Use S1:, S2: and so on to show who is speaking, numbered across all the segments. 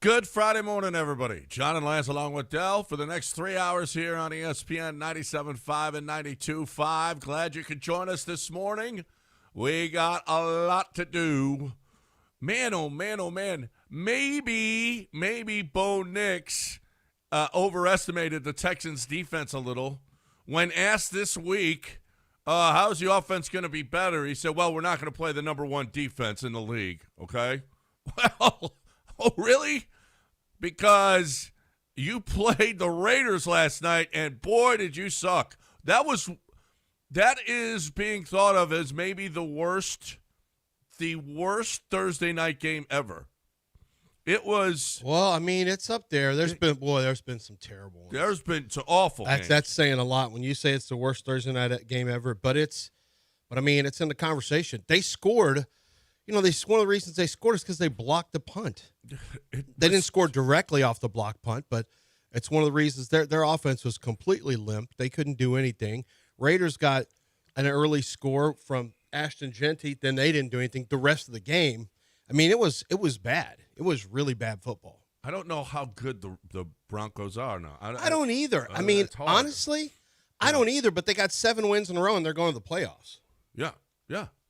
S1: Good Friday morning, everybody. John and Lance along with Dell for the next 3 hours here on ESPN 97.5 and 92.5. Glad you could join us this morning. We got a lot to do. Man, oh, man, oh, man. Maybe Bo Nix overestimated the Texans' defense a little. When asked this week, how's the offense going to be better, he said, well, we're not going to play the number one defense in the league, okay? Well, oh, really? Because you played the Raiders last night, and boy, did you suck. That is being thought of as maybe the worst Thursday night game ever. It was.
S2: Well, I mean, it's up there. There's been some terrible ones.
S1: There's been some awful games.
S2: That's saying a lot when you say it's the worst Thursday night game ever. But I mean, it's in the conversation. They scored. You know, one of the reasons they scored is because they blocked the punt. They didn't score directly off the block punt, but it's one of the reasons their offense was completely limp. They couldn't do anything. Raiders got an early score from Ashton Genty. Then they didn't do anything the rest of the game. I mean, it was bad. It was really bad football.
S1: I don't know how good the Broncos are now.
S2: I don't either. I mean, honestly, I don't either, but they got 7 wins in a row, and they're going to the playoffs.
S1: Yeah.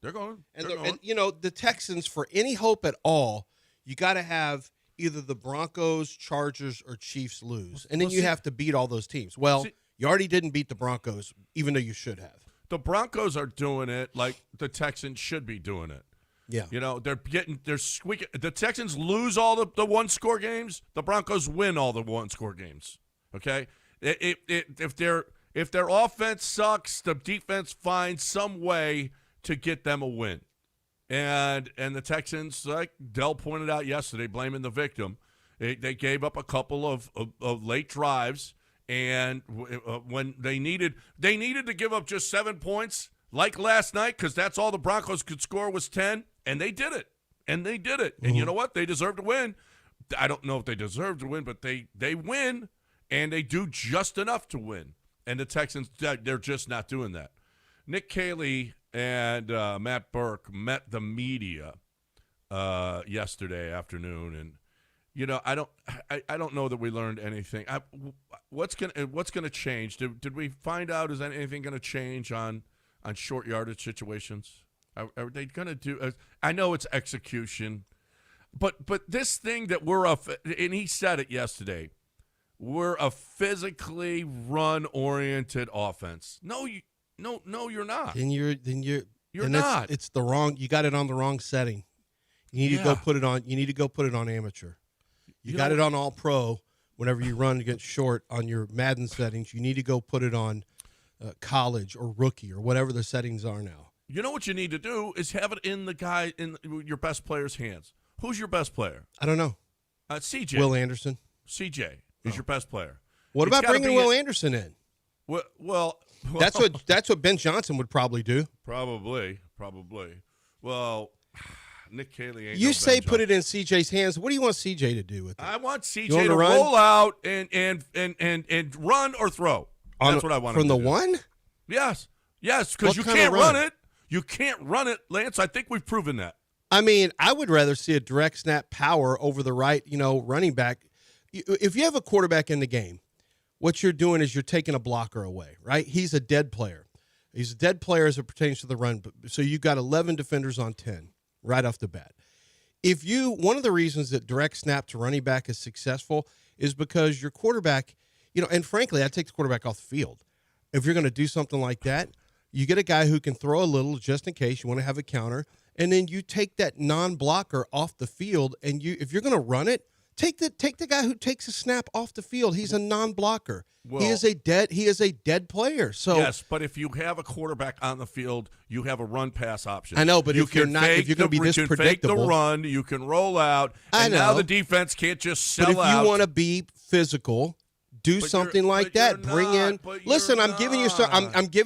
S1: They're going.
S2: And you know, the Texans, for any hope at all, you got to have either the Broncos, Chargers, or Chiefs lose. And then you have to beat all those teams. Well, you already didn't beat the Broncos, even though you should have.
S1: The Broncos are doing it like the Texans should be doing it.
S2: Yeah.
S1: You know, they're squeaking. The Texans lose all the one-score games. The Broncos win all the one-score games. Okay? If their offense sucks, the defense finds some way to get them a win. And the Texans, like Dell pointed out yesterday, blaming the victim, they gave up a couple of late drives, and when they needed to give up just 7 points, like last night, because that's all the Broncos could score was 10, and they did it. And you know what? They deserve to win. I don't know if they deserve to win, but they win, and they do just enough to win. And the Texans, they're just not doing that. Nick Caley and Matt Burke met the media yesterday afternoon, and you know, I don't know that we learned anything. What's gonna change? Did we find out? Is anything gonna change on short yardage situations? Are they gonna do? I know it's execution, but this thing that and he said it yesterday. We're a physically run-oriented offense. No, you're not. You're not.
S2: It's the wrong. You got it on the wrong setting. You need to go put it on. You need to go put it on amateur. You got it on all pro. Whenever you run against short on your Madden settings, you need to go put it on college or rookie or whatever the settings are now.
S1: You know what you need to do is have it in your best player's hands. Who's your best player?
S2: I don't know.
S1: CJ.
S2: Will Anderson.
S1: CJ is your best player.
S2: What about bringing Will Anderson in?
S1: Well,
S2: that's what Ben Johnson would probably do.
S1: Probably. Well, Nick Caley ain't.
S2: You say put it in CJ's hands. What do you want CJ to do with it?
S1: I want CJ to roll out and run or throw. That's what I want
S2: from
S1: him to
S2: the
S1: do.
S2: One.
S1: Yes, because you can't run it. You can't run it, Lance. I think we've proven that.
S2: I mean, I would rather see a direct snap power over the right, running back. If you have a quarterback in the game, what you're doing is you're taking a blocker away, right? He's a dead player. He's a dead player as it pertains to the run. So you've got 11 defenders on 10 right off the bat. One of the reasons that direct snap to running back is successful is because your quarterback, and frankly, I take the quarterback off the field. If you're going to do something like that, you get a guy who can throw a little just in case you want to have a counter, and then you take that non-blocker off the field, and if you're going to run it, take the guy who takes a snap off the field. He's a non-blocker. He is a dead player. So
S1: yes, but if you have a quarterback on the field, you have a run-pass option.
S2: I know, but if you're going to be this predictable,
S1: fake the run, you can roll out. And now the defense can't just sell out.
S2: But if you want to be physical, do something like that. Bring in. Listen, I'm giving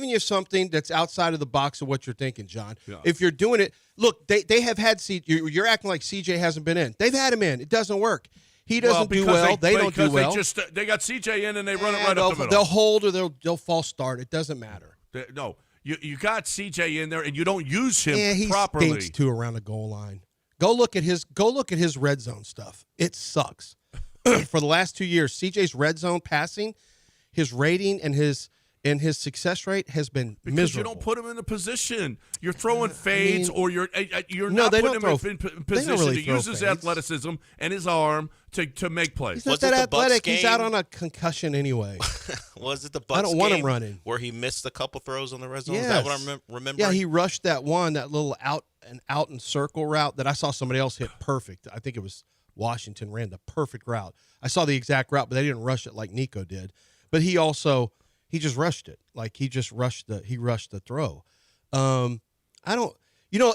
S2: you something that's outside of the box of what you're thinking, John. Yeah. If you're doing it, look, they have had you're acting like CJ hasn't been in. They've had him in. It doesn't work. He doesn't do well. They don't do well.
S1: They got CJ in and they run it right up the middle.
S2: They'll hold or they'll false start. It doesn't matter.
S1: No, you got CJ in there and you don't use him properly.
S2: He stinks too around the goal line. Go look at his red zone stuff. It sucks. For the last 2 years, CJ's red zone passing, his rating and his success rate has been
S1: because
S2: miserable.
S1: You don't put him in a position. You're throwing fades, or you're
S2: no,
S1: not
S2: they
S1: putting
S2: don't
S1: him in
S2: throw,
S1: position
S2: really
S1: to use his
S2: fades.
S1: athleticism and his arm to make plays.
S2: He's not that athletic. He's out on a concussion anyway.
S3: Was it the Bucs
S2: I don't want him
S3: game
S2: running
S3: where he missed a couple throws on the red zone?
S2: Yes.
S3: Is that what I remember?
S2: Yeah, he rushed that little out and circle route that I saw somebody else hit perfect. I think it was Washington ran the perfect route. I saw the exact route, but they didn't rush it like Nico did. But he just rushed it. Like he rushed the throw.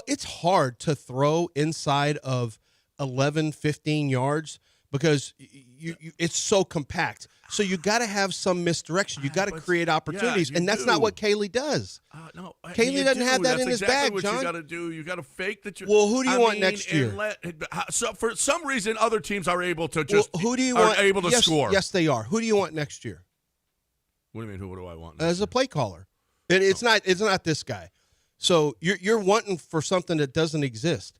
S2: It's hard to throw inside of 11, 15 yards because it's so compact. So you got to have some misdirection. You got to create opportunities, and that's not what Kaylee does.
S1: No,
S2: Kaylee doesn't have that in his bag,
S1: what
S2: John.
S1: You got to do. You got to fake that.
S2: Well, who do you want next year?
S1: So for some reason, other teams are able to just able to score.
S2: Yes, they are. Who do you want next year?
S1: What do you mean? Who do I want?
S2: As a play caller, it's not this guy. So you're wanting for something that doesn't exist.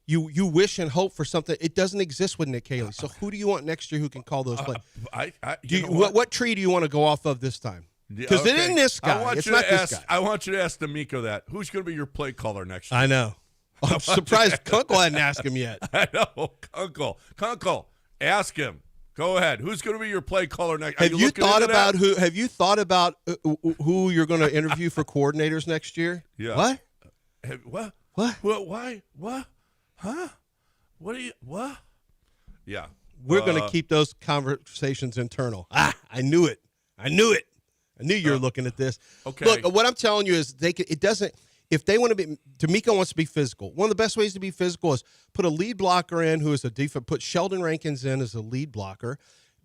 S2: You wish and hope for something. It doesn't exist with Nick Haley. So who do you want next year who can call those plays? What tree do you want to go off of this time? Because it isn't this guy. It's not this guy.
S1: I want you to ask D'Amico that. Who's going to be your play caller next year?
S2: I know. I'm surprised Kunkel hadn't asked him yet.
S1: I know. Kunkel, ask him. Go ahead. Who's going to be your play caller next?
S2: Have you thought about who you're going to interview for coordinators next year?
S1: Yeah.
S2: What?
S1: Why? What? Huh? What? Yeah.
S2: We're going to keep those conversations internal. I knew it. I knew you were looking at this.
S1: Okay.
S2: Look, what I'm telling you is if they want to be, D'Amico wants to be physical. One of the best ways to be physical is put a lead blocker in who is a defense, put Sheldon Rankins in as a lead blocker,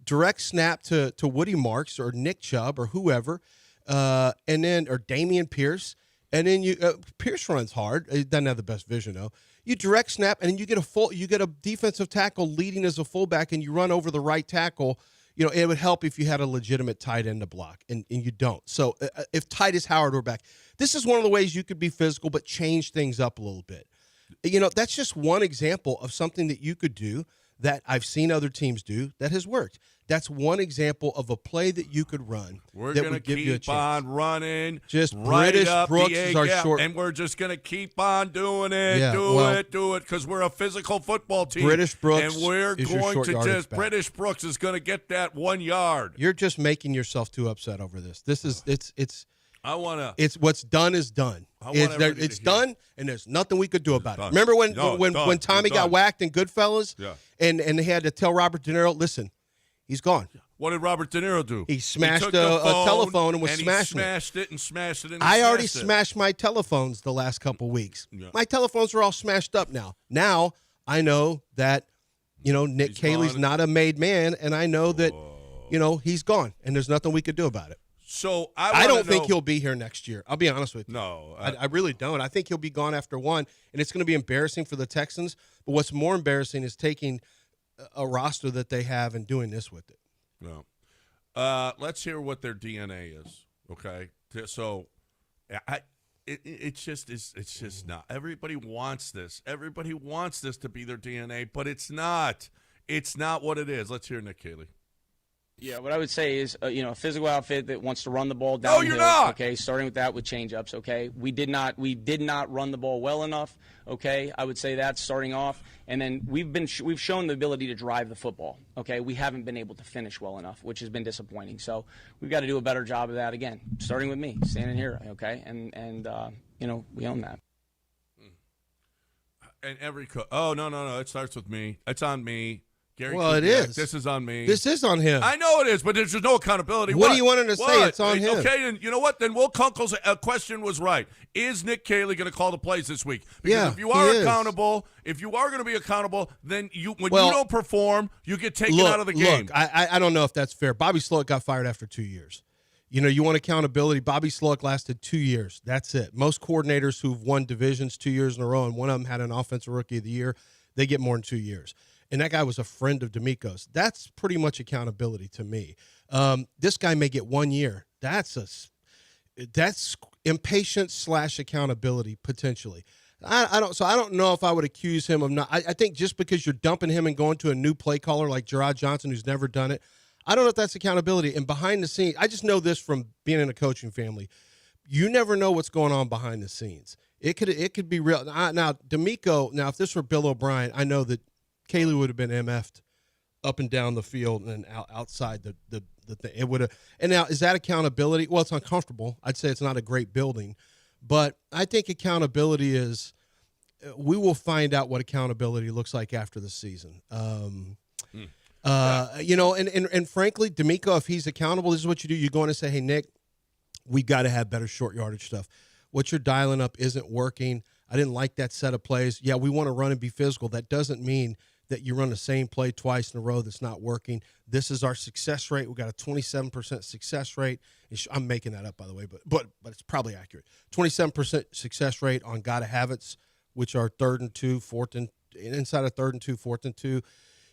S2: direct snap to Woody Marks or Nick Chubb or whoever, or Damian Pierce. And then Pierce runs hard. He doesn't have the best vision though. You direct snap, and then you get a defensive tackle leading as a fullback, and you run over the right tackle. It would help if you had a legitimate tight end to block, and you don't. So if Titus Howard were back, this is one of the ways you could be physical but change things up a little bit. That's just one example of something that you could do that I've seen other teams do that has worked. That's one example of a play that you could run.
S1: We're
S2: that
S1: going to
S2: would give you a
S1: keep
S2: chance.
S1: on running.
S2: Just
S1: right
S2: British
S1: up
S2: Brooks
S1: the
S2: is our
S1: A-gap,
S2: short.
S1: and we're just going to keep on doing it.
S2: Yeah,
S1: Do it, because we're a physical football team.
S2: British Brooks
S1: and we're
S2: is your
S1: going
S2: short
S1: to
S2: yardage
S1: just
S2: back.
S1: British Brooks is going to get that 1 yard.
S2: You're just making yourself too upset over this. This is it's.
S1: I want to.
S2: It's what's done is done. It's done, and there's nothing we could do about it. Remember when Tommy got whacked in Goodfellas?
S1: Yeah.
S2: And they had to tell Robert De Niro, listen, he's gone.
S1: What did Robert De Niro do?
S2: He smashed a telephone and was smashing
S1: it. And smashed it.
S2: I already smashed my telephones the last couple weeks. Yeah. My telephones are all smashed up now. Now I know that, Nick Haley's not a made man, and I know that, he's gone, and there's nothing we could do about it.
S1: So
S2: I don't think he'll be here next year. I'll be honest with you.
S1: No.
S2: I really don't. I think he'll be gone after one, and it's going to be embarrassing for the Texans. But what's more embarrassing is taking a roster that they have and doing this with it.
S1: No. Let's hear what their DNA is, okay? So it's just not. Everybody wants this. Everybody wants this to be their DNA, but it's not. It's not what it is. Let's hear Nick Haley.
S4: Yeah, what I would say is, a physical outfit that wants to run the ball downhill.
S1: No, you're not.
S4: Okay, starting with that with change-ups. Okay, we did not run the ball well enough. Okay, I would say that starting off, and then we've shown the ability to drive the football. Okay, we haven't been able to finish well enough, which has been disappointing. So we've got to do a better job of that again, starting with me, standing here. Okay, and we own that.
S1: And every no, it starts with me. It's on me. Gary
S2: well,
S1: Kubiak,
S2: it is.
S1: This is on me.
S2: This is on him.
S1: I know it is, but there's no accountability.
S2: What do you want him to say? It's on him.
S1: Okay, and you know what? Then Will Kunkel's question was right. Is Nick Haley going to call the plays this week? Because if you are accountable, if you are going to be accountable, then you don't perform, you get taken out of the game.
S2: Look, I don't know if that's fair. Bobby Slowick got fired after 2 years. You want accountability. Bobby Slowick lasted 2 years. That's it. Most coordinators who've won divisions 2 years in a row, and one of them had an offensive rookie of the year, they get more than 2 years. And that guy was a friend of D'Amico's. That's pretty much accountability to me. This guy may get 1 year. That's impatience / accountability potentially. I don't know if I would accuse him of not. I think just because you're dumping him and going to a new play caller like Gerard Johnson, who's never done it, I don't know if that's accountability. And behind the scenes, I just know this from being in a coaching family. You never know what's going on behind the scenes. It could be real. Now, D'Amico, if this were Bill O'Brien, I know that Kaylee would have been MF'd up and down the field and outside the thing. It would have. And now, is that accountability? Well, it's uncomfortable. I'd say it's not a great building. But I think accountability is, we will find out what accountability looks like after the season. And frankly, D'Amico, if he's accountable, this is what you do. You go in and say, hey, Nick, we got to have better short yardage stuff. What you're dialing up isn't working. I didn't like that set of plays. Yeah, we want to run and be physical. That doesn't mean that you run the same play twice in a row that's not working. This is our success rate. We got a 27% success rate. I'm making that up, by the way, but it's probably accurate. 27% success rate on gotta have it's, which are 3rd and 2, 4th and inside of 3rd and 2, 4th and 2.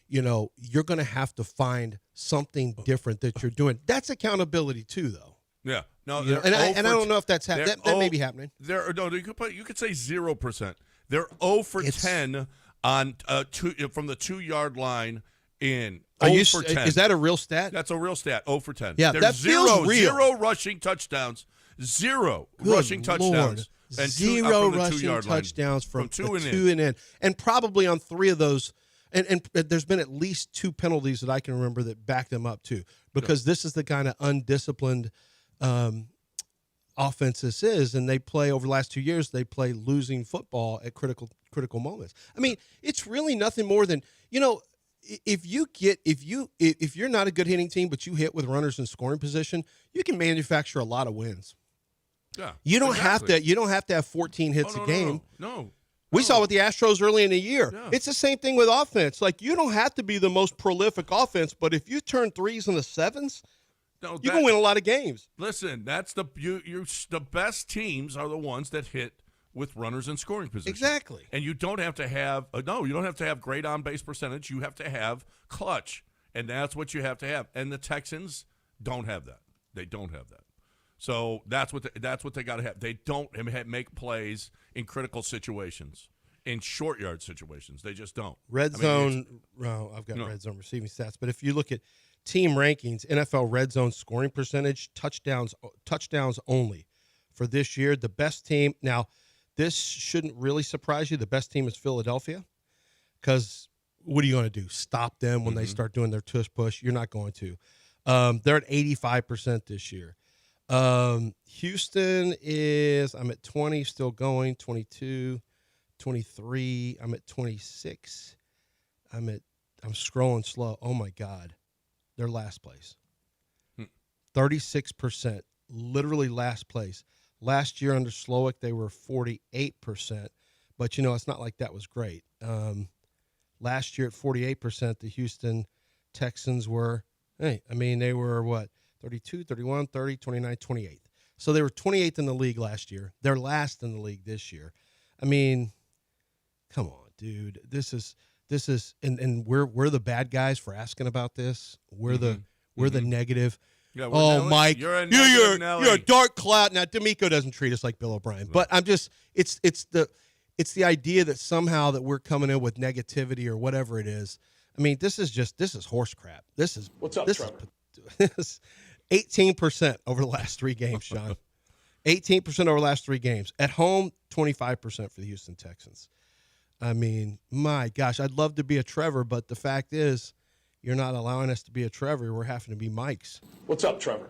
S2: You're going to have to find something different that you're doing. That's accountability too, though.
S1: Yeah. No,
S2: I don't know if that's happening. That may be happening.
S1: You could say 0%. They're 0 for 10 on from the 2-yard line in. 0 for 10.
S2: Is that a real stat?
S1: That's a real stat. 0 for 10.
S2: Yeah,
S1: There's
S2: that feels real.
S1: 0 rushing touchdowns. 0 rushing touchdowns. And
S2: 0 rushing touchdowns from 2 and in. And probably on 3 of those, and there's been at least 2 penalties that I can remember that back them up too, because this is the kind of undisciplined offense this is, and they play over the last 2 years. They play losing football at critical moments. I mean, it's really nothing more than if you're not a good hitting team, but you hit with runners in scoring position, you can manufacture a lot of wins.
S1: Yeah,
S2: you don't have to have 14 hits a game.
S1: No.
S2: We saw with the Astros early in the year.
S1: Yeah.
S2: It's the same thing with offense. Like, you don't have to be the most prolific offense, but if you turn 3s into 7s, you can win a lot of games.
S1: Listen, that's the best teams are the ones that hit with runners in scoring position.
S2: Exactly.
S1: And you don't have to have great on base percentage. You have to have clutch, and that's what you have to have. And the Texans don't have that. They don't have that. So that's what they got to have. They don't make plays in critical situations, in short yard situations. They just don't.
S2: Red zone. I've got red zone receiving stats, but if you look at team rankings, NFL red zone scoring percentage, touchdowns only for this year, the best team. Now, this shouldn't really surprise you. The best team is Philadelphia, because what are you going to do? Stop them when they start doing their tush push? You're not going to. They're at 85% this year. Houston I'm at 20, still going, 22, 23. I'm at 26. I'm scrolling slow. Oh my God. They're last place. 36%, literally last place. Last year under Slowick, they were 48%, but it's not like that was great. Last year at 48%, the Houston Texans were, they were what? 32, 31, 30, 29, 28. So they were 28th in the league last year. They're last in the league this year. I mean, come on, dude. This is and we're the bad guys for asking about this. We're the negative.
S1: Yeah,
S2: Mike,
S1: you're
S2: a dark cloud. Now, D'Amico doesn't treat us like Bill O'Brien, but I'm just it's the idea that somehow that we're coming in with negativity or whatever it is. I mean, this is horse crap. What's up, Trevor? 18% over the last 3 games, Sean. 18% over the last 3 games. At home, 25% for the Houston Texans. I mean, my gosh, I'd love to be a Trevor, but the fact is, you're not allowing us to be a Trevor. We're having to be Mikes.
S5: What's up, Trevor?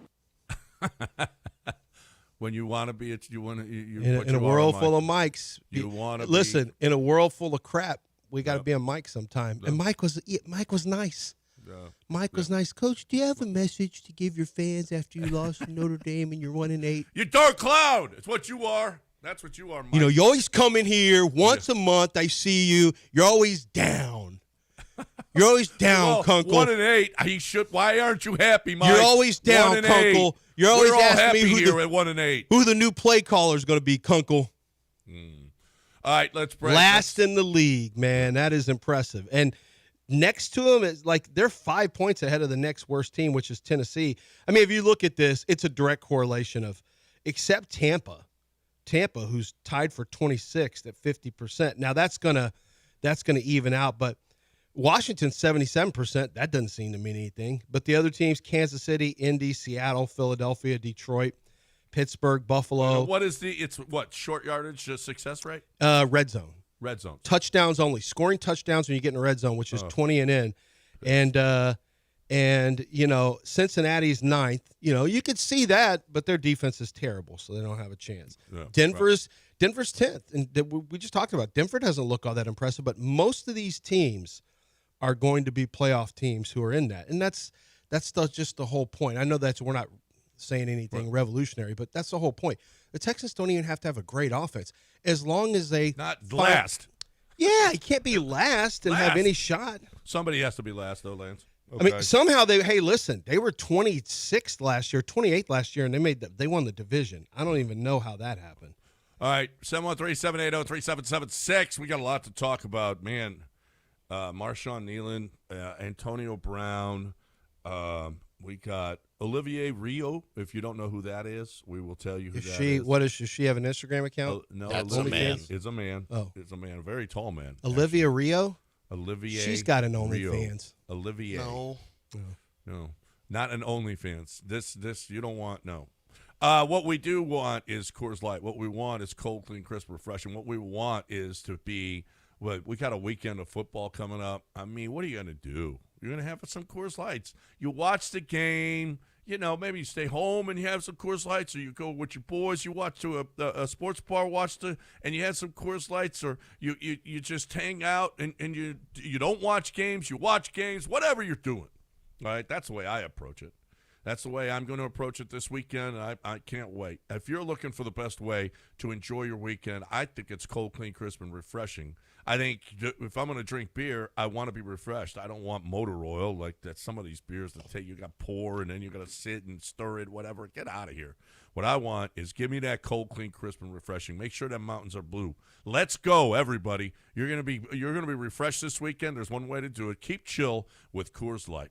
S1: When you want to be,
S2: in a world full of Mikes.
S1: You want to
S2: listen. In a world full of crap, we got to be a Mike sometime. And Mike was nice.
S1: Yeah.
S2: Mike was nice. Coach, do you have a message to give your fans after you lost to Notre Dame and you're 1-8?
S1: You dark cloud. It's what you are. That's what you are, Mike.
S2: You always come in here once a month. I see you. You're always down. You're always down, Kunkel.
S1: 1-8. Why aren't you happy, Mike?
S2: You're always down, Kunkel. You're always
S1: We're all
S2: asking
S1: happy
S2: me
S1: here at 1-8.
S2: Who the new play caller is going to be, Kunkel.
S1: All right, let's break.
S2: Last in the league, man. That is impressive. And next to them is they're 5 points ahead of the next worst team, which is Tennessee. I mean, if you look at this, it's a direct correlation of, except Tampa, Tampa, who's tied for 26th at 50%. Now that's gonna even out, but Washington's 77%. That doesn't seem to mean anything. But the other teams: Kansas City, Indy, Seattle, Philadelphia, Detroit, Pittsburgh, Buffalo.
S1: What is it's short yardage, just success rate?
S2: Red zone.
S1: Red zone.
S2: Touchdowns only. Scoring touchdowns when you get in the red zone, which is 20 and in. And Cincinnati's 9th. You could see that, but their defense is terrible, so they don't have a chance.
S1: Yeah,
S2: Denver's 10th, and we just talked about Denver doesn't look all that impressive, but most of these teams are going to be playoff teams who are in that, and that's just the whole point. I know we're not saying anything revolutionary, but that's the whole point. The Texans don't even have to have a great offense as long as they
S1: last.
S2: Yeah, you can't be last and have any shot.
S1: Somebody has to be last, though, Lance.
S2: Okay. I mean, somehow they were 26th last year, 28th last year, and they won the division. I don't even know how that happened.
S1: All right, 713-780-3776. We got a lot to talk about, man. Marshawn Nealon, Antonio Brown. We got Olivier Rio. If you don't know who that is, we will tell you who that is.
S2: Does she have an Instagram account?
S1: No,
S3: that's a man.
S1: It's a man.
S2: Oh,
S1: it's a man. A very tall man.
S2: Olivia Rio.
S1: Olivier.
S2: She's got an
S1: Rio.
S2: OnlyFans.
S1: Olivier.
S3: No,
S1: not an OnlyFans. This you don't want. No. What we do want is Coors Light. What we want is cold, clean, crisp, refreshing. What we want is to be. We got a weekend of football coming up. I mean, what are you going to do? You're going to have some Coors Lights. You watch the game. Maybe you stay home and you have some Coors Lights, or you go with your boys. You watch to a sports bar, and you have some Coors Lights, or you just hang out and you don't watch games. You watch games. Whatever you're doing, all right. That's the way I approach it. That's the way I'm going to approach it this weekend. I can't wait. If you're looking for the best way to enjoy your weekend, I think it's cold, clean, crisp, and refreshing. I think if I'm going to drink beer, I want to be refreshed. I don't want motor oil like that. Some of these beers that you got to pour and then you got to sit and stir it, whatever. Get out of here. What I want is give me that cold, clean, crisp, and refreshing. Make sure that mountains are blue. Let's go, everybody. You're going to be refreshed this weekend. There's one way to do it. Keep chill with Coors Light.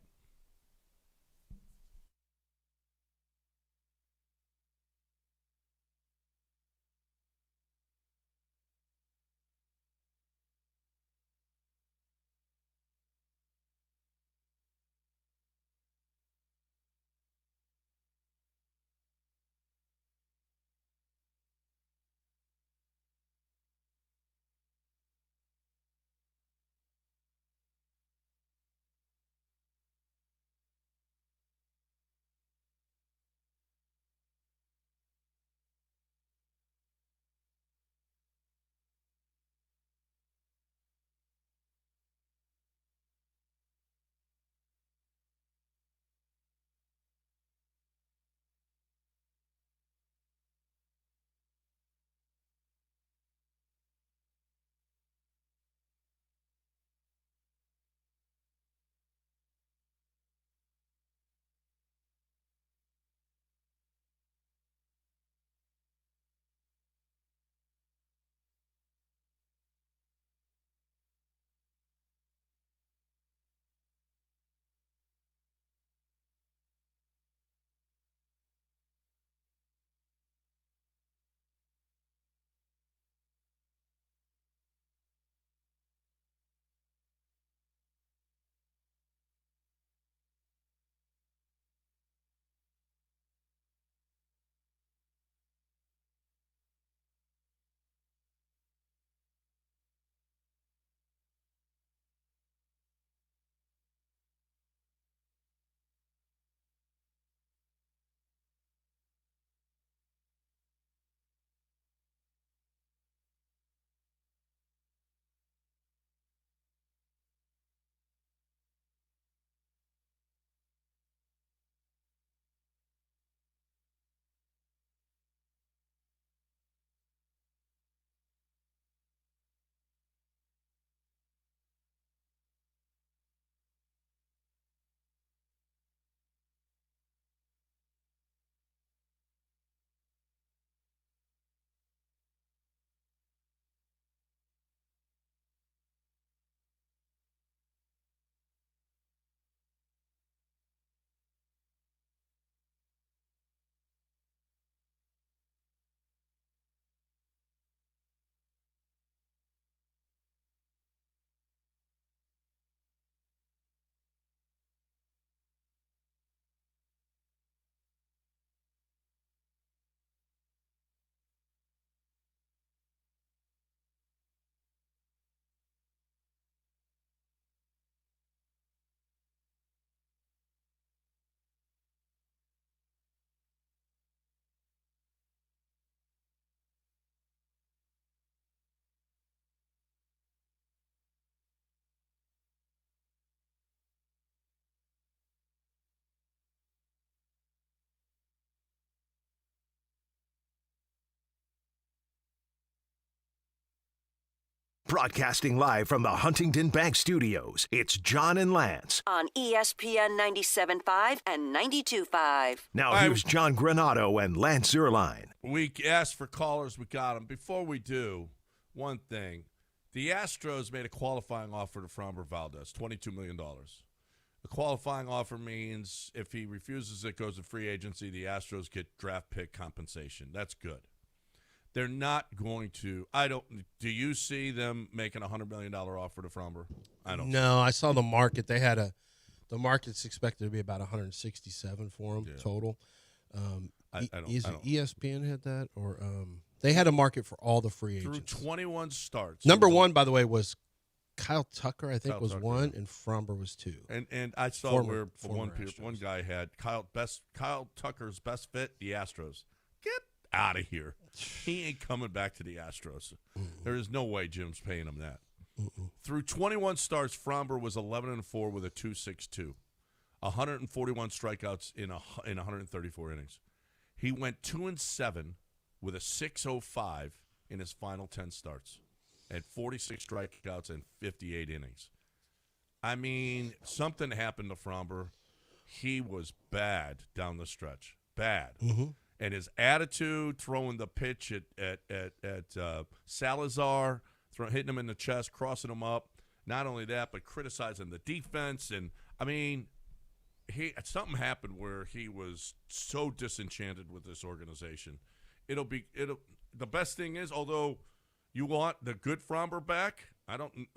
S5: Broadcasting live from the Huntington Bank Studios, it's John and Lance.
S6: On ESPN 97.5 and 92.5.
S5: Now here's John Granado and Lance Zierlein.
S1: We asked for callers. We got them. Before we do, one thing. The Astros made a qualifying offer to Framber Valdez, $22 million. A qualifying offer means if he refuses it, goes to free agency, the Astros get draft pick compensation. That's good. They're not going to do you see them making a $100 million offer to Framber? I don't.
S2: No, I saw the market. The market's expected to be about 167 for him total.
S1: I don't.
S2: ESPN had that, or they had a market for all the free agents.
S1: Through 21 starts.
S2: Number one, by the way, was Kyle Tucker. I think
S1: Kyle
S2: was
S1: Tucker,
S2: one,
S1: yeah.
S2: and Framber was two.
S1: And I saw
S2: Former
S1: one
S2: Astros.
S1: guy had Kyle Tucker's best fit, the Astros. Get out of here. He ain't coming back to the Astros. There is no way Jim's paying him that. Through 21 starts, Framber was 11-4 with a 2.62, 141 strikeouts in 134 innings. He went 2-7 with a 6.05 in his final 10 starts, at 46 strikeouts and 58 innings. I mean, something happened to Framber. He was bad down the stretch, bad. And his attitude, throwing the pitch at Salazar, hitting him in the chest, crossing him up. Not only that, but criticizing the defense. And I mean, something happened where he was so disenchanted with this organization. The best thing is, although you want the good Framber back,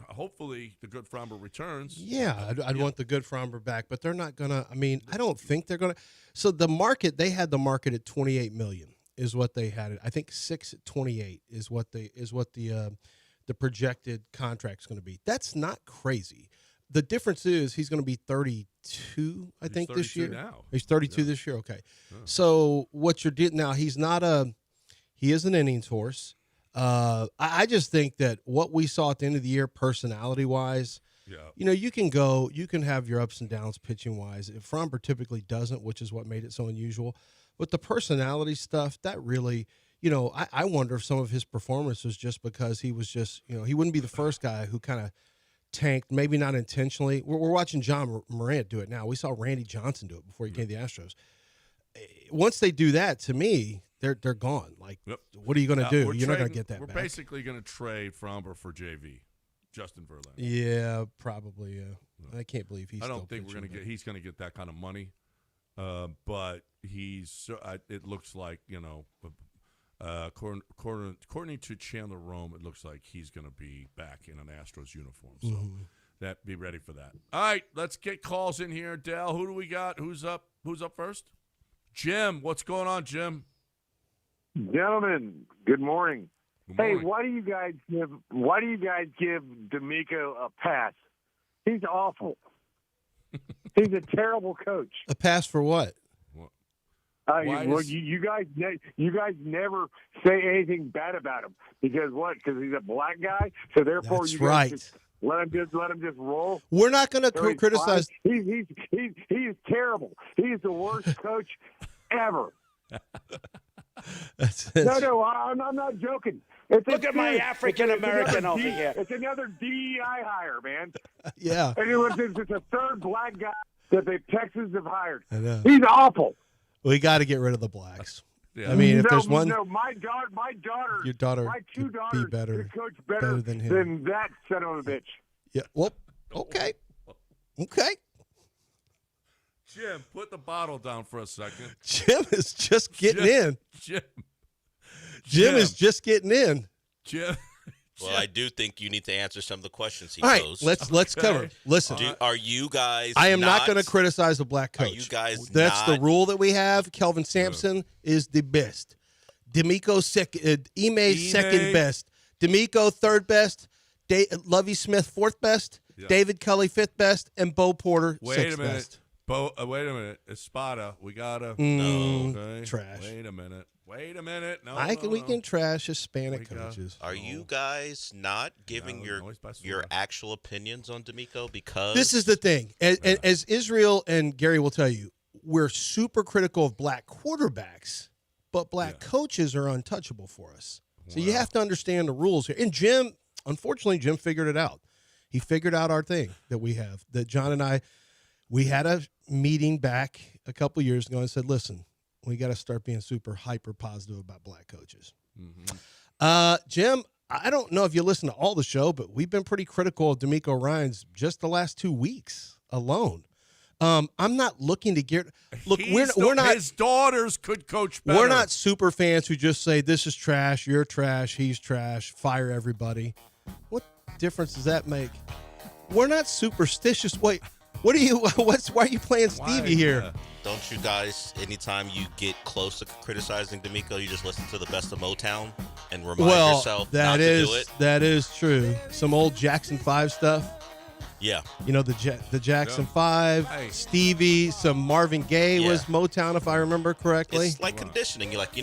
S1: hopefully the good Framber returns.
S2: Yeah, I'd want the good Framber back, but they're not going to. I mean, I don't think they're going to. So the market, they had the market at $28 million is what they had it. I think 6 at 28 is what the projected contract's going to be. That's not crazy. The difference is he's going to be 32, I think, this year.
S1: Now.
S2: He's 32 this year. Okay. Yeah. So what you're doing now, he is an innings horse. I just think that what we saw at the end of the year, personality-wise, you can have your ups and downs pitching-wise. If Framber typically doesn't, which is what made it so unusual. But the personality stuff, that really, I wonder if some of his performance was just because he was just, he wouldn't be the first guy who kind of tanked, maybe not intentionally. We're watching John Morant do it now. We saw Randy Johnson do it before he came to the Astros. Once they do that, to me, they're gone. Like, what are you going to do? You're not going to get that
S1: back. We're basically going to trade Framber for JV, Justin Verlander.
S2: Yeah, probably. Yeah. I can't believe he's.
S1: I don't think he's going to get that kind of money, but it looks like according to Chandler Rome, it looks like he's going to be back in an Astros uniform. So be ready for that. All right, let's get calls in here. Dale, who do we got? Who's up first? Jim, what's going on, Jim?
S7: Gentlemen, good morning.
S1: Good morning.
S7: Hey, why do you guys give D'Amico a pass? He's awful. He's a terrible coach.
S2: A pass for what?
S7: You guys never say anything bad about him because what? Because he's a black guy. So therefore,
S2: that's
S7: you guys
S2: right.
S7: Just let him just roll.
S2: We're not going to criticize.
S7: He's terrible. He's the worst coach ever. No, I'm not joking.
S8: Look at my African American over here.
S7: It's another DEI hire, man.
S2: Yeah.
S7: And it's a third black guy that the Texans have hired.
S2: I know.
S7: He's awful.
S2: We got to get rid of the blacks.
S1: Yeah.
S2: I mean, if there's one,
S7: my daughter,
S2: your daughter,
S7: my two daughters,
S2: be better,
S7: could coach better
S2: than him.
S7: Than that son of a bitch.
S2: Yeah. Well, okay.
S1: Jim, put the bottle down for a second.
S2: Jim is just getting in. Jim is just getting in.
S1: Jim.
S3: Well, I do think you need to answer some of the questions he
S2: All right,
S3: posed.
S2: let's cover. Listen,
S3: Are you guys?
S2: I am not going to criticize the black coach.
S3: Are you guys?
S2: That's the rule that we have. Kelvin Sampson is the best. D'Amico second. Ime second best. D'Amico third best. Lovie Smith fourth best.
S1: Yeah.
S2: David Culley fifth best, and Bo Porter sixth best.
S1: Wait a minute. Espada, we gotta
S2: trash.
S1: Wait a minute. No,
S2: we can trash Hispanic coaches.
S3: Are you guys not giving your actual opinions on D'Amico? Because
S2: this is the thing. As Israel and Gary will tell you, we're super critical of black quarterbacks, but black coaches are untouchable for us. So you have to understand the rules here. And Jim, unfortunately, Jim figured it out. He figured out our thing that we have, that John and I, we had a meeting back a couple years ago and said, listen, we got to start being super hyper positive about black coaches. Jim, I don't know if you listen to all the show, but we've been pretty critical of D'Amico Ryans just the last 2 weeks alone. I'm not looking to get – look, we're not –
S1: his daughters could coach better.
S2: We're not super fans who just say this is trash, you're trash, he's trash, fire everybody. What difference does that make? We're not superstitious. Wait, what are you? Why are you playing Stevie here?
S3: Don't you guys? Anytime you get close to criticizing D'Amico, you just listen to the best of Motown and remind yourself not to do it.
S2: That is true. Some old Jackson 5 stuff.
S3: Yeah,
S2: you know the Jackson 5, Stevie, some Marvin Gaye was Motown, if I remember correctly.
S3: It's like conditioning. You're like,
S2: the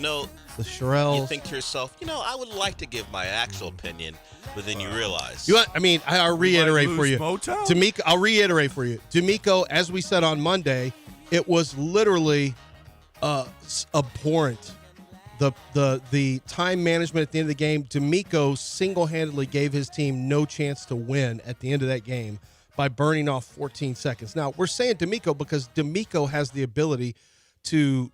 S2: Shirelles.
S3: You think to yourself, I would like to give my actual opinion, but then you realize.
S2: I'll reiterate for you.
S1: Motown?
S2: D'Amico, I'll reiterate for you. D'Amico, as we said on Monday, it was literally abhorrent. The time management at the end of the game, D'Amico single-handedly gave his team no chance to win at the end of that game by burning off 14 seconds. Now, we're saying D'Amico because D'Amico has the ability to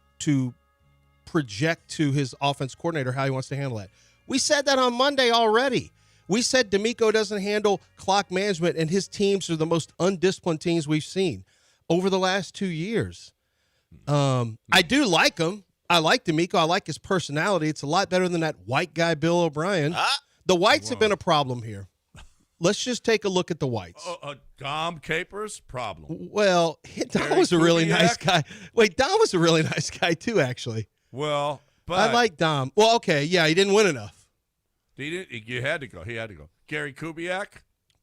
S2: project to his offense coordinator how he wants to handle that. We said that on Monday already. We said D'Amico doesn't handle clock management, and his teams are the most undisciplined teams we've seen over the last 2 years. I do like him. I like D'Amico. I like his personality. It's a lot better than that white guy, Bill O'Brien. The whites have been a problem here. Let's just take a look at the whites.
S1: Dom Capers, problem.
S2: Well, Dom was a really nice guy. Wait, Dom was a really nice guy too, actually.
S1: Well, but
S2: I like Dom. Well, okay, yeah, he didn't win enough.
S1: You had to go. He had to go. Gary Kubiak.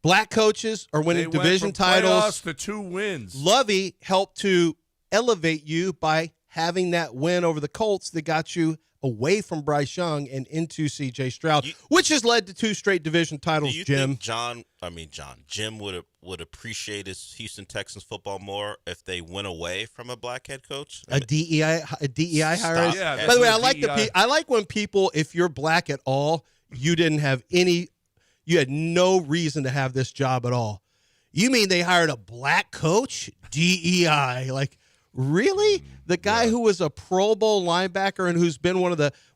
S2: Black coaches are winning division titles.
S1: Playoffs to 2 wins.
S2: Lovey helped to elevate you by having that win over the Colts that got you away from Bryce Young and into C.J. Stroud, which has led to 2 straight division titles,
S3: do you
S2: Jim.
S3: think Jim would appreciate his Houston Texans football more if they went away from a black head coach?
S2: A DEI hire.
S1: Yeah,
S2: by the way, I like when people, if you're black at all, you had no reason to have this job at all. You mean they hired a black coach? DEI. Like, really? The guy who was a Pro Bowl linebacker and who's been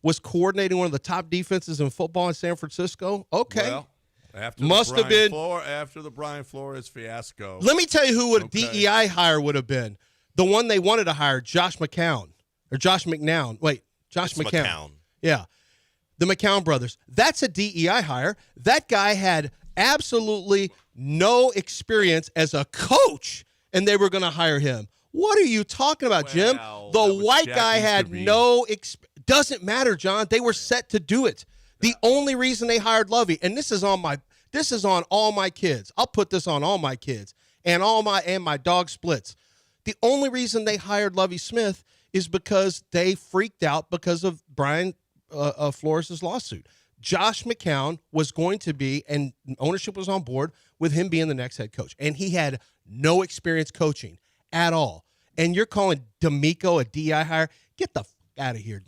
S2: was coordinating one of the top defenses in football in San Francisco? Okay.
S1: Well, after the Brian Flores fiasco.
S2: Let me tell you who a DEI hire would have been. The one they wanted to hire, Josh McCown. Wait, Josh McCown. Yeah. The McCown brothers. That's a DEI hire. That guy had absolutely no experience as a coach, and they were going to hire him. What are you talking about, Jim? The white guy had no experience. Doesn't matter, John. They were set to do it. The only reason they hired Lovey, and this is on all my kids. I'll put this on all my kids and my dog Splits. The only reason they hired Lovey Smith is because they freaked out because of Brian Flores' lawsuit. Josh McCown was going to be, and ownership was on board with him being the next head coach, and he had no experience coaching at all. And you're calling D'Amico a DI hire? Get the f out of here,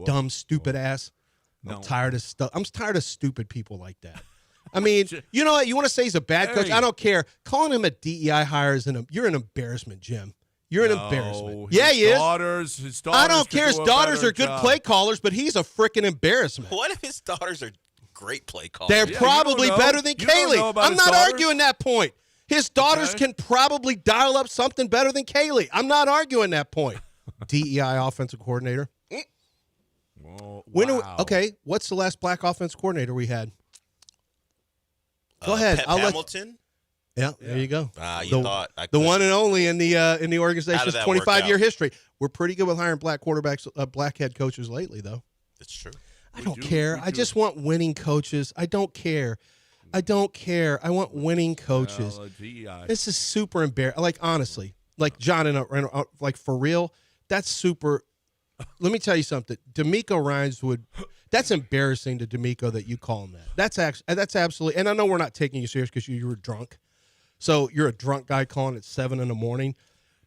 S2: dumb, stupid ass. No. I'm tired of stupid people like that. I mean, you know what? You want to say he's a bad coach? I don't care. Calling him a DEI hire you're an embarrassment, Jim. You're an embarrassment. Yeah, he is.
S1: His daughters.
S2: I don't care. His daughters are good play callers, but he's a freaking embarrassment.
S3: What if his daughters are great play callers?
S2: They're probably better than Kaylee. I'm not arguing that point. His daughters can probably dial up something better than Kaylee. I'm not arguing that point. DEI offensive coordinator. Okay, what's the last black offensive coordinator we had? Go ahead.
S3: Pep Hamilton.
S2: Yeah, there you go.
S3: The
S2: one and only in the organization's 25-year history. We're pretty good with hiring black quarterbacks, black head coaches lately, though.
S3: That's true.
S2: I don't care. I just want winning coaches. I don't care. I want winning coaches. This is super embarrassing. Like, honestly, like John and like for real, that's super. Let me tell you something. D'Amico Ryans that's embarrassing to D'Amico that you call him that. That's absolutely. And I know we're not taking you serious because you were drunk. So you're a drunk guy calling at 7 a.m.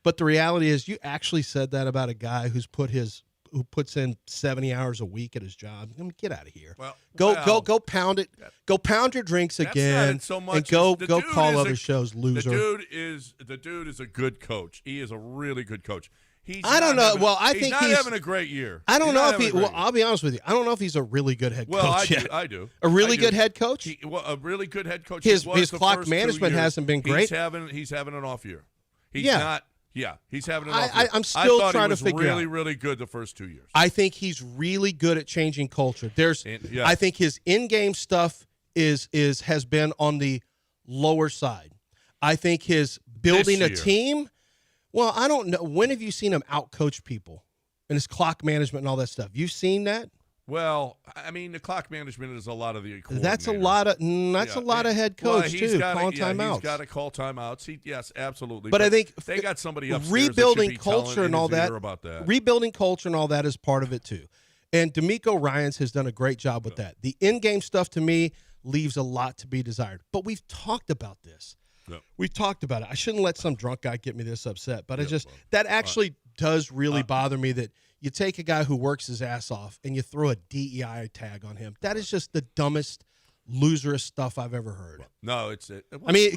S2: But the reality is, you actually said that about a guy who's put his who puts in 70 hours a week at his job. I mean, get out of here.
S1: Well,
S2: Go pound it. Go pound your drinks again.
S1: So much
S2: and go
S1: dude
S2: call
S1: is
S2: other shows loser.
S1: The dude is a good coach. He is a really good coach.
S2: I don't know. I think
S1: he's not having a great year.
S2: I don't know if he. Well, I'll be honest with you. I don't know if he's a really good head coach yet.
S1: I do.
S2: A really good head coach.
S1: A really good head coach.
S2: His clock management hasn't been great.
S1: He's having an off year. He's having an off year.
S2: I'm still trying to figure out.
S1: Really, really good the first 2 years.
S2: I think he's really good at changing culture. I think his in-game stuff has been on the lower side. I think his building a team. Well, I don't know. When have you seen him outcoach people and his clock management and all that stuff? You've seen that?
S1: Well, I mean, the clock management is a lot of the
S2: That's a lot of head coach too. Calling timeouts.
S1: He's got to call timeouts. Yes, absolutely.
S2: But I think
S1: they got somebody upstairs
S2: rebuilding culture and all that.
S1: About that.
S2: Rebuilding culture and all that is part of it too. And D'Amico Ryans has done a great job with that. The in-game stuff to me leaves a lot to be desired. But we've talked about this.
S1: Yep.
S2: We talked about it. I shouldn't let some drunk guy get me this upset, but that actually does really bother me that you take a guy who works his ass off and you throw a DEI tag on him. That is just the dumbest, loserous stuff I've ever heard.
S1: No,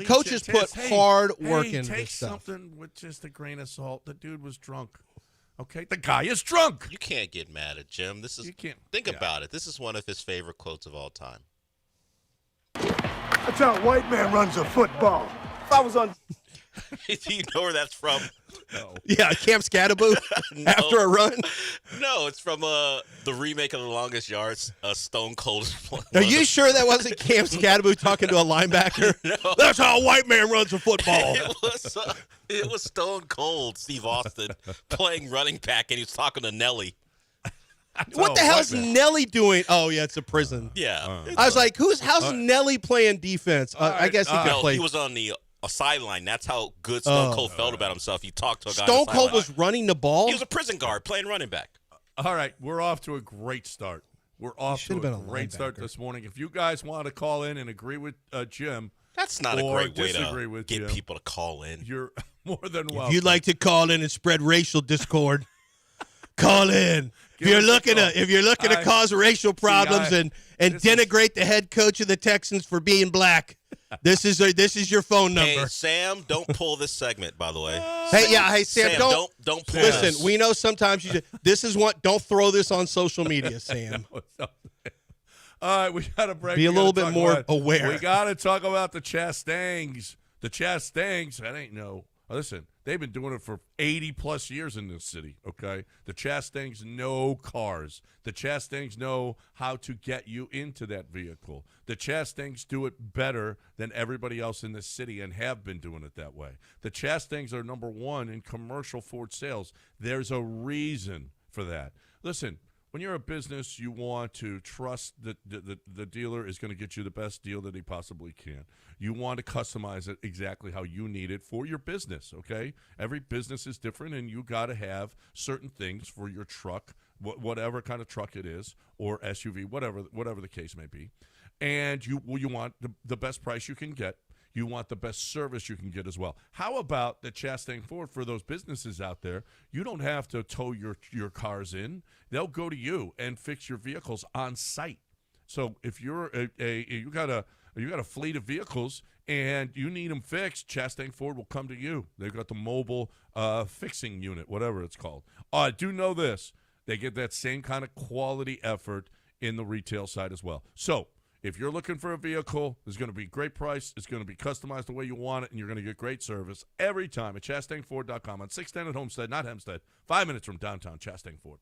S2: coaches put hard work into
S1: take
S2: this stuff.
S1: Something with just a grain of salt. The dude was drunk. Okay, the guy is drunk.
S3: You can't get mad at Jim. Think about it. This is one of his favorite quotes of all time.
S9: That's how a white man runs a football. If I was on.
S3: Do you know where that's from?
S1: No.
S2: Yeah, Camp Scattaboo after a run.
S3: No, it's from the remake of The Longest Yards. Stone Cold.
S2: Are you sure that wasn't Camp Scattaboo talking to a linebacker?
S3: No.
S2: That's how a white man runs a football.
S3: It was Stone Cold Steve Austin playing running back, and he was talking to Nelly.
S2: What the hell's Nelly doing? Oh, yeah, it's a prison.
S3: Yeah.
S2: I was like, how's Nelly playing defense? I guess he could play.
S3: He was on the sideline. That's how good Stone Cold felt about himself. He talked to a guy.
S2: Stone Cold was running the ball?
S3: He was a prison guard playing running back.
S1: All right, we're off to a great start. We're off to a great start this morning. If you guys want to call in and agree with Jim,
S3: that's not a great way to get
S1: Jim,
S3: people to call in.
S1: You're more than welcome.
S2: If you'd like to call in and spread racial discord, call in. If you're looking to cause racial problems and denigrate the head coach of the Texans for being black, this is your phone number.
S3: Hey, Sam, don't pull this segment, by the way.
S2: Hey, Sam, don't
S3: pull
S2: listen,
S3: this.
S2: We know sometimes don't throw this on social media, Sam.
S1: All right, we got to break.
S2: Be a little bit more aware.
S1: We got to talk about the Chastangs. The Chastangs, that ain't no. Listen, they've been doing it for 80-plus years in this city, okay? The Chastangs know cars. The Chastangs know how to get you into that vehicle. The Chastangs do it better than everybody else in this city and have been doing it that way. The Chastangs are number one in commercial Ford sales. There's a reason for that. Listen, when you're a business, you want to trust that the dealer is going to get you the best deal that he possibly can. You want to customize it exactly how you need it for your business, okay? Every business is different, and you got to have certain things for your truck, whatever kind of truck it is, or SUV, whatever the case may be. And you want the best price you can get. You want the best service you can get as well. How about the Chastang Ford for those businesses out there? You don't have to tow your cars in. They'll go to you and fix your vehicles on site. So if you're you got a fleet of vehicles and you need them fixed, Chastang Ford will come to you. They've got the mobile fixing unit, whatever it's called. Do know this. They get that same kind of quality effort in the retail side as well. So if you're looking for a vehicle, there's going to be a great price. It's going to be customized the way you want it, and you're going to get great service every time at ChastangFord.com on 610 at Homestead, not Hempstead, 5 minutes from downtown Chastang Ford.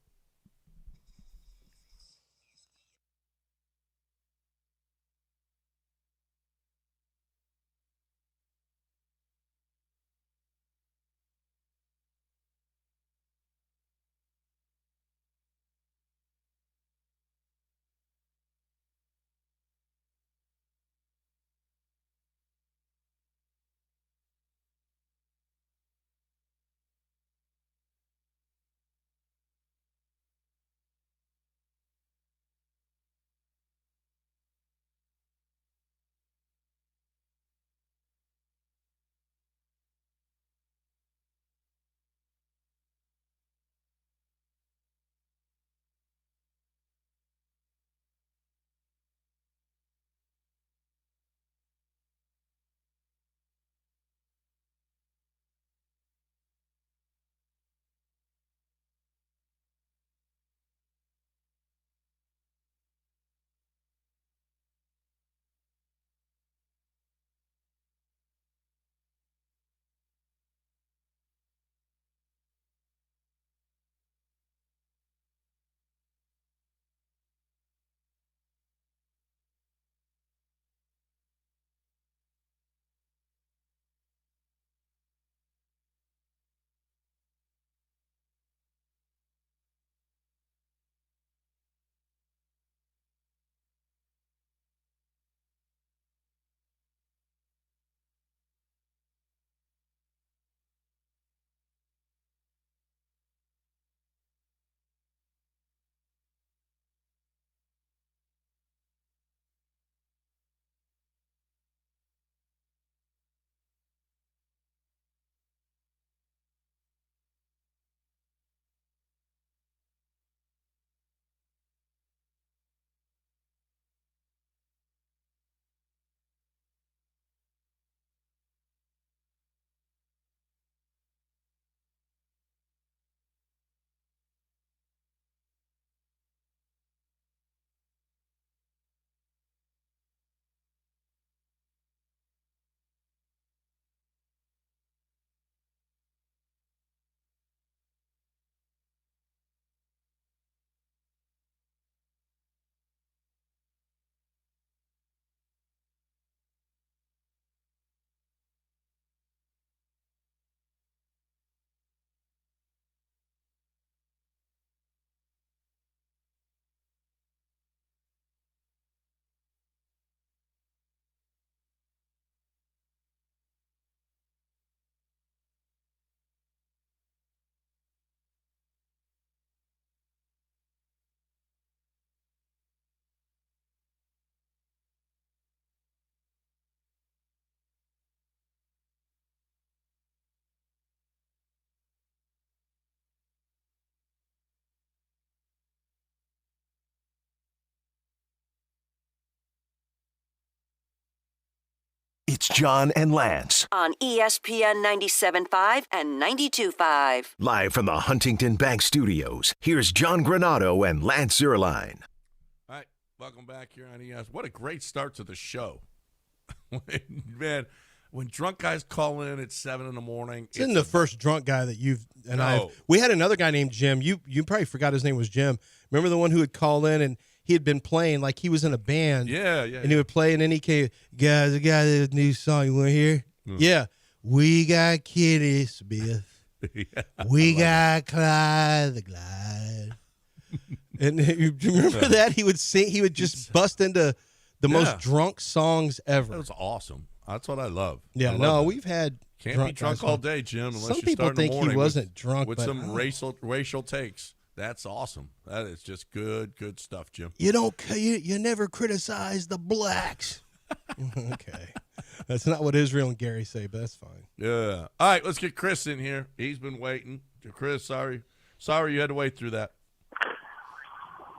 S5: It's John and Lance.
S6: On ESPN 97.5 and 92.5.
S5: Live from the Huntington Bank Studios, here's John Granado and Lance Zierlein.
S1: All right, welcome back here on ES. What a great start to the show. Man, when drunk guys call in at 7 in the morning.
S2: It's the first drunk guy that you've and I. We had another guy named Jim. You probably forgot his name was Jim. Remember the one who would call in and he had been playing like he was in a band.
S1: Yeah.
S2: And he would play, and then he came, guys, I got this new song. You want to hear? Yeah. We got Kitty Smith. We got Clyde the Glide. And you remember that? He would sing. He would just bust into the most drunk songs ever.
S1: That was awesome. That's what I love.
S2: Yeah, we've had
S1: Can't be drunk all day, Jim, unless
S2: some
S1: you
S2: people
S1: start in the
S2: think
S1: morning
S2: he wasn't drunk
S1: with
S2: but,
S1: some racial takes. That's awesome. That is just good stuff, Jim.
S2: You never criticize the blacks. Okay. That's not what Israel and Gary say, but that's fine.
S1: Yeah. All right, let's get Chris in here. He's been waiting. Chris, sorry you had to wait through that.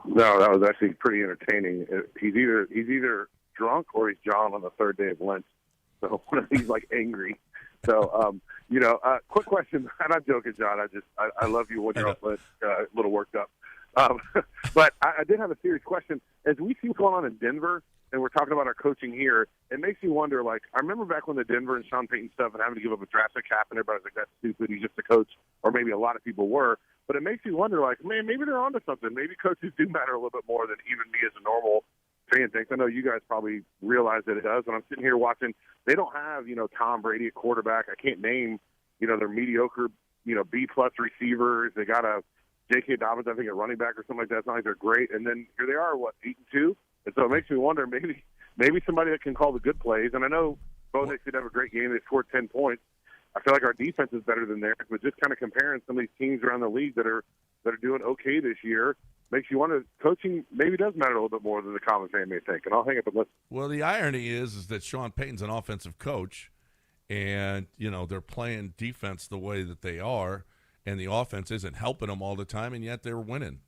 S10: No, that was actually pretty entertaining. He's either drunk or he's John on the third day of Lent. So he's like angry. So, quick question. I'm not joking, John. I love you when you're off Lent, a little worked up. But I did have a serious question. As we see what's going on in Denver, and we're talking about our coaching here, it makes me wonder, like, I remember back when the Denver and Sean Payton stuff and having to give up a draft pick happened, everybody was like, that's stupid, he's just a coach, or maybe a lot of people were. But it makes me wonder, like, man, maybe they're onto something. Maybe coaches do matter a little bit more than even me as a normal fan thinks. I know you guys probably realize that it does. And I'm sitting here watching, they don't have, Tom Brady at quarterback. I can't name, their mediocre, B-plus receivers. They got a J.K. Dobbins, I think, at running back or something like that. It's not like they're great. And then here they are, 8-2? And so it makes me wonder, maybe somebody that can call the good plays. And I know Bo Nix did have a great game. They scored 10 points. I feel like our defense is better than theirs, but just kind of comparing some of these teams around the league that are doing okay this year makes you wonder. Coaching maybe does matter a little bit more than the common fan may think. And I'll hang up and listen.
S1: Well, the irony is that Sean Payton's an offensive coach, and they're playing defense the way that they are, and the offense isn't helping them all the time, and yet they're winning.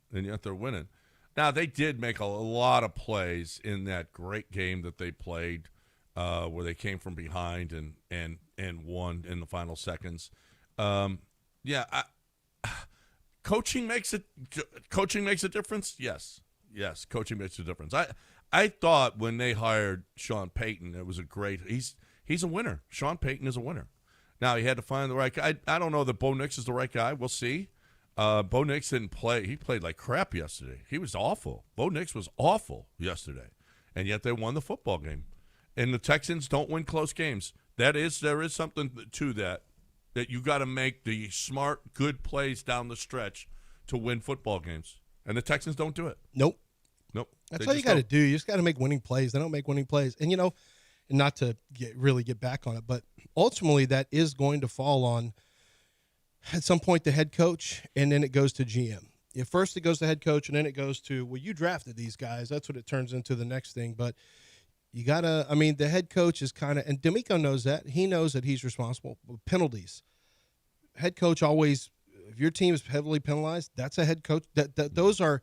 S1: Now they did make a lot of plays in that great game that they played, where they came from behind and won in the final seconds. Coaching makes a difference. Yes, coaching makes a difference. I thought when they hired Sean Payton, it was a great. He's a winner. Sean Payton is a winner. Now he had to find the right guy. I don't know that Bo Nix is the right guy. We'll see. Bo Nix didn't play. He played like crap yesterday. He was awful. Bo Nix was awful yesterday, and yet they won the football game. And the Texans don't win close games. There is something to that you got to make the smart, good plays down the stretch to win football games. And the Texans don't do it.
S2: Nope. That's all you got to do. You just got to make winning plays. They don't make winning plays. And, and not to really get back on it, but ultimately that is going to fall on, at some point, the head coach, and then it goes to GM. First it goes to head coach, and then it goes to, well, you drafted these guys. That's what it turns into the next thing. But you got to, the head coach is kind of, and D'Amico knows that. He knows that he's responsible. Penalties. Head coach always, if your team is heavily penalized, that's a head coach. Those are,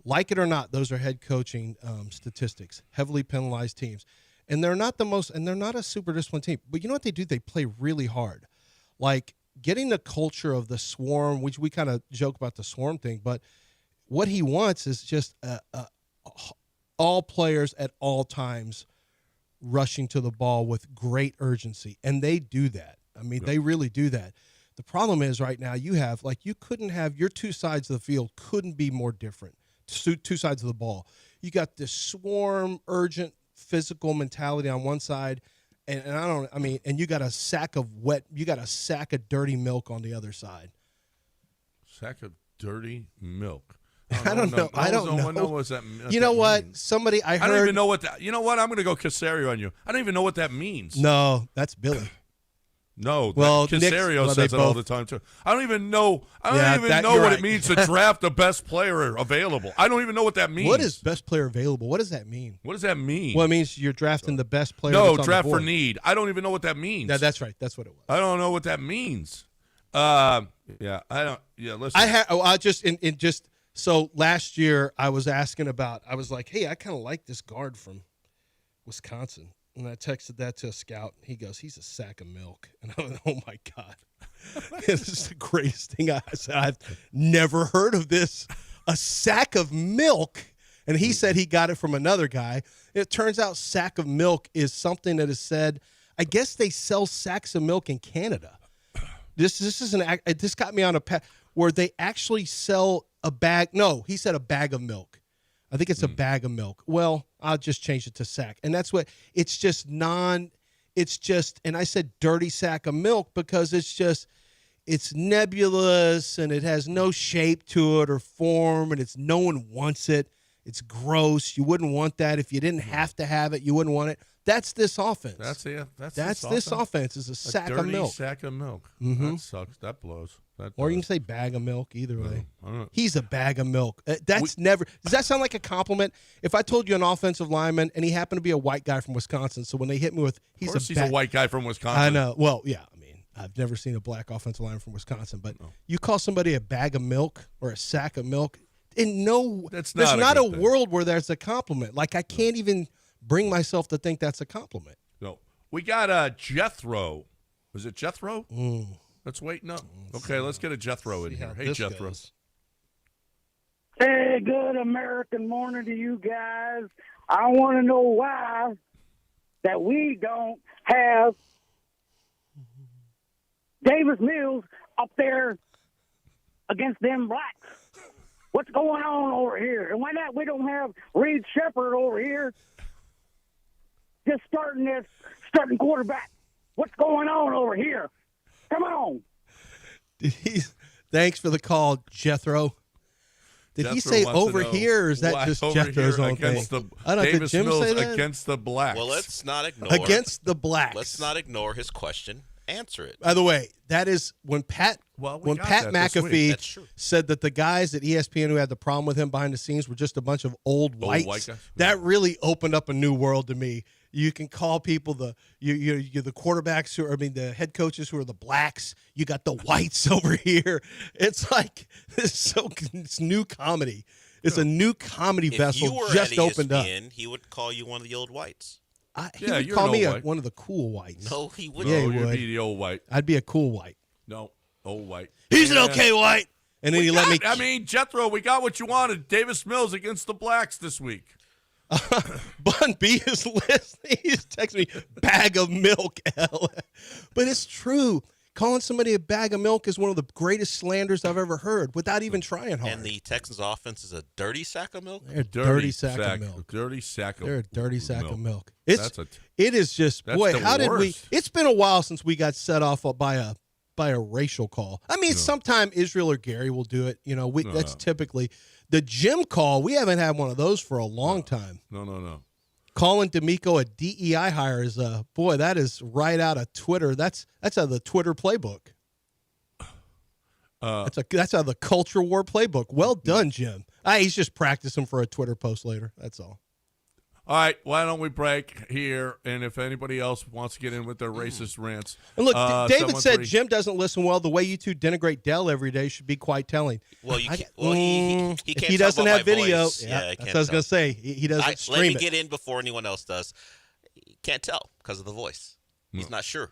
S2: like it or not, those are head coaching statistics. Heavily penalized teams. And they're not they're not a super disciplined team. But you know what they do? They play really hard. Like getting the culture of the swarm, which we kind of joke about the swarm thing, but what he wants is just all players at all times rushing to the ball with great urgency. And they do that. They really do that. The problem is right now you couldn't have your two sides of the field couldn't be more different. Two sides of the ball. You got this swarm, urgent, physical mentality on one side, and you got a sack of dirty milk on the other side.
S1: Sack of dirty milk.
S2: I don't know. I don't know
S1: what that.
S2: You know what? Means. I
S1: don't even know what that. You know what? I'm going to go Casario on you. I don't even know what that means.
S2: No, that's Billy.
S1: No, Casario says it all the time too. I don't even know. What it means to draft the best player available. I don't even know what that means.
S2: What is best player available? What does that mean?
S1: What does that mean?
S2: Well, it means you're drafting the best player.
S1: No, draft for need. I don't even know what that means.
S2: Yeah, that's right. That's what it was.
S1: I don't know what that means. I don't. Yeah, listen.
S2: So last year I was asking about. I was like, hey, I kind of like this guard from Wisconsin. And I texted that to a scout. He goes, he's a sack of milk. And I went, oh, my God. This is the greatest thing I said. I've never heard of this. A sack of milk. And he said he got it from another guy. It turns out sack of milk is something that is said. I guess they sell sacks of milk in Canada. This got me on a path where they actually sell a bag. No, he said a bag of milk. I think it's a bag of milk. Well, I'll just change it to sack. And that's what it's just and I said dirty sack of milk because it's nebulous and it has no shape to it or form and no one wants it. It's gross. You wouldn't want that. If you didn't have to have it, you wouldn't want it. That's this offense.
S1: That's
S2: this offense is a sack of milk.
S1: Sack of milk.
S2: Mm-hmm.
S1: That sucks. That blows.
S2: Or you can say bag of milk. Either way,
S1: I don't know.
S2: He's a bag of milk. Does that sound like a compliment? If I told you an offensive lineman and he happened to be a white guy from Wisconsin, so when they hit me with
S1: he's a white guy from Wisconsin.
S2: I know. Well, yeah. I mean, I've never seen a black offensive lineman from Wisconsin, but you call somebody a bag of milk or a sack of milk, there's not a world where there's a compliment. Like I can't even bring myself to think that's a compliment.
S1: No. We got Jethro. Was it Jethro? Let's wait. No. Okay, let's get a Jethro in here. Hey, Jethro.
S8: Hey, good American morning to you guys. I want to know why that we don't have Davis Mills up there against them blacks. What's going on over here? And why not we don't have Reed Shepherd over here just starting quarterback? What's going on over here? Come on.
S2: Thanks for the call, Jethro. Did he say over here, or is that just Jethro's own thing? I don't know. Did Jim say that?
S1: Against the blacks.
S3: Well, let's not ignore
S2: against the blacks.
S3: Let's not ignore his question. Answer it.
S2: By the way, that is when Pat McAfee said that the guys at ESPN who had the problem with him behind the scenes were just a bunch of old whites.
S1: White guys?
S2: That really opened up a new world to me. You can call people the quarterbacks the head coaches who are the blacks. You got the whites over here. It's like it's new comedy. It's a new comedy vessel just opened up.
S3: He would call you one of the old whites.
S2: He would call me one of the cool whites.
S3: No, he wouldn't.
S2: Yeah,
S1: you'd be the old white.
S2: I'd be a cool white.
S1: No, old white.
S2: He's an okay white. And then let me.
S1: I mean, Jethro, we got what you wanted. Davis Mills against the blacks this week.
S2: Bun B is listening. He's texting me, bag of milk, L. But it's true. Calling somebody a bag of milk is one of the greatest slanders I've ever heard without even trying hard.
S3: And the Texans offense is a dirty sack of milk?
S2: They're a dirty sack of milk.
S1: Dirty sack of milk.
S2: They're a dirty sack of milk. It is just, boy, how did we – it's been a while since we got set off by a racial call. I mean, sometime Israel or Gary will do it. That's typically – the Jim call, we haven't had one of those for a long time.
S1: No.
S2: Calling D'Amico a DEI hire is that is right out of Twitter. That's out of the Twitter playbook. That's out of the culture war playbook. Well done, Jim. He's just practicing for a Twitter post later. That's all.
S1: All right, why don't we break here? And if anybody else wants to get in with their racist rants.
S2: And look, David said Jim doesn't listen well. The way you two denigrate Dell every day should be quite telling.
S3: Well, he can't
S2: he doesn't have video.
S3: Voice. Yeah,
S2: that's what I was going to say. He doesn't stream it.
S3: Let me get in before anyone else does. Can't tell because of the voice. He's not sure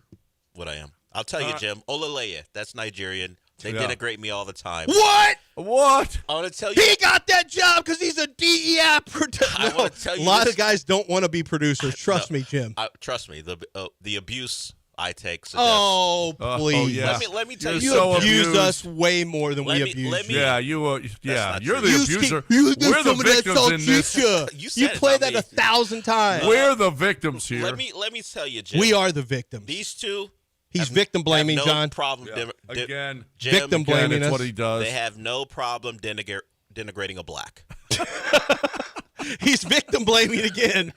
S3: what I am. I'll tell you, Jim. Olaleye, that's Nigerian. They denigrate me all the time.
S2: What?
S3: I want to tell you.
S2: He got that job because he's a DEI producer.
S3: I want to tell you.
S2: A lot of guys don't want to be producers. Trust me, Jim.
S3: Trust me. The abuse I take.
S2: Oh, please.
S1: Yeah.
S3: Let me tell you.
S2: You abuse us way more than we abuse you.
S1: Yeah, you're the abuser.
S2: We're
S1: the victims in this.
S2: You played that 1,000 times.
S1: We're the victims here.
S3: Let me tell you, Jim.
S2: We are the victims.
S3: These two.
S2: He's victim blaming,
S3: John.
S2: Problem.
S1: Again,
S3: Jim,
S2: victim blaming.
S1: That's what he does.
S3: They have no problem denigrating a black.
S2: He's victim blaming again.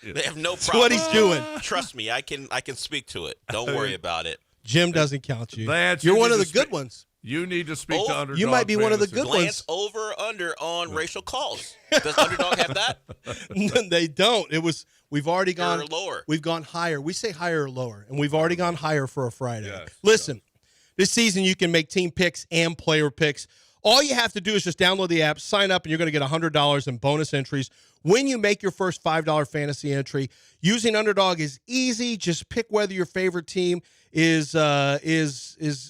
S3: They have no problem.
S2: That's what he's doing.
S3: Trust me, I can speak to it. Don't worry about it.
S2: Jim doesn't count you.
S1: Lance,
S2: you're one of the good ones.
S1: You need to speak to Underdog.
S2: You might be one of the good
S3: Glance
S2: ones.
S3: over under on racial calls. Does Underdog have that?
S2: They don't. We've already gone
S3: lower.
S2: We've gone higher. We say higher or lower, and we've already gone higher for a Friday.
S1: Yes,
S2: Listen, this season you can make team picks and player picks All you have to do is just download the app, sign up, and you're going to get $100 in bonus entries when you make your first $5 fantasy entry. Using Underdog is easy. Just pick whether your favorite team is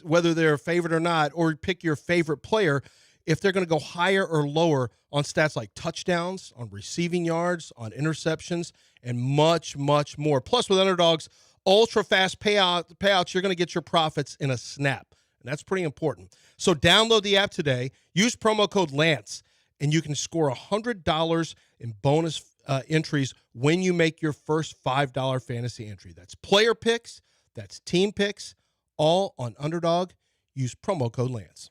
S2: whether they're a favorite or not, or pick your favorite player if they're going to go higher or lower on stats like touchdowns, on receiving yards, on interceptions, and much, much more. Plus, with Underdog's ultra-fast payouts, you're going to get your profits in a snap, and that's pretty important. So download the app today, use promo code Lance, and you can score $100 in bonus entries when you make your first $5 fantasy entry. That's player picks, that's team picks, all on Underdog. Use promo code Lance.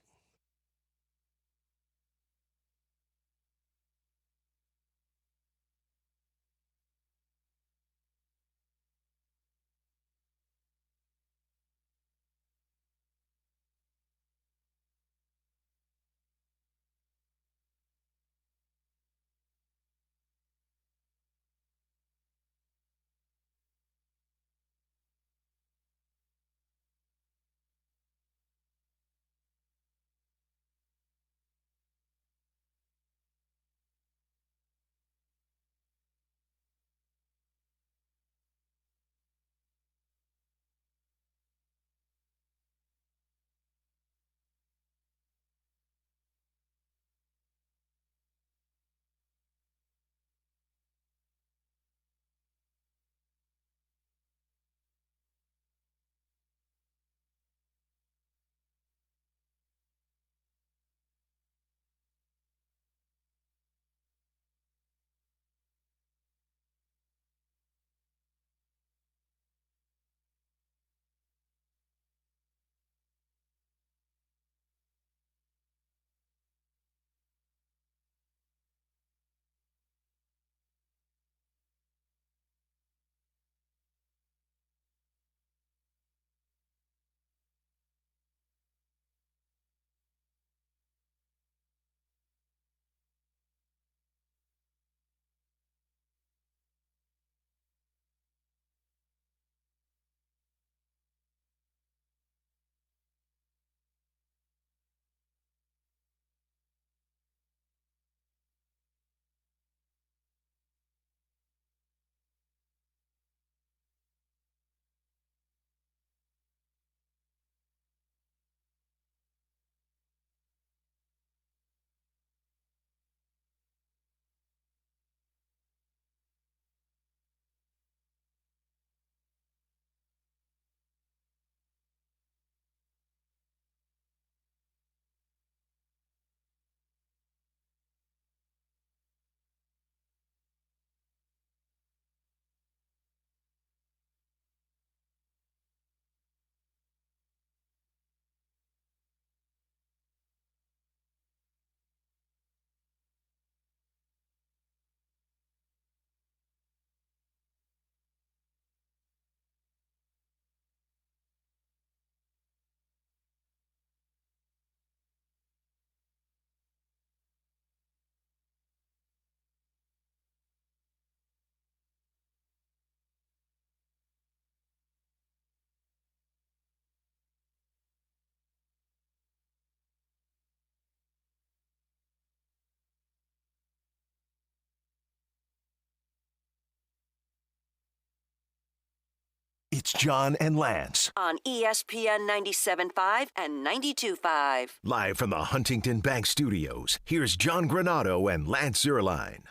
S5: It's John and Lance.
S6: On ESPN 97.5 and 92.5.
S5: Live from the Huntington Bank Studios, here's John Granado and Lance Zierlein.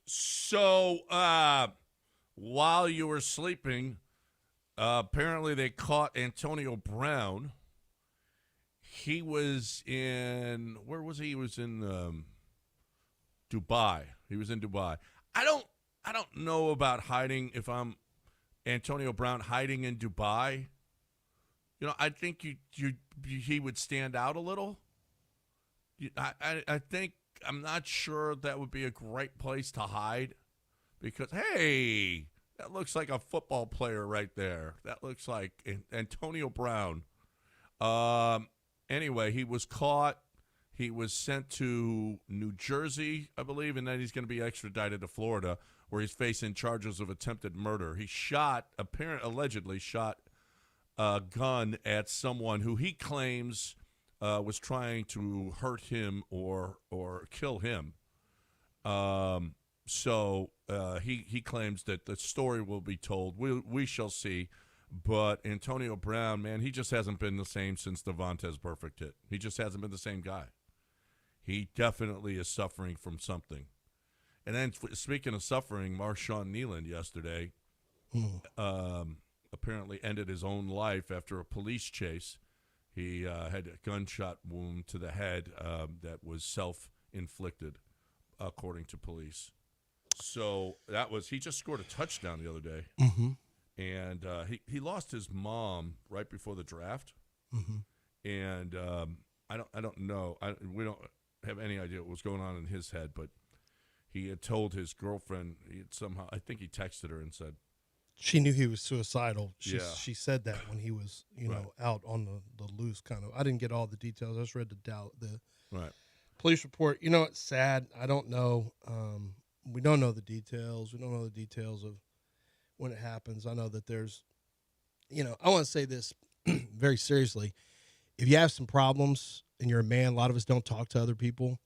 S1: So, while you were sleeping, apparently they caught Antonio Brown. He was in, where was he? He was in Dubai. He was in Dubai. I don't know about hiding if I'm Antonio Brown hiding in Dubai. You know, I think he would stand out a little. I think, I'm not sure that would be a great place to hide because, hey, that looks like a football player right there. That looks like Antonio Brown. Anyway, he was caught. He was sent to New Jersey, I believe, and then he's going to be extradited to Florida, where he's facing charges of attempted murder. He allegedly shot a gun at someone who he claims was trying to hurt him or kill him. So he claims that the story will be told. We shall see. But Antonio Brown, man, he just hasn't been the same since the Valdez perfect hit. He just hasn't been the same guy. He definitely is suffering from something. And then speaking of suffering, Marshawn Nealand yesterday apparently ended his own life after a police chase. He had a gunshot wound to the head that was self-inflicted, according to police. So he just scored a touchdown the other day.
S2: Mm-hmm.
S1: And he lost his mom right before the draft.
S2: Mm-hmm.
S1: And I don't know. We don't have any idea what was going on in his head, but he had told his girlfriend, I think he texted her and said,
S2: she knew he was suicidal. She
S1: Yeah.
S2: said that when he was, out on the loose kind of. I didn't get all the details. I just read the
S1: Right.
S2: police report. It's sad. I don't know. We don't know the details. We don't know the details of when it happens. I know that there's, I want to say this very seriously. If you have some problems and you're a man, a lot of us don't talk to other people.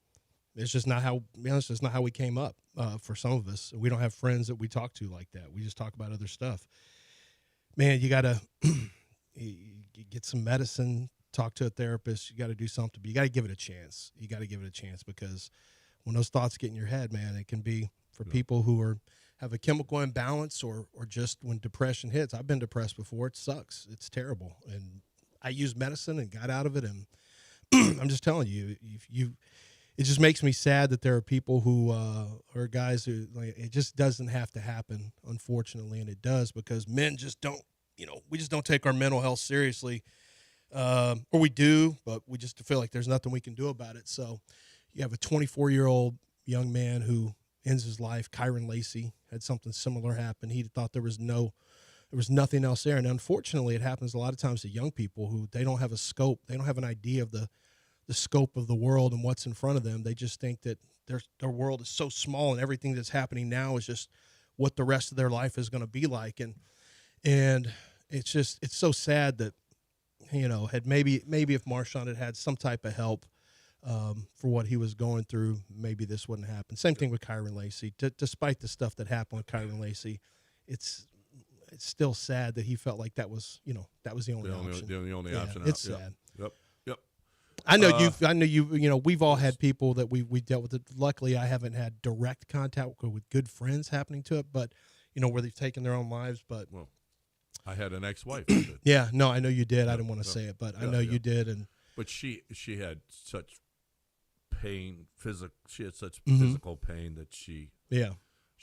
S2: It's just not how, it's just not how we came up. For some of us, we don't have friends that we talk to like that. We just talk about other stuff. Man, you got to get some medicine, talk to a therapist. You got to do something, but you got to give it a chance. You got to give it a chance, because when those thoughts get in your head, man, it can be for people who have a chemical imbalance or just when depression hits. I've been depressed before. It sucks. It's terrible. And I used medicine and got out of it. And I'm just telling you, it just makes me sad that there are people who are guys who, like, it just doesn't have to happen, unfortunately. And it does, because men just don't, we just don't take our mental health seriously. Or we do, but we just feel like there's nothing we can do about it. So you have a 24-year-old young man who ends his life. Kyron Lacey had something similar happen. He thought there was nothing else there. And unfortunately, it happens a lot of times to young people who they don't have a scope. They don't have an idea of the scope of the world and what's in front of them. They just think that their world is so small, and everything that's happening now is just what the rest of their life is going to be like. And it's so sad that, had maybe if Marshawn had some type of help for what he was going through, maybe this wouldn't happen. Same thing with Kyron Lacey. Despite the stuff that happened with Kyron Lacey, it's still sad that he felt like that was the only option.
S1: The only option.
S2: It's sad.
S1: Yep.
S2: I know you. We've all had people that we dealt with it. Luckily, I haven't had direct contact with good friends happening to it, but where they've taken their own lives. But
S1: I had an ex-wife.
S2: Yeah, no, I know you did. I didn't want to say it, but I know you did.
S1: But she had such pain, She had such physical pain that she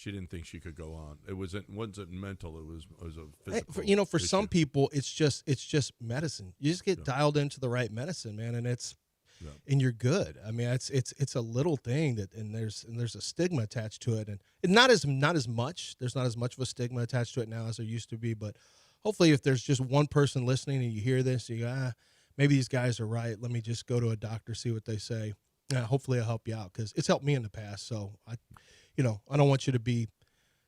S1: didn't think she could go on. It wasn't mental. It was a physical.
S2: For some people, it's just medicine. You just get dialed into the right medicine, man, and and you're good. I mean, it's a little thing and there's a stigma attached to it, and not as much. There's not as much of a stigma attached to it now as there used to be. But hopefully, if there's just one person listening and you hear this, you go, maybe these guys are right. Let me just go to a doctor, see what they say. Hopefully, I'll help you out, because it's helped me in the past. So I don't want you to be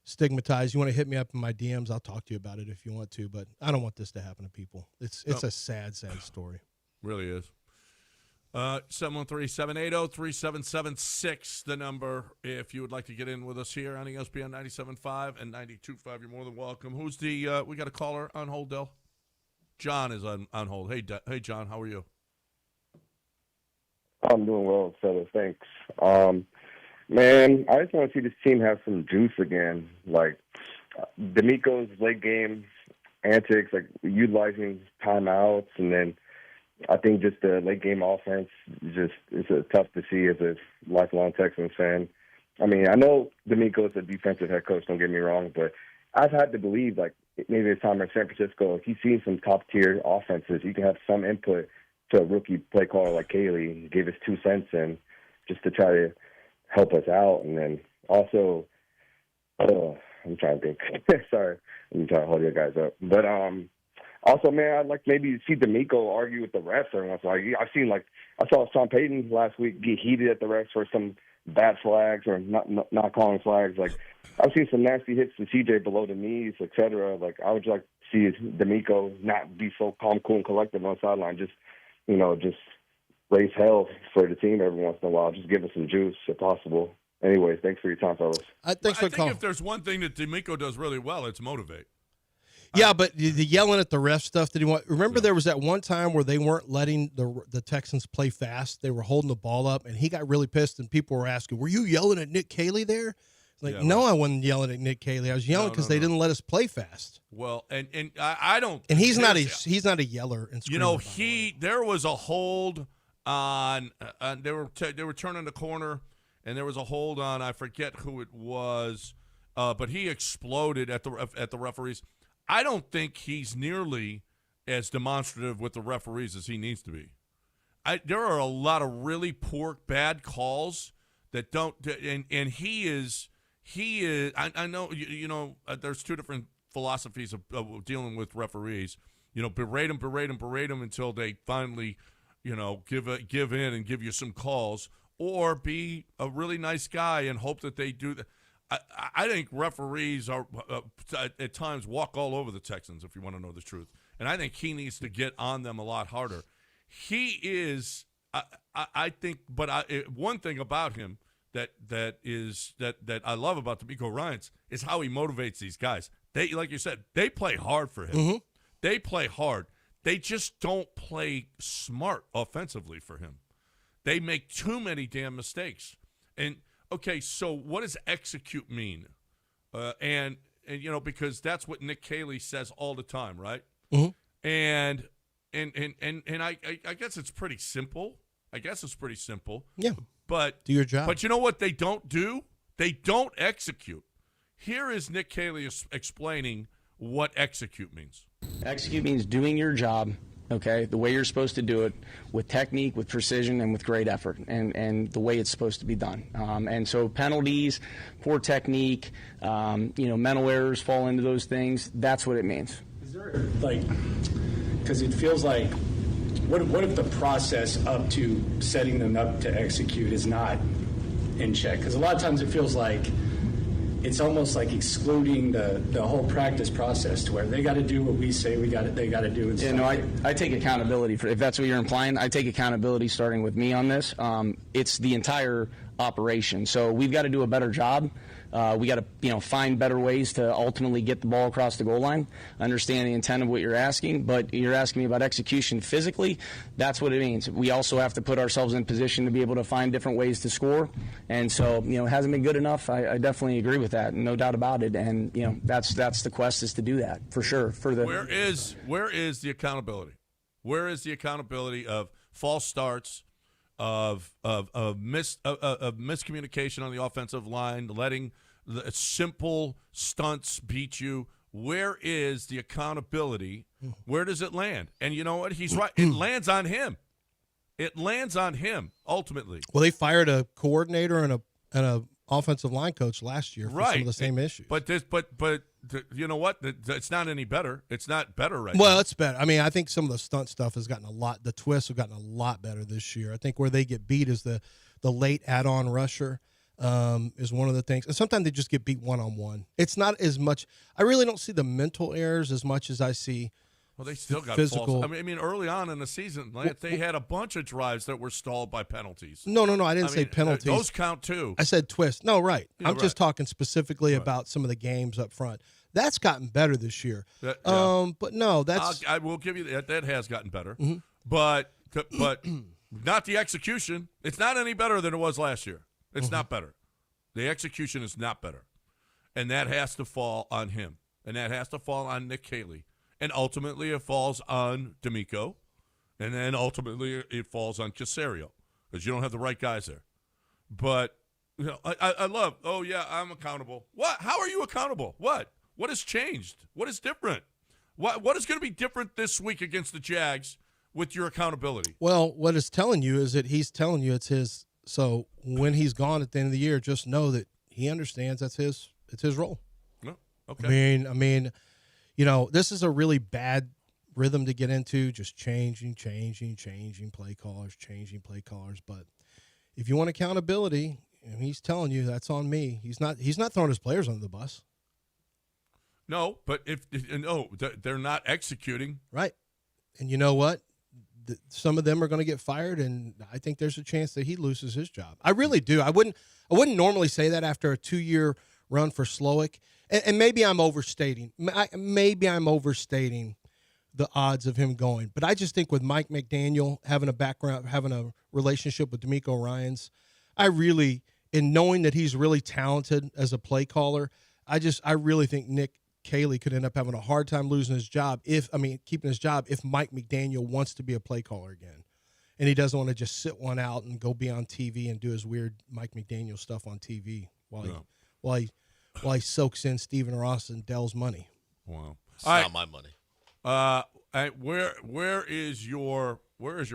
S2: stigmatized. You want to hit me up in my DMs, I'll talk to you about it if you want to, but I don't want this to happen to people. It's a sad story.
S1: Really is. 713-780-3776, the number. If you would like to get in with us here on ESPN 97.5 and 92.5, you're more than welcome. Who's we got a caller on hold, Del? John is on hold. Hey, John, how are you?
S10: I'm doing well, fellas. Thanks. Man, I just want to see this team have some juice again. Like, D'Amico's late game antics, like utilizing timeouts, and then I think just the late game offense it's tough to see as a lifelong Texans fan. I mean, I know D'Amico's a defensive head coach, don't get me wrong, but I've had to believe, like, maybe his time in San Francisco, if he's seen some top-tier offenses, he can have some input to a rookie play caller like Caley, give his 2 cents in just to try to help us out. And then also, I'm trying to think. Sorry, I'm trying to hold you guys up. But also, man, I'd like maybe see D'Amico argue with the refs every once in a while. I saw Sean Payton last week get heated at the refs for some bad flags or not calling flags. Like, I've seen some nasty hits to CJ below the knees, etc. Like, I would like to see D'Amico not be so calm, cool, and collected on the sideline. Just
S11: raise hell for the team every once in a while. Just give us some juice if possible. Anyways, thanks for your time, fellas.
S1: I think if there's one thing that D'Amico does really well, it's motivate.
S2: Yeah, but the yelling at the ref stuff that he want. Remember, there was that one time where they weren't letting the Texans play fast. They were holding the ball up, and he got really pissed. And people were asking, "Were you yelling at Nick Caley there?" Like, no, I wasn't yelling at Nick Caley. I was yelling because they didn't let us play fast.
S1: Well, and I don't.
S2: And he's not a yeller. And
S1: you know, there was a hold on. They were turning the corner, and there was a hold on. I forget who it was, but he exploded at the referees. I don't think he's nearly as demonstrative with the referees as he needs to be. There are a lot of really poor, bad calls that don't, and he is. I know. You know. There's two different philosophies of dealing with referees. You know, berate them until they finally, you know, give in and give you some calls, or be a really nice guy and hope that they do that. I think referees are at times walk all over the Texans, if you want to know the truth. And I think he needs to get on them a lot harder. He is, I think, but one thing about him that I love about D'Amico Ryans is how he motivates these guys. They, like you said, they play hard for him. Mm-hmm. They play hard. They just don't play smart offensively for him. They make too many damn mistakes. And okay, so what does execute mean? And you know, because that's what Nick Caley says all the time, right?
S2: Mm-hmm.
S1: And I guess it's pretty simple.
S2: Yeah.
S1: But
S2: do your job.
S1: But you know what they don't do? They don't execute. Here is Nick Caley explaining what execute means.
S4: Execute means doing your job, okay, the way you're supposed to do it, with technique, with precision, and with great effort, and the way it's supposed to be done. And so penalties, poor technique, mental errors fall into those things. That's what it means.
S12: Is there, because it feels like, what if the process up to setting them up to execute is not in check? Because a lot of times it feels like it's almost like excluding the whole practice process to where they got to do what we say they got to do. And
S4: yeah, no, I take accountability for, if that's what you're implying. I take accountability starting with me on this. It's the entire operation. So we've got to do a better job. We got to, find better ways to ultimately get the ball across the goal line. Understand the intent of what you're asking, but you're asking me about execution physically. That's what it means. We also have to put ourselves in position to be able to find different ways to score. And so, it hasn't been good enough. I definitely agree with that, no doubt about it. And that's the quest, is to do that for sure.
S1: Where is the accountability? Where is the accountability of false starts? Of miscommunication on the offensive line, letting the simple stunts beat you. Where is the accountability? Where does it land? And you know what? He's right. It lands on him. It lands on him ultimately.
S2: Well, they fired a coordinator and a offensive line coach last year for some of the same issues.
S1: But you know what? It's not any better. It's not better now.
S2: Well, it's better. I mean, I think some of the stunt stuff has gotten the twists have gotten a lot better this year. I think where they get beat is the late add-on rusher is one of the things. And sometimes they just get beat one-on-one. It's not as much. I really don't see the mental errors as much as I see.
S1: Well, they still got
S2: physical.
S1: false. I mean, early on in the season, they had a bunch of drives that were stalled by penalties.
S2: No. I didn't say penalties.
S1: Those count too.
S2: I said twist. No, right. Yeah, I'm just talking specifically about some of the games up front. That's gotten better this year. But no, that's.
S1: I will give you that. That has gotten better.
S2: Mm-hmm.
S1: But not the execution. It's not any better than it was last year. It's not better. The execution is not better. And that has to fall on him. And that has to fall on Nick Caley. And ultimately, it falls on D'Amico, and then ultimately it falls on Caserio, because you don't have the right guys there. But I love. Oh yeah, I'm accountable. What? How are you accountable? What? What has changed? What is different? What is going to be different this week against the Jags with your accountability?
S2: Well, what it's telling you is that he's telling you it's his. So when he's gone at the end of the year, just know that he understands that's his. It's his role.
S1: No, okay.
S2: I mean. This is a really bad rhythm to get into, just changing play callers. But if you want accountability, he's telling you that's on me. He's not throwing his players under the bus.
S1: No, but if they're not executing.
S2: Right. And you know what? some of them are going to get fired, and I think there's a chance that he loses his job. I really do. I wouldn't normally say that after a 2-year run for Slowick, and maybe I'm overstating. Maybe I'm overstating the odds of him going, but I just think with Mike McDaniel having a relationship with D'Amico Ryans, in knowing that he's really talented as a play caller, I really think Nick Caley could end up having a hard time losing his job keeping his job if Mike McDaniel wants to be a play caller again. And he doesn't want to just sit one out and go be on TV and do his weird Mike McDaniel stuff on TV while he soaks in Stephen Ross and Dell's money.
S1: Wow.
S3: It's not my money.
S1: Where is your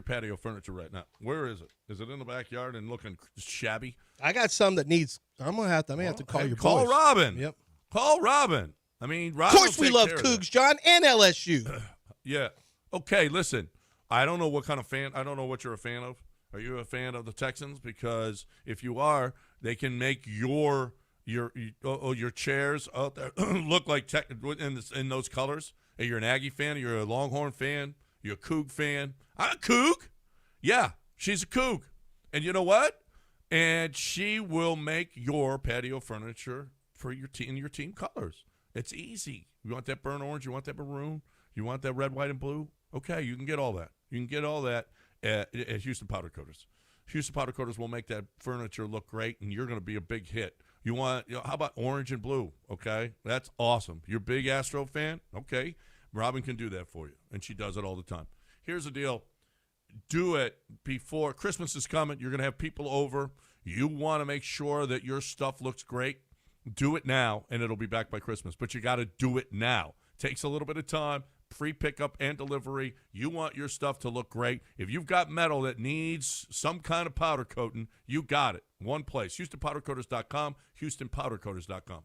S1: patio furniture right now? Where is it? Is it in the backyard and looking shabby? I
S2: got some that needs. I may have to call your
S1: call
S2: boys.
S1: Robin.
S2: Yep.
S1: Call Robin. I mean, Robin.
S2: Of course we love Cougs, John, and LSU.
S1: Yeah. Okay. Listen, I don't know what kind of fan. I don't know what you're a fan of. Are you a fan of the Texans? Because if you are, they can make your chairs out there look like in those colors. Are you an Aggie fan? Are you a Longhorn fan? You're a Coug fan? I'm a Coug. Yeah, she's a Coug. And you know what? And she will make your patio furniture for your in your team colors. It's easy. You want that burnt orange? You want that maroon? You want that red, white, and blue? Okay, you can get all that. You can get all that at Houston Powder Coaters. Houston Powder Coaters will make that furniture look great, and you're going to be a big hit. How about orange and blue? Okay, that's awesome. You're a big Astro fan? Okay, Robin can do that for you, and she does it all the time. Here's the deal. Do it before Christmas is coming. You're going to have people over. You want to make sure that your stuff looks great. Do it now, and it'll be back by Christmas. But you got to do it now. Takes a little bit of time, free pickup and delivery. You want your stuff to look great. If you've got metal that needs some kind of powder coating, you got it. One place, HoustonPowderCoaters.com, HoustonPowderCoaters.com.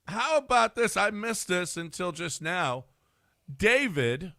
S1: How about this? I missed this until just now. David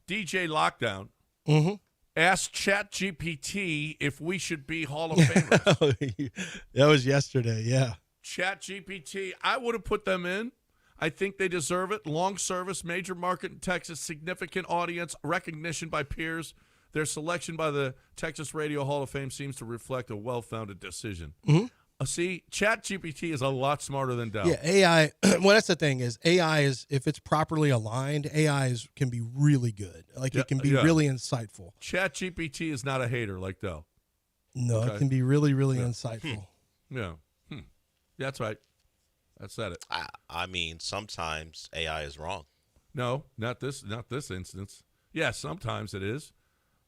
S1: DJ Lockdown
S2: Mm-hmm.
S1: asked ChatGPT if we should be Hall of Famers.
S2: That was yesterday, yeah.
S1: ChatGPT, I would have put them in. I think they deserve it. Long service, major market in Texas, significant audience, recognition by peers. Their selection by the Texas Radio Hall of Fame seems to reflect a well-founded decision.
S2: Mm-hmm.
S1: See, ChatGPT is a lot smarter than Dell.
S2: Yeah, AI. Well, that's the thing is AI is, if it's properly aligned, can be really good. Like it can be really insightful.
S1: ChatGPT is not a hater like Dell.
S2: No, it can be really, really insightful.
S1: Yeah. That's right. I said it.
S3: I mean, sometimes AI is wrong.
S1: No, not this instance. Yeah, sometimes it is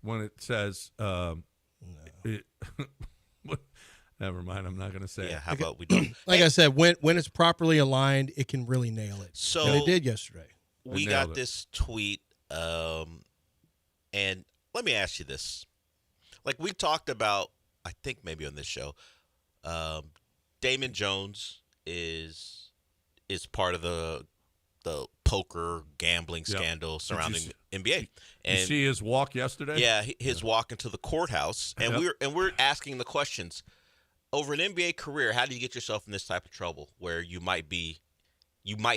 S1: when it says never mind, I'm not going to say it.
S3: Yeah, how about we don't?
S2: Like I said, when it's properly aligned, it can really nail it.
S3: So
S2: and it did yesterday.
S3: We got this tweet, and let me ask you this. Like we talked about, I think maybe on this show, Damon Jones is part of the poker gambling scandal surrounding NBA. And
S1: you see his walk yesterday?
S3: Yeah, his walk into the courthouse, and we're asking the questions. Over an NBA career, how do you get yourself in this type of trouble where you might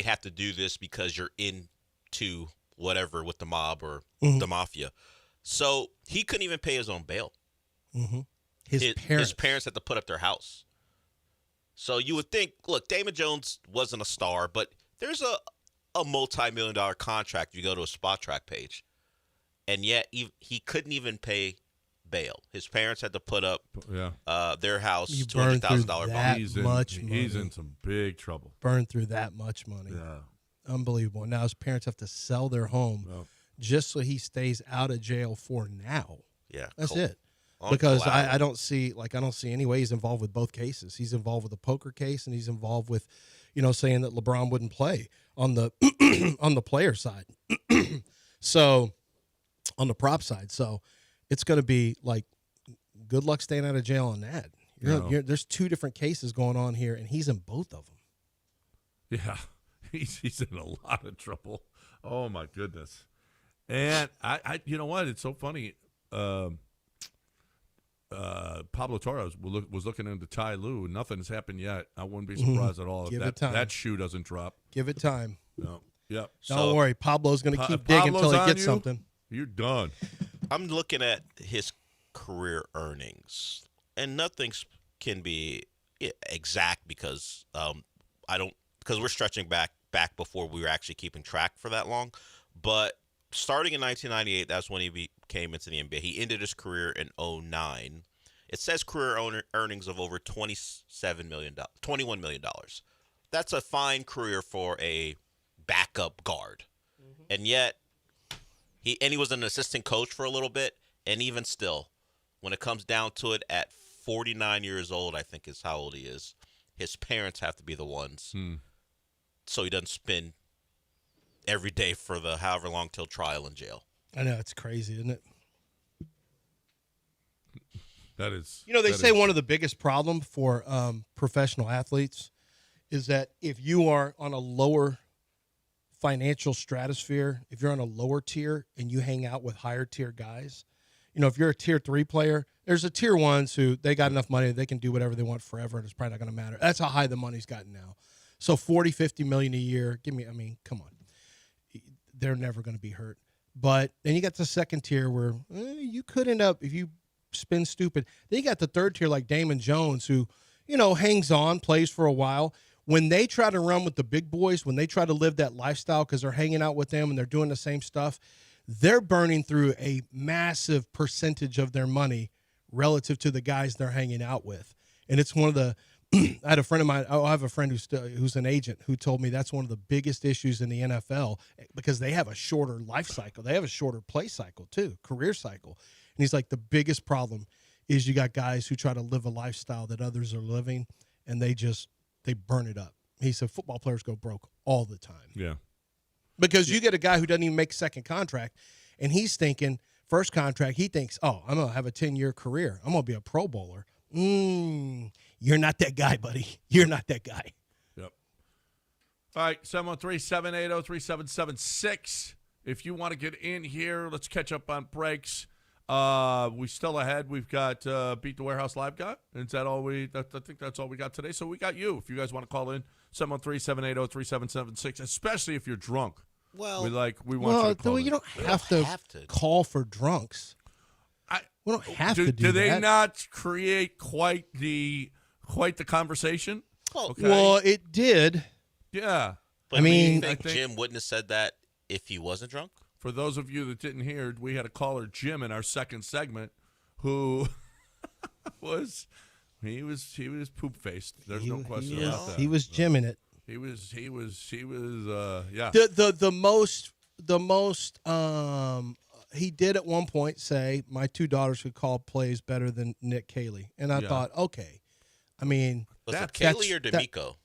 S3: have to do this because you're into whatever with the mob or the mafia? So he couldn't even pay his own bail.
S2: Mm-hmm.
S3: His parents had to put up their house. So you would think, look, Damon Jones wasn't a star, but there's a multi-million-dollar contract if you go to a Spot Track page. And yet he couldn't even pay bail. His parents had to put up their house, $200,000 bond.
S1: He's in some big trouble.
S2: Burned through that much money.
S1: Yeah.
S2: Unbelievable. Now his parents have to sell their home just so he stays out of jail for now.
S3: Yeah.
S2: That's it. Because I don't see any way he's involved with both cases. He's involved with the poker case, and he's involved with, saying that LeBron wouldn't play on the on the player side. So on the prop side. So it's going to be like, good luck staying out of jail on that. There's two different cases going on here, and he's in both of them.
S1: Yeah, he's in a lot of trouble. Oh my goodness! And I you know what? It's so funny. Pablo Torres was looking into Ty Lue. Nothing's happened yet. I wouldn't be surprised at all if that shoe doesn't drop.
S2: Give it time.
S1: No. Yep.
S2: Don't worry. Pablo's going to keep digging until he gets something.
S1: You're done.
S3: I'm looking at his career earnings, and nothing can be exact because because we're stretching back before we were actually keeping track for that long. But starting in 1998, that's when he came into the NBA. He ended his career in 2009. It says career earnings of over $21 million. That's a fine career for a backup guard. Mm-hmm. And yet, he was an assistant coach for a little bit, and even still, when it comes down to it, at 49 years old, I think is how old he is, his parents have to be the ones. So he doesn't spend every day for the however long till trial in jail.
S2: I know, it's crazy, isn't it?
S1: That is.
S2: They say one of the biggest problems for professional athletes is that if you are on a lower financial stratosphere, if you're on a lower tier and you hang out with higher tier guys, if you're a tier 3 player, there's a tier 1s who they got enough money they can do whatever they want forever, and it's probably not going to matter. That's how high the money's gotten now. So 40, 50 million a year, come on. They're never going to be hurt. But then you got the second tier where you could end up, if you spin stupid. Then you got the third tier like Damon Jones who, hangs on, plays for a while. When they try to run with the big boys, when they try to live that lifestyle because they're hanging out with them and they're doing the same stuff, they're burning through a massive percentage of their money relative to the guys they're hanging out with. And it's one of the I had a friend of mine. I have a friend who's an agent who told me that's one of the biggest issues in the NFL because they have a shorter life cycle. They have a shorter play cycle too, career cycle. And he's like, the biggest problem is you got guys who try to live a lifestyle that others are living, and they burn it up. He said football players go broke all the time.
S1: Yeah.
S2: Because you get a guy who doesn't even make second contract, and he's thinking first contract, he thinks, I'm going to have a 10-year career. I'm going to be a Pro Bowler. You're not that guy, buddy. You're not that guy.
S1: Yep. All right, 713-780-3776. if you want to get in here, let's catch up on breaks. We still ahead. We've got Beat the Warehouse Live guy. Is that all I think that's all we got today. So we got you. If you guys want to call in, 713-780-3776, especially if you're drunk.
S3: Well,
S1: we want you to call in.
S2: You don't have to call for drunks. We don't have to do that.
S1: Do they not create quite the conversation?
S3: Okay.
S2: Well, it did.
S1: Yeah.
S3: But
S2: I mean,
S3: I think Jim wouldn't have said that if he wasn't drunk?
S1: For those of you that didn't hear, we had a caller, Jim, in our second segment, who was poop faced. There's no question about that.
S2: He was Jimming it.
S1: He was yeah.
S2: The most he did at one point say my two daughters could call plays better than Nick Caley, and I thought, okay, I mean,
S3: was it Caley or D'Amico?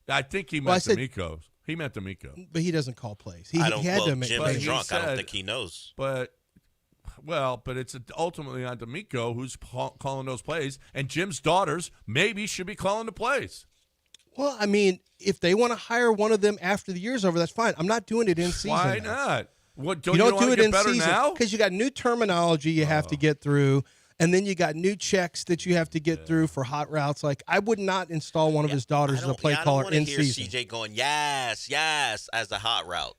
S1: I think he meant D'Amico. He meant D'Amico,
S2: but he doesn't call plays. He had to make
S3: Jim
S2: plays.
S3: is drunk. I don't think he knows.
S1: But it's ultimately on D'Amico who's calling those plays, and Jim's daughters maybe should be calling the plays.
S2: Well, I mean, if they want to hire one of them after the year's over, that's fine. I'm not doing it in season.
S1: Why
S2: now.
S1: not? What
S2: you don't do it in
S1: better
S2: season
S1: now?
S2: because you got new terminology you have to get through, and then you got new checks that you have to get through for hot routes. Like I would not install one of his daughters as a play caller in season.
S3: I don't want to hear CJ going yes as a hot route.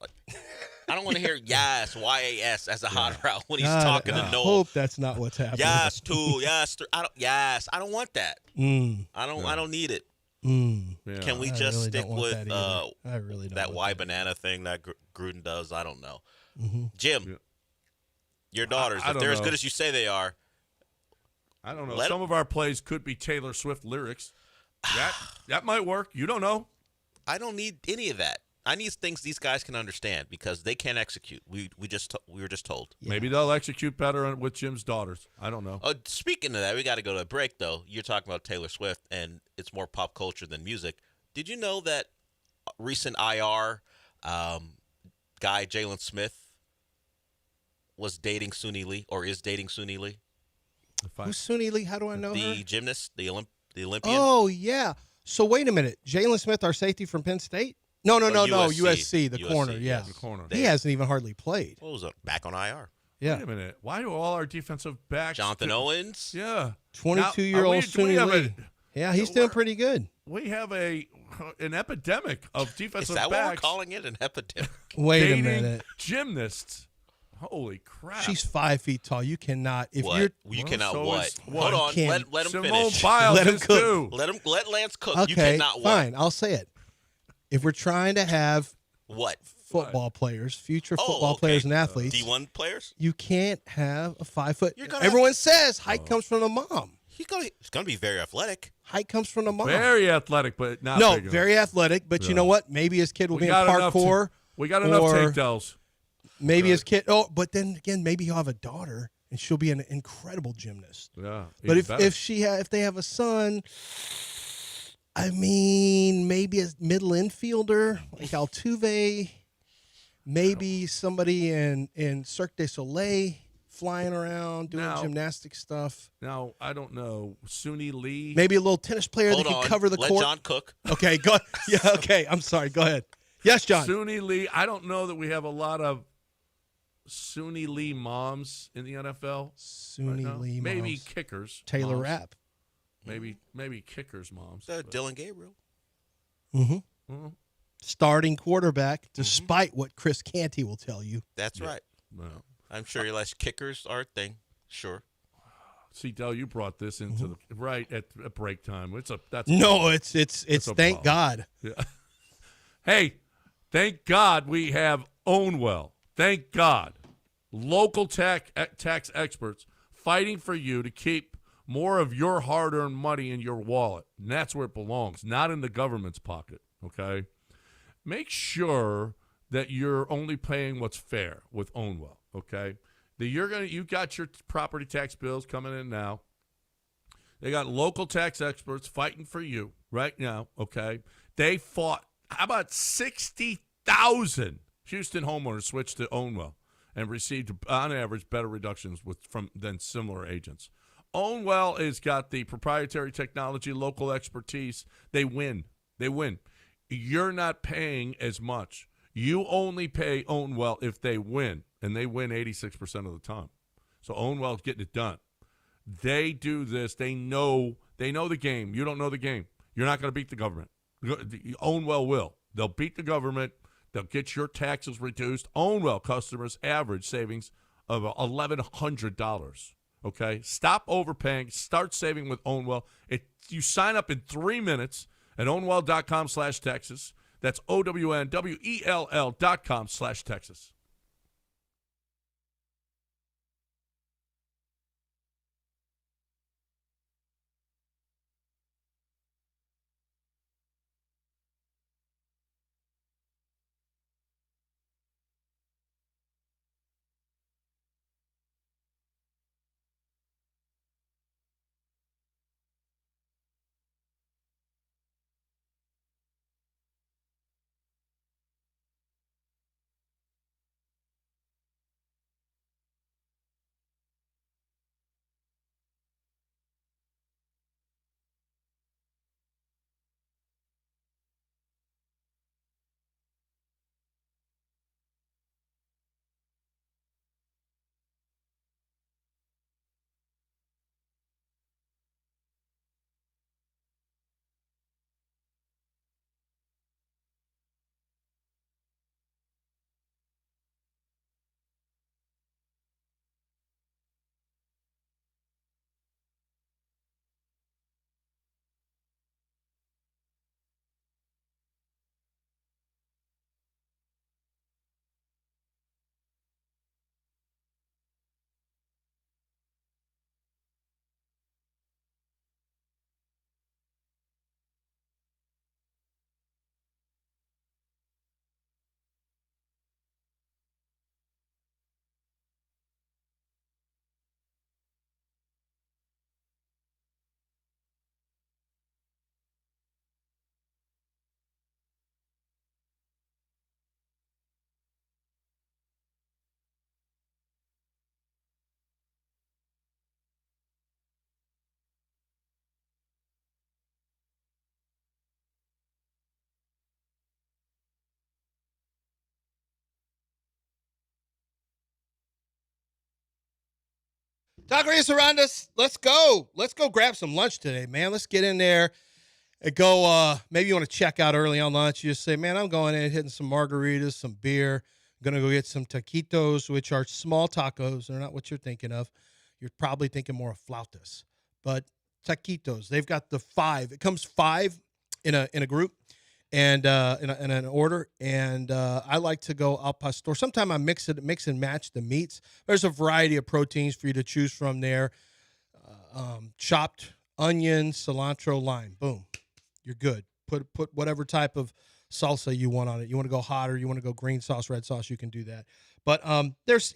S3: I don't want to hear yes YAS as a hot route when he's talking to Noel.
S2: I hope that's not what's happening.
S3: Yes two yes three. I don't want that. I don't need it.
S1: Yeah.
S3: Can we just
S2: really
S3: stick with
S2: I really don't
S3: that Y banana thing that Gruden does? I don't know.
S2: Mm-hmm.
S3: Jim, your daughters, if they're as good as you say they are,
S1: I don't know. Some of our plays could be Taylor Swift lyrics. That might work. You don't know.
S3: I don't need any of that. I need things these guys can understand because they can't execute. We were just told.
S1: Yeah. Maybe they'll execute better with Jim's daughters. I don't know.
S3: Speaking of that, we got to go to a break though. You're talking about Taylor Swift, and it's more pop culture than music. Did you know that recent IR guy Jalen Smith was dating Suni Lee or is dating Suni Lee?
S2: Who's Suni Lee? How do I know her?
S3: The gymnast, the Olympian.
S2: Oh yeah. So wait a minute, Jalen Smith, our safety from Penn State. No, USC, the corner. Yeah,
S1: the corner.
S2: He hasn't even hardly played.
S3: What was it? Back on IR.
S2: Yeah.
S1: Wait a minute. Why do all our defensive backs?
S3: Jonathan Owens.
S1: Yeah.
S2: 22-year-old Suni Lee. Yeah, he's doing pretty good.
S1: We have an epidemic of defensive backs.
S3: Is that what we're calling it? An epidemic?
S2: Wait a minute.
S1: Gymnasts. Holy crap.
S2: She's 5 feet tall. You cannot. If
S3: what? You cannot what? Hold on. Let him finish.
S1: Biles
S2: let him cook.
S1: Too.
S3: Let Lance cook.
S2: Okay,
S3: you cannot what?
S2: Fine. I'll say it. If we're trying to have football players, future football players and athletes,
S3: D1 players,
S2: you can't have a 5 foot. Everyone says height comes from the mom.
S3: He's going to be very athletic.
S2: Height comes from the mom.
S1: Very athletic, but not
S2: no,
S1: big enough.
S2: very athletic. But you know what? Maybe his kid will be in parkour.
S1: We got enough takedowns.
S2: Maybe his kid. Oh, but then again, maybe he'll have a daughter and she'll be an incredible gymnast.
S1: Yeah.
S2: But if they have a son. I mean, maybe a middle infielder like Altuve, maybe somebody in Cirque du Soleil flying around doing gymnastic stuff.
S1: Now, I don't know. Suni Lee.
S2: Maybe a little tennis player that can cover the court.
S3: Let John cook.
S2: Okay, go. Yeah, okay. I'm sorry. Go ahead. Yes, John.
S1: Suni Lee. I don't know that we have a lot of Suni Lee moms in the NFL.
S2: Suni Lee moms.
S1: Maybe kickers.
S2: Taylor Rapp.
S1: Maybe kickers' moms.
S3: Dylan Gabriel.
S2: Mm-hmm. Starting quarterback, despite what Chris Canty will tell you.
S3: That's right.
S1: Well,
S3: I'm sure your last kickers are a thing. Sure.
S1: See, Del, you brought this into the right at break time. It's
S2: thank God.
S1: Yeah. Hey, thank God we have Ownwell. Thank God, local tax experts fighting for you to keep more of your hard-earned money in your wallet. And that's where it belongs, not in the government's pocket, okay? Make sure that you're only paying what's fair with Ownwell, okay? You got your property tax bills coming in now. They got local tax experts fighting for you right now, okay? They fought, how about 60,000 Houston homeowners switched to Ownwell and received, on average, better reductions than similar agents. Ownwell has got the proprietary technology, local expertise. They win. You're not paying as much. You only pay Ownwell if they win, and they win 86% of the time. So Ownwell's getting it done. They do this. They know the game. You don't know the game. You're not going to beat the government. Ownwell will. They'll beat the government. They'll get your taxes reduced. Ownwell customers average savings of $1,100. Okay? Stop overpaying. Start saving with Ownwell. You sign up in 3 minutes at ownwell.com/Texas. That's OWNWELL.com/Texas.
S2: Taquerias around us. Let's go. Let's go grab some lunch today, man. Let's get in there and go. Maybe you want to check out early on lunch. You just say, man, I'm going in, hitting some margaritas, some beer. I'm going to go get some taquitos, which are small tacos. They're not what you're thinking of. You're probably thinking more of flautas. But taquitos, they've got the 5. It comes 5 in a group and in an order. And I like to go al pastor. Sometimes I mix and match the meats. There's a variety of proteins for you to choose from there. Chopped onion, cilantro, lime. Boom. You're good. Put whatever type of salsa you want on it. You want to go hot or you want to go green sauce, red sauce, you can do that. But there's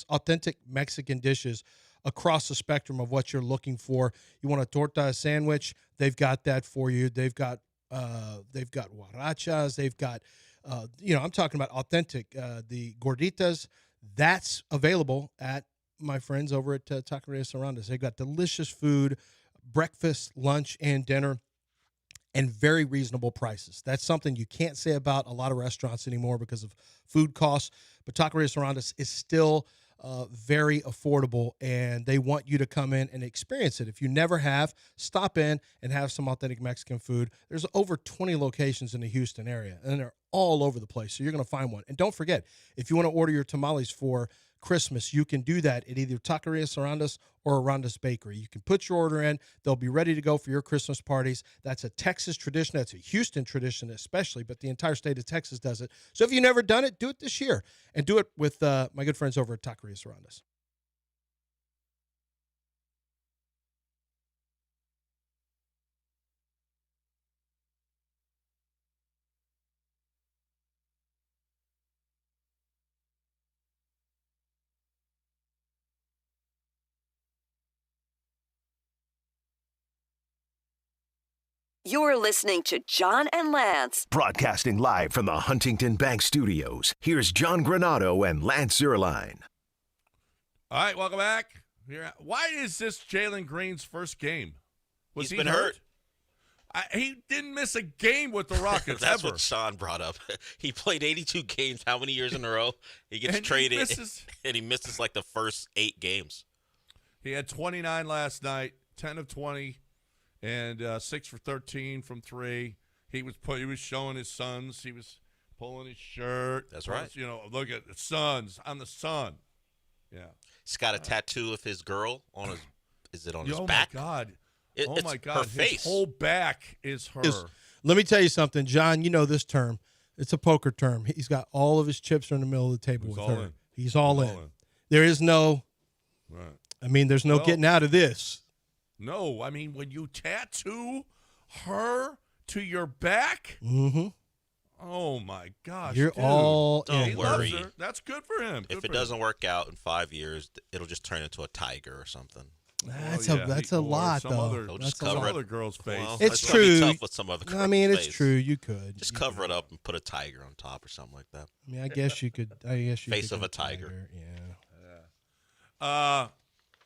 S2: authentic Mexican dishes across the spectrum of what you're looking for. You want a torta sandwich, they've got that for you. They've got huarachas, they've got I'm talking about authentic the gorditas. That's available at my friends over at Taquerias Arandas. They've got delicious food, breakfast, lunch, and dinner, and very reasonable prices. That's something you can't say about a lot of restaurants anymore because of food costs. But Taquerias Arandas is still very affordable, and they want you to come in and experience it. If you never have, stop in and have some authentic Mexican food. There's over 20 locations in the Houston area, and they're all over the place, so you're going to find one. And don't forget, if you want to order your tamales for Christmas, you can do that at either Taquerias Arandas or Arandas Bakery. You can put your order in. They'll be ready to go for your Christmas parties. That's a Texas tradition. That's a Houston tradition especially, but the entire state of Texas does it. So if you've never done it, do it this year. And do it with my good friends over at Taquerias Arandas.
S6: You're listening to John and Lance.
S5: Broadcasting live from the Huntington Bank Studios, here's John Granado and Lance Zierlein.
S1: All right, welcome back. Why is this Jalen Green's first game?
S3: He's been hurt.
S1: He didn't miss a game with the Rockets
S3: That's
S1: ever.
S3: what Sean brought up. He played 82 games. How many years in a row? He gets
S1: And
S3: traded,
S1: he misses
S3: like the first 8 games.
S1: He had 29 last night, 10 of 20, and 6 for 13 from 3. He was showing his sons. He was pulling his shirt.
S3: That's right.
S1: You know, look at the Suns. I'm the sun. Yeah.
S3: He's got a tattoo of his girl on his. Is it on his
S1: Oh
S3: back?
S1: My God.
S3: It's
S1: my God.
S3: her face.
S1: His whole back is her.
S2: Let me tell you something, John. You know this term. It's a poker term. He's got all of his chips are in the middle of the table with her. He's all in. There is no.
S1: Right.
S2: I mean, there's no getting out of this.
S1: No, I mean, when you tattoo her to your back, oh my gosh,
S2: You're
S1: dude.
S2: all
S3: Don't
S2: in.
S3: worry.
S1: That's good for him.
S3: If it doesn't work out in 5 years, it'll just turn into a tiger or something.
S2: That's a lot, though.
S3: They'll
S2: That's
S3: just cover
S1: other girl's face.
S3: Well,
S2: It's
S3: that's gonna be
S2: true.
S3: tough with some other
S2: I mean,
S3: girl's
S2: it's
S3: face.
S2: true. You could
S3: Just cover it up and put a tiger on top or something like that.
S2: I mean, I guess you could.
S3: Face
S2: could
S3: of
S2: go
S3: a tiger.
S2: Yeah.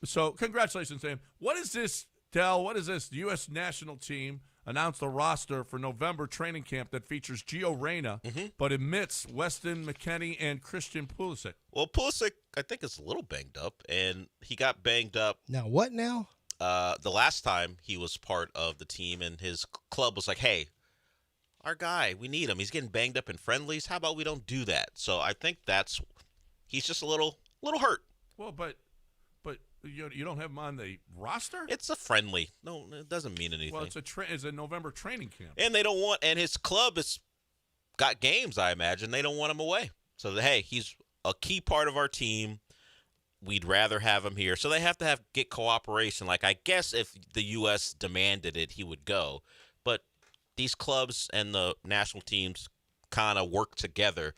S1: So congratulations to him. What is this, Del? What is this? The U.S. national team announced a roster for November training camp that features Gio Reyna, but omits Weston McKennie and Christian Pulisic.
S3: Well, Pulisic, I think, is a little banged up, and he got banged up.
S2: Now what? Now?
S3: The last time he was part of the team, and his club was like, "Hey, our guy, we need him. He's getting banged up in friendlies. How about we don't do that?" So I think he's just a little hurt.
S1: Well, but you don't have him on the roster?
S3: It's a friendly. No, it doesn't mean anything.
S1: Well, it's a November training camp.
S3: And they don't want, and his club has got games, I imagine. They don't want him away. So, hey, he's a key part of our team. We'd rather have him here. So they have to get cooperation. Like, I guess if the U.S. demanded it, he would go. But these clubs and the national teams kind of work together.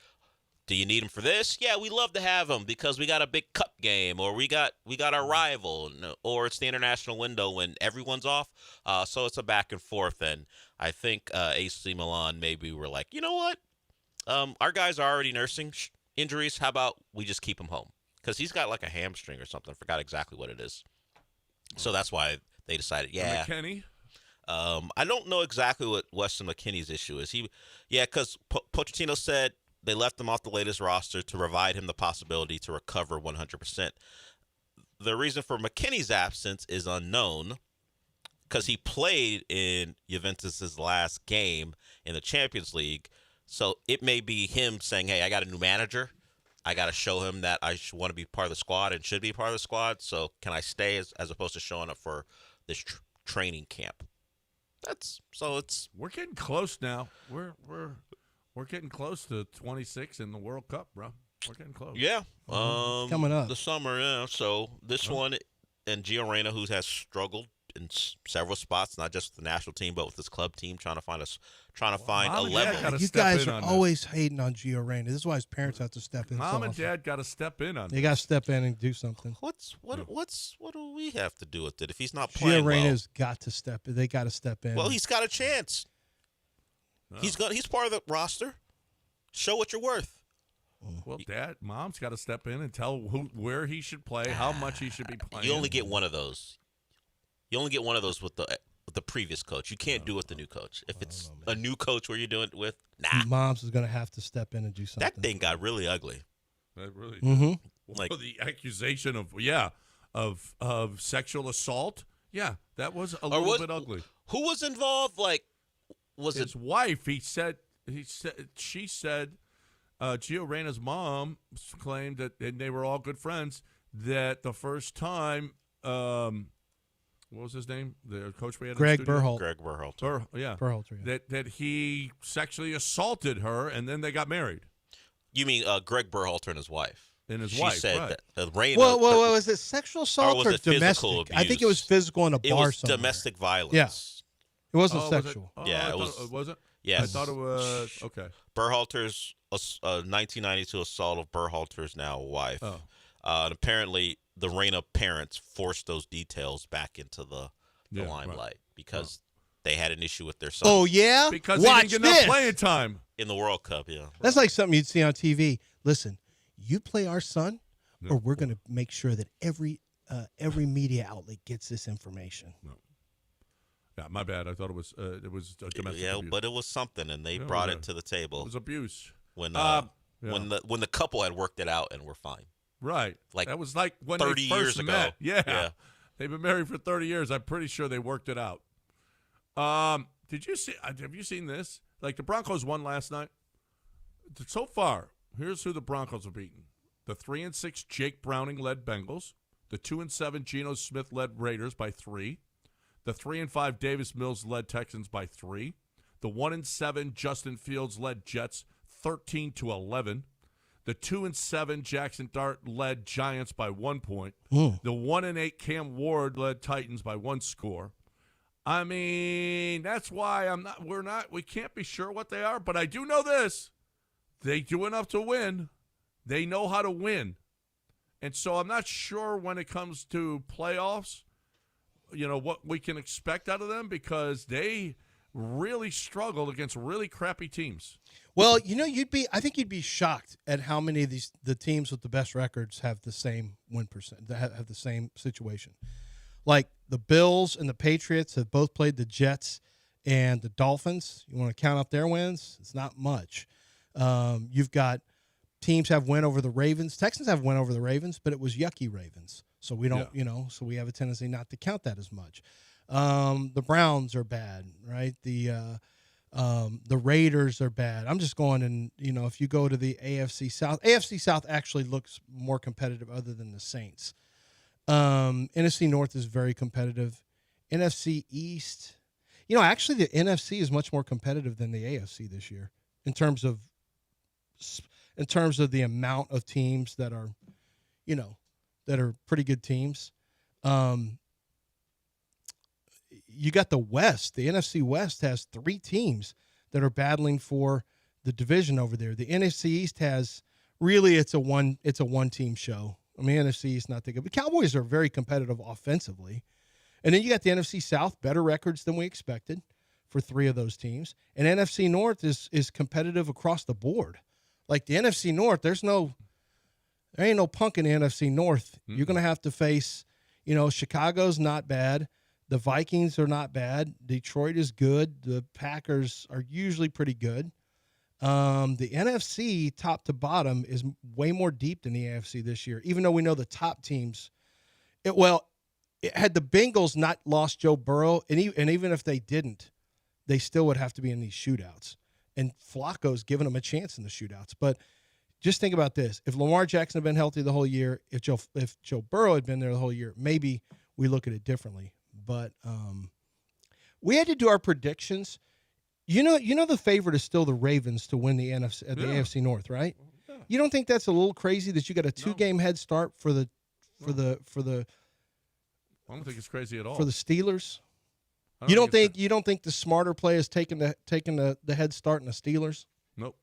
S3: Do you need him for this? Yeah, we love to have him because we got a big cup game, or we got our rival, or it's the international window when everyone's off. So it's a back and forth, and I think AC Milan maybe were like, you know what? Our guys are already nursing injuries. How about we just keep him home? Because he's got like a hamstring or something. I forgot exactly what it is. So that's why they decided, yeah.
S1: McKennie?
S3: I don't know exactly what Weston McKennie's issue is. Because Pochettino said they left him off the latest roster to provide him the possibility to recover 100%. The reason for McKennie's absence is unknown because he played in Juventus's last game in the Champions League. So it may be him saying, hey, I got a new manager. I got to show him that I want to be part of the squad and should be part of the squad. So can I stay as opposed to showing up for this training camp?
S1: We're getting close now. We're getting close to 26 in the World Cup, bro. We're getting close.
S3: Yeah.
S2: Coming up.
S3: The summer, yeah. So this one, and Gio Reyna, who has struggled in several spots, not just with the national team, but with his club team, trying to find a level.
S2: You guys are always hating on Gio Reyna. This is why his parents have to step in.
S1: Mom and Dad got to step in on
S2: They got to step in and do something.
S3: What do we have to do with it if he's not playing
S2: Gio
S3: well?
S2: Reyna's got to step in. They got to step in.
S3: Well, he's got a chance. He's part of the roster. Show what you're worth.
S1: Well, Mom's got to step in and tell where he should play, how much he should be playing.
S3: You only get one of those. You only get one of those with the previous coach. You can't do it with the new coach. If it's a new coach where you're doing it with, nah.
S2: Mom's is going to have to step in and do something.
S3: That thing got really ugly.
S1: That really
S3: like
S1: the accusation of sexual assault. Yeah, that was a little bit ugly.
S3: Who was involved? Like, was
S1: his wife? She said Gio Reyna's mom claimed that, and they were all good friends, that the first time, what was his name? The coach we had
S2: Greg
S1: in the studio?
S2: Berhalter.
S3: Greg Berhalter.
S2: Berhalter, yeah.
S1: That he sexually assaulted her, and then they got married.
S3: You mean Greg Berhalter and his wife?
S1: She
S3: said
S1: right.
S3: that Reyna.
S2: Well, was it sexual assault
S3: was
S2: or
S3: it physical
S2: domestic?
S3: abuse?
S2: I think it was physical in a bar
S3: It was
S2: somewhere.
S3: domestic violence.
S2: Yeah. It wasn't
S1: Oh,
S2: sexual.
S3: Yeah,
S1: it
S3: it
S1: was. Was it?
S3: Yes.
S1: I thought it was. Okay.
S3: Berhalter's 1992 assault of Berhalter's now wife.
S1: Oh.
S3: And apparently, the Reyna parents forced those details back into the limelight because they had an issue with their son.
S2: Oh, yeah?
S1: Because
S2: Watch
S1: he didn't get
S2: this.
S1: enough playing time.
S3: In the World Cup, yeah.
S2: That's like something you'd see on TV. Listen, you play our son, or we're going to make sure that every media outlet gets this information.
S1: Yeah, my bad. I thought it was domestic abuse.
S3: But it was something, and they
S1: Yeah,
S3: brought
S1: whatever.
S3: it to the table.
S1: It was abuse.
S3: When
S1: Yeah.
S3: when the couple had worked it out and were fine.
S1: Right.
S3: Like
S1: that was like when
S3: 30
S1: they first
S3: years ago.
S1: met. Yeah.
S3: Yeah.
S1: They've been married for 30 years. I'm pretty sure they worked it out. Did you see? Have you seen this? Like the Broncos won last night. So far, here's who the Broncos have beaten: the 3-6 Jake Browning-led Bengals, the 2-7 Geno Smith-led Raiders by 3, the 3-5 Davis Mills-led Texans by 3, the 1-7 Justin Fields-led Jets 13-11, the 2-7 Jackson Dart-led Giants by 1 point, the 1-8 Cam Ward-led Titans by 1 score. I mean, that's why we can't be sure what they are, but I do know this. They do enough to win. They know how to win. And so I'm not sure when it comes to playoffs, what we can expect out of them, because they really struggled against really crappy teams.
S2: Well, I think you'd be shocked at how many of the teams with the best records have the same win percent, that have the same situation. Like the Bills and the Patriots have both played the Jets and the Dolphins. You want to count up their wins? It's not much. You've got teams have win over the Ravens. Texans have win over the Ravens, but it was yucky Ravens. So we don't, so we have a tendency not to count that as much. The Browns are bad, right? The Raiders are bad. I'm just going, and if you go to the AFC South actually looks more competitive other than the Saints. NFC North is very competitive. NFC East, actually the NFC is much more competitive than the AFC this year in terms of the amount of teams that are, that are pretty good teams. You got the West. The NFC West has 3 teams that are battling for the division over there. The NFC East has it's a one team show. I mean, NFC East not that good. The Cowboys are very competitive offensively. And then you got the NFC South, better records than we expected for 3 of those teams. And NFC North is competitive across the board. Like the NFC North, there ain't no punk in the NFC North. Mm-hmm. You're going to have to face, Chicago's not bad. The Vikings are not bad. Detroit is good. The Packers are usually pretty good. The NFC, top to bottom, is way more deep than the AFC this year, even though we know the top teams. Had the Bengals not lost Joe Burrow, and even if they didn't, they still would have to be in these shootouts. And Flacco's giving them a chance in the shootouts. But just think about this. If Lamar Jackson had been healthy the whole year, if Joe Burrow had been there the whole year, maybe we look at it differently. But we had to do our predictions. The favorite is still the Ravens to win the AFC North, right? Yeah. You don't think that's a little crazy that you got a 2-game head start for the
S1: I don't think it's crazy at all.
S2: For the Steelers? You don't think the smarter play is taking the head start in the Steelers?
S1: Nope.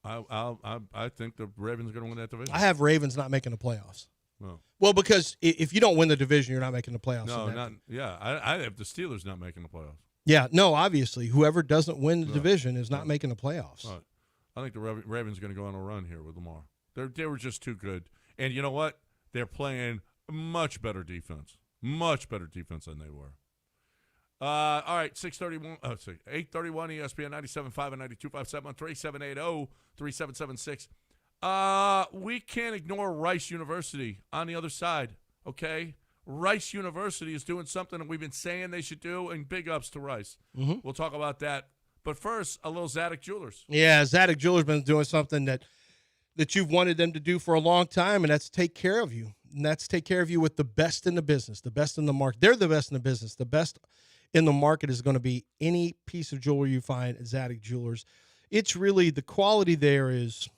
S1: I think the Ravens are going to win that division.
S2: I have Ravens not making the playoffs.
S1: No.
S2: Well, because if you don't win the division, you're not making the playoffs.
S1: I have the Steelers not making the playoffs.
S2: Yeah, no, obviously, whoever doesn't win the division is not making the playoffs.
S1: Right. I think the Ravens are going to go on a run here with Lamar. They were just too good. And you know what? They're playing much better defense. Much better defense than they were. All right, 8:31 ESPN 97.5 and 92.5 713-780-3776. We can't ignore Rice University on the other side, okay? Rice University is doing something that we've been saying they should do, and big ups to Rice. Mm-hmm. We'll talk about that. But first, a little Zadok Jewelers.
S2: Yeah, Zadok Jewelers been doing something that you've wanted them to do for a long time, and that's take care of you. And that's take care of you with the best in the business, the best in the market. They're the best in the business. The best in the market is going to be any piece of jewelry you find at Zadok Jewelers. It's really, the quality there is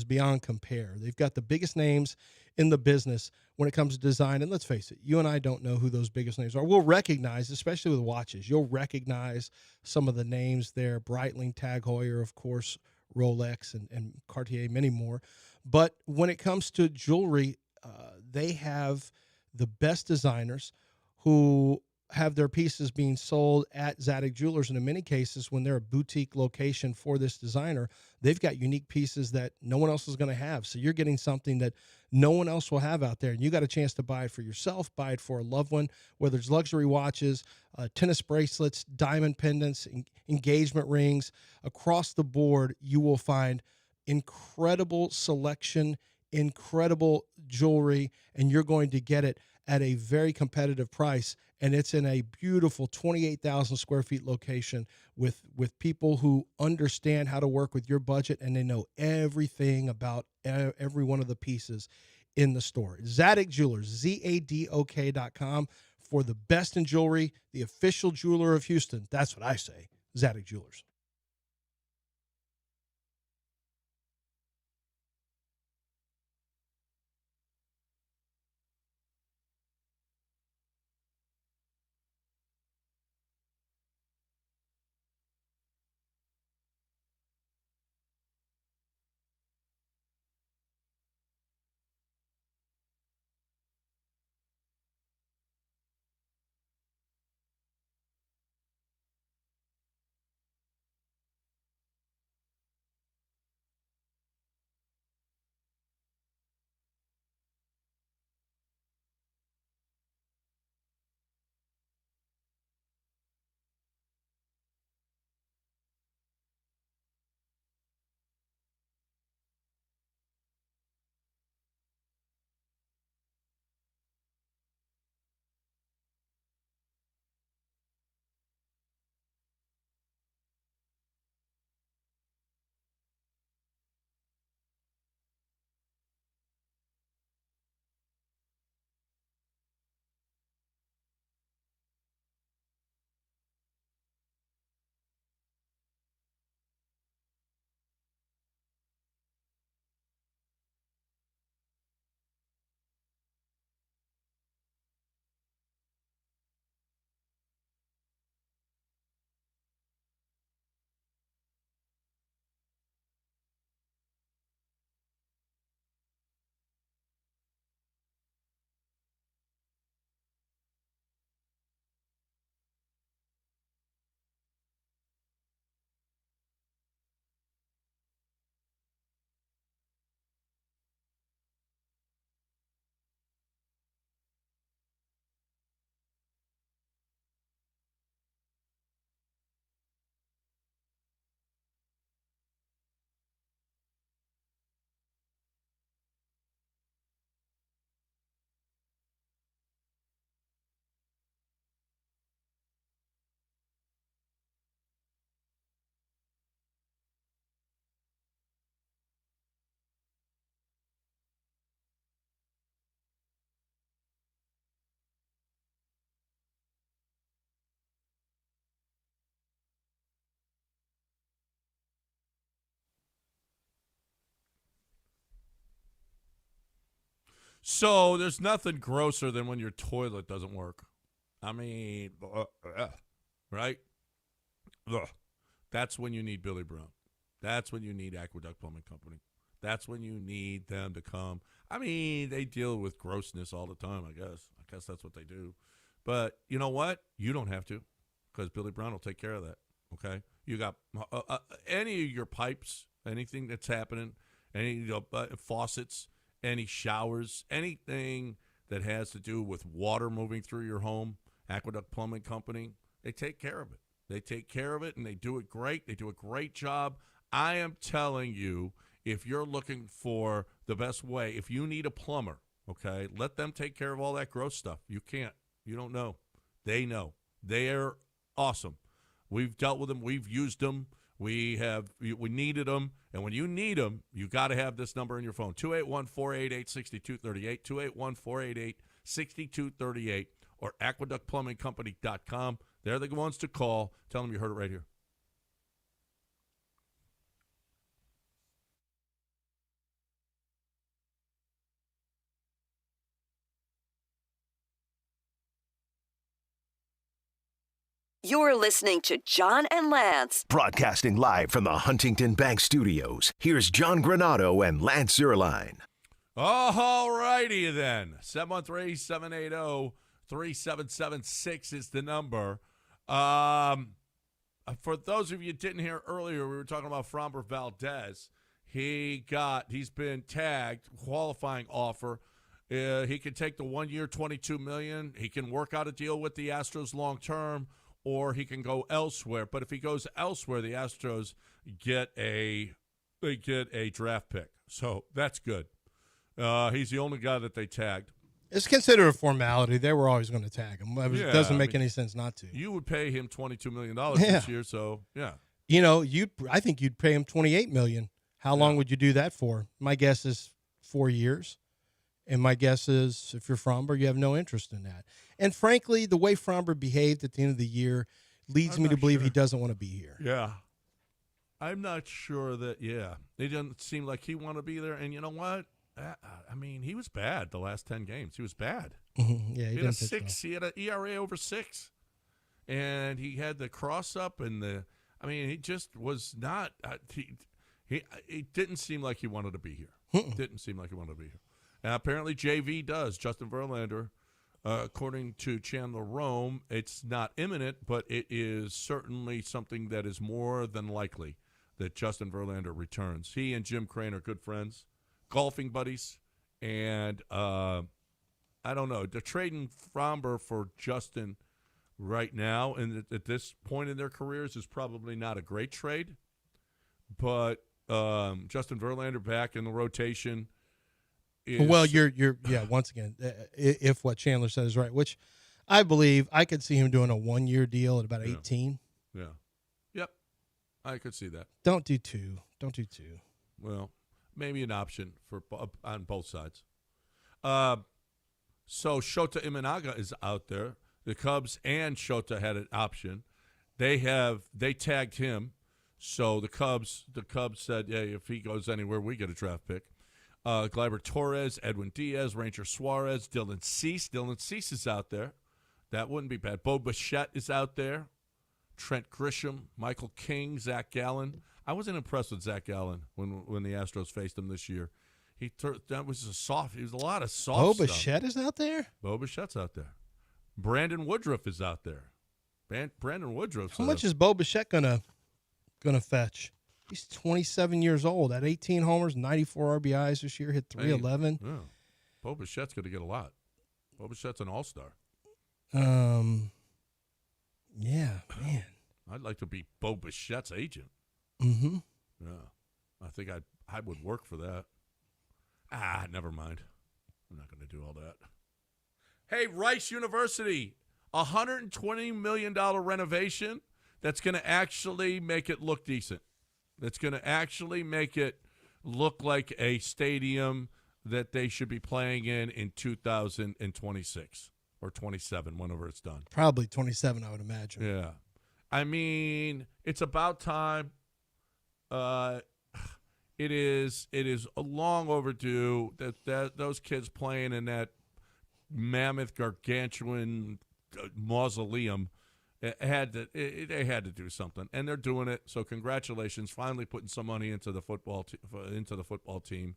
S2: beyond compare. They've got the biggest names in the business when it comes to design. And let's face it, you and I don't know who those biggest names are. We'll recognize, especially with watches, you'll recognize some of the names there. Breitling, Tag Heuer, of course, Rolex, and Cartier, many more. But when it comes to jewelry, they have the best designers who have their pieces being sold at Zadok Jewelers. And in many cases, when they're a boutique location for this designer, they've got unique pieces that no one else is going to have. So you're getting something that no one else will have out there. And you got a chance to buy it for yourself, buy it for a loved one, whether it's luxury watches, tennis bracelets, diamond pendants, engagement rings. Across the board, you will find incredible selection, incredible jewelry, and you're going to get it at a very competitive price. And it's in a beautiful 28,000 square feet location with people who understand how to work with your budget, and they know everything about every one of the pieces in the store. Zadok Jewelers, ZADOK.com, for the best in jewelry, the official jeweler of Houston. That's what I say, Zadok Jewelers.
S1: So there's nothing grosser than when your toilet doesn't work. I mean, right? Ugh. That's when you need Billy Brown. That's when you need Aqueduct Plumbing Company. That's when you need them to come. I mean, they deal with grossness all the time, I guess. I guess that's what they do. But you know what? You don't have to, because Billy Brown will take care of that, okay? You got any of your pipes, anything that's happening, any faucets, any showers, anything that has to do with water moving through your home, Aqueduct Plumbing Company, they take care of it. They take care of it, and they do it great. They do a great job. I am telling you, if you're looking for the best way, if you need a plumber, okay, let them take care of all that gross stuff. You can't. You don't know. They know. They're awesome. We've dealt with them. We've used them. We needed them. And when you need them, you got to have this number in your phone, 281-488-6238, 281-488-6238, or aqueductplumbingcompany.com. They're the ones to call. Tell them you heard it right here.
S6: You're listening to John and Lance.
S5: Broadcasting live from the Huntington Bank Studios, here's John Granado and Lance Zierlein.
S1: All righty then. 713-780-3776 is the number. For those of you who didn't hear earlier, we were talking about Framber Valdez. He's been tagged, qualifying offer. He can take the 1 year, $22 million. He can work out a deal with the Astros long term, or he can go elsewhere. But if he goes elsewhere, the Astros get a draft pick. So that's good. He's the only guy that they tagged.
S2: It's considered a formality. They were always going to tag him. It doesn't make any sense not to.
S1: You would pay him $22 million this year, so yeah.
S2: You know, I think you'd pay him $28 million. How long would you do that for? My guess is 4 years. And my guess is if you're Framber, you have no interest in that. And frankly, the way Framber behaved at the end of the year leads me to believe he doesn't want to be here.
S1: Yeah. I'm not sure that, it doesn't seem like he want to be there. And you know what? I mean, he was bad the last 10 games. He was bad.
S2: Mm-hmm. Yeah,
S1: he had a 6. He had an ERA over 6. And he had the cross-up and he just was not it didn't seem like he wanted to be here. Didn't seem like he wanted to be here. And apparently JV does. Justin Verlander, according to Chandler Rome, it's not imminent, but it is certainly something that is more than likely that Justin Verlander returns. He and Jim Crane are good friends, golfing buddies, and I don't know. They're trading Framber for Justin right now, and at this point in their careers is probably not a great trade. But Justin Verlander back in the rotation.
S2: Well, you're once again, if what Chandler said is right, which I believe, I could see him doing a 1 year deal at about 18.
S1: Yeah. Yep. I could see that.
S2: Don't do two.
S1: Well, maybe an option for on both sides. So Shota Imanaga is out there. The Cubs and Shota had an option. They tagged him. So the Cubs said, hey, if he goes anywhere, we get a draft pick. Gleyber Torres, Edwin Diaz, Ranger Suarez, Dylan Cease. Dylan Cease is out there. That wouldn't be bad. Bo Bichette is out there. Trent Grisham, Michael King, Zach Gallen. I wasn't impressed with Zach Gallen when the Astros faced him this year. That was he was a lot of soft
S2: Bo
S1: stuff.
S2: Bichette is out there?
S1: Bo Bichette's out there. Brandon Woodruff is out there. Brandon Woodruff.
S2: How much is Bo Bichette gonna fetch? He's 27 years old. At 18 homers, 94 RBIs this year, hit 311.
S1: Yeah. Bo Bichette's going to get a lot. Bo Bichette's an all-star.
S2: Yeah, man.
S1: I'd like to be Bo Bichette's agent.
S2: Mm-hmm.
S1: Yeah. I think I would work for that. Never mind. I'm not going to do all that. Hey, Rice University, $120 million renovation that's going to actually make it look decent. That's going to actually make it look like a stadium that they should be playing in 2026 or 27, whenever it's done.
S2: Probably 27, I would imagine.
S1: Yeah. I mean, it's about time. It is long overdue that those kids playing in that mammoth, gargantuan mausoleum. They had to do something, and they're doing it. So congratulations, finally putting some money into the football team,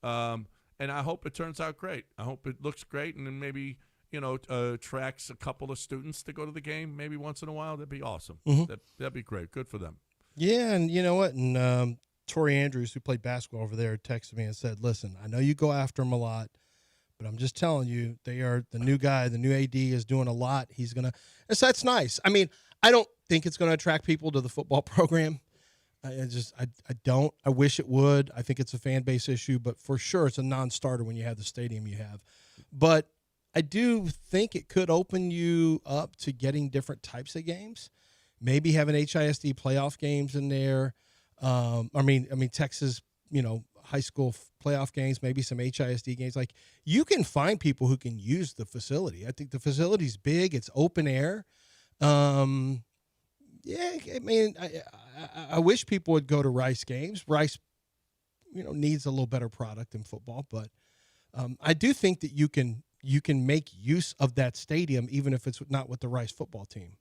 S1: and I hope it turns out great. I hope it looks great, and then maybe attracts a couple of students to go to the game maybe once in a while. That'd be awesome.
S2: Mm-hmm.
S1: That'd be great. Good for them.
S2: Yeah, and you know what? And Tori Andrews, who played basketball over there, texted me and said, "Listen, I know you go after him a lot, but I'm just telling you, they are the new guy. The new AD is doing a lot. He's gonna." And so that's nice. I mean, I don't think it's going to attract people to the football program. I don't. I wish it would. I think it's a fan base issue, but for sure, it's a non-starter when you have the stadium you have. But I do think it could open you up to getting different types of games. Maybe having HISD playoff games in there. I mean Texas, high school playoff games, maybe some HISD games. Like, you can find people who can use the facility. I think the facility's big. It's open air. I mean, I wish people would go to Rice games. Rice, needs a little better product in football, but I do think that you can make use of that stadium even if it's not with the Rice football team.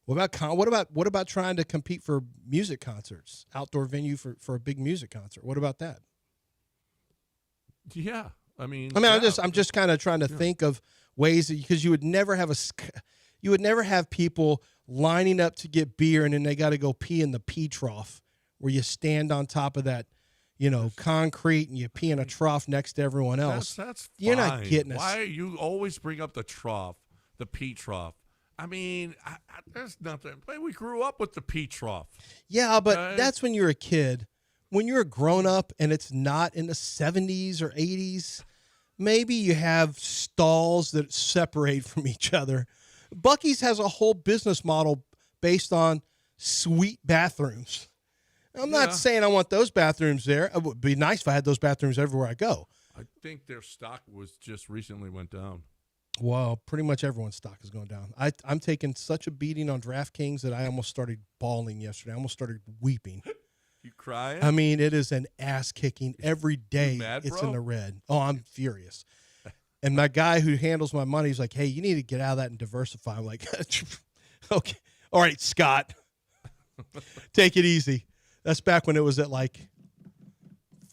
S2: What about trying to compete for music concerts, outdoor venue for a big music concert? What about that?
S1: Yeah, I'm
S2: just kind of trying to think of ways because you would never have people lining up to get beer and then they got to go pee in the pee trough where you stand on top of that concrete and you pee in a trough next to everyone else.
S1: That's
S2: You're
S1: fine.
S2: not getting us.
S1: Why you always bring up the trough, the pee trough? I mean, there's nothing. We grew up with the pee trough.
S2: Yeah, but that's when you're a kid. When you're a grown-up and it's not in the 70s or 80s, maybe you have stalls that separate from each other. Buc-ee's has a whole business model based on sweet bathrooms. I'm not saying I want those bathrooms there. It would be nice if I had those bathrooms everywhere I go.
S1: I think their stock was just recently went down.
S2: Well, pretty much everyone's stock is going down. I'm taking such a beating on DraftKings that I almost started bawling yesterday. I almost started weeping.
S1: You crying?
S2: I mean, it is an ass kicking every day.
S1: Mad,
S2: it's
S1: bro?
S2: in the red. Oh, I'm furious. And my guy who handles my money is like, "Hey, you need to get out of that and diversify." I'm like, "Okay, all right, Scott, take it easy." That's back when it was at like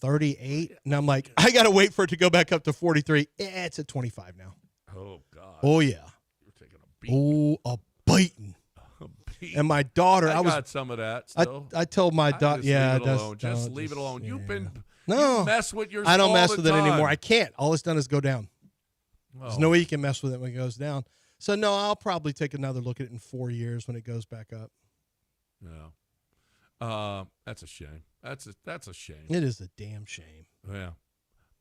S2: 38, and I'm like, I gotta wait for it to go back up to 43. It's at 25 now.
S1: Oh God.
S2: Oh yeah.
S1: You're taking a beating.
S2: Oh, a beating. And my daughter, I
S1: got some of that. Still.
S2: I told my daughter,
S1: leave it alone. Just leave it alone.
S2: Yeah.
S1: You mess with yours.
S2: I don't mess
S1: all
S2: with
S1: the
S2: it
S1: time.
S2: anymore. I can't. All it's done is go down. There's no way you can mess with it when it goes down. So no, I'll probably take another look at it in 4 years when it goes back up.
S1: Yeah. That's a shame. That's a shame.
S2: It is a damn shame.
S1: Yeah.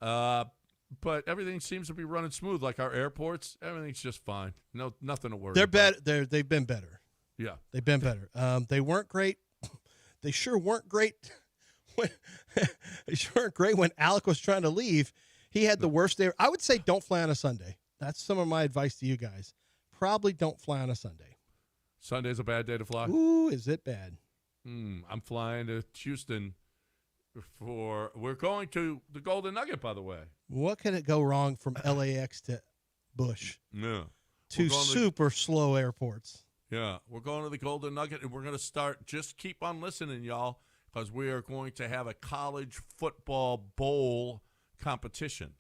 S1: But everything seems to be running smooth. Like our airports, everything's just fine. No, nothing to worry.
S2: They're
S1: about.
S2: better. They've been better.
S1: Yeah,
S2: they've been better. They weren't great. They sure weren't great. They sure weren't great when Alec was trying to leave. He had the worst day. I would say don't fly on a Sunday. That's some of my advice to you guys. Probably don't fly on a Sunday.
S1: Sunday's a bad day to fly?
S2: Ooh, is it bad?
S1: I'm flying to Houston we're going to the Golden Nugget, by the way.
S2: What could it go wrong from LAX to Bush?
S1: Yeah.
S2: Two super slow airports.
S1: Yeah. We're going to the Golden Nugget, and we're going to start. Just keep on listening, y'all, because we are going to have a college football bowl competition.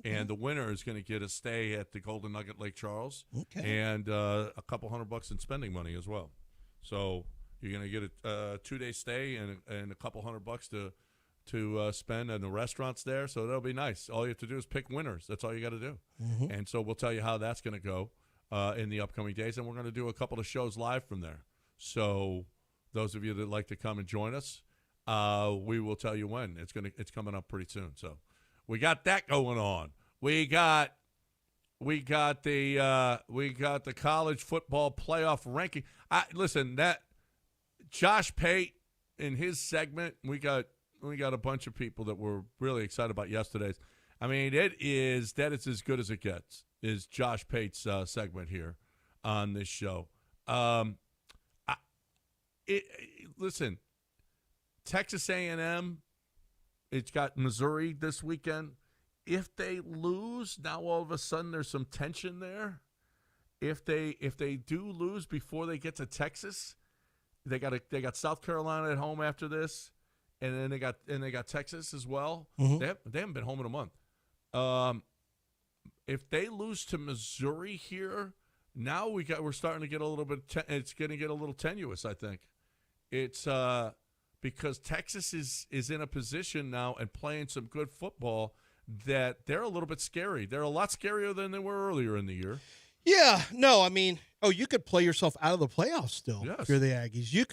S1: And the winner is going to get a stay at the Golden Nugget Lake Charles, and a couple $100 in spending money as well. So you're going to get a 2-day stay and a couple $100 to spend in the restaurants there. So that'll be nice. All you have to do is pick winners. That's all you got to do.
S2: Mm-hmm.
S1: And so we'll tell you how that's going to go in the upcoming days, and we're going to do a couple of shows live from there. So those of you that like to come and join us, we will tell you when. It's coming up pretty soon. So. We got that going on. We got the college football playoff ranking. Listen, that Josh Pate in his segment, we got a bunch of people that were really excited about yesterday's. I mean, that is as good as it gets. Is Josh Pate's segment here on this show? Listen, Texas A&M. It's got Missouri this weekend. If they lose, now all of a sudden there's some tension there. If they do lose before they get to Texas, they got South Carolina at home after this, and then they got Texas as well.
S2: Mm-hmm.
S1: They haven't been home in a month. If they lose to Missouri here, now we're starting to get a little bit. It's going to get a little tenuous. I think it's. Because Texas is in a position now and playing some good football that they're a little bit scary. They're a lot scarier than they were earlier in the year.
S2: Yeah, no, I mean, you could play yourself out of the playoffs still if you're the Aggies. You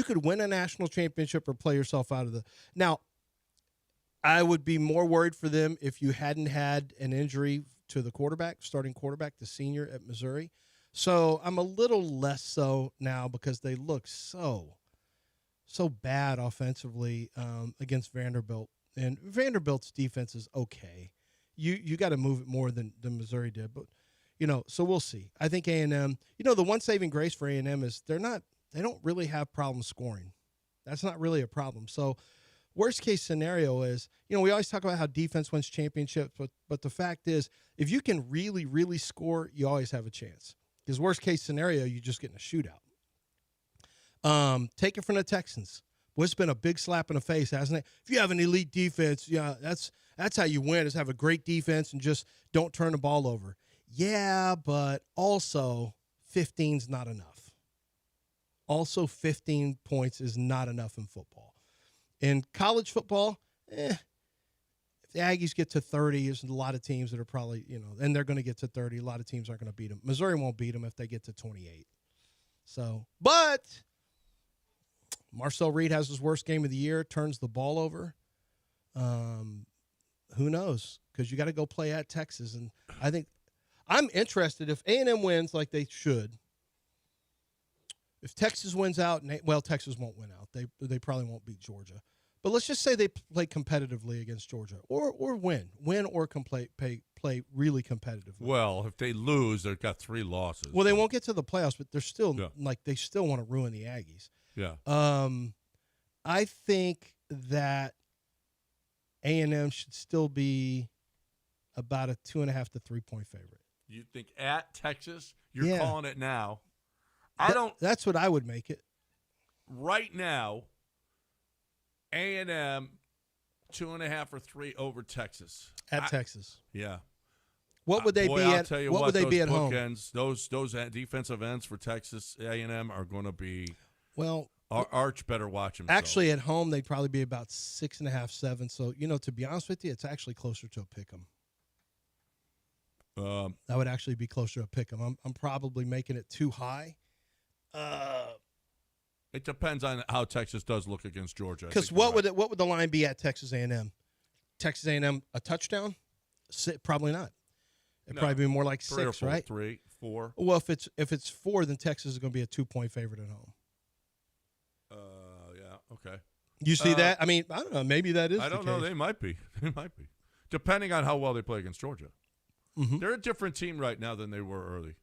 S2: could win a national championship or play yourself out of the. Now, I would be more worried for them if you hadn't had an injury to the starting quarterback, the senior at Missouri. So I'm a little less so now because they look so bad offensively against Vanderbilt. And Vanderbilt's defense is okay. You got to move it more than Missouri did. But, so we'll see. I think A&M, the one saving grace for A&M is they don't really have problems scoring. That's not really a problem. So worst case scenario is, we always talk about how defense wins championships, but the fact is if you can really, really score, you always have a chance. Because worst case scenario, you just get in a shootout. Take it from the Texans. Well, it's been a big slap in the face, hasn't it? If you have an elite defense, that's how you win, is have a great defense and just don't turn the ball over. Yeah, but also 15's not enough. Also 15 points is not enough in football. In college football, if the Aggies get to 30, there's a lot of teams that are probably, and they're going to get to 30. A lot of teams aren't going to beat them. Missouri won't beat them if they get to 28. So, but Marcel Reed has his worst game of the year, turns the ball over. Who knows? Because you got to go play at Texas. And I think I'm interested if A&M wins like they should. If Texas wins out, Texas won't win out. They probably won't beat Georgia. But let's just say they play competitively against Georgia or win or play really competitively.
S1: Well, if they lose, they've got 3 losses.
S2: Well, they won't get to the playoffs, but they're still they still want to ruin the Aggies.
S1: Yeah.
S2: I think that A&M should still be about a 2.5 to 3 point favorite.
S1: You think at Texas? You're calling it now.
S2: That's what I would make it.
S1: Right now, A&M 2.5 or 3 over Texas.
S2: At Texas.
S1: Yeah.
S2: What would they be
S1: I'll
S2: at?
S1: tell you
S2: what would they be at home?
S1: Those defensive ends for Texas A&M are going to be.
S2: Well,
S1: Arch better watch himself.
S2: Actually, at home they'd probably be about 6.5, 7. So to be honest with you, it's actually closer to a pick 'em. That would actually be closer to a pick 'em. I'm probably making it too high.
S1: It depends on how Texas does look against Georgia.
S2: Because what would the line be at Texas A&M? Texas A&M a touchdown? Probably not. It'd probably be more like
S1: 3
S2: 6,
S1: or 4,
S2: right?
S1: 3, 4.
S2: Well, if it's 4, then Texas is going to be a 2-point favorite at home.
S1: Yeah. Okay.
S2: You see that? I mean, I don't know. Maybe that is.
S1: I don't know. They might be. Depending on how well they play against Georgia.
S2: Mm-hmm.
S1: They're a different team right now than they were early.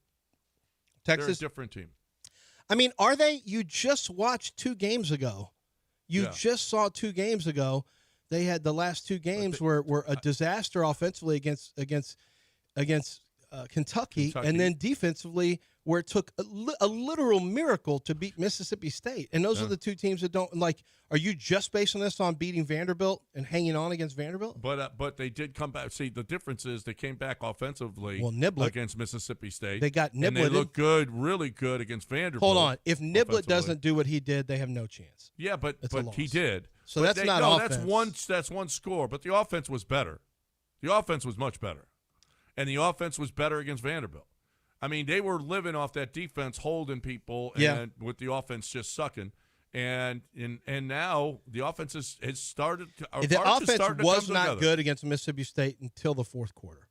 S2: Texas,
S1: they're a different team.
S2: I mean, are they? You just watched 2 games ago. You just saw 2 games ago. They had the last 2 games were a disaster offensively against Kentucky, and then defensively where it took a literal miracle to beat Mississippi State. And those are the 2 teams that don't like. Are you just basing this on beating Vanderbilt and hanging on against Vanderbilt?
S1: But they did come back. See, the difference is they came back offensively against Mississippi State.
S2: They got Niblett.
S1: And they looked good, really good against Vanderbilt.
S2: Hold on. If Niblett doesn't do what he did, they have no chance.
S1: Yeah, but he did.
S2: So that's not offense.
S1: That's one score. But the offense was better. The offense was much better. And the offense was better against Vanderbilt. I mean, they were living off that defense, holding people, and with the offense just sucking. And now the offense has started.
S2: The offense was not good against Mississippi State until the 4th quarter,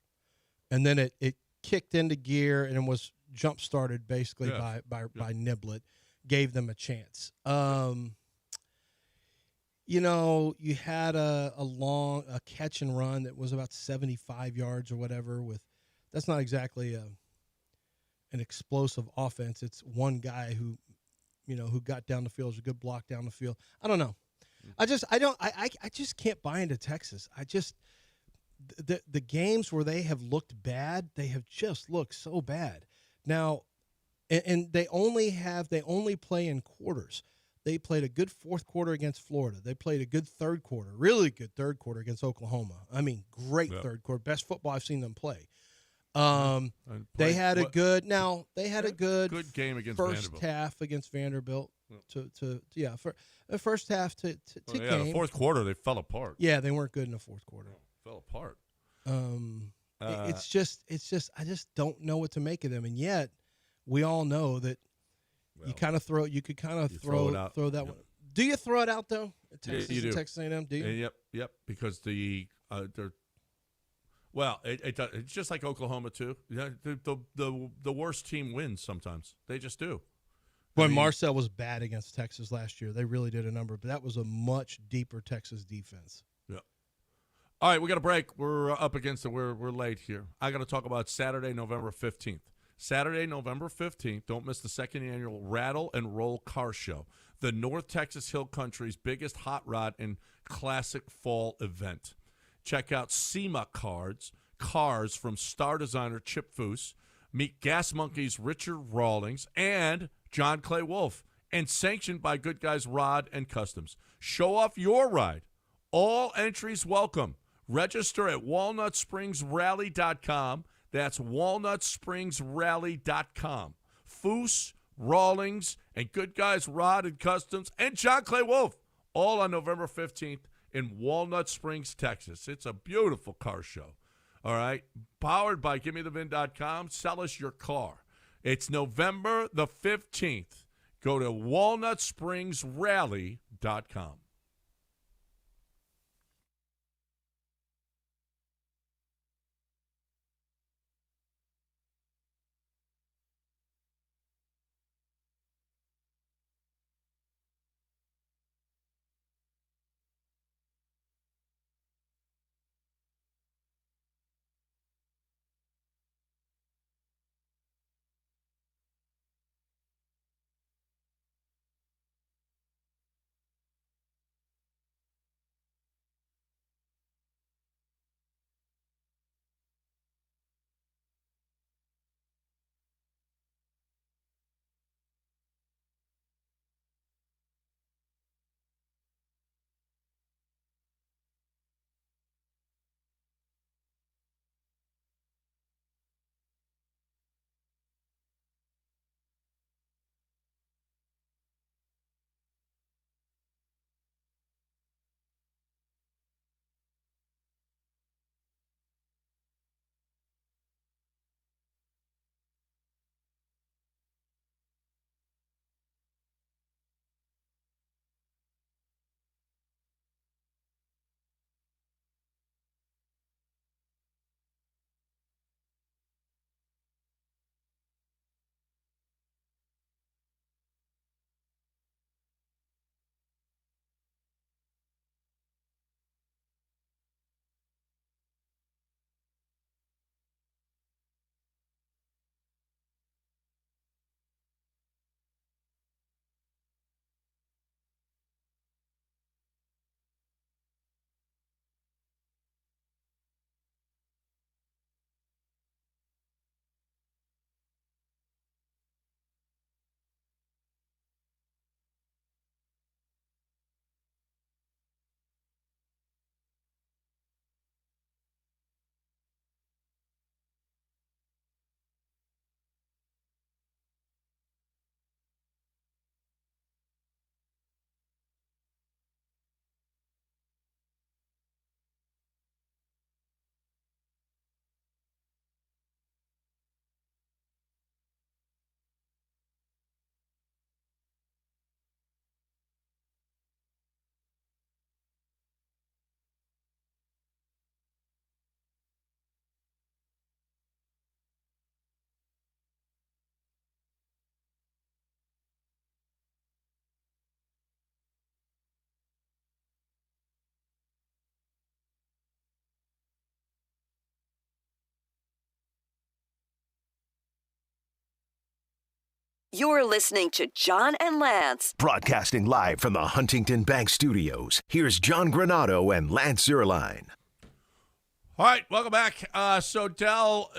S2: and then it kicked into gear and was jump started basically by Niblett, gave them a chance. You had a long catch and run that was about 75 yards or whatever. That's not exactly an explosive offense. It's one guy who got down the field. It was a good block down the field. I don't know. I just can't buy into Texas. The games where they have looked bad, they have just looked so bad. Now, and they only play in quarters. They played a good 4th quarter against Florida. They played a good 3rd quarter, really good 3rd quarter against Oklahoma. I mean, great 3rd quarter, best football I've seen them play. They had a good
S1: game against
S2: first
S1: Vanderbilt.
S2: half against Vanderbilt. The first half to
S1: the
S2: game.
S1: 4th quarter they fell apart.
S2: Yeah, they weren't good in the 4th quarter.
S1: Fell apart.
S2: It's just I just don't know what to make of them, and yet we all know that you could kind of throw that one. Do you throw it out though? Texas,
S1: you do.
S2: Texas A&M, do you?
S1: Yep. Because they're. Well, it's just like Oklahoma too. The worst team wins sometimes. They just do.
S2: Marcel was bad against Texas last year. They really did a number, but that was a much deeper Texas defense.
S1: Yeah. All right, we got a break. We're up against it. We're late here. I got to talk about Saturday, November 15th. Saturday, November 15th. Don't miss the 2nd annual Rattle and Roll Car Show, the North Texas Hill Country's biggest hot rod and classic fall event. Check out SEMA cars from star designer Chip Foose. Meet Gas Monkeys Richard Rawlings and John Clay Wolf. And sanctioned by Good Guys Rod and Customs. Show off your ride. All entries welcome. Register at walnutspringsrally.com. That's walnutspringsrally.com. Foose, Rawlings, and Good Guys Rod and Customs, and John Clay Wolf all on November 15th in Walnut Springs, Texas. It's a beautiful car show. All right. Powered by GimmeTheVin.com. Sell us your car. It's November the 15th. Go to WalnutSpringsRally.com.
S6: You're listening to John and Lance.
S5: Broadcasting live from the Huntington Bank Studios, here's John Granado and Lance Zierlein.
S1: All right, welcome back. So, Del,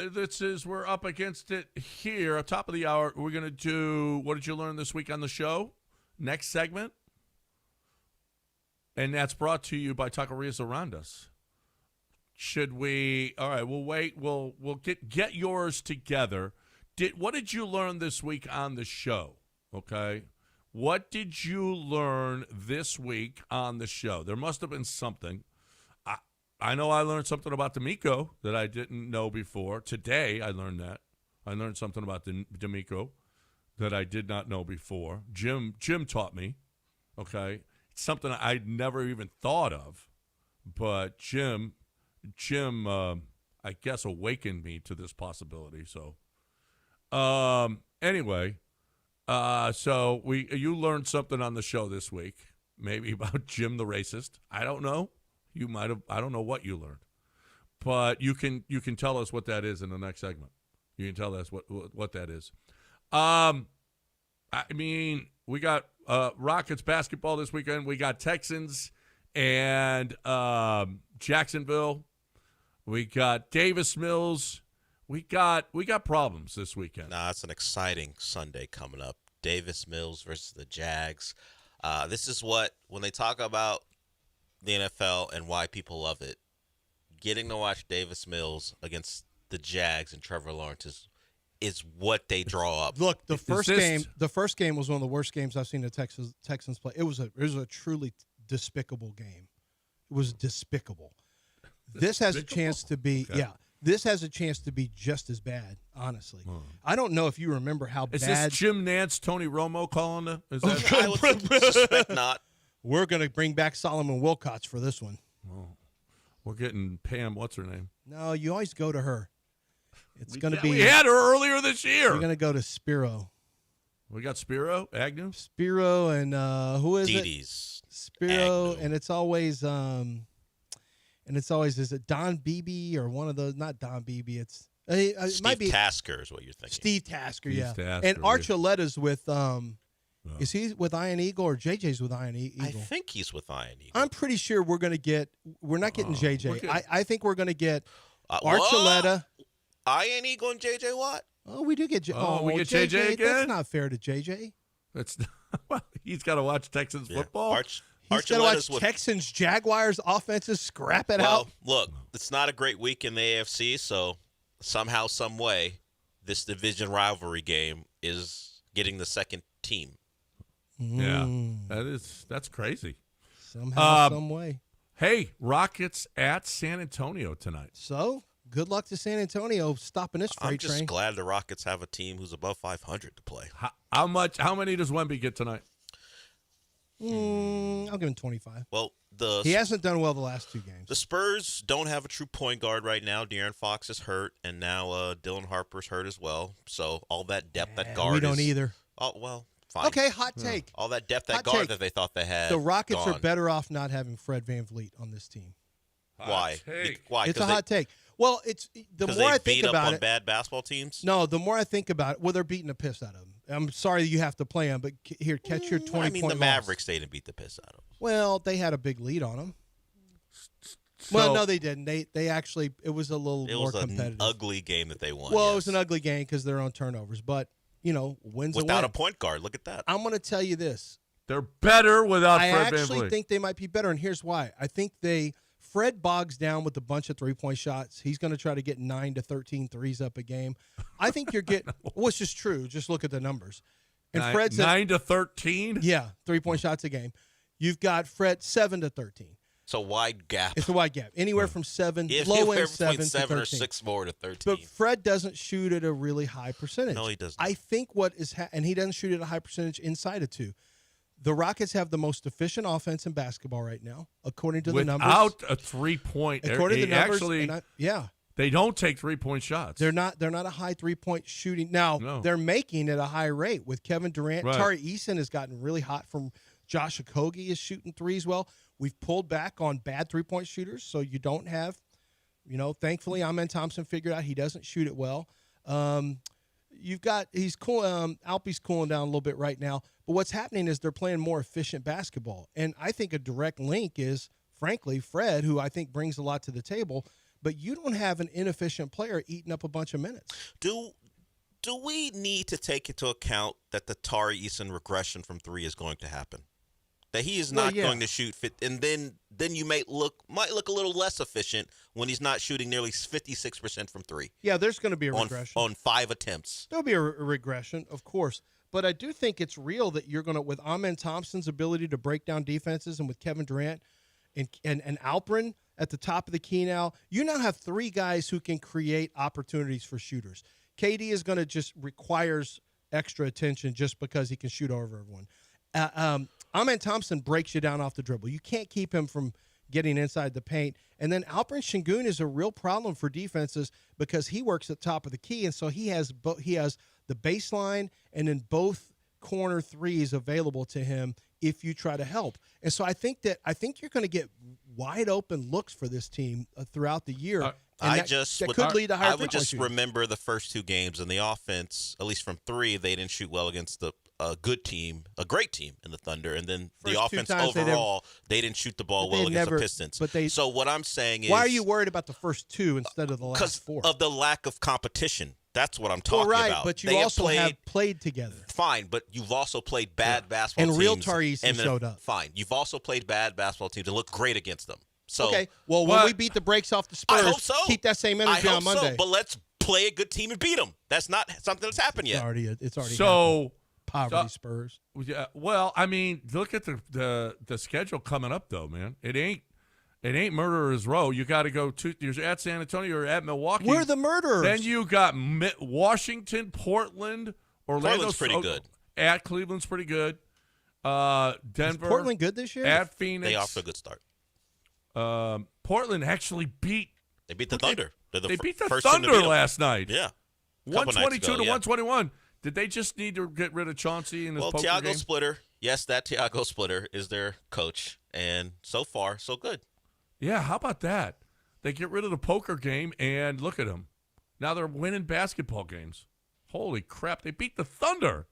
S1: we're up against it here. At top of the hour, we're going to do What Did You Learn This Week on the Show? Next segment. And that's brought to you by Taquerias Around Us. Should we? All right, we'll wait. We'll get yours together. What did you learn this week on the show? Okay. What did you learn this week on the show? There must have been something. I know I learned something about D'Amico that I didn't know before. Today, I learned that. I learned something about D'Amico that I did not know before. Jim taught me. Okay. It's something I'd never even thought of. But Jim, I guess, awakened me to this possibility. So, anyway, so you learned something on the show this week, maybe about Jim the racist. I don't know. You might have. I don't know what you learned, but you can tell us what that is in the next segment. You can tell us what that is. I mean, we got Rockets basketball this weekend. We got Texans and Jacksonville. We got Davis Mills. We got problems this weekend.
S3: Nah, it's an exciting Sunday coming up. Davis Mills versus the Jags. This is what, when they talk about the NFL and why people love it, getting to watch Davis Mills against the Jags and Trevor Lawrence is what they draw up.
S2: Look, the first game was one of the worst games I've seen the Texans play. It was a truly despicable game. It was despicable. This has a chance to be,
S1: Okay.
S2: this has a chance to be just as bad, honestly. I don't know if you remember how
S1: Is
S2: bad.
S1: this Jim Nance, Tony Romo calling the? Is that?
S3: I would suspect not.
S2: We're going to bring back Solomon Wilcots for this one.
S1: We're getting Pam. What's her name?
S2: No, you always go to her. It's going to be.
S1: We had her earlier this year.
S2: We're going to go to Spiro.
S1: We got Spiro Agnew.
S2: Spiro and who is
S3: Didi's
S2: it? Spiro,
S3: Agnew.
S2: and it's always is it Don Beebe or one of those? Not Don Beebe. It
S3: Steve
S2: might be
S3: Tasker is what you're thinking.
S2: Steve Tasker.
S1: Steve
S2: Yeah,
S1: Tasker,
S2: and
S1: yeah.
S2: Archuleta's with Is he with Iron Eagle or JJ's with Iron Eagle?
S3: I think he's with Iron Eagle.
S2: I'm pretty sure we're not getting JJ. I think we're going to get
S3: What?
S2: Archuleta.
S3: Iron Eagle and JJ Watt?
S2: Oh, we do get
S1: we get JJ again?
S2: That's not fair to JJ.
S1: That's well, he's got to watch Texans football.
S2: He's got to watch Texans, Jaguars offenses scrap it out.
S3: Look, it's not a great week in the AFC, so somehow, some way, this division rivalry game is getting the second team.
S1: Yeah, that's crazy.
S2: Somehow, some way.
S1: Hey, Rockets at San Antonio tonight.
S2: So, good luck to San Antonio stopping this freight
S3: I'm just
S2: train.
S3: glad the Rockets have a team who's above 500 to play.
S1: How many does Wemby get tonight?
S2: I'll give him 25.
S3: Well,
S2: he hasn't done well the last two games.
S3: The Spurs don't have a true point guard right now. De'Aaron Fox is hurt, and now Dylan Harper's hurt as well. So all that depth at guard
S2: we don't either.
S3: Oh, well, fine.
S2: Okay, hot take.
S3: All that depth at
S2: Hot
S3: guard
S2: take.
S3: that they thought they had.
S2: The Rockets
S3: gone.
S2: are better off not having Fred VanVleet on this team.
S3: Why? Why?
S2: It's a hot take. Well, it's the more I think
S3: beat up
S2: about
S3: on
S2: it.
S3: bad basketball teams.
S2: No, the more I think about it, well, they're beating the piss out of them. I'm sorry you have to play them, but here, catch your 20
S3: I mean,
S2: point
S3: the
S2: loss.
S3: Mavericks didn't beat the piss out of them.
S2: Well, they had a big lead on them.
S1: So,
S2: Well, no, they didn't. They actually, it was a little
S3: It
S2: more
S3: was an
S2: competitive.
S3: ugly game that they won.
S2: Well, it
S3: yes.
S2: was an ugly game because they're on turnovers, but wins a
S3: without
S2: win.
S3: a point guard. Look at that.
S2: I'm going to tell you this.
S1: they're better without
S2: I
S1: Fred
S2: actually
S1: VanVleet.
S2: think they might be better, and here's why. I think Fred bogs down with a bunch of 3-point shots. He's going to try to get 9 to 13 threes up a game. I think you're getting, which is true. Just look at the numbers. And Fred's
S1: 9 to 13.
S2: Yeah, 3-point shots a game. You've got Fred 7 to 13.
S3: It's a wide gap.
S2: It's a wide gap. Anywhere from 7, low
S3: Anywhere
S2: end 7
S3: between
S2: to
S3: 7 or
S2: 13.
S3: 6 more to 13.
S2: But Fred doesn't shoot at a really high percentage.
S3: No, he doesn't.
S2: I think what is and he doesn't shoot at a high percentage inside of 2. The Rockets have the most efficient offense in basketball right now, according to the numbers.
S1: Without a 3-point.
S2: According to the numbers,
S1: Actually,
S2: yeah.
S1: they don't take 3-point shots.
S2: They're not a high 3-point shooting. Now,
S1: No.
S2: they're making at a high rate with Kevin Durant.
S1: Right.
S2: Tari Eason has gotten really hot from Josh Okogie is shooting threes well. We've pulled back on bad 3-point shooters, so you don't have, thankfully Amen Thompson figured out he doesn't shoot it well. He's cool. Alpe's cooling down a little bit right now, but what's happening is they're playing more efficient basketball, and I think a direct link is, frankly, Fred, who I think brings a lot to the table. But you don't have an inefficient player eating up a bunch of minutes.
S3: Do we need to take into account that the Tari Eason regression from 3 is going to happen? That he is not going to shoot fit, and then you might look a little less efficient when he's not shooting nearly 56% from 3.
S2: Yeah, there's going to be a regression
S3: on 5 attempts.
S2: There'll be a regression, of course, but I do think it's real that you're going to, with Amen Thompson's ability to break down defenses, and with Kevin Durant and Alperin at the top of the key now, you now have 3 guys who can create opportunities for shooters. KD is going to just requires extra attention just because he can shoot over everyone. Amen Thompson breaks you down off the dribble. You can't keep him from getting inside the paint. And then Alperen Sengun is a real problem for defenses because he works at the top of the key, and so he has the baseline and then both corner threes available to him if you try to help. And so I think you're going to get wide open looks for this team throughout the year. That could lead to higher.
S3: I would just remember the first 2 games and the offense, at least from 3, they didn't shoot well against a great team in the Thunder, and then the offense overall, they didn't shoot the ball well against the Pistons. So what I'm saying is,
S2: why are you worried about the first 2 instead of the last 4?
S3: Because of the lack of competition. That's what I'm talking about.
S2: But you also have played together.
S3: Fine, but you've also played bad basketball teams.
S2: And real Tari Eason showed up.
S3: Fine. You've also played bad basketball teams and looked great against them. So,
S2: okay. Well, when we beat the brakes off the Spurs,
S3: I hope so.
S2: Keep that same energy on Monday.
S3: But let's play a good team and beat them. That's not something that's happened yet.
S2: It's already
S1: so
S2: happened. Poverty Spurs.
S1: Yeah, well, I mean, look at the schedule coming up, though, man. It ain't Murderers Row. You got to go to you're at San Antonio or at Milwaukee.
S2: We're the murderers.
S1: Then you got Washington, Portland, Orlando.
S3: Portland's pretty good.
S1: At Cleveland's pretty good. Denver.
S2: Is Portland good this year?
S1: At Phoenix.
S3: They off to a good start.
S1: Portland actually beat.
S3: They beat the Thunder.
S1: They beat the
S3: first team to
S1: Thunder
S3: beat 'em.
S1: last night.
S3: Yeah.
S1: 122 to
S3: yeah.
S1: 121. Did they just need to get rid of Chauncey in his poker
S3: Thiago
S1: game?
S3: Splitter. Yes, that Thiago Splitter is their coach, and so far so good.
S1: Yeah, how about that? They get rid of the poker game, and look at them. Now they're winning basketball games. Holy crap! They beat the Thunder.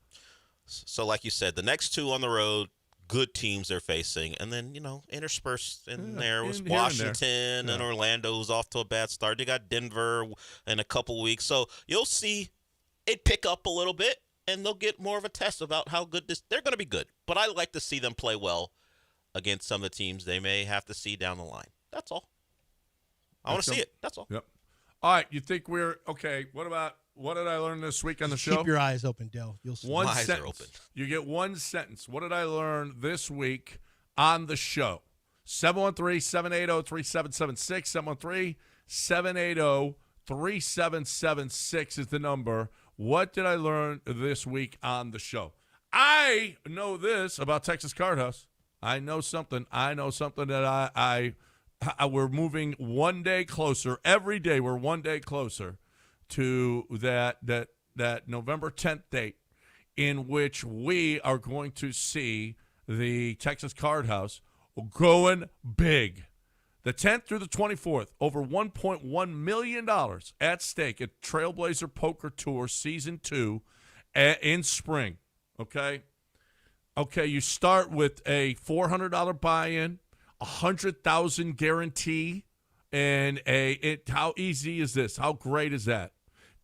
S3: So, like you said, the next two on the road, good teams they're facing, and then interspersed in there was
S1: here and there.
S3: Washington and Orlando, who's off to a bad start. They got Denver in a couple weeks, so you'll see it pick up a little bit, and they'll get more of a test about how good they're going to be good. But I like to see them play well against some of the teams they may have to see down the line. That's all. I want to see it. That's all.
S1: Yep. All right, you think we're okay? What did I learn this week on the show?
S2: Keep your eyes open, Dell. You'll see.
S1: One
S3: My eyes
S1: sentence.
S3: are open.
S1: You get one sentence. What did I learn this week on the show? 713-780-3776. 713-780-3776 is the number. What did I learn this week on the show? I know this about Texas Card House. I know something that we're moving one day closer. Every day we're one day closer to that November 10th date in which we are going to see the Texas Card House going big. The 10th through the 24th, over $1.1 million at stake at Trailblazer Poker Tour Season 2 in spring, okay? Okay, you start with a $400 buy-in, $100,000 guarantee, and how easy is this? How great is that?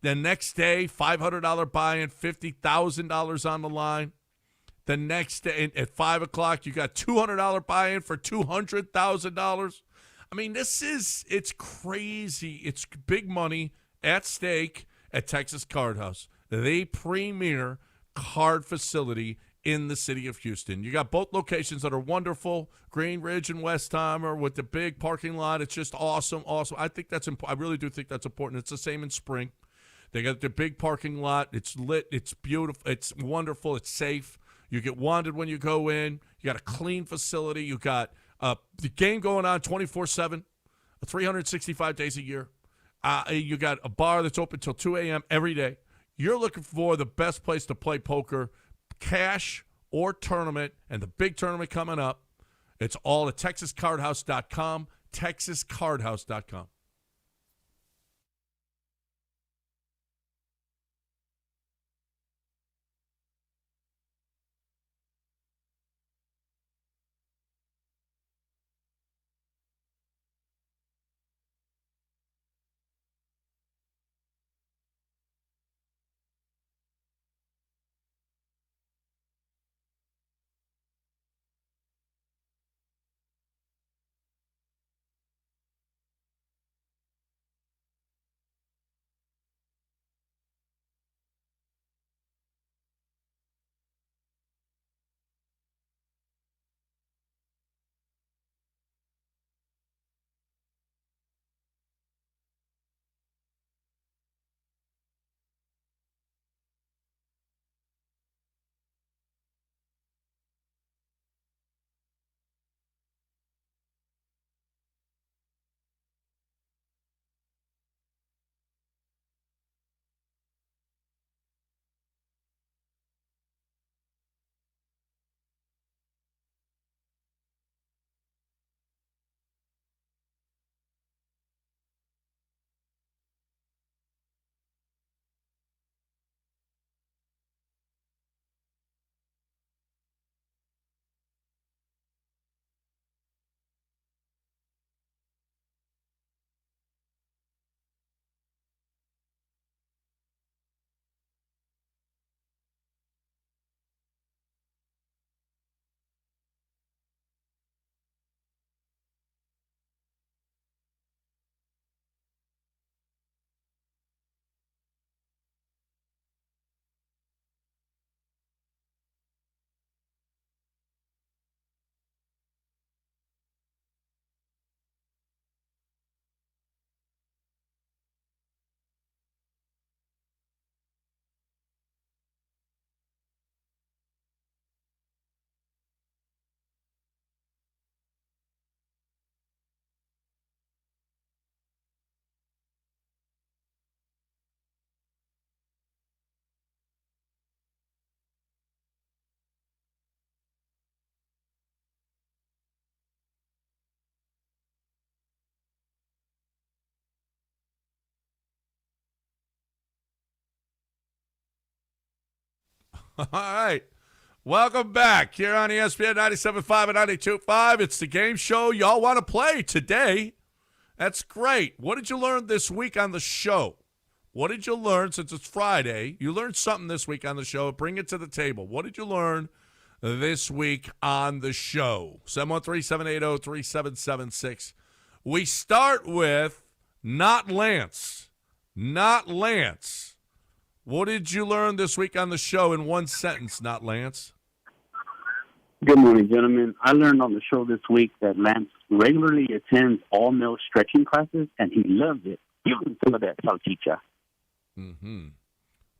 S1: The next day, $500 buy-in, $50,000 on the line. The next day at 5 o'clock, you got $200 buy-in for $200,000. I mean, it's crazy. It's big money at stake at Texas Card House, the premier card facility in the city of Houston. You got both locations that are wonderful, Green Ridge and Westheimer with the big parking lot. It's just awesome. I think that's I really do think that's important. It's the same in spring. They got the big parking lot. It's lit. It's beautiful. It's wonderful. It's safe. You get wanted when you go in. You got a clean facility. You got the game going on 24/7, 365 days a year. You got a bar that's open till 2 a.m. every day. You're looking for the best place to play poker, cash or tournament, and the big tournament coming up. It's all at TexasCardHouse.com, TexasCardHouse.com. All right. Welcome back here on ESPN 97.5 and 92.5. It's the game show y'all want to play today. That's great. What did you learn this week on the show? What did you learn since it's Friday? You learned something this week on the show. Bring it to the table. What did you learn this week on the show? 713-780-3776. We start with not Lance. Not Lance. What did you learn this week on the show in one sentence, not Lance?
S13: Good morning, gentlemen. I learned on the show this week that Lance regularly attends all-male stretching classes, and he loves it. Give him some of that salchicha.
S1: Mm-hmm.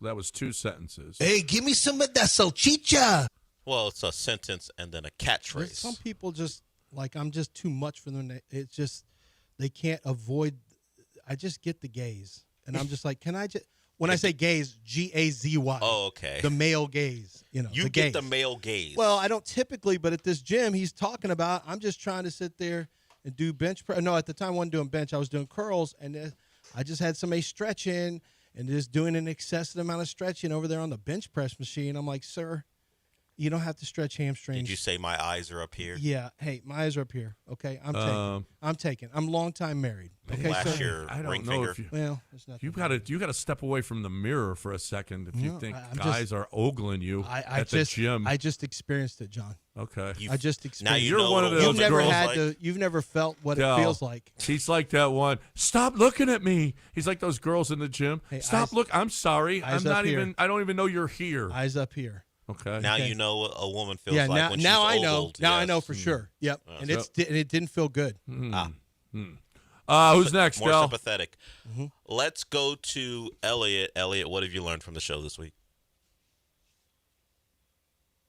S1: That was two sentences.
S2: Hey, give me some of that salchicha.
S3: Well, it's a sentence and then a catchphrase.
S2: Some people just, like, I'm just too much for them. It's just, they can't avoid, I just get the gaze. And I'm just like, can I just, when I say gaze, G-A-Z-Y.
S3: Oh, okay.
S2: The male gaze,
S3: You
S2: the
S3: get
S2: gaze.
S3: the male gaze.
S2: Well, I don't typically, but at this gym, he's talking about, I'm just trying to sit there and do bench press. No, at the time, I wasn't doing bench. I was doing curls, and I just had somebody stretching and just doing an excessive amount of stretching over there on the bench press machine. I'm like, sir, you don't have to stretch hamstrings.
S3: Did you say my eyes are up here?
S2: Yeah. Hey, my eyes are up here. Okay, I'm taking. I'm long time married. Okay,
S3: Flash
S2: so
S3: your
S1: I don't
S3: ring
S1: know
S3: finger.
S1: if you.
S2: well, there's nothing.
S1: You got to step away from the mirror for a second if you
S2: No,
S1: think
S2: I'm
S1: guys
S2: just-
S1: are ogling you at the gym.
S2: I just experienced it, John.
S1: Okay.
S2: I just experienced.
S3: Now
S1: You're
S3: know
S1: one
S3: what
S1: of
S3: a
S1: those
S2: You've never
S3: girls
S2: had
S3: like.
S2: to. You've never felt what
S1: No.
S2: it feels like.
S1: He's like that one. Stop looking at me. He's like those girls in the gym.
S2: Hey,
S1: Stop
S2: eyes-
S1: look. I'm sorry.
S2: eyes
S1: I'm
S2: up
S1: not
S2: here.
S1: even. I don't even know you're here.
S2: Eyes up here.
S1: Okay.
S3: Now
S2: Okay.
S3: you know what a woman feels
S2: Yeah.
S3: like
S2: now,
S3: when
S2: now
S3: she's
S2: I know.
S3: ogled.
S2: Now I
S3: Yes.
S2: know for sure. Yep. And
S3: So-
S2: it didn't feel good.
S1: Who's next,
S3: More
S1: Del?
S3: sympathetic. Let's go to Elliot. Elliot, what have you learned from the show this week?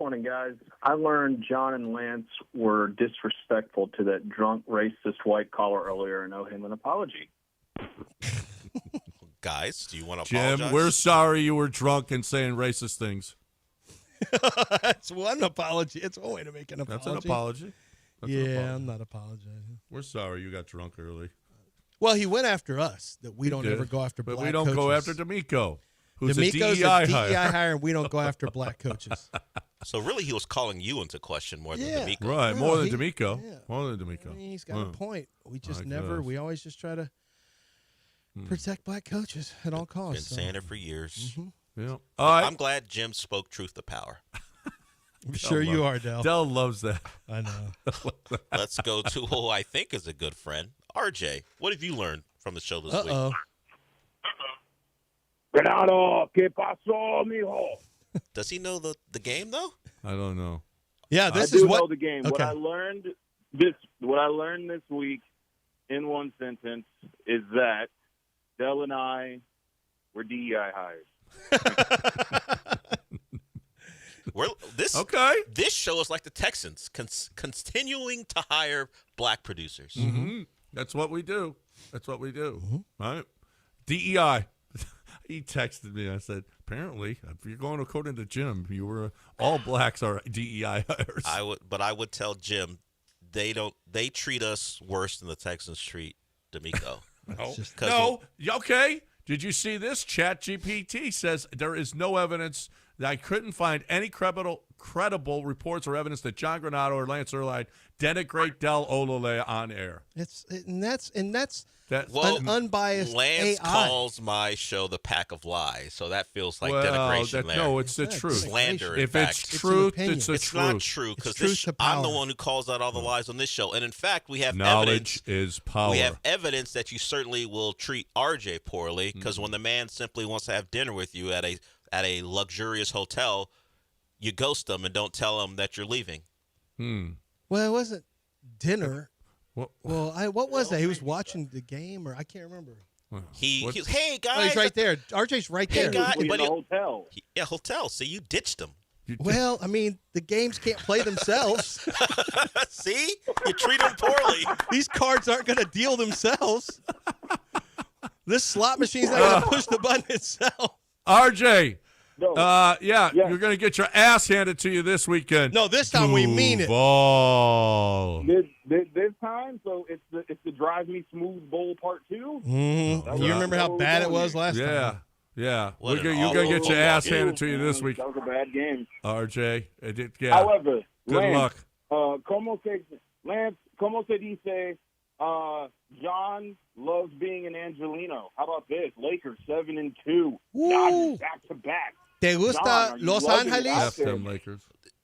S14: Morning, guys. I learned John and Lance were disrespectful to that drunk, racist white collar earlier and owe him an apology.
S3: Guys, do you want to
S1: Jim,
S3: apologize?
S1: we're sorry you were drunk and saying racist things.
S2: That's one apology. It's one way to make an apology.
S1: That's an apology. That's an
S2: Yeah,
S1: apology.
S2: I'm not apologizing.
S1: We're sorry you got drunk early.
S2: Well, he went after us. That we don't
S1: Did.
S2: ever go after
S1: But
S2: black
S1: we don't go
S2: coaches.
S1: after D'Amico, who's
S2: D'Amico's
S1: a DEI
S2: DEI
S1: hire.
S2: hire, and we don't go after black coaches.
S3: So really, he was calling you into question more than
S2: Yeah.
S3: D'Amico.
S1: Right,
S2: No,
S1: more than
S2: he-
S1: D'Amico.
S2: yeah.
S1: More than D'Amico.
S2: I mean, he's got a point. We just
S1: I
S2: never.
S1: guess.
S2: We always just try to protect black coaches at all
S3: Been
S2: costs. so.
S3: saying it for years.
S1: Yeah. All right.
S3: I'm glad Jim spoke truth to power.
S2: I'm sure you are, Del.
S1: Del loves that.
S2: I know.
S3: Let's go to who I think is a good friend, RJ. What have you learned from the show this week?
S2: Uh-oh.
S7: Granado, ¿qué pasó, mijo?
S3: Does he know the game though?
S1: I don't know.
S2: Yeah,
S7: I
S2: this
S7: do
S2: is what
S7: know the game. What
S2: Okay.
S7: I learned this week in one sentence is that Del and I were DEI hires.
S3: This show is like the Texans, continuing to hire black producers.
S1: Mm-hmm. That's what we do. That's what we do. All right. DEI. He texted me. I said, apparently, if you're going according to Jim, you were all blacks are DEI hires.
S3: I would tell Jim they treat us worse than the Texans treat D'Amico.
S1: No. Okay. Did you see this? ChatGPT says there is no evidence that I couldn't find any credible reports or evidence that John Granado or Lance Erline denigrate Del Olole on air.
S2: That's
S3: Well,
S2: an unbiased
S3: Lance
S2: AI.
S3: calls my show the Pack of Lies, so that feels like denigration there.
S1: No, it's the truth.
S3: Slander, in
S1: If
S3: fact.
S1: it's truth, it's the
S3: It's
S1: truth.
S3: not true, because I'm the one who calls out all the lies on this show. And in fact, we have
S1: Knowledge
S3: evidence.
S1: is power.
S3: We have evidence that you certainly will treat RJ poorly, because when the man simply wants to have dinner with you at a luxurious hotel, you ghost him and don't tell him that you're leaving.
S2: Well, it wasn't dinner.
S1: What
S2: was that? He was watching the game, or I can't remember.
S3: He was, hey guys,
S2: Oh, he's right there. RJ's right
S3: Hey
S2: there.
S3: guys,
S7: In
S3: but
S7: the hotel.
S3: yeah, hotel. See, you ditched him.
S2: Well, I mean, the games can't play themselves.
S3: See, you treat them poorly.
S2: These cards aren't going to deal themselves. This slot machine's not going to push the button itself.
S1: RJ, you're going to get your ass handed to you this weekend.
S2: No, this time we mean it.
S1: Ball.
S7: This time, so it's the Drive Me Smooth Bowl Part 2.
S2: Mm-hmm. You remember how bad it was last time?
S1: Yeah,
S3: What
S1: you're
S3: an
S1: going to
S3: awful
S1: get your ass
S3: football
S1: handed to you this week,
S15: That was a bad game.
S1: RJ. Yeah.
S15: However,
S1: Good
S15: Lance,
S1: luck.
S15: Como se dice, John loves being an Angelino. How about this? Lakers 7-2. Dodgers back-to-back.
S2: ¿Te gusta Los Angeles?
S1: F them Lakers.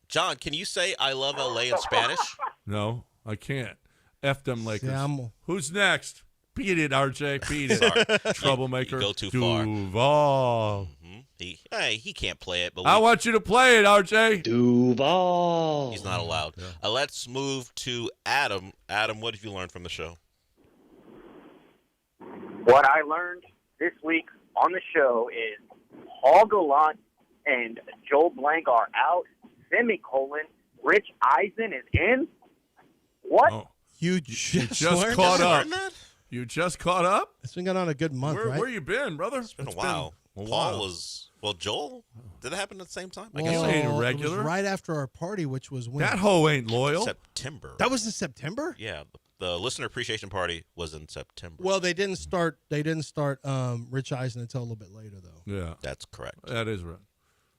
S3: John, can you say "I love LA" in Spanish?
S1: No, I can't. F them Lakers.
S2: Se amo.
S1: Who's next? Beat it, RJ. Beat it.
S3: Sorry.
S1: Troublemaker.
S3: You go too far.
S1: Duval.
S3: He can't play it, but
S1: I want you to play it, RJ.
S16: Duval.
S3: He's not allowed. Let's move to Adam. Adam, what have you learned from the show?
S17: What I learned this week on the show is Paul Gallant and Joel Blank are out. Semicolon. Rich Eisen is in. What?
S1: Oh.
S2: You just
S1: Just caught up. You just caught up?
S2: It's been going on a good month, right?
S1: Where you been, brother?
S3: It's been a while. Paul was Joel. Did it happen at the same time? I
S1: guess ain't a regular.
S2: It was right after our party, which was when?
S1: That hoe ain't loyal.
S3: September.
S2: That was in September?
S3: Yeah, the listener appreciation party was in September.
S2: Well, they didn't start Rich Eisen until a little bit later, though.
S1: Yeah,
S3: that's correct.
S1: That is right.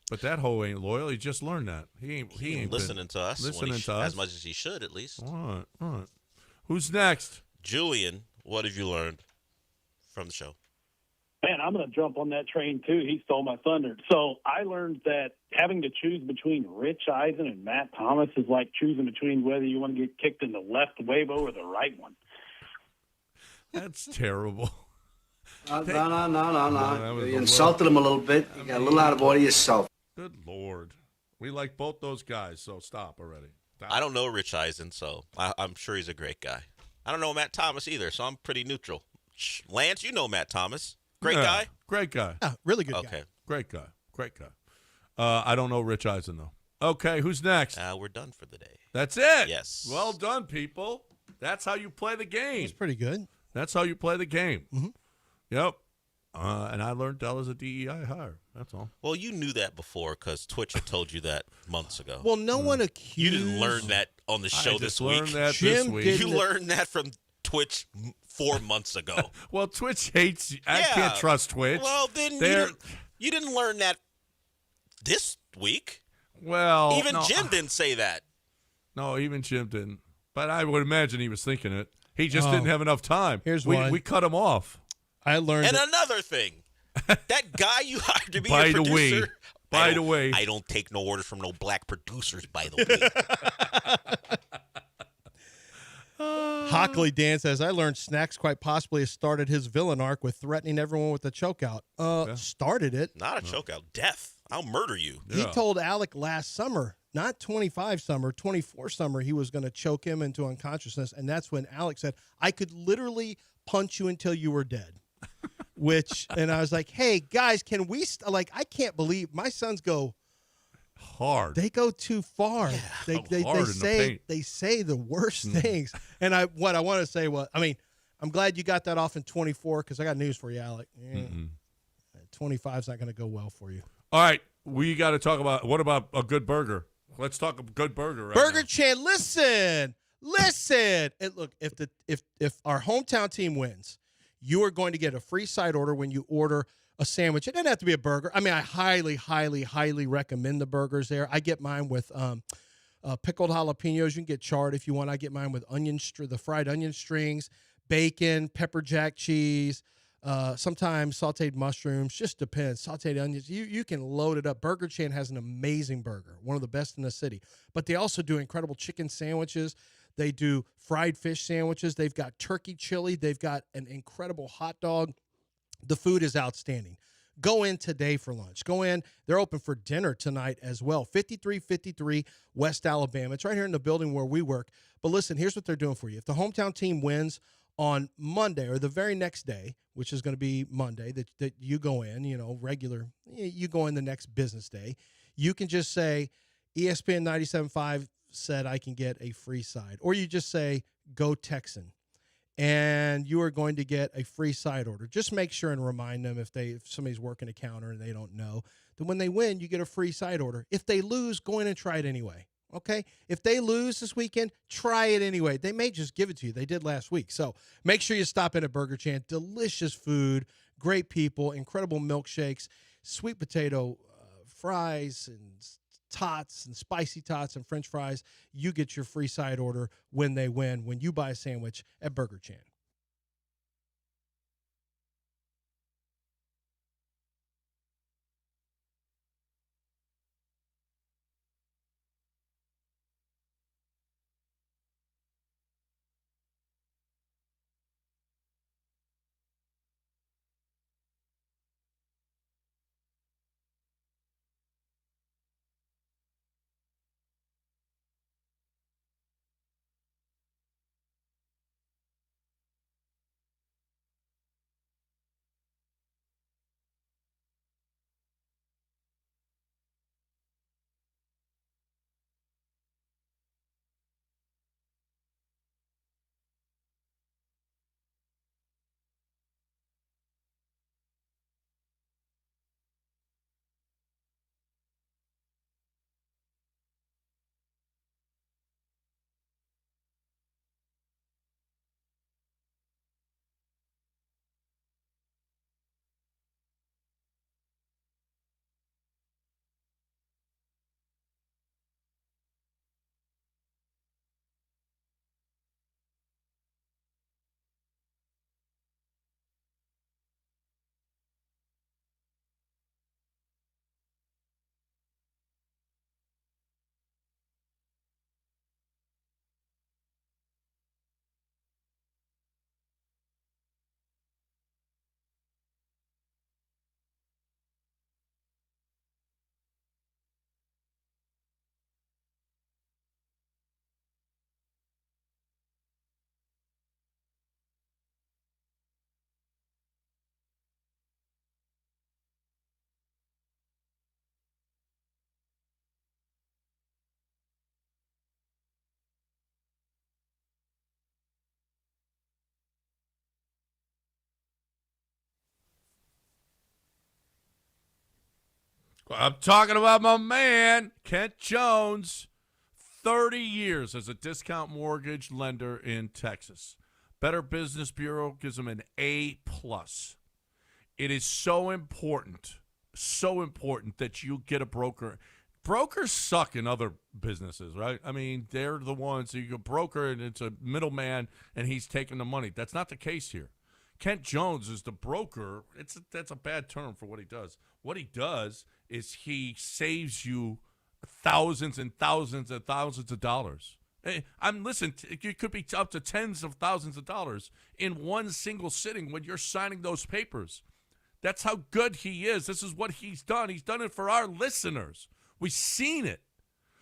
S1: But that hoe ain't loyal. He just learned that. He ain't
S3: listening to us.
S1: Listening to us
S3: as much as he should, at least.
S1: All right. Who's next?
S3: Julian, what have you learned from the show?
S18: Man, I'm going to jump on that train, too. He stole my thunder. So I learned that having to choose between Rich Eisen and Matt Thomas is like choosing between whether you want to get kicked in the left wavo or the right one.
S1: That's terrible.
S19: No. You insulted him a little bit. You got a little out of order yourself.
S1: Good Lord. We like both those guys, so stop already. Stop.
S3: I don't know Rich Eisen, so I'm sure he's a great guy. I don't know Matt Thomas either, so I'm pretty neutral. Lance, you know Matt Thomas. Great guy?
S1: Great guy.
S2: Yeah, really good
S3: guy.
S1: Great guy. I don't know Rich Eisen, though. Okay, who's next?
S3: We're done for the day.
S1: That's it?
S3: Yes.
S1: Well done, people. That's how you play the game.
S2: It's pretty good.
S1: That's how you play the game.
S2: Mm-hmm.
S1: Yep. And I learned Della's a DEI hire. That's all.
S3: Well, you knew that before because Twitch had told you that months ago.
S2: Well, no one accused.
S3: You didn't learn that on the show this week.
S1: This week.
S3: You learned that from Twitch 4 months ago.
S1: Well, Twitch hates you. I can't trust Twitch.
S3: Well, then you didn't learn that this week.
S1: Well,
S3: even Jim didn't say that.
S1: No, even Jim didn't. But I would imagine he was thinking it. He just didn't have enough time.
S2: Here's
S1: we cut him off.
S2: I learned.
S3: And another thing, that guy you hired to be your producer.
S1: By the way,
S3: I don't take no orders from no black producers. By the way.
S2: Hockley Dan says, I learned Snacks quite possibly has started his villain arc with threatening everyone with a chokeout. Started it.
S3: Not a chokeout. Death. I'll murder you.
S2: He told Alec last summer, not 25 summer, 24 summer, he was going to choke him into unconsciousness. And that's when Alec said, I could literally punch you until you were dead. And I was like, hey, guys, can we I can't believe my sons go
S1: hard.
S2: They go too far.
S1: Yeah,
S2: they say the worst things. And what I want to say was, I'm glad you got that off in 24 because I got news for you, Alec. 25 is not going to go well for you.
S1: All right, we got to talk about what about a good burger? Let's talk a good burger. Right
S2: Burger
S1: now.
S2: Chan, listen. And look, if our hometown team wins, you are going to get a free side order when you order a sandwich. It doesn't have to be a burger. I highly, highly, highly recommend the burgers there. I get mine with pickled jalapenos. You can get chard if you want. I get mine with the fried onion strings, bacon, pepper jack cheese, sometimes sauteed mushrooms. Just depends. Sauteed onions. You can load it up. Burger Chan has an amazing burger, one of the best in the city. But they also do incredible chicken sandwiches. They do fried fish sandwiches. They've got turkey chili. They've got an incredible hot dog. The food is outstanding. Go in today for lunch. Go in. They're open for dinner tonight as well. 5353 West Alabama. It's right here in the building where we work. But listen, here's what they're doing for you. If the hometown team wins on Monday or the very next day, which is going to be Monday, that you go in, you go in the next business day, you can just say ESPN 97.5 said I can get a free side. Or you just say, go Texan. And you are going to get a free side order. Just make sure and remind them if somebody's working a counter and they don't know, that when they win, you get a free side order. If they lose, go in and try it anyway. Okay? If they lose this weekend, try it anyway. They may just give it to you. They did last week. So make sure you stop in at Burger Chan. Delicious food, great people, incredible milkshakes, sweet potato fries and tots and spicy tots and French fries. You get your free side order when they win when you buy a sandwich at Burger Chan.
S1: I'm talking about my man, Kent Jones, 30 years as a discount mortgage lender in Texas. Better Business Bureau gives him an A+. It is so important that you get a broker. Brokers suck in other businesses, right? I mean, they're the ones, you go broker and it's a middleman and he's taking the money. That's not the case here. Kent Jones is the broker. That's a bad term for what he does. What he does is he saves you thousands and thousands and thousands of dollars. Listen, it could be up to tens of thousands of dollars in one single sitting when you're signing those papers. That's how good he is. This is what he's done. He's done it for our listeners. We've seen it.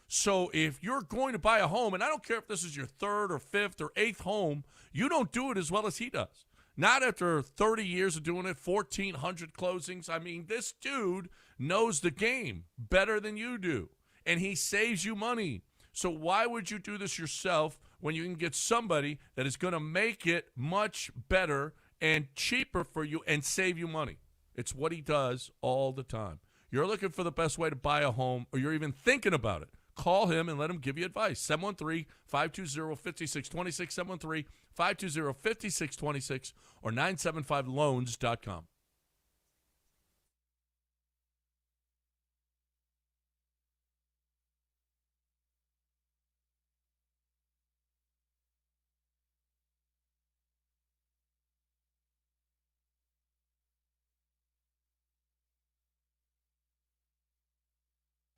S1: So if you're going to buy a home, and I don't care if this is your third or fifth or eighth home, you don't do it as well as he does. Not after 30 years of doing it, 1,400 closings. I mean, this dude knows the game better than you do, and he saves you money. So why would you do this yourself when you can get somebody that is going to make it much better and cheaper for you and save you money? It's what he does all the time. You're looking for the best way to buy a home, or you're even thinking about it. Call him and let him give you advice. 713-520-5626, 713-520-5626, or 975loans.com.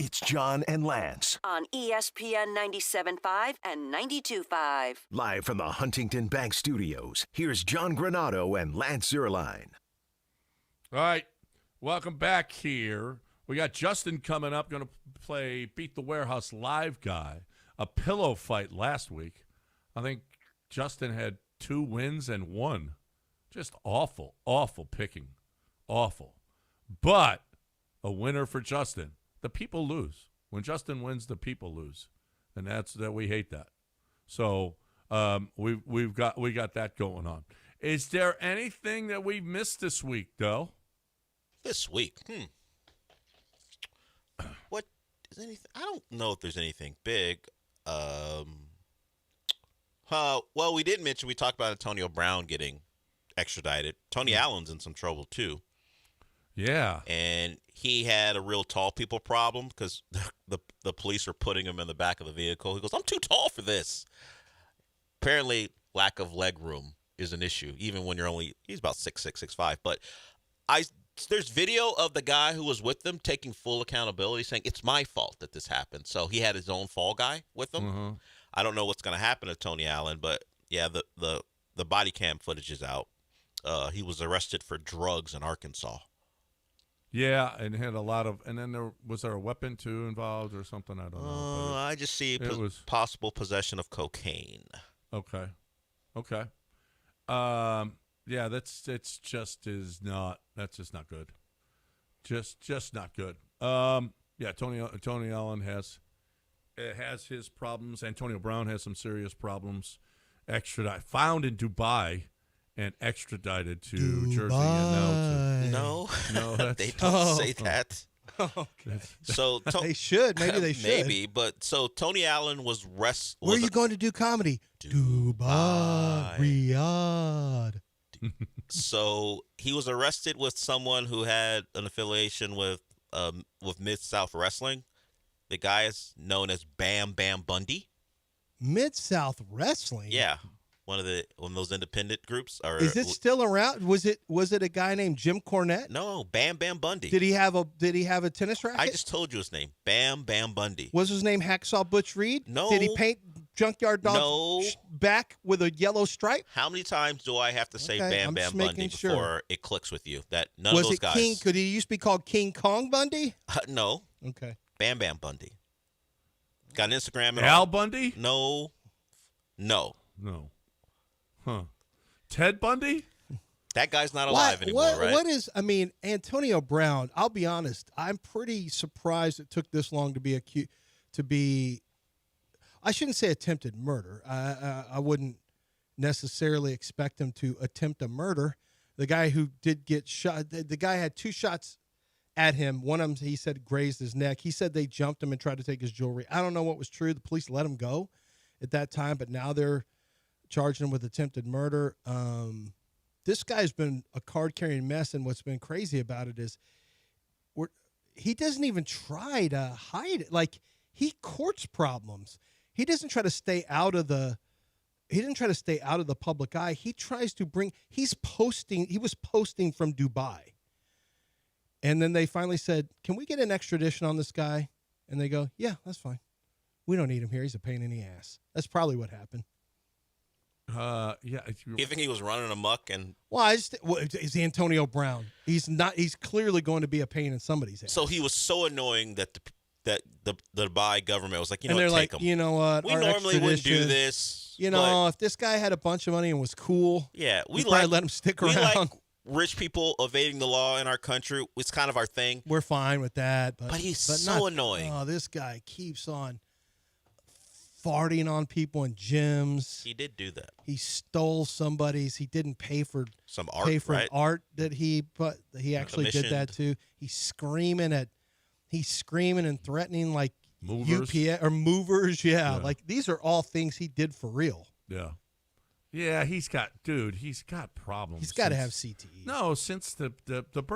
S5: It's John and Lance.
S6: On ESPN 97.5 and 92.5.
S5: Live from the Huntington Bank Studios, here's John Granado and Lance Zierlein.
S1: All right, welcome back here. We got Justin coming up, going to play Beat the Warehouse Live Guy, a pillow fight last week. I think Justin had 2 wins and 1. Just awful, awful picking. Awful. But a winner for Justin. The people lose. When Justin wins, the people lose, and we hate that. So we got that going on. Is there anything that we missed this week, though?
S3: This week, what is anything? I don't know if there's anything big. Well, we did mention we talked about Antonio Brown getting extradited. Tony Allen's in some trouble too.
S1: Yeah.
S3: And he had a real tall people problem because the police are putting him in the back of the vehicle. He goes, I'm too tall for this. Apparently, lack of leg room is an issue, even when he's about 6'6", 6'5". But there's video of the guy who was with them taking full accountability, saying, it's my fault that this happened. So he had his own fall guy with him.
S1: Mm-hmm.
S3: I don't know what's going to happen to Tony Allen, but, yeah, the body cam footage is out. He was arrested for drugs in Arkansas.
S1: Yeah, and had a lot of, and then was there a weapon too involved or something? I don't know.
S3: I just see possible possession of cocaine.
S1: Okay. Yeah, that's just not good. Just not good. Yeah, Tony Allen has his problems. Antonio Brown has some serious problems. Found in Dubai and extradited to Jersey. And
S3: no, they don't say that.
S2: Okay.
S3: So
S2: they should. Maybe they should.
S3: Maybe, but so Tony Allen was
S2: Where are you going to do comedy? Dubai. Riyadh.
S3: So he was arrested with someone who had an affiliation with Mid-South Wrestling. The guy is known as Bam Bam Bundy.
S2: Mid-South Wrestling?
S3: Yeah. One of those independent groups.
S2: Is it still around? Was it a guy named Jim Cornette?
S3: No, Bam Bam Bundy.
S2: Did he have a tennis racket?
S3: I just told you his name. Bam Bam Bundy.
S2: Was his name Hacksaw Butch Reed?
S3: No.
S2: Did he paint Junkyard Dog's back with a yellow stripe?
S3: How many times do I have to say Bam Bam Bundy before it clicks with you that none of those guys?
S2: Was it King? Could he used to be called King Kong Bundy?
S3: No.
S2: Okay.
S3: Bam Bam Bundy. Got an Instagram and
S1: Al Bundy?
S3: No.
S1: Huh. Ted Bundy?
S3: That guy's not alive anymore, right?
S2: Antonio Brown, I'll be honest, I'm pretty surprised it took this long to be I shouldn't say attempted murder. I wouldn't necessarily expect him to attempt a murder. The guy who did get shot, the guy had 2 shots at him. One of them, he said, grazed his neck. He said they jumped him and tried to take his jewelry. I don't know what was true. The police let him go at that time, but now they're charging him with attempted murder. This guy's been a card-carrying mess, and what's been crazy about it is he doesn't even try to hide it. Like, he courts problems. He doesn't try to stay out of the public eye. He tries to he was posting from Dubai. And then they finally said, can we get an extradition on this guy? And they go, yeah, that's fine. We don't need him here. He's a pain in the ass. That's probably what happened.
S1: Yeah.
S3: You think he was running amok and?
S2: Well, is Antonio Brown? He's not. He's clearly going to be a pain in somebody's ass.
S3: So he was so annoying that the Dubai government was like,
S2: and they're like,
S3: him.
S2: You know what?
S3: We normally wouldn't do this.
S2: If this guy had a bunch of money and was cool,
S3: yeah,
S2: we'd probably let him stick around.
S3: We like rich people evading the law in our country. It's kind of our thing.
S2: We're fine with that, but
S3: he's so annoying.
S2: Oh, this guy keeps on farting on people in gyms.
S3: He did do that.
S2: He stole somebody's. He didn't pay for
S3: some art, right?
S2: Art that he actually did that too. He's screaming and threatening like
S1: movers.
S2: UPS or movers. Yeah, like these are all things he did for real.
S1: Yeah. Yeah, he's got problems.
S2: He's got to have CTE.
S1: No, since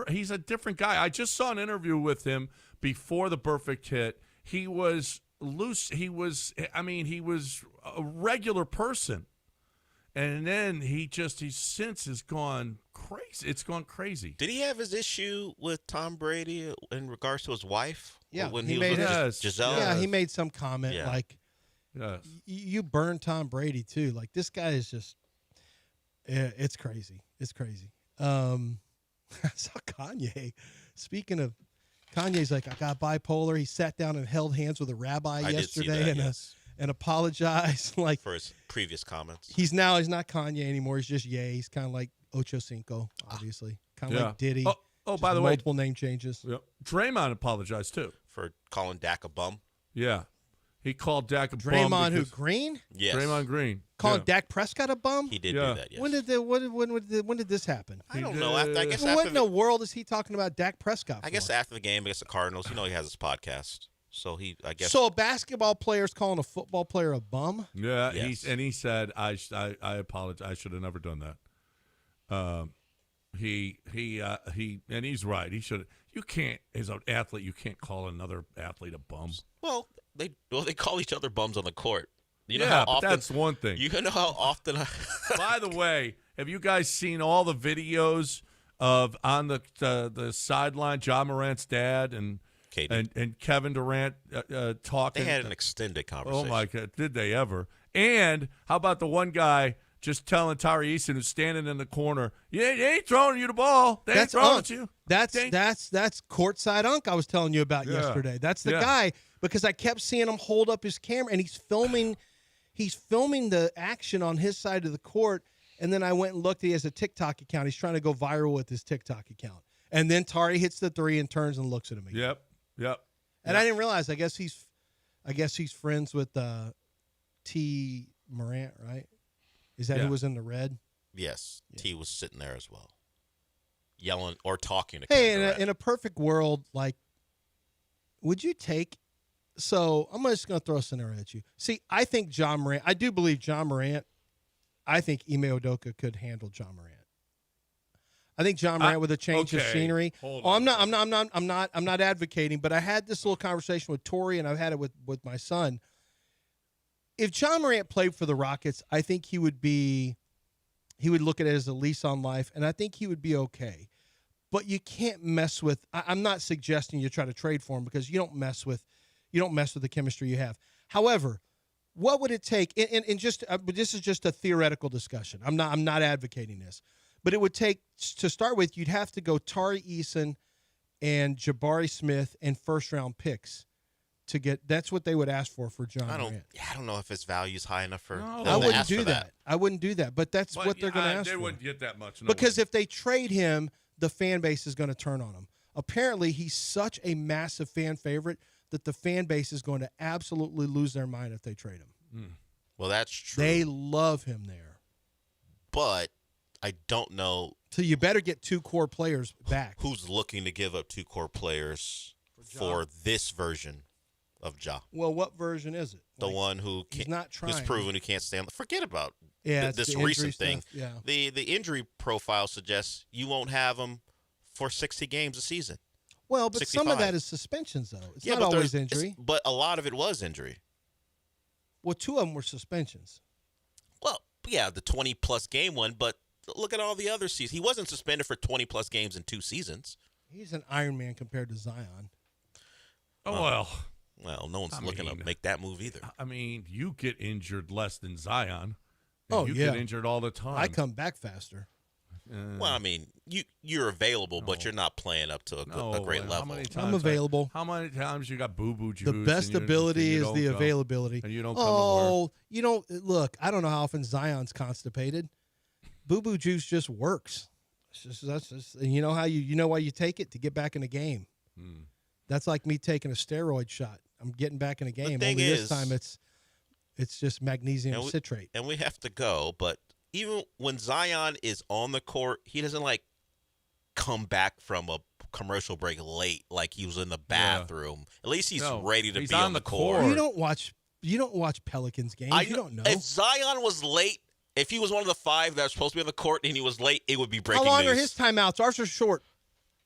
S1: he's a different guy. I just saw an interview with him before the perfect hit. He was loose. He was a regular person. And then he since has gone crazy. It's gone crazy.
S3: Did he have his issue with Tom Brady in regards to his wife?
S2: Yeah,
S3: when he was with Giselle?
S2: Yeah, he made some comment like,
S1: yes.
S2: You burned Tom Brady too. Like this guy is just, it's crazy. It's crazy. I saw Kanye. Speaking of, Kanye's like, I got bipolar. He sat down and held hands with a rabbi yesterday and apologized like
S3: for his previous comments.
S2: He's not Kanye anymore. He's just Ye. He's kind of like Ocho Cinco, obviously. Kind of like Diddy.
S1: Oh, by the way,
S2: multiple name changes.
S1: Yep. Draymond apologized too
S3: for calling Dak a bum.
S1: Yeah. He called Dak a bum.
S2: Draymond who Green?
S3: Yes.
S1: Draymond Green.
S2: Calling Dak Prescott a bum?
S3: He did do that, yes.
S2: When did this happen?
S3: I don't know.
S2: What in the world is he talking about Dak Prescott for?
S3: I guess after the game against the Cardinals, he has his podcast. So I guess.
S2: So a basketball player's calling a football player a bum?
S1: Yeah, yes. He said, I apologize. I should have never done that. he and he's right. He should. You can't, as an athlete, you can't call another athlete a bum.
S3: Well, they call each other bums on the court. You know
S1: yeah,
S3: how
S1: but
S3: often,
S1: that's one thing.
S3: You know how often.
S1: By the way, have you guys seen all the videos of on the sideline, John Morant's dad and Kevin Durant talking?
S3: They had an extended conversation.
S1: Oh my God, did they ever? And how about the one guy just telling Tari Eason, who's standing in the corner, they ain't throwing you the ball. They ain't throwing it to you.
S2: That's courtside Unk I was telling you about yesterday. That's the guy, because I kept seeing him hold up his camera and he's filming the action on his side of the court. And then I went and looked. He has a TikTok account. He's trying to go viral with his TikTok account. And then Tari hits the three and turns and looks at him again.
S1: Yep.
S2: And I didn't realize. I guess he's friends with T. Morant, right? Is that who was in the red?
S3: Yes. T was sitting there as well, yelling or talking to
S2: Hey,
S3: Kevin Durant.
S2: in a perfect world, like, would you take – so I'm just going to throw a scenario at you. See, I think John Morant – I do believe John Morant – I think Ime Udoka could handle John Morant. I think John Morant with a change of scenery. I'm not advocating, but I had this little conversation with Tori, and I've had it with my son. If John Morant played for the Rockets, I think he would look at it as a lease on life, and I think he would be okay. But you can't mess with. I'm not suggesting you try to trade for him, because you don't mess with the chemistry you have. However, what would it take? And just this is just a theoretical discussion. I'm not advocating this, but it would take, to start with, you'd have to go Tari Eason and Jabari Smith and first round picks to get. That's what they would ask for John Morant.
S3: I don't know if his value is high enough for.
S1: No.
S2: I wouldn't do that. I wouldn't do that. But that's what they're going to ask for.
S1: They wouldn't get that much. No
S2: because
S1: way.
S2: if they trade him, the fan base is going to turn on him. Apparently, he's such a massive fan favorite that the fan base is going to absolutely lose their mind if they trade him.
S3: Well, that's true.
S2: They love him there.
S3: But I don't know.
S2: So you better get two core players back.
S3: Who's looking to give up two core players for this version of Ja?
S2: Well, what version is it?
S3: The one who
S2: he's not trying.
S3: Who's proven he can't stand. Forget about this
S2: the
S3: recent thing.
S2: Yeah.
S3: The injury profile suggests you won't have him for 60 games a season.
S2: Well, but
S3: 65.
S2: some of that is suspensions, though. It's not always injury.
S3: But a lot of it was injury.
S2: Well, two of them were suspensions.
S3: Well, yeah, the 20-plus game one, but look at all the other seasons. He wasn't suspended for 20-plus games in 2 seasons.
S2: He's an Iron Man compared to Zion.
S1: Oh, well.
S3: Well, no one's looking to make that move either.
S1: I mean, you get injured less than Zion.
S2: Oh,
S1: you
S2: yeah.
S1: get injured all the time.
S2: I come back faster.
S3: Well, I mean, you're available, but you're not playing up to a great level.
S1: How many times
S2: I'm available.
S1: How many times you got boo-boo juice?
S2: The best ability is the availability.
S1: And you don't come to work.
S2: You don't look. I don't know how often Zion's constipated. Boo-boo juice just works. That's just, and you know how you know why you take it? To get back in the game. That's like me taking a steroid shot. I'm getting back in the game. Only this time it's just magnesium citrate.
S3: And we have to go, but even when Zion is on the court, he doesn't come back from a commercial break late like he was in the bathroom. At least he's ready to be on the court.
S2: You don't watch Pelicans games. You don't know.
S3: If Zion was late, if he was one of the 5 that was supposed to be on the court and he was late, it would be breaking news.
S2: How long are his timeouts? Ours are short.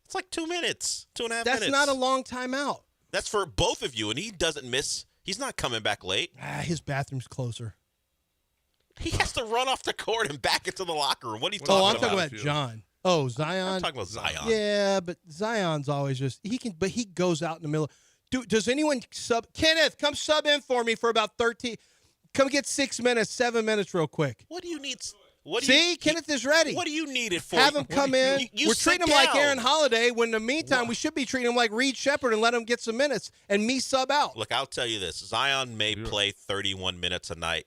S3: It's like 2 minutes, 2.5 minutes.
S2: That's not a long timeout.
S3: That's for both of you, and he doesn't miss. He's not coming back late.
S2: His bathroom's closer.
S3: He has to run off the court and back into the locker room. What are you talking about?
S2: I'm talking about John. Oh, Zion.
S3: I'm talking about Zion.
S2: Yeah, but Zion's always just but he goes out in the middle. Does anyone sub? Kenneth, come sub in for me for about 13. Come get 6 minutes, 7 minutes, real quick.
S3: What do you need?
S2: Kenneth is ready.
S3: What do you need it for?
S2: Have him come in. We're treating him like Aaron Holiday. When in the meantime, we should be treating him like Reed Shepherd and let him get some minutes and me sub out.
S3: Look, I'll tell you this: Zion may play 31 minutes a night.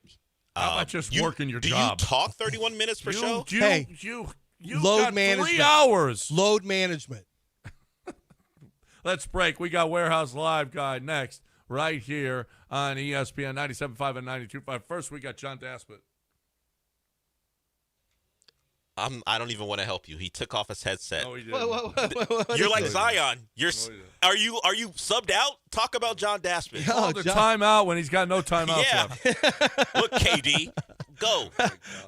S1: How about just working your job?
S3: Do you talk 31 minutes per show?
S1: You
S2: load
S1: got
S2: management.
S1: 3 hours.
S2: Load management.
S1: Let's break. We got Warehouse Live guy next, right here on ESPN 97.5 and 92.5. First, we got John Daspit.
S3: I don't even want to help you. He took off his headset.
S1: No, he didn't.
S3: You're like Zion. Are you subbed out? Talk about John Daspit.
S1: Oh, the timeout when he's got no timeout.
S3: Yeah. Look, KD, go.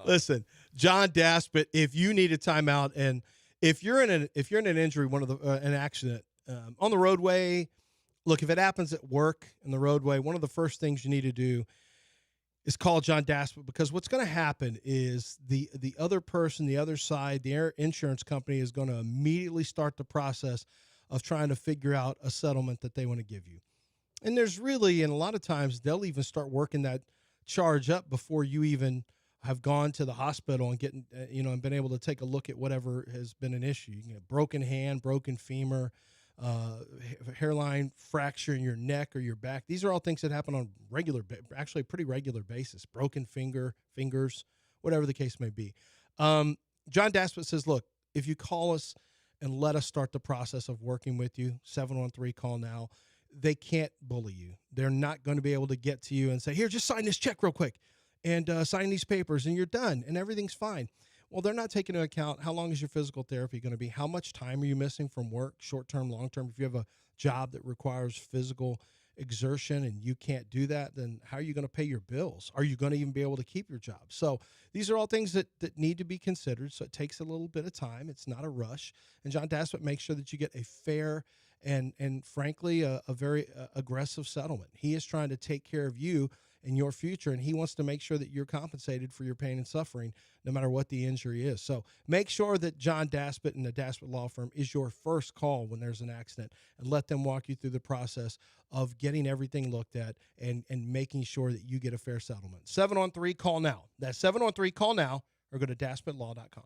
S2: Listen, John Daspit, if you need a timeout, and if you're in an injury, an accident on the roadway, look, if it happens at work in the roadway, one of the first things you need to do is call John Daspit, because what's going to happen is the other person, the other side, the insurance company is going to immediately start the process of trying to figure out a settlement that they want to give you. And there's really, and a lot of times they'll even start working that charge up before you even have gone to the hospital and getting, and been able to take a look at whatever has been an issue. You can get broken hand, broken femur, hairline fracture in your neck or your back. These are all things that happen on actually a pretty regular basis. Broken fingers, whatever the case may be. John Daspit says, look, if you call us and let us start the process of working with you, 713 call now. They can't bully you. They're not going to be able to get to you and say, here, just sign this check real quick and sign these papers and you're done and everything's fine. Well, they're not taking into account how long is your physical therapy going to be? How much time are you missing from work, short-term, long-term? If you have a job that requires physical exertion and you can't do that, then how are you going to pay your bills? Are you going to even be able to keep your job? So these are all things that need to be considered. So it takes a little bit of time. It's not a rush. And John Daspit makes sure that you get a fair and frankly, a very aggressive settlement. He is trying to take care of you and your future, and he wants to make sure that you're compensated for your pain and suffering no matter what the injury is. So make sure that John Daspit and the Daspit Law Firm is your first call when there's an accident, and let them walk you through the process of getting everything looked at and making sure that you get a fair settlement. 713 call now. That's 713 call now, or go to DaspitLaw.com.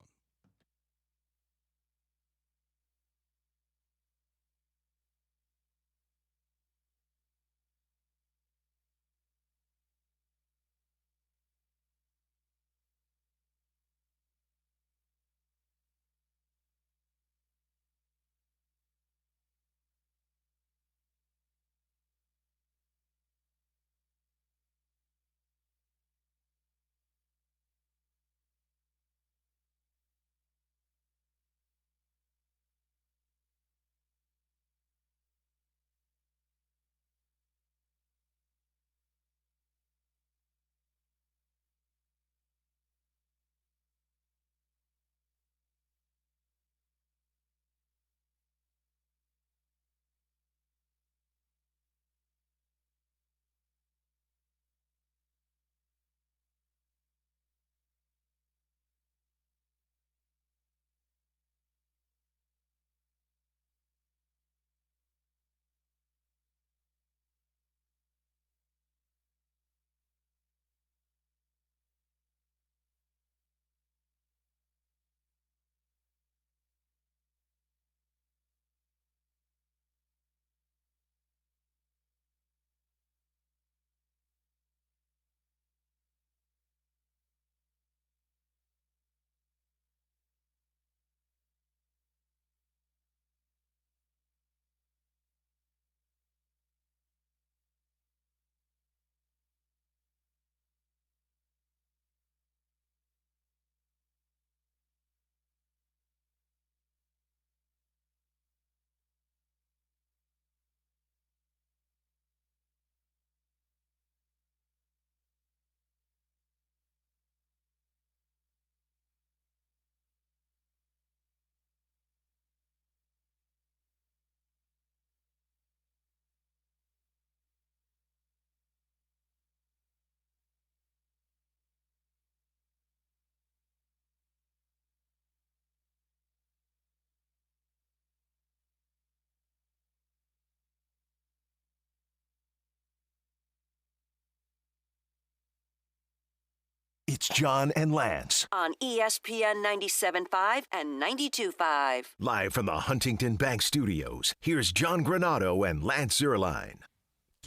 S5: It's John and Lance.
S6: On ESPN 97.5 and 92.5.
S5: Live from the Huntington Bank Studios, here's John Granado and Lance Zierlein.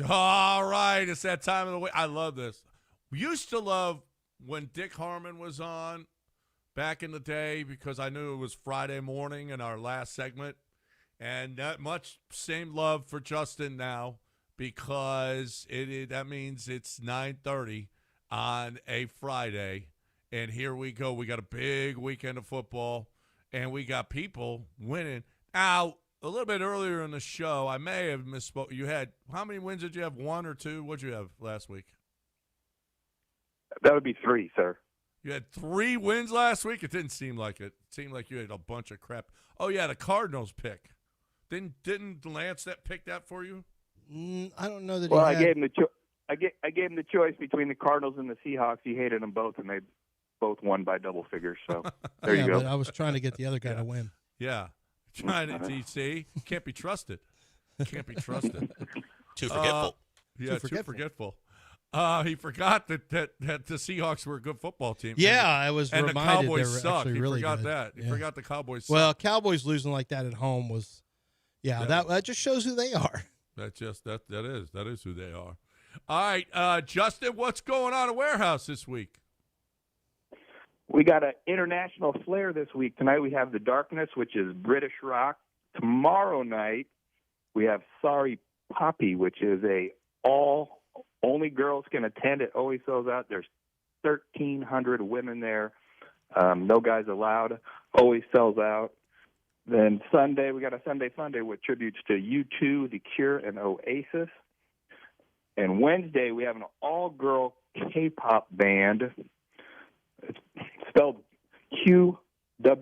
S1: All right, it's that time of the week. I love this. We used to love when Dick Harmon was on back in the day because I knew it was Friday morning in our last segment. And that much same love for Justin now because that means it's 9:30 on a Friday. And here we go. We got a big weekend of football, and we got people winning. Now, a little bit earlier in the show, I may have misspoke. You had, how many wins did you have? 1 or 2? What did you have last week?
S10: That would be 3, sir.
S1: You had 3 wins last week? It didn't seem like it. It seemed like you had a bunch of crap. Oh, yeah, the Cardinals pick. Didn't Lance pick that for you?
S2: I don't know that
S15: Well,
S2: he
S15: I gave him the choice between the Cardinals and the Seahawks. He hated them both, and they both won by double figures. So there you go.
S2: But I was trying to get the other guy to win.
S1: Yeah. Trying to see. Can't be trusted. Can't be trusted.
S3: Too forgetful.
S1: Yeah, too forgetful. He forgot that the Seahawks were a good football team.
S2: Yeah, I was
S1: and
S2: reminded
S1: the Cowboys
S2: they were
S1: suck.
S2: actually
S1: He
S2: really
S1: forgot
S2: good.
S1: that. He
S2: Yeah.
S1: forgot the Cowboys suck.
S2: Well, Cowboys losing like that at home was, that just shows who they are.
S1: That is who they are. All right, Justin, what's going on at Warehouse this week?
S14: We got an international flair this week. Tonight we have The Darkness, which is British rock. Tomorrow night we have Sorry Poppy, which is only girls can attend. It always sells out. There's 1,300 women there. No guys allowed. Always sells out. Then Sunday, we got a Sunday Funday with tributes to U2, The Cure, and Oasis. And Wednesday, we have an all-girl K-pop band. It's spelled Qwer. I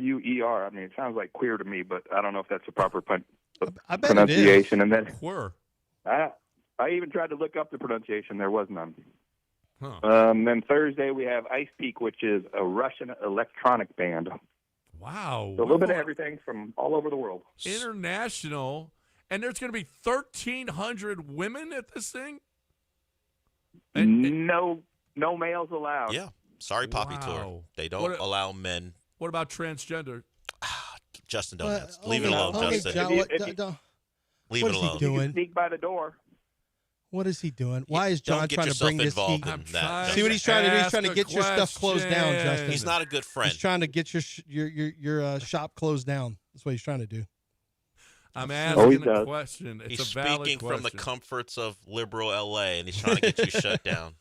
S14: mean, it sounds like queer to me, but I don't know if that's the proper pronunciation. And then
S1: Queer.
S14: I even tried to look up the pronunciation. There was none.
S1: Huh.
S14: Then Thursday, we have Ice Peak, which is a Russian electronic band.
S1: Wow.
S14: So a little bit of everything from all over the world.
S1: International. And there's going to be 1,300 women at this thing?
S14: No males allowed.
S3: Yeah. Sorry, Poppy Tour. They don't allow men.
S1: What about transgender?
S3: Justin, don't leave it alone, Justin.
S2: Leave
S3: it alone.
S2: He doing?
S14: Sneak by the door.
S2: What is he doing? Why is John
S3: Don't get
S2: trying to
S3: yourself
S2: bring this heat?
S3: involved in that.
S2: See what he's trying to do? He's trying to
S1: Ask
S2: get
S1: a
S2: your stuff closed down,
S1: question.
S2: Justin.
S3: He's not a good friend.
S2: He's trying to get your shop closed down. That's what he's trying to do.
S1: I'm asking a
S14: does.
S1: question. It's
S3: He's
S1: a valid
S3: speaking from the
S1: question.
S3: comforts of liberal LA, and he's trying to get you shut down.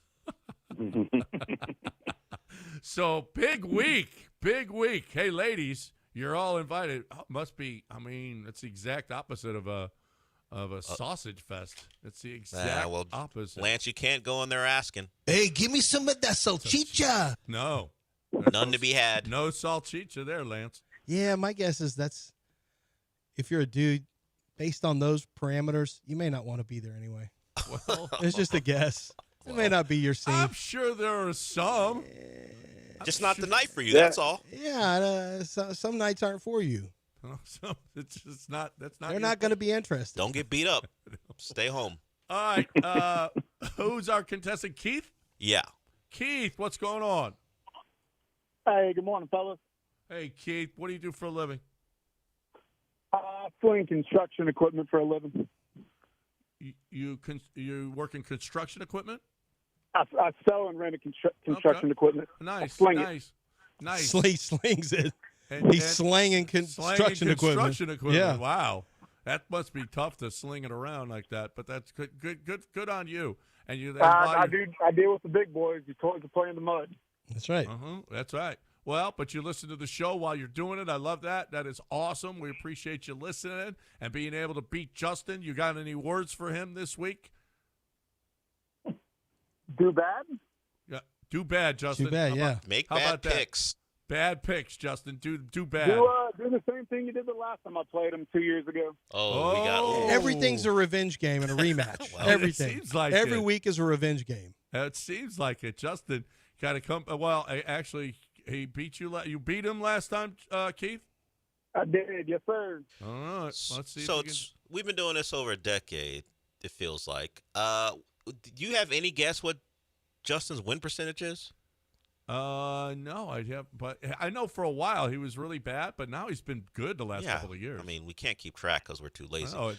S1: So big week. Hey, ladies, you're all invited. Oh, must be. I mean, it's the exact opposite of a sausage fest. It's the exact opposite.
S3: Lance, you can't go in there asking.
S19: Hey, give me some of that salchicha.
S1: No,
S3: None to be had.
S1: No salchicha there, Lance.
S2: Yeah, my guess is that's if you're a dude, based on those parameters, you may not want to be there anyway.
S1: Well,
S2: It's just a guess. It may not be your scene.
S1: I'm sure there are some.
S3: Just not the night for you. That's all.
S2: Yeah, some nights aren't for you.
S1: So it's just not. That's not.
S2: They're not going to be interested.
S3: Don't get beat up. Stay home.
S1: All right. Who's our contestant? Keith?
S3: Yeah.
S1: Keith, what's going on?
S18: Hey, good morning, fellas.
S1: Hey, Keith, what do you do for a living?
S18: Fling construction equipment for a living.
S1: You work in construction equipment?
S18: I sell and rent construction equipment.
S1: Nice,
S18: Sling
S1: nice.
S2: He slings it.
S1: And
S2: He's slanging construction equipment. Yeah.
S1: Wow. That must be tough to sling it around like that, but that's good on you. And you.
S18: I deal with the big boys. You toys to play in the mud.
S2: That's right.
S1: That's right. Well, but you listen to the show while you're doing it. I love that. That is awesome. We appreciate you listening and being able to beat Justin. You got any words for him this week?
S18: Do bad?
S1: Yeah. Do bad, Justin.
S2: Too bad, yeah.
S3: Make
S1: How
S3: bad
S1: about that?
S3: picks.
S1: Bad picks, Justin. Do bad.
S18: Do the same thing you did the last time I played them 2 years ago.
S3: Oh, we got.
S2: Everything's a revenge game and a rematch.
S1: Well,
S2: Everything.
S1: it seems like
S2: Every
S1: it.
S2: week is a revenge game.
S1: It seems like it. Justin got to come. Well, actually, he beat you. You beat him last time, Keith?
S18: I did, yes, sir.
S1: All right. Let's see.
S3: So we've been doing this over a decade, it feels like. Do you have any guess what Justin's win percentage is?
S1: No, I have, but I know for a while he was really bad, but now he's been good the last couple of years.
S3: I mean, we can't keep track because we're too lazy.
S1: Oh,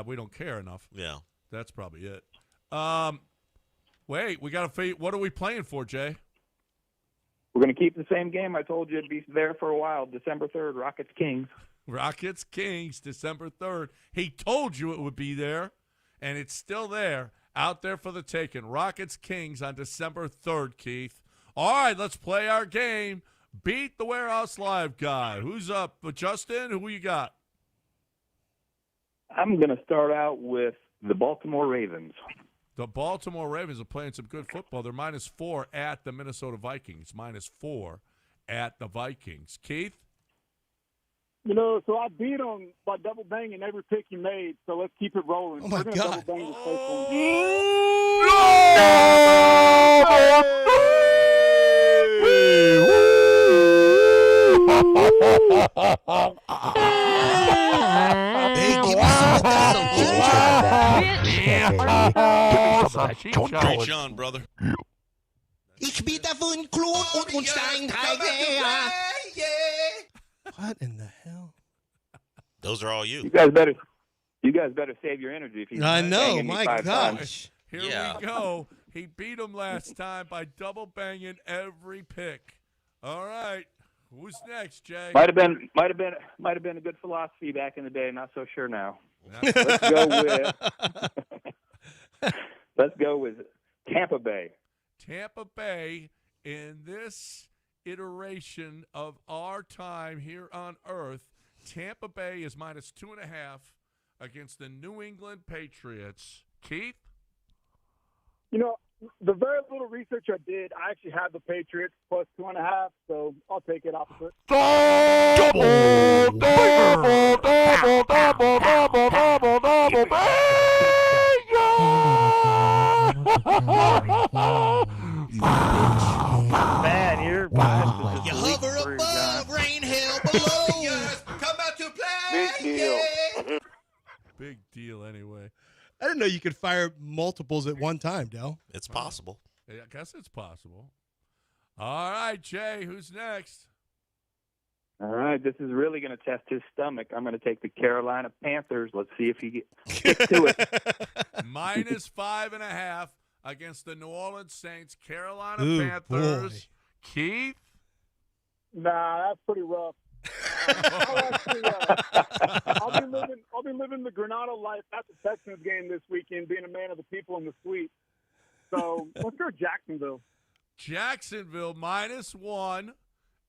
S1: we don't care enough.
S3: Yeah,
S1: that's probably it. Wait, we got to. What are we playing for, Jay?
S14: We're going to keep the same game. I told you it'd be there for a while. December 3rd, Rockets Kings.
S1: Rockets Kings, December 3rd. He told you it would be there, and it's still there, out there for the taking. Rockets Kings on December 3rd, Keith. All right, let's play our game. Beat the Warehouse Live guy. Who's up? Justin, who you got?
S14: I'm going to start out with the Baltimore Ravens.
S1: The Baltimore Ravens are playing some good football. They're -4 at the Minnesota Vikings. -4 at the Vikings. Keith?
S15: So I beat him by double banging every pick he made. So let's keep it rolling.
S2: Oh, my
S15: We're gonna
S2: God.
S15: double bang this place
S2: Hey, give me some of that ginger.
S3: Preach on, brother.
S2: Ich bin davon Klon und Steinheide. What in the hell?
S3: Those are all you.
S14: You guys better save your energy if he's
S2: I know,
S14: banging me
S2: my
S14: 5
S2: gosh.
S14: times.
S1: Here
S3: Yeah.
S1: we go. He beat him last time by double banging every pick. All right. Who's next, Jay?
S14: Might have been a good philosophy back in the day. Not so sure now. Let's go with Tampa Bay.
S1: Tampa Bay in this iteration of our time here on Earth. Tampa Bay is -2.5 against the New England Patriots. Keith?
S15: The very little research I did, I actually had the Patriots +2.5, so I'll take it opposite.
S14: Man, you're biased.
S2: You hover above, rain hell below.
S14: Come out to play. Big deal.
S1: Big deal, anyway.
S2: I didn't know you could fire multiples at one time, Del.
S3: It's possible.
S1: Yeah, I guess it's possible. All right, Jay, who's next?
S14: All right, this is really going to test his stomach. I'm going to take the Carolina Panthers. Let's see if he gets to it.
S1: -5.5 against the New Orleans Saints. Carolina
S2: Ooh,
S1: Panthers.
S2: boy.
S1: Keith?
S15: Nah, that's pretty rough. I'll be living the Granada life at the Texans game this weekend, being a man of the people in the suite. So let's go Jacksonville.
S1: Jacksonville -1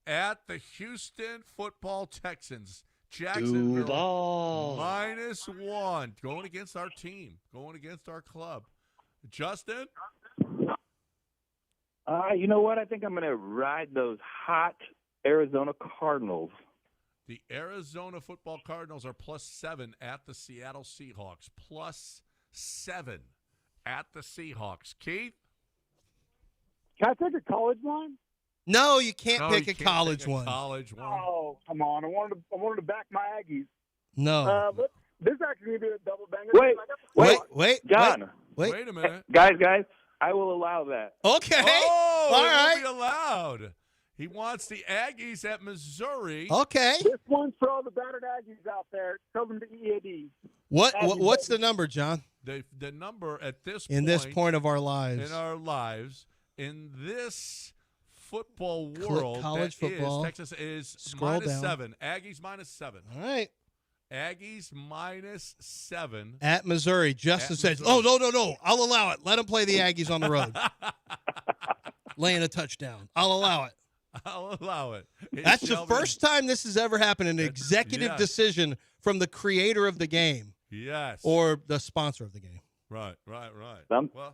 S1: at the Houston Football Texans. Jacksonville
S16: Duval.
S1: -1. Going against our team. Going against our club. Justin?
S14: You know what? I think I'm going to ride those hot Arizona Cardinals.
S1: The Arizona Football Cardinals are +7 at the Seattle Seahawks. +7 at the Seahawks. Keith?
S15: Can I take a college line?
S2: No, you can't
S1: No,
S2: pick
S1: you
S2: a
S1: can't
S2: college
S1: pick a
S2: one.
S1: college one.
S15: Oh, come on! I wanted to back my Aggies.
S2: No.
S15: This is actually going to be a double banger.
S2: Wait,
S14: John.
S1: Wait a minute.
S14: Guys, I will allow that.
S2: Okay.
S1: Oh,
S2: all
S1: it
S2: right.
S1: will be allowed. He wants the Aggies at Missouri.
S2: Okay.
S15: This one's for all the battered Aggies out there. Tell them to EAD.
S2: What's the number, John?
S1: The number at this
S2: In this point of our lives.
S1: in our lives, in this football world,
S2: college
S1: that
S2: football.
S1: Texas is
S2: Scroll down.
S1: -7. Aggies -7.
S2: All right.
S1: Aggies -7
S2: At Missouri. Justin
S1: At
S2: says,
S1: Missouri.
S2: oh, no. I'll allow it. Let them play the Aggies on the road. Laying a touchdown. I'll allow it.
S1: I'll allow it.
S2: That's the first time this has ever happened, an executive
S1: yes.
S2: decision from the creator of the game.
S1: Yes.
S2: Or the sponsor of the game.
S1: Right.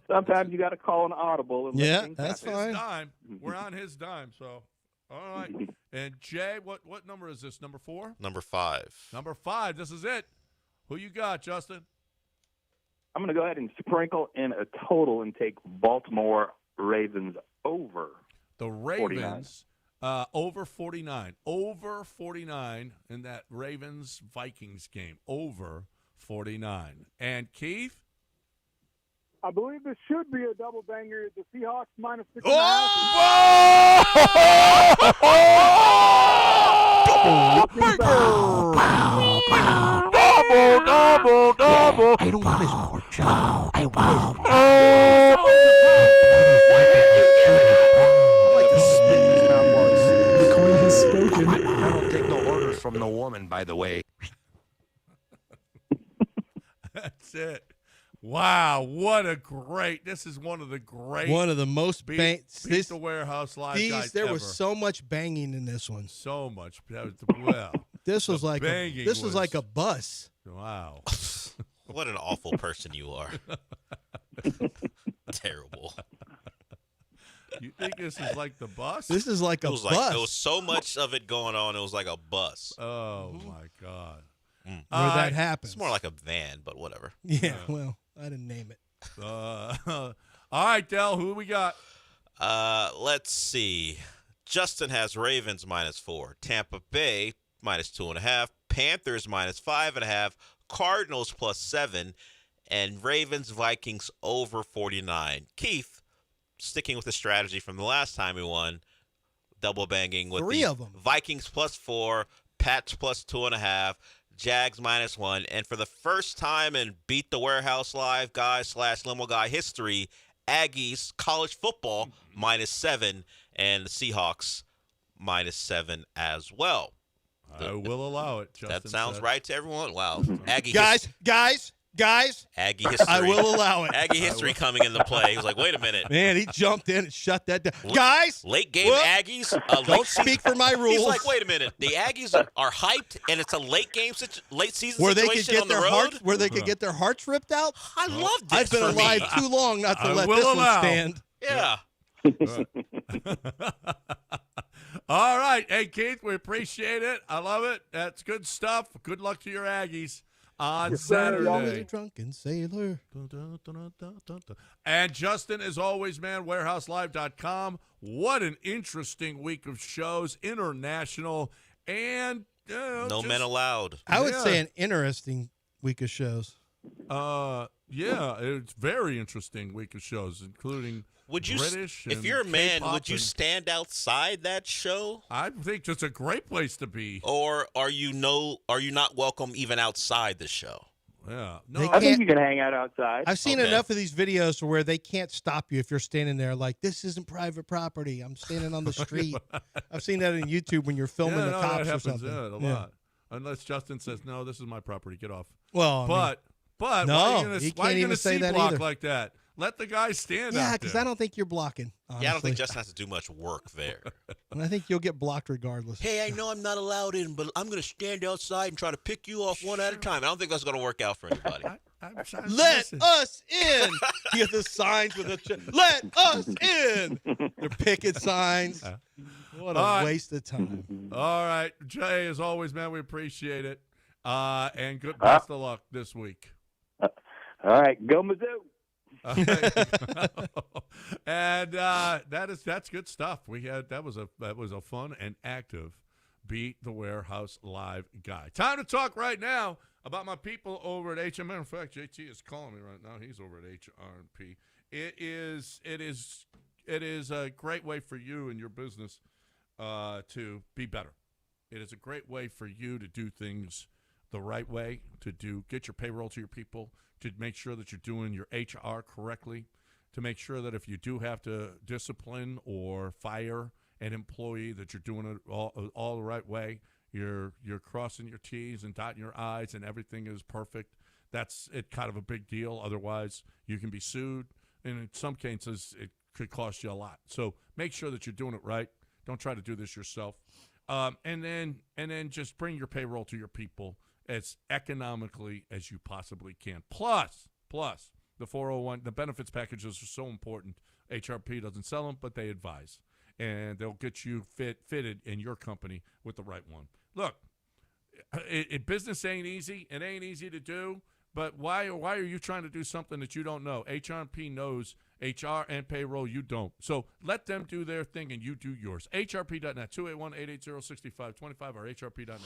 S14: Sometimes you got to call an audible. And let
S2: Yeah,
S14: things
S2: that's
S14: happen.
S2: fine.
S1: His dime. We're on his dime, so all right. And Jay, what number is this? Number 4?
S3: Number 5.
S1: Number 5. This is it. Who you got, Justin?
S14: I'm going to go ahead and sprinkle in a total and take Baltimore Ravens over.
S1: The Ravens over 49. Over 49 in that Ravens-Vikings game. Over 49. And Keith?
S15: I believe this should be a double banger. The Seahawks -6.5.
S9: Double. I don't want his pork chop. I want his I don't take no orders from no woman, by the way.
S1: That's it. Wow, what a great! This is one of the great.
S2: One of the most
S1: beat the warehouse live guys
S2: There
S1: ever.
S2: was so much banging in this one.
S1: So much. Well,
S2: this was
S1: the
S2: like
S1: banging
S2: was like a bus.
S1: Wow.
S3: What an awful person you are. Terrible.
S1: You think this is like the bus?
S2: This is like a
S3: It was
S2: bus.
S3: like there was so much of it going on. It was like a bus.
S1: Oh my God.
S2: Where that happens.
S3: It's more like a van, but whatever.
S2: Yeah, well, I didn't name it.
S1: All right, Del, who we got?
S3: Let's see. Justin has Ravens -4, Tampa Bay -2.5, Panthers -5.5, Cardinals +7, and Ravens Vikings over 49. Keith, sticking with the strategy from the last time we won, double banging with
S2: Three
S3: the
S2: of 'em.
S3: Vikings +4, Pats +2.5, Jags -1, and for the first time in Beat the Warehouse Live guy / Limo Guy history, Aggies college football -7, and the Seahawks -7 as well.
S1: I will allow it. Justin
S3: That sounds
S1: said.
S3: right to everyone. Wow, Aggie
S2: Guys,
S3: Aggie history.
S2: I will allow it.
S3: Aggie history coming into play. He was like, wait a minute.
S2: Man, he jumped in and shut that down. Guys,
S3: Late game
S2: what?
S3: Aggies.
S2: Don't speak for my rules.
S3: He's like, wait a minute. The Aggies are hyped, and it's a late game, late season
S2: where they
S3: situation
S2: could get
S3: on the
S2: their
S3: road.
S2: hearts, where they could get their hearts ripped out.
S3: I love this.
S2: I've been
S3: for
S2: alive
S3: me.
S2: too long not to
S1: I
S2: let
S1: will
S2: this
S1: allow.
S2: one stand.
S3: Yeah.
S1: All right. Hey, Keith, we appreciate it. I love it. That's good stuff. Good luck to your Aggies on
S2: Yes, sir.
S1: Saturday.
S2: Drunken sailor.
S1: And Justin, as always, man, warehouselive.com. What an interesting week of shows, international, and
S3: No men allowed.
S2: I would say an interesting week of shows.
S1: Yeah, it's very interesting week of shows, including
S3: Would you,
S1: British.
S3: if
S1: and
S3: you're a man,
S1: K-pop
S3: would you
S1: and-
S3: stand outside that show,
S1: I think it's a great place to be.
S3: or are you not welcome even outside the show?
S1: Yeah,
S2: They
S14: I think
S2: can't-
S14: you can hang out outside.
S2: I've seen
S3: Okay.
S2: enough of these videos to where they can't stop you if you're standing there like, this isn't private property. I'm standing on the street. I've seen that on YouTube when you're filming
S1: Yeah,
S2: the
S1: no,
S2: cops
S1: that
S2: or
S1: happens,
S2: something.
S1: yeah, a lot. Unless Justin says, no, this is my property, get off.
S2: Well, I mean-
S1: but
S2: No,
S1: why are you
S2: you
S1: gonna,
S2: can't
S1: why are you
S2: even
S1: gonna
S2: say that
S1: C-block
S2: either.
S1: like that? Let the guy stand
S2: Yeah,
S1: out
S2: because
S1: there.
S2: I don't think you're blocking. Honestly.
S3: Yeah, I don't think Justin has to do much work there.
S2: And I think you'll get blocked regardless.
S3: Hey, I know I'm not allowed in, but I'm going to stand outside and try to pick you off one at a time. I don't think that's going to work out for anybody.
S2: Let us in. You get the signs with let us in. They're picket signs. What a
S1: All right.
S2: waste of time.
S1: All right, Jay, as always, man, we appreciate it. And good best of luck this week.
S14: All right, go Mizzou.
S1: And that's good stuff. That was a fun and active Beat the Warehouse Live guy. Time to talk right now about my people over at HMN. In fact, JT is calling me right now. He's over at HRP. It is a great way for you and your business to be better. It is a great way for you to do things the right way, get your payroll to your people, to make sure that you're doing your HR correctly, to make sure that if you do have to discipline or fire an employee, that you're doing it all the right way. You're crossing your T's and dotting your I's, and everything is perfect. That's kind of a big deal. Otherwise, you can be sued, and in some cases, it could cost you a lot. So make sure that you're doing it right. Don't try to do this yourself. And then just bring your payroll to your people as economically as you possibly can. Plus, the 401, the benefits packages are so important. HRP doesn't sell them, but they advise. And they'll get you fitted in your company with the right one. Look, business ain't easy. It ain't easy to do. But why are you trying to do something that you don't know? HRP knows HR and payroll. You don't. So let them do their thing and you do yours. HRP.net, 281-880-6525 or HRP.net.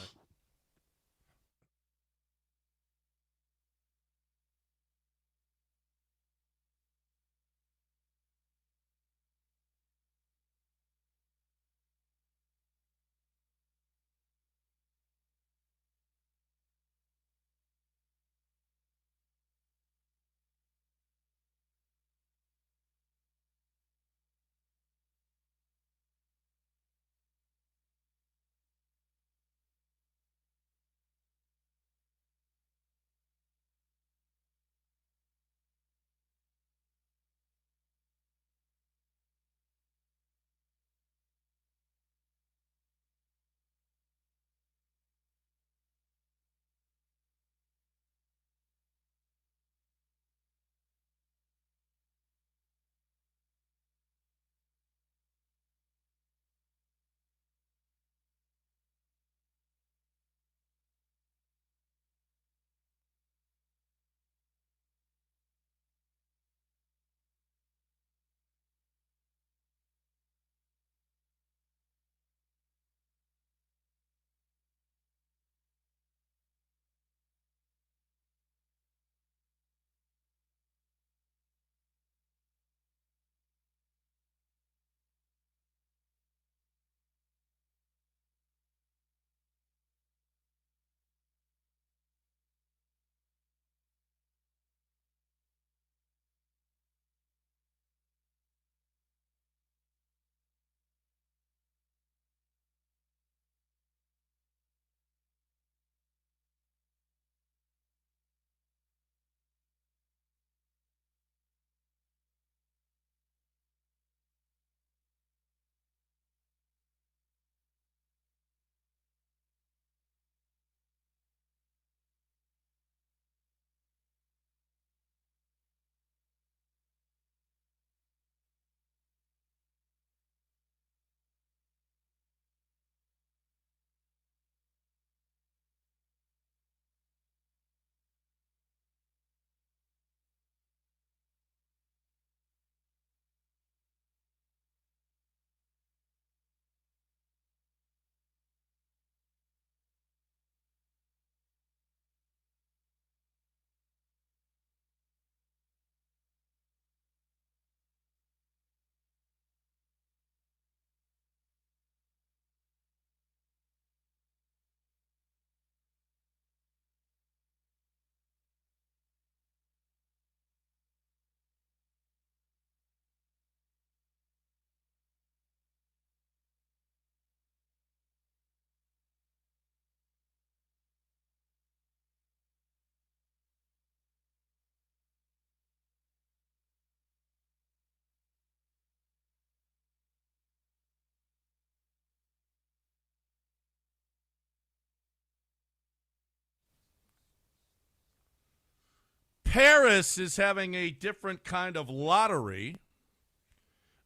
S1: Paris is having a different kind of lottery.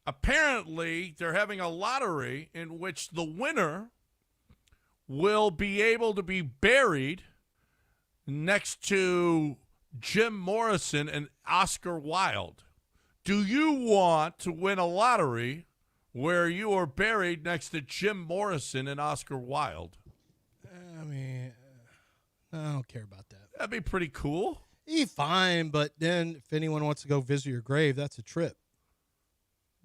S1: Apparently, they're having a lottery in which the winner will be able to be buried next to Jim Morrison and Oscar Wilde. Do you want to win a lottery where you are buried next to Jim Morrison and Oscar Wilde?
S2: I mean, I don't care about that.
S1: That'd be pretty cool.
S2: Fine, but then if anyone wants to go visit your grave, that's a trip.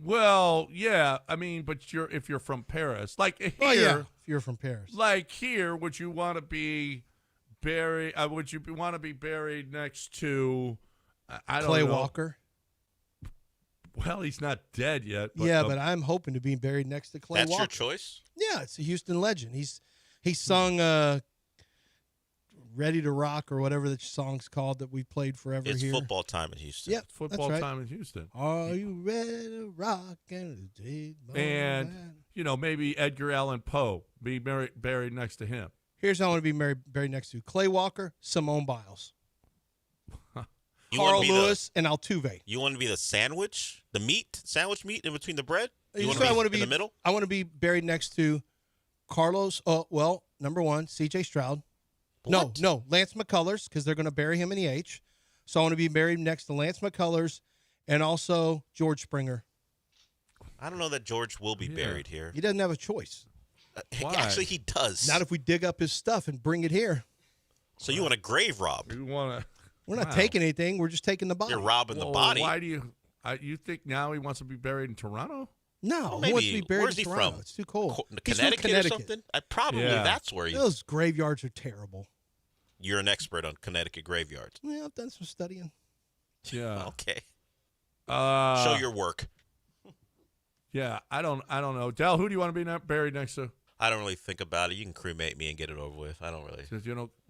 S1: Well, yeah, I mean, but if you're from Paris, like here,
S2: if you're from Paris,
S1: like here, would you want to be buried? Would you want to be buried next to? I don't
S2: Clay
S1: know.
S2: Walker.
S1: Well, he's not dead yet.
S2: But I'm hoping to be buried next to Clay
S3: That's
S2: Walker.
S3: your choice?
S2: Yeah, it's a Houston legend. He sung "Ready to Rock" or whatever the song's called that we played forever
S3: It's
S2: here.
S3: football time in Houston.
S2: Yep,
S1: Football
S2: that's right.
S1: time in Houston.
S2: Are you ready to rock and
S1: maybe Edgar Allan Poe be buried next to him.
S2: Here's how I want to be buried next to: Clay Walker, Simone Biles, Carl Lewis, and Altuve.
S3: You want to be the sandwich, sandwich meat in between the bread? You
S2: Here's
S3: want
S2: what
S3: to be in the middle?
S2: I want to be buried next to Carlos. Number one, C.J. Stroud.
S3: What?
S2: No, Lance McCullers, because they're going to bury him in the H. So I want to be buried next to Lance McCullers and also George Springer.
S3: I don't know that George will be buried here.
S2: He doesn't have a choice.
S3: Actually, he does.
S2: Not if we dig up his stuff and bring it here.
S3: So you want a grave rob?
S1: You want to?
S2: We're not taking anything. We're just taking the body.
S3: You're robbing the body.
S1: Why do you think now he wants to be buried in Toronto?
S2: No,
S3: Maybe.
S2: he wants to be buried
S3: Where's
S2: in
S3: he
S2: Toronto.
S3: from?
S2: It's too cold. He's
S3: Connecticut,
S2: from Connecticut
S3: or something? That's where he.
S2: Those graveyards are terrible.
S3: You're an expert on Connecticut graveyards.
S2: Yeah, I've done some studying.
S1: Yeah.
S3: Okay. Show your work.
S1: Yeah, I don't know. Del, who do you want to be buried next to?
S3: I don't really think about it. You can cremate me and get it over with. I don't really.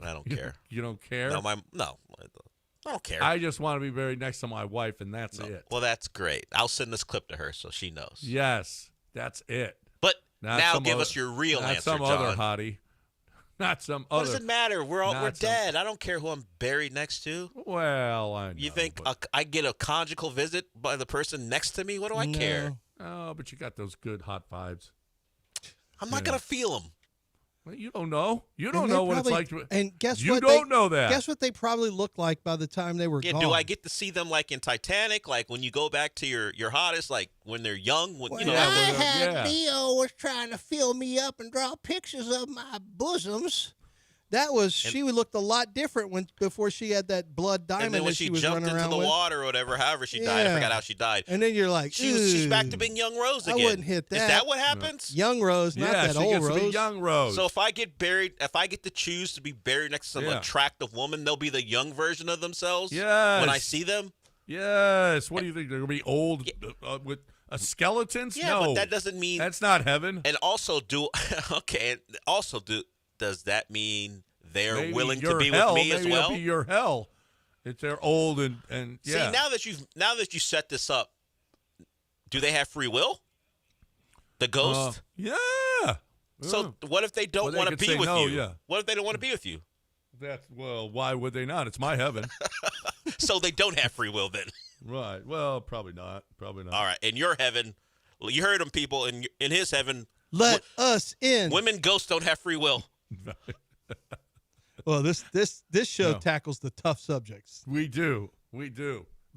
S3: I don't care.
S1: You don't care?
S3: No, I don't care.
S1: I just want to be buried next to my wife, and that's it.
S3: Well, that's great. I'll send this clip to her so she knows.
S1: Yes, that's it.
S3: But
S1: Not
S3: now
S1: some
S3: give
S1: other-
S3: us your real
S1: not
S3: answer,
S1: some
S3: John.
S1: other hottie. Not some
S3: What
S1: other.
S3: does it matter? We're
S1: not some-
S3: dead. I don't care who I'm buried next to.
S1: Well, I know.
S3: You think I get a conjugal visit by the person next to me? What do I care?
S1: Oh, but you got those good hot vibes.
S3: I'm not gonna feel them.
S1: Well, you don't know. You don't
S2: And
S1: know
S2: they
S1: what it's like.
S2: probably- And guess
S1: you
S2: what?
S1: don't know that.
S2: Guess what they probably looked like by the time they were
S3: Yeah,
S2: gone.
S3: do I get to see them like in Titanic? Like when you go back to your hottest, like when they're young? When, you know,
S2: Leo was trying to fill me up and draw pictures of my bosoms. She looked a lot different before she had that blood diamond
S3: and then when
S2: that
S3: she
S2: she was
S3: jumped
S2: running
S3: into
S2: around
S3: the
S2: with.
S3: water or whatever, however she died, I forgot how she died.
S2: And then you're like,
S3: she's back to
S2: "Ew."
S3: being young Rose
S2: I
S3: again.
S2: wouldn't hit that.
S3: Is that what happens?
S2: Young Rose, not that
S1: she
S2: old
S1: gets
S2: Rose.
S1: to be young Rose.
S3: So if I get to choose to be buried next to some
S1: Yeah.
S3: attractive woman, they'll be the young version of themselves.
S1: Yes.
S3: When I see them.
S1: Yes. What do you think? They're gonna be old with skeletons?
S3: Yeah,
S1: no,
S3: but that doesn't mean
S1: that's not heaven.
S3: And also, does that mean they're
S1: Maybe
S3: willing to
S1: your
S3: be
S1: hell,
S3: with me as
S1: maybe
S3: well?
S1: it'll be your hell. If they're old and yeah.
S3: See, now that you set this up, do they have free will? The ghost?
S1: Yeah.
S3: So what if they don't want to be with you?
S1: Yeah.
S3: What if they don't want to be with you?
S1: Why would they not? It's my heaven.
S3: So they don't have free will then.
S1: Right. Well, probably not. Probably not.
S3: All right. In your heaven, you heard them, people. In his heaven,
S2: Let us in.
S3: Women ghosts don't have free will.
S2: Well, this show tackles the tough subjects.
S1: We do.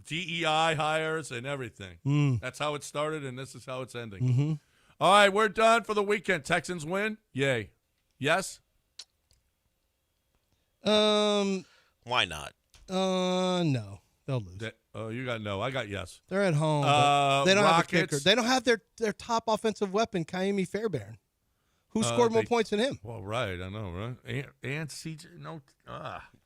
S1: DEI hires and everything. That's how it started, and this is how it's ending.
S2: Mm-hmm.
S1: All right, we're done for the weekend. Texans win. Yay. Yes?
S3: Why not?
S2: No. They'll lose.
S1: You got no. I got yes.
S2: They're at home. But they don't have a kicker.
S1: Rockets.
S2: They don't have their top offensive weapon, Kaimi Fairbairn. Who scored more points than him?
S1: Well, right. I know, right? And CJ, no.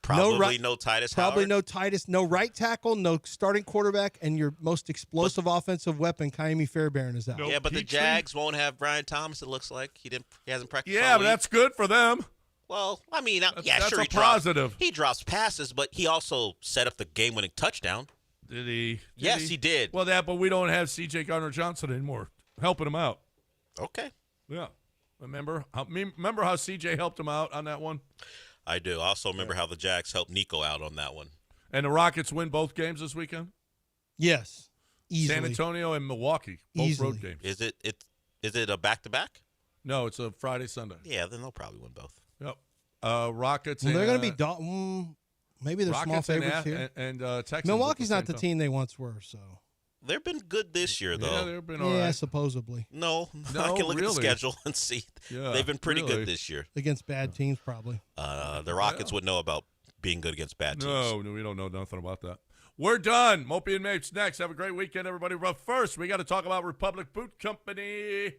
S3: Probably no Titus
S2: Probably
S3: Howard.
S2: no Titus. No right tackle. No starting quarterback. And your most explosive offensive weapon, Kaimi Fairbairn, is out.
S3: Yeah, but the Jags won't have Brian Thomas. It looks like he hasn't practiced.
S1: Yeah,
S3: all
S1: but
S3: week.
S1: that's good for them.
S3: Well, I mean,
S1: That's
S3: sure.
S1: a positive.
S3: He drops passes, but he also set up the game-winning touchdown.
S1: Did he?
S3: Yes, he did.
S1: Well, but we don't have C.J. Gardner-Johnson anymore helping him out.
S3: Okay.
S1: Yeah. Remember how C.J. helped him out on that one?
S3: I do. I also remember how the Jags helped Nico out on that one.
S1: And the Rockets win both games this weekend?
S2: Yes. Easily.
S1: San Antonio and Milwaukee, both
S2: Easily.
S1: road games.
S3: Is it a back-to-back?
S1: No, it's a Friday, Sunday.
S3: Yeah, then they'll probably win both.
S1: Yep. Rockets.
S2: Well,
S1: and,
S2: they're going to be maybe they're small
S1: Rockets
S2: favorites here.
S1: And Texans.
S2: Milwaukee's
S1: at
S2: not the
S1: same
S2: team they once were, so.
S3: They've been good this year, though.
S1: Yeah, they've been all right.
S2: Yeah, supposedly.
S3: No, I can look at the schedule and see. They've been pretty good this year.
S2: Against bad teams, probably.
S3: The Rockets would know about being good against bad teams.
S1: No, we don't know nothing about that. We're done. Mopey and Mapes next. Have a great weekend, everybody. But first, we got to talk about Republic Boot Company.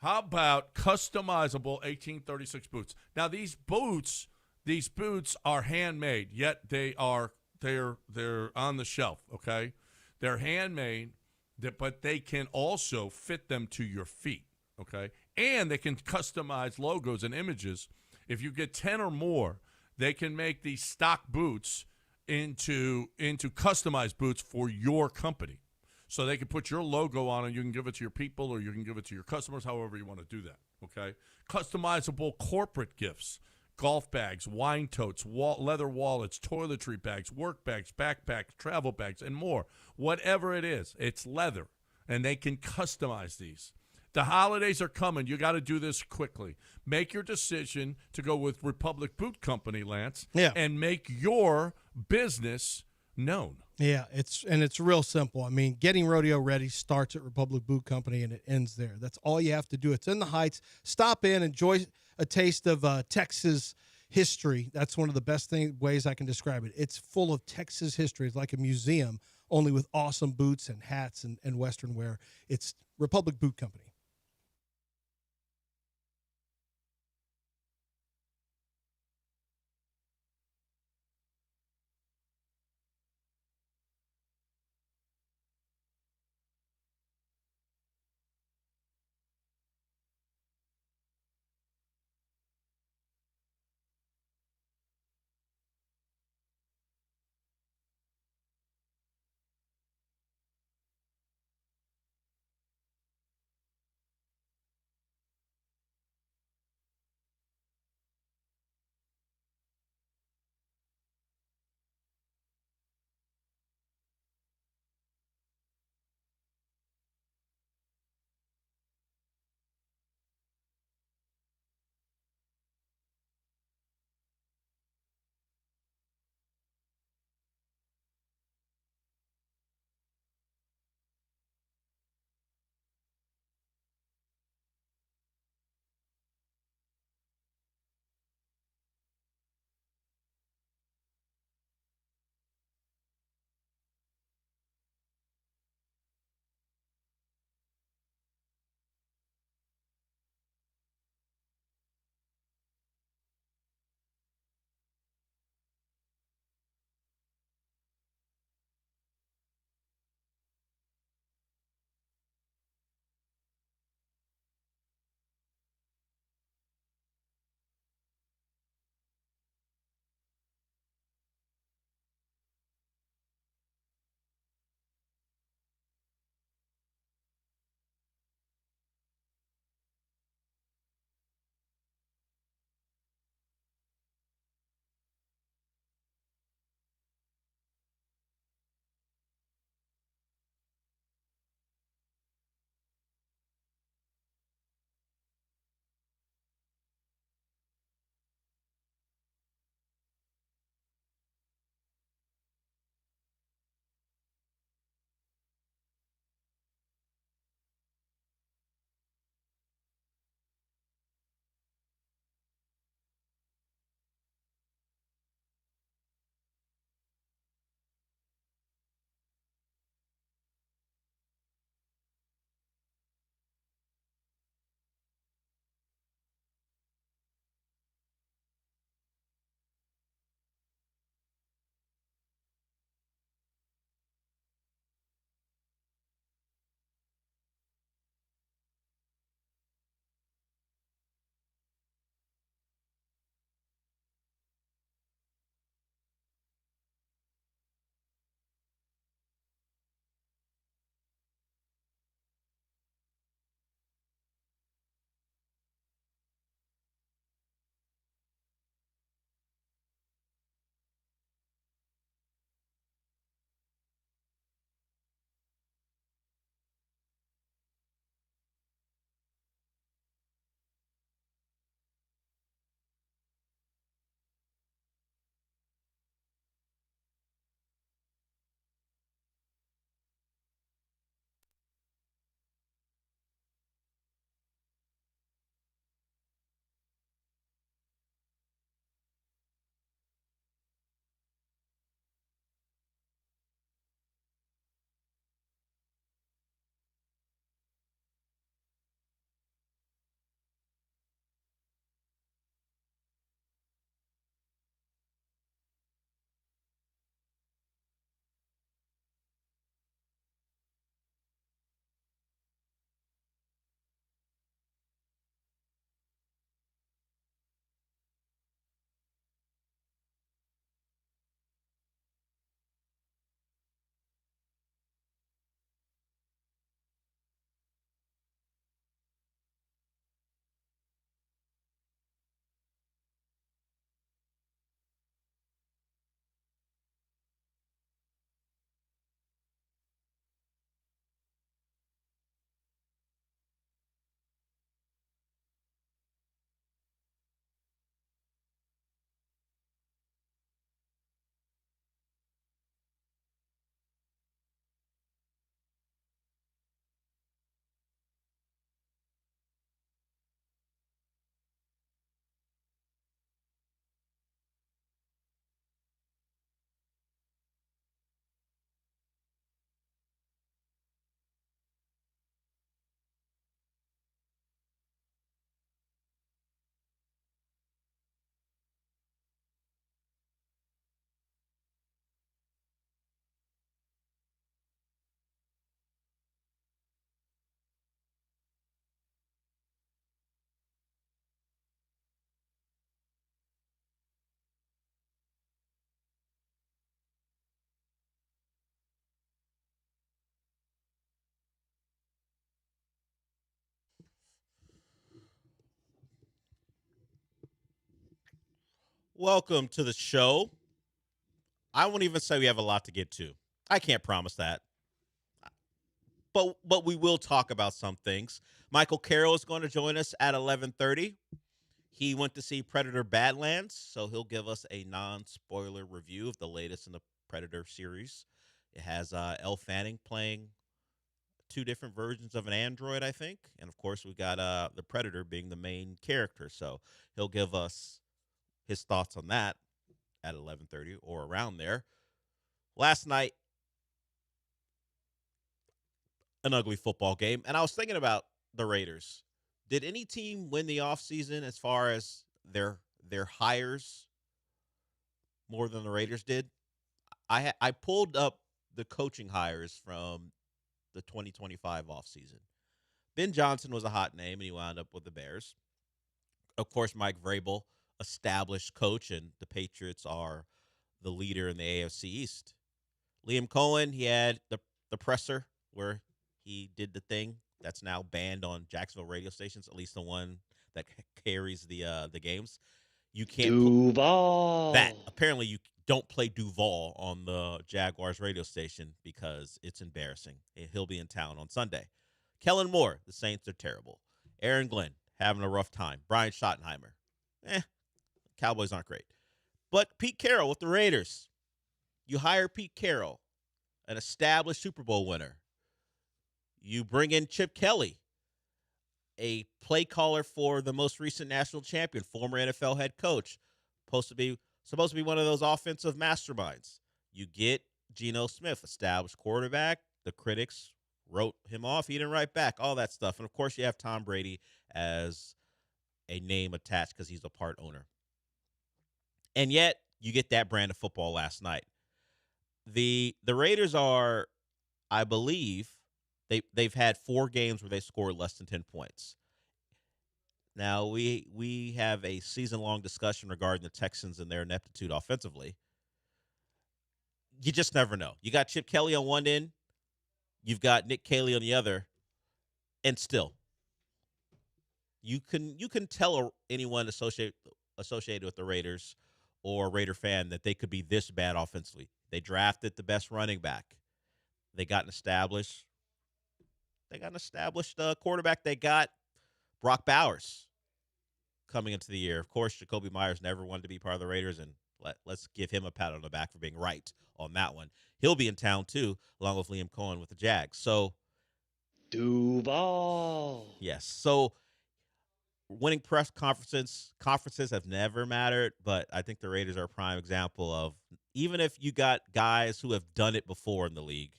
S1: How about customizable 1836 boots? Now, these boots are handmade, yet they're on the shelf, okay? They're handmade, but they can also fit them to your feet, okay? And they can customize logos and images. If you get 10 or more, they can make these stock boots into customized boots for your company. So they can put your logo on it. You can give it to your people or you can give it to your customers, however you want to do that, okay? Customizable corporate gifts, golf bags, wine totes, leather wallets, toiletry bags, work bags, backpacks, travel bags, and more. Whatever it is, it's leather, and they can customize these. The holidays are coming. You got to do this quickly. Make your decision to go with Republic Boot Company, Lance, and make your business known.
S2: Yeah, it's real simple. I mean, getting rodeo ready starts at Republic Boot Company and it ends there. That's all you have to do. It's in the Heights. Stop in, enjoy a taste of Texas history. That's one of the best ways I can describe it. It's full of Texas history. It's like a museum, only with awesome boots and hats and Western wear. It's Republic Boot Company.
S3: Welcome to the show. I won't even say we have a lot to get to. I can't promise that. But we will talk about some things. Michael Carroll is going to join us at 11:30. He went to see Predator Badlands, so he'll give us a non-spoiler review of the latest in the Predator series. It has Elle Fanning playing two different versions of an android, I think. And, of course, we got the Predator being the main character. So he'll give us his thoughts on that at 11:30 or around there. Last night, an ugly football game. And I was thinking about the Raiders. Did any team win the offseason as far as their hires more than the Raiders did? I pulled up the coaching hires from the 2025 offseason. Ben Johnson was a hot name, and he wound up with the Bears. Of course, Mike Vrabel, established coach, and the Patriots are the leader in the AFC East. Liam Cohen, he had the presser where he did the thing that's now banned on Jacksonville radio stations, at least the one that carries the games. You can't
S16: Duval.
S3: that. Apparently, you don't play Duval on the Jaguars radio station because it's embarrassing. He'll be in town on Sunday. Kellen Moore, the Saints are terrible. Aaron Glenn, having a rough time. Brian Schottenheimer, Cowboys aren't great. But Pete Carroll with the Raiders. You hire Pete Carroll, an established Super Bowl winner. You bring in Chip Kelly, a play caller for the most recent national champion, former NFL head coach, supposed to be one of those offensive masterminds. You get Geno Smith, established quarterback. The critics wrote him off. He didn't write back, all that stuff. And, of course, you have Tom Brady as a name attached because he's a part owner. And yet, you get that brand of football last night. The Raiders are, I believe, they've had 4 games where they scored less than 10 points. Now, we have a season-long discussion regarding the Texans and their ineptitude offensively. You just never know. You got Chip Kelly on one end. You've got Nick Caley on the other. And still, you can tell anyone associated with the Raiders or a Raider fan that they could be this bad offensively. They drafted the best running back. They got an established quarterback. They got Brock Bowers coming into the year. Of course, Jacoby Myers never wanted to be part of the Raiders, and let's give him a pat on the back for being right on that one. He'll be in town, too, along with Liam Cohen with the Jags. So,
S16: Duval.
S3: Yes. So, winning press conferences have never mattered, but I think the Raiders are a prime example of, even if you got guys who have done it before in the league,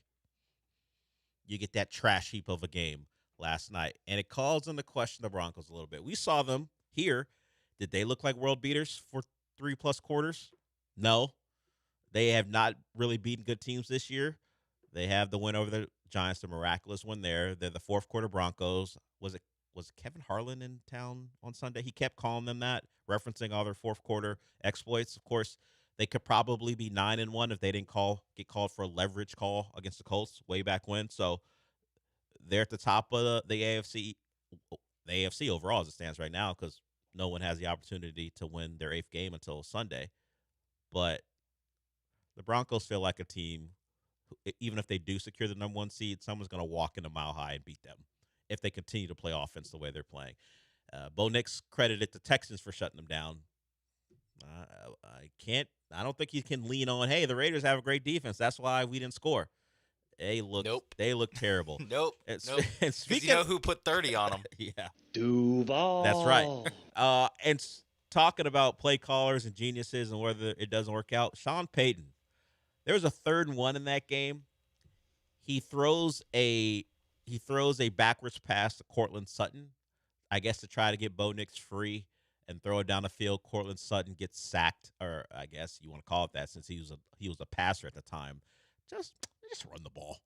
S3: you get that trash heap of a game last night. And it calls into question the Broncos a little bit. We saw them here. Did they look like world beaters for 3+ quarters? No. They have not really beaten good teams this year. They have the win over the Giants, the miraculous win there. They're the fourth quarter Broncos. Was Kevin Harlan in town on Sunday? He kept calling them that, referencing all their fourth quarter exploits. Of course, they could probably be 9-1 if they didn't get called for a leverage call against the Colts way back when. So they're at the top of the AFC. The AFC overall as it stands right now, because no one has the opportunity to win their 8th game until Sunday. But the Broncos feel like a team, even if they do secure the number 1 seed, someone's going to walk in a mile high and beat them if they continue to play offense the way they're playing. Bo Nix credited the Texans for shutting them down. I don't think he can lean on, hey, the Raiders have a great defense. That's why we didn't score. They look terrible.
S20: Nope.
S3: And
S20: Speaking, you know who put 30 on them?
S3: Yeah.
S16: Duval.
S3: That's right. And talking about play callers and geniuses and whether it doesn't work out, Sean Payton, there was a 3rd and 1 in that game. He throws a backwards pass to Cortland Sutton, I guess to try to get Bo Nix free and throw it down the field. Cortland Sutton gets sacked, or I guess you want to call it that, since he was a passer at the time. Just run the ball.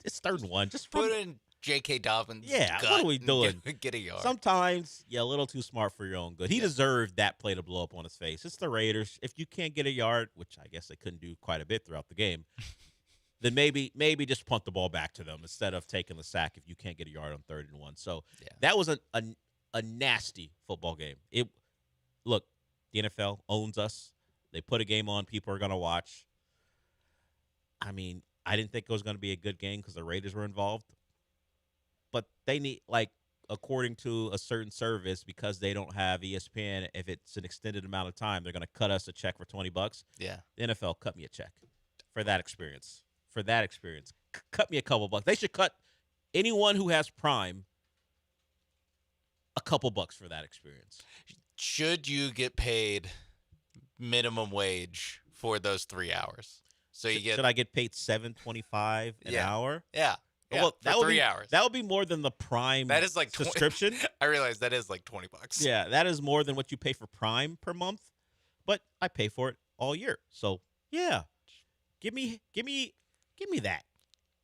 S3: It's 3rd and 1. Just
S20: put in J.K. Dobbins.
S3: Yeah, what are we doing?
S20: Get a yard.
S3: Sometimes you're a little too smart for your own good. He deserved that play to blow up on his face. It's the Raiders. If you can't get a yard, which I guess they couldn't do quite a bit throughout the game, then maybe just punt the ball back to them instead of taking the sack if you can't get a yard on 3rd and 1. So that was a nasty football game. The
S21: The NFL owns us. They put a game on, people are going to watch. I mean, I didn't think it was going to be a good game because the Raiders were involved. But they need, like, according to a certain service, because they don't have ESPN, if it's an extended amount of time, they're going to cut us a check for $20.
S20: Yeah.
S21: The NFL cut me a check for that experience. Cut me a couple bucks. They should cut anyone who has Prime a couple bucks for that experience.
S20: Should you get paid minimum wage for those 3 hours? So you
S21: Should I get paid $7.25 an hour?
S20: Yeah. Yeah,
S21: Well,
S20: for 3
S21: be,
S20: hours.
S21: That would be more than the Prime
S20: That is like
S21: subscription.
S20: I realize that is like $20.
S21: Yeah, that is more than what you pay for Prime per month. But I pay for it all year. So yeah, give me that.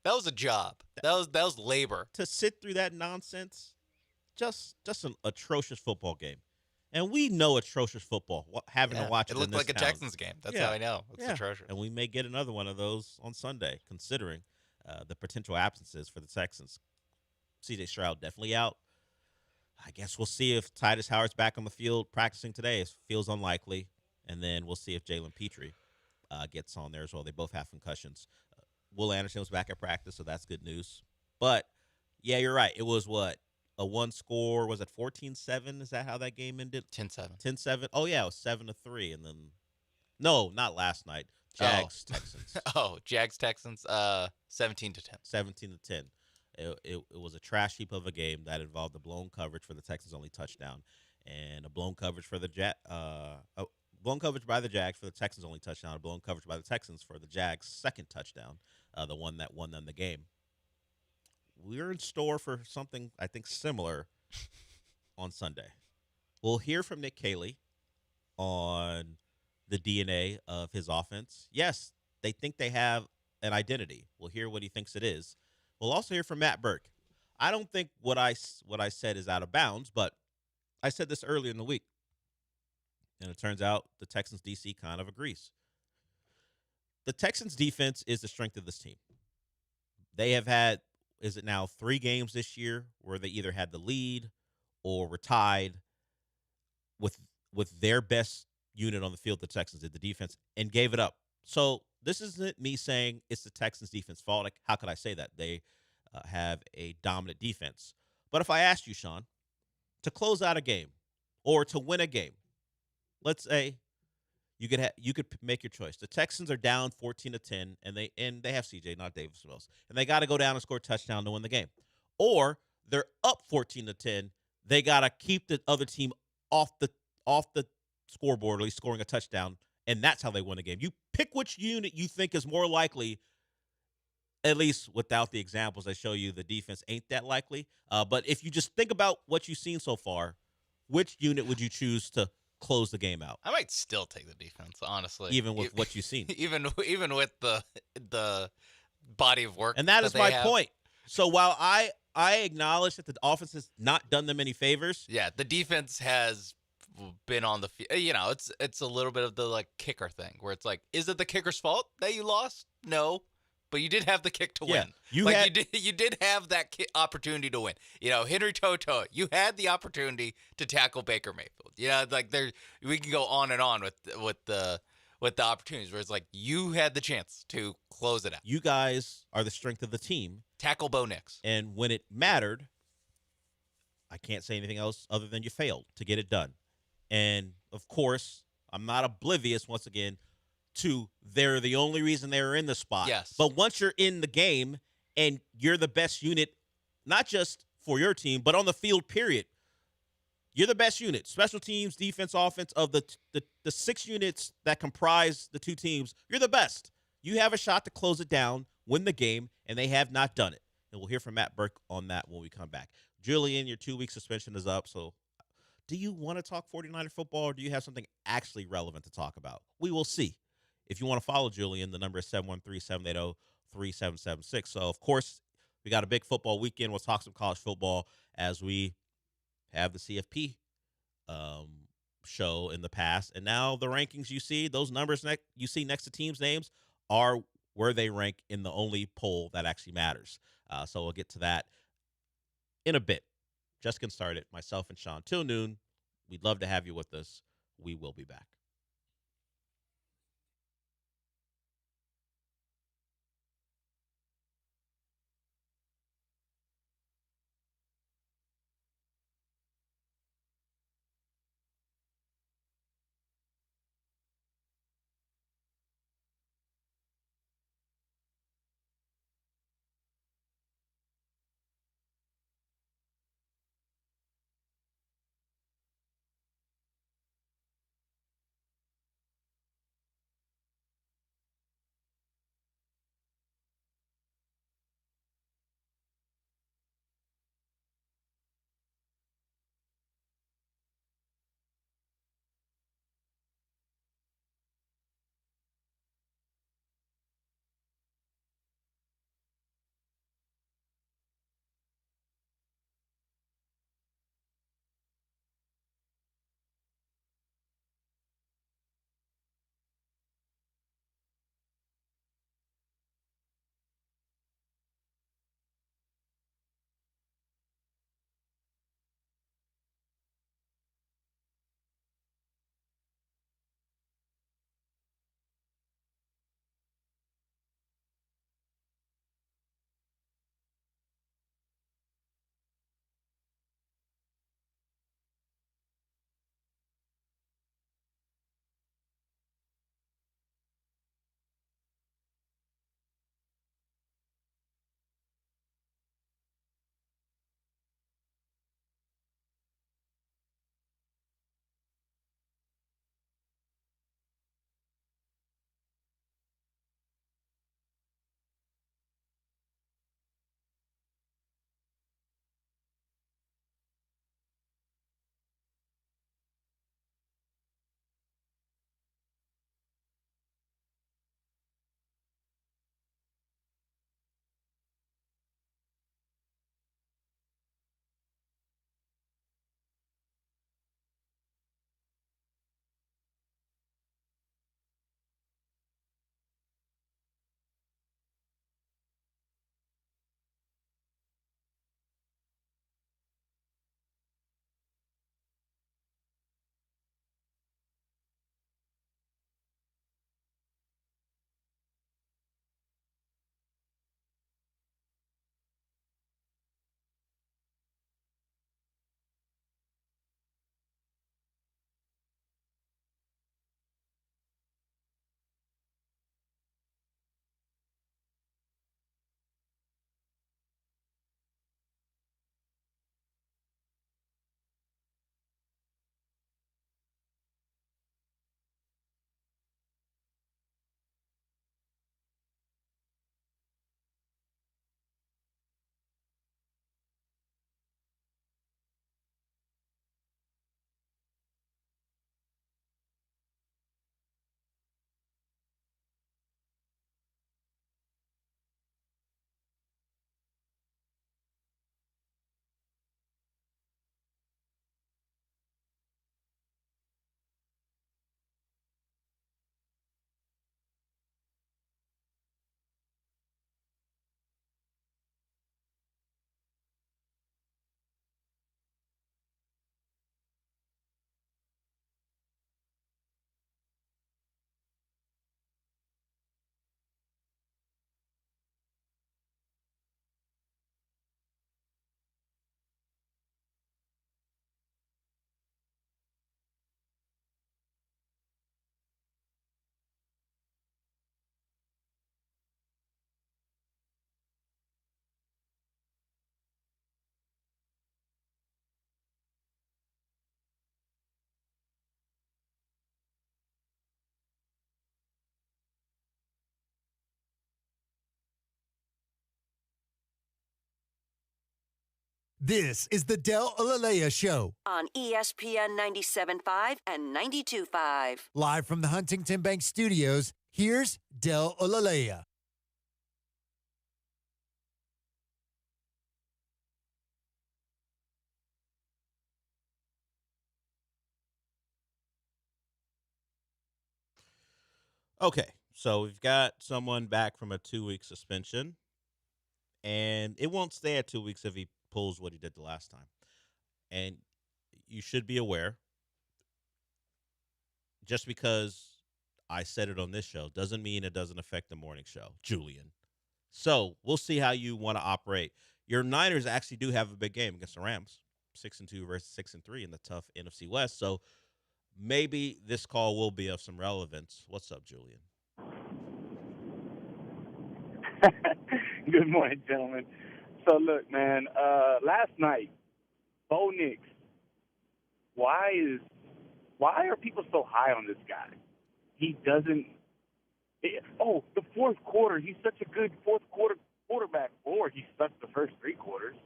S20: That was a job. That was labor
S21: to sit through that nonsense. Just an atrocious football game, and we know atrocious football. Having to watch it,
S20: it looked like a Texans game. That's how I know it's atrocious.
S21: And we may get another one of those on Sunday, considering the potential absences for the Texans. C.J. Stroud definitely out. I guess we'll see if Titus Howard's back on the field practicing today. It feels unlikely. And then we'll see if Jalen Petrie gets on there as well. They both have concussions. Will Anderson was back at practice, so that's good news. But, yeah, you're right. It was what? A one score, was it 14-7? Is that how that game ended?
S20: 10-7.
S21: 10-7? Oh, yeah, it was 7-3. And then, no, not last night. Jags, Texans.
S20: Jags, Texans, 17-10.
S21: 17-10. It was a trash heap of a game that involved a blown coverage for the Texans' only touchdown and a blown coverage for the blown coverage by the Jags for the Texans' only touchdown, a blown coverage by the Texans for the Jags' second touchdown, the one that won them the game. We're in store for something, I think, similar on Sunday. We'll hear from Nick Caley on the DNA of his offense. Yes, they think they have an identity. We'll hear what he thinks it is. We'll also hear from Matt Burke. I don't think what I said is out of bounds, but I said this earlier in the week. And it turns out the Texans DC kind of agrees. The Texans defense is the strength of this team. They have had, is it now 3 games this year where they either had the lead or were tied with their best unit on the field, the Texans did, the defense, and gave it up. So this isn't me saying it's the Texans defense fault. Like, how could I say that? They have a dominant defense. But if I asked you, Sean, to close out a game or to win a game, let's say you could make your choice. The Texans are down 14-10, and they have CJ, not Davis Mills, and they got to go down and score a touchdown to win the game. Or they're up 14-10, they got to keep the other team off the scoreboard, at least scoring a touchdown, and that's how they win the game. You pick which unit you think is more likely. At least without the examples I show you, the defense ain't that likely. But if you just think about what you've seen so far, which unit would you choose to close the game out?
S20: I might still take the defense, honestly.
S21: Even with what you've seen.
S20: Even with the body of work.
S21: And that is my
S20: have.
S21: point. So while I acknowledge that the offense has not done them any favors.
S20: Yeah, the defense has been on the field. You know, it's a little bit of the like kicker thing where it's like, is it the kicker's fault that you lost? No. But you did have the kick to win. You did have that opportunity to win. You know, Henry Toto, you had the opportunity to tackle Baker Mayfield. You know, like we can go on and on with the opportunities where it's like you had the chance to close it out.
S21: You guys are the strength of the team.
S20: Tackle Bo Nix.
S21: And when it mattered, I can't say anything else other than you failed to get it done. And of course, I'm not oblivious once again to they're the only reason they were in the spot.
S20: Yes.
S21: But once you're in the game and you're the best unit, not just for your team, but on the field, period, you're the best unit. Special teams, defense, offense, of the 6 units that comprise the 2 teams, you're the best. You have a shot to close it down, win the game, and they have not done it. And we'll hear from Matt Burke on that when we come back. Julian, your 2-week suspension is up, so do you want to talk 49er football, or do you have something actually relevant to talk about? We will see. If you want to follow Julian, the number is 713-780-3776. So, of course, we got a big football weekend. We'll talk some college football as we have the CFP show in the past. And now the rankings you see, those numbers you see next to teams' names are where they rank in the only poll that actually matters. So we'll get to that in a bit. Just getting started, myself and Sean, till noon. We'd love to have you with us. We will be back.
S8: This is the Del Olalea Show.
S6: On ESPN 97.5 and 92.5.
S8: Live from the Huntington Bank Studios, here's Del Olalea.
S21: Okay, so we've got someone back from a 2-week suspension, and it won't stay at 2 weeks if he pulls what he did the last time. And you should be aware just because I said it on this show doesn't mean it doesn't affect the morning show, Julian. So we'll see how you want to operate. Your Niners actually do have a big game against the Rams, 6-2 versus 6-3 in the tough NFC West. So maybe this call will be of some relevance. What's up, Julian?
S15: Good morning, gentlemen. So look, man. Last night, Bo Nix. Why are people so high on this guy? He doesn't. The fourth quarter. He's such a good fourth quarter quarterback. Or he sucked the first three quarters,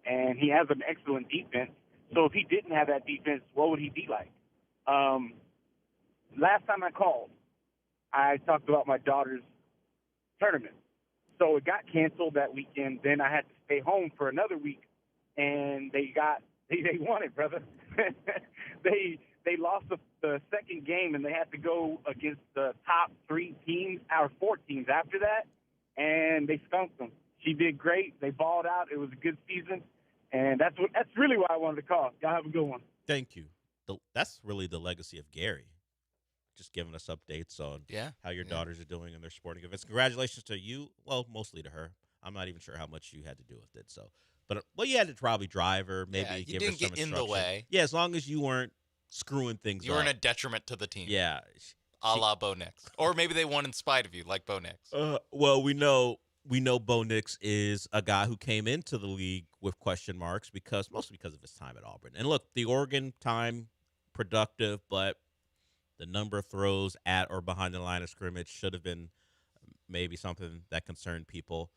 S15: and he has an excellent defense. So if he didn't have that defense, what would he be like? Last time I called, I talked about my daughter's tournament. So it got canceled that weekend. Then I had to stay home for another week, and they won it, brother. They lost the second game, and they had to go against the top 3 teams, or 4 teams after that, and they skunked them. She did great. They balled out. It was a good season, and that's really why I wanted to call. Y'all have a good one.
S21: Thank you. That's really the legacy of Gary, just giving us updates on how your daughters are doing in their sporting events. Congratulations to you. Well, mostly to her. I'm not even sure how much you had to do with it. So, but you had to probably drive her, maybe give her some instruction.
S20: You didn't get in the way.
S21: Yeah, as long as you weren't screwing things up.
S20: You weren't a detriment to the team.
S21: Yeah.
S20: A la Bo Nix. Or maybe they won in spite of you, like Bo Nix.
S21: Well, we know Bo Nix is a guy who came into the league with question marks mostly because of his time at Auburn. And look, the Oregon time, productive, but the number of throws at or behind the line of scrimmage should have been maybe something that concerned people.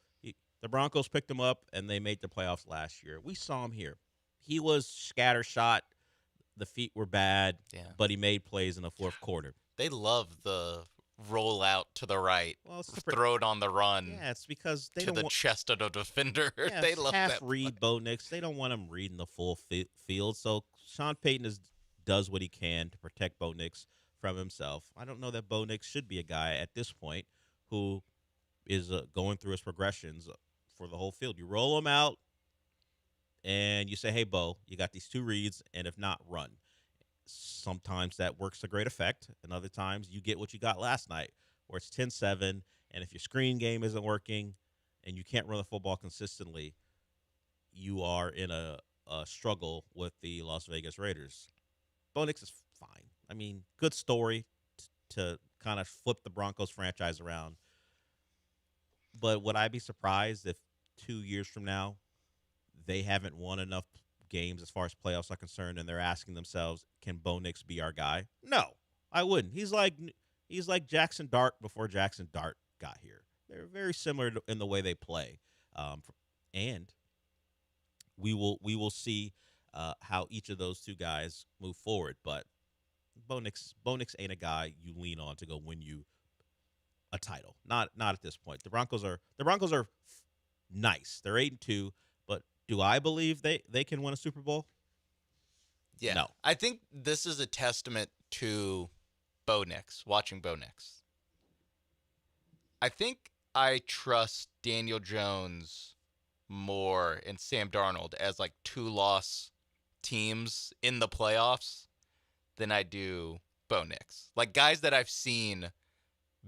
S21: The Broncos picked him up, and they made the playoffs last year. We saw him here. He was scattershot. The feet were bad, but he made plays in the fourth quarter.
S20: They love the roll out to the right, throw it on the run.
S21: Yeah, it's because they
S20: to the chest of the defender.
S21: Yeah,
S20: they love
S21: half
S20: that
S21: read Bo Nix. They don't want him reading the full field. So Sean Payton does what he can to protect Bo Nix from himself. I don't know that Bo Nix should be a guy at this point who is going through his progressions for the whole field. You roll him out, and you say, hey, Bo, you got these 2 reads, and if not, run. Sometimes that works to great effect, and other times you get what you got last night, where it's 10-7, and if your screen game isn't working and you can't run the football consistently, you are in a struggle with the Las Vegas Raiders. Bo Nix is fine. I mean, good story to kind of flip the Broncos franchise around. But would I be surprised if 2 years from now they haven't won enough games as far as playoffs are concerned, and they're asking themselves, can Bo Nix be our guy? No, I wouldn't. He's like Jackson Dart before Jackson Dart got here. They're very similar in the way they play, and we will see how each of those 2 guys move forward. But Bo Nix ain't a guy you lean on to go win you a title. Not at this point. The Broncos are nice. They're 8-2, but do I believe they can win a Super Bowl?
S20: Yeah.
S21: No.
S20: I think this is a testament to Bo Nix, watching Bo Nix. I think I trust Daniel Jones more and Sam Darnold as like 2-loss teams in the playoffs than I do Bo Nix. Like guys that I've seen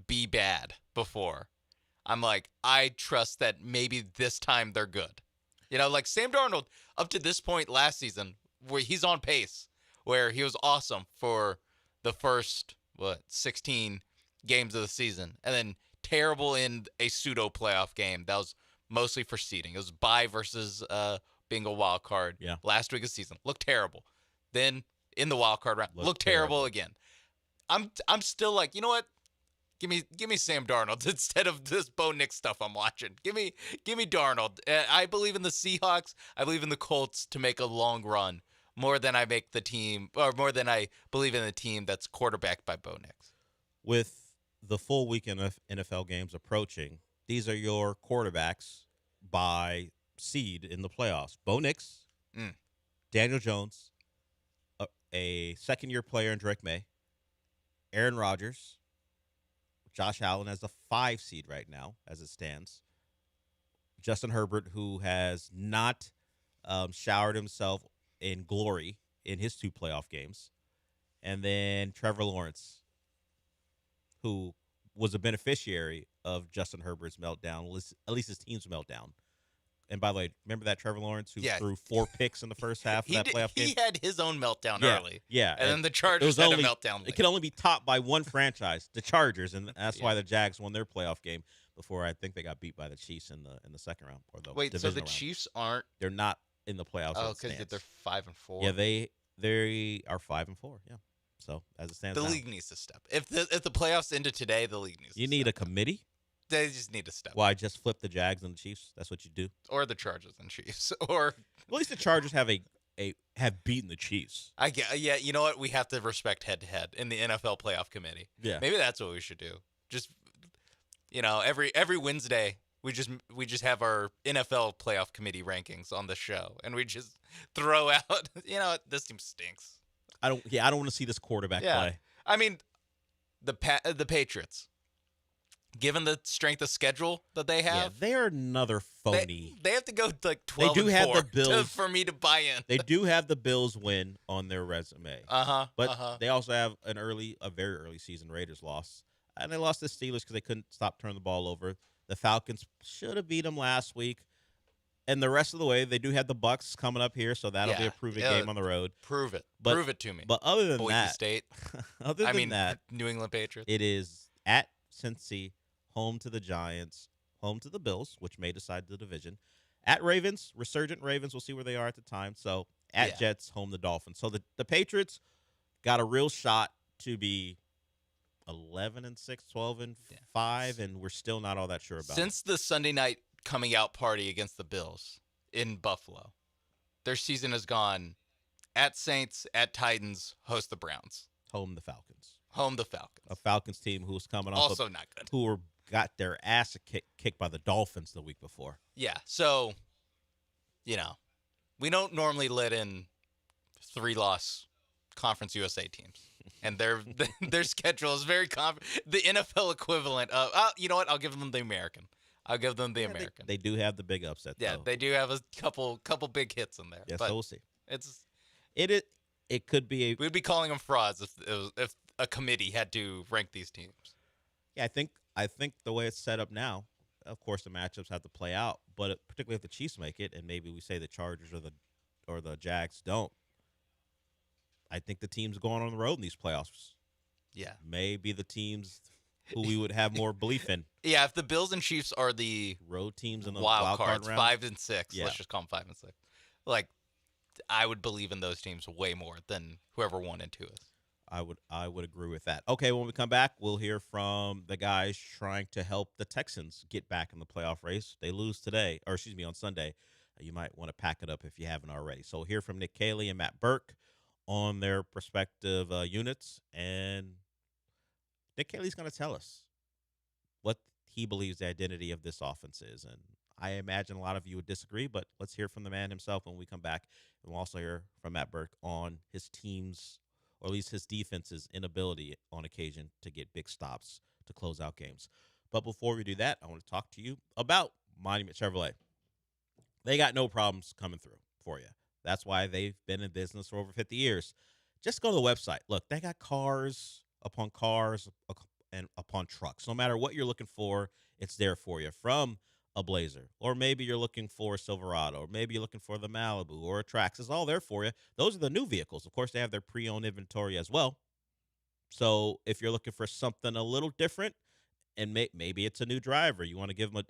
S20: be bad before. I'm like, I trust that maybe this time they're good. You know, like Sam Darnold, up to this point last season, where he's on pace, where he was awesome for the first, 16 games of the season, and then terrible in a pseudo playoff game that was mostly for seeding. It was bye versus being a wild card last week of the season. Looked terrible. Then in the wild card round, looked terrible again. I'm still like, you know what? Give me Sam Darnold instead of this Bo Nix stuff I'm watching. Give me Darnold. I believe in the Seahawks. I believe in the Colts to make a long run more than I make the team, or more than I believe in the team that's quarterbacked by Bo Nix.
S21: With the full weekend of NFL games approaching, these are your quarterbacks by seed in the playoffs. Bo Nix, Daniel Jones, a second-year player in Drake May, Aaron Rodgers, Josh Allen as the 5 seed right now as it stands, Justin Herbert, who has not showered himself in glory in his 2 playoff games, and then Trevor Lawrence, who was a beneficiary of Justin Herbert's meltdown, at least his team's meltdown. And by the way, remember that Trevor Lawrence who threw 4 picks in the first half of that playoff game?
S20: He had his own meltdown early.
S21: Yeah.
S20: And then the Chargers had a meltdown late.
S21: It can only be topped by one franchise, the Chargers, and that's why the Jags won their playoff game before I think they got beat by the Chiefs in the second round or the
S20: Wait, so the
S21: round.
S20: Chiefs aren't?
S21: They're not in the playoffs.
S20: Oh, because they're 5-4.
S21: Yeah, they are 5-4. Yeah. So as it stands,
S20: the league needs to step. If the playoffs ended today, the league needs.
S21: You need a committee.
S20: They just need to step.
S21: Why just flip the Jags and the Chiefs? That's what you do.
S20: Or the Chargers and Chiefs. Or
S21: at least the Chargers have have beaten the Chiefs.
S20: Yeah. You know what? We have to respect head to head in the NFL playoff committee.
S21: Yeah.
S20: Maybe that's what we should do. Just every Wednesday we just have our NFL playoff committee rankings on the show, and we just throw out. This team stinks.
S21: I don't want to see this quarterback play.
S20: I mean, the Patriots. Given the strength of schedule that they have,
S21: they are another phony.
S20: They have to go like 12.
S21: They do have the Bills
S20: for me to buy in.
S21: They do have the Bills win on their resume. But they also have a very early season Raiders loss, and they lost to the Steelers because they couldn't stop turning the ball over. The Falcons should have beat them last week, and the rest of the way they do have the Bucks coming up here, so that'll be a proving game on the road.
S20: Prove it.
S21: But,
S20: prove it to me.
S21: But other than
S20: Boise
S21: that,
S20: State. New England Patriots.
S21: It is at Cincy. Home to the Giants, home to the Bills, which may decide the division. At Ravens, resurgent Ravens, we'll see where they are at the time. So at Jets, home the Dolphins. So the Patriots got a real shot to be 11-6, 12-5, and we're still not all that sure about it.
S20: Since the Sunday night coming out party against the Bills in Buffalo, their season has gone at Saints, at Titans, host the Browns.
S21: Home the Falcons.
S20: A
S21: Falcons team who's coming off
S20: also not good.
S21: Who got their ass kicked by the Dolphins the week before.
S20: Yeah, so, we don't normally let in 3-loss Conference USA teams. And their schedule is very the NFL equivalent of, you know what, I'll give them the American. American.
S21: They do have the big upset,
S20: Yeah,
S21: though.
S20: they do have a couple big hits in there.
S21: Yeah,
S20: but
S21: so we'll see.
S20: It
S21: could be
S20: we'd be calling them frauds if a committee had to rank these teams.
S21: Yeah, I think the way it's set up now, of course, the matchups have to play out, but particularly if the Chiefs make it, and maybe we say the Chargers or the Jags don't, I think the teams going on the road in these playoffs, may be the teams who we would have more belief in.
S20: Yeah, if the Bills and Chiefs are the
S21: road teams in the
S20: wild cards,
S21: round,
S20: 5 and 6, let's just call them 5 and 6. Like, I would believe in those teams way more than whoever 1 and 2 is.
S21: I would agree with that. Okay, when we come back, we'll hear from the guys trying to help the Texans get back in the playoff race. They lose on Sunday. You might want to pack it up if you haven't already. So we'll hear from Nick Caley and Matt Burke on their respective units. And Nick Caley's going to tell us what he believes the identity of this offense is. And I imagine a lot of you would disagree, but let's hear from the man himself when we come back. And we'll also hear from Matt Burke on his team's, or at least his defense's inability on occasion to get big stops to close out games. But before we do that, I want to talk to you about Monument Chevrolet. They got no problems coming through for you. That's why they've been in business for over 50 years. Just go to the website. Look, they got cars and upon trucks. No matter what you're looking for, it's there for you. From a Blazer, or maybe you're looking for a Silverado, or maybe you're looking for the Malibu or a Trax. It's all there for you. Those are the new vehicles. Of course, they have their pre-owned inventory as well. So if you're looking for something a little different, and maybe it's a new driver, you want to give them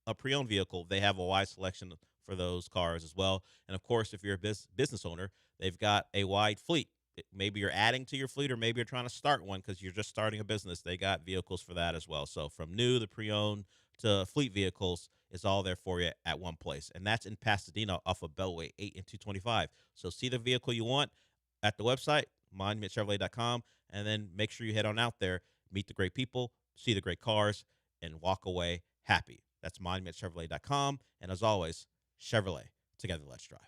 S21: a pre-owned vehicle, they have a wide selection for those cars as well. And of course, if you're a business owner, they've got a wide fleet. Maybe you're adding to your fleet, or maybe you're trying to start one because you're just starting a business. They got vehicles for that as well. So from new, the pre-owned, to fleet vehicles, it's all there for you at one place. And that's in Pasadena off of Beltway 8 and 225. So see the vehicle you want at the website, monumentchevrolet.com, and then make sure you head on out there, meet the great people, see the great cars, and walk away happy. That's monumentchevrolet.com. And as always, Chevrolet, together let's drive.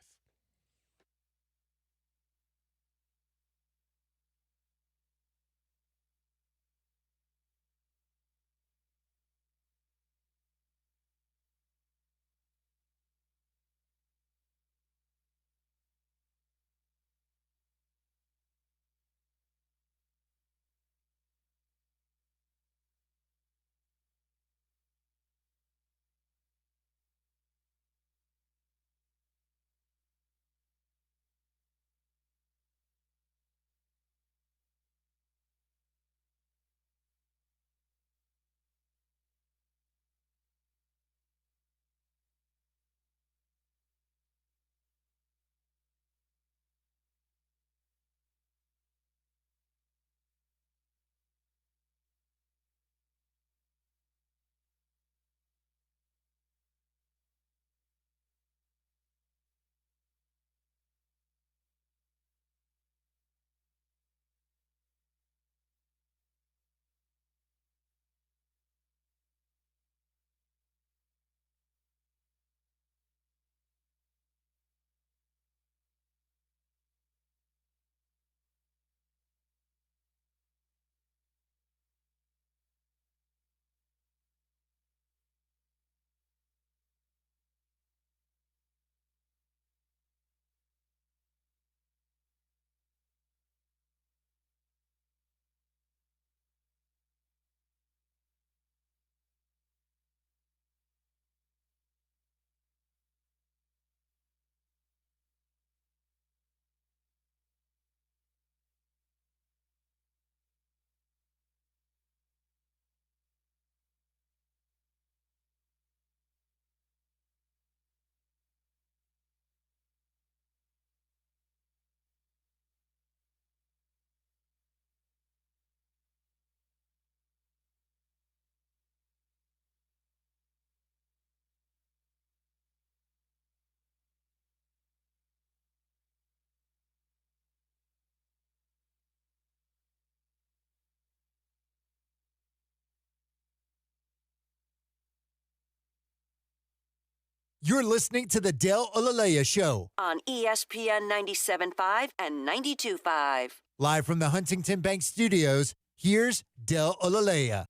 S8: You're listening to the Del Olaleya Show.
S6: On ESPN 97.5 and 92.5.
S8: Live from the Huntington Bank Studios, here's Del Olaleya.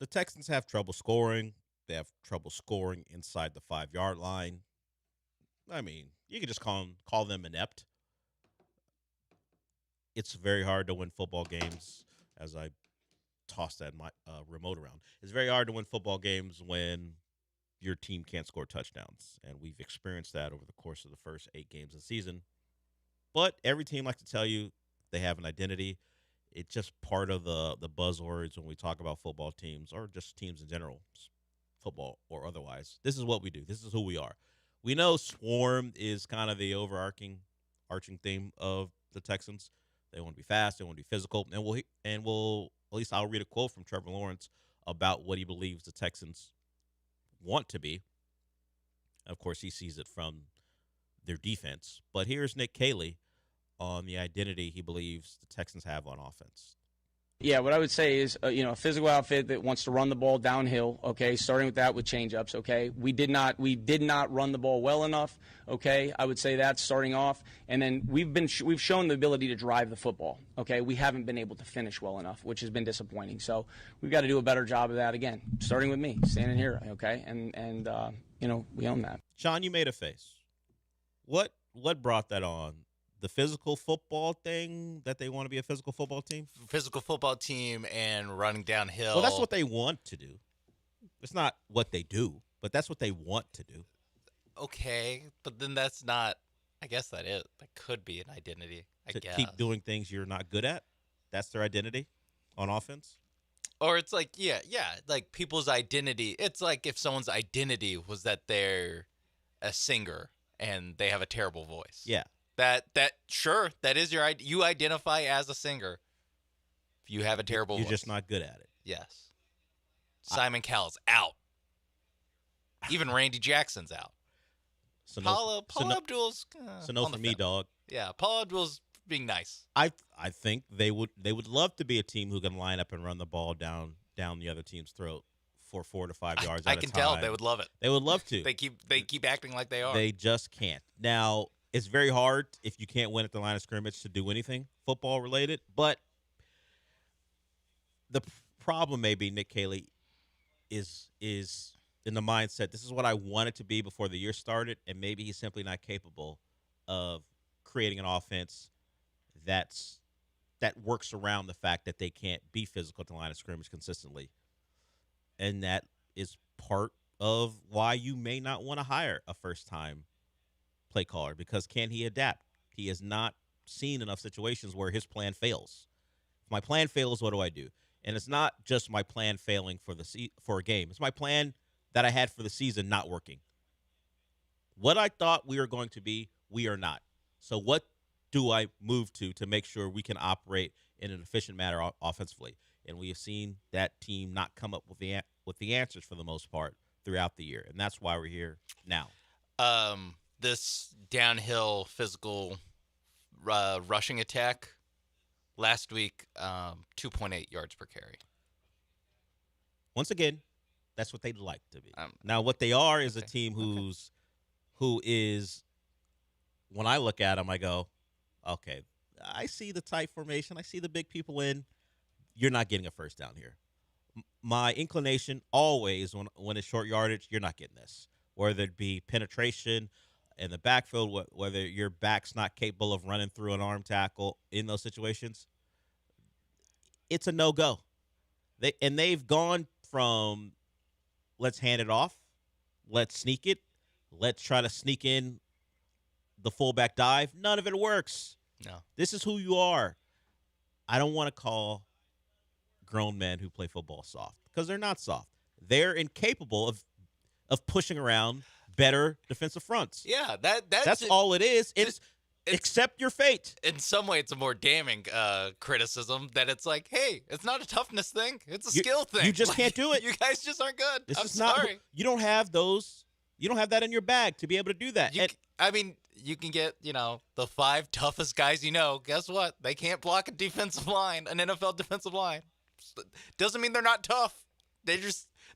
S21: The Texans have trouble scoring. They have trouble scoring inside the 5-yard line. I mean, you can just call them inept. It's very hard to win football games, as I toss that remote around. It's very hard to win football games when your team can't score touchdowns, and we've experienced that over the course of the first 8 games of the season. But every team likes to tell you they have an identity. It's just part of the buzzwords when we talk about football teams or just teams in general, football or otherwise. This is what we do. This is who we are. We know swarm is kind of the overarching theme of the Texans. They want to be fast. They want to be physical. And we'll at least I'll read a quote from Trevor Lawrence about what he believes the Texans want to be. Of course, he sees it from their defense. But here's Nick Caley on the identity he believes the Texans have on offense.
S4: Yeah, what I would say is, a physical outfit that wants to run the ball downhill. Okay, starting with that with change-ups. Okay, we did not run the ball well enough. Okay, I would say that starting off, and then we've shown the ability to drive the football. Okay, we haven't been able to finish well enough, which has been disappointing. So we've got to do a better job of that again, starting with me standing here. Okay, and we own that.
S21: Sean, you made a face. What brought that on? The physical football thing, that they want to be a physical football team?
S20: Physical football team and running downhill.
S21: Well, that's what they want to do. It's not what they do, but that's what they want to do.
S20: Okay, but then that's not, I guess that could be an identity, I guess.
S21: Keep doing things you're not good at? That's their identity on offense?
S20: Or it's like, yeah, like people's identity. It's like if someone's identity was that they're a singer and they have a terrible voice.
S21: Yeah.
S20: That is you identify as a singer. If you have a terrible
S21: You're
S20: voice.
S21: just not good at it.
S20: Yes. Simon Cowell's out. Even Randy Jackson's out.
S21: So
S20: Paula Abdul's
S21: so no for me, dog.
S20: Yeah, Paula Abdul's being nice.
S21: I think they would love to be a team who can line up and run the ball down the other team's throat for 4 to 5 yards at a time.
S20: I can tell they would love it.
S21: They would love to.
S20: They keep acting like they are.
S21: They just can't. Now, it's very hard if you can't win at the line of scrimmage to do anything football related. But the problem may be Nick Caley is in the mindset, this is what I wanted to be before the year started, and maybe he's simply not capable of creating an offense that works around the fact that they can't be physical at the line of scrimmage consistently. And that is part of why you may not want to hire a first-time play caller, because can he adapt? He has not seen enough situations where his plan fails. If my plan fails, what do I do? And it's not just my plan failing for a game. It's my plan that I had for the season not working. What I thought we were going to be, we are not. So what do I move to make sure we can operate in an efficient manner offensively? And we have seen that team not come up with the answers for the most part throughout the year, and that's why we're here now.
S20: This downhill physical rushing attack last week, 2.8 yards per carry.
S21: Once again, that's what they'd like to be. Now, what they are is a team who is, when I look at them, I go, okay, I see the tight formation. I see the big people in. You're not getting a first down here. My inclination always, when it's short yardage, you're not getting this. Whether it be penetration in the backfield, whether your back's not capable of running through an arm tackle in those situations, it's a no-go. They've gone from let's hand it off, let's sneak it, let's try to sneak in the fullback dive. None of it works.
S20: No.
S21: This is who you are. I don't want to call grown men who play football soft, because they're not soft. They're incapable of pushing around better defensive fronts.
S20: Yeah,
S21: that's all it is. It's accept your fate.
S20: In some way, it's a more damning criticism that it's like, hey, it's not a toughness thing. It's a skill thing.
S21: You just can't do it.
S20: You guys just aren't good. I'm
S21: sorry. You don't have those. You don't have that in your bag to be able to do that.
S20: You can get, the 5 toughest guys you know. Guess what? They can't block a defensive line, an NFL defensive line. Doesn't mean they're not tough.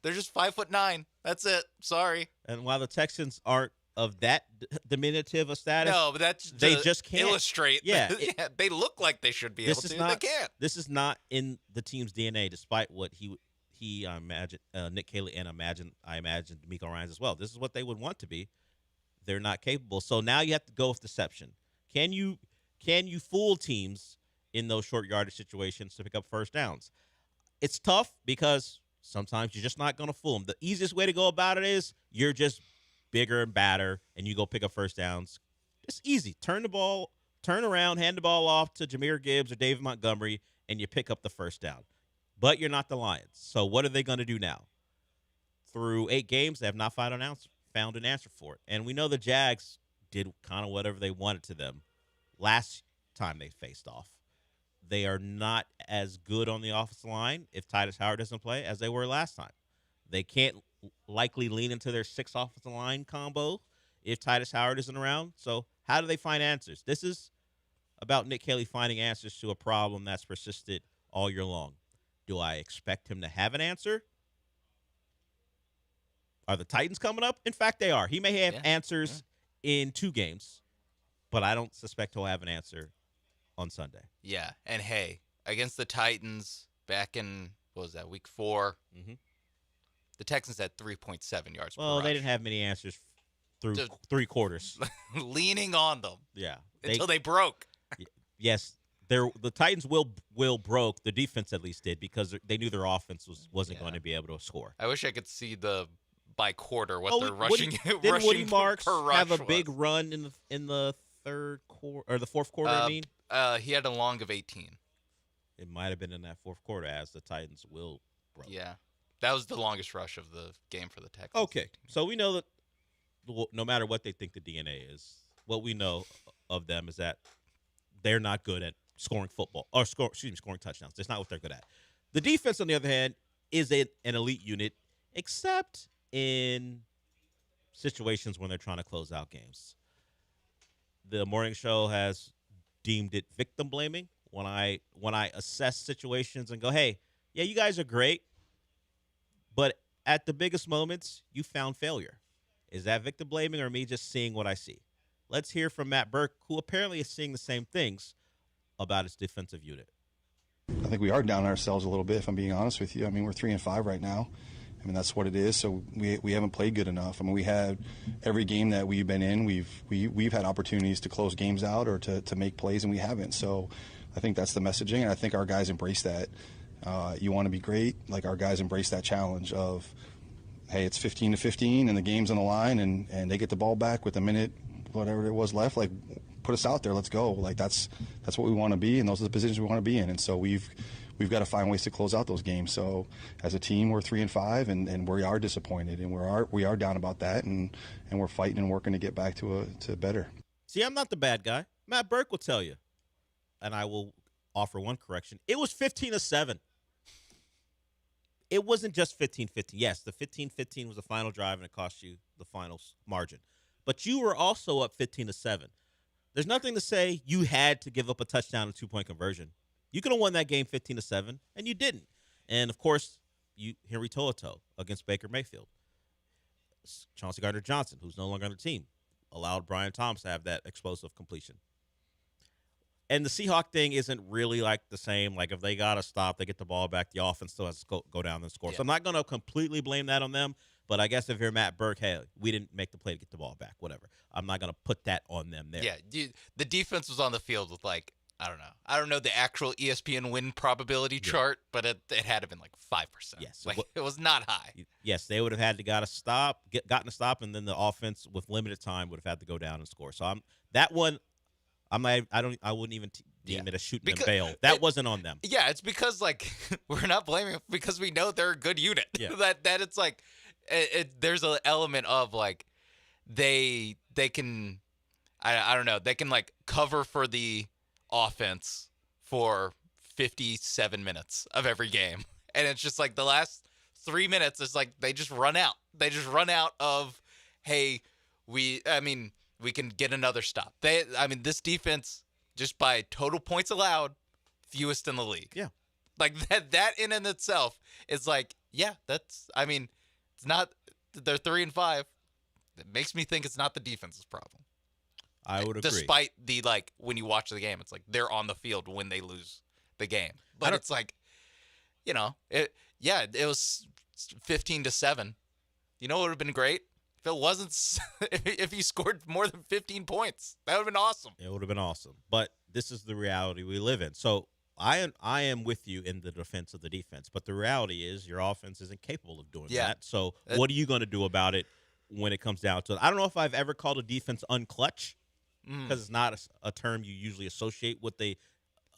S20: They're just 5'9". That's it. Sorry.
S21: And while the Texans aren't of that diminutive a status,
S20: No, but that's
S21: they just can't
S20: illustrate.
S21: Yeah,
S20: Yeah, they look like they should be able to. They can't.
S21: This is not in the team's DNA, despite what I imagine Nick Caley and I imagine D'Amico Ryans as well. This is what they would want to be. They're not capable. So now you have to go with deception. Can you fool teams in those short yardage situations to pick up first downs? It's tough because sometimes you're just not going to fool them. The easiest way to go about it is you're just bigger and badder, and you go pick up first downs. It's easy. Turn around, hand the ball off to Jahmyr Gibbs or David Montgomery, and you pick up the first down. But you're not the Lions. So what are they going to do now? Through 8 games, they have not found an answer for it. And we know the Jags did kind of whatever they wanted to them last time they faced off. They are not as good on the offensive line if Titus Howard doesn't play as they were last time. They can't likely lean into their 6 offensive line combo if Titus Howard isn't around. So how do they find answers? This is about Nick Caley finding answers to a problem that's persisted all year long. Do I expect him to have an answer? Are the Titans coming up? In fact, they are. He may have answers in 2 games, but I don't suspect he'll have an answer on Sunday.
S20: Yeah, and hey, against the Titans back in, what was that, week 4, the Texans had 3.7 yards per rush.
S21: They didn't have many answers through 3 quarters.
S20: Leaning on them.
S21: Yeah.
S20: Until they broke.
S21: Yes. The Titans will broke. The defense at least did because they knew their offense wasn't going to be able to score.
S20: I wish I could see by quarter what they're rushing.
S21: Didn't
S20: rushing
S21: Woody Marks
S20: per rush
S21: have a
S20: was.
S21: big run in the third quarter or the fourth quarter?
S20: He had a long of 18.
S21: It might have been in that fourth quarter as the Titans will broke.
S20: Yeah, that was the longest rush of the game for the Texans.
S21: Okay, so we know that no matter what they think the DNA is, what we know of them is that they're not good at scoring scoring touchdowns. That's not what they're good at. The defense, on the other hand, is an elite unit, except in situations when they're trying to close out games. The morning show has deemed it victim blaming when I assess situations and go, hey, yeah, you guys are great, but at the biggest moments, you found failure. Is that victim blaming or me just seeing what I see? Let's hear from Matt Burke, who apparently is seeing the same things about his defensive unit.
S11: I think we are down on ourselves a little bit, if I'm being honest with you. I mean, we're 3-5 right now. I mean, that's what it is. So we haven't played good enough. I mean, we had every game that we've been in, we've had opportunities to close games out or to make plays, and we haven't. So I think that's the messaging, and I think our guys embrace that. You want to be great, like our guys embrace that challenge of, hey, it's 15-15 and the game's on the line, and they get the ball back with a minute, whatever it was left. Like, put us out there, let's go. Like that's what we want to be, and those are the positions we want to be in. And so we've got to find ways to close out those games. So as a team, we're 3-5, and we are disappointed, and we are down about that, and we're fighting and working to get back to better.
S21: See, I'm not the bad guy. Matt Burke will tell you, and I will offer one correction. It was 15-7. It wasn't just 15-15. Yes, the 15-15 was the final drive, and it cost you the final margin. But you were also up 15-7. There's nothing to say you had to give up a touchdown and 2-point conversion. You could have won that game 15-7, and you didn't. And, of course, Henry To'oTo'o against Baker Mayfield. Chauncey Gardner-Johnson, who's no longer on the team, allowed Brian Thomas to have that explosive completion. And the Seahawk thing isn't really like the same. Like, if they got to stop, they get the ball back, the offense still has to go down and score. Yeah. So I'm not going to completely blame that on them. But I guess if you're Matt Burke, hey, we didn't make the play to get the ball back, whatever. I'm not going to put that on them there.
S20: Yeah, the defense was on the field with, like, I don't know the actual ESPN win probability chart, but it had to have been like 5%.
S21: Yes.
S20: Like, it was not high.
S21: Yes, they would have had to gotten a stop, and then the offense with limited time would have had to go down and score. So I wouldn't even deem it a shooting and bail. That wasn't on them.
S20: Yeah, it's because, like, we're not blaming them because we know they're a good unit.
S21: Yeah.
S20: that it's like there's an element of, like, they can I don't know, they can, like, cover for the offense for 57 minutes of every game, and it's just like the last 3 minutes is like they just run out of, hey, we can get another stop. This defense, just by total points allowed, fewest in the league.
S21: Yeah,
S20: like that in and itself is like Yeah, that's. I mean, it's not. They're 3-5. It makes me think it's not the defense's problem.
S21: I would agree.
S20: Despite the when you watch the game, it's like they're on the field when they lose the game. But it's like, it. Yeah, it was 15-7. You know what would have been great if it wasn't. If you scored more than 15 points, that would have been awesome.
S21: It would have been awesome. But this is the reality we live in. So I am with you in the defense of the defense. But the reality is your offense isn't capable of doing that. So what are you going to do about it when it comes down to it? I don't know if I've ever called a defense unclutch because it's not a term you usually associate with a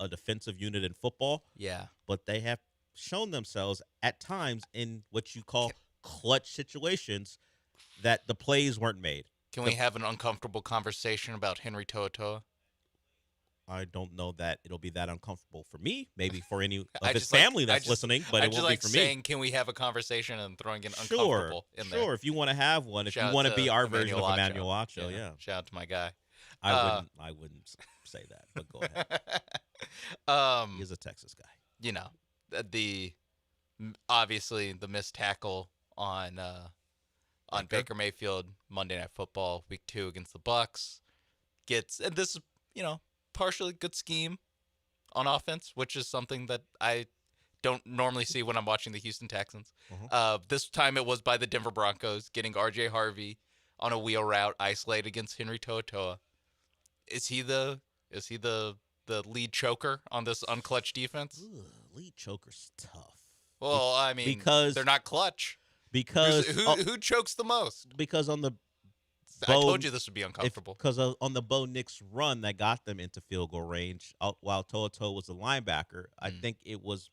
S21: defensive unit in football.
S20: Yeah.
S21: But they have shown themselves at times in what you call clutch situations that the plays weren't made.
S20: Can we have an uncomfortable conversation about Henry To'oTo'o?
S21: I don't know that it'll be that uncomfortable for me. Maybe for any of his family that's listening, but it won't be for me.
S20: Saying, can we have a conversation and throwing in uncomfortable in there?
S21: Sure, if you want to have one, if you want to be our version of Emmanuel Acho, yeah.
S20: Shout out to my guy.
S21: I wouldn't say that, but go ahead. He's a Texas guy.
S20: Obviously the missed tackle on Baker Mayfield Monday Night Football Week 2 against the Bucs and this is partially good scheme on offense, which is something that I don't normally see when I'm watching the Houston Texans. This time it was by the Denver Broncos getting R.J. Harvey on a wheel route isolated against Henry To'oTo'o. Is he the lead choker on this unclutch defense?
S21: Ooh, lead choker's tough.
S20: Well, I mean, because they're not clutch.
S21: Because
S20: who chokes the most?
S21: Because on the
S20: I told you this would be uncomfortable.
S21: Because on the Bo Nix run that got them into field goal range, while To'oTo'o was a linebacker, I think it was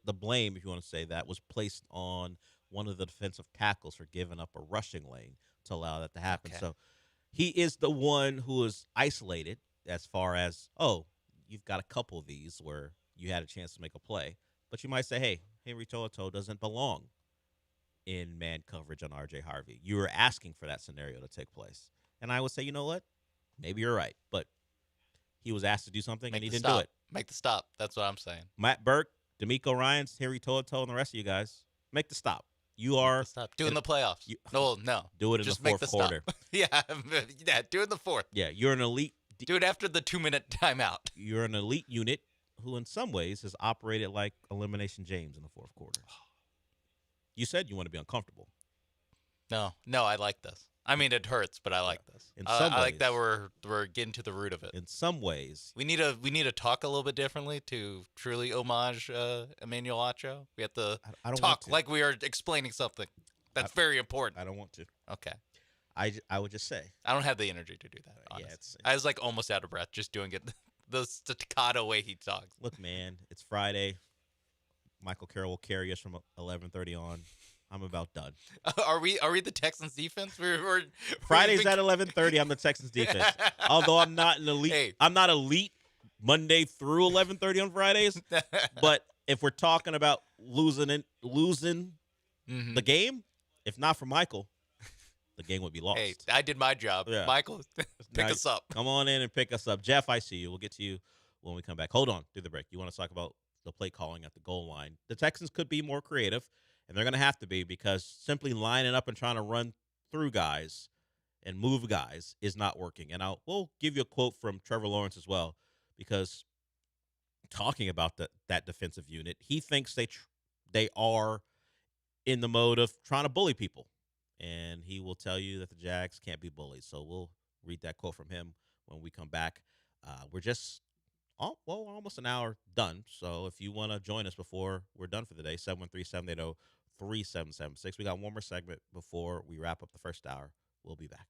S21: the blame, if you want to say that, was placed on one of the defensive tackles for giving up a rushing lane to allow that to happen.
S20: Okay.
S21: So he is the one who is isolated as far as, you've got a couple of these where you had a chance to make a play. But you might say, hey, Henry To'oTo'o doesn't belong in man coverage on R.J. Harvey. You were asking for that scenario to take place. And I would say, you know what? Maybe you're right. But he was asked to do something, and he didn't do it.
S20: Make the stop. That's what I'm saying.
S21: Matt Burke, D'Amico Ryans, Henry To'oTo'o, and the rest of you guys, make the stop. You are
S20: do it in the playoffs. No.
S21: Do it in
S20: Just
S21: the fourth quarter.
S20: yeah, do it in the fourth.
S21: Yeah, you're an elite.
S20: Do it after the 2-minute timeout.
S21: You're an elite unit who, in some ways, has operated like Elimination James in the fourth quarter. You said you want to be uncomfortable.
S20: No, I like this. I mean, it hurts, but I like this. I like that we're getting to the root of it.
S21: In some ways,
S20: we need to talk a little bit differently to truly homage Emmanuel Acho. We have to talk like we are explaining something that's very important.
S21: I don't want to.
S20: Okay.
S21: I would just say
S20: I don't have the energy to do that. Honestly. I was almost out of breath just doing it the staccato way he talks.
S21: Look, man, it's Friday. Michael Carroll will carry us from 11:30 on. I'm about done.
S20: Are we the Texans defense? We're
S21: Fridays at 11:30. I'm the Texans defense. Although I'm not an elite.
S20: Hey.
S21: I'm not elite Monday through 11:30 on Fridays. But if we're talking about losing the game, if not for Michael, the game would be lost.
S20: Hey, I did my job. Yeah. Michael, pick us up.
S21: Come on in and pick us up. Jeff, I see you. We'll get to you when we come back. Hold on. Do the break. You want to talk about the play calling at the goal line? The Texans could be more creative, and they're going to have to be, because simply lining up and trying to run through guys and move guys is not working. And we'll give you a quote from Trevor Lawrence as well, because talking about that defensive unit, he thinks they are in the mode of trying to bully people. And he will tell you that the Jags can't be bullied. So we'll read that quote from him when we come back. We're just, almost an hour done. So if you want to join us before we're done for the day, 713-780-3776. We got one more segment before we wrap up the first hour. We'll be back.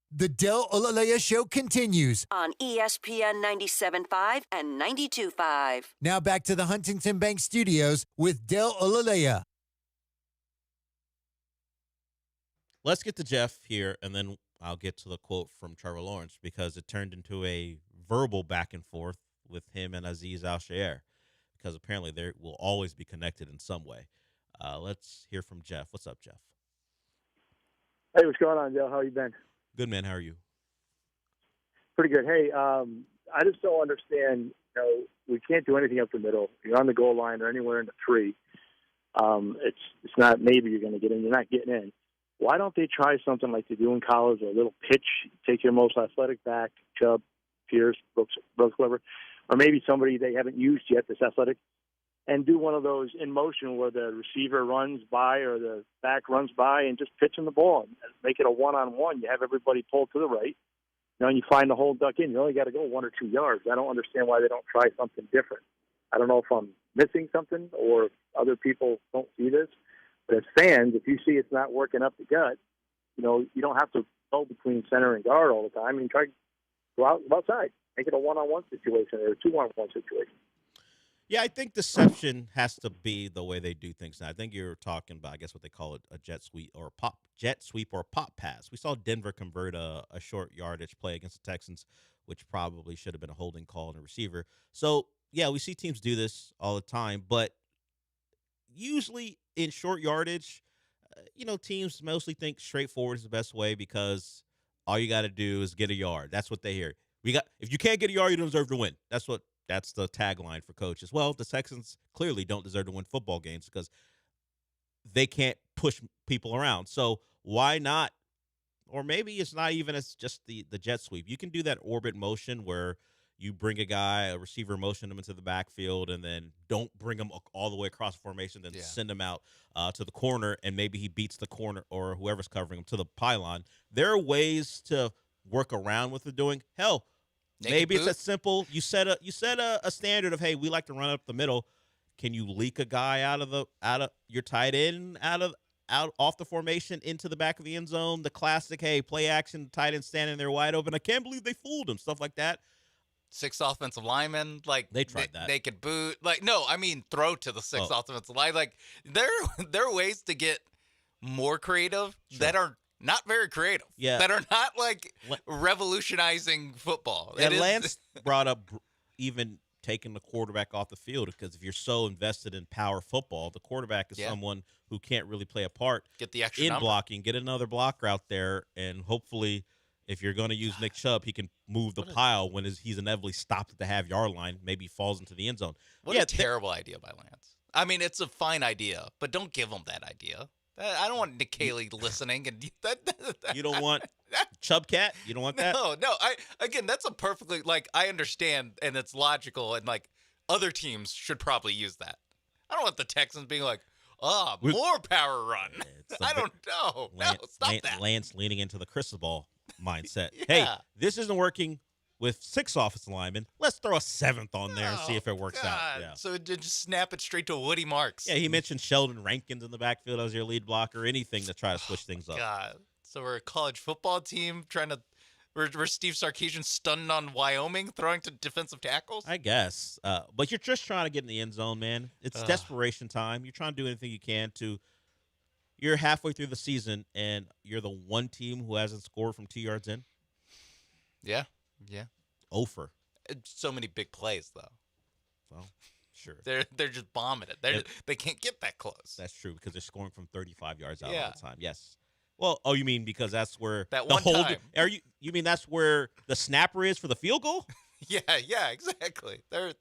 S8: The Del Olalea Show continues.
S6: On ESPN 97.5 and 92.5.
S8: Now back to the Huntington Bank Studios with Del Olalea.
S21: Let's get to Jeff here, and then I'll get to the quote from Trevor Lawrence because it turned into a verbal back and forth with him and Aziz Al-Shayer because apparently they will always be connected in some way. Let's hear from Jeff. What's up, Jeff?
S12: Hey, what's going on, Joe? How you been?
S21: Good, man. How are you?
S12: Pretty good. Hey, I just don't understand. We can't do anything up the middle. You're on the goal line or anywhere in the three. It's not maybe you're going to get in. You're not getting in. Why don't they try something like they do in college, a little pitch, take your most athletic back, Chubb, Pierce, Brooks, whoever, or maybe somebody they haven't used yet that's athletic, and do one of those in motion where the receiver runs by or the back runs by and just pitch in the ball and make it a one-on-one. You have everybody pull to the right, and you find the hole duck in. You only got to go 1 or 2 yards. I don't understand why they don't try something different. I don't know if I'm missing something or if other people don't see this. But as fans, if you see it's not working up the gut, you don't have to go between center and guard all the time. I mean, try to go outside, make it a one-on-one situation or a 2-on-1 situation.
S21: Yeah, I think deception has to be the way they do things now. I think you're talking about, I guess, what they call it, a jet sweep or pop pass. We saw Denver convert a short yardage play against the Texans, which probably should have been a holding call on a receiver. So, yeah, we see teams do this all the time, but usually in short yardage, teams mostly think straightforward is the best way because all you got to do is get a yard. That's what they hear. If you can't get a yard, you don't deserve to win. That's the tagline for coaches. Well, the Texans clearly don't deserve to win football games because they can't push people around. So why not? Or maybe it's not even as just the jet sweep. You can do that orbit motion where you bring a receiver, motion him into the backfield, and then don't bring him all the way across the formation, then send him out to the corner, and maybe he beats the corner or whoever's covering him to the pylon. There are ways to work around what they're doing. Hell, maybe it's as simple. You set a standard of, hey, we like to run up the middle. Can you leak a guy out of your tight end out off the formation into the back of the end zone? The classic, hey, play action, tight end standing there wide open. I can't believe they fooled him. Stuff like that.
S20: 6 offensive linemen,
S21: they tried that.
S20: They could boot, throw to the 6 offensive line. Like there are ways to get more creative that are not very creative.
S21: Yeah,
S20: that are not revolutionizing football.
S21: Yeah, Lance brought up even taking the quarterback off the field because if you're so invested in power football, the quarterback is someone who can't really play a part.
S20: Get the extra
S21: in
S20: number.
S21: Blocking, get another blocker out there, and hopefully, if you're going to use Nick Chubb, he can move the pile when he's inevitably stopped at the half-yard line, maybe falls into the end zone.
S20: What a terrible idea by Lance. I mean, it's a fine idea, but don't give him that idea. I don't want Nick Caley listening. And
S21: you don't want Chubb Cat? You don't want that?
S20: No. That's a perfectly, I understand, and it's logical, and, other teams should probably use that. I don't want the Texans being like, more power run. I don't know. Stop that.
S21: Lance leaning into the crystal ball mindset. Hey, this isn't working with 6 offensive linemen. Let's throw a 7th on there and see if it works out. Yeah.
S20: So just snap it straight to Woody Marks.
S21: Yeah, he mentioned Sheldon Rankins in the backfield as your lead blocker. Anything to try to switch things up.
S20: God. So we're a college football team we're Steve Sarkisian stunned on Wyoming throwing to defensive tackles?
S21: I guess. But you're just trying to get in the end zone, man. It's desperation time. You're trying to do anything you can to – you're halfway through the season, and you're the one team who hasn't scored from 2 yards in.
S20: Yeah.
S21: Over.
S20: So many big plays, though.
S21: Well, sure.
S20: They're just bombing it. They can't get that close.
S21: That's true because they're scoring from 35 yards out all the time. Yes. Well, you mean because that's where
S20: that one time.
S21: You mean that's where the snapper is for the field goal?
S20: Yeah, exactly. They're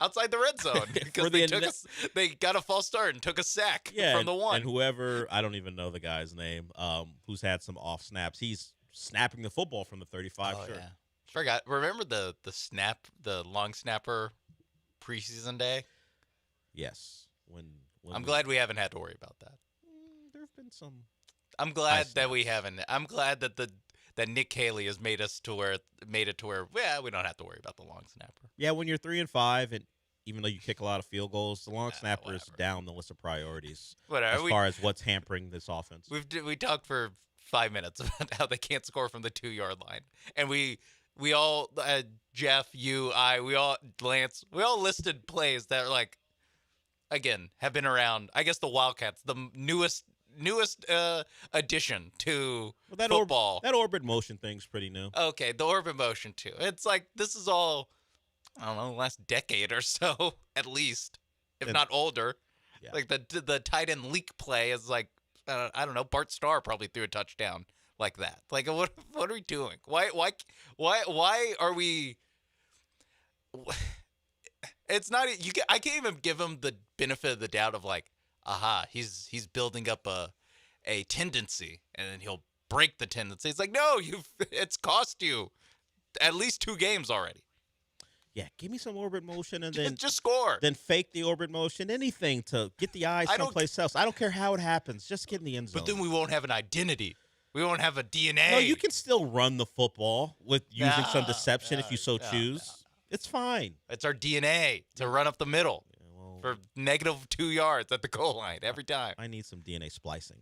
S20: outside the red zone because they got a false start and took a sack from the one.
S21: And whoever, I don't even know the guy's name, who's had some off snaps, he's snapping the football from the 35.
S20: Oh, yeah. Forgot. Remember the long snapper preseason day?
S21: Yes.
S20: I'm glad we haven't had to worry about that.
S21: There have been some.
S20: I'm glad that we haven't. I'm glad that Nick Caley has made it to where we don't have to worry about the long snapper.
S21: Yeah, when you're 3-5 and even though you kick a lot of field goals, the long snapper is down the list of priorities as far as what's hampering this offense.
S20: We talked for 5 minutes about how they can't score from the 2-yard line, and we all Jeff, you, we all Lance, we all listed plays that are like, again, have been around. I guess the Wildcats, the newest addition to football.
S21: That orbit motion thing's pretty new.
S20: Okay, the orbit motion too. It's like this is all, I don't know, last decade or so at least, if not older.
S21: Yeah.
S20: Like the tight end leak play is like, I don't know, Bart Starr probably threw a touchdown like that. Like what are we doing? Why are we? It's not I can't even give him the benefit of the doubt of like, aha, he's building up a tendency and then he'll break the tendency. It's like, no, it's cost you at least 2 games already.
S21: Yeah, give me some orbit motion and then
S20: just score.
S21: Then fake the orbit motion, anything to get the eyes someplace else. I don't care how it happens. Just get in the end zone.
S20: But then we won't have an identity. We won't have a DNA.
S21: No, you can still run the football with using some deception if you so choose. It's fine.
S20: It's our DNA to run up the middle for negative 2 yards at the goal line every time.
S21: I need some DNA splicing.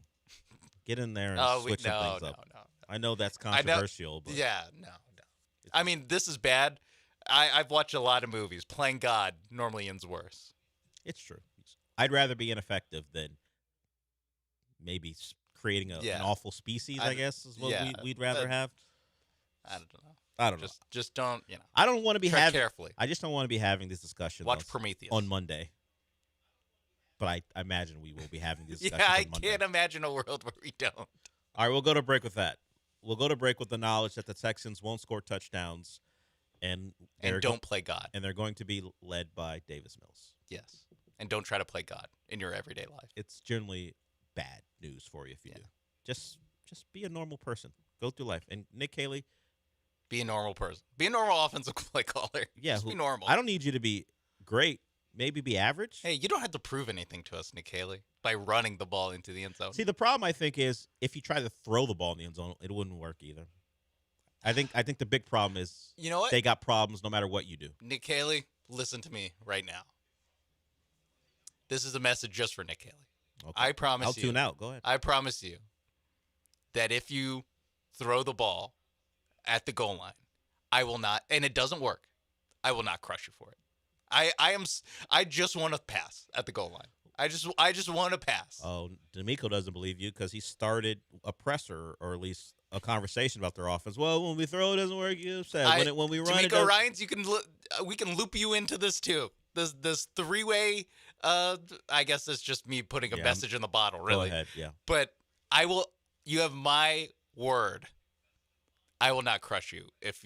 S21: Get in there and switch some things up. No. I know that's controversial, but
S20: no. I mean, this is bad. I've watched a lot of movies. Playing God normally ends worse.
S21: It's true. I'd rather be ineffective than maybe creating an awful species, I guess, is what we'd rather have.
S20: I don't know. Just don't,
S21: I don't want to be having
S20: carefully.
S21: I just don't want to be having this discussion.
S20: Watch Prometheus
S21: on Monday. But I imagine we will be having this discussion
S20: I
S21: on Monday.
S20: can't imagine a world where we don't.
S21: All right, we'll go to break with that. We'll go to break with the knowledge that the Texans won't score touchdowns and
S20: don't play God.
S21: And they're going to be led by Davis Mills.
S20: Yes. And don't try to play God in your everyday life.
S21: It's generally bad news for you if you do. Just be a normal person. Go through life. And Nick Haley,
S20: be a normal person. Be a normal offensive play caller.
S21: Yeah,
S20: just be normal.
S21: I don't need you to be great. Maybe be average.
S20: Hey, you don't have to prove anything to us, Nick Haley, by running the ball into the end zone.
S21: See, the problem I think is if you try to throw the ball in the end zone, it wouldn't work either. I think the big problem is they got problems no matter what you do.
S20: Nick Haley, listen to me right now. This is a message just for Nick Haley.
S21: Okay.
S20: I promise
S21: I'll tune out. Go ahead.
S20: I promise you that if you throw the ball at the goal line, I will not, and it doesn't work, I will not crush you for it. I just want to pass at the goal line. I just want to pass.
S21: Oh, D'Amico doesn't believe you because he started a presser or at least a conversation about their offense. Well, when we throw, it doesn't work. You said when we run,
S20: D'Amico Ryans, we can loop you into this too. This 3-way. I guess it's just me putting a message in the bottle. Really.
S21: Go ahead. Yeah.
S20: But you have my word. I will not crush you if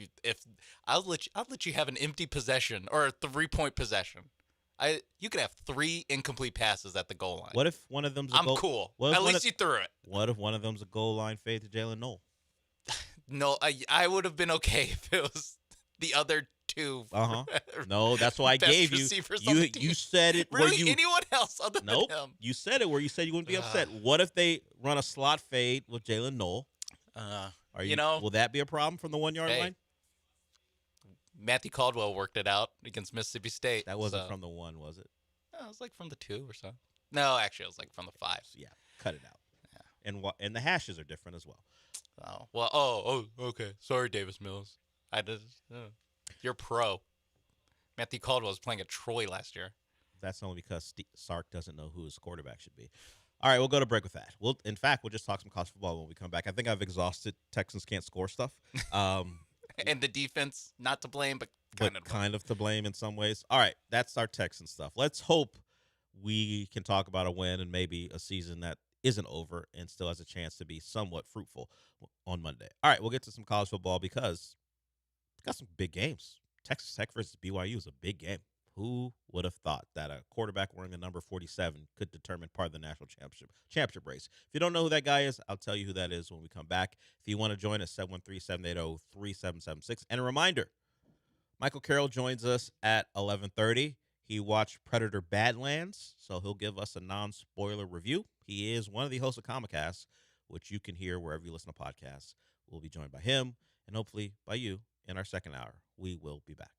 S20: I'll let you have an empty possession or a 3-point possession. You could have 3 incomplete passes at the goal line.
S21: What if one of them's
S20: cool. At least you threw it.
S21: What if one of them's a goal line fade to Jalen Noel?
S20: No, I would have been okay if it was the other 2.
S21: No, that's why I gave you. You said it.
S20: Really?
S21: Where you,
S20: anyone else other than him?
S21: You said it where you said you wouldn't be upset. What if they run a slot fade with Jalen Noel? Will that be a problem from the 1-yard line?
S20: Matthew Caldwell worked it out against Mississippi State.
S21: That wasn't from the 1, was it?
S20: No, it was like from the 2 or so. No, actually, it was like from the 5.
S21: Yeah, cut it out. Yeah. And the hashes are different as well.
S20: Oh well. Okay. Sorry, Davis Mills. You're pro. Matthew Caldwell was playing at Troy last year.
S21: That's only because Sark doesn't know who his quarterback should be. All right, we'll go to break with that. We'll just talk some college football when we come back. I think I've exhausted Texans can't score stuff.
S20: And the defense, not to blame, but
S21: kind of to blame in some ways. All right, that's our Texan stuff. Let's hope we can talk about a win and maybe a season that isn't over and still has a chance to be somewhat fruitful on Monday. All right, we'll get to some college football because we've got some big games. Texas Tech versus BYU is a big game. Who would have thought that a quarterback wearing the number 47 could determine part of the national championship race? If you don't know who that guy is, I'll tell you who that is when we come back. If you want to join us, 713-780-3776. And a reminder, Michael Carroll joins us at 11:30. He watched Predator Badlands, so he'll give us a non-spoiler review. He is one of the hosts of Comicast, which you can hear wherever you listen to podcasts. We'll be joined by him and hopefully by you in our second hour. We will be back.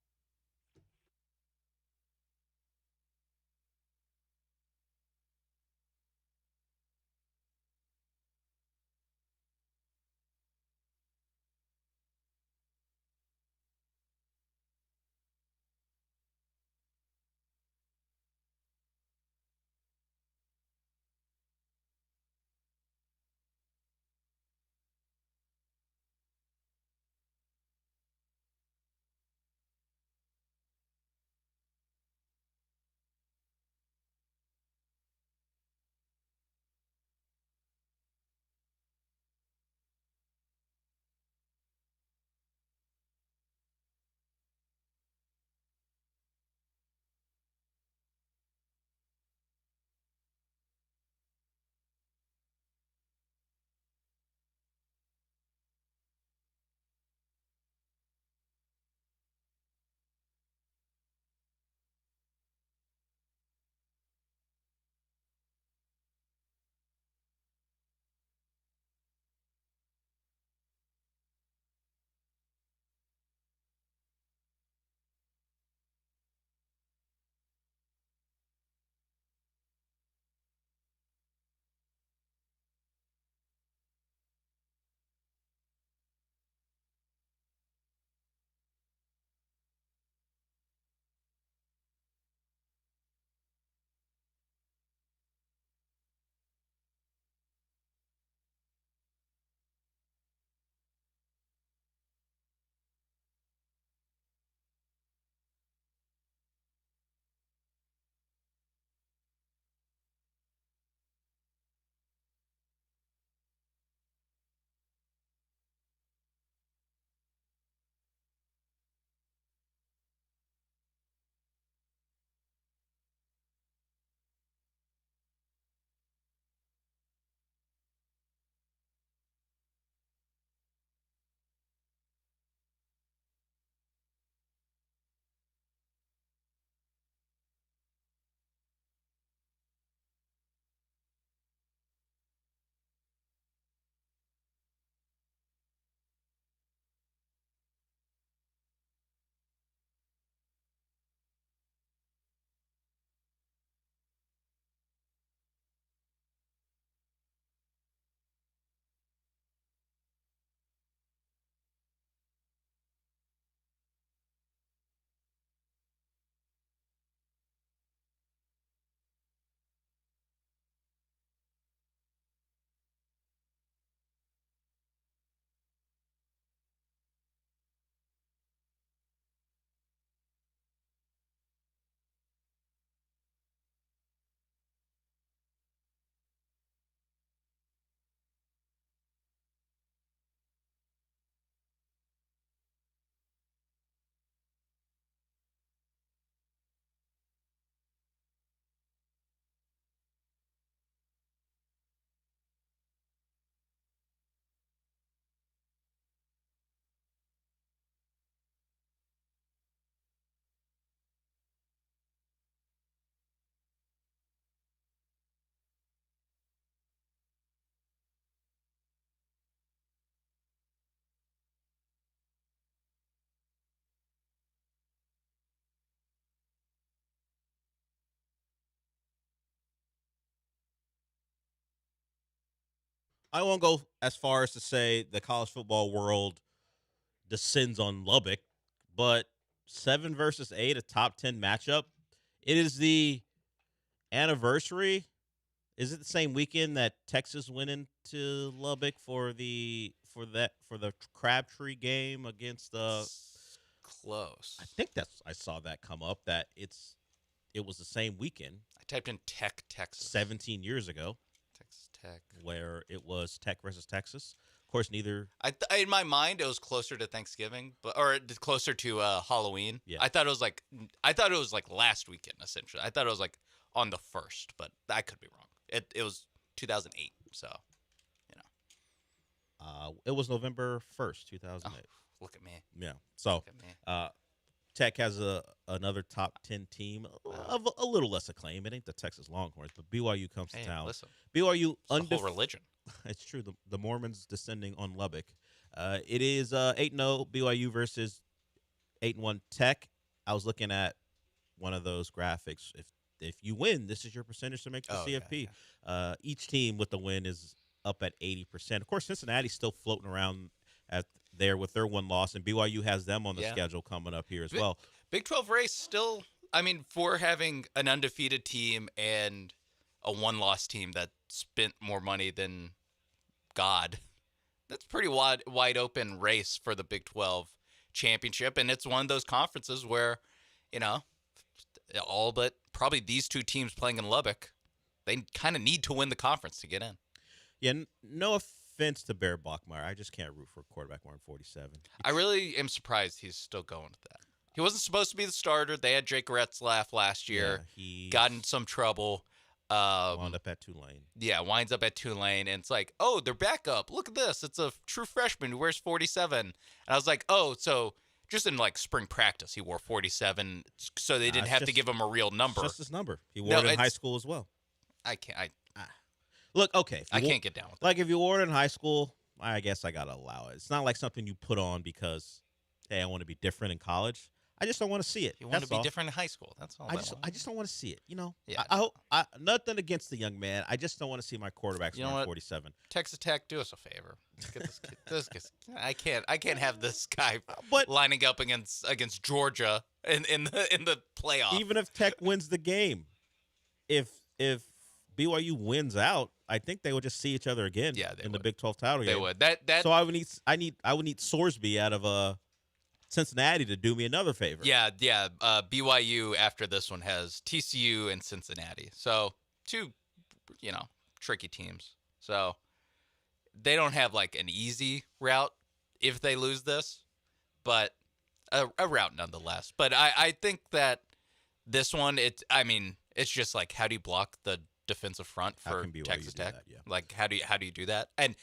S21: I won't go as far as to say the college football world descends on Lubbock, but 7 versus 8, a top 10 matchup. It is the anniversary. Is it the same weekend that Texas went into Lubbock for the Crabtree game against
S20: Close.
S21: I think I saw that come up that it was the same weekend.
S20: I typed in Tech, Texas.
S21: 17 years ago.
S20: Texas Tech.
S21: Where it was Tech versus Texas. Of course, neither.
S20: In my mind, it was closer to Thanksgiving, or closer to Halloween.
S21: Yeah.
S20: I thought it was like last weekend, essentially. I thought it was like on the 1st, but I could be wrong. It was 2008, so,
S21: It was November 1st, 2008.
S20: Oh, look at me.
S21: Yeah. So, Tech has another top 10 team of a little less acclaim. It ain't the Texas Longhorns, but BYU comes to town.
S20: Listen,
S21: BYU
S20: it's the whole religion.
S21: It's true. The Mormons descending on Lubbock. It is 8-0 BYU versus 8-1 Tech. I was looking at one of those graphics. If you win, this is your percentage to make the CFP. Yeah. Each team with the win is up at 80%. Of course, Cincinnati's still floating around there with their one loss, and BYU has them on the schedule coming up here as well.
S20: Big 12 race still, for having an undefeated team and a one-loss team that spent more money than God, that's pretty wide open race for the Big 12 championship, and it's one of those conferences where, all but probably these two teams playing in Lubbock, they kind of need to win the conference to get in.
S21: Yeah, no offense to Bear Bachmeyer. I just can't root for a quarterback wearing 47.
S20: I really am surprised he's still going with that. He wasn't supposed to be the starter. They had Jake Retzlaff last year.
S21: Yeah, he
S20: got in some trouble.
S21: Wound up at Tulane.
S20: Yeah, winds up at Tulane. And it's like, oh, they're back up. Look at this. It's a true freshman who wears 47. And I was like, oh, so just in like spring practice, he wore 47, so they didn't have to give him a real number.
S21: Just his number. He wore it in high school as well.
S20: I can't.
S21: Look, okay.
S20: I can't get down with that.
S21: Like if you wore it in high school, I guess I gotta allow it. It's not like something you put on because, hey, I want to be different in college. I just don't want to see it.
S20: You want to be different in high school. That's all.
S21: I just don't want to see it.
S20: Yeah.
S21: I hope nothing against the young man. I just don't want to see my quarterbacks wearing 47.
S20: Texas Tech, do us a favor. Get this kid. I can't have this guy lining up against Georgia in the playoff.
S21: Even if Tech wins the game, if BYU wins out, I think they would just see each other again in the Big 12 title game.
S20: They would. That
S21: so I would need Sorsby out of Cincinnati to do me another favor.
S20: Yeah. BYU after this one has TCU and Cincinnati. So two, tricky teams. So they don't have like an easy route if they lose this, but a route nonetheless. But I think that this one, it's just like, how do you block the defensive front for Texas Tech?
S21: That, yeah.
S20: Like, how do you do that? And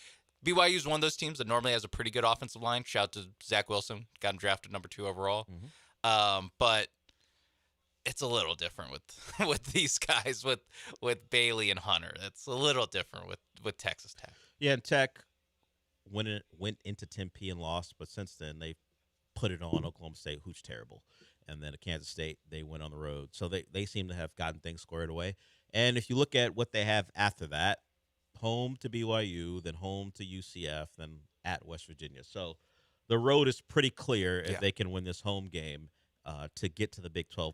S20: BYU is one of those teams that normally has a pretty good offensive line. Shout out to Zach Wilson, got him drafted number 2 overall.
S21: Mm-hmm.
S20: But it's a little different with these guys, with Bailey and Hunter. It's a little different with Texas Tech.
S21: Yeah, and Tech went into Tempe and lost, but since then they put it on Oklahoma State, who's terrible. And then at Kansas State, they went on the road. So they seem to have gotten things squared away. And if you look at what they have after that, home to BYU, then home to UCF, then at West Virginia. So the road is pretty clear if they can win this home game to get to the Big 12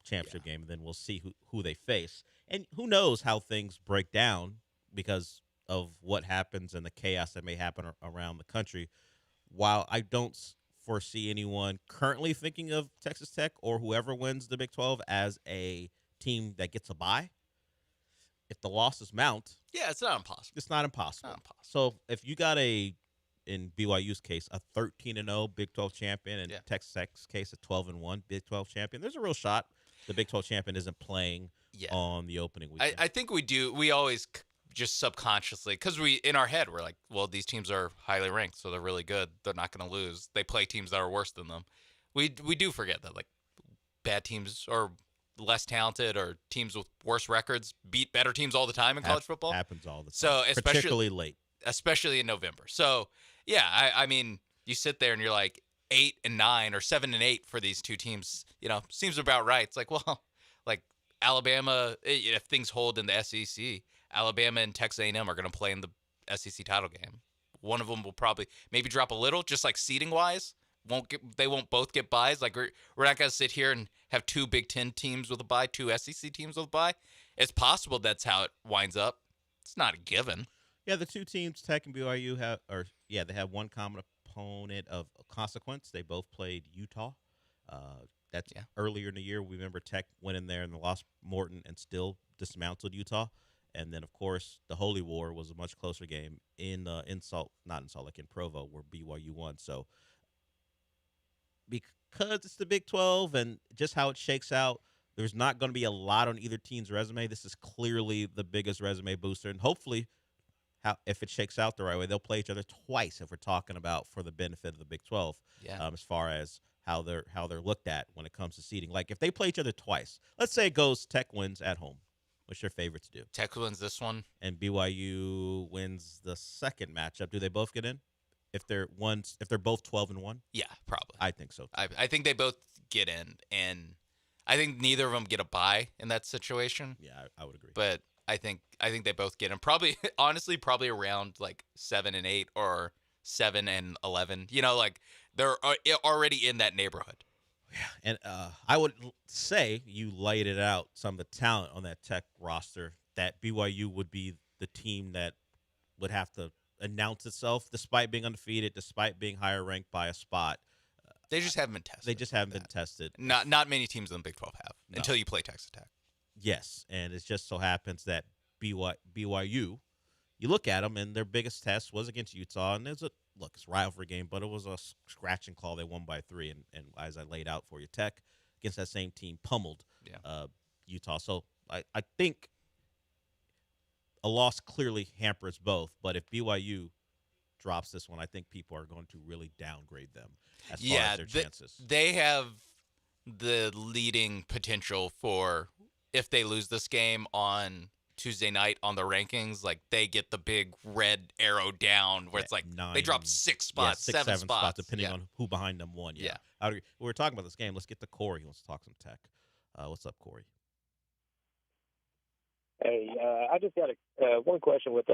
S21: championship game. And then we'll see who they face. And who knows how things break down because of what happens and the chaos that may happen around the country. While I don't foresee anyone currently thinking of Texas Tech or whoever wins the Big 12 as a team that gets a bye, if the losses mount,
S20: it's not impossible.
S21: It's not impossible. So if you got in BYU's case, a 13-0 Big 12 champion, and Texas Tech's case, a 12-1 Big 12 champion, there's a real shot the Big 12 champion isn't playing on the opening weekend.
S20: I think we do. We always just subconsciously, because in our head, we're like, well, these teams are highly ranked, so they're really good. They're not going to lose. They play teams that are worse than them. We do forget that, like, bad teams or less talented or teams with worse records beat better teams all the time in college football.
S21: Happens all the time.
S20: So
S21: particularly late.
S20: Especially in November. So, yeah, I mean, you sit there and you're like 8 and 9 or 7 and 8 for these two teams, seems about right. It's like, well, like Alabama, if things hold in the SEC, Alabama and Texas A&M are going to play in the SEC title game. One of them will probably maybe drop a little, just like seeding wise. They won't both get buys. Like we're not gonna sit here and have two Big Ten teams with a bye, two SEC teams with a bye. It's possible that's how it winds up. It's not a given.
S21: Yeah, the two teams, Tech and BYU, they have one common opponent of consequence. They both played Utah. That's earlier in the year. We remember Tech went in there and lost Morton and still dismantled Utah. And then, of course, the Holy War was a much closer game in Provo, where BYU won. So because it's the Big 12 and just how it shakes out, there's not going to be a lot on either team's resume. This is clearly the biggest resume booster. And hopefully, if it shakes out the right way, they'll play each other twice if we're talking about for the benefit of the Big 12 as far as how they're looked at when it comes to seeding. Like if they play each other twice, let's say it goes Tech wins at home. What's your favorite to do?
S20: Tech wins this one.
S21: And BYU wins the second matchup. Do they both get in? If they're both 12-1?
S20: Yeah, probably.
S21: I think so.
S20: I think they both get in, and I think neither of them get a bye in that situation.
S21: Yeah, I would agree.
S20: But I think they both get in. Probably, honestly, probably around like 7-8 or 7-11. You know, like they're already in that neighborhood.
S21: Yeah, and I would say you laid it out, some of the talent on that Tech roster, that BYU would be the team that would have to announce itself despite being undefeated, despite being higher ranked by a spot.
S20: They just haven't been tested.
S21: They just haven't been tested.
S20: Not many teams in the Big 12 have until you play Texas Tech.
S21: Yes, and it just so happens that BYU, you look at them, and their biggest test was against Utah, and it's a rivalry game, but it was a scratch and claw. They won by 3, and as I laid out for you, Tech against that same team pummeled Utah. So I think a loss clearly hampers both, but if BYU drops this one, I think people are going to really downgrade them as far as their chances.
S20: They have the leading potential for, if they lose this game on Tuesday night on the rankings, like they get the big red arrow down where it's like 9, they drop 6 spots, 7 spots,
S21: depending on who behind them won. Yeah. We were talking about this game. Let's get to Corey. He wants to talk some Tech. What's up, Corey?
S12: Hey, I just got one question with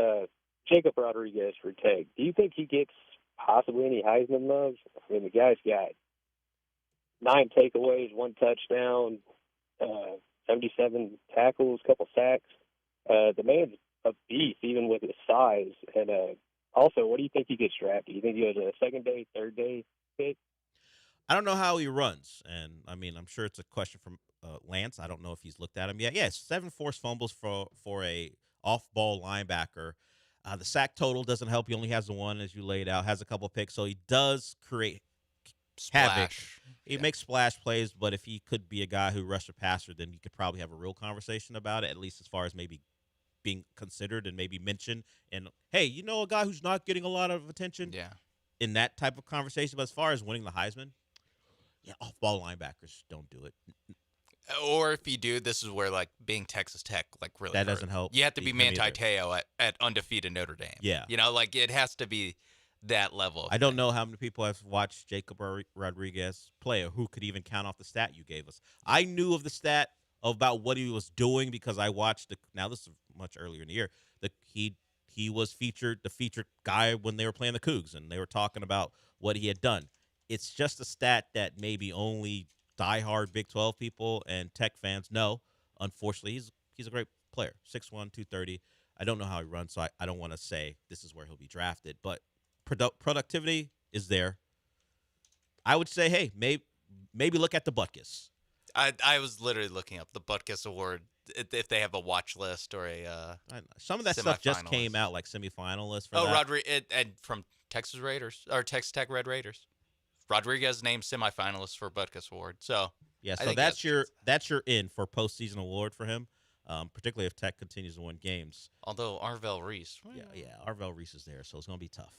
S12: Jacob Rodriguez for Tech. Do you think he gets possibly any Heisman love? I mean, the guy's got 9 takeaways, 1 touchdown, 77 tackles, couple sacks. The man's a beast, even with his size. And also, what do you think he gets drafted? Do you think he goes a second day, third day pick?
S21: I don't know how he runs, and I mean, I'm sure it's a question from Lance. I don't know if he's looked at him yet. Yeah, 7 forced fumbles for a off-ball linebacker. The sack total doesn't help. He only has the 1, as you laid out. Has a couple of picks, so he does create havoc. He makes splash plays, but if he could be a guy who rushed a passer, then you could probably have a real conversation about it, at least as far as maybe being considered and maybe mentioned. And, hey, you know a guy who's not getting a lot of attention?
S20: Yeah.
S21: In that type of conversation. But as far as winning the Heisman, off-ball linebackers don't do it.
S20: Or if you do, this is where, like, being Texas Tech, like, really
S21: that doesn't help.
S20: You have to be Manti Te'o at undefeated Notre Dame.
S21: Yeah.
S20: You know, like, it has to be that level.
S21: I don't know how many people have watched Jacob Rodriguez play or who could even count off the stat you gave us. I knew of the stat about what he was doing because I watched now this is much earlier in the year. He was the featured guy when they were playing the Cougs, and they were talking about what he had done. It's just a stat that maybe only diehard Big 12 people and Tech fans know. Unfortunately, he's a great player. 6'1", 230. I don't know how he runs, so I don't want to say this is where he'll be drafted. But productivity is there. I would say, hey, maybe look at the Butkus.
S20: I was literally looking up the Butkus Award, if they have a watch list or a
S21: some of that stuff just came out, like semifinalists.
S20: And from Texas Raiders or Texas Tech Red Raiders. Rodriguez named semifinalist for Butkus Award. So
S21: yeah, so that's your in for postseason award for him, particularly if Tech continues to win games.
S20: Although Arvell Reese,
S21: Arvell Reese is there, so it's going to be tough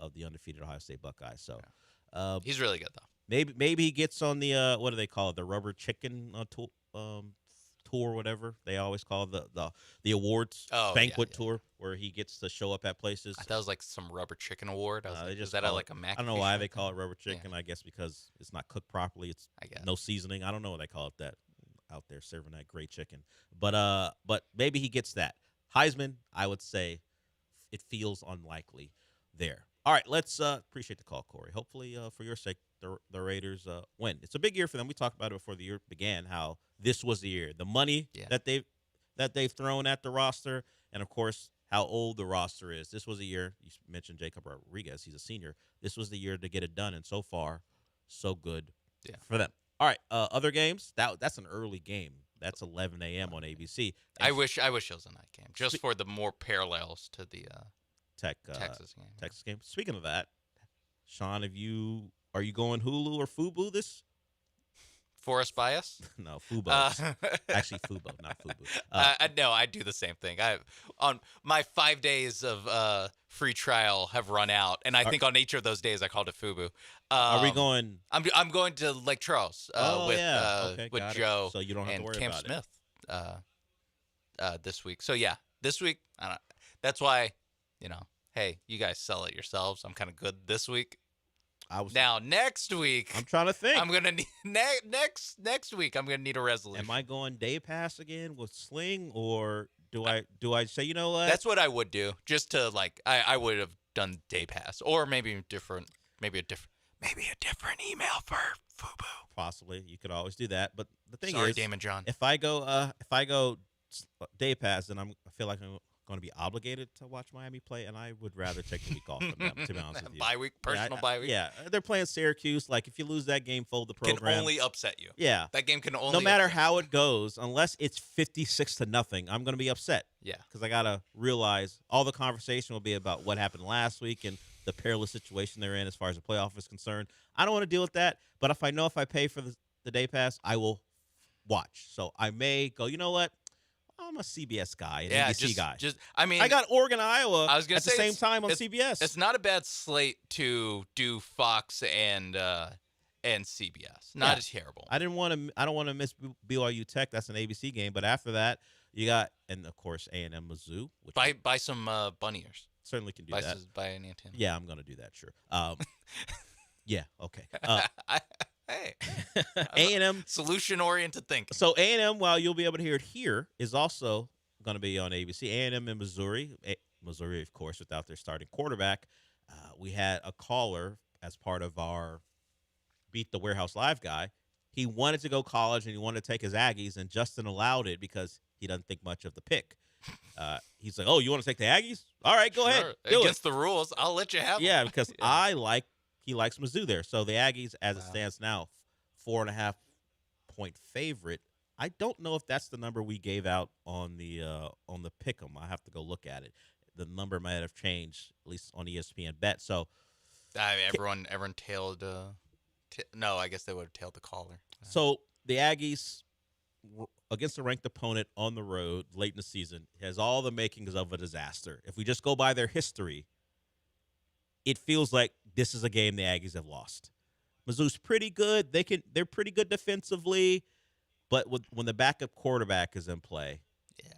S21: of the undefeated Ohio State Buckeyes. So
S20: he's really good though.
S21: Maybe he gets on the what do they call it, the rubber chicken tour, whatever they always call it, the awards banquet tour, where he gets to show up at places.
S20: I thought it was like some rubber chicken award. I was like,
S21: is
S20: that like a McAfee?
S21: I don't know why they call it rubber chicken. I guess because it's not cooked properly. It's no seasoning. I don't know what they call it that out there serving that great chicken. But maybe he gets that Heisman. I would say it feels unlikely there. All right, let's appreciate the call, Corey. Hopefully, for your sake, the Raiders win. It's a big year for them. We talked about it before the year began. How this was the year, the money that they've thrown at the roster, and of course, how old the roster is. This was a year. You mentioned Jacob Rodriguez; he's a senior. This was the year to get it done, and so far, so good for them. All right, other games. That's an early game. That's 11 a.m. on ABC.
S20: I wish it was a night game, just for the more parallels to the Texas game.
S21: Texas game. Speaking of that, Sean, are you going Hulu or Fubo this?
S20: Forest bias?
S21: No, Fubo. Actually, Fubo, not Fubo.
S20: No, I do the same thing. On my 5 days of free trial have run out, and I think on each of those days I called it Fubo.
S21: Are we going?
S20: I'm going to Lake Charles with Joe
S21: so you don't have to worry
S20: Cam
S21: about
S20: Smith this week. So this week that's why hey, you guys sell it yourselves. I'm kind of good this week. Now next week,
S21: I'm trying to think.
S20: I'm gonna need next week. I'm gonna need a resolution.
S21: Am I going day pass again with Sling, or do I say, you know what?
S20: That's what I would do. Just to I would have done day pass, or maybe a different email for Fubo.
S21: Possibly, you could always do that. But the thing
S20: Sorry,
S21: is,
S20: Damon John.
S21: if I go day pass, then I feel like I'm going to be obligated to watch Miami play, and I would rather take the week off from them, to be honest with you.
S20: Bye week, bye week.
S21: Yeah, they're playing Syracuse. Like, if you lose that game, fold the program.
S20: Can only upset you.
S21: Yeah.
S20: That game can only
S21: no matter
S20: upset
S21: how it goes, unless it's 56-0, I'm going to be upset.
S20: Yeah.
S21: Because I got to realize all the conversation will be about what happened last week and the perilous situation they're in as far as the playoff is concerned. I don't want to deal with that, but if I pay for the day pass, I will watch. So I may go, you know what? I'm a CBS guy, an ABC guy. I got Oregon, Iowa
S20: I was gonna
S21: at the
S20: say
S21: same time on CBS.
S20: It's not a bad slate to do Fox and CBS. Not as terrible.
S21: I don't want to miss BYU Tech. That's an ABC game. But after that, you got, and of course, A&M Mizzou.
S20: Buy some bunny ears.
S21: Certainly can do that.
S20: Buy an antenna.
S21: Yeah, I'm gonna do that. Sure. Yeah. Okay.
S20: Hey,
S21: A&M
S20: solution-oriented thinking.
S21: So A&M, while you'll be able to hear it here, is also going to be on ABC. A&M in Missouri. Missouri, of course, without their starting quarterback. We had a caller as part of our Beat the Warehouse Live guy. He wanted to go college and he wanted to take his Aggies, and Justin allowed it because he doesn't think much of the pick. He's like, "Oh, you want to take the Aggies? All right, go ahead. Do
S20: Against the rules, I'll let you have them."
S21: Yeah, because he likes Mizzou there. So the Aggies, as it stands now, 4.5-point favorite. I don't know if that's the number we gave out on the pick'em. I have to go look at it. The number might have changed, at least on ESPN Bet. So
S20: everyone tailed. No, I guess they would have tailed the caller.
S21: So the Aggies against a ranked opponent on the road late in the season has all the makings of a disaster. If we just go by their history, it feels like this is a game the Aggies have lost. Mizzou's pretty good. They're pretty good defensively, but when the backup quarterback is in play,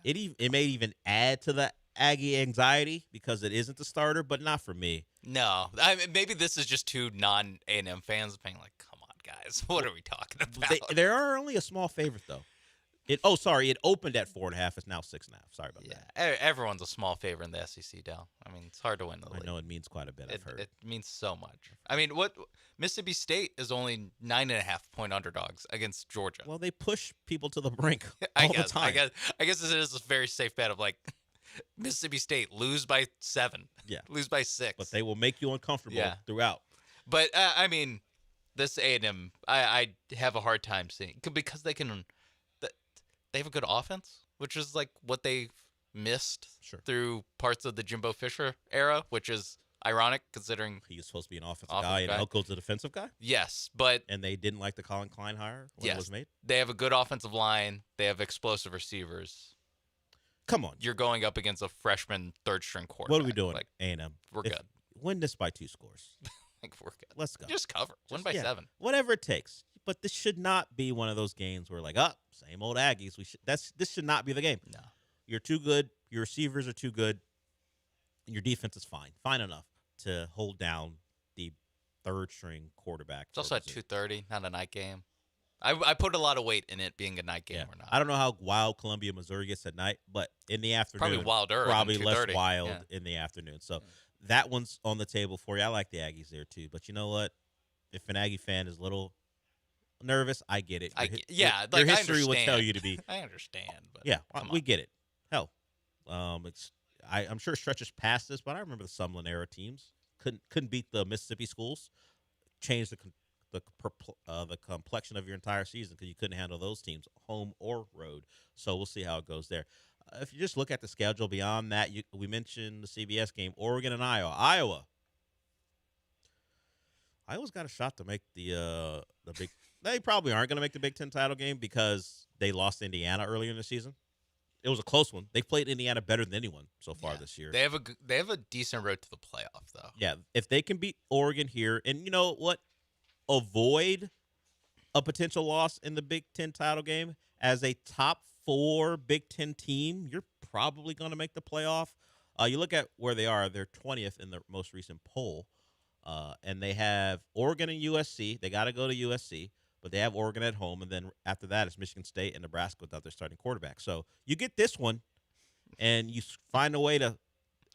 S21: it may even add to the Aggie anxiety because it isn't the starter, but not for me.
S20: No, maybe this is just two non-A&M fans being like, "Come on, guys, what are we talking about?"
S21: There are only a small favorite though. It opened at 4.5. It's now 6.5. Sorry about that.
S20: Everyone's a small favorite in the SEC, Dell. I mean, it's hard to win the league.
S21: I know it means quite a bit. I've heard
S20: it means so much. I mean, what Mississippi State is only 9.5-point underdogs against Georgia.
S21: Well, they push people to the brink all the time.
S20: I guess it is a very safe bet of like Mississippi State lose by 7, lose by 6,
S21: but they will make you uncomfortable throughout.
S20: But I mean, this A&M, I have a hard time seeing because they can. They have a good offense, which is like what they missed through parts of the Jimbo Fisher era, which is ironic considering
S21: he was supposed to be an offensive guy and Elko's a defensive guy.
S20: Yes, and
S21: they didn't like the Colin Klein hire when it was made.
S20: They have a good offensive line. They have explosive receivers.
S21: Come on,
S20: you're going up against a freshman third-string quarterback.
S21: What are we doing? Like A&M,
S20: we're good.
S21: Win this by 2 scores.
S20: We're good.
S21: Let's go.
S20: Just cover. Win by 7.
S21: Whatever it takes. But this should not be one of those games where same old Aggies. This should not be the game.
S20: No.
S21: You're too good. Your receivers are too good. And your defense is fine enough to hold down the third string quarterback.
S20: It's also at 2:30, not a night game. I put a lot of weight in it being a night game or not.
S21: I don't know how wild Columbia, Missouri gets at night, but in the afternoon,
S20: Probably wilder.
S21: Probably
S20: than
S21: less
S20: 2:30.
S21: wild
S20: Yeah.
S21: in the afternoon. So that one's on the table for you. I like the Aggies there too. But you know what? If an Aggie fan is a little nervous, I get it. Your
S20: I
S21: history will tell
S20: understand.
S21: you to be.
S20: I understand, but
S21: Yeah,
S20: come
S21: we
S20: on.
S21: get it. Hell, I'm sure it stretches past this, but I remember the Sumlin era teams couldn't beat the Mississippi schools. Changed the complexion of your entire season because you couldn't handle those teams, home or road. So we'll see how it goes there. If you just look at the schedule beyond that, we mentioned the CBS game, Oregon and Iowa. Iowa's got a shot to make the big. They probably aren't going to make the Big Ten title game because they lost to Indiana earlier in the season. It was a close one. They've played Indiana better than anyone so far this year.
S20: They have a decent road to the playoff, though.
S21: Yeah, if they can beat Oregon here, and you know what, avoid a potential loss in the Big Ten title game as a top 4 Big Ten team, you're probably going to make the playoff. You look at where they are; they're 20th in the most recent poll, and they have Oregon and USC. They got to go to USC. But they have Oregon at home, and then after that, it's Michigan State and Nebraska without their starting quarterback. So you get this one, and you find a way to.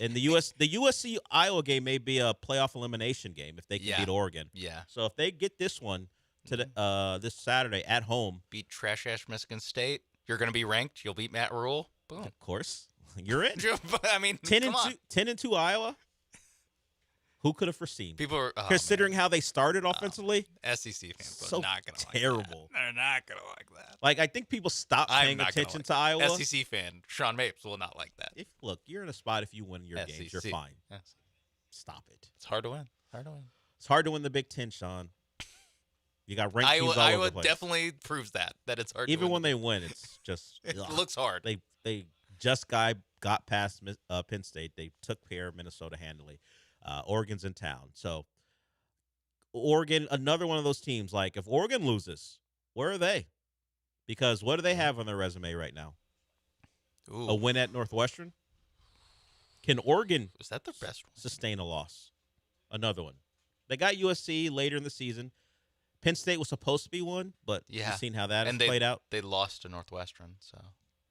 S21: And the USC Iowa game may be a playoff elimination game if they can beat Oregon.
S20: Yeah.
S21: So if they get this one to this Saturday at home,
S20: beat trash ass Michigan State, you're going to be ranked. You'll beat Matt Rule. Boom.
S21: Of course, you're in.
S20: I mean,
S21: 10-2 Iowa. Who could have foreseen?
S20: People are
S21: considering how they started offensively.
S20: SEC fans
S21: so
S20: are not going to like
S21: terrible.
S20: that. They're not going to like that.
S21: Like I think people stopped paying attention to Iowa.
S20: SEC fan Sean Mapes will not like that.
S21: Look, you're in a spot. If you win your games, you're fine.
S20: Yes.
S21: Stop it.
S20: It's hard to win.
S21: It's hard to win the Big Ten, Sean. You got ranked teams all over
S20: Iowa
S21: the place.
S20: definitely proves that it's hard.
S21: Even
S20: to win
S21: when they win, it's just
S20: it looks hard.
S21: They just got past Penn State. They took care of Minnesota handily. Oregon's in town. So Oregon, another one of those teams, like if Oregon loses, where are they? Because what do they have on their resume right now?
S20: Ooh.
S21: A win at Northwestern? Can Oregon
S20: is that the best one?
S21: Sustain a loss? Another one. They got USC later in the season. Penn State was supposed to be one, but you've seen how that has played out.
S20: They lost to Northwestern, so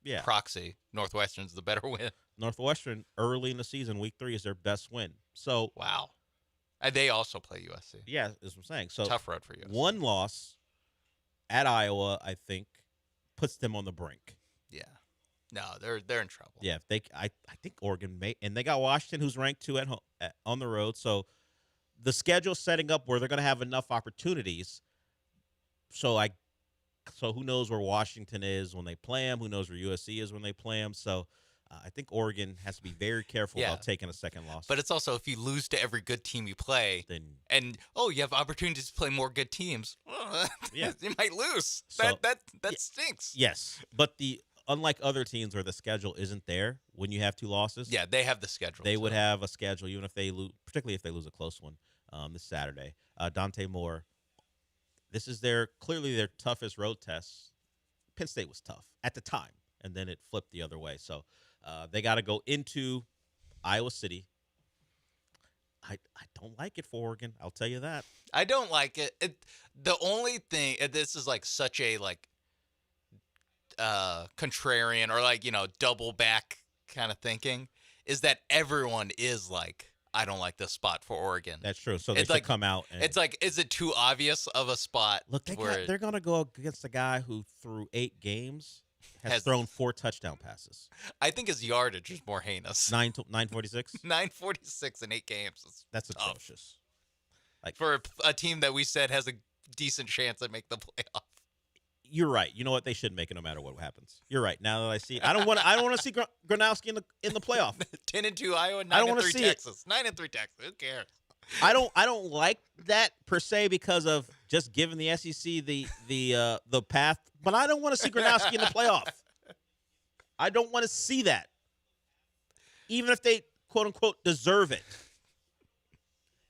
S21: yeah.
S20: Proxy. Northwestern's the better win.
S21: Northwestern early in the season, week 3 is their best win. So
S20: wow, and they also play USC.
S21: Yeah, that's what I'm saying. So
S20: tough road for USC.
S21: One loss at Iowa, I think, puts them on the brink.
S20: Yeah, no, they're in trouble.
S21: Yeah, if I think Oregon may, and they got Washington, who's ranked 2 at home on the road. So the schedule's setting up where they're going to have enough opportunities. So who knows where Washington is when they play them? Who knows where USC is when they play them? So I think Oregon has to be very careful about taking a second loss.
S20: But it's also if you lose to every good team you play,
S21: then
S20: you have opportunities to play more good teams.
S21: Yeah,
S20: you might lose.
S21: So,
S20: that stinks.
S21: Yes, but unlike other teams where the schedule isn't there when you have 2 losses.
S20: Yeah, they have the schedule.
S21: They would have a schedule even if they lose, particularly if they lose a close one this Saturday. Dante Moore. This is clearly their toughest road test. Penn State was tough at the time, and then it flipped the other way. So they got to go into Iowa City. I don't like it for Oregon. I'll tell you that.
S20: I don't like it. The only thing, this is like such a contrarian or double back kind of thinking, is that everyone is like, I don't like this spot for Oregon.
S21: That's true. So they should come out. And
S20: it's like, is it too obvious of a spot?
S21: Look, they're going to go against a guy who through 8 games has thrown 4 touchdown passes.
S20: I think his yardage is more heinous.
S21: 946?
S20: 946 in 8 games.
S21: That's atrocious.
S20: Like for a team that we said has a decent chance at make the playoff.
S21: You're right. You know what? They should make it no matter what happens. You're right. Now that I see, I don't want to see Gronowski in the playoff.
S20: 10-2 Iowa, 9-3 Texas, 9-3 Texas. Who cares?
S21: I don't like that per se because of just giving the SEC the path, but I don't want to see Gronowski in the playoff. I don't want to see that, even if they quote unquote deserve it.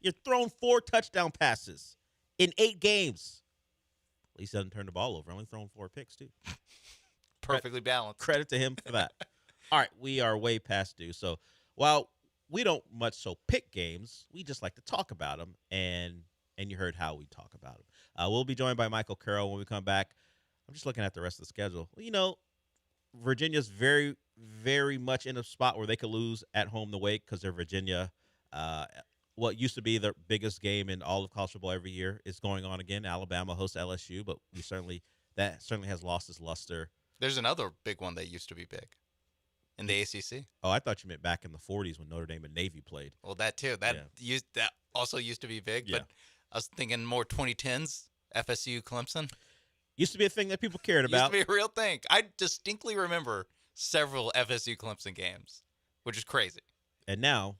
S21: You're throwing 4 touchdown passes in 8 games. At least he doesn't turn the ball over. Only throwing 4 picks, too.
S20: Perfectly balanced.
S21: Credit to him for that. All right, we are way past due. So while we don't much so pick games, we just like to talk about them. And and you heard how we talk about him. We'll be joined by Michael Carroll when we come back. I'm just looking at the rest of the schedule. Well, Virginia's very, very much in a spot where they could lose at home to Wake because they're Virginia. What used to be the biggest game in all of college football every year is going on again. Alabama hosts LSU, but that certainly has lost its luster.
S20: There's another big one that used to be big in the ACC.
S21: Oh, I thought you meant back in the 40s when Notre Dame and Navy played.
S20: Well, that too. That also used to be big,
S21: Yeah.
S20: but I was thinking more 2010s, FSU, Clemson.
S21: Used to be a thing that people cared about.
S20: Used to be a real thing. I distinctly remember several FSU Clemson games, which is crazy.
S21: And now,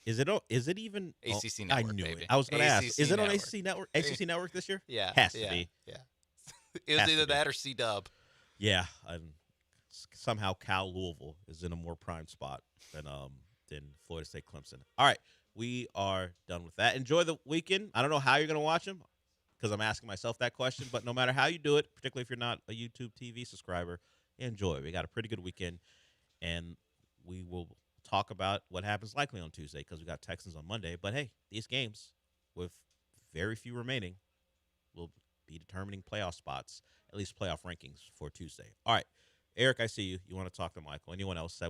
S21: is it even
S20: ACC
S21: I
S20: Network?
S21: knew
S20: baby.
S21: it. I was going to ask. Is it on
S20: Network.
S21: ACC Network? ACC Network this year?
S20: Yeah,
S21: has to be.
S20: Yeah, it was
S21: Has to
S20: either
S21: be.
S20: that or C Dub.
S21: Yeah, and somehow Cal Louisville is in a more prime spot than Florida State Clemson. All right, we are done with that. Enjoy the weekend. I don't know how you're going to watch them because I'm asking myself that question. But no matter how you do it, particularly if you're not a YouTube TV subscriber, enjoy. We got a pretty good weekend, and we will talk about what happens likely on Tuesday because we got Texans on Monday. But hey, these games with very few remaining will be determining playoff spots, at least playoff rankings for Tuesday. All right, Eric, I see you. You want to talk to Michael. Anyone else,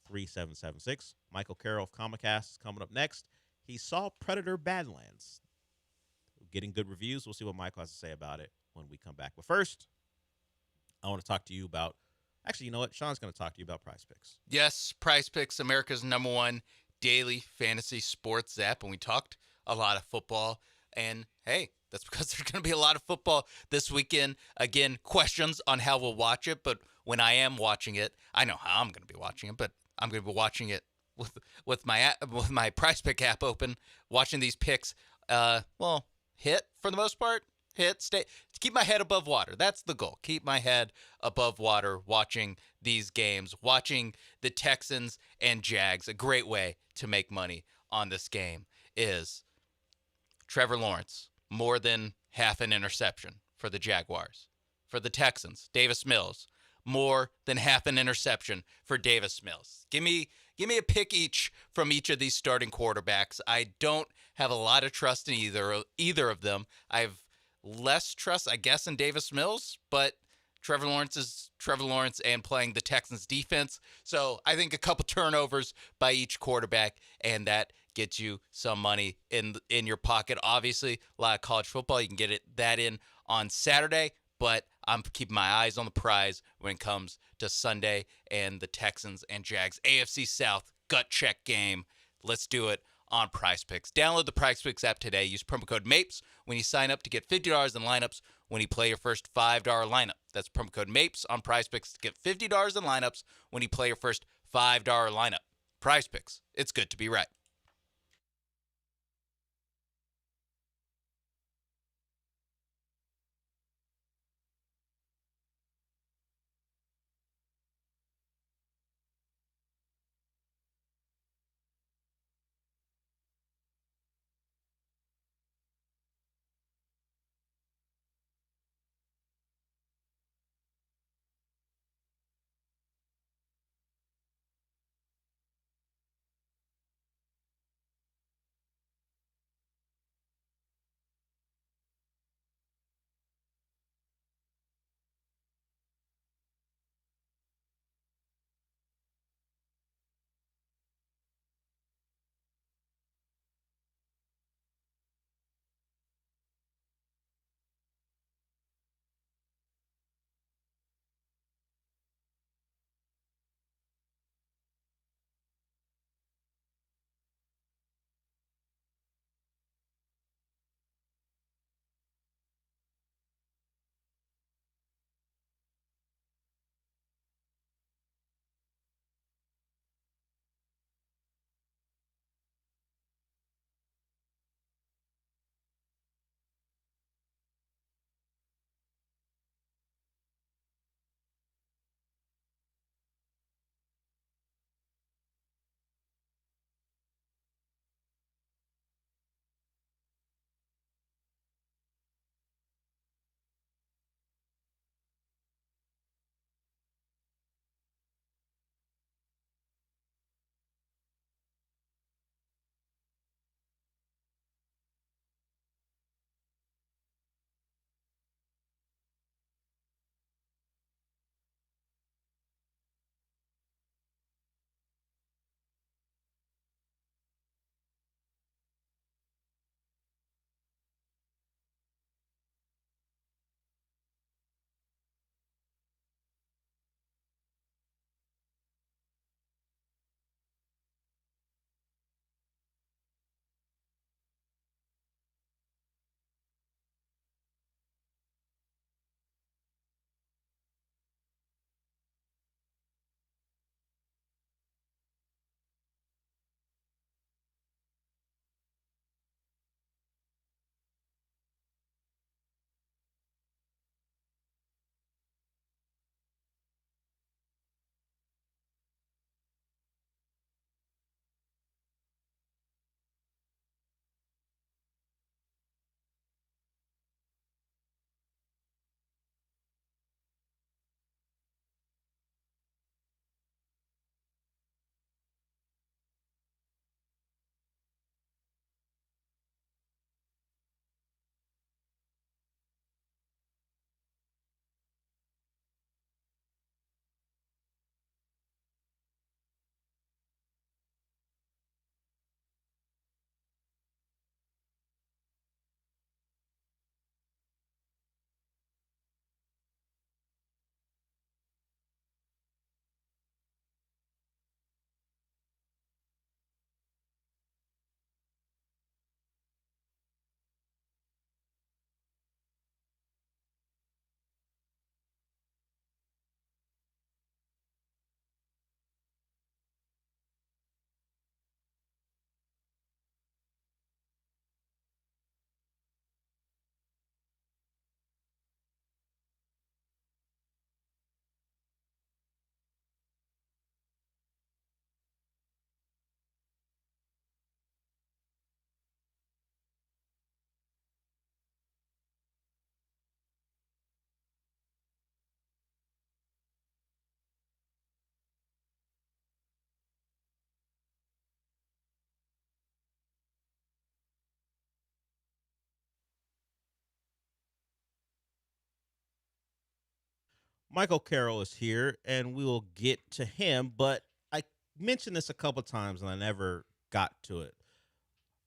S21: 713-780-3776. Michael Carroll of Comicast is coming up next. He saw Predator Badlands. Getting good reviews. We'll see what Michael has to say about it when we come back. But first, I want to talk to you about – actually, you know what? Sean's going to talk to you about Prize Picks.
S20: Yes, Prize Picks, America's #1 daily fantasy sports app, and we talked a lot of football. And hey, that's because there's going to be a lot of football this weekend. Again, questions on how we'll watch it, but when I am watching it, I know how I'm going to be watching it, but I'm going to be watching it with my Prize Pick app open, watching these picks. Hit for the most part. Stay. Keep my head above water. That's the goal. Keep my head above water watching these games, watching the Texans and Jags. A great way to make money on this game is Trevor Lawrence, more than half an interception for the Jaguars. For the Texans, Davis Mills, more than half an interception for Davis Mills. Give me a pick each from each of these starting quarterbacks. I don't have a lot of trust in either of them. I have less trust, I guess, in Davis Mills, but Trevor Lawrence is Trevor Lawrence and playing the Texans defense. So I think a couple turnovers by each quarterback, and that gets you some money in your pocket. Obviously, a lot of college football. You can get that in on Saturday, but I'm keeping my eyes on the prize when it comes to Sunday and the Texans and Jags. AFC South gut check game. Let's do it on Prize Picks. Download the Prize Picks app today. Use promo code MAPES when you sign up to get $50 in lineups when you play your first $5 lineup. That's promo code MAPES on Prize Picks to get $50 in lineups when you play your first $5 lineup. Prize Picks. It's good to be right.
S21: Michael Carroll is here, and we will get to him, but I mentioned this a couple times, and I never got to it.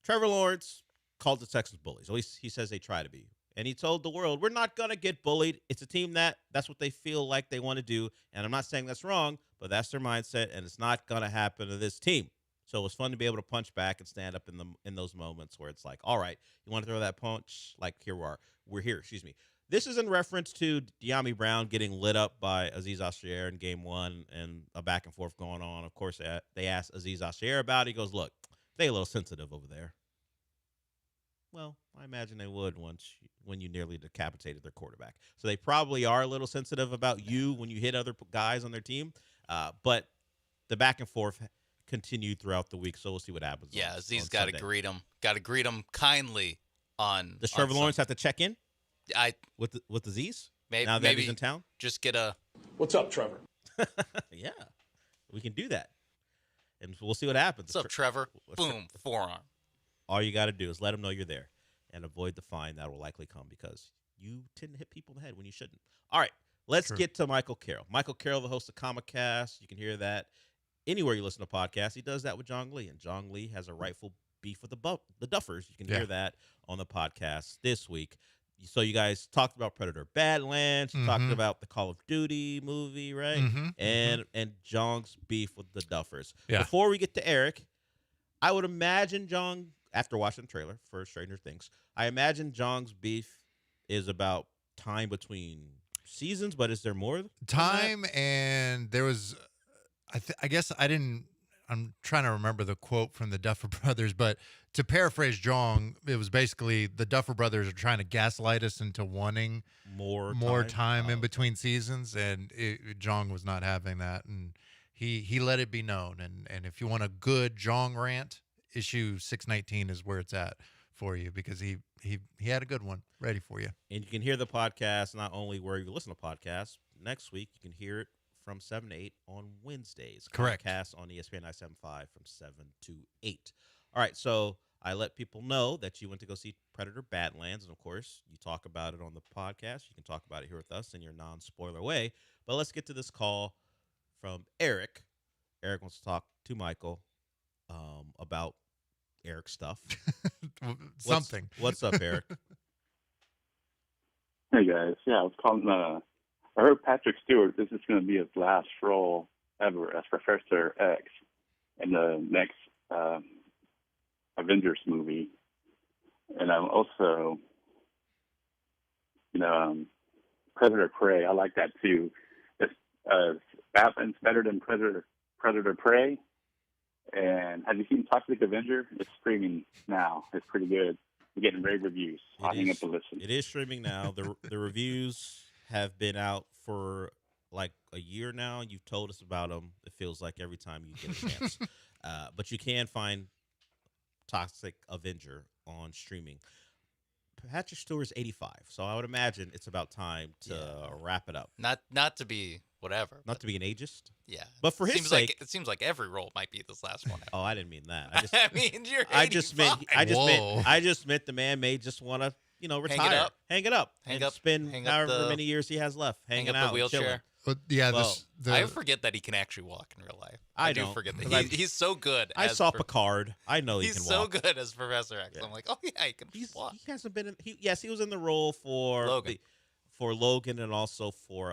S21: Trevor Lawrence called the Texans bullies. At least he says they try to be. And he told the world, we're not going to get bullied. It's a team that's what they feel like they want to do. And I'm not saying that's wrong, but that's their mindset, and it's not going to happen to this team. So it was fun to be able to punch back and stand up in those moments where it's like, all right, you want to throw that punch? Like, here we are. We're here, excuse me. This is in reference to De'Ami Brown getting lit up by Azeez Al-Shaair in game 1 and a back and forth going on. Of course, they asked Azeez Al-Shaair about it. He goes, look, they a little sensitive over there. Well, I imagine they would when you nearly decapitated their quarterback. So they probably are a little sensitive about you when you hit other guys on their team. But the back and forth continued throughout the week, so we'll see what happens.
S20: Yeah, Azeez got to greet him. Got to greet him kindly on.
S21: Does Trevor Lawrence have to check in? With Azeez? Now that he's in town?
S20: Just get a.
S13: What's up, Trevor?
S21: Yeah, we can do that, and we'll see what happens.
S20: What's up, Trevor? Boom, forearm.
S21: All you got to do is let them know you're there and avoid the fine that will likely come because you tend to hit people in the head when you shouldn't. All right, let's get to Michael Carroll. Michael Carroll, the host of Comic Cast. You can hear that anywhere you listen to podcasts. He does that with John Lee, and John Lee has a rightful beef with the Duffers. You can hear that on the podcast this week. So you guys talked about Predator Badlands. You talked about the Call of Duty movie, right? And John's beef with the Duffers.
S1: Yeah.
S21: Before we get to Eric, I would imagine John, after watching the trailer for Stranger Things, I imagine John's beef is about time between seasons, but is there more?
S22: Time, and there was, I guess I didn't, I'm trying to remember the quote from the Duffer Brothers, but to paraphrase Jong, it was basically the Duffer Brothers are trying to gaslight us into wanting more time in between seasons, and Jong was not having that, and he let it be known. And if you want a good Jong rant, issue 619 is where it's at for you, because he had a good one ready for you.
S21: And you can hear the podcast not only where you listen to podcasts. Next week you can hear it from 7 to 8 on Wednesdays.
S22: Correct.
S21: Podcast on ESPN 975 from 7 to 8. All right, so I let people know that you went to go see Predator Badlands, and of course, you talk about it on the podcast. You can talk about it here with us in your non-spoiler way. But let's get to this call from Eric. Eric wants to talk to Michael about Eric stuff.
S22: Something.
S21: What's up, Eric?
S23: Hey, guys. Yeah, I was calling. I heard Patrick Stewart, this is going to be his last role ever as Professor X in the next Avengers movie. And I'm also, Predator Prey. I like that too. It's Batman's better than Predator Prey. And have you seen Toxic Avenger? It's streaming now. It's pretty good. We're getting rave reviews. I'll hang up to listen.
S21: It is streaming now. The reviews have been out for like a year now. You've told us about them. It feels like every time you get a chance. But you can find Toxic Avenger on streaming. Patrick Stewart's 85, so I would imagine it's about time to wrap it up.
S20: Not to be whatever.
S21: Not to be an ageist.
S20: Yeah,
S21: but for his sake,
S20: it seems like every role might be this last one.
S21: Oh, I didn't mean that.
S20: I mean, you're 85.
S21: I just meant the man may just want to retire. Hang it up. Spend however many years he has left hanging out,
S20: the wheelchair.
S21: chilling.
S22: But yeah,
S20: I forget that he can actually walk in real life. I do forget that he's so good.
S21: I saw Picard. I know he can walk.
S20: He's so good as Professor X. Yeah. I'm like, oh yeah, he can walk.
S21: He hasn't been in. He was in the role for Logan, and also for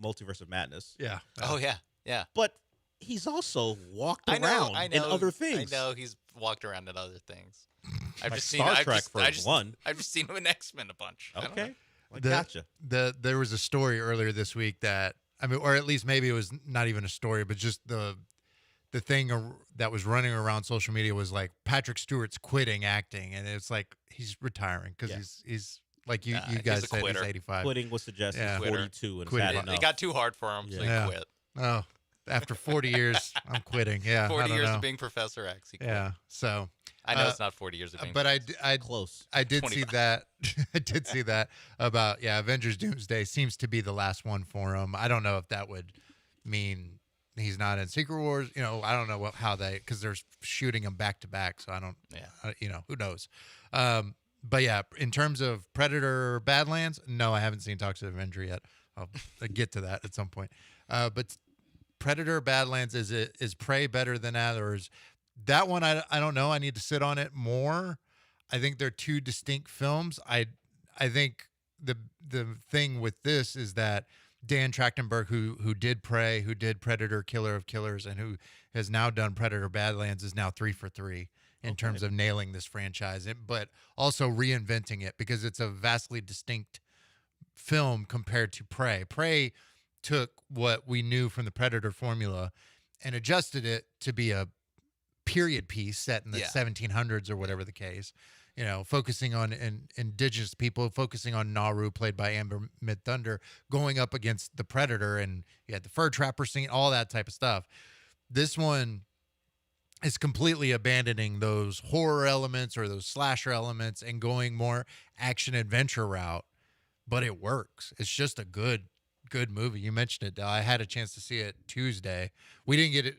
S21: Multiverse of Madness.
S22: Yeah.
S20: Oh yeah.
S21: But he's also walked around in other things.
S20: I know he's walked around in other things.
S21: I've just seen Star Trek for one.
S20: I've just seen him in X-Men a bunch.
S21: Okay.
S22: Gotcha. There was a story earlier this week that, or at least maybe it was not even a story, but just the thing that was running around social media was like Patrick Stewart's quitting acting, and it's like he's retiring because he's like you guys said, he's 85.
S21: Quitting was suggested. He's 42 and had enough.
S20: It got too hard for him, so he quit.
S22: Oh, after 40 years, I'm quitting. Yeah,
S20: 40 years of being Professor X. He quit.
S22: Yeah, so.
S20: I know it's not 40 years of being.
S22: But
S21: close.
S22: I did 25. See that. I did see that about Avengers Doomsday seems to be the last one for him. I don't know if that would mean he's not in Secret Wars. I don't know how because they're shooting him back to back. So I don't. Yeah. Who knows? But yeah, in terms of Predator Badlands, no, I haven't seen Toxic Avenger yet. I'll get to that at some point. But Predator Badlands, is Prey better than that, or is that one? I don't know. I need to sit on it more. I think they're two distinct films. I think the thing with this is that Dan Trachtenberg, who did Prey, who did Predator, Killer of Killers, and who has now done Predator Badlands, is now 3 for 3 in terms of nailing this franchise, but also reinventing it because it's a vastly distinct film compared to Prey. Prey took what we knew from the Predator formula and adjusted it to be a period piece set in the 1700s or whatever the case. You know, focusing on indigenous people, focusing on Nauru, played by Amber Mid-Thunder, going up against the Predator, and you had the fur trapper scene, all that type of stuff. This one is completely abandoning those horror elements or those slasher elements and going more action-adventure route, but it works. It's just a good movie. You mentioned it, Del. I had a chance to see it Tuesday. We didn't get it,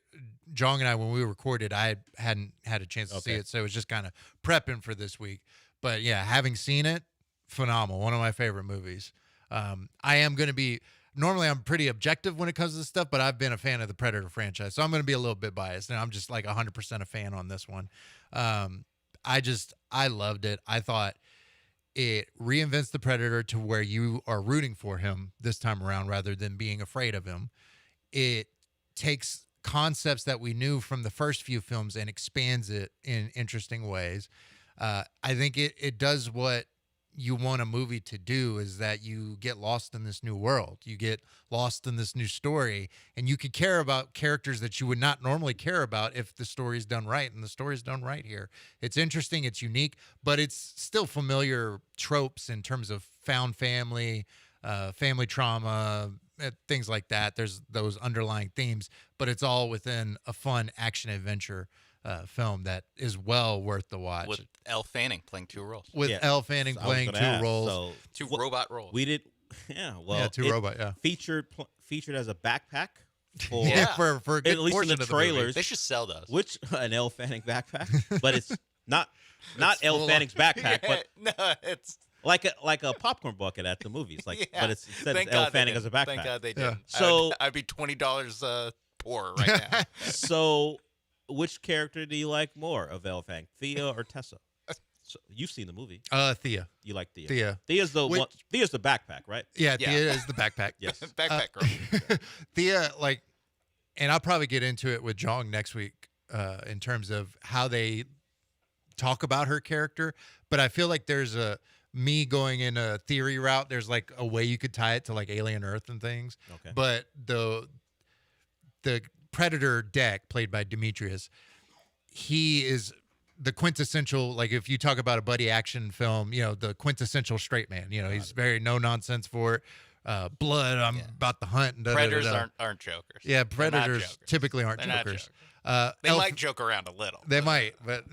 S22: Jong and I, when we recorded, I hadn't had a chance to see it, so it was just kind of prepping for this week. But yeah, having seen it, phenomenal. One of my favorite movies. I am going to be, normally I'm pretty objective when it comes to this stuff, but I've been a fan of the Predator franchise, so I'm going to be a little bit biased, and I'm just like 100% a fan on this one. I loved it. I thought it reinvents the Predator to where you are rooting for him this time around rather than being afraid of him. It takes concepts that we knew from the first few films and expands it in interesting ways. I think it does what you want a movie to do, is that you get lost in this new world. You get lost in this new story, and you can care about characters that you would not normally care about if the story's done right, and the story's done right here. It's interesting, it's unique, but it's still familiar tropes in terms of found family, family trauma, things like that. There's those underlying themes, but it's all within a fun action-adventure film that is well worth the watch.
S20: With Elle Fanning playing 2 roles.
S22: With Elle Fanning playing 2 roles.
S21: So,
S20: 2 robot roles.
S21: We did, featured as a backpack. For,
S22: for a good
S21: at least in
S22: portion
S21: the
S22: of
S21: trailers.
S20: They should sell those.
S21: Which an Elle Fanning backpack, but it's not Elle Fanning's backpack, but
S20: no, it's
S21: like a popcorn bucket at the movies. Like, but it's instead
S20: Thank
S21: of Elle
S20: God they
S21: Fanning as a
S20: didn't.
S21: backpack.
S20: Thank God they
S22: Yeah.
S20: didn't.
S21: So
S20: I'd be $20 poor right now.
S21: So, which character do you like more of Elle Fanning, Thea or Tessa? So, you've seen the movie.
S22: Thea.
S21: You like Thea.
S22: Thea.
S21: Thea's the backpack, right?
S22: Yeah, Thea is the backpack.
S21: Yes.
S20: Backpack girl.
S22: Thea, and I'll probably get into it with Jong next week in terms of how they talk about her character. But I feel like there's me going in a theory route. There's like a way you could tie it to like Alien Earth and things.
S21: Okay.
S22: But the Predator Deck, played by Demetrius, he is the quintessential, like if you talk about a buddy action film, the quintessential straight man. He's very no nonsense for it. Blood, I'm about to hunt. And
S20: Predators aren't jokers.
S22: Yeah,
S20: They're not
S22: predators
S20: jokers.
S22: typically aren't
S20: They're not
S22: jokers.
S20: They might joke around a little.
S22: They might, but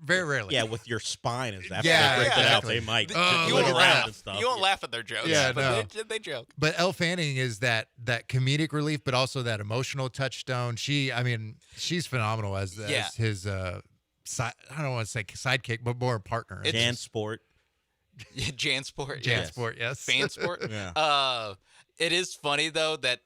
S22: very rarely.
S21: Yeah, with your spine is after
S22: Yeah,
S21: they break it out,
S22: exactly.
S21: they might
S20: You
S21: look
S20: won't
S21: around
S20: laugh.
S21: and stuff.
S20: You won't laugh at their jokes.
S22: Yeah,
S20: but they joke.
S22: But Elle Fanning is that comedic relief, but also that emotional touchstone. She's phenomenal as his I don't want to say sidekick, but more partner.
S21: Jansport.
S20: Jansport.
S22: Jansport, yes.
S20: Fansport.
S21: Yeah.
S20: It is funny though that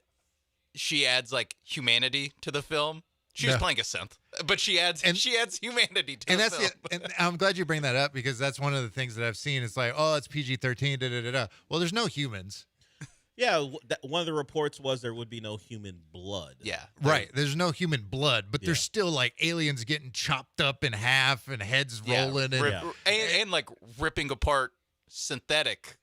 S20: she adds like humanity to the film. She's playing a synth, but she adds humanity to the film.
S22: And I'm glad you bring that up, because that's one of the things that I've seen. It's like, oh, it's PG-13. Da da da da. Well, there's no humans.
S21: Yeah, one of the reports was there would be no human blood.
S20: Yeah.
S22: Right. There's no human blood, but there's still like aliens getting chopped up in half and heads rolling
S20: and like ripping apart synthetic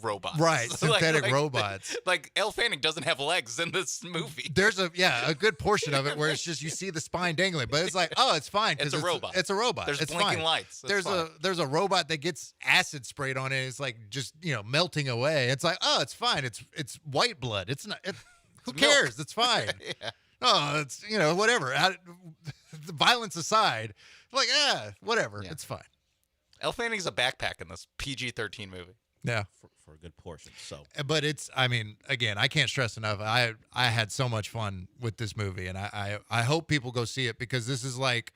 S20: robots.
S22: Right, synthetic robots.
S20: Like Elle Fanning doesn't have legs in this movie.
S22: There's a good portion of it where it's just you see the spine dangling, but it's like, oh, it's fine because
S20: It's a robot.
S22: It's a robot.
S20: There's
S22: it's
S20: blinking
S22: fine.
S20: lights. It's fine.
S22: There's a robot that gets acid sprayed on it. It's like just melting away. It's like, oh, it's fine. It's white blood. It's not. Who cares? It's fine.
S20: Yeah.
S22: Oh, it's whatever. The violence aside, like whatever.
S20: Yeah.
S22: It's fine.
S20: Elle Fanning's a backpack in this PG-13 movie.
S22: Yeah.
S21: For a good portion. So,
S22: but it's, again, I can't stress enough. I had so much fun with this movie, and I hope people go see it, because this is like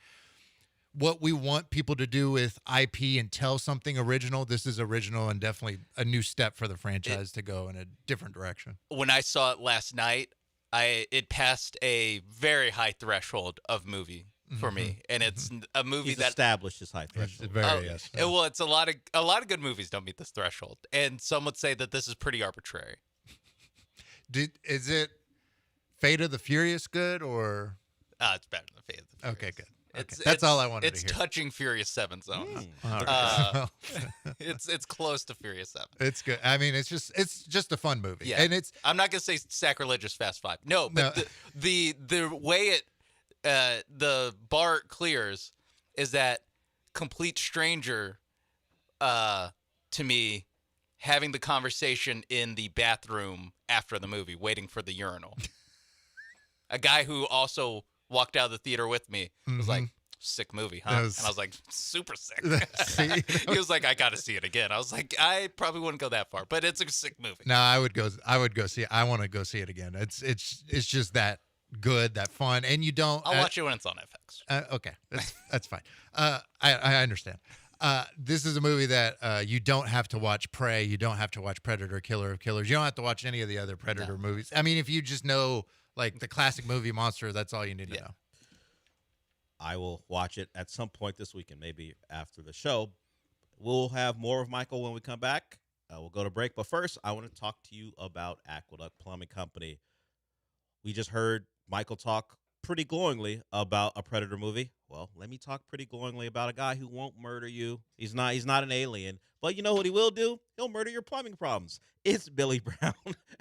S22: what we want people to do with IP and tell something original. This is original and definitely a new step for the franchise to go in a different direction.
S20: When I saw it last night, it passed a very high threshold of movie for me, and it's a movie
S21: He's
S20: that
S21: established his high threshold.
S20: Well, it's a lot of good movies don't meet this threshold, and some would say that this is pretty arbitrary.
S22: Is it Fate of the Furious good or?
S20: It's better than Fate of the Furious.
S22: Okay, good. That's all I wanted to hear.
S20: It's touching Furious 7 zones.
S22: All right.
S20: It's close to Furious 7.
S22: It's good. I mean, it's just a fun movie.
S20: Yeah,
S22: and
S20: I'm not gonna say sacrilegious Fast Five. No, but the way the bar clears is that complete stranger to me having the conversation in the bathroom after the movie, waiting for the urinal. A guy who also walked out of the theater with me was like, sick movie, huh? And I was like, super sick. He was like, I got to see it again. I was like, I probably wouldn't go that far, but it's a sick movie.
S22: No, I would go see it. I want to go see it again. It's just that good, that fun, and you don't.
S20: I'll watch it when it's on FX.
S22: Okay, that's fine. I understand. This is a movie that you don't have to watch Prey. You don't have to watch Predator, Killer of Killers. You don't have to watch any of the other Predator movies. I mean, if you just know like the classic movie Monster, that's all you need to know.
S21: I will watch it at some point this weekend, maybe after the show. We'll have more of Michael when we come back. We'll go to break. But first, I want to talk to you about Aqueduct Plumbing Company. We just heard Michael talk pretty glowingly about a Predator movie. Well, let me talk pretty glowingly about a guy who won't murder you. He's not an alien. But you know what he will do? He'll murder your plumbing problems. It's Billy Brown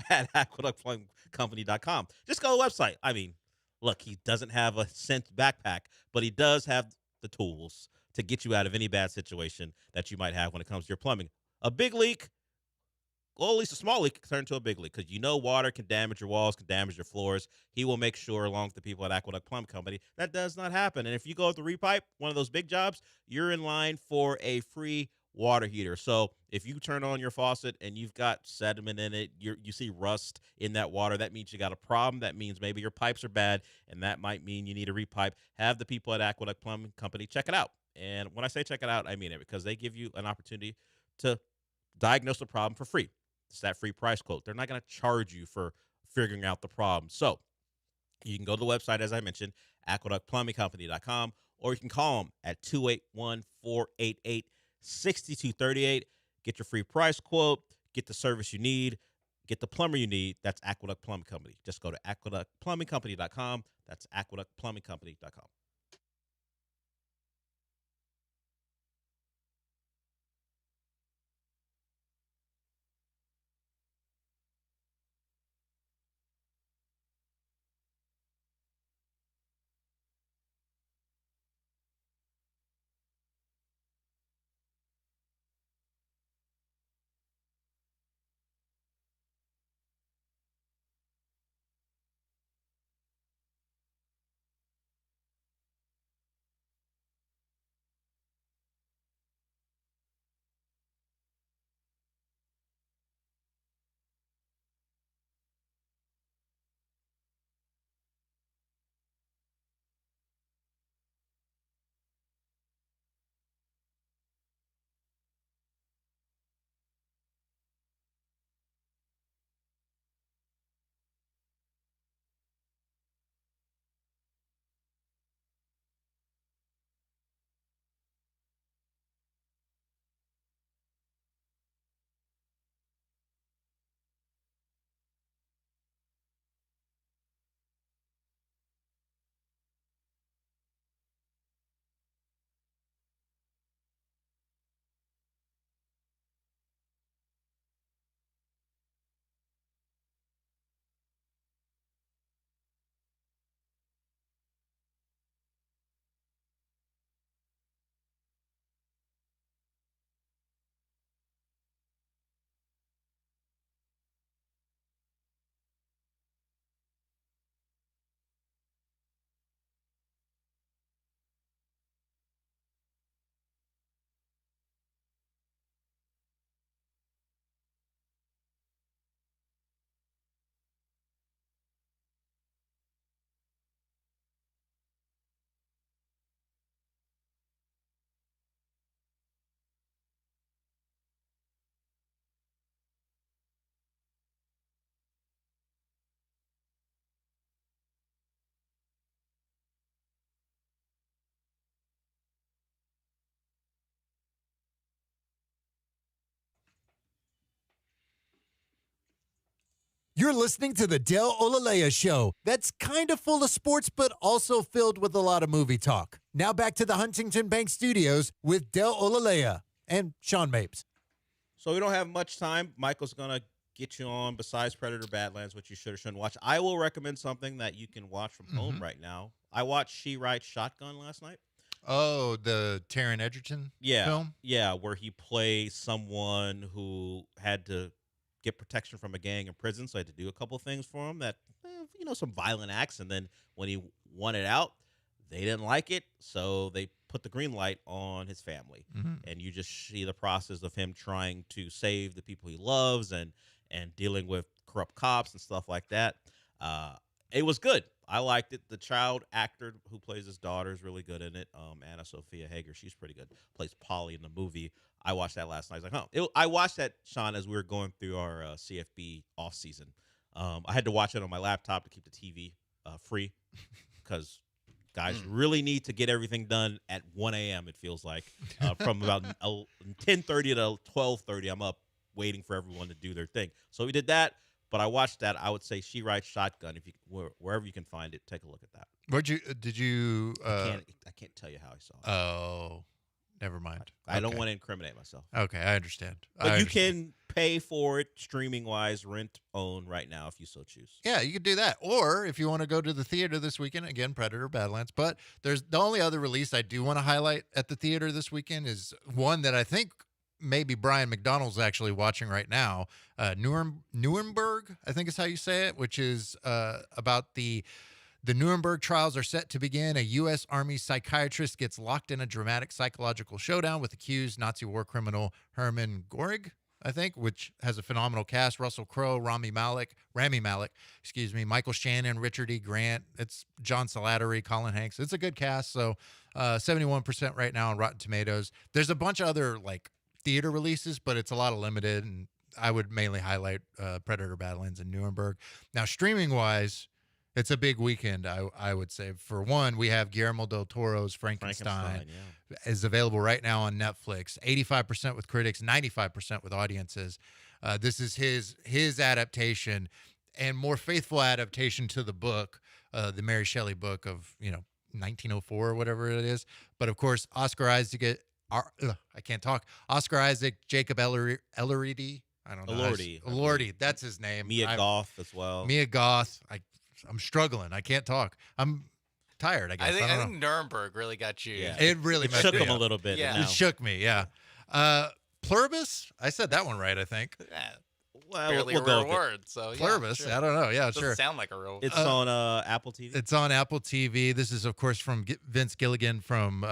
S21: at aqueductplumbingcompany.com. Just go to the website. I mean, look, he doesn't have a synth backpack, but he does have the tools to get you out of any bad situation that you might have when it comes to your plumbing. A big leak, well, at least a small leak can turn into a big leak because you know water can damage your walls, can damage your floors. He will make sure, along with the people at Aqueduct Plumbing Company, that does not happen. And if you go to repipe, one of those big jobs, you're in line for a free water heater. So if you turn on your faucet and you've got sediment in it, you see rust in that water, that means you got a problem. That means maybe your pipes are bad, and that might mean you need a repipe. Have the people at Aqueduct Plumbing Company check it out. And when I say check it out, I mean it, because they give you an opportunity to diagnose the problem for free. It's that free price quote. They're not going to charge you for figuring out the problem. So you can go to the website, as I mentioned, aqueductplumbingcompany.com, or you can call them at 281-488-6238. Get your free price quote, get the service you need, get the plumber you need. That's Aqueduct Plumbing Company. Just go to aqueductplumbingcompany.com. That's aqueductplumbingcompany.com.
S8: You're listening to the Del Olalea Show. That's kind of full of sports, but also filled with a lot of movie talk. Now back to the Huntington Bank Studios with Del Olalea and Sean Mapes.
S21: So we don't have much time. Michael's going to get you on, besides Predator Badlands, which you should or shouldn't watch. I will recommend something that you can watch from home right now. I watched She Rides Shotgun last night.
S22: Oh, the Taron Egerton film?
S21: Yeah, where he plays someone who had to get protection from a gang in prison, so I had to do a couple things for him that, some violent acts, and then when he wanted out, they didn't like it, so they put the green light on his family. And you just see the process of him trying to save the people he loves and dealing with corrupt cops and stuff like that. It was good. I liked it. The child actor who plays his daughter is really good in it. Anna Sophia Hager, she's pretty good. Plays Polly in the movie. I watched that last night. I was like, I watched that, Sean, as we were going through our CFB off season. I had to watch it on my laptop to keep the TV free because guys really need to get everything done at 1 a.m. It feels like from about 10:30 to 12:30. I'm up waiting for everyone to do their thing. So we did that. But I watched that. I would say She Rides Shotgun. If you wherever you can find it, take a look at that.
S22: Did you?
S21: I can't tell you how I saw it.
S22: Oh, never mind.
S21: I don't want to incriminate myself.
S22: Okay, I understand.
S21: But you can pay for it streaming wise, rent, own right now if you so choose.
S22: Yeah, you could do that. Or if you want to go to the theater this weekend, again, Predator Badlands. But there's the only other release I do want to highlight at the theater this weekend is one that I think maybe Brian McDonald's actually watching right now. Nuremberg, I think is how you say it, which is about the Nuremberg trials are set to begin. A U.S. Army psychiatrist gets locked in a dramatic psychological showdown with accused Nazi war criminal Hermann Göring, I think, which has a phenomenal cast. Russell Crowe, Rami Malek, Michael Shannon, Richard E. Grant. It's John Slattery, Colin Hanks. It's a good cast. So 71% right now on Rotten Tomatoes. There's a bunch of other theater releases, but it's a lot of limited, and I would mainly highlight Predator Badlands and Nuremberg. Now, streaming-wise, it's a big weekend, I would say. For one, we have Guillermo del Toro's Frankenstein is available right now on Netflix. 85% with critics, 95% with audiences. This is his adaptation and more faithful adaptation to the book, the Mary Shelley book of 1904 or whatever it is. But of course, Oscar Isaac, Jacob Elordi. I don't know. Elordi, that's his name.
S21: Mia Goth as well.
S22: Mia Goth. I'm struggling. I can't talk. I'm tired, I guess.
S20: I think Nuremberg really got you.
S21: Yeah.
S22: It really
S21: shook him a little bit.
S20: Yeah.
S22: It shook me, yeah. Pluribus? I said that one right, I think.
S21: Well,
S20: barely
S21: we'll
S20: a
S21: go
S20: real
S21: with
S20: word. So
S22: Pluribus?
S20: sure.
S22: I don't know. Yeah,
S20: Doesn't
S22: sure.
S20: sound like a real.
S21: It's on Apple TV.
S22: It's on Apple TV. This is, of course, from Vince Gilligan from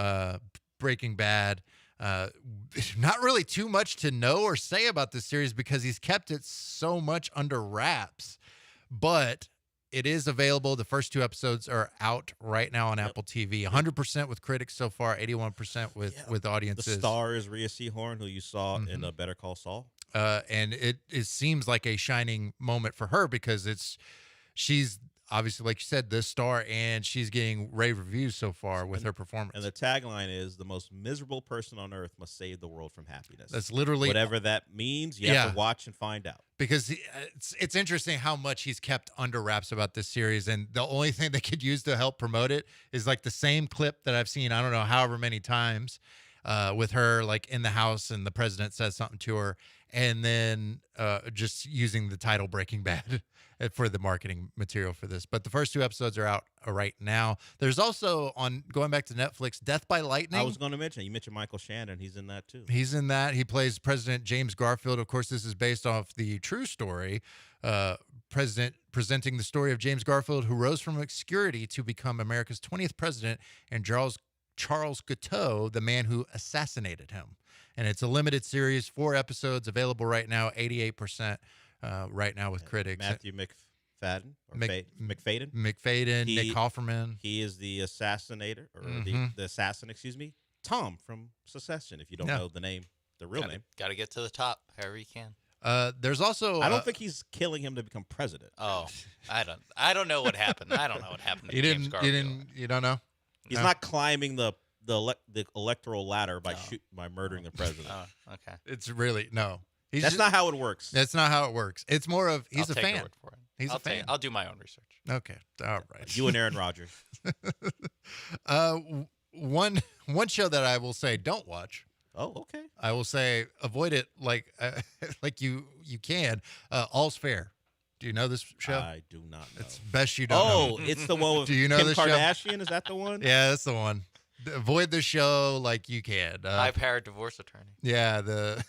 S22: Breaking Bad. Not really too much to know or say about this series because he's kept it so much under wraps, but it is available. The first 2 episodes are out right now on Apple TV. 100% with critics so far, 81% with audiences.
S21: The star is Rhea Seehorn, who you saw in Better Call Saul.
S22: And it seems like a shining moment for her because she's obviously, like you said, the star, and she's getting rave reviews so far with her performance.
S21: And the tagline is, the most miserable person on earth must save the world from happiness.
S22: That's literally...
S21: Whatever that means, you have to watch and find out.
S22: Because it's interesting how much he's kept under wraps about this series, and the only thing they could use to help promote it is the same clip that I've seen, I don't know, however many times, with her in the house and the president says something to her, and then just using the title Breaking Bad for the marketing material for this. But the first 2 episodes are out right now. There's also, going back to Netflix, Death by Lightning.
S21: I was going to mention, you mentioned Michael Shannon. He's in that too.
S22: He's in that. He plays President James Garfield. Of course, this is based off the true story, presenting the story of James Garfield, who rose from obscurity to become America's 20th president, and Charles Guiteau, the man who assassinated him. And it's a limited series, 4 episodes, available right now, 88% right now with critics.
S21: Matthew McFadden, McFadden,
S22: Nick Offerman.
S21: He is the assassinator, or the assassin, Tom from Succession, if you don't know the name, the real name.
S20: Got to get to the top, however you can.
S22: There's also...
S21: I don't think he's killing him to become president.
S20: Oh, I don't know what happened. I don't know what happened to James Garfield.
S22: You don't know?
S21: He's not climbing the electoral ladder by murdering the president.
S20: Oh, okay.
S22: It's really... No.
S21: That's not how it works.
S22: That's not how it works. It's more of he's
S20: I'll
S22: a
S20: take your
S22: fan.
S20: word for it.
S22: He's a fan.
S20: I'll do my own research.
S22: Okay. All right.
S21: You and Aaron Rodgers.
S22: One show that I will say don't watch.
S21: Oh, okay.
S22: I will say avoid it like you can. All's Fair. Do you know this show?
S21: I do not know.
S22: It's best you don't know.
S21: Oh, it's the one with
S22: Do you know
S21: Kim
S22: this show?
S21: Kardashian? Is that the one?
S22: Yeah, that's the one. Avoid the show like you can.
S20: High-powered divorce attorney.
S22: Yeah, the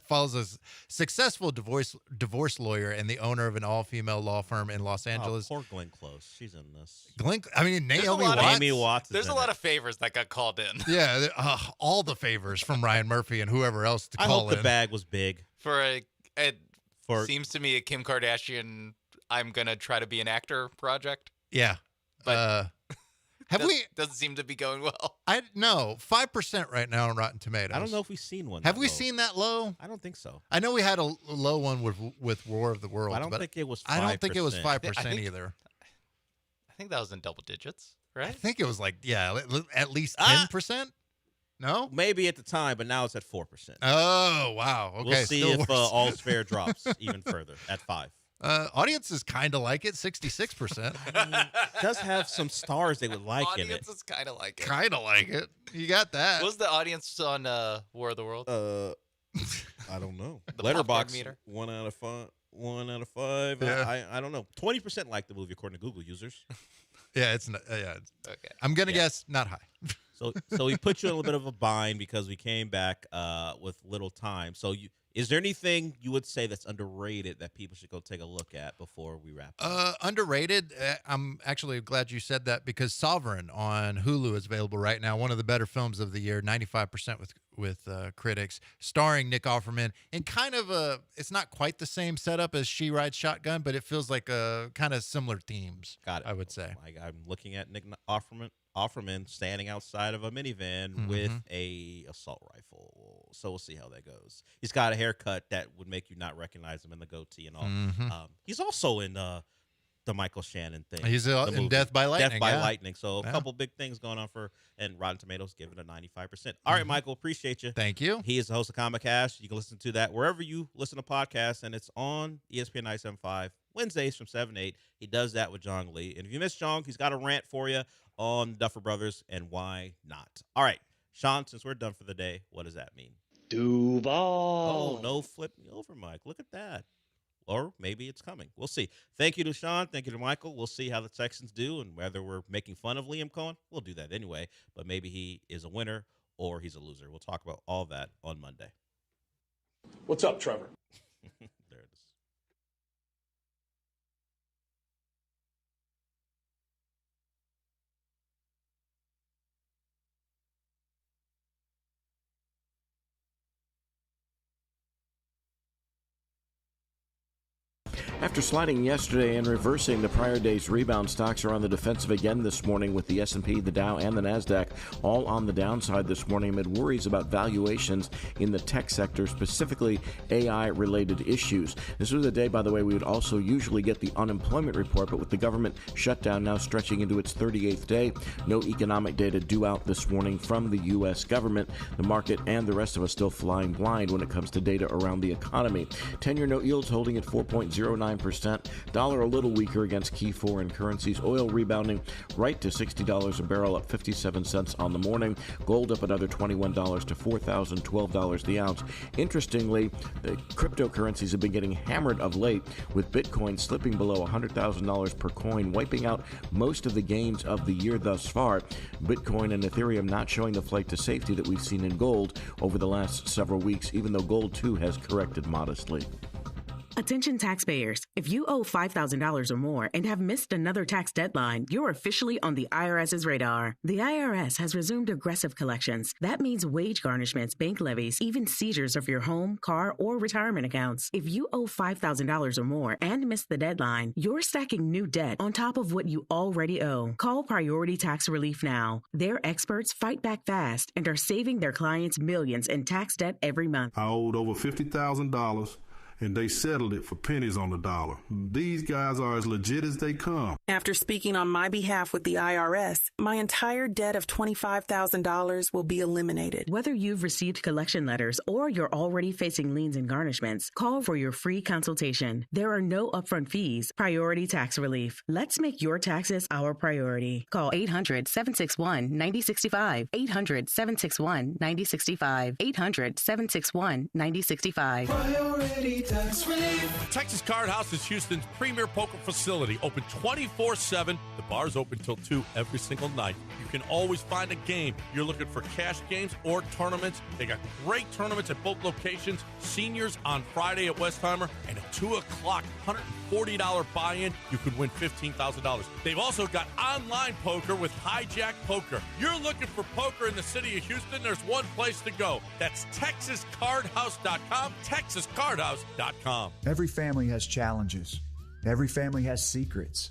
S22: follows a successful divorce lawyer and the owner of an all-female law firm in Los Angeles.
S21: Oh, poor Glenn Close. She's in this.
S22: Naomi Watts.
S21: Amy Watts.
S20: There's a lot of favors that got called in.
S22: Yeah, all the favors from Ryan Murphy and whoever else to
S21: I
S22: call
S21: hope the
S22: in.
S21: bag was big.
S20: Seems to me a Kim Kardashian, I'm going to try to be an actor project.
S22: Yeah.
S20: But
S22: doesn't
S20: seem to be going well.
S22: I no 5% right now on Rotten Tomatoes.
S21: I don't know if we've seen one.
S22: Have
S21: that
S22: we
S21: low.
S22: seen that low?
S21: I don't think so.
S22: I know we had a low one with War of the Worlds.
S21: I don't
S22: but
S21: think it was 5%.
S22: I don't think it was 5% either.
S20: I think that was in double digits, right?
S22: I think it was at least 10%. No,
S21: maybe at the time, but now it's at 4%.
S22: Oh wow! Okay,
S21: we'll see if All's Fair drops even further at 5.
S22: Audiences kind of like it, 66%.
S21: Does have some stars they would like in it.
S20: Audiences kind of like it.
S22: Kind of like it. You got that.
S20: What was the audience on War of the World?
S21: I don't know.
S20: The
S21: Letterbox
S20: popcorn meter?
S21: 1 out of 5. 1 out of 5.
S22: Yeah.
S21: I don't know. 20% like the movie according to Google users.
S22: Yeah, it's not.
S20: Okay.
S22: I'm gonna guess not high.
S21: So we put you in a little bit of a bind because we came back with little time. So is there anything you would say that's underrated that people should go take a look at before we wrap up?
S22: Underrated. I'm actually glad you said that because Sovereign on Hulu is available right now. One of the better films of the year, 95% with critics, starring Nick Offerman. And kind of it's not quite the same setup as She Rides Shotgun, but it feels like kind of similar themes.
S21: Got it.
S22: I would say.
S21: I'm looking at Nick Offerman standing outside of a minivan with a assault rifle. So we'll see how that goes. He's got a haircut that would make you not recognize him in the goatee and all. He's also in the Michael Shannon thing.
S22: He's in Death by Lightning.
S21: Death by Lightning. So a couple big things going on and Rotten Tomatoes give it a 95%. All right, Michael, appreciate you.
S22: Thank you.
S21: He is the host of Comic Cast. You can listen to that wherever you listen to podcasts, and it's on ESPN 97.5 Wednesdays from 7 to 8. He does that with Jong Lee. And if you missed Jong, he's got a rant for you on the Duffer Brothers and why not. All right, Sean, since we're done for the day, what does that mean?
S16: Duval.
S21: Oh, no flip me over, Mike. Look at that. Or maybe it's coming. We'll see. Thank you to Sean. Thank you to Michael. We'll see how the Texans do and whether we're making fun of Liam Cohen. We'll do that anyway. But maybe he is a winner or he's a loser. We'll talk about all that on Monday.
S18: What's up, Trevor?
S21: There it is.
S7: After sliding yesterday and reversing, the prior day's rebound, stocks are on the defensive again this morning with the S&P, the Dow, and the NASDAQ all on the downside this morning amid worries about valuations in the tech sector, specifically AI-related issues. This was a day, by the way, we would also usually get the unemployment report, but with the government shutdown now stretching into its 38th day, no economic data due out this morning from the U.S. government. The market and the rest of us still flying blind when it comes to data around the economy. 10-year note yields holding at 4.09%. Dollar a little weaker against key foreign currencies. Oil rebounding right to $60 a barrel, up 57 cents on the morning. Gold up another $21 to $4,012 the ounce. Interestingly, the cryptocurrencies have been getting hammered of late, with Bitcoin slipping below $100,000 per coin, wiping out most of the gains of the year thus far. Bitcoin and Ethereum not showing the flight to safety that we've seen in gold over the last several weeks, even though gold too has corrected modestly.
S13: Attention taxpayers. If you owe $5,000 or more and have missed another tax deadline, you're officially on the IRS's radar. The IRS has resumed aggressive collections. That means wage garnishments, bank levies, even seizures of your home, car, or retirement accounts. If you owe $5,000 or more and missed the deadline, you're stacking new debt on top of what you already owe. Call Priority Tax Relief now. Their experts fight back fast and are saving their clients millions in tax debt every month.
S17: I owed over $50,000.
S5: and they settled it for pennies on the dollar. These guys are as legit as they come.
S10: After speaking on my behalf with the IRS, my entire debt of $25,000 will be eliminated.
S13: Whether you've received collection letters or you're already facing liens and garnishments, call for your free consultation. There are no upfront fees. Priority tax relief. Let's make your taxes our priority. Call 800-761-9065. 800-761-9065. 800-761-9065.
S1: Priority tax relief. Texas Card House is Houston's premier poker facility. Open 24/7. The bar's open till 2 every single night. You can always find a game. You're looking for cash games or tournaments. They got great tournaments at both locations. Seniors on Friday at Westheimer, and at 2 o'clock, $140 buy-in. You could win $15,000. They've also got online poker with Hijack Poker. You're looking for poker in the city of Houston, there's one place to go. That's TexasCardHouse.com, TexasCardHouse.com.
S17: Every family has challenges. Every family has secrets.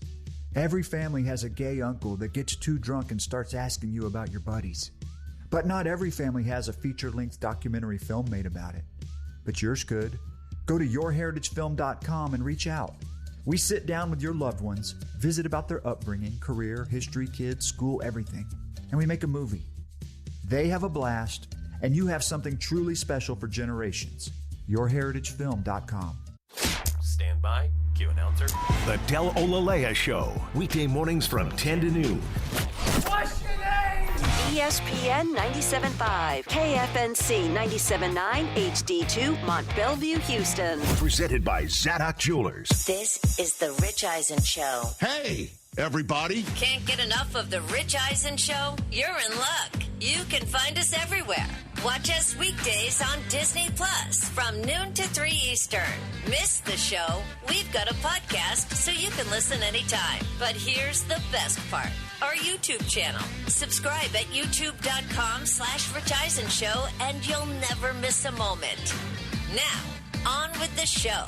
S17: Every family has a gay uncle that gets too drunk and starts asking you about your buddies. But not every family has a feature-length documentary film made about it. But yours could. Go to yourheritagefilm.com and reach out. We sit down with your loved ones, visit about their upbringing, career, history, kids, school, everything, and we make a movie. They have a blast, and you have something truly special for generations. yourheritagefilm.com.
S24: Stand by. Cue announcer. The Del Olalea Show. Weekday mornings from 10 to noon.
S6: What's your name? ESPN 97.5, KFNC 97.9, HD2, Mont Bellevue, Houston.
S24: Presented by Zadok Jewelers.
S25: This is the Rich Eisen Show.
S24: Hey, everybody.
S25: Can't get enough of the Rich Eisen Show? You're in luck. You can find us everywhere. Watch us weekdays on Disney Plus from noon to 3 Eastern. Miss the show? We've got a podcast so you can listen anytime. But here's the best part. Our YouTube channel. Subscribe at youtube.com/Rich Eisen Show and you'll never miss a moment. Now, on with the show.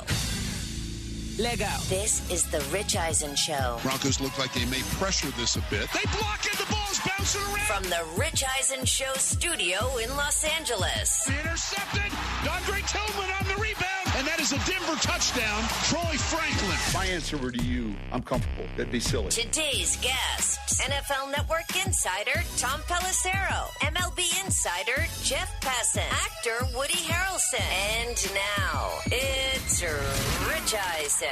S25: Lego. This is the Rich Eisen Show.
S26: Broncos look like they may pressure this a bit. They block it. The ball's bouncing around.
S25: From the Rich Eisen Show studio in Los Angeles.
S26: Intercepted. Andre Tillman on the rebound. And that is a Denver touchdown. Troy Franklin.
S27: If my answer were to you, I'm comfortable. That'd be silly.
S25: Today's guests, NFL Network insider Tom Pelissero, MLB insider Jeff Passan, actor Woody Harrelson, and now it's Rich Eisen.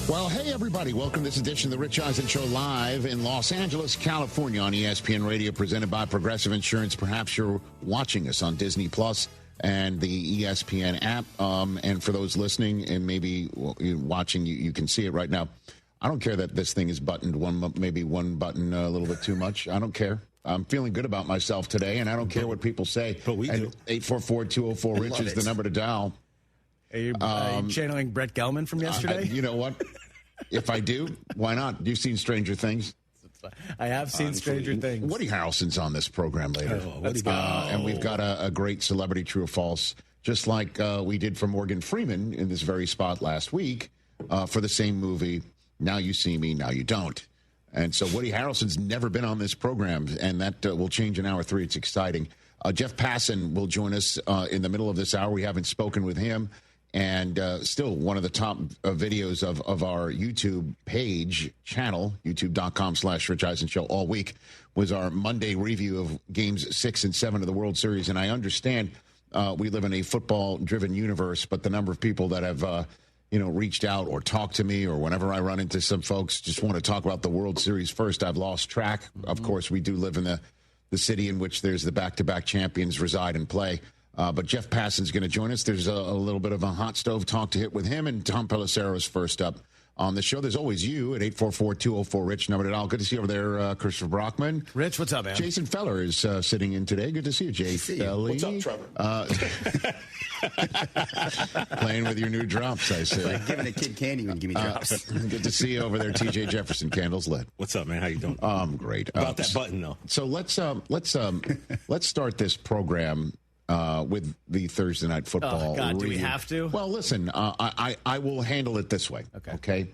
S28: Well, hey, everybody. Welcome to this edition of the Rich Eisen Show live in Los Angeles, California on ESPN Radio, presented by Progressive Insurance. Perhaps you're watching us on Disney Plus and the ESPN app. And for those listening and maybe watching, you can see it right now. I don't care that this thing is buttoned maybe one button a little bit too much. I don't care. I'm feeling good about myself today, and I don't care what people say.
S29: But we do.
S28: 844-204-RICH is the number to dial.
S29: Are you channeling Brett Gelman from yesterday?
S28: You know what? If I do, why not? You've seen Stranger Things.
S29: I have seen Stranger Things.
S28: Woody Harrelson's on this program later. And we've got a great celebrity true or false, just like we did for Morgan Freeman in this very spot last week for the same movie, Now You See Me, Now You Don't. And so Woody Harrelson's never been on this program, and that will change in hour 3. It's exciting. Jeff Passan will join us in the middle of this hour. We haven't spoken with him. And still one of the top videos of our YouTube page channel, youtube.com/Rich Eisen Show all week, was our Monday review of games 6 and 7 of the World Series. And I understand we live in a football-driven universe, but the number of people that have reached out or talked to me, or whenever I run into some folks just want to talk about the World Series first, I've lost track. Mm-hmm. Of course, we do live in the city in which there's the back-to-back champions reside and play. But Jeff Passan's going to join us. There's a little bit of a hot stove talk to hit with him, and Tom Pelissero's first up on the show. There's always you at 844-204-RICH, number to dial. Good to see you over there, Christopher Brockman.
S29: Rich, what's up, man?
S28: Jason Feller is sitting in today. Good to see you, Jay.
S27: What's up, Trevor?
S28: Playing with your new drops, I see.
S29: Like giving a kid candy when you give me drops.
S28: Good to see you over there, TJ Jefferson, Candles Lit.
S29: What's up, man? How you doing?
S28: I'm great.
S29: About that button, though.
S28: So let's start this program with the Thursday Night Football.
S29: Oh, God,
S28: review.
S29: do we have to?
S28: Well, listen, I will handle it this way. Okay?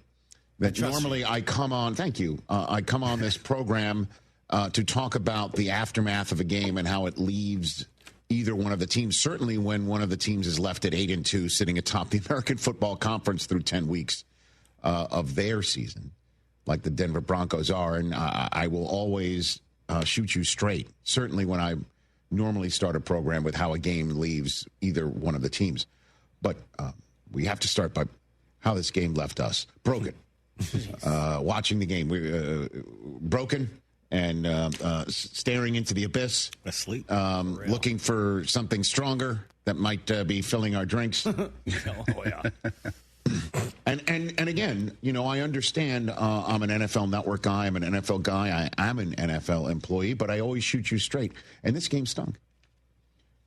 S28: That normally I come on. Thank you. I come on this program to talk about the aftermath of a game and how it leaves either one of the teams, certainly when one of the teams is left at 8-2, sitting atop the American Football Conference through 10 weeks of their season, like the Denver Broncos are. And I will always shoot you straight, certainly when I normally start a program with how a game leaves either one of the teams. But we have to start by how this game left us. Broken. Watching the game. Broken and staring into the abyss.
S29: Asleep.
S28: Looking for something stronger that might be filling our drinks.
S29: Oh, yeah.
S28: And again, I understand I'm an NFL Network guy. I'm an NFL guy. I'm an NFL employee, but I always shoot you straight. And this game stunk.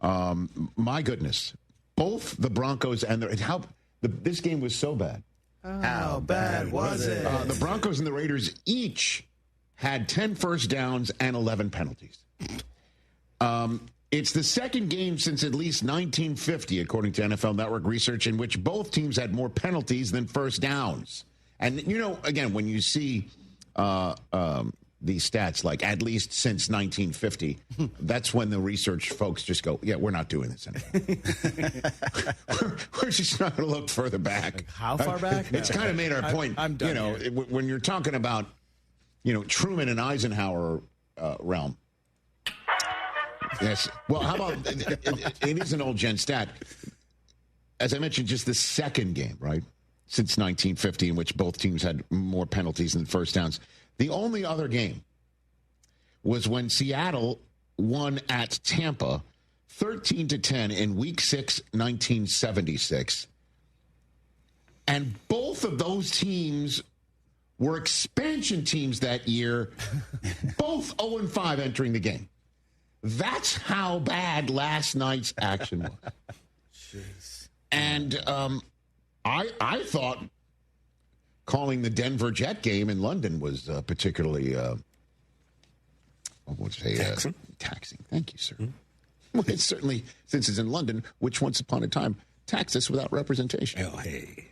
S28: My goodness. Both the Broncos and this game was so bad.
S29: How bad was it?
S28: The Broncos and the Raiders each had 10 first downs and 11 penalties. It's the second game since at least 1950, according to NFL Network research, in which both teams had more penalties than first downs. And, again, when you see these stats, like at least since 1950, that's when the research folks just go, yeah, we're not doing this anymore. we're just not going to look further back.
S29: Like how far back?
S28: It's kind of made our point.
S29: I'm done here.
S28: When you're talking about, Truman and Eisenhower realm. Yes. Well, how about it is an old gen stat. As I mentioned, just the second game, right, since 1950, in which both teams had more penalties than first downs. The only other game was when Seattle won at Tampa 13-10 in Week 6, 1976. And both of those teams were expansion teams that year, both 0-5 entering the game. That's how bad last night's action was.
S29: Jeez.
S28: And I thought calling the Denver Jet game in London was particularly taxing. Taxing. Thank you, sir. Mm-hmm. Well, it's certainly, since it's in London, which once upon a time taxed us without representation.
S29: Oh, hey.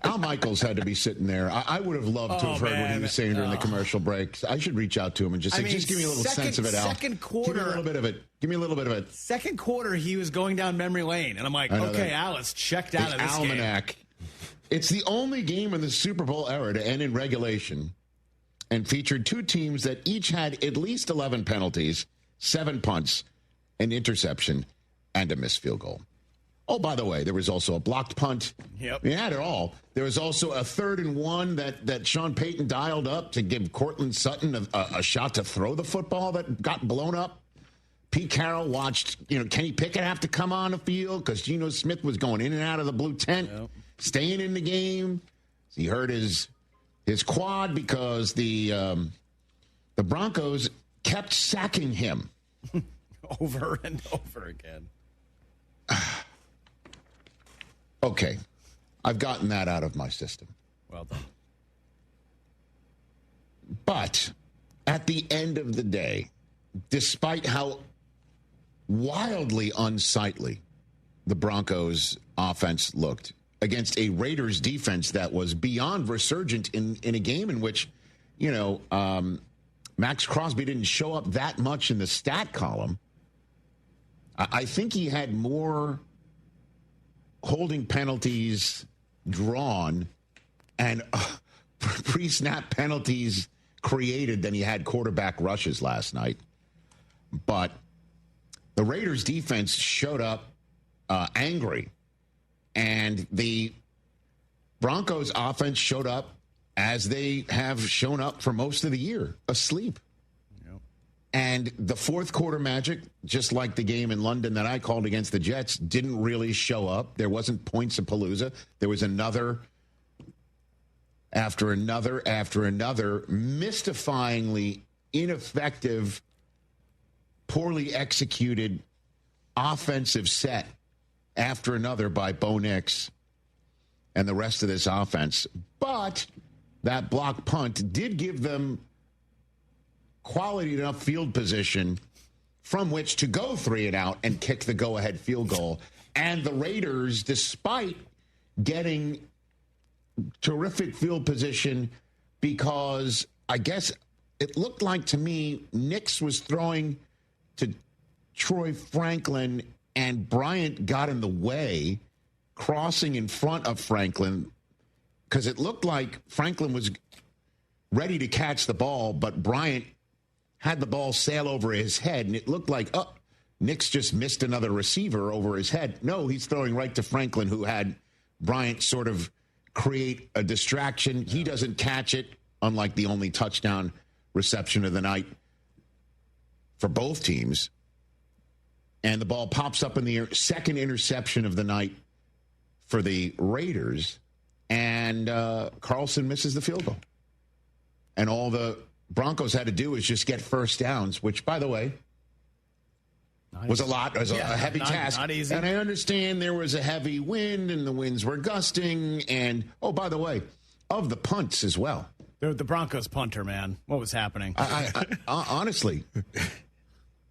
S28: Al Michaels had to be sitting there. I would have loved to have heard what he was saying during the commercial breaks. I should reach out to him and just say, just give me a little sense of it, Al.
S29: Second quarter.
S28: Give me a little bit of it. Give me a little bit of it.
S29: Second quarter, he was going down memory lane. And I'm like, okay, Al, it's checked out of this
S28: almanac.
S29: Game.
S28: It's the only game in the Super Bowl era to end in regulation and featured two teams that each had at least 11 penalties, 7 punts, an interception, and a missed field goal. Oh, by the way, there was also a blocked punt.
S29: Yep.
S28: We had it all. There was also a 3rd and 1 that Sean Payton dialed up to give Cortland Sutton a shot to throw the football that got blown up. Pete Carroll watched, Kenny Pickett have to come on the field because Geno Smith was going in and out of the blue tent, staying in the game. He hurt his quad because the Broncos kept sacking him.
S29: Over and over again.
S28: Okay, I've gotten that out of my system.
S29: Well done.
S28: But at the end of the day, despite how wildly unsightly the Broncos offense looked against a Raiders defense that was beyond resurgent in a game in which, Max Crosby didn't show up that much in the stat column. I think he had more holding penalties drawn and pre-snap penalties created than he had quarterback rushes last night. But the Raiders defense showed up angry, and the Broncos offense showed up as they have shown up for most of the year, asleep. And the fourth quarter magic, just like the game in London that I called against the Jets, didn't really show up. There wasn't points of Palooza. There was another after another after another mystifyingly ineffective, poorly executed offensive set after another by Bo Nix and the rest of this offense. But that block punt did give them quality enough field position from which to go 3 and out and kick the go-ahead field goal. And the Raiders, despite getting terrific field position because I guess it looked like to me Nix was throwing to Troy Franklin and Bryant got in the way, crossing in front of Franklin, because it looked like Franklin was ready to catch the ball, but Bryant had the ball sail over his head, and it looked like, Nix just missed another receiver over his head. No, he's throwing right to Franklin, who had Bryant sort of create a distraction. He doesn't catch it, unlike the only touchdown reception of the night for both teams. And the ball pops up in the air. Second interception of the night for the Raiders. And Carlson misses the field goal. And all the Broncos had to do is just get first downs, which, by the way, was a heavy task.
S29: Not easy.
S28: And I understand there was a heavy wind and the winds were gusting. And, oh, by the way, of the punts as well.
S29: The Broncos punter, man. What was happening?
S28: I honestly.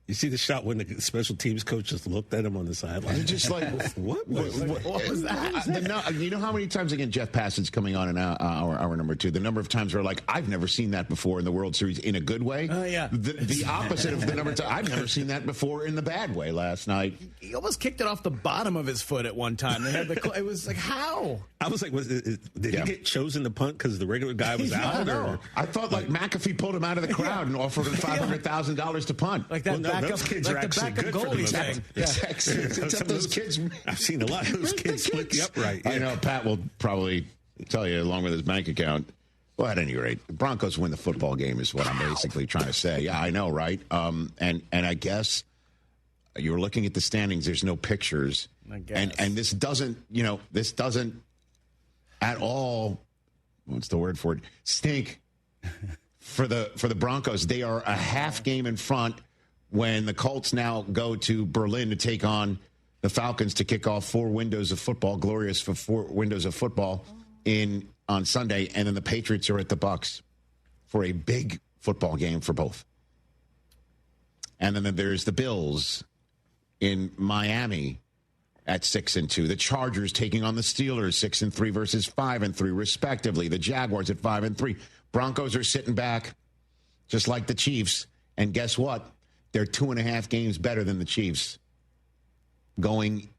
S2: You see the shot when the special teams coach just looked at him on the sideline.
S28: It's just like,
S2: what was
S28: that? You know how many times, again, Jeff Passan's coming on in hour number 2, the number of times where like, I've never seen that before in the World Series in a good way.
S29: Yeah.
S28: The opposite of the number of times, I've never seen that before in the bad way last night.
S29: He almost kicked it off the bottom of his foot at one time. They had it was like, how?
S2: I was like, did he get chosen to punt because the regular guy was out?
S28: I thought like McAfee pulled him out of the crowd and offered him $500,000 to punt.
S29: Like that
S2: those kids are actually good for themselves.
S28: Except those kids.
S2: I've seen a lot of those kids split the upright.
S28: I know Pat will probably tell you, along with his bank account. Well, at any rate, the Broncos win the football game is what I'm basically trying to say. Yeah, I know, right? And I guess you were looking at the standings. There's no pictures, and this doesn't at all. What's the word for it? Stink for the Broncos. They are a half game in front. When the Colts now go to Berlin to take on the Falcons to kick off 4 windows of football, glorious for 4 windows of football on Sunday, and then the Patriots are at the Bucs for a big football game for both. And then there's the Bills in Miami at 6-2. The Chargers taking on the Steelers 6-3 versus 5-3 respectively. The Jaguars at 5-3. Broncos are sitting back just like the Chiefs, and guess what? They're 2.5 games better than the Chiefs going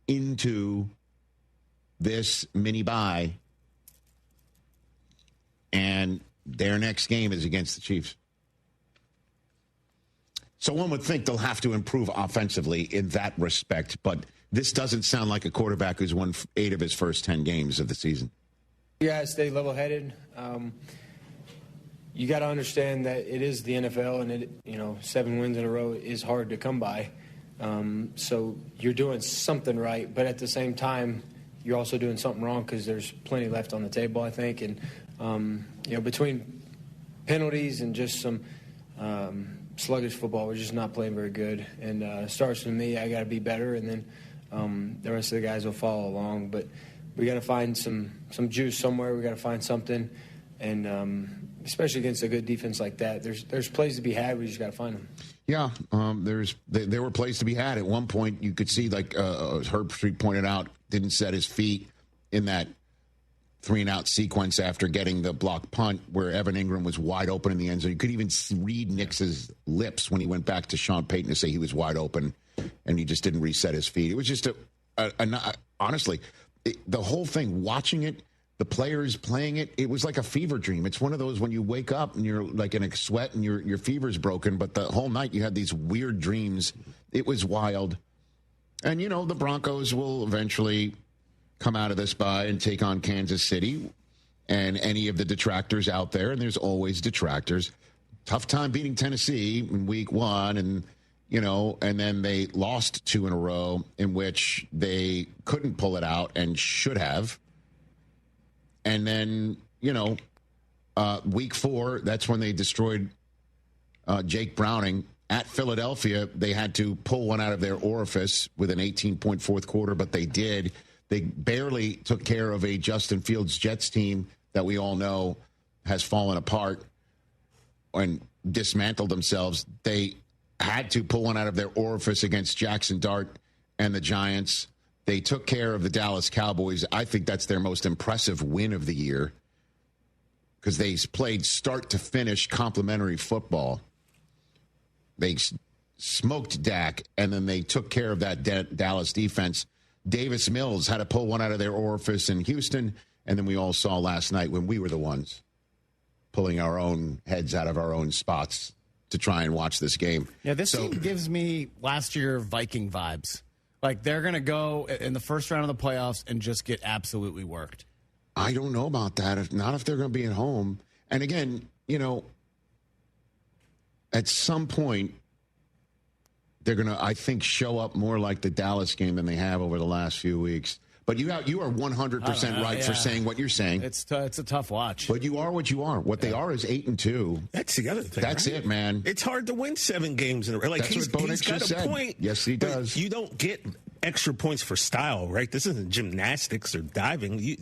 S28: into this mini bye. And their next game is against the Chiefs. So one would think they'll have to improve offensively in that respect. But this doesn't sound like a quarterback who's won 8 of his first 10 games of the season.
S3: Yeah, stay level-headed. You got to understand that it is the NFL, and 7 wins in a row is hard to come by. So you're doing something right, but at the same time, you're also doing something wrong because there's plenty left on the table, I think. And between penalties and just some sluggish football, we're just not playing very good. And it starts with me. I got to be better, and then the rest of the guys will follow along. But we got to find some juice somewhere. We got to find something, and especially against a good defense like that, there's plays to be had. We just got to find them.
S28: Yeah, there were plays to be had. At one point, you could see, like Herb Street pointed out, didn't set his feet in that 3-and-out sequence after getting the block punt where Evan Ingram was wide open in the end zone. You could even read Nix's lips when he went back to Sean Payton to say he was wide open, and he just didn't reset his feet. It was just honestly, the whole thing, watching it, the players playing it, it was like a fever dream. It's one of those when you wake up and you're like in a sweat and your fever's broken, but the whole night you had these weird dreams. It was wild. And, the Broncos will eventually come out of this bye and take on Kansas City and any of the detractors out there, and there's always detractors. Tough time beating Tennessee in week 1, and then they lost 2 in a row in which they couldn't pull it out and should have. And then, week 4, that's when they destroyed Jake Browning. At Philadelphia, they had to pull one out of their orifice with an 18-point fourth quarter, but they did. They barely took care of a Justin Fields Jets team that we all know has fallen apart and dismantled themselves. They had to pull one out of their orifice against Jackson Dart and the Giants. They took care of the Dallas Cowboys. I think that's their most impressive win of the year. because they played start to finish complimentary football. They smoked Dak, and then they took care of that Dallas defense. Davis Mills had to pull one out of their orifice in Houston, and then we all saw last night when we were the ones pulling our own heads out of our own spots to try and watch this game.
S29: Yeah, this team gives me last year Viking vibes. Like, they're going to go in the first round of the playoffs and just get absolutely worked.
S28: I don't know about that. Not if they're going to be at home. And again, at some point, they're going to, I think, show up more like the Dallas game than they have over the last few weeks. But you are 100% right for saying what you're saying.
S29: It's a tough watch.
S28: But you are what you are. What they are is 8-2.
S2: That's the other thing.
S28: That's it, man.
S2: It's hard to win 7 games in a row. Like,
S28: That's what Bonix
S2: he's got
S28: just
S2: a
S28: said.
S2: point.
S28: Yes, he does.
S2: You don't get extra points for style, right? This isn't gymnastics or diving. You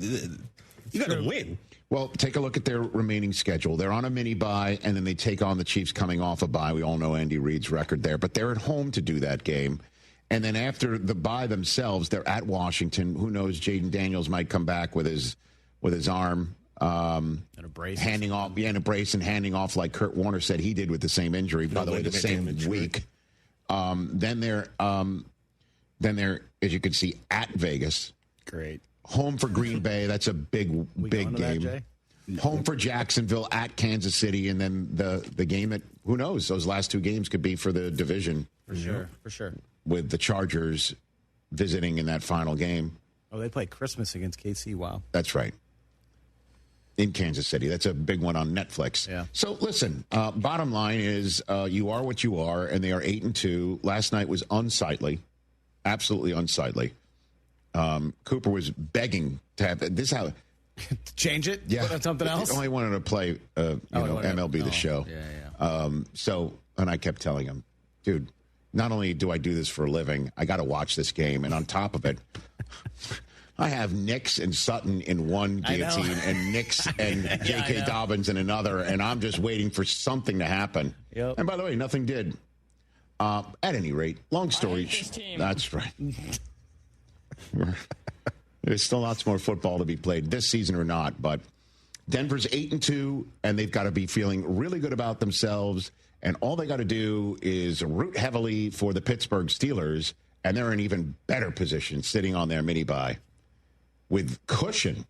S2: got to win.
S28: Well, take a look at their remaining schedule. They're on a mini bye, and then they take on the Chiefs coming off a bye. We all know Andy Reid's record there, but they're at home to do that game. And then after the bye themselves, they're at Washington. Who knows? Jaden Daniels might come back with his arm.
S29: And a brace.
S28: Handing off, and a brace and handing off like Kurt Warner said he did with the same injury. By the way, the same week. Then they're, as you can see, at Vegas.
S29: Great.
S28: Home for Green Bay. That's a big game. Home for Jacksonville, at Kansas City, and then the game that, who knows, those last 2 games could be for the division.
S29: For sure.
S28: With the Chargers visiting in that final game.
S29: Oh, they play Christmas against KC. Wow.
S28: That's right. In Kansas City. That's a big one on Netflix.
S29: Yeah.
S28: So, listen, bottom line is you are what you are, and they are 8-2. Last night was unsightly. Absolutely unsightly. Cooper was begging to have this. How
S29: change it?
S28: Yeah.
S29: Put on something else?
S28: I only wanted to play, MLB The Show.
S29: Yeah.
S28: And I kept telling him, dude, not only do I do this for a living, I got to watch this game. And on top of it, I have Nix and Sutton in one guillotine and Nix and J.K. Dobbins in another. And I'm just waiting for something to happen.
S29: Yep.
S28: And by the way, nothing did. At any rate, long story. That's right. There's still lots more football to be played this season or not. But Denver's 8-2, and they've got to be feeling really good about themselves. And all they got to do is root heavily for the Pittsburgh Steelers, and they're in even better position sitting on their mini bye with cushion.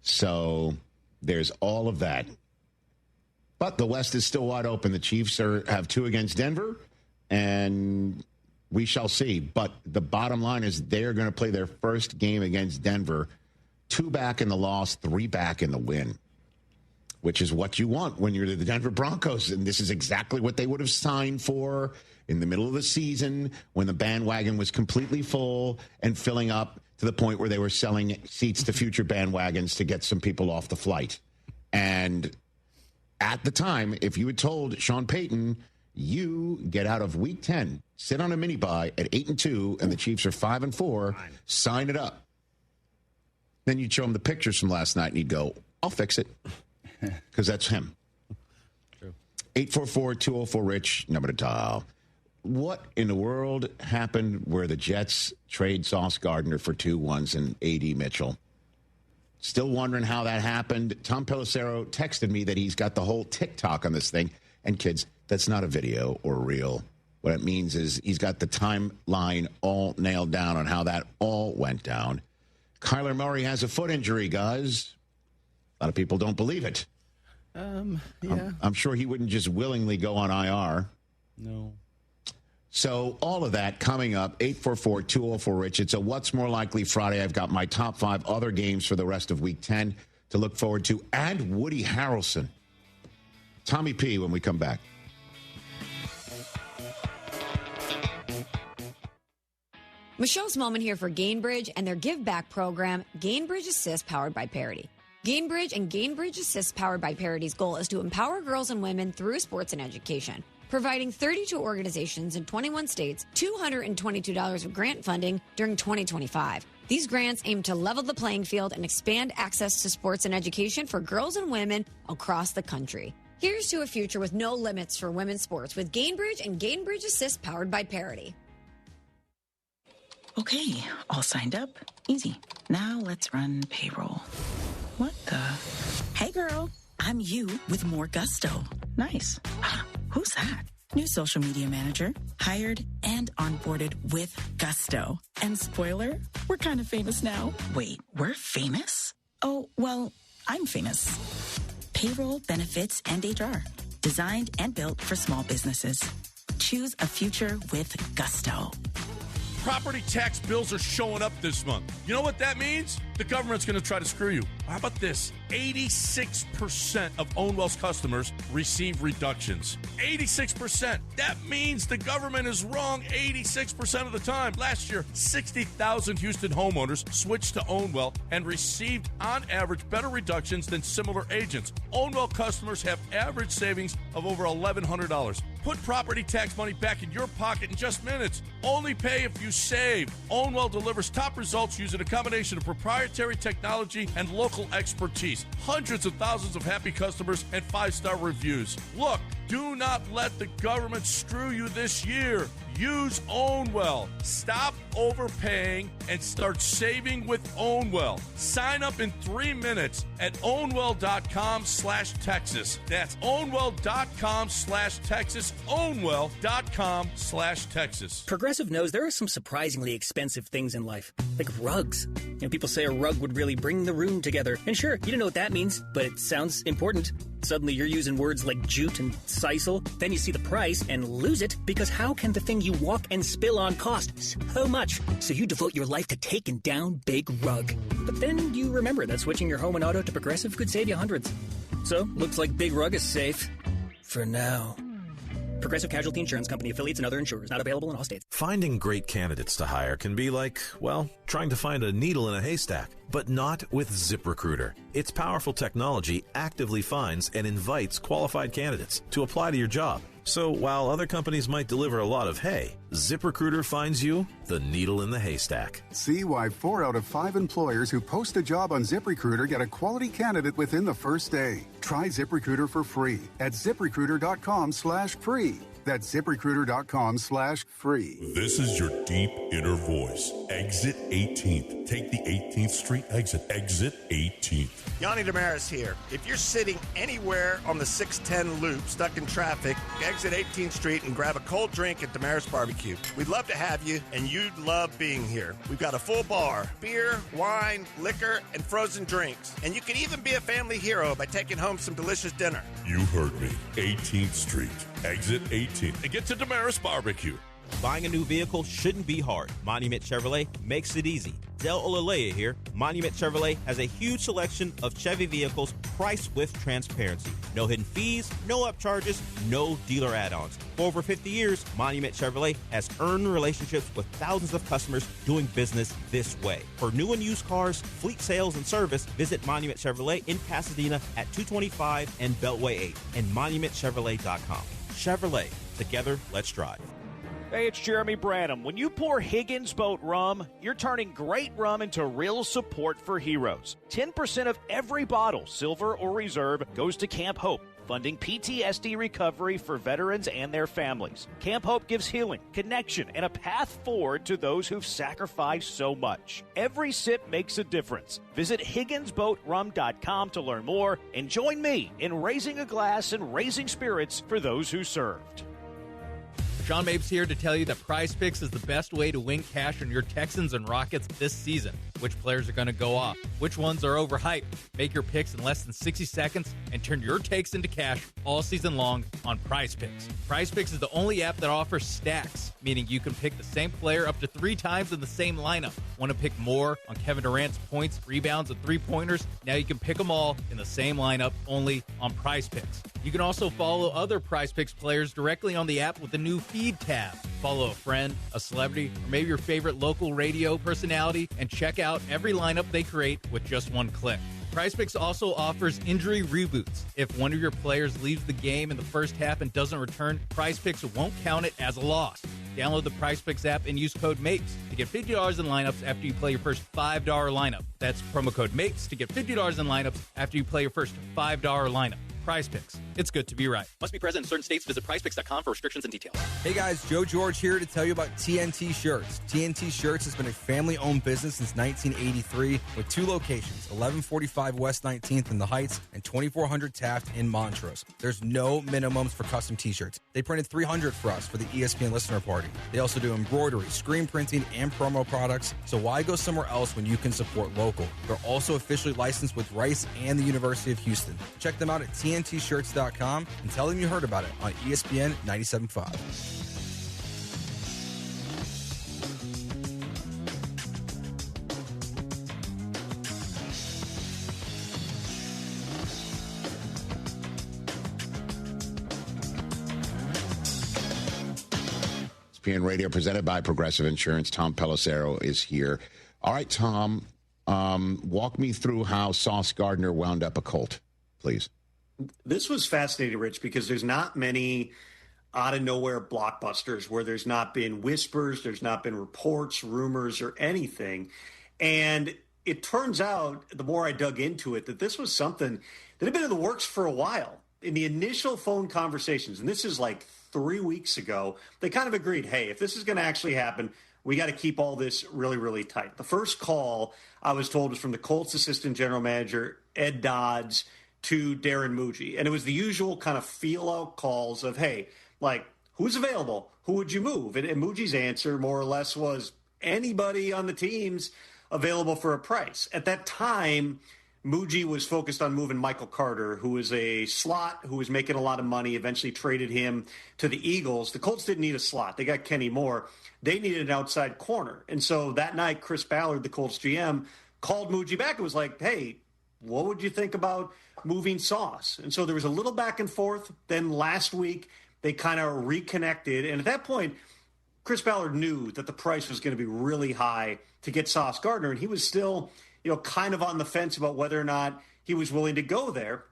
S28: So there's all of that. But the West is still wide open. The Chiefs have 2 against Denver, and we shall see. But the bottom line is they're going to play their first game against Denver, 2 back in the loss, 3 back in the win, which is what you want when you're the Denver Broncos. And this is exactly what they would have signed for in the middle of the season when the bandwagon was completely full and filling up to the point where they were selling seats to future bandwagons to get some people off the flight. And at the time, if you had told Sean Payton, you get out of Week 10, sit on a mini bye at 8-2, and the Chiefs are 5-4, sign it up. Then you'd show him the pictures from last night, and he'd go, I'll fix it. Because that's him.
S29: True.
S28: 844-204-RICH, number to dial. What in the world happened where the Jets trade Sauce Gardner for 2 ones and A.D. Mitchell? Still wondering how that happened. Tom Pelissero texted me that he's got the whole TikTok on this thing. And kids, that's not a video or reel. What it means is he's got the timeline all nailed down on how that all went down. Kyler Murray has a foot injury, guys. A lot of people don't believe it.
S29: Yeah.
S28: I'm sure he wouldn't just willingly go on IR.
S29: No.
S28: So all of that coming up, 844-204-RICH. It's a What's More Likely Friday. I've got my top 5 other games for the rest of Week 10 to look forward to. And Woody Harrelson. Tommy P when we come back.
S4: Michelle's Moment here for Gainbridge and their Give Back program, Gainbridge Assist, powered by Parity. Gainbridge and Gainbridge Assist, powered by Parity's goal is to empower girls and women through sports and education, providing 32 organizations in 21 states $222 of grant funding during 2025. These grants aim to level the playing field and expand access to sports and education for girls and women across the country. Here's to a future with no limits for women's sports with Gainbridge and Gainbridge Assist, powered by Parity.
S13: Okay, all signed up. Easy. Now let's run payroll. What the? Hey girl, I'm you with more gusto. Nice. Who's that? New social media manager. Hired and onboarded with gusto. And spoiler, we're kind of famous now. Wait, we're famous? Oh, well, I'm famous. Payroll, benefits, and HR. Designed and built for small businesses. Choose a future with gusto.
S1: Property tax bills are showing up this month. You know what that means? The government's going to try to screw you. How about this? 86% of Ownwell's customers receive reductions. 86%. That means the government is wrong 86% of the time. Last year, 60,000 Houston homeowners switched to Ownwell and received, on average, better reductions than similar agents. Ownwell customers have average savings of over $1,100. Put property tax money back in your pocket in just minutes. Only pay if you save. Ownwell delivers top results using a combination of proprietary technology and local expertise. Hundreds of thousands of happy customers and 5-star reviews. Look, do not let the government screw you this year. Use Ownwell. Stop overpaying and start saving with Ownwell. Sign up in 3 minutes at ownwell.com/Texas. That's ownwell.com/Texas. Ownwell.com/Texas.
S8: Progressive knows there are some surprisingly expensive things in life, like rugs. People say a rug would really bring the room together. And sure, you don't know what that means, but it sounds important. Suddenly you're using words like jute and sisal. Then you see the price and lose it, because how can the thing you walk and spill on cost so much? So you devote your life to taking down Big Rug. But then you remember that switching your home and auto to Progressive could save you hundreds. So, looks like Big Rug is safe. For now. Progressive Casualty Insurance Company, affiliates, and other insurers. Not available in all states.
S9: Finding great candidates to hire can be like, well, trying to find a needle in a haystack. But not with ZipRecruiter. Its powerful technology actively finds and invites qualified candidates to apply to your job. So while other companies might deliver a lot of hay, ZipRecruiter finds you the needle in the haystack.
S11: See why 4 out of 5 employers who post a job on ZipRecruiter get a quality candidate within the first day. Try ZipRecruiter for free at ZipRecruiter.com/free. That's ZipRecruiter.com/free.
S12: This is your deep inner voice. Exit 18th. Take the 18th Street exit. Exit 18th.
S14: Yanni Damaris here. If you're sitting anywhere on the 610 loop, stuck in traffic, exit 18th Street and grab a cold drink at Damaris Barbecue. We'd love to have you, and you'd love being here. We've got a full bar, beer, wine, liquor, and frozen drinks. And you can even be a family hero by taking home some delicious dinner.
S12: You heard me. 18th Street. Exit 18th.
S1: And get to Damaris Barbecue.
S21: Buying a new vehicle shouldn't be hard. Monument Chevrolet makes it easy. Del Olalea here. Monument Chevrolet has a huge selection of Chevy vehicles priced with transparency. No hidden fees, no upcharges, no dealer add-ons. For over 50 years, Monument Chevrolet has earned relationships with thousands of customers doing business this way. For new and used cars, fleet sales, and service, visit Monument Chevrolet in Pasadena at 225 and Beltway 8 and monumentchevrolet.com. Chevrolet. Together, let's drive.
S15: Hey, it's Jeremy Branham. When you pour Higgins Boat rum, you're turning great rum into real support for heroes. 10% of every bottle, silver or reserve, goes to Camp Hope, funding PTSD recovery for veterans and their families. Camp Hope gives healing, connection, and a path forward to those who've sacrificed so much. Every sip makes a difference. Visit HigginsBoatRum.com to learn more and join me in raising a glass and raising spirits for those who served.
S19: Sean Mapes here to tell you that Prize Picks is the best way to win cash on your Texans and Rockets this season. Which players are going to go off? Which ones are overhyped? Make your picks in less than 60 seconds and turn your takes into cash all season long on Prize Picks. Prize Picks is the only app that offers stacks, meaning you can pick the same player up to 3 times in the same lineup. Want to pick more on Kevin Durant's points, rebounds, and three-pointers? Now you can pick them all in the same lineup only on Prize Picks. You can also follow other Prize Picks players directly on the app with the new feed tab. Follow a friend, a celebrity, or maybe your favorite local radio personality and check out every lineup they create with just one click. PrizePicks also offers injury reboots. If one of your players leaves the game in the first half and doesn't return, PrizePicks won't count it as a loss. Download the PrizePicks app and use code MAPES to get $50 in lineups after you play your first $5 lineup. That's promo code MAPES to get $50 in lineups after you play your first $5 lineup. Prize Picks. It's good to be right.
S5: Must be present in certain states. Visit prizepicks.com for restrictions and details.
S7: Hey guys, Joe George here to tell you about TNT Shirts. TNT Shirts has been a family-owned business since 1983 with 2 locations, 1145 West 19th in the Heights and 2400 Taft in Montrose. There's no minimums for custom t-shirts. They printed 300 for us for the ESPN listener party. They also do embroidery, screen printing, and promo products, so why go somewhere else when you can support local? They're also officially licensed with Rice and the University of Houston. Check them out at tntshirts.com and tell them you heard about it on ESPN 97.5.
S28: ESPN Radio presented by Progressive Insurance. Tom Pelissero is here. All right, Tom, walk me through how Sauce Gardner wound up a Colt, please.
S10: This was fascinating, Rich, because there's not many out-of-nowhere blockbusters where there's not been whispers, there's not been reports, rumors, or anything. And it turns out, the more I dug into it, that this was something that had been in the works for a while. In the initial phone conversations, and this is like 3 weeks ago, they kind of agreed, hey, if this is going to actually happen, we got to keep all this really, really tight. The first call, I was told, was from the Colts assistant general manager, Ed Dodds, to Darren Muji. And it was the usual kind of feel-out calls of, hey, like, who's available? Who would you move? And Muji's answer, more or less, was anybody on the team's available for a price. At that time, Muji was focused on moving Michael Carter, who was a slot, who was making a lot of money, eventually traded him to the Eagles. The Colts didn't need a slot. They got Kenny Moore. They needed an outside corner. And so that night, Chris Ballard, the Colts GM, called Muji back and was like, hey, what would you think about moving Sauce? And so there was a little back and forth. Then last week, they kind of reconnected. And at that point, Chris Ballard knew that the price was going to be really high to get Sauce Gardner. And he was still, kind of on the fence about whether or not he was willing to go there.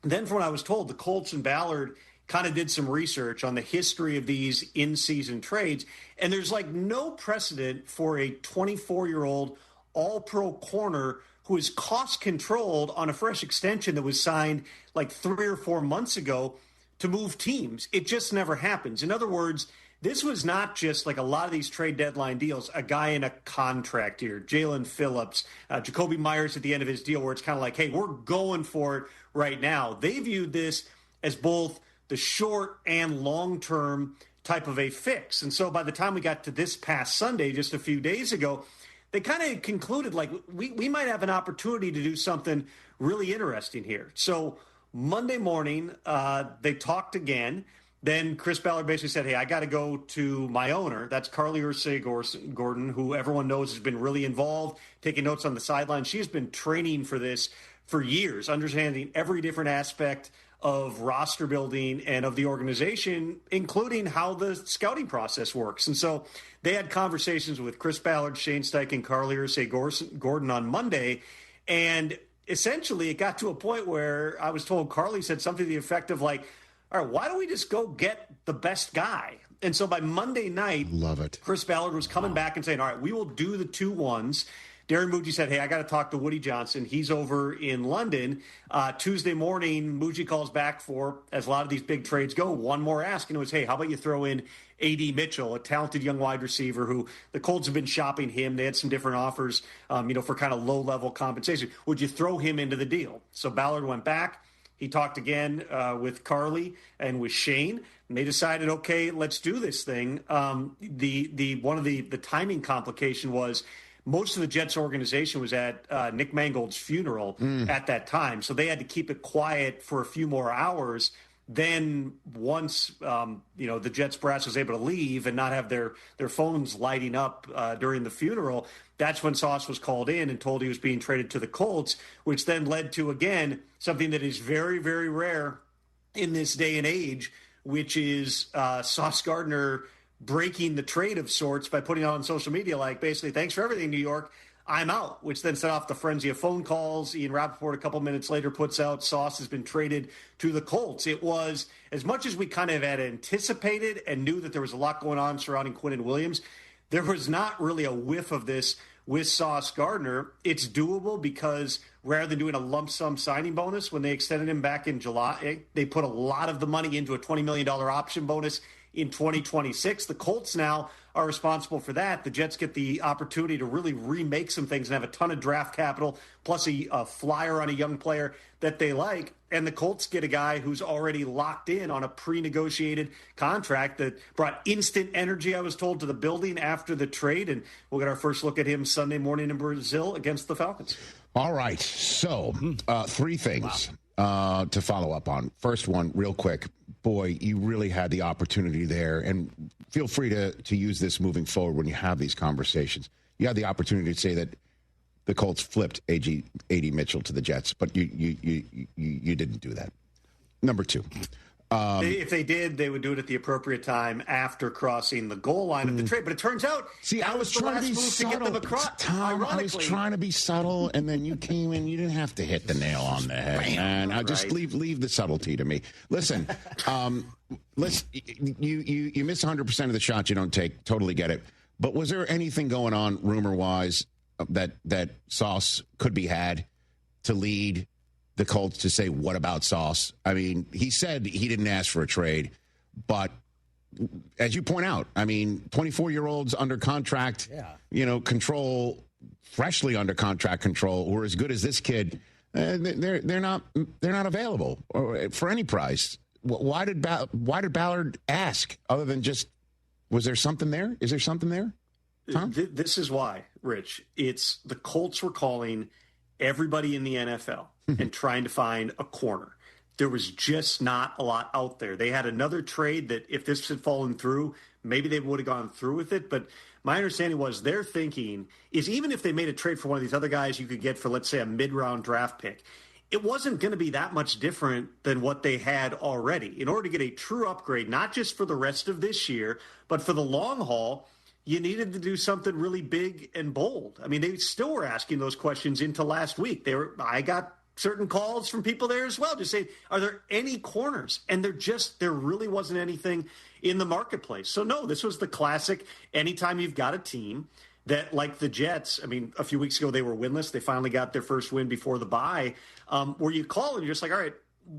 S10: And then from what I was told, the Colts and Ballard kind of did some research on the history of these in-season trades. And there's like no precedent for a 24-year-old all-pro corner who is cost-controlled on a fresh extension that was signed like 3 or 4 months ago to move teams. It just never happens. In other words, this was not just like a lot of these trade deadline deals, a guy in a contract here, Jalen Phillips, Jacoby Myers at the end of his deal, where it's kind of like, hey, we're going for it right now. They viewed this as both the short and long-term type of a fix. And so by the time we got to this past Sunday, just a few days ago, they kind of concluded, like, we might have an opportunity to do something really interesting here. So Monday morning, they talked again. Then Chris Ballard basically said, hey, I got to go to my owner. That's Carly Ursay-Gordon, who everyone knows has been really involved, taking notes on the sideline. She has been training for this for years, understanding every different aspect of roster building and of the organization, including how the scouting process works. And so they had conversations with Chris Ballard, Shane Steichen, Carly Ursay-Gordon on Monday. And essentially it got to a point where I was told Carly said something to the effect of like, all right, why don't we just go get the best guy? And so by Monday night,
S28: love it.
S10: Chris Ballard was coming back and saying, all right, we will do the 2-1s. Darren Muji said, hey, I got to talk to Woody Johnson. He's over in London. Tuesday morning, Muji calls back for, as a lot of these big trades go, one more ask. And it was, hey, how about you throw in A.D. Mitchell, a talented young wide receiver who the Colts have been shopping him. They had some different offers, for kind of low-level compensation. Would you throw him into the deal? So Ballard went back. He talked again with Carly and with Shane, and they decided, okay, let's do this thing. One of the timing complication was most of the Jets organization was at Nick Mangold's funeral at that time, so they had to keep it quiet for a few more hours. Then once the Jets brass was able to leave and not have their phones lighting up during the funeral, that's when Sauce was called in and told he was being traded to the Colts, which then led to, again, something that is very, very rare in this day and age, which is Sauce Gardner breaking the trade of sorts by putting on social media like, basically, thanks for everything, New York. I'm out, which then set off the frenzy of phone calls. Ian Rappaport a couple minutes later puts out Sauce has been traded to the Colts. It was, as much as we kind of had anticipated and knew that there was a lot going on surrounding Quinnen Williams, there was not really a whiff of this with Sauce Gardner. It's doable because rather than doing a lump sum signing bonus when they extended him back in July. They put a lot of the money into a $20 million option bonus in 2026. The Colts now are responsible for that. The Jets get the opportunity to really remake some things and have a ton of draft capital, plus a flyer on a young player that they like. And the Colts get a guy who's already locked in on a pre-negotiated contract that brought instant energy, I was told, to the building after the trade. And we'll get our first look at him Sunday morning in Brazil against the Falcons.
S28: All right. So 3 things to follow up on. First one, real quick. Boy, you really had the opportunity there. And feel free to use this moving forward when you have these conversations. You had the opportunity to say that the Colts flipped A.D. Mitchell to the Jets, but you didn't do that. Number 2.
S10: If they did, they would do it at the appropriate time after crossing the goal line of the trade. But it turns out,
S28: I was trying to be subtle. Tom, I was trying to be subtle, and then you came in. You didn't have to hit the nail on the head, man. I just leave the subtlety to me. Listen, you miss 100% of the shots you don't take. Totally get it. But was there anything going on rumor-wise that Sauce could be had to lead the Colts to say, what about Sauce? I mean, he said he didn't ask for a trade, but as you point out, I mean, 24-year-olds under contract, control, freshly under contract control, who are as good as this kid, they're not available for any price. Why did Ballard ask? Other than just, was there something there? Is there something there, Tom?
S10: This is why, Rich. It's the Colts were calling everybody in the NFL and trying to find a corner. There was just not a lot out there. They had another trade that if this had fallen through, maybe they would have gone through with it. But my understanding was their thinking is even if they made a trade for one of these other guys you could get for, let's say, a mid-round draft pick, it wasn't going to be that much different than what they had already. In order to get a true upgrade, not just for the rest of this year, but for the long haul, you needed to do something really big and bold. I mean, they still were asking those questions into last week. I got certain calls from people there as well, just saying, are there any corners? And there really wasn't anything in the marketplace. So no, this was the classic, anytime you've got a team that, like the Jets, I mean, a few weeks ago they were winless. They finally got their first win before the bye, where you call and you're just like, all right,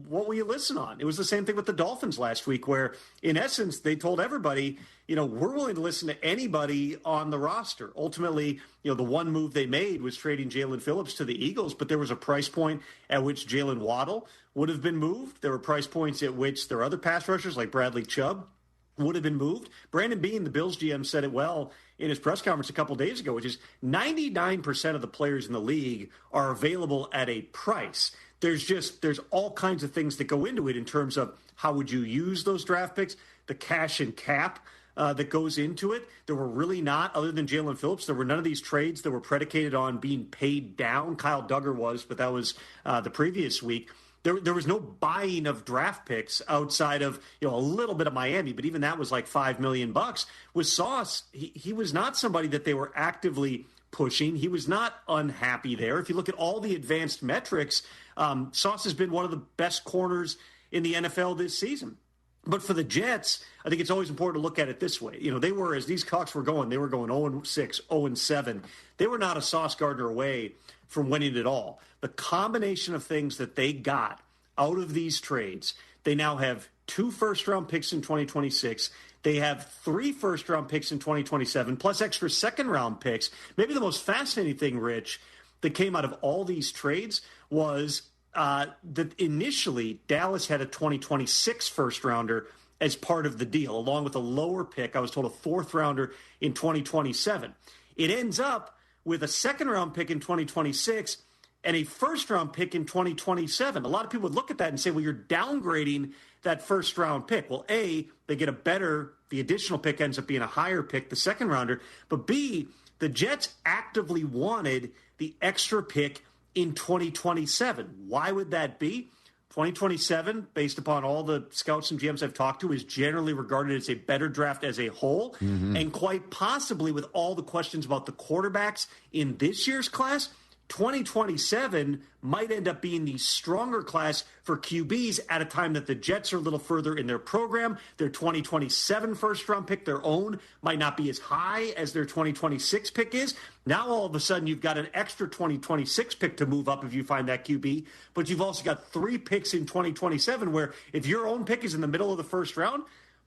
S10: what will you listen on? It was the same thing with the Dolphins last week, where in essence they told everybody, we're willing to listen to anybody on the roster. Ultimately, the one move they made was trading Jalen Phillips to the Eagles, but there was a price point at which Jalen Waddle would have been moved. There were price points at which their other pass rushers like Bradley Chubb would have been moved. Brandon Beane, the Bills GM, said it well in his press conference a couple days ago, which is 99% of the players in the league are available at a price. There's all kinds of things that go into it in terms of how would you use those draft picks, the cash and cap that goes into it. There were really not, other than Jalen Phillips, there were none of these trades that were predicated on being paid down. Kyle Duggar was, but that was the previous week. There was no buying of draft picks outside of a little bit of Miami, but even that was like $5 million. With Sauce, he was not somebody that they were actively pushing. He was not unhappy there. If you look at all the advanced metrics, Sauce has been one of the best corners in the NFL this season. But for the Jets, I think it's always important to look at it this way. They were, as these Cocks were going, they were going 0-6, 0-7. They were not a Sauce Gardner away from winning it all. The combination of things that they got out of these trades, they now have 2 first-round picks in 2026. They have 3 first-round picks in 2027, plus extra second-round picks. Maybe the most fascinating thing, Rich, that came out of all these trades was that initially Dallas had a 2026 first-rounder as part of the deal, along with a lower pick. I was told a 4th-rounder in 2027. It ends up with a second-round pick in 2026 and a first-round pick in 2027. A lot of people would look at that and say, well, you're downgrading that first-round pick. Well, A, they get the additional pick ends up being a higher pick, the second-rounder. But B, the Jets actively wanted the extra pick in 2027. Why would that be? 2027, based upon all the scouts and GMs I've talked to, is generally regarded as a better draft as a whole. Mm-hmm. And quite possibly with all the questions about the quarterbacks in this year's class, 2027 might end up being the stronger class for QBs at a time that the Jets are a little further in their program. Their 2027 first-round pick, their own, might not be as high as their 2026 pick is. Now, all of a sudden, you've got an extra 2026 pick to move up if you find that QB, but you've also got 3 picks in 2027 where if your own pick is in the middle of the first round,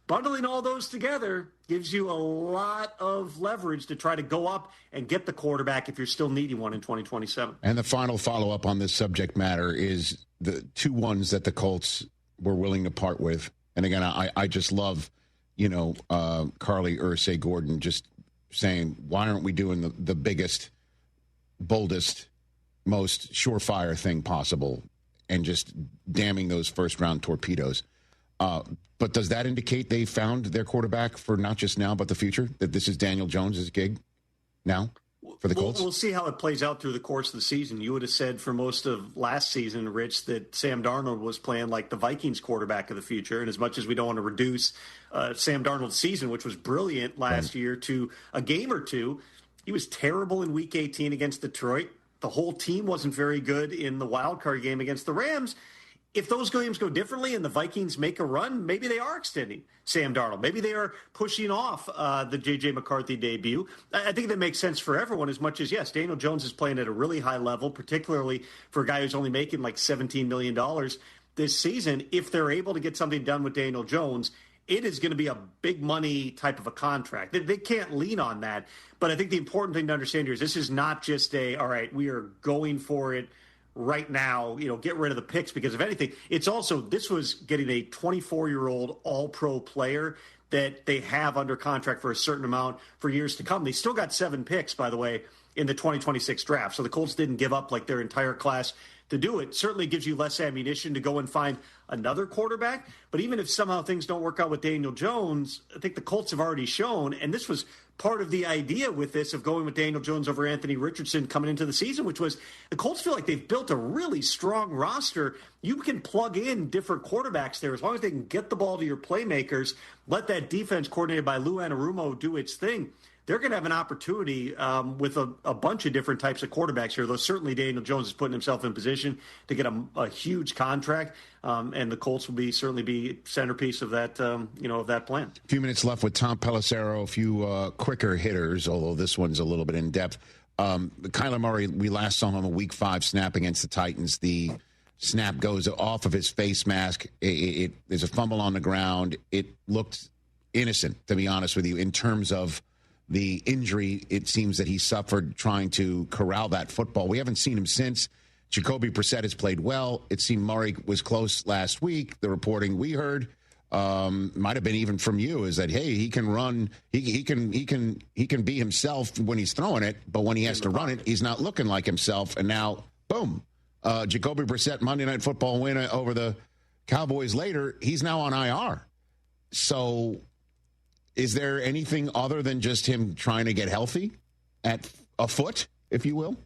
S10: bundling all those together gives you a lot of leverage to try to go up and get the quarterback if you're still needing one in 2027.
S28: And the final follow-up on this subject matter is the 2 ones that the Colts were willing to part with. And again, I just love, Carly Ursay Gordon just saying, why aren't we doing the biggest, boldest, most surefire thing possible and just damning those first-round torpedoes? But does that indicate they found their quarterback for not just now, but the future? That this is Daniel Jones' gig now for the Colts?
S10: We'll see how it plays out through the course of the season. You would have said for most of last season, Rich, that Sam Darnold was playing like the Vikings quarterback of the future. And as much as we don't want to reduce Sam Darnold's season, which was brilliant last year, to a game or two, he was terrible in Week 18 against Detroit. The whole team wasn't very good in the wild card game against the Rams. If those games go differently and the Vikings make a run, maybe they are extending Sam Darnold. Maybe they are pushing off the J.J. McCarthy debut. I think that makes sense for everyone as much as, yes, Daniel Jones is playing at a really high level, particularly for a guy who's only making like $17 million this season. If they're able to get something done with Daniel Jones, it is going to be a big money type of a contract. They can't lean on that. But I think the important thing to understand here is this is not just all right, we are going for it right now, get rid of the picks, because if anything, it's also, this was getting a 24-year-old all-pro player that they have under contract for a certain amount for years to come. They still got 7 picks, by the way, in the 2026 draft. So the Colts didn't give up like their entire class to do it. Certainly gives you less ammunition to go and find another quarterback. But even if somehow things don't work out with Daniel Jones, I think the Colts have already shown, and this was part of the idea with this of going with Daniel Jones over Anthony Richardson coming into the season, which was the Colts feel like they've built a really strong roster. You can plug in different quarterbacks there as long as they can get the ball to your playmakers, let that defense coordinated by Lou Anarumo do its thing. They're going to have an opportunity with a bunch of different types of quarterbacks here, though certainly Daniel Jones is putting himself in position to get a huge contract, and the Colts will certainly be centerpiece of that, of that plan.
S28: A few minutes left with Tom Pelissero, a few quicker hitters, although this one's a little bit in-depth. Kyler Murray, we last saw him a Week 5 snap against the Titans. The snap goes off of his face mask. There's a fumble on the ground. It looked innocent, to be honest with you, in terms of the injury it seems that he suffered trying to corral that football. We haven't seen him since. Jacoby Brissett has played well. It seemed Murray was close last week. The reporting we heard might have been even from you is that, hey, he can run. He can be himself when he's throwing it, but when he has to run it, he's not looking like himself. And now, boom, Jacoby Brissett Monday Night Football win over the Cowboys later. He's now on IR. So is there anything other than just him trying to get healthy at a foot, if you will?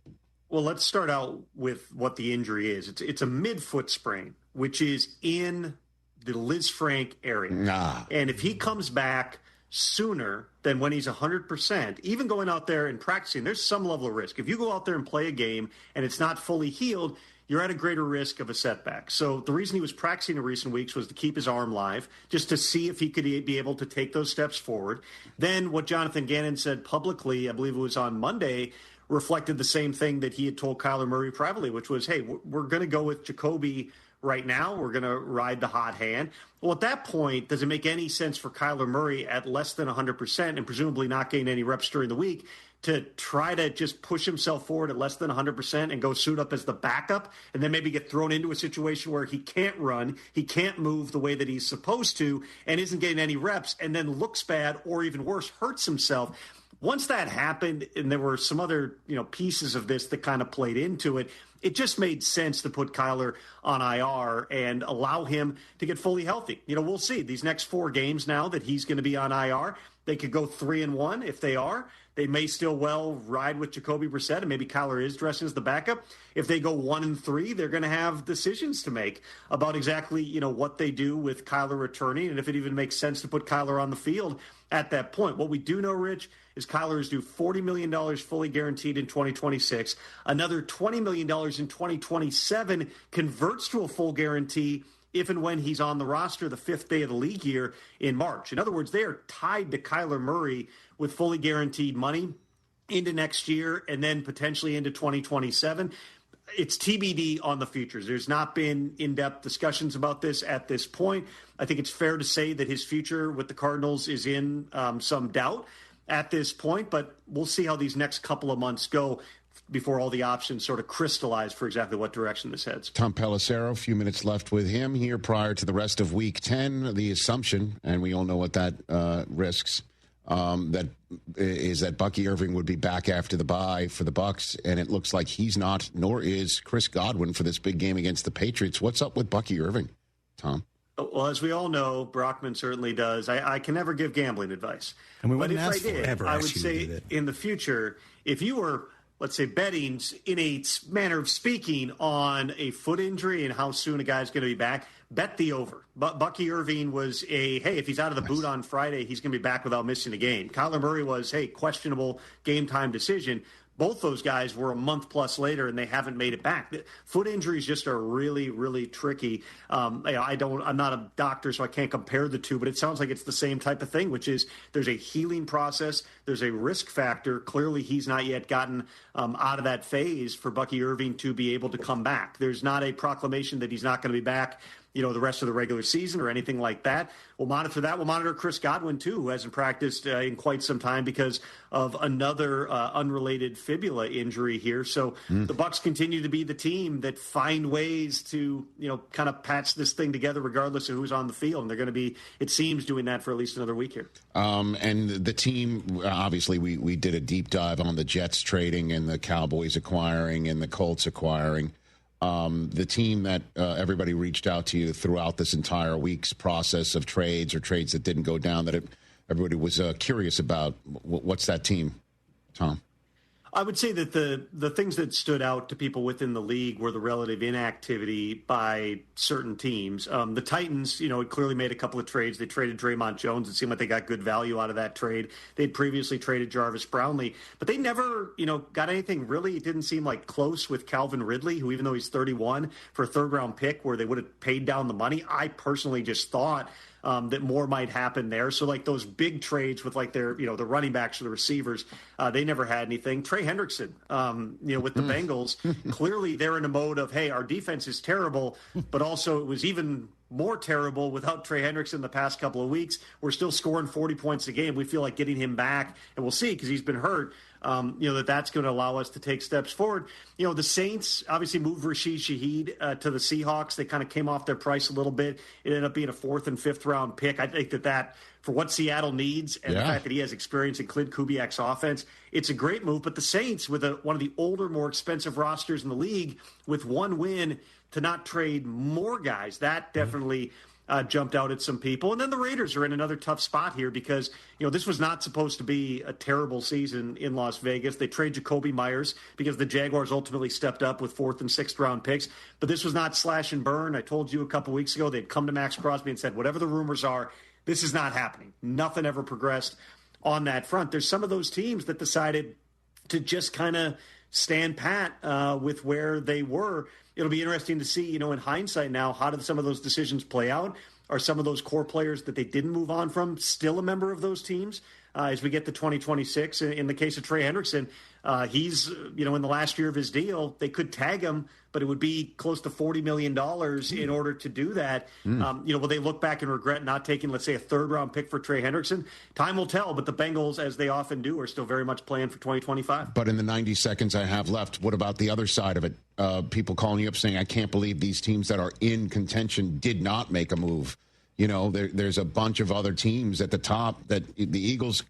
S10: Well, let's start out with what the injury is. It's a midfoot sprain, which is in the Liz Frank area. And if he comes back sooner than when he's 100%, even going out there and practicing, there's some level of risk. If you go out there and play a game and it's not fully healed, you're at a greater risk of a setback. So the reason he was practicing in recent weeks was to keep his arm live, just to see if he could be able to take those steps forward. Then what Jonathan Gannon said publicly, I believe it was on Monday, reflected the same thing that he had told Kyler Murray privately, which was, hey, we're going to go with Jacoby right now. We're going to ride the hot hand. Well, at that point, does it make any sense for Kyler Murray at less than 100% and presumably not getting any reps during the week to try to just push himself forward at less than 100% and go suit up as the backup and then maybe get thrown into a situation where he can't run, he can't move the way that he's supposed to, and isn't getting any reps, and then looks bad or even worse, hurts himself? Once that happened, and there were some other pieces of this that kind of played into it, it just made sense to put Kyler on IR and allow him to get fully healthy. We'll see. These next 4 games now that he's going to be on IR, they could go 3-1 if they are. They may still well ride with Jacoby Brissett, and maybe Kyler is dressing as the backup. If they go 1-3, they're going to have decisions to make about exactly what they do with Kyler returning, and if it even makes sense to put Kyler on the field at that point. What we do know, Rich, is Kyler is due $40 million fully guaranteed in 2026. Another $20 million in 2027 converts to a full guarantee if and when he's on the roster the 5th day of the league year in March. In other words, they are tied to Kyler Murray with fully guaranteed money into next year and then potentially into 2027. It's TBD on the futures. There's not been in-depth discussions about this at this point. I think it's fair to say that his future with the Cardinals is in some doubt at this point, but we'll see how these next couple of months go before all the options sort of crystallize for exactly what direction this heads.
S28: Tom Pelissero, a few minutes left with him here prior to the rest of Week 10. The assumption, and we all know what that risks, that is that Bucky Irving would be back after the bye for the Bucs, and it looks like he's not, nor is Chris Godwin for this big game against the Patriots. What's up with Bucky Irving, Tom?
S10: Well, as we all know, Brockman certainly does. I can never give gambling advice. But if I did, I would say in the future, if you were, let's say, betting in a manner of speaking on a foot injury and how soon a guy's going to be back, bet the over. But Bucky Irving was hey, if he's out of the boot on Friday, he's going to be back without missing a game. Kyler Murray was, questionable game time decision. Both those guys were a month plus later, and they haven't made it back. Foot injuries just are really, really tricky. I'm not a doctor, so I can't compare the two, but it sounds like it's the same type of thing, which is there's a healing process. There's a risk factor. Clearly, he's not yet gotten out of that phase for Bucky Irving to be able to come back. There's not a proclamation that he's not going to be back the rest of the regular season or anything like that. We'll monitor that. We'll monitor Chris Godwin, too, who hasn't practiced in quite some time because of another unrelated fibula injury here. So the Bucs continue to be the team that find ways to, kind of patch this thing together regardless of who's on the field. And they're going to be, it seems, doing that for at least another week here.
S28: And the team, obviously, we did a deep dive on the Jets trading and the Cowboys acquiring and the Colts acquiring. The team that everybody reached out to you throughout this entire week's process of trades or trades that didn't go down, that everybody was curious about. What's that team, Tom?
S10: I would say that the things that stood out to people within the league were the relative inactivity by certain teams. The Titans, had clearly made a couple of trades. They traded Draymond Jones. It seemed like they got good value out of that trade. They'd previously traded Jarvis Brownlee, but they never, got anything really. It didn't seem like close with Calvin Ridley, who, even though he's 31, for a third-round pick where they would have paid down the money, I personally just thought that more might happen there. So like those big trades with like their, the running backs or the receivers, they never had anything. Trey Hendrickson, with the Bengals, clearly they're in a mode of, hey, our defense is terrible, but also it was even more terrible without Trey Hendrickson the past couple of weeks. We're still scoring 40 points a game. We feel like getting him back, and we'll see because he's been hurt. That's going to allow us to take steps forward. The Saints obviously moved Rashid Shaheed to the Seahawks. They kind of came off their price a little bit. It ended up being a 4th and 5th round pick. I think that for what Seattle needs and the fact that he has experience in Clint Kubiak's offense, it's a great move. But the Saints, with one of the older, more expensive rosters in the league, with one win, to not trade more guys, that definitely jumped out at some people. And then the Raiders are in another tough spot here because, this was not supposed to be a terrible season in Las Vegas. They trade Jacoby Myers because the Jaguars ultimately stepped up with 4th and 6th round picks. But this was not slash and burn. I told you a couple weeks ago they'd come to Max Crosby and said, whatever the rumors are, this is not happening. Nothing ever progressed on that front. There's some of those teams that decided to just kind of stand pat with where they were. It'll be interesting to see, in hindsight now, how did some of those decisions play out? Are some of those core players that they didn't move on from still a member of those teams as we get to 2026? In the case of Trey Hendrickson, he's, in the last year of his deal, they could tag him, but it would be close to $40 million in order to do that. Will they look back and regret not taking, let's say, a 3rd-round pick for Trey Hendrickson? Time will tell, but the Bengals, as they often do, are still very much playing for 2025.
S28: But in the 90 seconds I have left, what about the other side of it? People calling you up saying, I can't believe these teams that are in contention did not make a move. There's a bunch of other teams at the top that the Eagles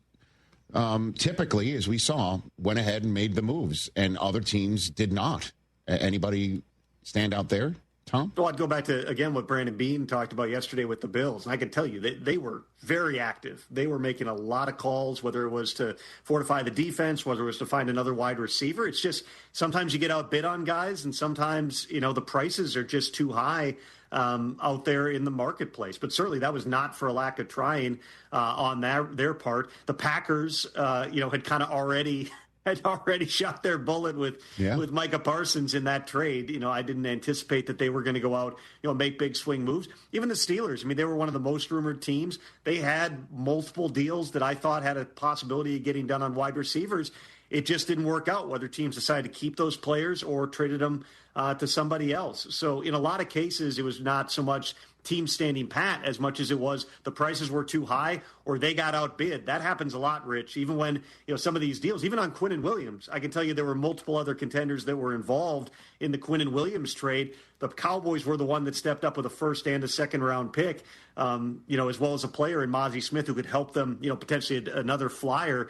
S28: typically, as we saw, went ahead and made the moves, and other teams did not. Anybody stand out there? Tom?
S10: So I'd go back to, again, what Brandon Beane talked about yesterday with the Bills. And I can tell you they were very active. They were making a lot of calls, whether it was to fortify the defense, whether it was to find another wide receiver. It's just sometimes you get outbid on guys, and sometimes, the prices are just too high out there in the marketplace. But certainly that was not for a lack of trying on their part. The Packers, had kind of already shot their bullet with Micah Parsons in that trade. I didn't anticipate that they were going to go out, make big swing moves. Even the Steelers, they were one of the most rumored teams. They had multiple deals that I thought had a possibility of getting done on wide receivers. It just didn't work out, whether teams decided to keep those players or traded them to somebody else. So in a lot of cases, it was not so much team standing pat as much as it was the prices were too high or they got outbid. That happens a lot, Rich. Even when, some of these deals, even on Quinn and Williams, I can tell you there were multiple other contenders that were involved in the Quinn and Williams trade. The Cowboys were the one that stepped up with a first and a second round pick, as well as a player in Mozzie Smith who could help them, potentially another flyer,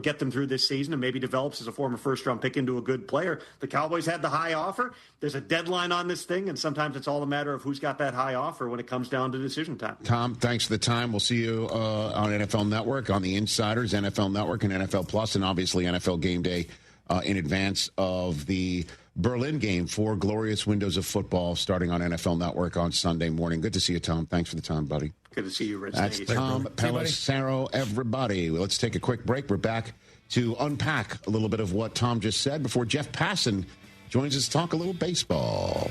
S10: get them through this season and maybe develops as a former first round pick into a good player. The Cowboys had the high offer. There's a deadline on this thing, and sometimes it's all a matter of who's got that high offer when it comes down to decision time.
S28: Tom, thanks for the time. We'll see you on NFL Network, on the Insiders, NFL Network, and NFL Plus, and obviously NFL Game Day in advance of the Berlin game. 4 glorious windows of football starting on NFL Network on Sunday morning. Good to see you, Tom. Thanks for the time, buddy.
S10: Good to see you, Rich.
S28: That's Tom Pelissero, everybody. Let's take a quick break. We're back to unpack a little bit of what Tom just said before Jeff Passan joins us to talk a little baseball.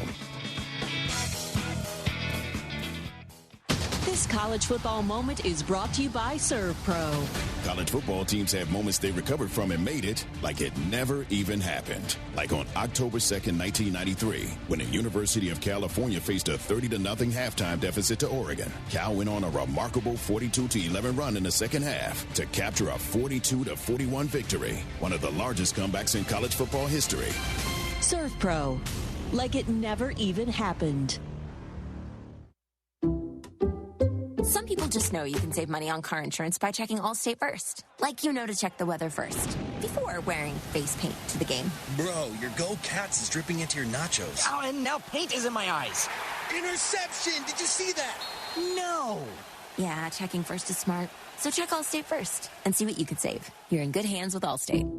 S6: This college football moment is brought to you by Serve Pro.
S16: College football teams have moments they recovered from and made it like it never even happened. Like on October 2nd, 1993, when the University of California faced a 30-0 halftime deficit to Oregon. Cal went on a remarkable 42-11 run in the second half to capture a 42-41 victory, one of the largest comebacks in college football history.
S6: Serve Pro, like it never even happened.
S17: Some people just know you can save money on car insurance by checking Allstate first. Like to check the weather first, before wearing face paint to the game.
S18: Bro, your Go Cats is dripping into your nachos.
S20: Oh, and now paint is in my eyes.
S18: Interception! Did you see that?
S17: No! Yeah, checking first is smart. So check Allstate first and see what you could save. You're in good hands with Allstate.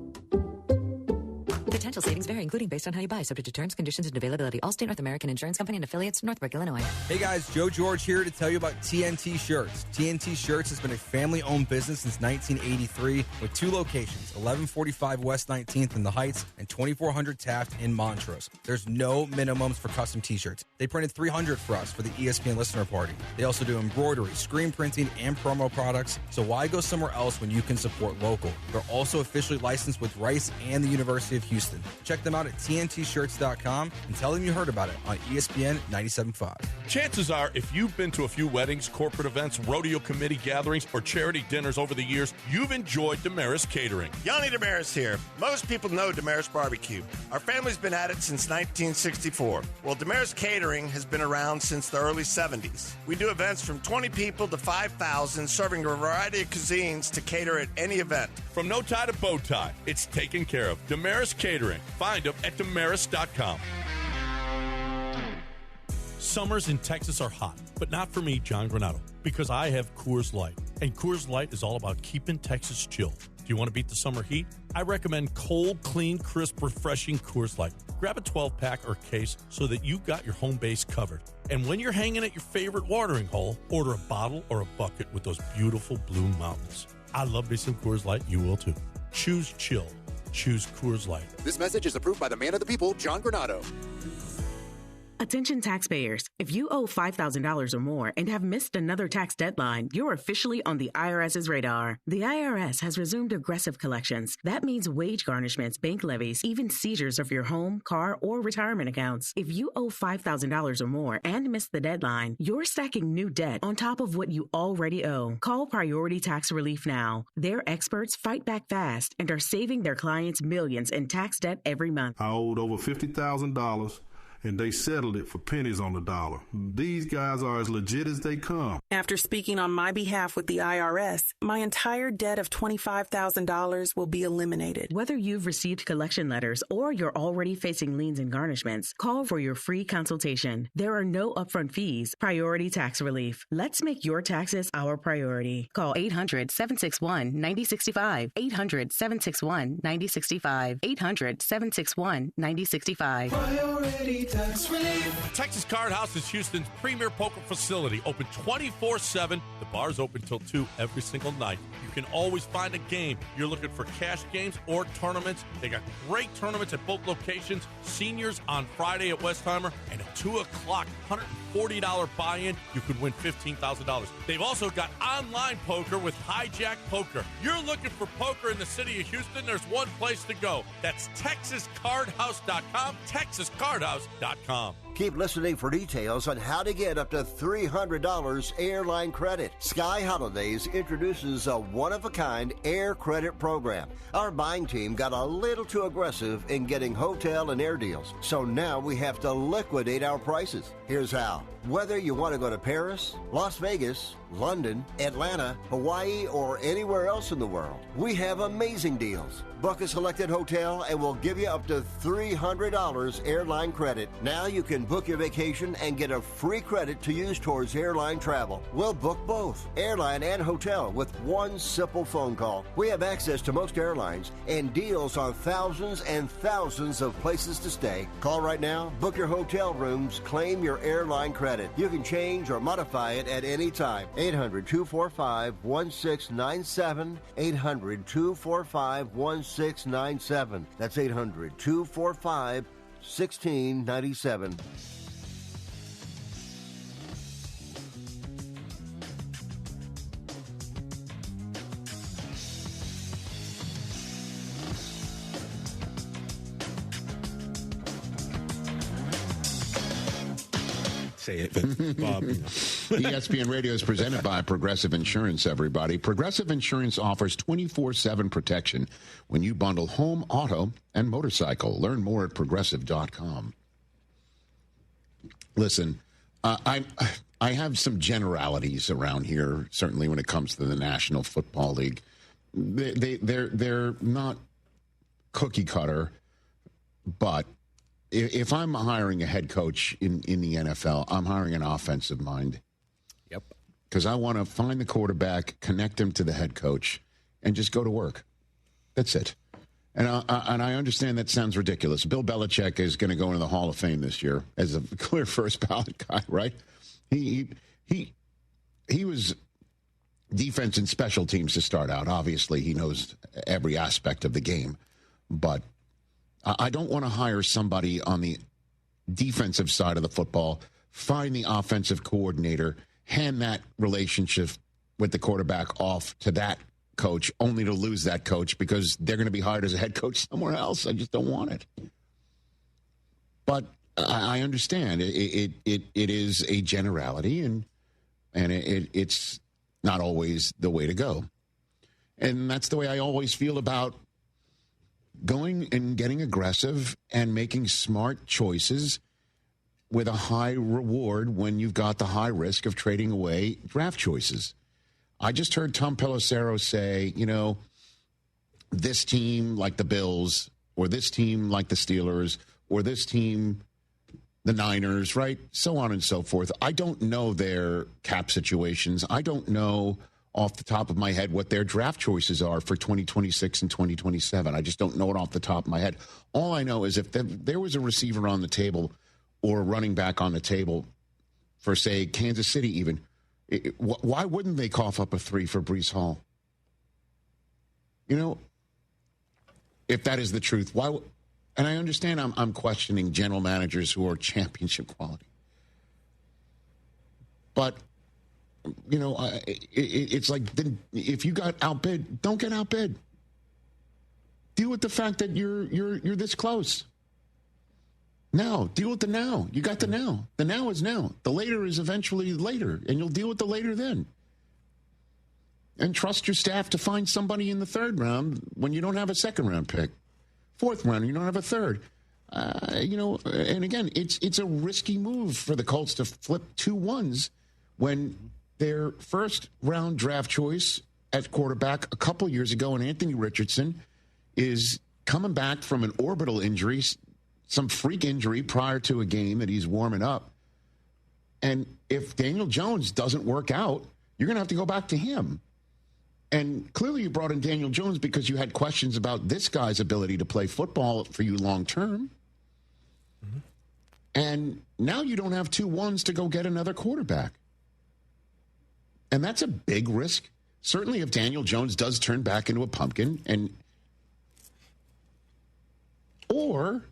S22: Potential savings vary, including based on how you buy, subject to terms, conditions, and availability. Allstate North American Insurance Company and affiliates, Northbrook, Illinois.
S7: Hey guys, Joe George here to tell you about TNT Shirts. TNT Shirts has been a family-owned business since 1983 with 2 locations, 1145 West 19th in the Heights and 2400 Taft in Montrose. There's no minimums for custom t-shirts. They printed 300 for us for the ESPN listener party. They also do embroidery, screen printing, and promo products, so why go somewhere else when you can support local? They're also officially licensed with Rice and the University of Houston. Check them out at tntshirts.com and tell them you heard about it on ESPN 97.5.
S1: Chances are, if you've been to a few weddings, corporate events, rodeo committee gatherings, or charity dinners over the years, you've enjoyed Damaris Catering.
S14: Yanni Damaris here. Most people know Damaris Barbecue. Our family's been at it since 1964. Well, Damaris Catering has been around since the early 70s. We do events from 20 people to 5,000, serving a variety of cuisines to cater at any event.
S1: From no tie to bow tie, it's taken care of. Damaris Catering. Find them at damaris.com.
S23: Summers in Texas are hot, but not for me, John Granado, because I have Coors Light. And Coors Light is all about keeping Texas chill. Do you want to beat the summer heat? I recommend cold, clean, crisp, refreshing Coors Light. Grab a 12-pack or case so that you've got your home base covered. And when you're hanging at your favorite watering hole, order a bottle or a bucket with those beautiful blue mountains. I love me some Coors Light. You will too. Choose chill. Choose Coors Light.
S24: This message is approved by the man of the people, John Granado.
S13: Attention taxpayers. If you owe $5,000 or more and have missed another tax deadline, you're officially on the IRS's radar. The IRS has resumed aggressive collections. That means wage garnishments, bank levies, even seizures of your home, car, or retirement accounts. If you owe $5,000 or more and missed the deadline, you're stacking new debt on top of what you already owe. Call Priority Tax Relief now. Their experts fight back fast and are saving their clients millions in tax debt every month.
S26: I owed over $50,000.
S2: and they settled it for pennies on the dollar. These guys are as legit as they come.
S3: After speaking on my behalf with the IRS, my entire debt of $25,000 will be eliminated.
S13: Whether you've received collection letters or you're already facing liens and garnishments, call for your free consultation. There are no upfront fees. Priority tax relief. Let's make your taxes our priority. Call 800-761-9065. 800-761-9065. 800-761-9065.
S1: Priority tax relief. Texas Card House is Houston's premier poker facility. Open 24/7. The bar's open till 2 every single night. You can always find a game. You're looking for cash games or tournaments. They got great tournaments at both locations. Seniors on Friday at Westheimer, and at 2 o'clock, $140 buy-in. You could win $15,000. They've also got online poker with Hijack Poker. You're looking for poker in the city of Houston, there's one place to go. That's TexasCardHouse.com, TexasCardHouse.com.
S4: Keep listening for details on how to get up to $300 airline credit. Sky Holidays introduces a one-of-a-kind air credit program. Our buying team got a little too aggressive in getting hotel and air deals, so now we have to liquidate our prices. Here's how. Whether you want to go to Paris, Las Vegas, London, Atlanta, Hawaii, or anywhere else in the world, we have amazing deals. Book a selected hotel and we'll give you up to $300 airline credit. Now you can book your vacation and get a free credit to use towards airline travel. We'll book both, airline and hotel, with one simple phone call. We have access to most airlines and deals on thousands and thousands of places to stay. Call right now, book your hotel rooms, claim your airline credit. You can change or modify it at any time. 800-245-1697. 800-245-1697. That's 800-245-1697.
S2: Say it, Bob.
S28: ESPN Radio is presented by Progressive Insurance, everybody. Progressive Insurance offers 24/7 protection when you bundle home, auto, and motorcycle. Learn more at Progressive.com. Listen, I have some generalities around here, certainly when it comes to the National Football League. They're not cookie cutter, but if I'm hiring a head coach in the NFL, I'm hiring an offensive mind.
S7: Yep.
S28: Because I want to find the quarterback, connect him to the head coach, and just go to work. That's it. And I understand that sounds ridiculous. Bill Belichick is going to go into the Hall of Fame this year as a clear first ballot guy, right? He was defense and special teams to start out. Obviously, he knows every aspect of the game, but I don't want to hire somebody on the defensive side of the football, find the offensive coordinator, hand that relationship with the quarterback off to that coach, only to lose that coach because they're going to be hired as a head coach somewhere else. I just don't want it. But I understand it is a generality, and it's not always the way to go. And that's the way I always feel about going and getting aggressive and making smart choices with a high reward when you've got the high risk of trading away draft choices. I just heard Tom Pelissero say, this team like the Bills, or this team like the Steelers, or this team, the Niners, right? So on and so forth. I don't know their cap situations. I don't know off the top of my head what their draft choices are for 2026 and 2027. I just don't know it off the top of my head. All I know is if there was a receiver on the table or a running back on the table for, say, Kansas City even, why wouldn't they cough up a 3 for Breece Hall? If that is the truth, why? And I understand I'm questioning general managers who are championship quality. But it's like, then if you got outbid, don't get outbid. Deal with the fact that you're this close. Now, deal with the now. You got the now. The now is now. The later is eventually later, and you'll deal with the later then. And trust your staff to find somebody in the third round when you don't have a second round pick. Fourth round, you don't have a third. And again, it's a risky move for the Colts to flip 2 1s when their first-round draft choice at quarterback a couple years ago, and Anthony Richardson is coming back from an orbital injury, some freak injury prior to a game that he's warming up. And if Daniel Jones doesn't work out, you're going to have to go back to him. And clearly you brought in Daniel Jones because you had questions about this guy's ability to play football for you long term. Mm-hmm. And now you don't have 2 1s to go get another quarterback. And that's a big risk. Certainly if Daniel Jones does turn back into a pumpkin, or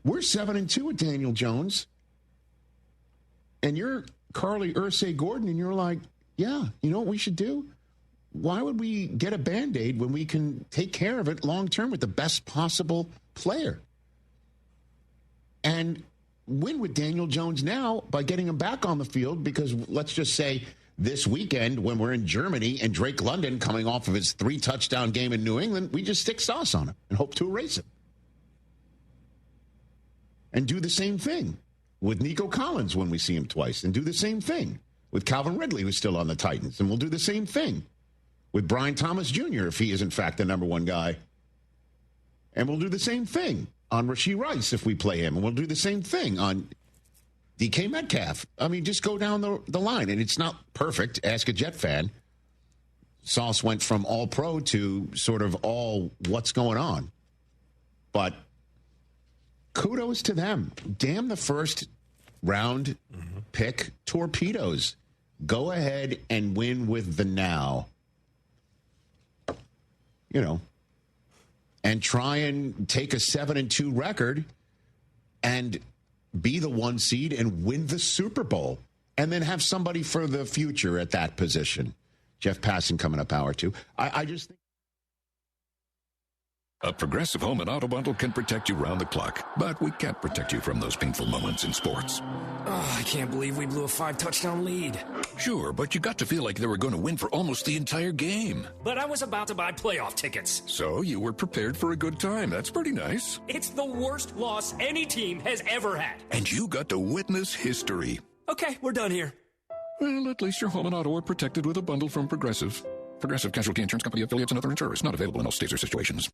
S28: we're 7-2 with Daniel Jones, and you're Carly Ursay-Gordon, and you're like, yeah, you know what we should do? Why would we get a Band-Aid when we can take care of it long-term with the best possible player? And win with Daniel Jones now by getting him back on the field, because let's just say this weekend when we're in Germany and Drake London coming off of his 3-touchdown game in New England, we just stick sauce on him and hope to erase him. And do the same thing with Nico Collins when we see him twice, and do the same thing with Calvin Ridley, who's still on the Titans, and we'll do the same thing with Brian Thomas Jr. if he is, in fact, the number 1 guy. And we'll do the same thing on Rashee Rice if we play him, and we'll do the same thing on DK Metcalf. I mean, just go down the line, and it's not perfect. Ask a Jet fan. Sauce went from all pro to sort of all what's going on. But kudos to them. Damn the first round pick torpedoes. Go ahead and win with the now. You know, and try and take a 7-2 record and be the 1 seed and win the Super Bowl, and then have somebody for the future at that position. Jeff Passan coming up hour 2. I just think
S8: a Progressive Home and Auto Bundle can protect you round the clock, but we can't protect you from those painful moments in sports.
S18: Oh, I can't believe we blew a 5-touchdown lead.
S8: Sure, but you got to feel like they were going to win for almost the entire game.
S18: But I was about to buy playoff tickets.
S8: So you were prepared for a good time. That's pretty nice.
S18: It's the worst loss any team has ever had.
S8: And you got to witness history.
S18: Okay, we're done here.
S8: Well, at least your home and auto are protected with a bundle from Progressive. Progressive Casualty Insurance Company, affiliates, and other insurers. Not available in all states or situations.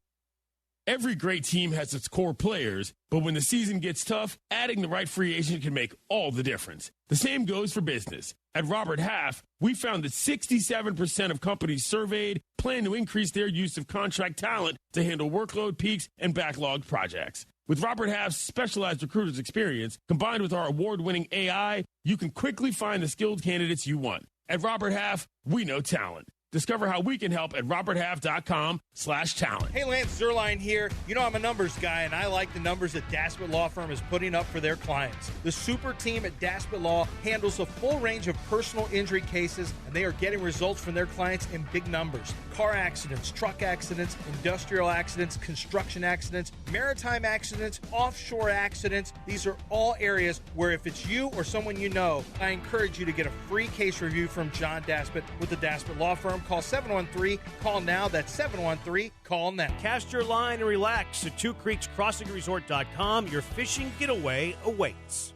S9: Every great team has its core players, but when the season gets tough, adding the right free agent can make all the difference. The same goes for business. At Robert Half, we found that 67% of companies surveyed plan to increase their use of contract talent to handle workload peaks and backlogged projects. With Robert Half's specialized recruiters experience, combined with our award-winning AI, you can quickly find the skilled candidates you want. At Robert Half, we know talent. Discover how we can help at roberthalf.com/talent.
S11: Hey, Lance Zerline here. You know I'm a numbers guy, and I like the numbers that Daspit Law Firm is putting up for their clients. The super team at Daspit Law handles a full range of personal injury cases, and they are getting results from their clients in big numbers. Car accidents, truck accidents, industrial accidents, construction accidents, maritime accidents, offshore accidents. These are all areas where if it's you or someone you know, I encourage you to get a free case review from John Daspit with the Daspit Law Firm. Call 713. Call now. That's 713. Call now.
S15: Cast your line and relax at twocreekscrossingresort.com. Your fishing getaway awaits.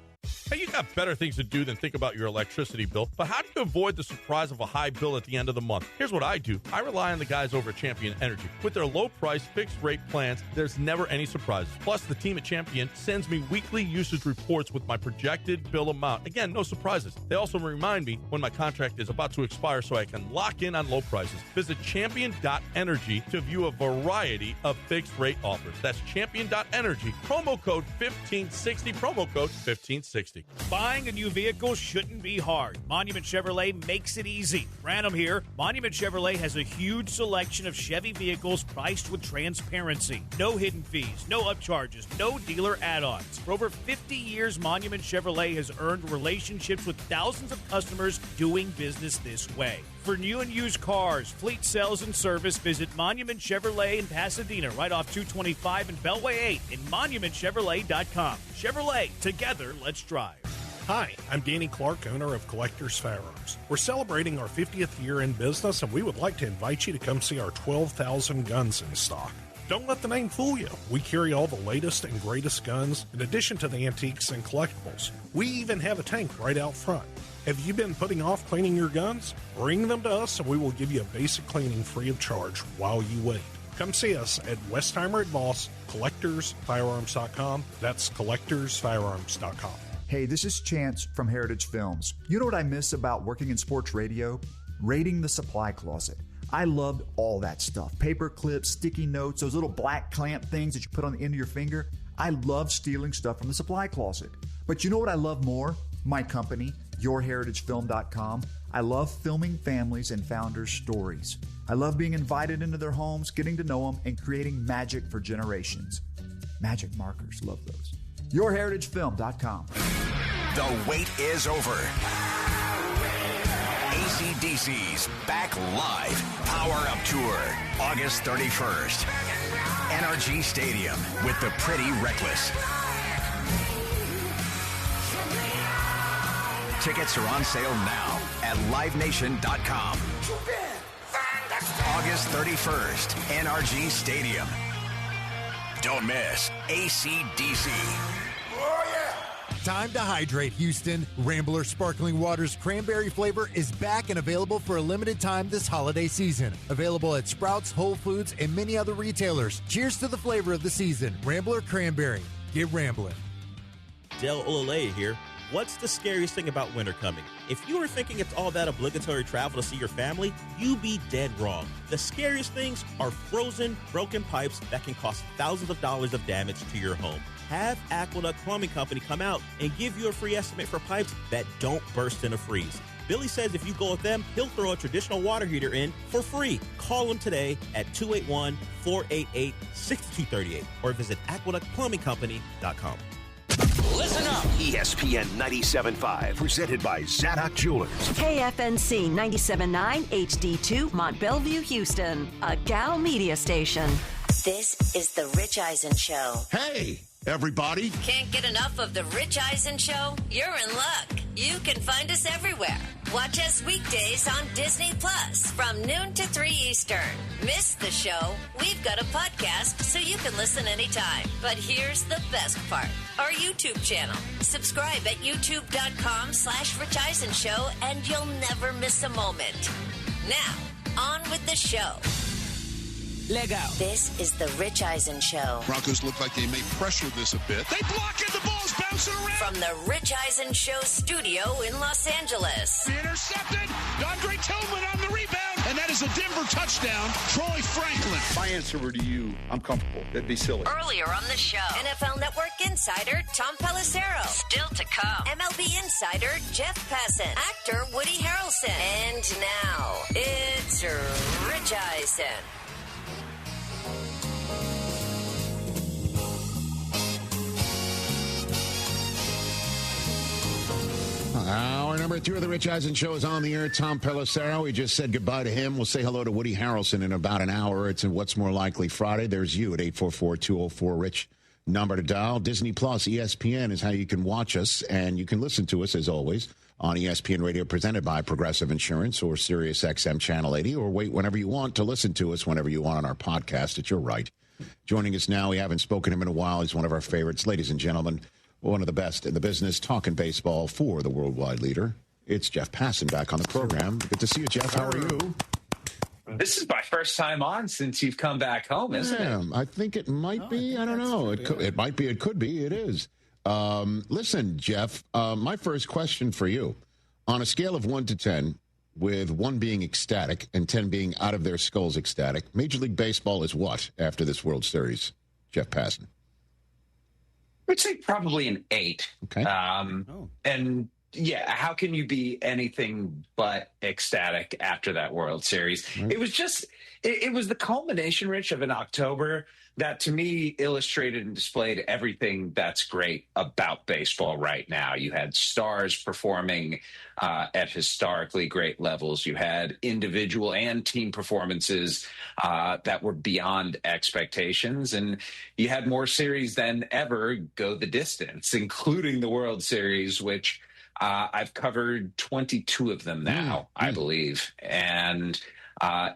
S1: Hey, you got better things to do than think about your electricity bill, but how do you avoid the surprise of a high bill at the end of the month? Here's what I do. I rely on the guys over at Champion Energy. With their low-price, fixed-rate plans, there's never any surprises. Plus, the team at Champion sends me weekly usage reports with my projected bill amount. Again, no surprises. They also remind me when my contract is about to expire so I can lock in on low prices. Visit champion.energy to view a variety of fixed-rate offers. That's champion.energy. Promo code 1560. Promo code 1560.
S15: Buying a new vehicle shouldn't be hard. Monument Chevrolet makes it easy. Branham here. Monument Chevrolet has a huge selection of Chevy vehicles priced with transparency. No hidden fees, no upcharges, no dealer add-ons. For over 50 years, Monument Chevrolet has earned relationships with thousands of customers doing business this way. For new and used cars, fleet sales, and service, visit Monument Chevrolet in Pasadena, right off 225 and Beltway 8, and monumentchevrolet.com. Chevrolet, together, let's drive.
S12: Hi, I'm Danny Clark, owner of Collector's Firearms. We're celebrating our 50th year in business, and we would like to invite you to come see our 12,000 guns in stock. Don't let the name fool you. We carry all the latest and greatest guns, in addition to the antiques and collectibles. We even have a tank right out front. Have you been putting off cleaning your guns? Bring them to us and we will give you a basic cleaning free of charge while you wait. Come see us at Westheimer at Voss, CollectorsFirearms.com. That's CollectorsFirearms.com.
S5: Hey, this is Chance from Heritage Films. You know what I miss about working in sports radio? Raiding the supply closet. I loved all that stuff. Paper clips, sticky notes, those little black clamp things that you put on the end of your finger. I love stealing stuff from the supply closet. But you know what I love more? My company, YourHeritageFilm.com. I love filming families and founders' stories. I love being invited into their homes, getting to know them, and creating magic for generations. Magic markers, love those. YourHeritageFilm.com.
S10: The wait is over. AC/DC's Back Live Power Up Tour, August 31st. NRG Stadium with the Pretty Reckless. Tickets are on sale now at livenation.com. August 31st, NRG Stadium. Don't miss AC/DC.
S16: Time to hydrate, Houston. Rambler Sparkling Water's cranberry flavor is back and available for a limited time this holiday season. Available at Sprouts, Whole Foods, and many other retailers. Cheers to the flavor of the season. Rambler Cranberry. Get rambling.
S19: Del Olale here. What's the scariest thing about winter coming? If you were thinking it's all that obligatory travel to see your family, you'd be dead wrong. The scariest things are frozen, broken pipes that can cost thousands of dollars of damage to your home. Have Aqueduct Plumbing Company come out and give you a free estimate for pipes that don't burst in a freeze. Billy says if you go with them, he'll throw a traditional water heater in for free. Call him today at 281-488-6238 or visit aqueductplumbingcompany.com.
S10: Listen up! ESPN 97.5, presented by Zadok Jewelers.
S6: KFNC 97.9 HD2 Mont Bellevue, Houston, a Gal media station.
S21: This is the Rich Eisen Show.
S28: Hey, everybody.
S21: Can't get enough of the Rich Eisen Show? You're in luck. You can find us everywhere. Watch us weekdays on Disney Plus from noon to 3 Eastern. Miss the show? We've got a podcast so you can listen anytime. But here's the best part. Our YouTube channel. Subscribe at youtube.com/Rich Eisen Show and you'll never miss a moment. Now, on with the show. Lego. This is the Rich Eisen Show.
S24: Broncos look like they may pressure this a bit. They block it. The ball's bouncing around.
S21: From the Rich Eisen Show studio in Los Angeles.
S24: Intercepted. Andre Tillman on the rebound. And that is a Denver touchdown. Troy Franklin.
S25: My answer were to you, I'm comfortable. That'd be silly.
S21: Earlier on the show, NFL Network insider Tom Pelissero. Still to come, MLB insider Jeff Passan. Actor Woody Harrelson. And now, it's Rich Eisen.
S28: Hour number 2 of the Rich Eisen Show is on the air. Tom Pelissero. We just said goodbye to him. We'll say hello to Woody Harrelson in about an hour. It's in What's More Likely Friday. There's you at 844-204-RICH. Number to dial. Disney Plus, ESPN is how you can watch us, and you can listen to us, as always, on ESPN Radio, presented by Progressive Insurance or Sirius XM Channel 80, or wait whenever you want to listen to us whenever you want on our podcast. It's your right. Joining us now, we haven't spoken to him in a while. He's one of our favorites. Ladies and gentlemen, one of the best in the business, talking baseball for the worldwide leader. It's Jeff Passan back on the program. Good to see you, Jeff. How are you?
S26: This is my first time on since you've come back home, isn't it?
S28: I think it might be. I don't know. It might be. It could be. It is. Listen, Jeff, my first question for you. On a scale of 1 to 10, with 1 being ecstatic and 10 being out of their skulls ecstatic, Major League Baseball is what after this World Series, Jeff Passan?
S26: I would say probably an 8.
S28: Okay.
S26: And yeah, how can you be anything but ecstatic after that World Series? Right. It was just, it was the culmination, Rich, of an October that to me illustrated and displayed everything that's great about baseball right now. You had stars performing at historically great levels. You had individual and team performances that were beyond expectations. And you had more series than ever go the distance, including the World Series, which I've covered 22 of them now, I believe. And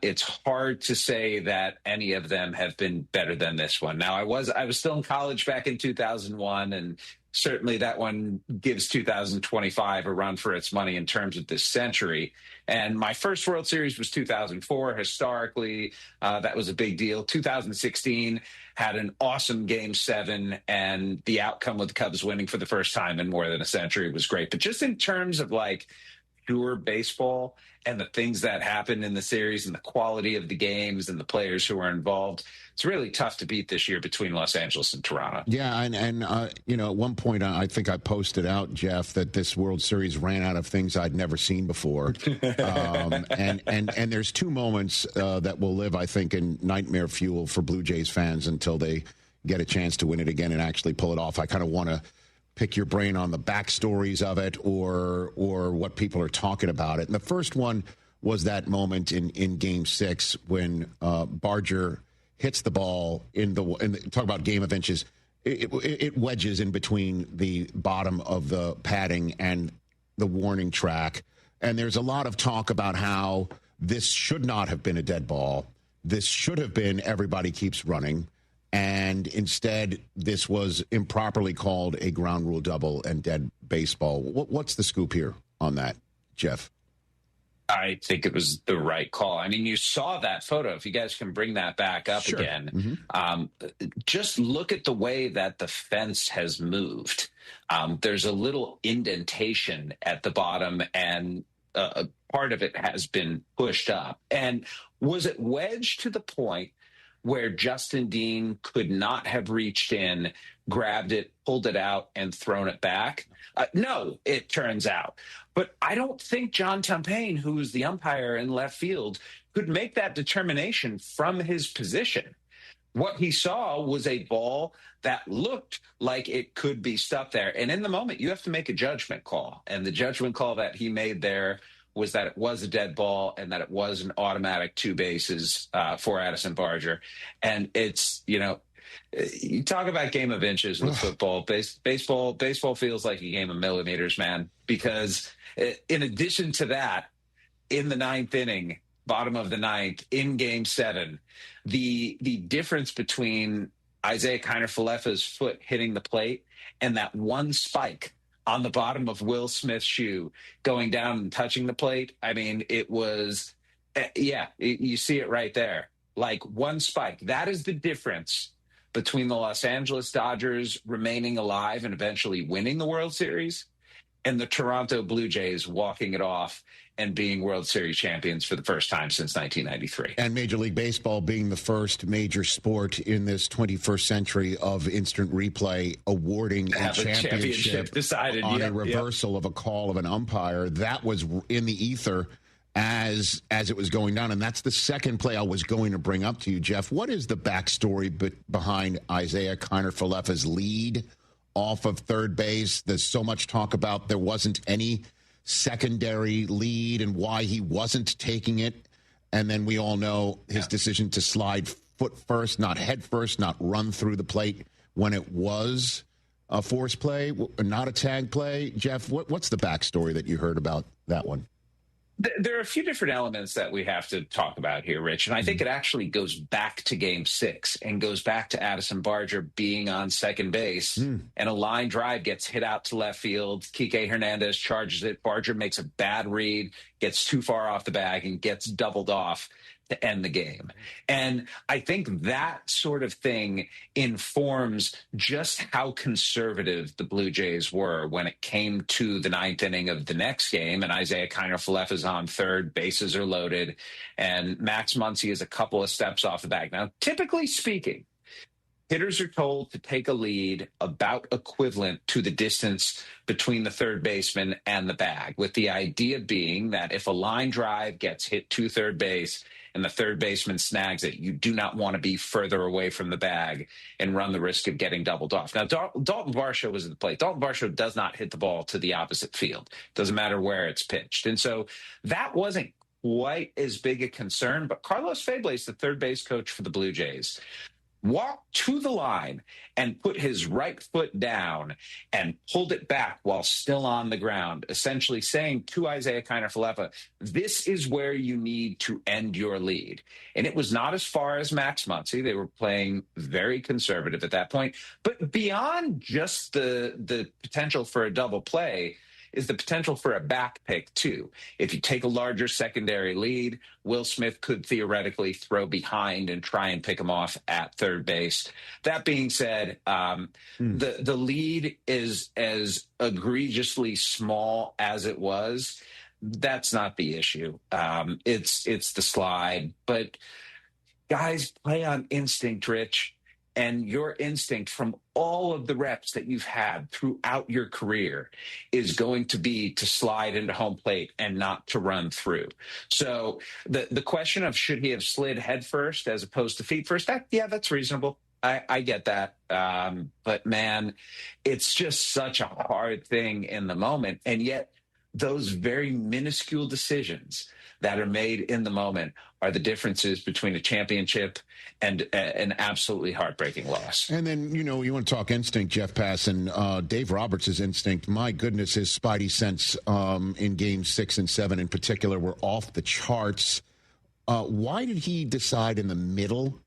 S26: It's hard to say that any of them have been better than this one. Now, I was still in college back in 2001, and certainly that one gives 2025 a run for its money in terms of this century. And my first World Series was 2004. Historically, that was a big deal. 2016 had an awesome Game 7, and the outcome with the Cubs winning for the first time in more than a century was great. But just in terms of like pure baseball and the things that happened in the series and the quality of the games and the players who are involved, it's really tough to beat this year between Los Angeles and Toronto.
S28: Yeah, and at one point I think I posted out, Jeff, that this World Series ran out of things I'd never seen before. And there's two moments that will live, I think, in nightmare fuel for Blue Jays fans until they get a chance to win it again and actually pull it off. I kind of want to pick your brain on the backstories of it or what people are talking about it. And the first one was that moment in Game 6 when Barger hits the ball talk about game of inches. It wedges in between the bottom of the padding and the warning track. And there's a lot of talk about how this should not have been a dead ball. This should have been everybody keeps running. And instead, this was improperly called a ground rule double and dead baseball. What's the scoop here on that, Jeff?
S26: I think it was the right call. I mean, you saw that photo. If you guys can bring that back up again, just look at the way that the fence has moved. There's a little indentation at the bottom, and part of it has been pushed up. And was it wedged to the point where Justin Dean could not have reached in, grabbed it, pulled it out, and thrown it back? No, it turns out. But I don't think John Tumpain, who's the umpire in left field, could make that determination from his position. What he saw was a ball that looked like it could be stuck there. And in the moment, you have to make a judgment call. And the judgment call that he made there was that it was a dead ball and that it was an automatic 2 bases for Addison Barger. And it's, you talk about game of inches with football. Baseball feels like a game of millimeters, man, because in addition to that, in the 9th inning, bottom of the 9th, in Game 7, the difference between Isaiah Kiner-Falefa's foot hitting the plate and that one spike on the bottom of Will Smith's shoe going down and touching the plate. I mean, it was, you see it right there. Like one spike. That is the difference between the Los Angeles Dodgers remaining alive and eventually winning the World Series and the Toronto Blue Jays walking it off and being World Series champions for the first time since 1993.
S28: And Major League Baseball being the first major sport in this 21st century of instant replay, awarding a championship
S26: decided
S28: on a reversal of a call of an umpire. That was in the ether as it was going down. And that's the second play I was going to bring up to you, Jeff. What is the backstory behind Isaiah Kiner-Falefa's lead off of third base? There's so much talk about there wasn't any secondary lead and why he wasn't taking it. And then we all know his decision to slide foot first, not head first, not run through the plate when it was a force play, not a tag play. Jeff, what's the backstory that you heard about that one?
S26: There are a few different elements that we have to talk about here, Rich. And I think it actually goes back to Game 6 and goes back to Addison Barger being on second base. And a line drive gets hit out to left field. Kike Hernandez charges it. Barger makes a bad read, gets too far off the bag, and gets doubled off to end the game. And I think that sort of thing informs just how conservative the Blue Jays were when it came to the 9th inning of the next game. And Isaiah Kiner-Falefa is on third, bases are loaded, and Max Muncy is a couple of steps off the bag. Now, typically speaking, hitters are told to take a lead about equivalent to the distance between the third baseman and the bag, with the idea being that if a line drive gets hit to third base and the third baseman snags it, you do not want to be further away from the bag and run the risk of getting doubled off. Now, Dalton Varsho was at the plate. Dalton Varsho does not hit the ball to the opposite field. Doesn't matter where it's pitched. And so that wasn't quite as big a concern. But Carlos Feble is the third base coach for the Blue Jays. walked to the line and put his right foot down and pulled it back while still on the ground, essentially saying to Isaiah Kiner-Falefa, this is where you need to end your lead. And it was not as far as Max Muncy. They were playing very conservative at that point. But beyond just the potential for a double play is the potential for a back pick, too. If you take a larger secondary lead, Will Smith could theoretically throw behind and try and pick him off at third base. That being said, the lead is as egregiously small as it was. That's not the issue. It's the slide. But guys play on instinct, Rich. And your instinct from all of the reps that you've had throughout your career is going to be to slide into home plate and not to run through. So the question of should he have slid head first as opposed to feet first, that's reasonable. I get that. But, man, it's just such a hard thing in the moment. And yet those very minuscule decisions that are made in the moment are the differences between a championship and an absolutely heartbreaking loss.
S28: And then, you want to talk instinct, Jeff Passan. Dave Roberts' instinct, my goodness, his spidey sense in games 6 and 7 in particular were off the charts. Why did he decide in the middle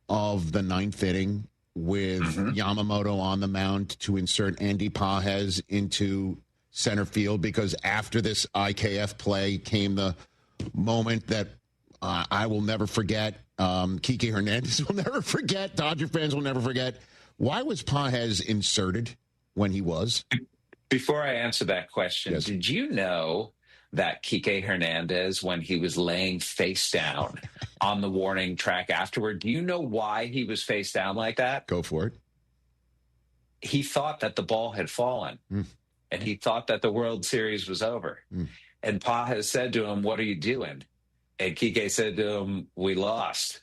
S28: of the 9th inning with Yamamoto on the mound to insert Andy Pages into center field? Because after this IKF play came the moment that I will never forget. Kike Hernandez will never forget. Dodger fans will never forget. Why was Pages inserted when he was?
S26: Before I answer that question,
S28: yes.
S26: Did you know that Kike Hernandez, when he was laying face down on the warning track afterward, do you know why he was face down like that?
S28: Go for it.
S26: He thought that the ball had fallen, and he thought that the World Series was over. And Pages said to him, "What are you doing?" And Kike said to him, "We lost."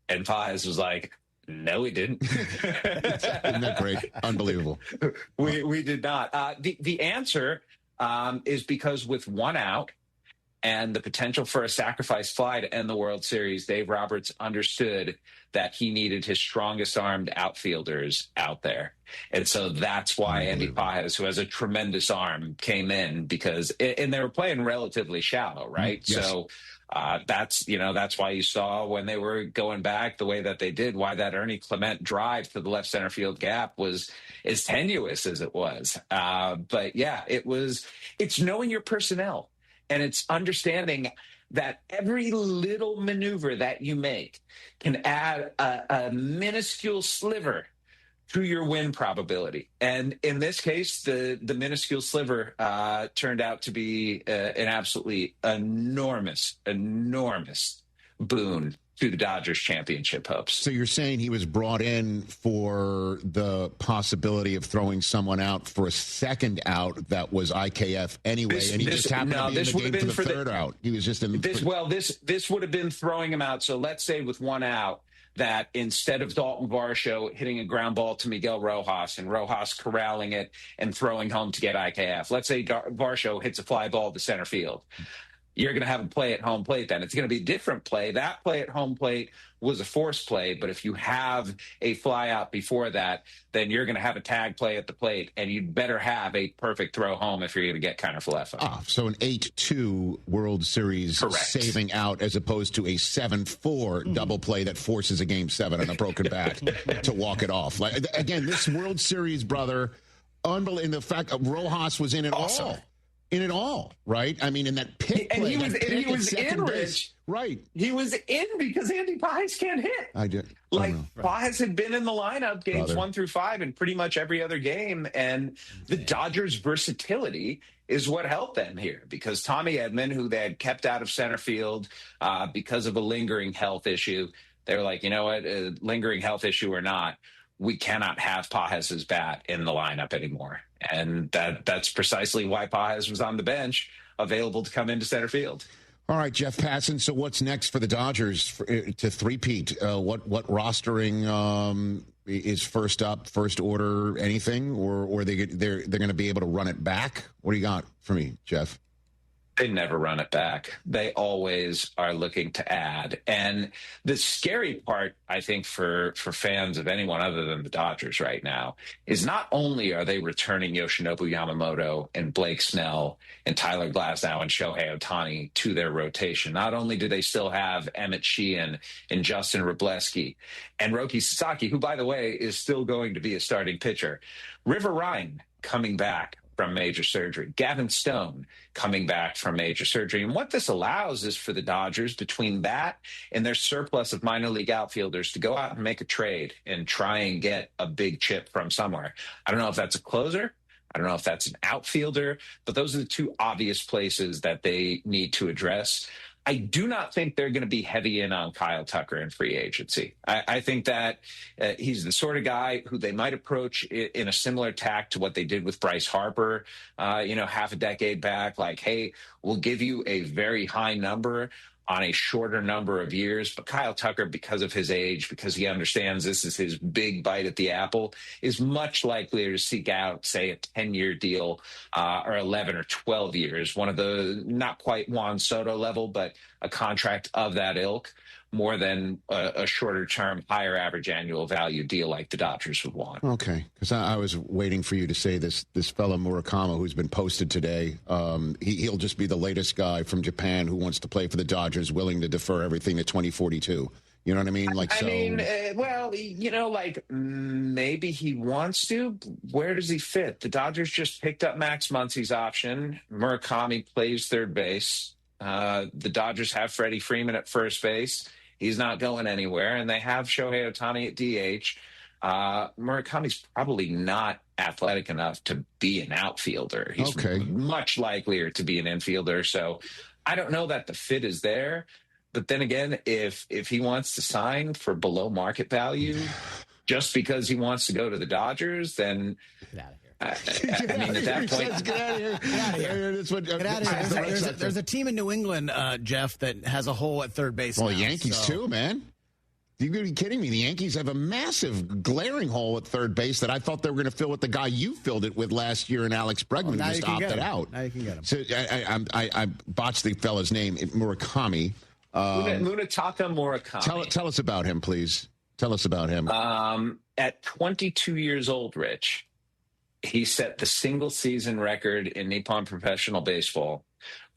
S26: And Pages was like, "No, we didn't."
S28: Isn't that great? Unbelievable.
S26: We did not. The answer is because with one out and the potential for a sacrifice fly to end the World Series, Dave Roberts understood that he needed his strongest armed outfielders out there. And so that's why Andy Pages, who has a tremendous arm, came in and they were playing relatively shallow, right?
S28: Yes.
S26: So that's why you saw when they were going back the way that they did, why that Ernie Clement drive to the left center field gap was as tenuous as it was. But yeah, it's knowing your personnel, and it's understanding that every little maneuver that you make can add a minuscule sliver to your win probability. And in this case, the minuscule sliver turned out to be an absolutely enormous boon to the Dodgers championship hopes.
S28: So you're saying he was brought in for the possibility of throwing someone out for a second out that was IKF anyway, and he just happened to be in the game for the third out. He was just in
S26: this would have been throwing him out. So let's say with one out, that instead of Dalton Varsho hitting a ground ball to Miguel Rojas and Rojas corralling it and throwing home to get IKF, let's say Varsho hits a fly ball to center field. You're going to have a play at home plate then. It's going to be a different play. That play at home plate was a forced play, but if you have a fly out before that, then you're going to have a tag play at the plate, and you'd better have a perfect throw home if you're going to get Kiner-Falefa.
S28: So an 8-2 World Series saving out as opposed to a 7-4 double play that forces a Game 7 on a broken bat to walk it off. Like, again, this World Series, brother, unbelievable. In the fact Rojas was in it all. In it all, right? I mean, in that pick play.
S26: And he was in, Rich.
S28: Right.
S26: He was in because Andy Pages can't hit. Pages had been in the lineup games 1 through 5 and pretty much every other game. And the Dodgers' versatility is what helped them here, because Tommy Edman, who they had kept out of center field because of a lingering health issue, they were like, you know what, lingering health issue or not, we cannot have Pages' bat in the lineup anymore. And that's precisely why Pages was on the bench, available to come into center field.
S28: All right, Jeff Passan. So what's next for the Dodgers to three-peat? What rostering is first up, first order, anything? Or they're going to be able to run it back? What do you got for me, Jeff?
S26: They never run it back. They always are looking to add. And the scary part, I think, for fans of anyone other than the Dodgers right now is not only are they returning Yoshinobu Yamamoto and Blake Snell and Tyler Glasnow and Shohei Ohtani to their rotation. Not only do they still have Emmett Sheehan and Justin Wrobleski and Roki Sasaki, who, by the way, is still going to be a starting pitcher. River Ryan coming back from major surgery. Gavin Stone coming back from major surgery. And what this allows is for the Dodgers, between that and their surplus of minor league outfielders, to go out and make a trade and try and get a big chip from somewhere. I don't know if that's a closer. I don't know if that's an outfielder, but those are the two obvious places that they need to address. I do not think they're going to be heavy in on Kyle Tucker in free agency. I think that he's the sort of guy who they might approach in a similar tack to what they did with Bryce Harper, half a decade back. Like, hey, we'll give you a very high number on a shorter number of years. But Kyle Tucker, because of his age, because he understands this is his big bite at the apple, is much likelier to seek out, say, a 10-year deal or 11 or 12 years, one of the not quite Juan Soto level, but a contract of that ilk, more than a shorter term, higher average annual value deal like the Dodgers would want.
S28: Okay, because I was waiting for you to say this fellow Murakami who's been posted today. He'll just be the latest guy from Japan who wants to play for the Dodgers, willing to defer everything to 2042. You know what I mean? Maybe he wants to. Where does he fit? The Dodgers just picked up Max Muncy's option. Murakami plays third base. The Dodgers have Freddie Freeman at first base. He's not going anywhere, and they have Shohei Ohtani at DH. Murakami's probably not athletic enough to be an outfielder. He's much likelier to be an infielder. So I don't know that the fit is there. But then again, if he wants to sign for below market value just because he wants to go to the Dodgers, then get out of here. I mean, at that point,
S3: get out of here. Get out of here. There's a team in New England, Jeff, that has a hole at third base.
S28: Well, the Yankees too, man. You're going to be kidding me. The Yankees have a massive glaring hole at third base that I thought they were going to fill with the guy you filled it with last year, and Alex Bregman just opted out.
S3: Now you can get him.
S28: So I botched the fella's name, Murakami.
S26: Munetaka Murakami.
S28: Tell us about him, please. Tell us about him.
S26: At 22 years old, Rich, he set the single season record in Nippon professional baseball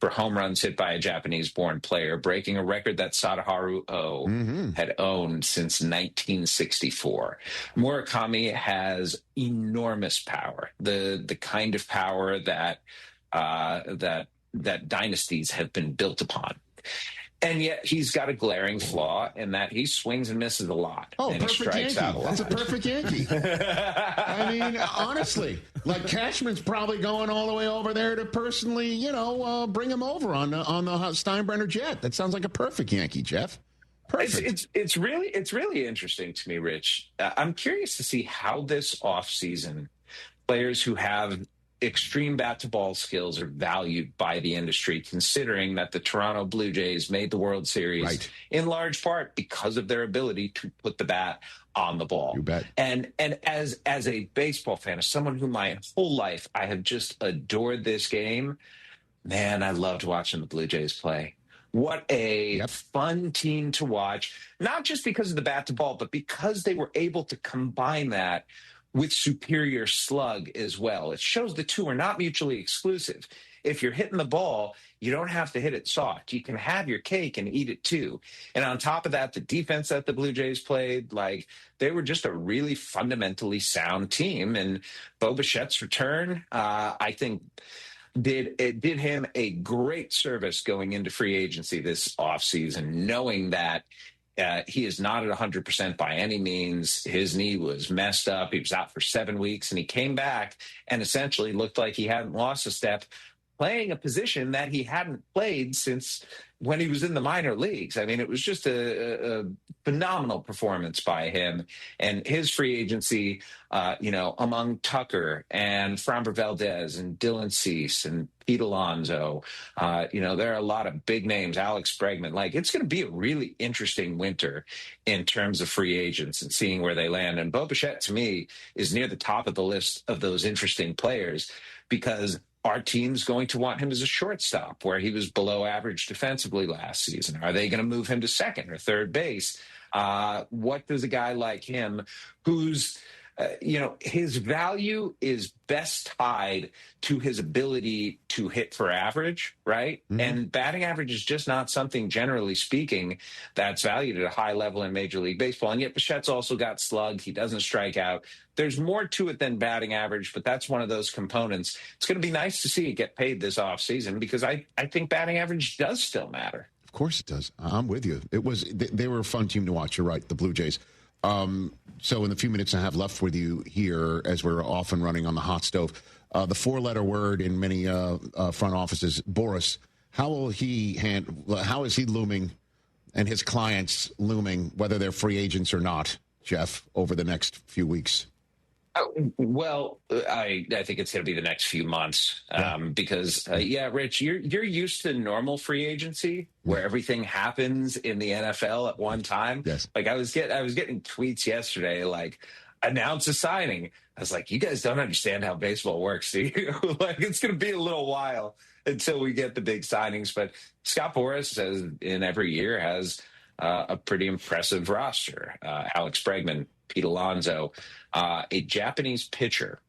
S26: for home runs hit by a Japanese-born player, breaking a record that Sadaharu Oh had owned since 1964. Murakami has enormous power, the kind of power that dynasties have been built upon. And yet he's got a glaring flaw in that he swings and misses a lot.
S28: Oh,
S26: and
S28: perfect
S26: he strikes
S28: Yankee.
S26: out a lot.
S28: That's a perfect Yankee. I mean, honestly, like Cashman's probably going all the way over there to personally, bring him over on the Steinbrenner jet. That sounds like a perfect Yankee, Jeff. Perfect.
S26: It's really interesting to me, Rich. I'm curious to see how this offseason players who have extreme bat-to-ball skills are valued by the industry, considering that the Toronto Blue Jays made the World Series in large part because of their ability to put the bat on the ball.
S28: You bet.
S26: And as a baseball fan, as someone who my whole life I have just adored this game, man, I loved watching the Blue Jays play. What a fun team to watch, not just because of the bat-to-ball, but because they were able to combine that with superior slug as well. It shows the two are not mutually exclusive. If you're hitting the ball, you don't have to hit it soft. You can have your cake and eat it too. And on top of that, the defense that the Blue Jays played, they were just a really fundamentally sound team. And Bo Bichette's return, I think, did him a great service going into free agency this offseason, knowing that he is not at 100% by any means. His knee was messed up. He was out for 7 weeks, and he came back and essentially looked like he hadn't lost a step, playing a position that he hadn't played since when he was in the minor leagues. I mean, it was just a phenomenal performance by him. And his free agency, among Tucker and Framber Valdez and Dylan Cease and Pete Alonso, there are a lot of big names, Alex Bregman. It's going to be a really interesting winter in terms of free agents and seeing where they land. And Bo Bichette, to me, is near the top of the list of those interesting players because Are teams going to want him as a shortstop where he was below average defensively last season? Are they going to move him to second or third base? What does a guy like him who's his value is best tied to his ability to hit for average, right? Mm-hmm. And batting average is just not something, generally speaking, that's valued at a high level in Major League Baseball. And yet Bichette's also got slugged. He doesn't strike out. There's more to it than batting average, but that's one of those components. It's going to be nice to see it get paid this offseason because I think batting average does still matter.
S28: Of course it does. I'm with you. They were a fun team to watch. You're right, the Blue Jays. So in the few minutes I have left with you here, as we're off and running on the hot stove, the four-letter word in many front offices, Boris. How is he looming, and his clients looming, whether they're free agents or not, Jeff, over the next few weeks?
S26: Well, I think it's going to be the next few months because, Rich, you're used to normal free agency where everything happens in the NFL at one time.
S28: Yes.
S26: Like I was getting tweets yesterday, like announce a signing. I was like, you guys don't understand how baseball works, do you? Like it's going to be a little while until we get the big signings. But Scott Boras, as in every year, has a pretty impressive roster. Alex Bregman, Pete Alonso, a Japanese pitcher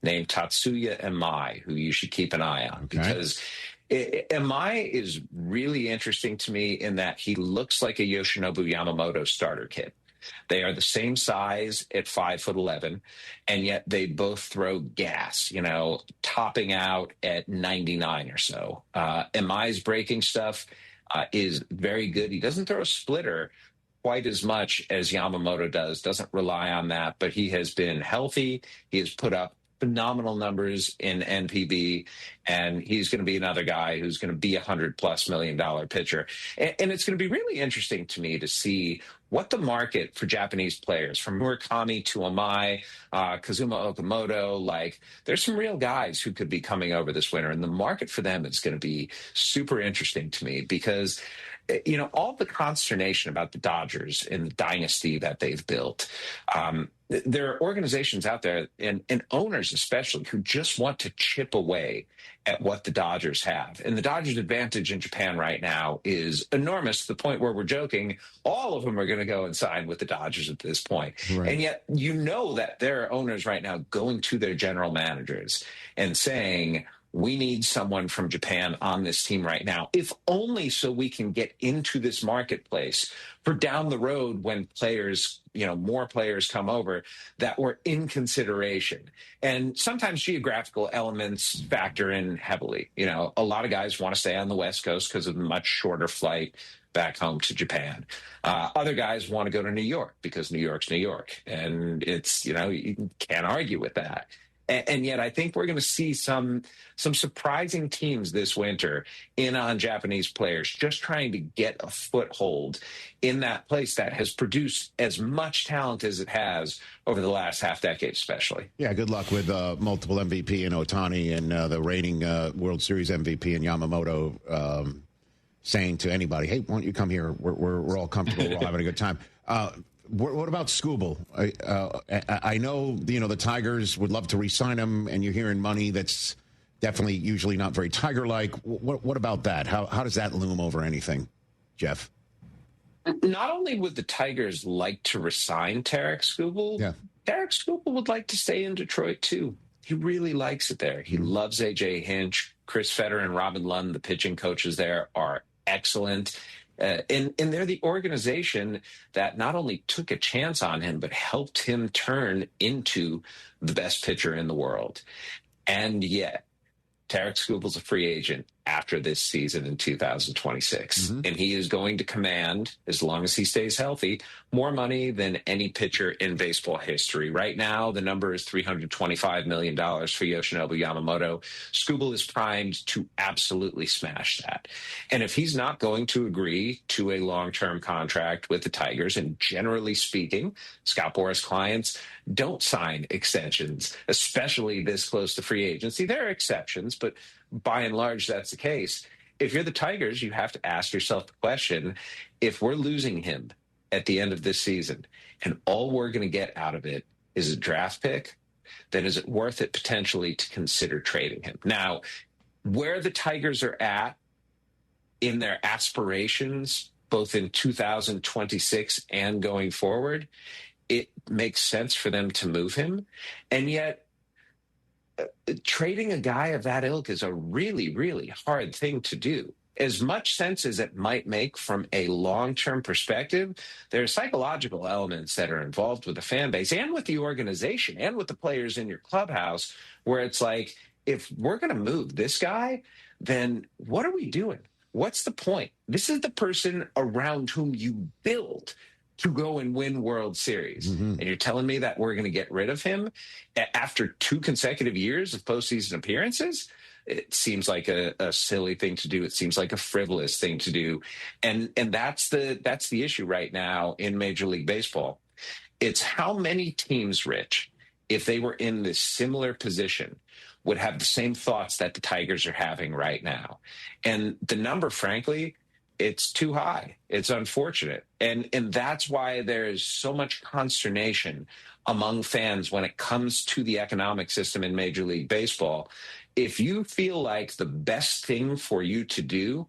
S26: named Tatsuya Emai, who you should keep an eye on because Emai is really interesting to me in that he looks like a Yoshinobu Yamamoto starter kit. They are the same size at 5'11", and yet they both throw gas, topping out at 99 or so. Emai's breaking stuff is very good. He doesn't throw a splitter quite as much as Yamamoto doesn't rely on that, but he has been healthy. He has put up phenomenal numbers in NPB, and he's going to be another guy who's going to be $100+ million pitcher. And it's going to be really interesting to me to see what the market for Japanese players, from Murakami to Amai, Kazuma Okamoto, there's some real guys who could be coming over this winter, and the market for them is going to be super interesting to me because all the consternation about the Dodgers and the dynasty that they've built. There are organizations out there and owners especially who just want to chip away at what the Dodgers have. And the Dodgers' advantage in Japan right now is enormous to the point where we're joking all of them are going to go and sign with the Dodgers at this point. Right. And yet that there are owners right now going to their general managers and saying, we need someone from Japan on this team right now, if only so we can get into this marketplace for down the road when players, more players come over that were in consideration. And sometimes geographical elements factor in heavily. A lot of guys want to stay on the West Coast because of the much shorter flight back home to Japan. Other guys want to go to New York because New York's New York. And it's, you can't argue with that. And yet I think we're going to see some surprising teams this winter in on Japanese players just trying to get a foothold in that place that has produced as much talent as it has over the last half decade especially.
S28: Yeah, good luck with multiple MVP in Ohtani and the reigning World Series MVP in Yamamoto saying to anybody, hey, why don't you come here? We're all comfortable. We're all having a good time. What about Skubal? I know, the Tigers would love to re-sign him, and you're hearing money that's definitely usually not very Tiger-like. What about that? How does that loom over anything, Jeff?
S26: Not only would the Tigers like to re-sign Tarek Skubal, Tarek Skubal would like to stay in Detroit, too. He really likes it there. He loves A.J. Hinch. Chris Fetter and Robin Lund, the pitching coaches there, are excellent. And they're the organization that not only took a chance on him, but helped him turn into the best pitcher in the world. And yet, Tarek Skubal's a free agent after this season in 2026. Mm-hmm. And he is going to command, as long as he stays healthy, more money than any pitcher in baseball history. Right now, the number is $325 million for Yoshinobu Yamamoto. Skubal is primed to absolutely smash that. And if he's not going to agree to a long-term contract with the Tigers, and generally speaking, Scott Boras clients don't sign extensions, especially this close to free agency. There are exceptions, but by and large, that's the case. If you're the Tigers, you have to ask yourself the question, if we're losing him at the end of this season and all we're going to get out of it is a draft pick, then is it worth it potentially to consider trading him? Now, where the Tigers are at in their aspirations, both in 2026 and going forward, it makes sense for them to move him. And yet, trading a guy of that ilk is a really, really hard thing to do. As much sense as it might make from a long-term perspective, there are psychological elements that are involved with the fan base and with the organization and with the players in your clubhouse, where it's like, if we're going to move this guy, then what are we doing? What's the point? This is the person around whom you build to go and win World Series. And you're telling me that we're going to get rid of him after 2 consecutive years of postseason appearances? It seems like a silly thing to do. It seems like a frivolous thing to do. And that's the issue right now in Major League Baseball. It's how many teams, Rich, if they were in this similar position, would have the same thoughts that the Tigers are having right now. And the number, frankly, it's too high. It's unfortunate. And that's why there is so much consternation among fans when it comes to the economic system in Major League Baseball. If you feel like the best thing for you to do,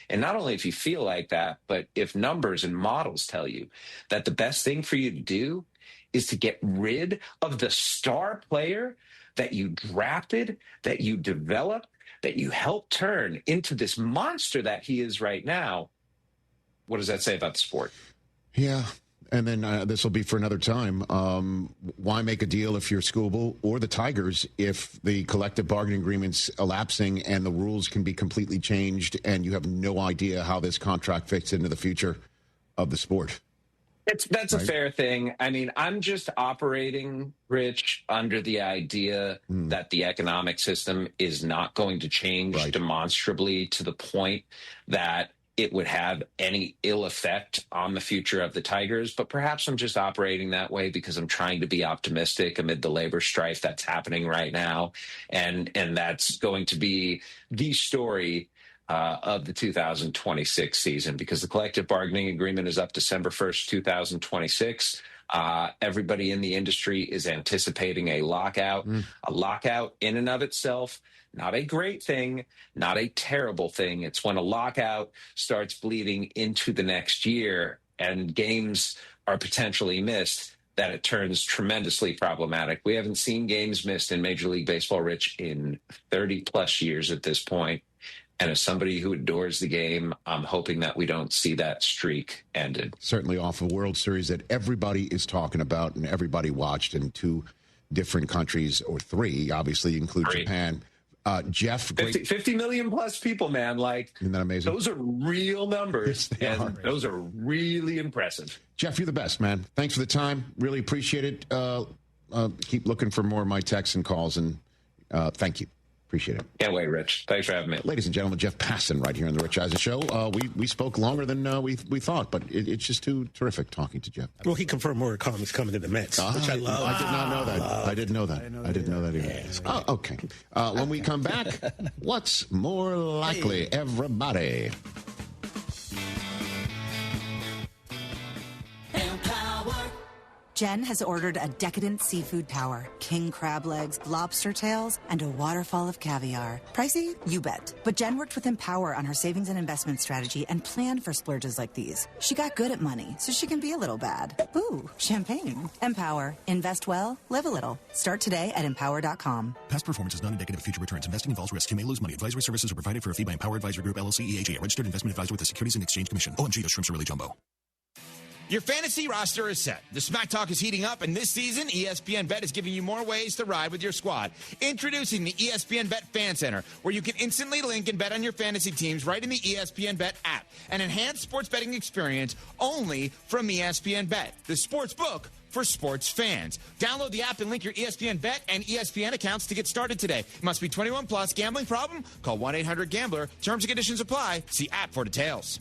S26: and not only if you feel like that, but if numbers and models tell you that the best thing for you to do is to get rid of the star player that you drafted, that you developed, that you helped turn into this monster that he is right now, what does that say about the sport?
S28: Yeah. And then this will be for another time. Why make a deal if you're Skubal or the Tigers if the collective bargaining agreement's elapsing and the rules can be completely changed and you have no idea how this contract fits into the future of the sport?
S26: That's right? A fair thing. I mean, I'm just operating, Rich, under the idea that the economic system is not going to change demonstrably to the point that it would have any ill effect on the future of the Tigers. But perhaps I'm just operating that way because I'm trying to be optimistic amid the labor strife that's happening right now. And that's going to be the story of the 2026 season, because the collective bargaining agreement is up December 1st, 2026. Everybody in the industry is anticipating a lockout. A lockout in and of itself, not a great thing, not a terrible thing. It's when a lockout starts bleeding into the next year and games are potentially missed that it turns tremendously problematic. We haven't seen games missed in Major League Baseball, Rich, in 30-plus years at this point. And as somebody who adores the game, I'm hoping that we don't see that streak ended.
S28: Certainly off a World Series that everybody is talking about and everybody watched in 2 different countries, or 3, obviously, include Japan. Jeff,
S26: 50 million plus people, man. Like,
S28: isn't that amazing?
S26: Those are real numbers, and those are really impressive.
S28: Jeff, you're the best, man. Thanks for the time. Really appreciate it. Keep looking for more of my texts and calls, and thank you. Appreciate it.
S26: Can't wait, Rich. Thanks for having me.
S28: Ladies and gentlemen, Jeff Passan right here on the Rich Eisen Show. We spoke longer than we thought, but it's just too terrific talking to Jeff.
S12: Well, he confirmed more comments coming to the Mets, which I love.
S28: I did not know that. I didn't know that. I didn't know that either. Yeah, okay. When we come back, what's more likely, everybody?
S4: Jen has ordered a decadent seafood tower, king crab legs, lobster tails, and a waterfall of caviar. Pricey? You bet. But Jen worked with Empower on her savings and investment strategy and planned for splurges like these. She got good at money, so she can be a little bad. Ooh, champagne. Empower. Invest well, live a little. Start today at empower.com.
S13: Past performance is not indicative of future returns. Investing involves risk. You may lose money. Advisory services are provided for a fee by Empower Advisory Group, LLC, EAG, a registered investment advisor with the Securities and Exchange Commission. OMG, those shrimps are really jumbo.
S14: Your fantasy roster is set. The Smack Talk is heating up, and this season, ESPN Bet is giving you more ways to ride with your squad. Introducing the ESPN Bet Fan Center, where you can instantly link and bet on your fantasy teams right in the ESPN Bet app. An enhanced sports betting experience only from ESPN Bet, the sports book for sports fans. Download the app and link your ESPN Bet and ESPN accounts to get started today. Must be 21 plus. Gambling problem? Call 1-800-GAMBLER. Terms and conditions apply. See app for details.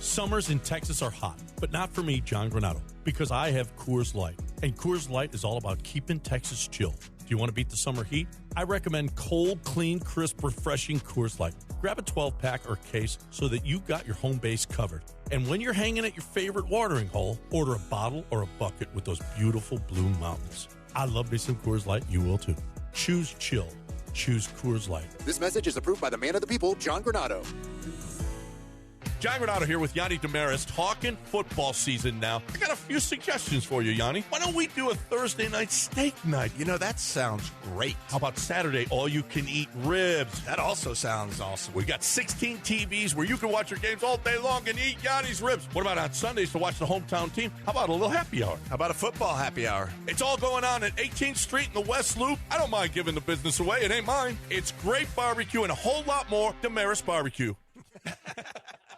S17: Summers in Texas are hot, but not for me, John Granado, because I have Coors Light. And Coors Light is all about keeping Texas chill. Do you want to beat the summer heat? I recommend cold, clean, crisp, refreshing Coors Light. Grab a 12-pack or case so that you got your home base covered. And when you're hanging at your favorite watering hole, order a bottle or a bucket with those beautiful blue mountains. I love me some Coors Light. You will too. Choose chill. Choose Coors Light.
S2: This message is approved by the man of the people, John Granado.
S1: John Granado here with Yanni Damaris, talking football season now. I got a few suggestions for you, Yanni. Why don't we do a Thursday night steak night? You know, that sounds great. How about Saturday, all-you-can-eat ribs? That also sounds awesome. We got 16 TVs where you can watch your games all day long and eat Yanni's ribs. What about on Sundays to watch the hometown team? How about a little happy hour? How about a football happy hour? It's all going on at 18th Street in the West Loop. I don't mind giving the business away. It ain't mine. It's great barbecue and a whole lot more. Damaris Barbecue.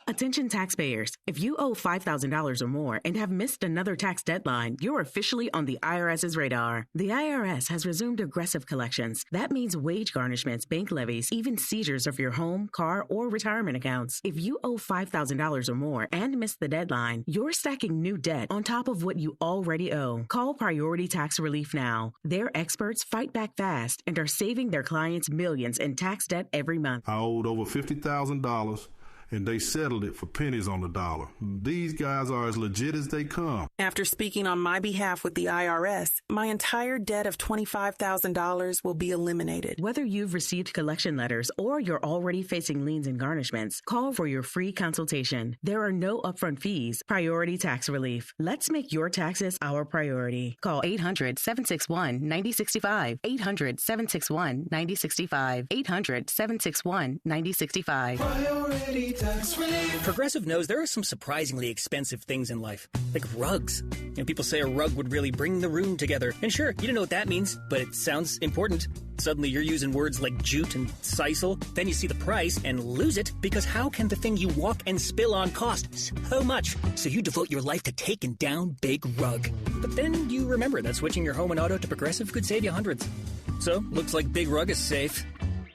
S7: Attention taxpayers. If you owe $5,000 or more and have missed another tax deadline, you're officially on the IRS's radar. The IRS has resumed aggressive collections. That means wage garnishments, bank levies, even seizures of your home, car, or retirement accounts. If you owe $5,000 or more and missed the deadline, you're stacking new debt on top of what you already owe. Call Priority Tax Relief now. Their experts fight back fast and are saving their clients millions in tax debt every month.
S8: I owed over $50,000. And they settled it for pennies on the dollar. These guys are as legit as they come.
S18: After speaking on my behalf with the IRS, my entire debt of $25,000 will be eliminated.
S7: Whether you've received collection letters or you're already facing liens and garnishments, call for your free consultation. There are no upfront fees. Priority Tax Relief. Let's make your taxes our priority. Call 800-761-9065. 800-761-9065. 800-761-9065.
S20: Priority Tax Relief. Progressive knows there are some surprisingly expensive things in life, like rugs. You know, people say a rug would really bring the room together. And sure, you don't know what that means, but it sounds important. Suddenly you're using words like jute and sisal. Then you see the price and lose it, because how can the thing you walk and spill on cost so much? So you devote your life to taking down Big Rug. But then you remember that switching your home and auto to Progressive could save you hundreds. So, looks like Big Rug is safe.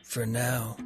S20: For now.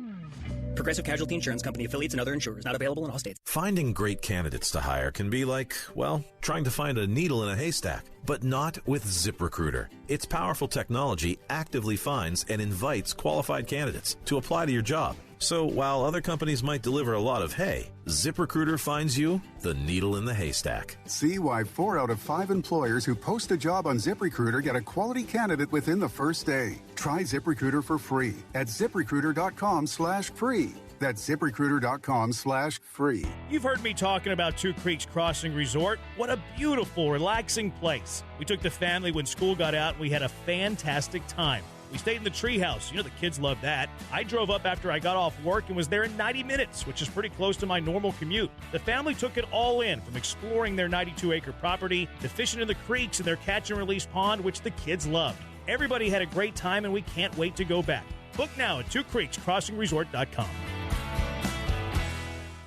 S20: Progressive Casualty Insurance Company, affiliates, and other insurers. Not available in all states.
S22: Finding great candidates to hire can be like, well, trying to find a needle in a haystack. But not with ZipRecruiter. Its powerful technology actively finds and invites qualified candidates to apply to your job. So while other companies might deliver a lot of hay, ZipRecruiter finds you the needle in the haystack.
S23: See why 4 out of 5 employers who post a job on ZipRecruiter get a quality candidate within the first day. Try ZipRecruiter for free at ZipRecruiter.com/free. That's ZipRecruiter.com/free.
S11: You've heard me talking about Two Creeks Crossing Resort. What a beautiful, relaxing place. We took the family when school got out, and we had a fantastic time. We stayed in the treehouse. You know the kids love that. I drove up after I got off work and was there in 90 minutes, which is pretty close to my normal commute. The family took it all in, from exploring their 92-acre property to fishing in the creeks and their catch-and-release pond, which the kids loved. Everybody had a great time, and we can't wait to go back. Book now at twocreekscrossingresort.com.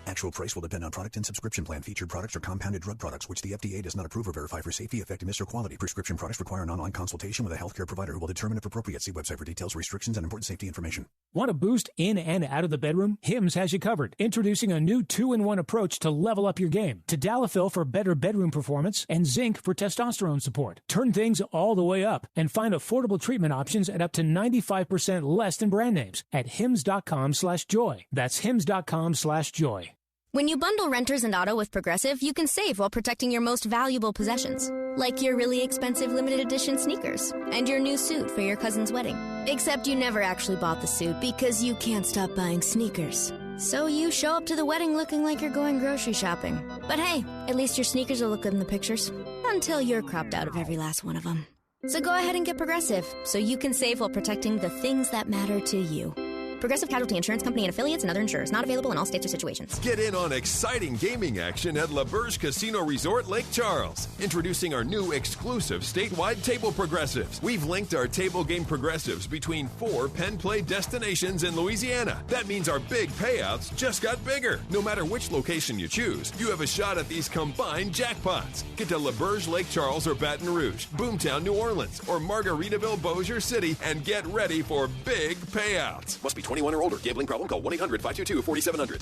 S13: Actual price will depend on product and subscription plan. Featured products are compounded drug products, which the FDA does not approve or verify for safety, effectiveness, or quality. Prescription products require an online consultation with a healthcare provider who will determine if appropriate. See website for details, restrictions, and important safety information.
S27: Want a boost in and out of the bedroom? Hims has you covered. Introducing a new 2-in-1 approach to level up your game. Tadalafil for better bedroom performance and zinc for testosterone support. Turn things all the way up and find affordable treatment options at up to 95% less than brand names at hims.com/joy. That's hims.com/joy.
S29: When you bundle renters and auto with Progressive, you can save while protecting your most valuable possessions, like your really expensive limited edition sneakers and your new suit for your cousin's wedding. Except you never actually bought the suit because you can't stop buying sneakers. So you show up to the wedding looking like you're going grocery shopping. But hey, at least your sneakers will look good in the pictures, until you're cropped out of every last one of them. So go ahead and get Progressive, so you can save while protecting the things that matter to you. Progressive Casualty Insurance Company and affiliates and other insurers. Not available in all states or situations.
S30: Get in on exciting gaming action at La Berge Casino Resort Lake Charles. Introducing our new exclusive statewide table progressives. We've linked our table game progressives between 4 pen play destinations in Louisiana. That means our big payouts just got bigger. No matter which location you choose, you have a shot at these combined jackpots. Get to La Berge Lake Charles or Baton Rouge, Boomtown, New Orleans, or Margaritaville, Bossier City, and get ready for big payouts.
S13: Must be 21 or older. Gambling problem? Call 1-800-522-4700.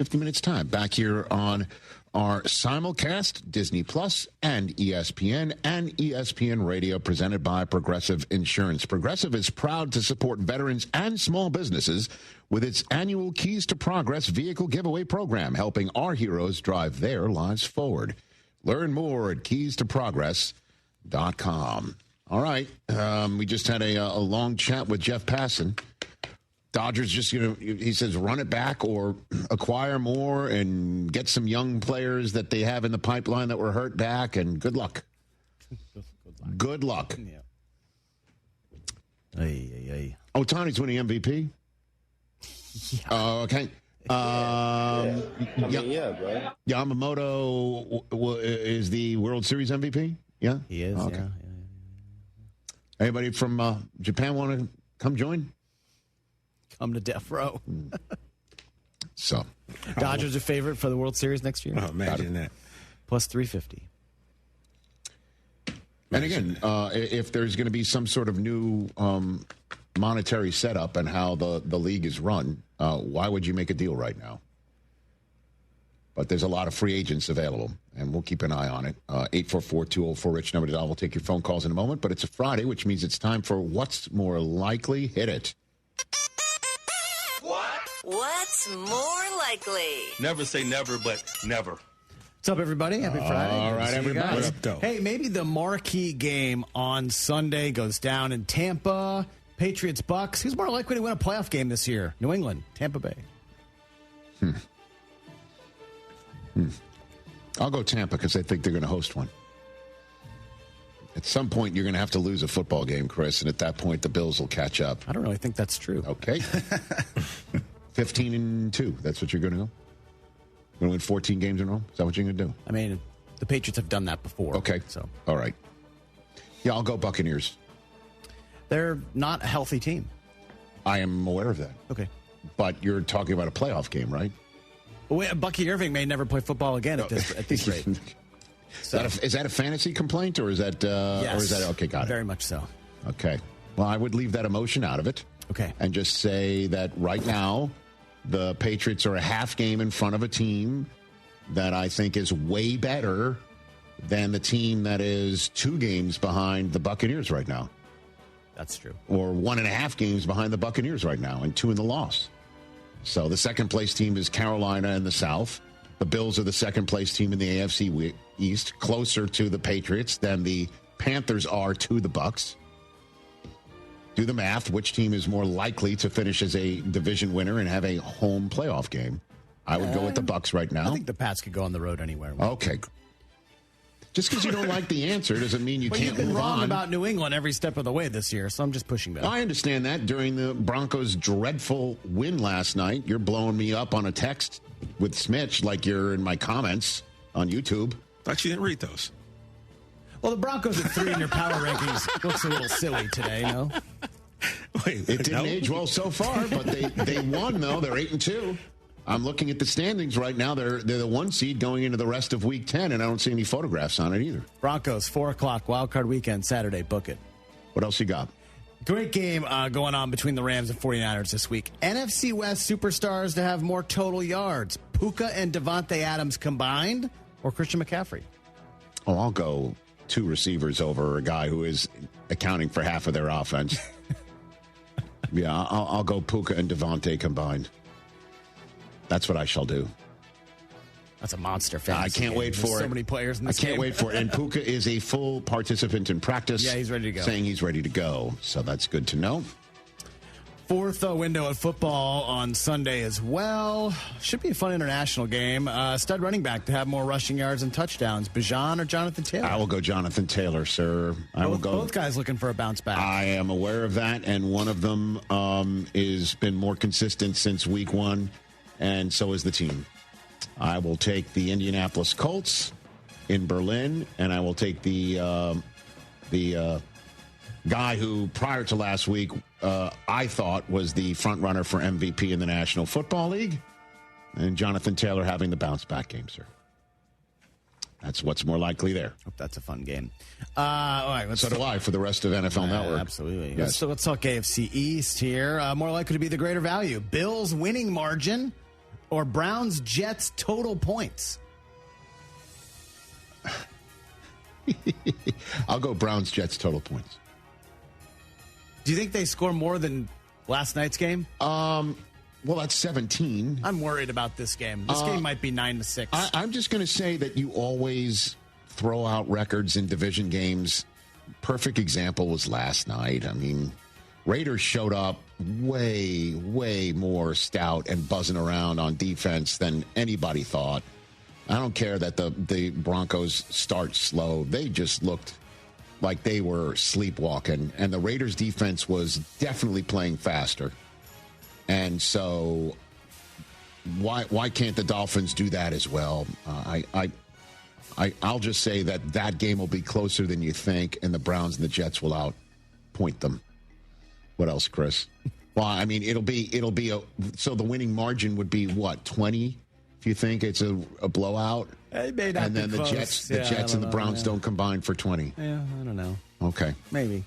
S28: 50 minutes time. Back here on our simulcast, Disney Plus and ESPN Radio, presented by Progressive Insurance. Progressive is proud to support veterans and small businesses with its annual Keys to Progress vehicle giveaway program, helping our heroes drive their lives forward. Learn more at keys2progress.com. All right. We just had a long chat with Jeff Passan. Dodgers just, he says, run it back or acquire more and get some young players that they have in the pipeline that were hurt back, and good luck. Good luck.
S3: Yeah.
S28: Ohtani's winning MVP? Yeah. Okay.
S5: bro.
S28: Yamamoto is the World Series MVP? Yeah?
S3: He is,
S28: okay.
S3: yeah.
S28: Anybody from Japan want to come join?
S3: Come to death row.
S28: So,
S3: Dodgers are favorite for the World Series next year.
S5: Oh, imagine that.
S3: Plus 350.
S28: And again, if there's going to be some sort of new monetary setup and how the league is run, why would you make a deal right now? But there's a lot of free agents available, and we'll keep an eye on it. 844-204-RICH, number to dial. We'll take your phone calls in a moment, but it's a Friday, which means it's time for What's More Likely. Hit it.
S6: What's more likely?
S5: Never say never, but never.
S3: What's up, everybody? Happy Friday.
S28: All right, everybody.
S5: What up, though?
S3: Hey, maybe the marquee game on Sunday goes down in Tampa. Patriots, Bucks. Who's more likely to win a playoff game this year? New England, Tampa Bay.
S28: I'll go Tampa because I think they're going to host one. At some point, you're going to have to lose a football game, Chris, and at that point, the Bills will catch up.
S3: I don't really think that's true.
S28: Okay. 15-2. That's what you're going to go? Going to win 14 games in a row? Is that what you're going to do?
S3: I mean, the Patriots have done that before.
S28: Okay.
S3: So,
S28: all right. Yeah, I'll go Buccaneers.
S3: They're not a healthy team.
S28: I am aware of that.
S3: Okay.
S28: But you're talking about a playoff game, right?
S3: Well, Bucky Irving may never play football again at this rate.
S28: So. Is that a fantasy complaint, or is that?
S3: Yes.
S28: Or is that okay? Got it.
S3: Very much so.
S28: Okay. Well, I would leave that emotion out of it.
S3: Okay.
S28: And just say that right now, the Patriots are a half game in front of a team that I think is way better than the team that is 2 games behind the Buccaneers right now.
S3: That's true.
S28: Or 1.5 games behind the Buccaneers right now, and 2 in the loss. So the second place team is Carolina in the South. The Bills are the second place team in the AFC East, closer to the Patriots than the Panthers are to the Bucs. Do the math. Which team is more likely to finish as a division winner and have a home playoff game? I would go with the Bucs right now.
S3: I think the Pats could go on the road anywhere.
S28: Okay. Just because you don't like the answer doesn't mean you can't
S3: you've been
S28: move
S3: wrong
S28: on.
S3: about New England every step of the way this year, so I'm just pushing back.
S28: I understand that. During the Broncos' dreadful win last night, you're blowing me up on a text with Smitch like you're in my comments on YouTube.
S5: Thought you didn't read those.
S3: Well, the Broncos at 3 in your power rankings looks a little silly today, no?
S28: It didn't age well so far, but they won, though. They're 8-2. I'm looking at the standings right now. They're the 1 seed going into the rest of Week 10, and I don't see any photographs on it either.
S3: Broncos, 4 o'clock, wild card weekend, Saturday. Book it.
S28: What else you got?
S3: Great game going on between the Rams and 49ers this week. NFC West superstars to have more total yards. Puka and Devontae Adams combined, or Christian McCaffrey?
S28: Oh, I'll go 2 receivers over a guy who is accounting for half of their offense. Yeah, I'll go Puka and Devontae combined. That's what I shall do.
S3: That's a monster fantasy.
S28: I can't wait for it.
S3: So many players in this
S28: I can't
S3: game.
S28: wait for it. And Puka is a full participant in practice.
S3: Yeah, he's ready to go.
S28: Saying he's ready to go. So that's good to know.
S3: 4th window at football on Sunday as well. Should be a fun international game. Stud running back to have more rushing yards and touchdowns. Bijan or Jonathan Taylor?
S28: I will go Jonathan Taylor, sir. I will go.
S3: Both guys looking for a bounce back.
S28: I am aware of that, and one of them is been more consistent since week 1, and so is the team. I will take the Indianapolis Colts in Berlin, and I will take the guy who, prior to last week, I thought was the front runner for MVP in the National Football League, and Jonathan Taylor having the bounce back game, sir. That's what's more likely there.
S3: Hope that's a fun game. All right,
S28: so do I for the rest of NFL Network.
S3: Absolutely.
S28: Yes.
S3: So let's talk AFC East here. More likely to be the greater value. Bills winning margin or Browns-Jets total points?
S28: I'll go Browns-Jets total points.
S3: Do you think they score more than last night's game?
S28: Well, that's 17.
S3: I'm worried about this game. This game might be 9-6.
S28: I'm just going to say that you always throw out records in division games. Perfect example was last night. I mean, Raiders showed up way, way more stout and buzzing around on defense than anybody thought. I don't care that the Broncos start slow. They just looked like they were sleepwalking, and the Raiders' defense was definitely playing faster. And so why can't the Dolphins do that as well? I'll just say that game will be closer than you think, and the Browns and the Jets will outpoint them. What else, Chris? Well, I mean, it'll be so the winning margin would be what, 20? If you think it's a blowout,
S3: it may not
S28: and then
S3: be
S28: the
S3: close.
S28: Jets and the Browns don't combine for 20.
S3: Yeah, I don't know.
S28: Okay,
S3: maybe.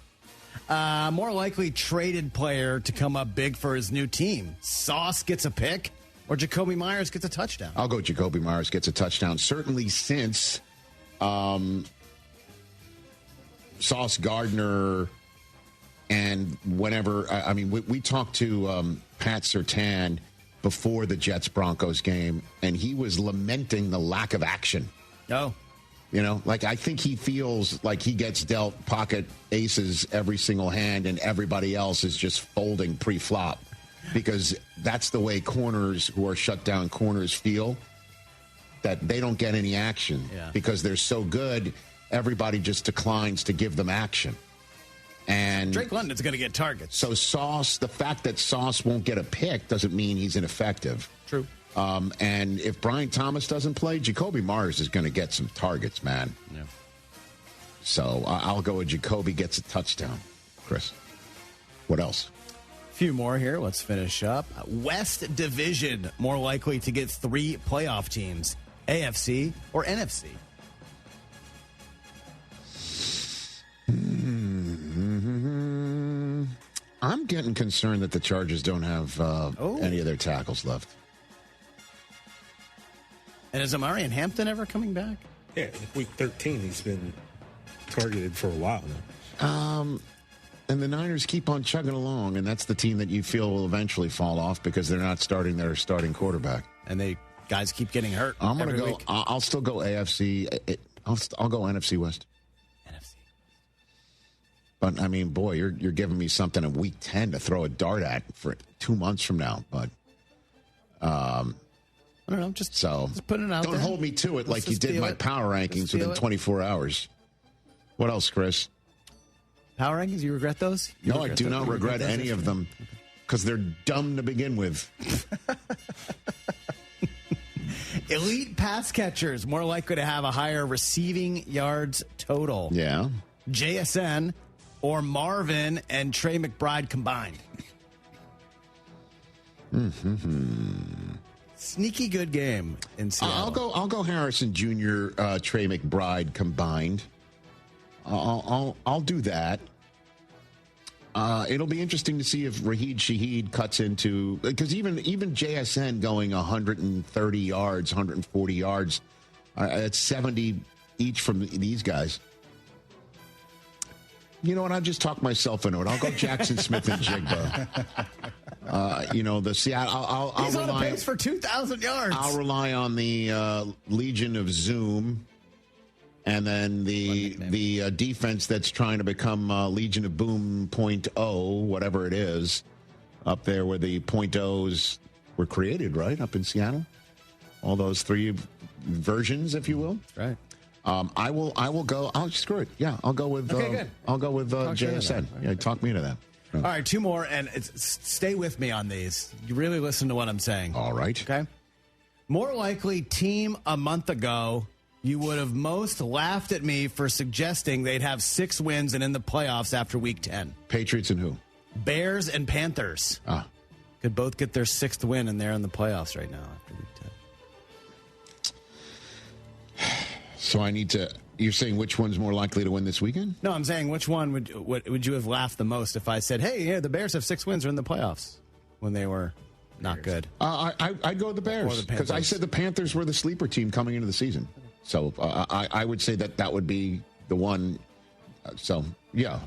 S3: More likely traded player to come up big for his new team. Sauce gets a pick, or Jacoby Myers gets a touchdown.
S28: I'll go Jacoby Myers gets a touchdown. Certainly since Sauce Gardner and whenever, I mean, we talked to Pat Surtain before the Jets-Broncos game, and he was lamenting the lack of action.
S3: Oh.
S28: You know, like I think he feels like he gets dealt pocket aces every single hand and everybody else is just folding pre-flop because that's the way corners who are shut down corners feel, that they don't get any action because they're so good, everybody just declines to give them action. And
S3: Drake London's going to get targets.
S28: So Sauce, the fact that Sauce won't get a pick doesn't mean he's ineffective.
S3: True.
S28: And if Brian Thomas doesn't play, Jacoby Myers is going to get some targets, man.
S3: Yeah.
S28: So I'll go with Jacoby gets a touchdown. Chris, what else?
S3: A few more here. Let's finish up. West Division, more likely to get 3 playoff teams, AFC or NFC?
S28: I'm getting concerned that the Chargers don't have any of their tackles left.
S3: And is Amari Hampton ever coming back?
S5: Yeah, week 13, he's been targeted for a while now.
S28: And the Niners keep on chugging along, and that's the team that you feel will eventually fall off because they're not starting their starting quarterback.
S3: And guys keep getting hurt.
S28: I'm going to go.
S3: Week.
S28: I'll still go AFC. I'll go NFC West. But, I mean, boy, you're giving me something in week 10 to throw a dart at for 2 months from now. But,
S3: I don't know. Just putting it out there.
S28: Don't hold me to it like you did my power rankings within 24 hours. What else, Chris?
S3: Power rankings? You regret those?
S28: No, I do not regret any of them because they're dumb to begin with.
S3: Elite pass catchers, more likely to have a higher receiving yards total.
S28: Yeah.
S3: JSN or Marvin and Trey McBride combined. Sneaky good game in Seattle.
S28: I'll go Harrison Jr., Trey McBride combined. I'll do that. It'll be interesting to see if Raheed Shaheed cuts into, because even JSN going 130 yards, 140 yards, it's 70 each from these guys. You know what? I'll just talk myself into it. I'll go Jackson Smith and Jigba. The Seattle.
S3: He's on a pace for 2,000 yards.
S28: I'll rely on the Legion of Zoom, and then the defense that's trying to become Legion of Boom .0, whatever it is, up there where the .0s were created, right up in Seattle. All those 3 versions, if you will.
S3: Right.
S28: I will go. I'll screw it. Yeah, I'll go with.
S3: Good.
S28: I'll go with JSN. Yeah, talk me into that.
S3: All right, 2 more, and stay with me on these. You really listen to what I'm saying.
S28: All right.
S3: Okay. More likely, team a month ago, you would have most laughed at me for suggesting they'd have 6 wins and in the playoffs after week 10.
S28: Patriots and who?
S3: Bears and Panthers. Could both get their 6th win, and they're in the playoffs right now after week 10.
S28: So I need to. You're saying which one's more likely to win this weekend?
S3: No, I'm saying which one would you have laughed the most if I said, "Hey, yeah, the Bears have 6 wins, are in the playoffs," when they were Not good.
S28: I'd go with the Bears because I said the Panthers were the sleeper team coming into the season. So I would say that would be the one. So, yeah.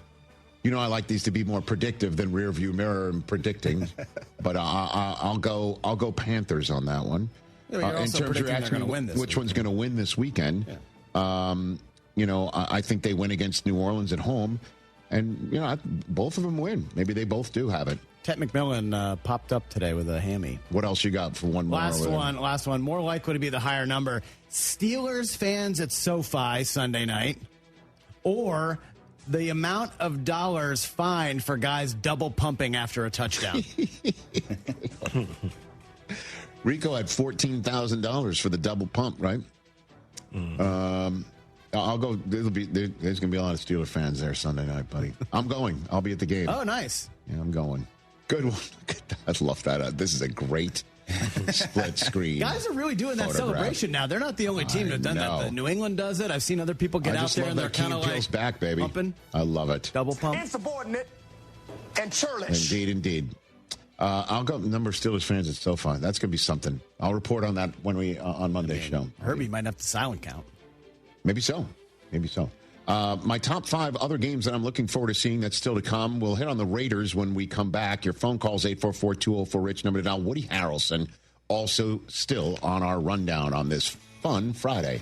S28: I like these to be more predictive than rear view mirror and predicting. But I'll go Panthers on that one.
S3: Yeah,
S28: in terms of asking which one's going to win this weekend, I think they win against New Orleans at home. And, both of them win. Maybe they both do have it.
S3: Ted McMillan popped up today with a hammy.
S28: What else you got for one more?
S3: Last one. More likely to be the higher number. Steelers fans at SoFi Sunday night, or the amount of dollars fined for guys double pumping after a touchdown.
S28: Rico had $14,000 for the double pump, right? I'll go. There's going to be a lot of Steeler fans there Sunday night, buddy. I'm going. I'll be at the game.
S3: Oh, nice.
S28: Yeah, I'm going. Good one. I love that. This is a great split screen.
S3: Guys are really doing that celebration now. They're not the only team that's done that. New England does it. I've seen other people get out there and they're kind of like
S28: back, baby.
S3: Pumping.
S28: I love it.
S3: Double pump.
S2: Insubordinate and churlish.
S28: Indeed. I'll go number of Steelers fans at SoFi. That's going to be something. I'll report on that when we on Monday's show.
S3: Herbie might have to silent count.
S28: Maybe so. My top 5 other games that I'm looking forward to seeing that's still to come. We'll hit on the Raiders when we come back. Your phone calls 844-204-RICH, number to dial. Woody Harrelson also still on our rundown on this fun Friday.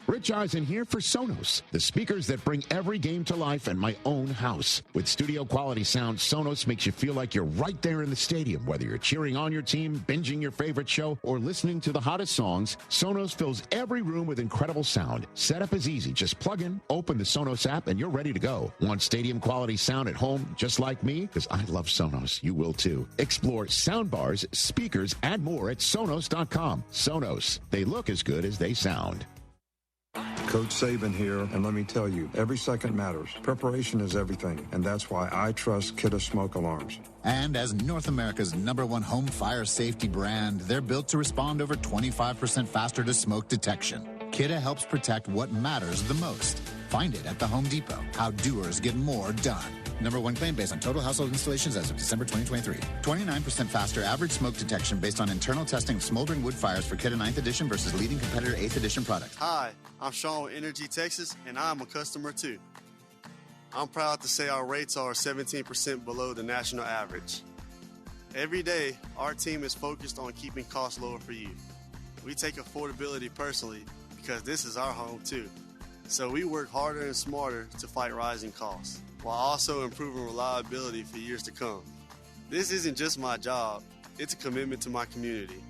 S28: Rich Eisen here for Sonos, the speakers that bring every game to life in my own house. With studio quality sound, Sonos makes you feel like you're right there in the stadium. Whether you're cheering on your team, binging your favorite show, or listening to the hottest songs, Sonos fills every room with incredible sound. Setup is easy. Just plug in, open the Sonos app, and you're ready to go. Want stadium quality sound at home just like me? Because I love Sonos. You will too. Explore soundbars, speakers, and more at Sonos.com. Sonos. They look as good as they sound.
S9: Coach Saban here, and let me tell you, every second matters. Preparation is everything, and that's why I trust Kidde Smoke Alarms.
S10: And as North America's #1 home fire safety brand, they're built to respond over 25% faster to smoke detection. Kidde helps protect what matters the most. Find it at the Home Depot. How doers get more done. #1 claim based on total household installations as of December 2023. 29% faster average smoke detection based on internal testing of smoldering wood fires for Kidde 9th edition versus leading competitor 8th edition products.
S12: Hi, I'm Sean with Energy Texas, and I'm a customer too. I'm proud to say our rates are 17% below the national average. Every day, our team is focused on keeping costs lower for you. We take affordability personally because this is our home too. So we work harder and smarter to fight rising costs, while also improving reliability for years to come. This isn't just my job, it's a commitment to my community.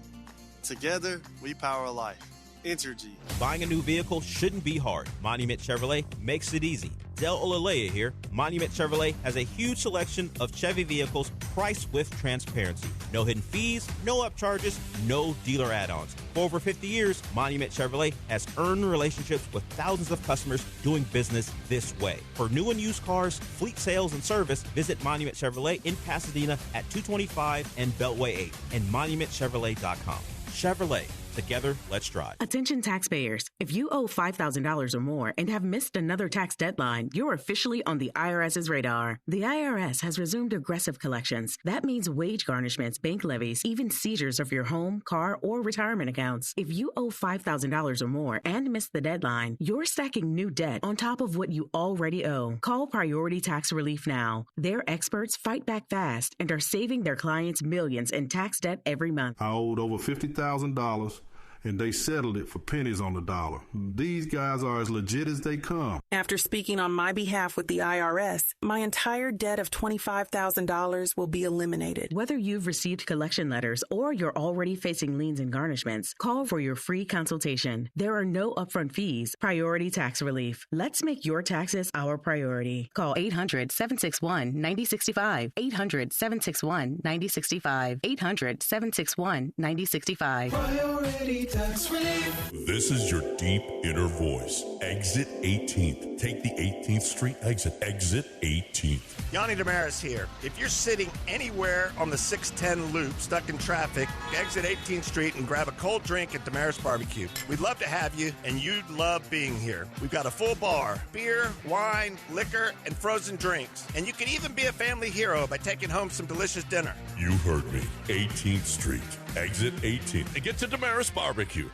S12: Together, we power life. Entergy.
S15: Buying a new vehicle shouldn't be hard. Monument Chevrolet makes it easy. Del Olalea here. Monument Chevrolet has a huge selection of Chevy vehicles priced with transparency. No hidden fees, no upcharges, no dealer add-ons. For over 50 years, Monument Chevrolet has earned relationships with thousands of customers doing business this way. For new and used cars, fleet sales, and service, visit Monument Chevrolet in Pasadena at 225 and Beltway 8 and monumentchevrolet.com. Chevrolet. Together, let's drive.
S7: Attention taxpayers. If you owe $5,000 or more and have missed another tax deadline, you're officially on the IRS's radar. The IRS has resumed aggressive collections. That means wage garnishments, bank levies, even seizures of your home, car, or retirement accounts. If you owe $5,000 or more and missed the deadline, you're stacking new debt on top of what you already owe. Call Priority Tax Relief now. Their experts fight back fast and are saving their clients millions in tax debt every month.
S8: I owed over $50,000. And they settled it for pennies on the dollar. These guys are as legit as they come.
S18: After speaking on my behalf with the IRS, my entire debt of $25,000 will be eliminated.
S7: Whether you've received collection letters or you're already facing liens and garnishments, call for your free consultation. There are no upfront fees. Priority Tax Relief. Let's make your taxes our priority. Call 800-761-9065. 800-761-9065. 800-761-9065.
S16: Priority
S1: tax relief.
S4: This is your deep inner voice. Exit 18th. Take the 18th Street exit. Exit 18th.
S2: Yanni Damaris here. If you're sitting anywhere on the 610 loop, stuck in traffic, exit 18th Street and grab a cold drink at Damaris Barbecue. We'd love to have you, and you'd love being here. We've got a full bar, beer, wine, liquor, and frozen drinks. And you can even be a family hero by taking home some delicious dinner.
S4: You heard me. 18th Street. Exit 18th. And get to Damaris Barbecue.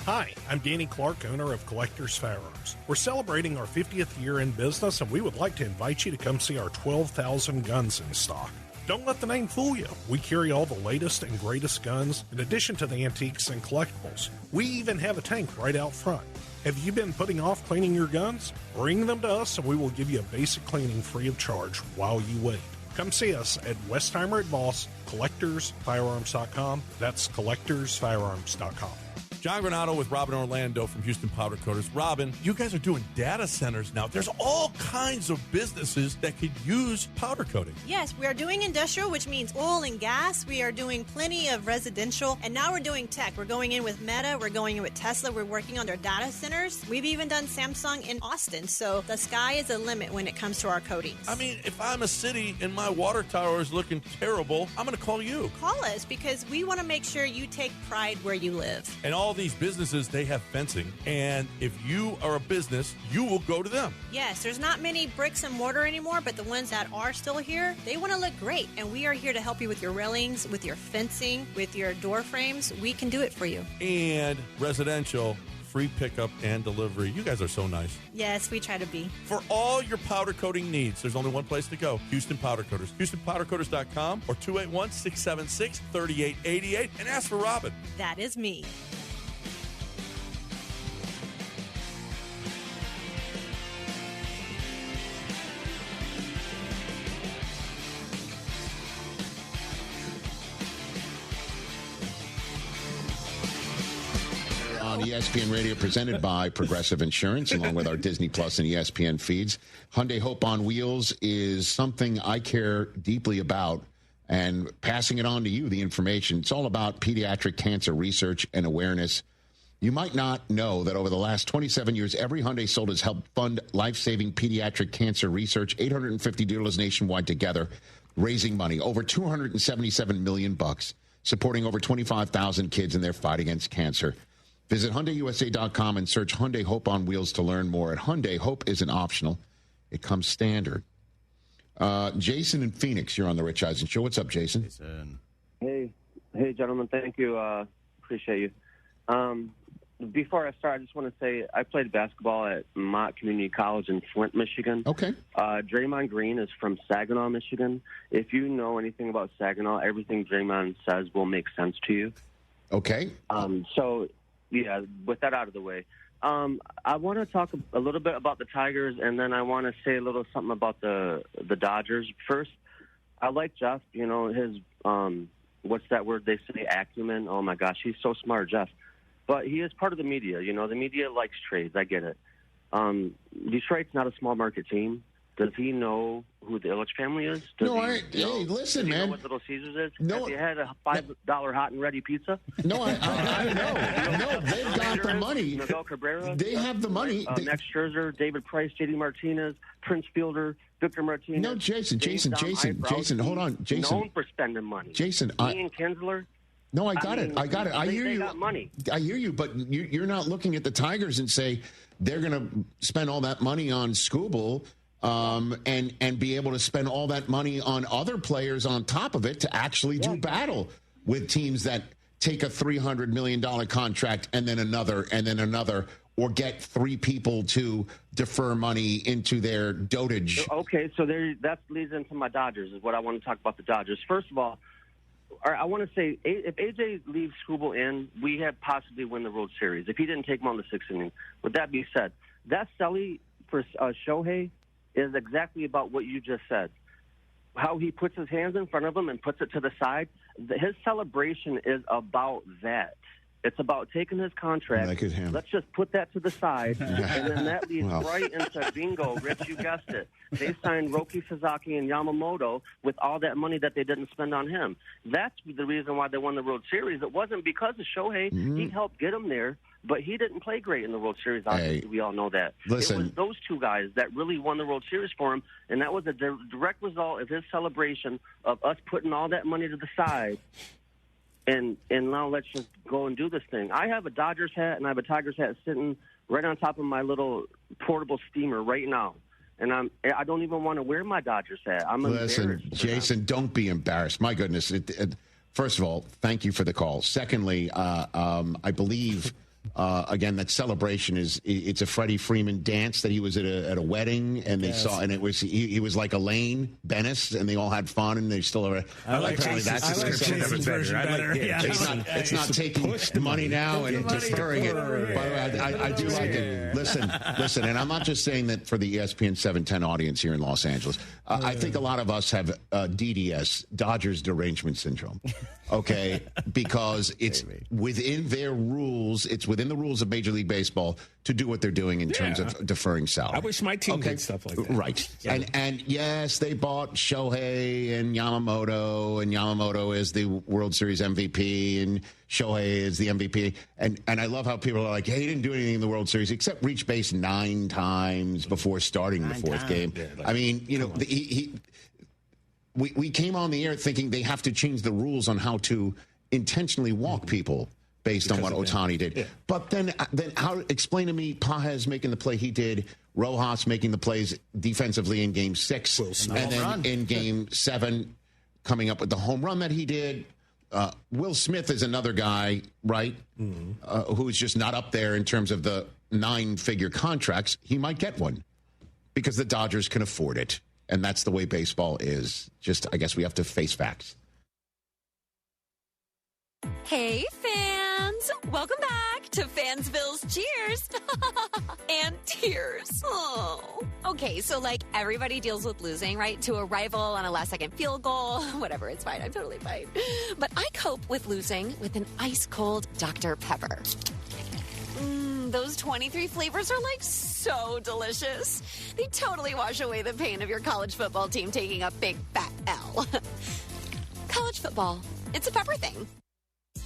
S14: Hi, I'm Danny Clark, owner of Collectors Firearms. We're celebrating our 50th year in business, and we would like to invite you to come see our 12,000 guns in stock. Don't let the name fool you. We carry all the latest and greatest guns, in addition to the antiques and collectibles. We even have a tank right out front. Have you been putting off cleaning your guns? Bring them to us, and we will give you a basic cleaning free of charge while you wait. Come see us at Westheimer at Voss, CollectorsFirearms.com. That's CollectorsFirearms.com.
S16: John Granado with Robin Orlando from Houston Powder Coaters. Robin, you guys are doing data centers now. There's all kinds of businesses that could use powder coating.
S17: Yes, we are doing industrial, which means oil and gas. We are doing plenty of residential, and now we're doing tech. We're going in with Meta. We're going in with Tesla. We're working on their data centers. We've even done Samsung in Austin. So the sky is the limit when it comes to our coatings.
S16: I mean, if I'm a city and my water tower is looking terrible, I'm going to call you.
S17: Call us because we want to make sure you take pride where you live.
S16: And all these businesses, they have fencing, and if you are a business, you will go to them.
S17: Yes, there's not many bricks and mortar anymore, but the ones that are still here, they want to look great, and we are here to help you with your railings, with your fencing, with your door frames. We can do it for you.
S16: And residential, free pickup and delivery. You guys are so nice.
S17: Yes, we try to be.
S16: For all your powder coating needs, there's only one place to go, Houston Powder Coaters. HoustonPowderCoaters.com or 281-676-3888 and ask for Robin.
S17: That is me.
S28: On ESPN Radio, presented by Progressive Insurance, along with our Disney Plus and ESPN feeds. Hyundai Hope on Wheels is something I care deeply about, and passing it on to you, the information. It's all about pediatric cancer research and awareness. You might not know that over the last 27 years, every Hyundai sold has helped fund life-saving pediatric cancer research. 850 dealers nationwide together, raising money, over $277 million, supporting over 25,000 kids in their fight against cancer. Visit HyundaiUSA.com and search Hyundai Hope on Wheels to learn more. At Hyundai, Hope isn't optional. It comes standard. Jason in Phoenix, you're on the Rich Eisen Show. What's up, Jason?
S19: Hey, gentlemen. Thank you. Appreciate you. Before I start, I just want to say I played basketball at Mott Community College in Flint, Michigan.
S28: Okay.
S19: Draymond Green is from Saginaw, Michigan. If you know anything about Saginaw, everything Draymond says will make sense to you.
S28: Okay.
S19: Yeah, with that out of the way, I want to talk a little bit about the Tigers, and then I want to say a little something about the Dodgers. First, I like Jeff. You know, his, what's that word they say, acumen? Oh, my gosh, he's so smart, Jeff. But he is part of the media. You know, the media likes trades. I get it. Detroit's not a small market team. Does he know who the Illich family is?
S28: Hey, listen, man.
S19: Know what Little Caesars is?
S28: No.
S19: Have you had a $5 hot and ready pizza?
S28: No, I know. No, they've got the money.
S19: Miguel Cabrera.
S28: They have the money.
S19: Max Scherzer, David Price, J.D. Martinez, Prince Fielder, Victor Martinez.
S28: No, Jason, hold on. Jason.
S19: Known for spending money.
S28: Jason.
S19: Ian Kinsler.
S28: No, I got it. I hear you.
S19: They got money.
S28: I hear you, but you're not looking at the Tigers and say they're going to spend all that money on Skubal and be able to spend all that money on other players on top of it to actually do battle with teams that take a $300 million contract and then another, or get three people to defer money into their dotage.
S19: Okay, so that leads into my Dodgers, is what I want to talk about the Dodgers. First of all, I want to say, if AJ leaves Skubal in, we have possibly win the World Series. If he didn't take him on the sixth inning. With that being said, that Selly for Shohei is exactly about what you just said. How he puts his hands in front of him and puts it to the side. His celebration is about that. It's about taking his contract. Let's just put that to the side, and then that leads right into bingo. Rich, you guessed it. They signed Roki Sasaki and Yamamoto with all that money that they didn't spend on him. That's the reason why they won the World Series. It wasn't because of Shohei. He helped get them there, but he didn't play great in the World Series. Obviously, we all know that.
S28: Listen.
S19: It was those two guys that really won the World Series for him, and that was a direct result of his celebration of us putting all that money to the side. And now let's just go and do this thing. I have a Dodgers hat and I have a Tigers hat sitting right on top of my little portable steamer right now. And I don't even want to wear my Dodgers hat. I'm embarrassed.
S28: Listen, Jason, don't be embarrassed. My goodness. First of all, thank you for the call. Secondly, I believe, again, that celebration it's a Freddie Freeman dance that he was at a wedding, and they saw, and it was he was like Elaine Bennis, and they all had fun, and they still are.
S5: I like Jason's version better.
S28: It's not taking money now and deferring it. By the way, I do like it. Listen, and I'm not just saying that for the ESPN 710 audience here in Los Angeles. I think a lot of us have DDS, Dodgers Derangement Syndrome. Okay, because it's within their rules. It's within the rules of Major League Baseball to do what they're doing in terms of deferring salary.
S5: I wish my team did stuff like that.
S28: Right. Yeah. And yes, they bought Shohei and Yamamoto is the World Series MVP, and Shohei is the MVP. And I love how people are like, hey, he didn't do anything in the World Series except reach base 9 times before starting the fourth game. Yeah, I mean, we came on the air thinking they have to change the rules on how to intentionally walk people based on what Ohtani did. Yeah. But then how explain to me Pages making the play he did, Rojas making the plays defensively in Game 6, and then in Game 7 coming up with the home run that he did. Will Smith is another guy, right, who's just not up there in terms of the 9-figure contracts. He might get one because the Dodgers can afford it. And that's the way baseball is. Just, I guess we have to face facts.
S1: Hey, fans! Welcome back to Fansville's Cheers and Tears. Oh. Okay, so everybody deals with losing, right? To a rival on a last-second field goal. Whatever, it's fine. I'm totally fine. But I cope with losing with an ice-cold Dr. Pepper. Those 23 flavors are so delicious. They totally wash away the pain of your college football team taking a big fat L. College football, it's a pepper thing.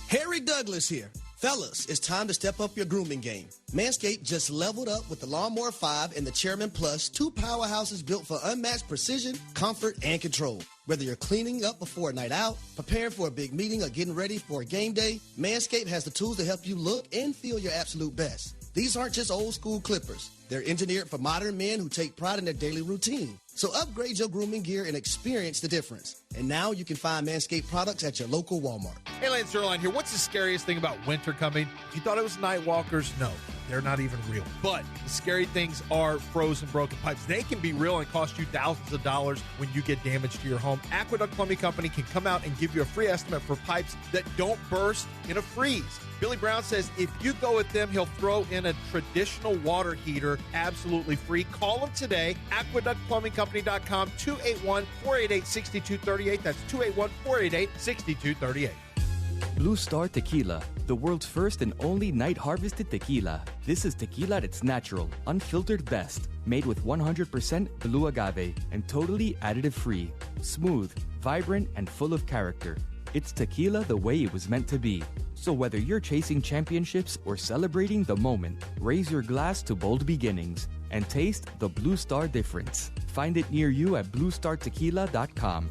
S11: Harry Douglas here. Fellas, it's time to step up your grooming game. Manscaped just leveled up with the Lawnmower 5 and the Chairman Plus, 2 powerhouses built for unmatched precision, comfort, and control. Whether you're cleaning up before a night out, preparing for a big meeting, or getting ready for a game day, Manscaped has the tools to help you look and feel your absolute best. These aren't just old school clippers. They're engineered for modern men who take pride in their daily routine. So upgrade your grooming gear and experience the difference. And now you can find Manscaped products at your local Walmart.
S20: Hey, Lance Erline here. What's the scariest thing about winter coming? If you thought it was night walkers, no, they're not even real. But the scary things are frozen, broken pipes. They can be real and cost you thousands of dollars when you get damage to your home. Aqueduct Plumbing Company can come out and give you a free estimate for pipes that don't burst in a freeze. Billy Brown says if you go with them, he'll throw in a traditional water heater absolutely free. Call them today. AqueductPlumbingCompany.com, 281-488-6238. That's 281-488-6238.
S21: Blue Star Tequila, the world's first and only night-harvested tequila. This is tequila at its natural, unfiltered best, made with 100% blue agave and totally additive-free. Smooth, vibrant, and full of character. It's tequila the way it was meant to be. So whether you're chasing championships or celebrating the moment, raise your glass to bold beginnings and taste the Blue Star difference. Find it near you at bluestartequila.com.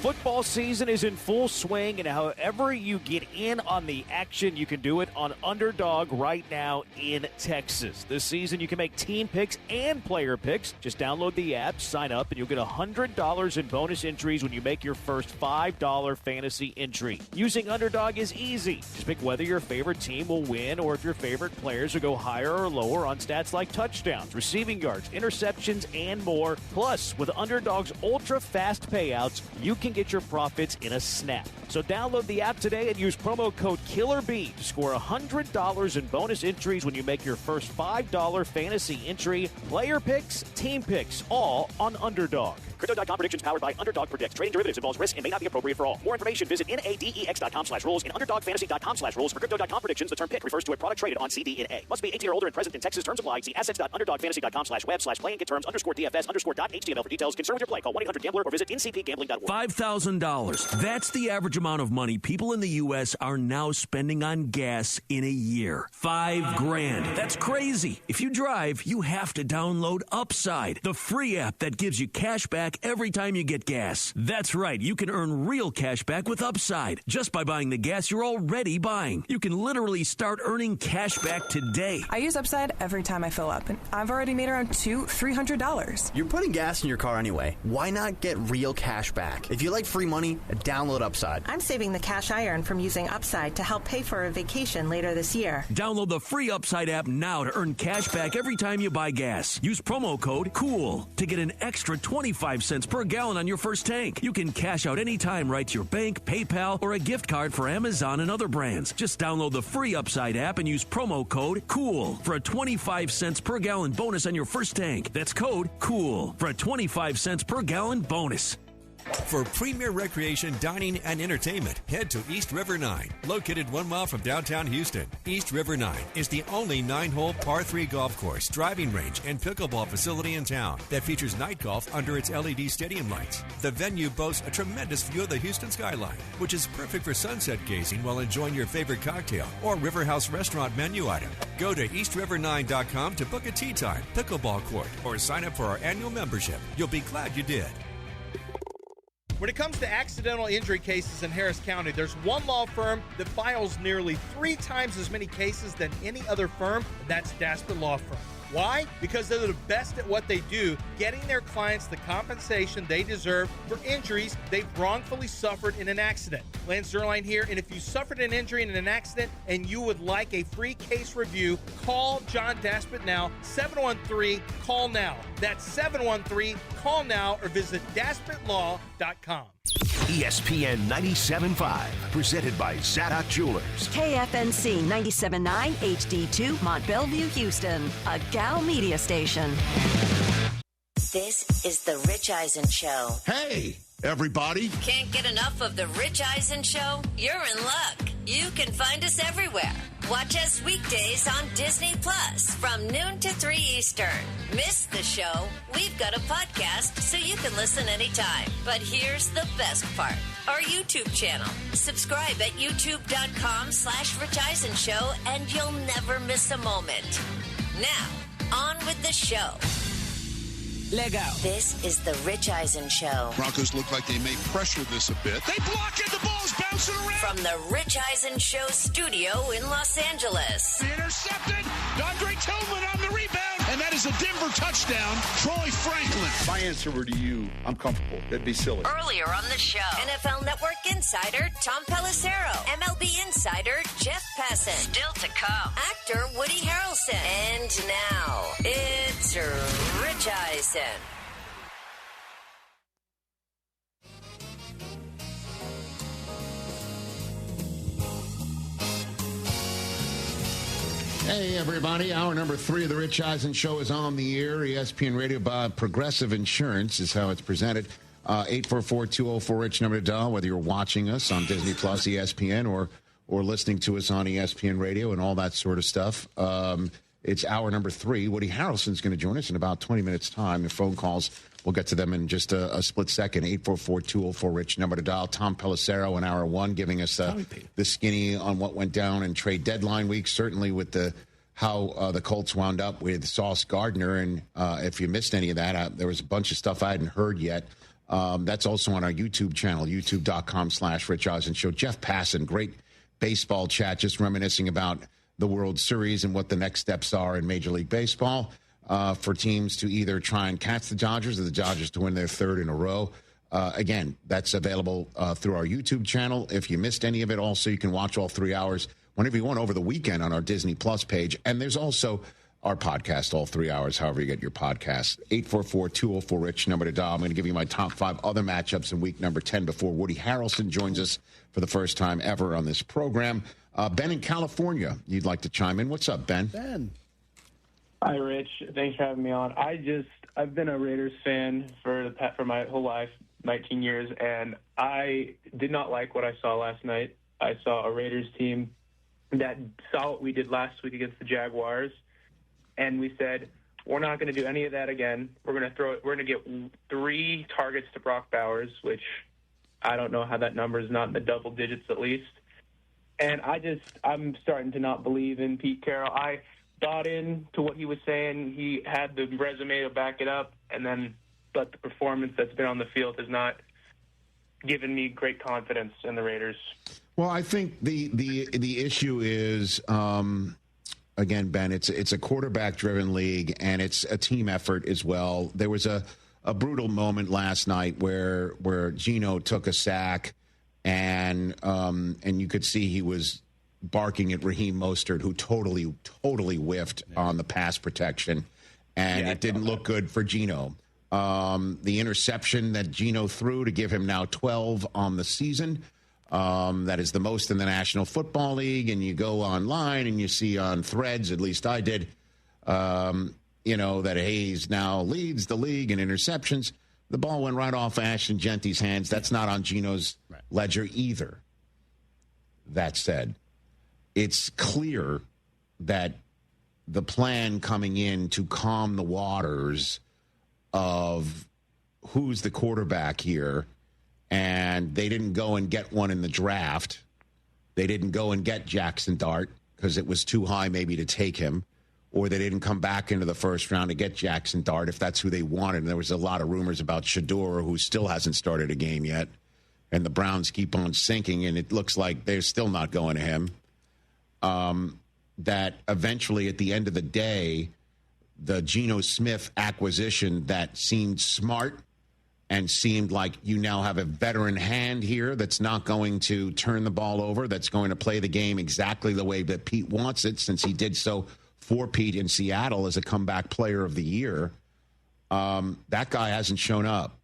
S22: Football season is in full swing, and however you get in on the action, you can do it on Underdog right now in Texas. This season, you can make team picks and player picks. Just download the app, sign up, and you'll get $100 in bonus entries when you make your first $5 fantasy entry. Using Underdog is easy. Just pick whether your favorite team will win or if your favorite players will go higher or lower on stats like touchdowns, receiving yards, interceptions, and more. Plus, with Underdog's ultra-fast payouts, you can get your profits in a snap. So download the app today and use promo code KILLERB to score $100 in bonus entries when you make your first $5 fantasy entry. Player picks, team picks, all on Underdog. Crypto.com predictions powered by Underdog Predicts. Trading derivatives involves risk and may not be appropriate for all. More information, visit nadex.com/rules and underdogfantasy.com/rules. For Crypto.com predictions, the term pick refers to a product traded on CDNA. Must be 18 or older and present in Texas. Terms apply. See assets.underdogfantasy.com/web/play and get terms _DFS_.html for details. Concern with your play. Call 1-800-GAMBLER or visit ncpgambling.org.
S3: $5,000. That's the average amount of money people in the U.S. are now spending on gas in a year. $5,000. That's crazy. If you drive, you have to download Upside, the free app that gives you cash back every time you get gas. That's right. You can earn real cash back with Upside just by buying the gas you're already buying. You can literally start earning cash back today.
S6: I use Upside every time I fill up, and I've already made around $300.
S13: You're putting gas in your car anyway. Why not get real cash back? If you like free money, download Upside.
S6: I'm saving the cash I earn from using Upside to help pay for a vacation later this year.
S3: Download the free Upside app now to earn cash back every time you buy gas. Use promo code COOL to get an extra 25 cents per gallon on your first tank. You can cash out anytime right to your bank, PayPal, or a gift card for Amazon and other brands. Just download the free Upside app and use promo code COOL for a 25 cents per gallon bonus on your first tank. That's code COOL for a 25 cents per gallon bonus.
S23: For premier recreation, dining, and entertainment, head to East River 9, located 1 mile from downtown Houston. East River 9 is the only 9-hole par 3 golf course, driving range, and pickleball facility in town that features night golf under its LED stadium lights. The venue boasts a tremendous view of the Houston skyline, which is perfect for sunset gazing while enjoying your favorite cocktail or River House restaurant menu item. Go to eastriver9.com to book a tee time, pickleball court, or sign up for our annual membership. You'll be glad you did.
S20: When it comes to accidental injury cases in Harris County, there's one law firm that files nearly 3 times as many cases than any other firm, and that's Daspit Law Firm. Why? Because they're the best at what they do, getting their clients the compensation they deserve for injuries they've wrongfully suffered in an accident. Lance Zerline here, and if you suffered an injury in an accident and you would like a free case review, call John Daspit now, 713-CALL-NOW. That's 713-CALL-NOW, or visit DaspitLaw.com.
S24: ESPN 97.5, presented by Zadok Jewelers.
S25: KFNC 97.9 HD2, Mont Bellevue, Houston, a Gal Media station.
S26: This is the Rich Eisen Show.
S28: Hey, everybody.
S26: Can't get enough of the Rich Eisen Show? You're in luck. You can find us everywhere. Watch us weekdays on Disney Plus from noon to 3 Eastern. Miss the show? We've got a podcast so you can listen anytime. But here's the best part. Our YouTube channel. Subscribe at youtube.com/Rich Eisen Show and you'll never miss a moment. Now, on with the show. Lego. This is the Rich Eisen Show.
S27: Broncos look like they may pressure this a bit. They block it. The ball's bouncing around.
S26: From the Rich Eisen Show studio in Los Angeles.
S27: Intercepted. Andre Tillman on the rebound. And that is a Denver touchdown. Troy Franklin.
S29: If my answer were to you, I'm comfortable. That'd be silly.
S26: Earlier on the show, NFL Network insider Tom Pelissero, MLB insider Jeff Passan. Still to come, actor Woody Harrelson. And now, it's Rich Eisen.
S28: Hey, everybody. Hour number 3 of the Rich Eisen Show is on the air. ESPN Radio by Progressive Insurance is how it's presented. 844-204-RICH number to dial, whether you're watching us on Disney Plus, ESPN, or listening to us on ESPN Radio and all that sort of stuff. It's hour number 3. Woody Harrelson's going to join us in about 20 minutes' time. The phone calls, we'll get to them in just a split second. 844-204-RICH number to dial. Tom Pelissero in hour 1 giving us the skinny on what went down in trade deadline week, certainly with how the Colts wound up with Sauce Gardner. And if you missed any of that, there was a bunch of stuff I hadn't heard yet. That's also on our YouTube channel, youtube.com/Rich Eisen Show. Jeff Passan, great baseball chat, just reminiscing about the World Series and what the next steps are in Major League Baseball for teams to either try and catch the Dodgers or the Dodgers to win their 3rd in a row. Again, that's available through our YouTube channel. If you missed any of it, also, you can watch all 3 hours whenever you want over the weekend on our Disney Plus page. And there's also our podcast, all 3 hours, however you get your podcast. 844-204-RICH number to dial. I'm going to give you my top 5 other matchups in week number 10 before Woody Harrelson joins us for the first time ever on this program. Ben in California, you'd like to chime in. What's up, Ben?
S30: Ben. Hi, Rich. Thanks for having me on. I
S2: I've been a Raiders fan for my whole life, 19 years, and I did not like what I saw last night. I saw a Raiders team that saw what we did last week against the Jaguars, and we said, we're not going to do any of that again. We're going to get 3 targets to Brock Bowers, which I don't know how that number is not in the double digits at least. And I'm starting to not believe in Pete Carroll. I bought in to what he was saying. He had the resume to back it up, but the performance that's been on the field has not given me great confidence in the Raiders.
S28: Well, I think the issue is, again, Ben, it's a quarterback-driven league, and it's a team effort as well. There was a brutal moment last night where Geno took a sack, and you could see he was barking at Raheem Mostert, who totally whiffed on the pass protection, and it didn't look good for Geno. The interception that Geno threw to give him now 12 on the season, that is the most in the National Football League, and you go online and you see on Threads, at least I did, that Hayes now leads the league in interceptions. The ball went right off Ashton Genty's hands. That's not on Geno's ledger either. That said, it's clear that the plan coming in to calm the waters of who's the quarterback here, and they didn't go and get one in the draft. They didn't go and get Jackson Dart because it was too high maybe to take him, or they didn't come back into the first round to get Jackson Dart if that's who they wanted. And there was a lot of rumors about Shador, who still hasn't started a game yet, and the Browns keep on sinking, and it looks like they're still not going to him. That eventually, at the end of the day, the Geno Smith acquisition that seemed smart and seemed like you now have a veteran hand here that's not going to turn the ball over, that's going to play the game exactly the way that Pete wants it, since he did so for Pete in Seattle as a comeback player of the year. That guy hasn't shown up,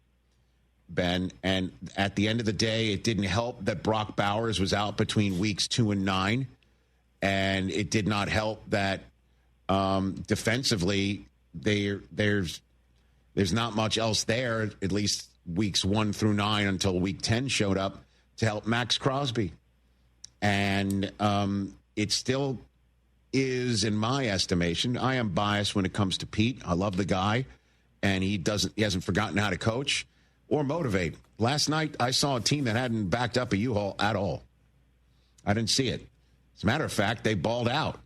S28: Ben. And at the end of the day, it didn't help that Brock Bowers was out between weeks 2 and 9. And it did not help that defensively there's not much else there, at least weeks 1 through 9 until week 10 showed up to help Max Crosby. And it still is, in my estimation, I am biased when it comes to Pete. I love the guy, and he hasn't forgotten how to coach or motivate. Last night, I saw a team that hadn't backed up a U-Haul at all. I didn't see it. As a matter of fact, they balled out.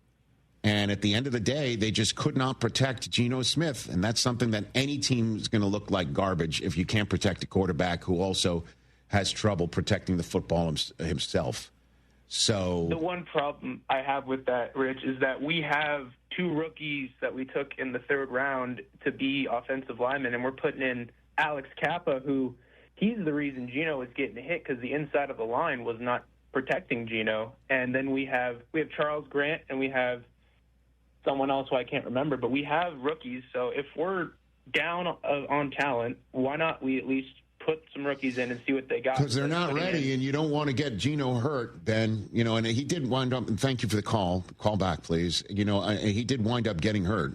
S28: And at the end of the day, they just could not protect Geno Smith. And that's something that any team is going to look like garbage if you can't protect a quarterback who also has trouble protecting the football himself. So
S2: the one problem I have with that, Rich, is that we have 2 rookies that we took in the 3rd round to be offensive linemen, and we're putting in Alex Kappa, who he's the reason Geno was getting hit because the inside of the line was not protecting Geno. And then we have Charles Grant, and we have someone else who I can't remember, but we have rookies. So if we're down on talent, why not we at least put some rookies in and see what they got?
S28: Because they're not ready, and you don't want to get Geno hurt, Ben. And he did wind up, and thank you for the call. Call back, please. He did wind up getting hurt.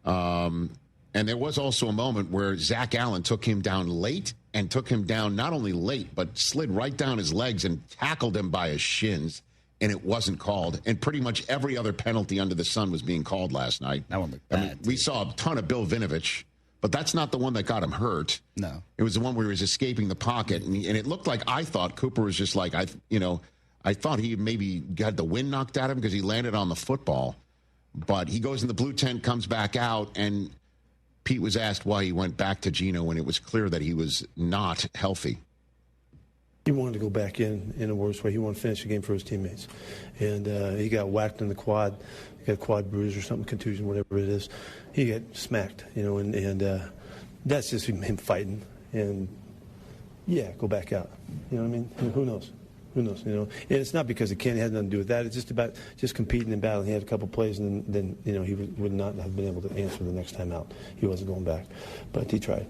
S28: And there was also a moment where Zach Allen took him down late, and took him down not only late, but slid right down his legs and tackled him by his shins, and it wasn't called. And pretty much every other penalty under the sun was being called last night.
S4: That one looked bad.
S28: We saw a ton of Bill Vinovich, but that's not the one that got him hurt.
S4: No.
S28: It was the one where he was escaping the pocket, and it looked like I thought Cooper was just like, I thought he maybe had the wind knocked out of him because he landed on the football. But he goes in the blue tent, comes back out, and Pete was asked why he went back to Geno when it was clear that he was not healthy.
S7: He wanted to go back in a worse way. He wanted to finish the game for his teammates. And he got whacked in the quad. He got a quad bruise or something, contusion, whatever it is. He got smacked, and that's just him fighting. And, yeah, go back out. You know what I mean? And who knows? And it's not because he can't. It has nothing to do with that. It's just about just competing and battling. He had a couple plays, and then he would not have been able to answer the next time out. He wasn't going back, but he tried.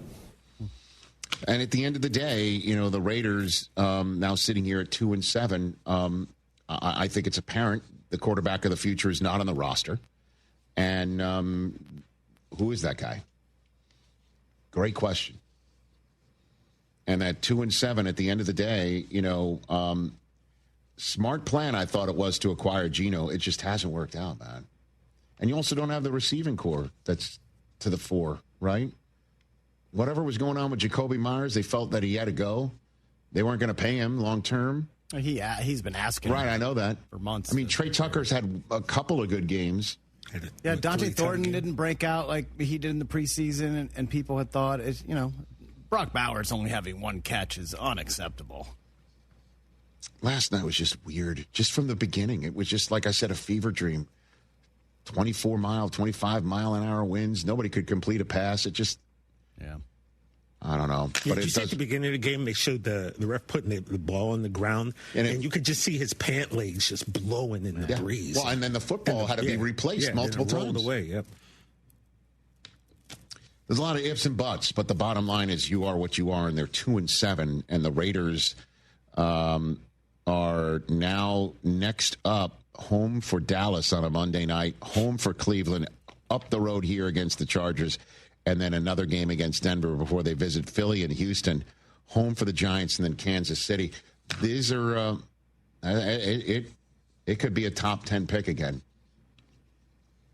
S28: And at the end of the day, the Raiders now sitting here at 2-7. I think it's apparent the quarterback of the future is not on the roster. And who is that guy? Great question. And that 2-7 at the end of the day, smart plan I thought it was to acquire Geno. It just hasn't worked out, man. And you also don't have the receiving core that's to the fore, right? Whatever was going on with Jacoby Myers, they felt that he had to go. They weren't going to pay him long term.
S4: He's been asking.
S28: Right, I know that.
S4: For months.
S28: I mean, Trey Tucker's had a couple of good games.
S4: Yeah, Dante Thornton didn't break out like he did in the preseason, and people had thought, Brock Bowers only having one catch is unacceptable.
S28: Last night was just weird. Just from the beginning, it was just, like I said, a fever dream. 25-mile-an-hour winds. Nobody could complete a pass. It just...
S4: Yeah.
S28: I don't know.
S5: Yeah, but at the beginning of the game, they showed the ref putting the ball on the ground, and you could just see his pant legs just blowing in the breeze.
S28: Well, and then the football had to be replaced multiple times.
S5: Rolled away, yep.
S28: There's a lot of ifs and buts, but the bottom line is you are what you are, and they're 2-7, and the Raiders are now next up, home for Dallas on a Monday night, home for Cleveland, up the road here against the Chargers, and then another game against Denver before they visit Philly and Houston, home for the Giants, and then Kansas City. These are it could be a top 10 pick again.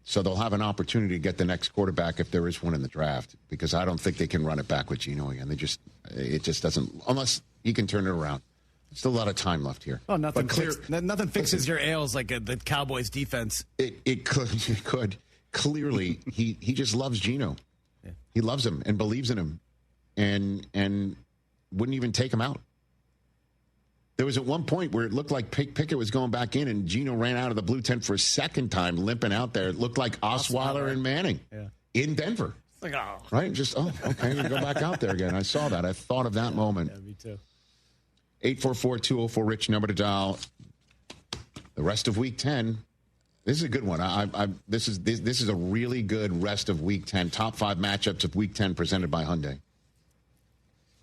S28: So they'll have an opportunity to get the next quarterback if there is one in the draft, because I don't think they can run it back with Geno again. It just doesn't, unless he can turn it around. Still a lot of time left here.
S4: Oh, nothing fixes your ails like the Cowboys defense.
S28: It could. Clearly, he just loves Geno. Yeah. He loves him and believes in him, and wouldn't even take him out. There was at one point where it looked like Pickett was going back in, and Geno ran out of the blue tent for a second time, limping out there. It looked like Osweiler and Manning in Denver.
S4: It's like, oh.
S28: Right? Just, okay, you go back out there again. I saw that. I thought of that moment.
S4: Yeah, me too.
S28: 844-204-RICH, number to dial. The rest of Week 10. This is a good one. This is a really good rest of Week 10. Top 5 matchups of Week 10 presented by Hyundai.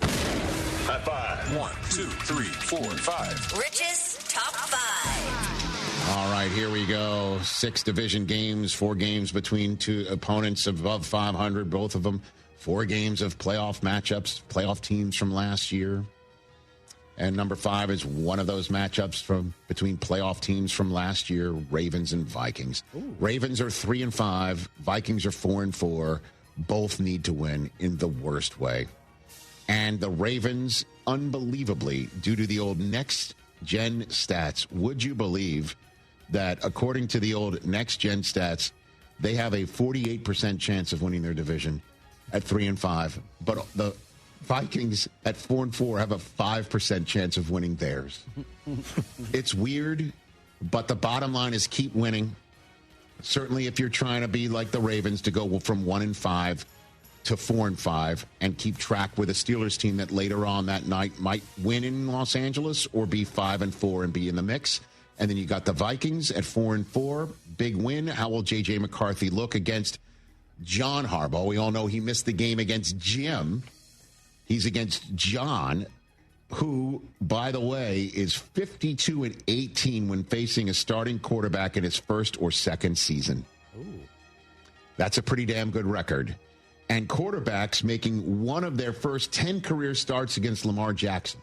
S24: High five. 1, 2, 3, 4, 5.
S26: Rich's Top 5.
S28: All right, here we go. 6 division games, 4 games between 2 opponents above 500, both of them. 4 games of playoff matchups, playoff teams from last year. And number 5 is one of those matchups between playoff teams from last year, Ravens and Vikings. Ooh. Ravens are 3-5. Vikings are 4-4. Both need to win in the worst way. And the Ravens, unbelievably, due to the old next-gen stats, would you believe that according to the old next-gen stats, they have a 48% chance of winning their division at 3-5. But the Vikings at 4-4 have a 5% chance of winning theirs. It's weird, but the bottom line is keep winning. Certainly if you're trying to be like the Ravens to go from 1-5 to 4-5 and keep track with a Steelers team that later on that night might win in Los Angeles or be 5-4 and be in the mix. And then you got the Vikings at 4-4, big win. How will J.J. McCarthy look against John Harbaugh? We all know he missed the game against Jim. He's against John, who, by the way, is 52-18 when facing a starting quarterback in his first or second season. Ooh. That's a pretty damn good record. And quarterbacks making one of their first 10 career starts against Lamar Jackson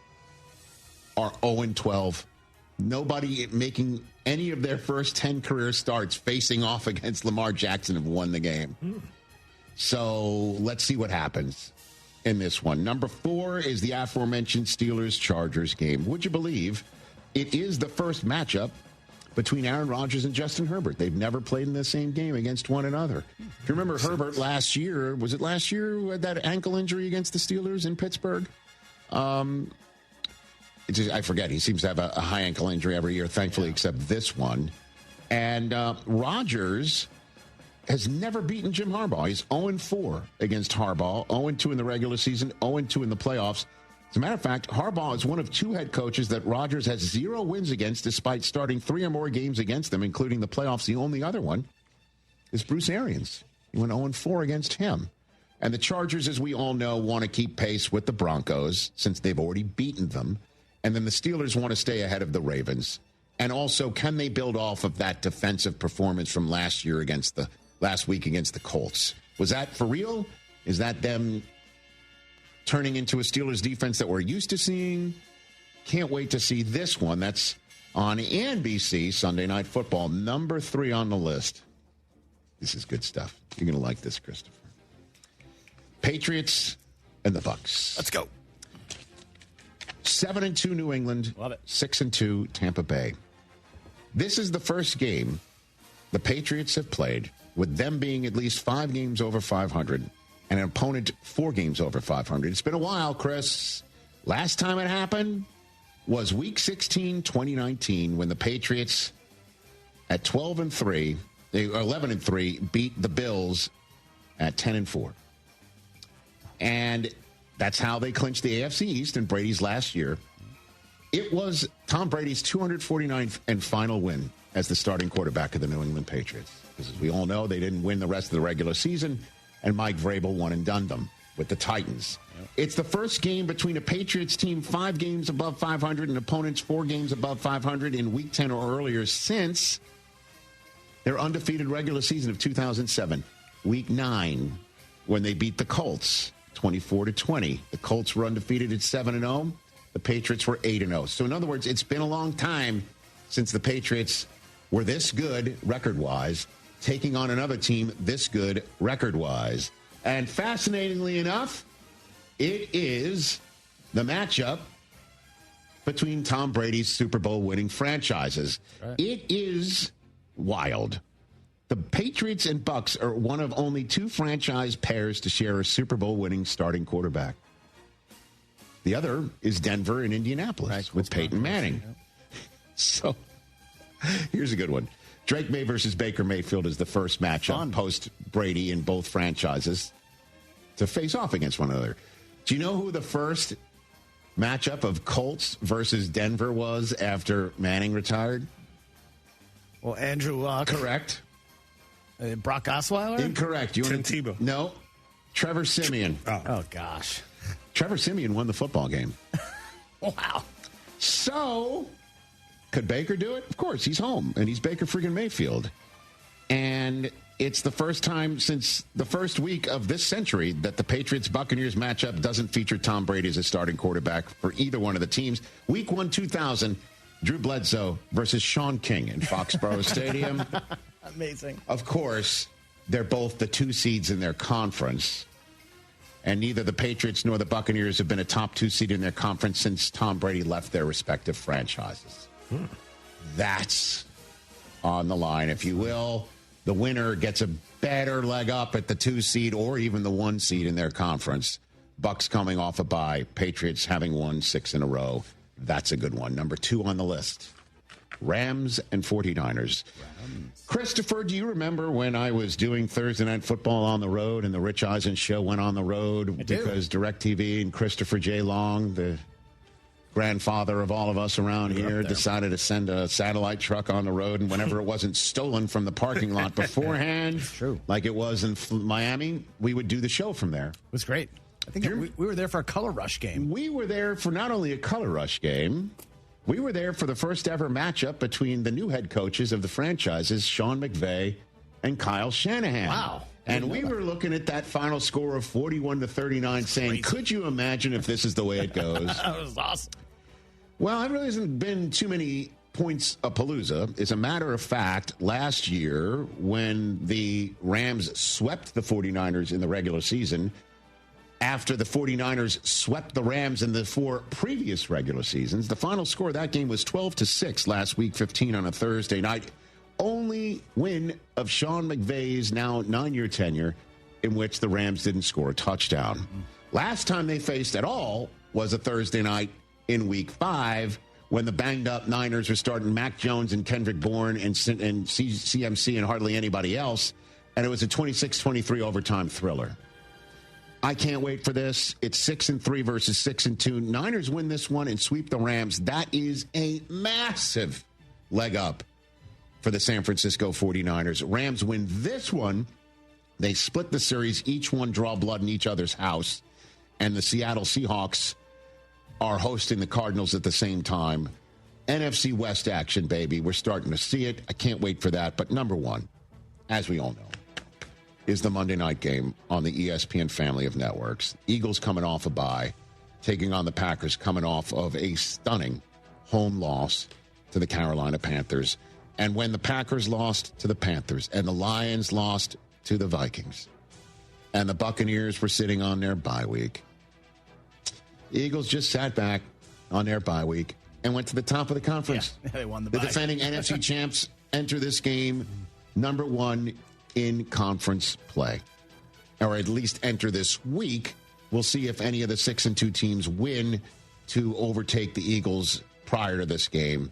S28: are 0-12. Nobody making any of their first 10 career starts facing off against Lamar Jackson have won the game. So let's see what happens in this one. Number 4 is the aforementioned Steelers-Chargers game. Would you believe it is the first matchup between Aaron Rodgers and Justin Herbert? They've never played in the same game against one another. If you remember Herbert last year, was it last year who had that ankle injury against the Steelers in Pittsburgh? I forget. He seems to have a high ankle injury every year, thankfully, except this one. And Rodgers has never beaten Jim Harbaugh. He's 0-4 against Harbaugh, 0-2 in the regular season, 0-2 in the playoffs. As a matter of fact, Harbaugh is one of 2 head coaches that Rodgers has 0 wins against despite starting 3 or more games against them, including the playoffs. The only other one is Bruce Arians. He went 0-4 against him. And the Chargers, as we all know, want to keep pace with the Broncos since they've already beaten them. And then the Steelers want to stay ahead of the Ravens. And also, can they build off of that defensive performance from last week against the Colts? Was that for real? Is that them turning into a Steelers defense that we're used to seeing. Can't wait to see this one. That's on NBC, Sunday Night Football, number 3 on the list. This is good stuff. You're going to like this, Christopher. Patriots and the Bucs.
S4: Let's go.
S28: 7-2 New England.
S4: Love it.
S28: 6-2 Tampa Bay. This is the first game the Patriots have played with them being at least 5 games over 500 and an opponent 4 games over 500. It's been a while, Chris. Last time it happened was Week 16, 2019, when the Patriots at 12-3, 11-3, beat the Bills at 10-4. And that's how they clinched the AFC East in Brady's last year. It was Tom Brady's 249th and final win as the starting quarterback of the New England Patriots. Because as we all know, they didn't win the rest of the regular season, and Mike Vrabel won and done them with the Titans. Yep. It's the first game between a Patriots team 5 games above 500 and opponents 4 games above 500 in Week 10 or earlier since their undefeated regular season of 2007. Week 9, when they beat the Colts 24-20. The Colts were undefeated at 7-0. The Patriots were 8-0. So in other words, it's been a long time since the Patriots were this good record-wise, taking on another team this good record-wise. And fascinatingly enough, it is the matchup between Tom Brady's Super Bowl winning franchises. Right. It is wild. The Patriots and Bucs are one of only 2 franchise pairs to share a Super Bowl winning starting quarterback. The other is Denver and Indianapolis, right, with Peyton Manning. Yeah. So here's a good one. Drake May versus Baker Mayfield is the first matchup post-Brady in both franchises to face off against one another. Do you know who the first matchup of Colts versus Denver was after Manning retired?
S4: Well, Andrew Luck.
S28: Correct.
S4: Brock Osweiler?
S28: Incorrect.
S5: Tim Tebow.
S28: No. Trevor Siemian.
S4: Oh, gosh.
S28: Trevor Siemian won the football game.
S4: Wow.
S28: So, could Baker do it? Of course, he's home, and he's Baker freaking Mayfield. And it's the first time since the first week of this century that the Patriots-Buccaneers matchup doesn't feature Tom Brady as a starting quarterback for either one of the teams. Week 1, 2000, Drew Bledsoe versus Sean King in Foxborough Stadium.
S4: Amazing.
S28: Of course, they're both the 2 seeds in their conference. And neither the Patriots nor the Buccaneers have been a top 2 seed in their conference since Tom Brady left their respective franchises. That's on the line, if you will. The winner gets a better leg up at the 2 seed or even the 1 seed in their conference. Bucs coming off a bye. Patriots having won 6 in a row. That's a good one. Number 2 on the list. Rams and 49ers. Christopher, do you remember when I was doing Thursday Night Football on the road and the Rich Eisen show went on the road because DirecTV and Christopher J. Long, the grandfather of all of us around here, decided to send a satellite truck on the road, and whenever it wasn't stolen from the parking lot beforehand, like it was in Miami, we would do the show from there.
S4: It was great. I think we were there for a Color Rush game.
S28: We were there for not only a Color Rush game, we were there for the first ever matchup between the new head coaches of the franchises, Sean McVay and Kyle Shanahan.
S4: Wow.
S28: And we were looking at that final score of 41-39 saying, could you imagine if this is the way it goes?
S4: That was awesome.
S28: Well, it really hasn't been too many points a palooza. As a matter of fact, last year when the Rams swept the 49ers in the regular season, after the 49ers swept the Rams in the 4 previous regular seasons, the final score of that game was 12-6 last week, 15 on a Thursday night. Only win of Sean McVay's now 9-year tenure in which the Rams didn't score a touchdown. Last time they faced at all was a Thursday night in Week 5 when the banged-up Niners were starting Mac Jones and Kendrick Bourne and CMC and hardly anybody else, and it was a 26-23 overtime thriller. I can't wait for this. It's 6-3 versus 6-2. Niners win this one and sweep the Rams. That is a massive leg up for the San Francisco 49ers. Rams win this one. They split the series. Each one draw blood in each other's house. And the Seattle Seahawks are hosting the Cardinals at the same time. NFC West action, baby. We're starting to see it. I can't wait for that. But number 1, as we all know, is the Monday night game on the ESPN family of networks. Eagles coming off a bye, taking on the Packers, coming off of a stunning home loss to the Carolina Panthers. And when the Packers lost to the Panthers and the Lions lost to the Vikings and the Buccaneers were sitting on their bye week, the Eagles just sat back on their bye week and went to the top of the conference.
S4: Yeah, they won the
S28: bye.
S4: bye.
S28: The defending NFC champs enter this game number one in conference play, or at least enter this week. We'll see if any of the 6-2 teams win to overtake the Eagles prior to this game.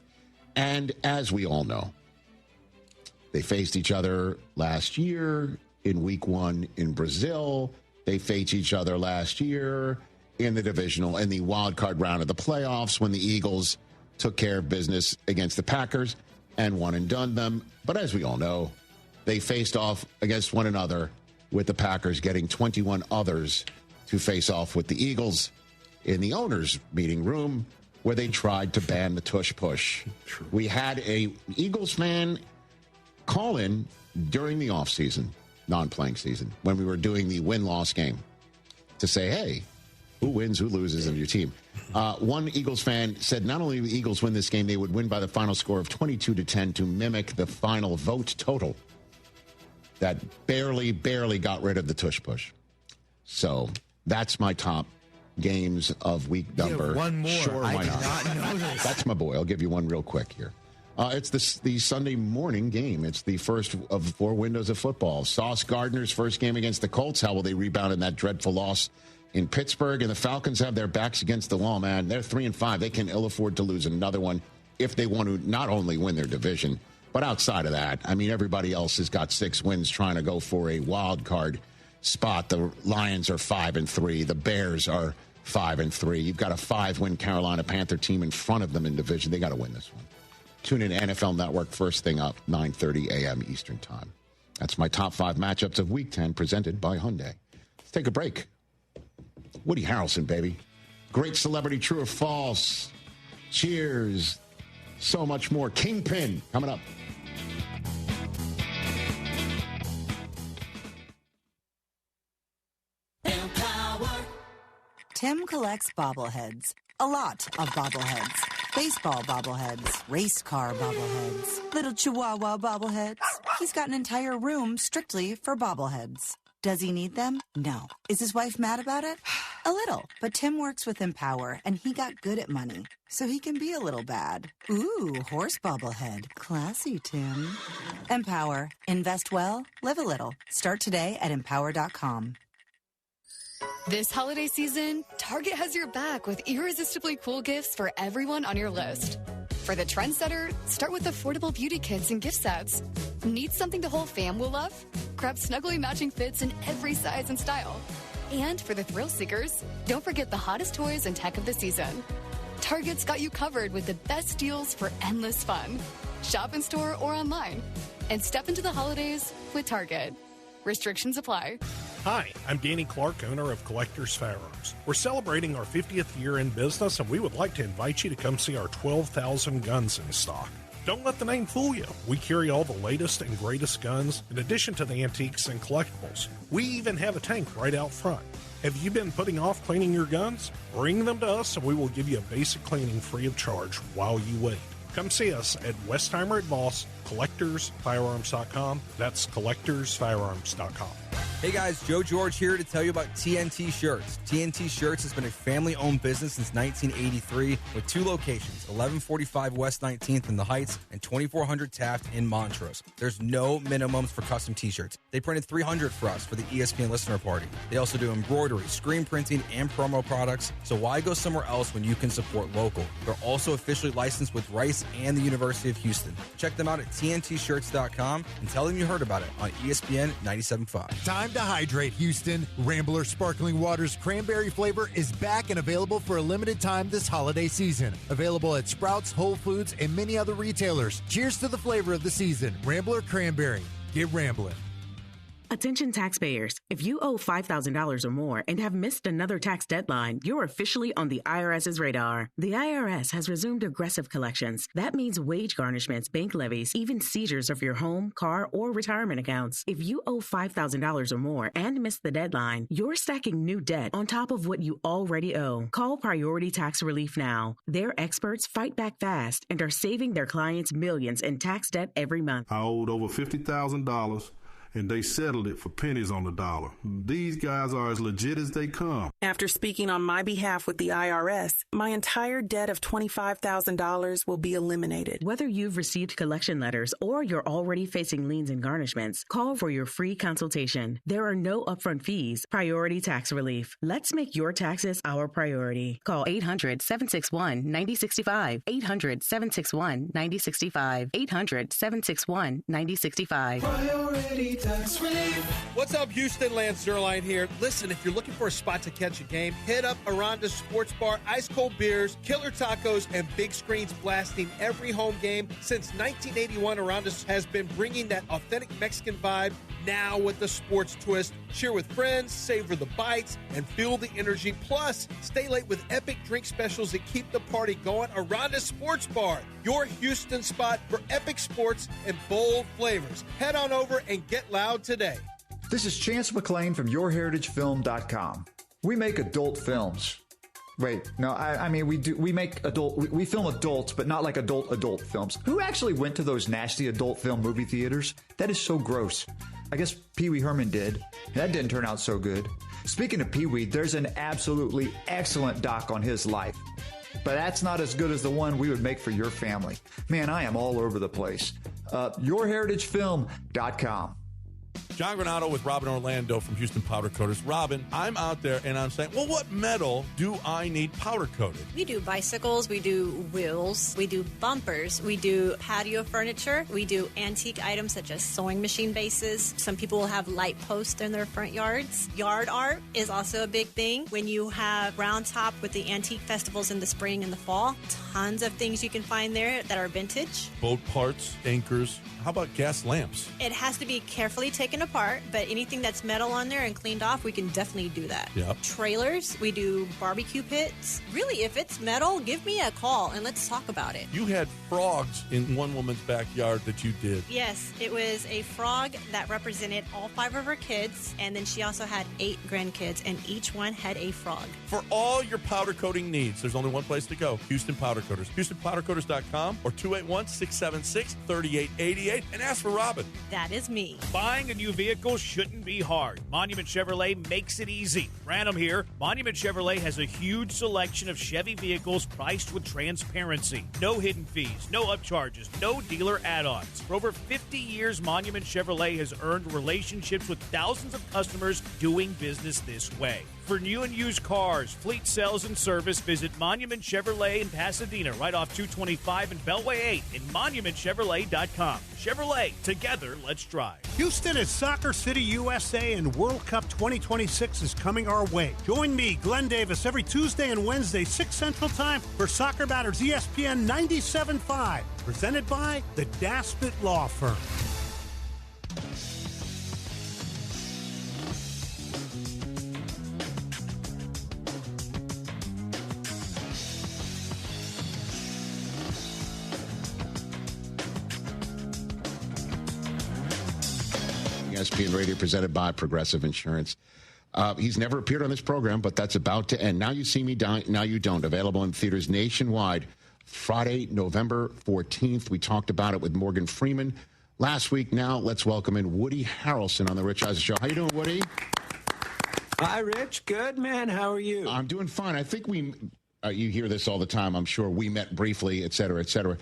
S28: And as we all know, they faced each other last year in week 1 in Brazil. They faced each other last year in the wild card round of the playoffs when the Eagles took care of business against the Packers and won and done them. But as we all know, they faced off against one another, with the Packers getting 21 others to face off with the Eagles in the owners' meeting room, where they tried to ban the tush push. We had a Eagles fan call in during the offseason, non-playing season, when we were doing the win-loss game, to say, hey, who wins, who loses in your team? One Eagles fan said not only would the Eagles win this game, they would win by the final score of 22-10 to mimic the final vote total that barely got rid of the tush push. So that's my top games of week number.
S8: One more.
S28: Sure, why
S8: I
S28: not?
S8: did not know this.
S28: That's my boy. I'll give you one real quick here. It's the Sunday morning game. It's the first of 4 windows of football. Sauce Gardner's first game against the Colts. How will they rebound in that dreadful loss in Pittsburgh? And the Falcons have their backs against the wall, man. They're 3-5. They can ill afford to lose another one if they want to not only win their division, but outside of that, I mean, everybody else has got 6 wins trying to go for a wild card spot. The Lions are 5-3. The Bears are 5-3. You've got a 5-win Carolina Panther team in front of them in division. They got to win this one. Tune in NFL Network first thing up, 9:30 a.m. Eastern Time. That's my top 5 matchups of Week 10 presented by Hyundai. Let's take a break. Woody Harrelson, baby. Great celebrity, true or false. Cheers. So much more. Kingpin coming up.
S9: Tim collects bobbleheads. A lot of bobbleheads. Baseball bobbleheads. Race car bobbleheads. Little chihuahua bobbleheads. He's got an entire room strictly for bobbleheads. Does he need them? No. Is his wife mad about it? A little. But Tim works with Empower, and he got good at money, so he can be a little bad. Ooh, horse bobblehead. Classy, Tim. Empower. Invest well, live a little. Start today at empower.com.
S10: This holiday season, Target has your back with irresistibly cool gifts for everyone on your list. For the trendsetter, start with affordable beauty kits and gift sets. Need something the whole fam will love? Grab snuggly matching fits in every size and style. And for the thrill seekers, don't forget the hottest toys and tech of the season. Target's got you covered with the best deals for endless fun. Shop in store or online. And step into the holidays with Target. Restrictions apply.
S12: Hi, I'm Danny Clark, owner of Collectors Firearms. We're celebrating our 50th year in business, and we would like to invite you to come see our 12,000 guns in stock. Don't let the name fool you. We carry all the latest and greatest guns, in addition to the antiques and collectibles. We even have a tank right out front. Have you been putting off cleaning your guns? Bring them to us, and we will give you a basic cleaning free of charge while you wait. Come see us at Westheimer at Voss, CollectorsFirearms.com. That's CollectorsFirearms.com.
S14: Hey guys, Joe George here to tell you about TNT Shirts. TNT Shirts has been a family-owned business since 1983 with 2 locations, 1145 West 19th in the Heights and 2400 Taft in Montrose. There's no minimums for custom t-shirts. They printed 300 for us for the ESPN listener party. They also do embroidery, screen printing, and promo products, so why go somewhere else when you can support local? They're also officially licensed with Rice and the University of Houston. Check them out at TNTshirts.com and tell them you heard about it on ESPN 97.5.
S15: Time to hydrate, Houston. Rambler Sparkling Water's cranberry flavor is back and available for a limited time this holiday season. Available at Sprouts, Whole Foods, and many other retailers. Cheers to the flavor of the season. Rambler Cranberry. Get Ramblin'.
S1: Attention taxpayers. If you owe $5,000 or more and have missed another tax deadline, you're officially on the IRS's radar. The IRS has resumed aggressive collections. That means wage garnishments, bank levies, even seizures of your home, car, or retirement accounts. If you owe $5,000 or more and missed the deadline, you're stacking new debt on top of what you already owe. Call Priority Tax Relief now. Their experts fight back fast and are saving their clients millions in tax debt every month.
S8: I owed over $50,000. And they settled it for pennies on the dollar. These guys are as legit as they come.
S11: After speaking on my behalf with the IRS, my entire debt of $25,000 will be eliminated.
S1: Whether you've received collection letters or you're already facing liens and garnishments, call for your free consultation. There are no upfront fees. Priority Tax Relief. Let's make your taxes our priority. Call 800-761-9065. 800-761-9065. 800-761-9065.
S20: Priority Tax Relief. What's up, Houston? Lance Zerline here. Listen, if you're looking for a spot to catch a game, hit up Aranda's Sports Bar, ice cold beers, killer tacos, and big screens blasting every home game. Since 1981, Aranda's has been bringing that authentic Mexican vibe, now with the sports twist. Cheer with friends, savor the bites, and feel the energy. Plus, stay late with epic drink specials that keep the party going. Aranda's Sports Bar, your Houston spot for epic sports and bold flavors. Head on over and get loud today.
S16: This is Chance McClain from YourHeritageFilm.com. We make adult films. Wait, no, I mean, we make adult, we film adults, but not like adult films. Who actually went to those nasty adult film movie theaters? That is so gross. I guess Pee Wee Herman did. That didn't turn out so good. Speaking of Pee Wee, there's an absolutely excellent doc on his life. But that's not as good as the one we would make for your family. Man, I am all over the place. YourHeritageFilm.com.
S17: John Granato with Robin Orlando from Houston Powder Coaters. Robin, I'm out there and I'm saying, well, what metal do I need powder coated?
S18: We do bicycles, we do wheels, we do bumpers, we do patio furniture, we do antique items such as sewing machine bases. Some people will have light posts in their front yards. Yard art is also a big thing. When you have Round Top with the antique festivals in the spring and the fall, tons of things you can find there that are vintage.
S17: Boat parts, anchors. How about gas lamps?
S18: It has to be carefully taken apart, but anything that's metal on there and cleaned off, we can definitely do that.
S17: Yep.
S18: Trailers, we do barbecue pits. Really, if it's metal, give me a call and let's talk about it.
S17: You had frogs in one woman's backyard that you did.
S18: Yes, it was a frog that represented all 5 of her kids, and then she also had 8 grandkids, and each one had a frog.
S17: For all your powder coating needs, there's only one place to go, Houston Powder Coaters. HoustonPowderCoaters.com or 281-676-3888. And ask for Robin.
S18: That is me.
S19: Buying a new vehicle shouldn't be hard. Monument Chevrolet makes it easy. Random here. Monument Chevrolet has a huge selection of Chevy vehicles priced with transparency. No hidden fees, no upcharges, no dealer add-ons. For over 50 years, Monument Chevrolet has earned relationships with thousands of customers doing business this way. For new and used cars, fleet sales, and service, visit Monument Chevrolet in Pasadena, right off 225 and Beltway 8, and MonumentChevrolet.com. Chevrolet, together, let's drive.
S12: Houston is Soccer City, USA, and World Cup 2026 is coming our way. Join me, Glenn Davis, every Tuesday and Wednesday, 6 Central Time, for Soccer Matters ESPN 97.5, presented by the Daspit Law Firm.
S28: ESPN Radio presented by Progressive Insurance. He's never appeared on this program, but that's about to end. Now you see me, now you don't. Available in theaters nationwide Friday, November 14th. We talked about it with Morgan Freeman last week. Now let's welcome in Woody Harrelson on the Rich Eisen Show. How you doing, Woody?
S21: Hi, Rich. Good, man. How are you?
S28: I'm doing fine. I think you hear this all the time, I'm sure. We met briefly, et cetera, et cetera.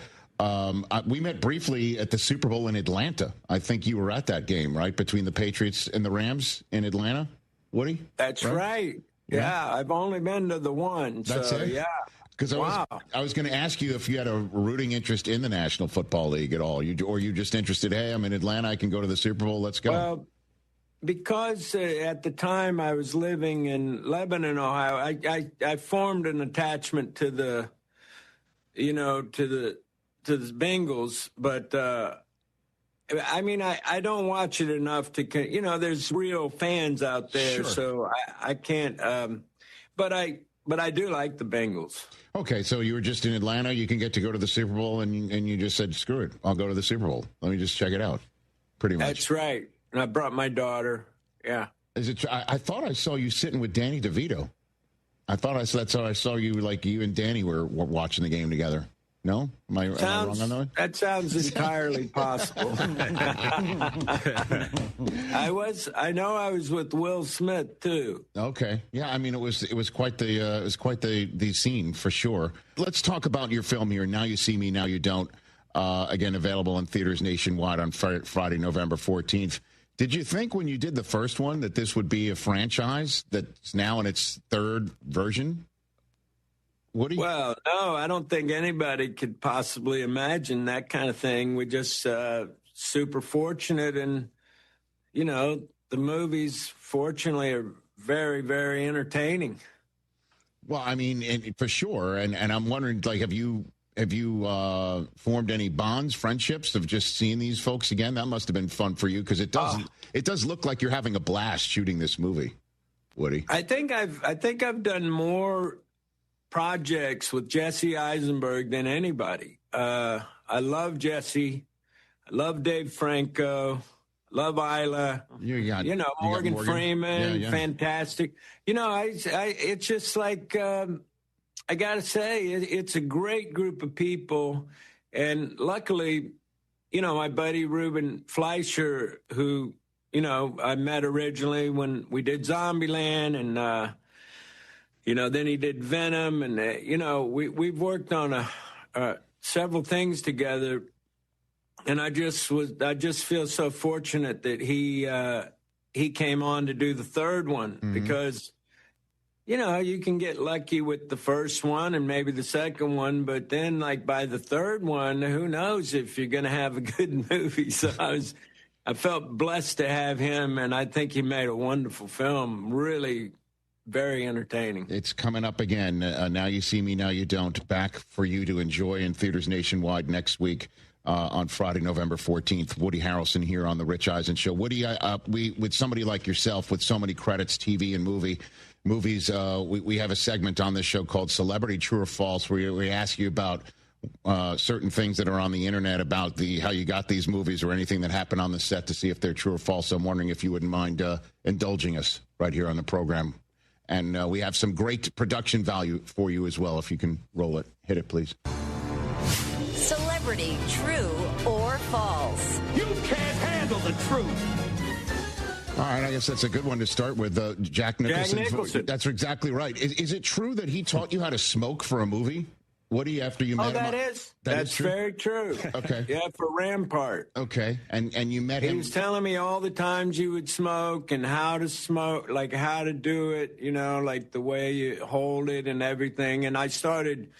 S28: We met briefly at the Super Bowl in Atlanta. I think you were at that game, right? Between the Patriots and the Rams in Atlanta, Woody?
S21: That's right. Yeah, I've only been to the one.
S28: That's it?
S21: Yeah.
S28: Because I was going to ask you if you had a rooting interest in the National Football League at all. Or you just interested, hey, I'm in Atlanta, I can go to the Super Bowl, let's go.
S21: Well, because at the time I was living in Lebanon, Ohio, I formed an attachment to the Bengals, but I mean, I don't watch it enough to, there's real fans out there, so I can't. But I do like the Bengals.
S28: Okay, so you were just in Atlanta. You can get to go to the Super Bowl, and you just said, screw it, I'll go to the Super Bowl. Let me just check it out. Pretty much.
S21: That's right. And I brought my daughter. Yeah.
S28: Is it? I thought I saw you sitting with Danny DeVito. That's how I saw you. Like you and Danny were watching the game together. No, am I wrong on that?
S21: That sounds entirely possible. I know I was with Will Smith too.
S28: Okay, yeah. I mean, it was quite the scene for sure. Let's talk about your film here. Now You See Me, Now You Don't. Again, available in theaters nationwide on Friday, November 14th. Did you think when you did the first one that this would be a franchise that's now in its third version?
S21: Well, no, I don't think anybody could possibly imagine that kind of thing. We're just super fortunate, and, the movies, fortunately, are very, very entertaining.
S28: Well, I mean, for sure, and I'm wondering, like, have you formed any bonds, friendships of just seeing these folks again? That must have been fun for you, because it does look like you're having a blast shooting this movie, Woody.
S21: I think I've done more projects with Jesse Eisenberg than anybody. I love Jesse. I love Dave Franco. Love Isla. Morgan Freeman. Yeah. Fantastic. It's just like, I got to say, it's a great group of people. And luckily, my buddy Ruben Fleischer, who, I met originally when we did Zombieland, and, then he did Venom, and, we've worked on several things together. And I just feel so fortunate that he came on to do the third one, because, you can get lucky with the first one and maybe the second one, but then like by the third one, who knows if you're going to have a good movie. So I felt blessed to have him, and I think he made a wonderful film. Really very entertaining.
S28: It's coming up again. Now You See Me, Now You Don't. Back for you to enjoy in theaters nationwide next week on Friday, November 14th. Woody Harrelson here on The Rich Eisen Show. Woody, with somebody like yourself with so many credits, TV and movies, we have a segment on this show called Celebrity True or False, where we ask you about certain things that are on the internet about how you got these movies or anything that happened on the set to see if they're true or false. So I'm wondering if you wouldn't mind indulging us right here on the program. And we have some great production value for you as well. If you can roll it. Hit it, please.
S26: Celebrity True or False.
S2: You can't handle the truth.
S28: All right, I guess that's a good one to start with. Jack Nicholson. That's exactly right. Is it true that he taught you how to smoke for a movie? Woody, after you met him?
S21: That's very true.
S28: Okay.
S21: Yeah, for Rampart.
S28: Okay. And you met him.
S21: He was telling me all the times you would smoke and how to smoke, like how to do it, like the way you hold it and everything. And I started,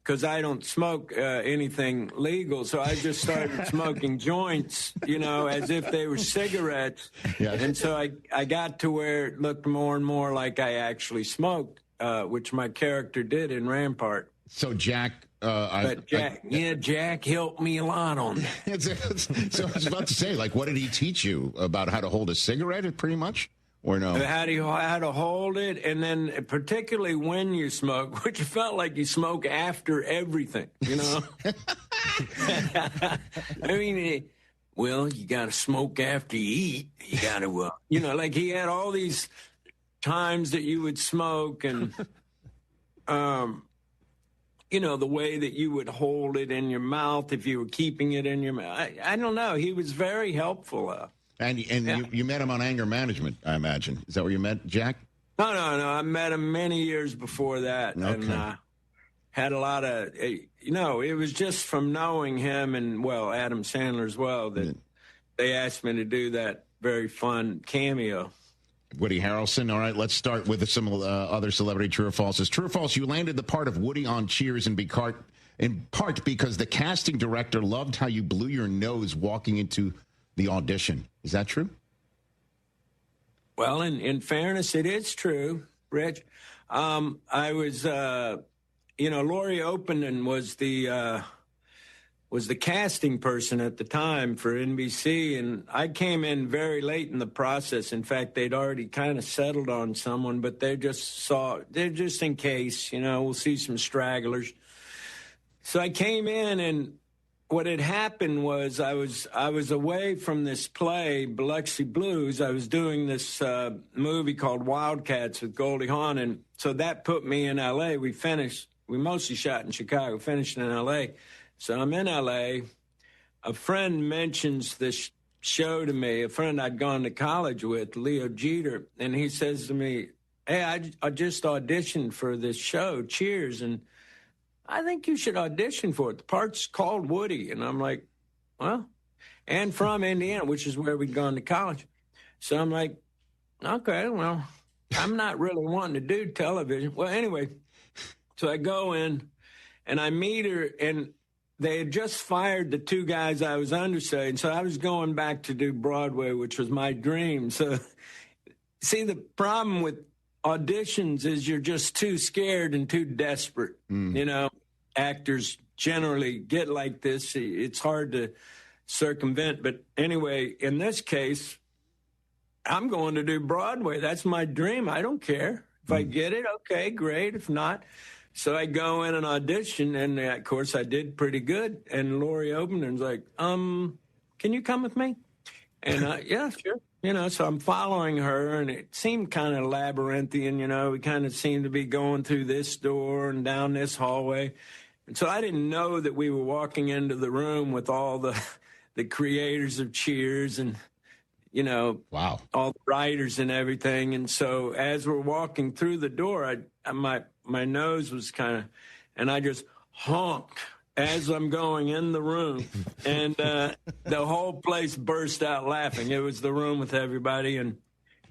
S21: because I don't smoke anything legal, so I just started smoking joints, as if they were cigarettes. Yes. And so I got to where it looked more and more like I actually smoked, which my character did in Rampart.
S28: So Jack,
S21: Jack helped me a lot on that.
S28: So I was about to say, like, what did he teach you about how to hold a cigarette, pretty much, or no?
S21: How to hold it, and then particularly when you smoke, which felt like you smoke after everything, I mean, well, you got to smoke after you eat. You got to, like he had all these times that you would smoke, and the way that you would hold it in your mouth if you were keeping it in your mouth. I don't know. He was very helpful.
S28: And you met him on anger management, I imagine. Is that where you met Jack?
S21: No. I met him many years before that. Okay. And had a lot of, it was just from knowing him and, Adam Sandler as well, that they asked me to do that very fun cameo.
S28: Woody Harrelson. All right, let's start with some other celebrity true or falses. True or false, you landed the part of Woody on Cheers in part because the casting director loved how you blew your nose walking into the audition. Is that true?
S21: Well, in fairness, it is true, Rich. I was, Laurie Openden was was the casting person at the time for NBC, and I came in very late in the process. In fact, they'd already kind of settled on someone, but they're just in case, we'll see some stragglers. So I came in, and what had happened was I was away from this play, Biloxi Blues. I was doing this movie called Wildcats with Goldie Hawn, and so that put me in L.A. We mostly shot in Chicago, finished in L.A., so I'm in L.A. A friend mentions this show to me, a friend I'd gone to college with, Leo Jeter, and he says to me, hey, I just auditioned for this show, Cheers, and I think you should audition for it. The part's called Woody. And I'm like, well, and from Indiana, which is where we'd gone to college. So I'm like, okay, well, I'm not really wanting to do television. Well, anyway, so I go in and I meet her, and they had just fired the two guys I was understudying. So I was going back to do Broadway, which was my dream. So, see, the problem with auditions is you're just too scared and too desperate. Actors generally get like this. It's hard to circumvent. But anyway, in this case, I'm going to do Broadway. That's my dream. I don't care. If I get it, okay, great. If not, so I go in and audition, and of course I did pretty good. And Laurie Openden's like, can you come with me? And yeah, sure. So I'm following her, and it seemed kind of labyrinthian, we kind of seemed to be going through this door and down this hallway. And so I didn't know that we were walking into the room with all the creators of Cheers and,
S28: wow, all
S21: the writers and everything. And so as we're walking through the door, my nose was and I just honked as I'm going in the room, and the whole place burst out laughing. It was the room with everybody, and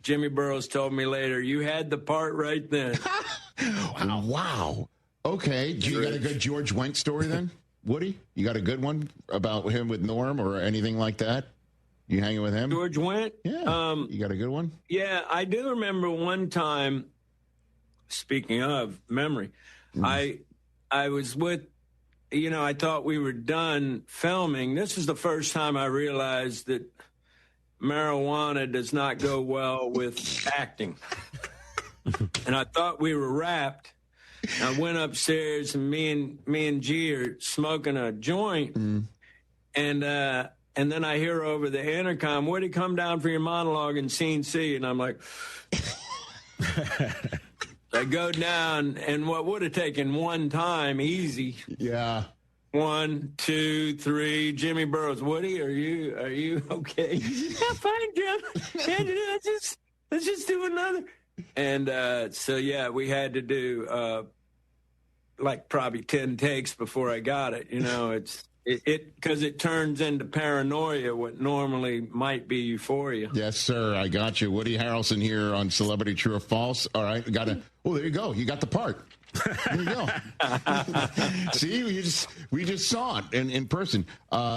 S21: Jimmy Burrows told me later, you had the part right then.
S28: Wow. Okay. You got a good George Wendt story then, Woody? You got a good one about him with Norm or anything like that? You hanging with him?
S21: George Wendt?
S28: Yeah. You got a good one?
S21: Yeah, I do remember one time, speaking of memory, I was with, I thought we were done filming. This is the first time I realized that marijuana does not go well with acting. And I thought we were wrapped. I went upstairs, and me and G are smoking a joint. And then I hear over the intercom, Woody, come down for your monologue in scene C. And I'm like, I go down, and what would have taken one time, easy.
S28: Yeah.
S21: 1, 2, 3. Jimmy Burrows. Woody, are you okay? Yeah, fine, Jim. Let's just do another. And so yeah, we had to do like probably 10 takes before I got it. It's because it turns into paranoia, what normally might be euphoria.
S28: Yes, sir. I got you. Woody Harrelson here on Celebrity True or False. All right. There you go. You got the part. There you go. See, we just saw it in person.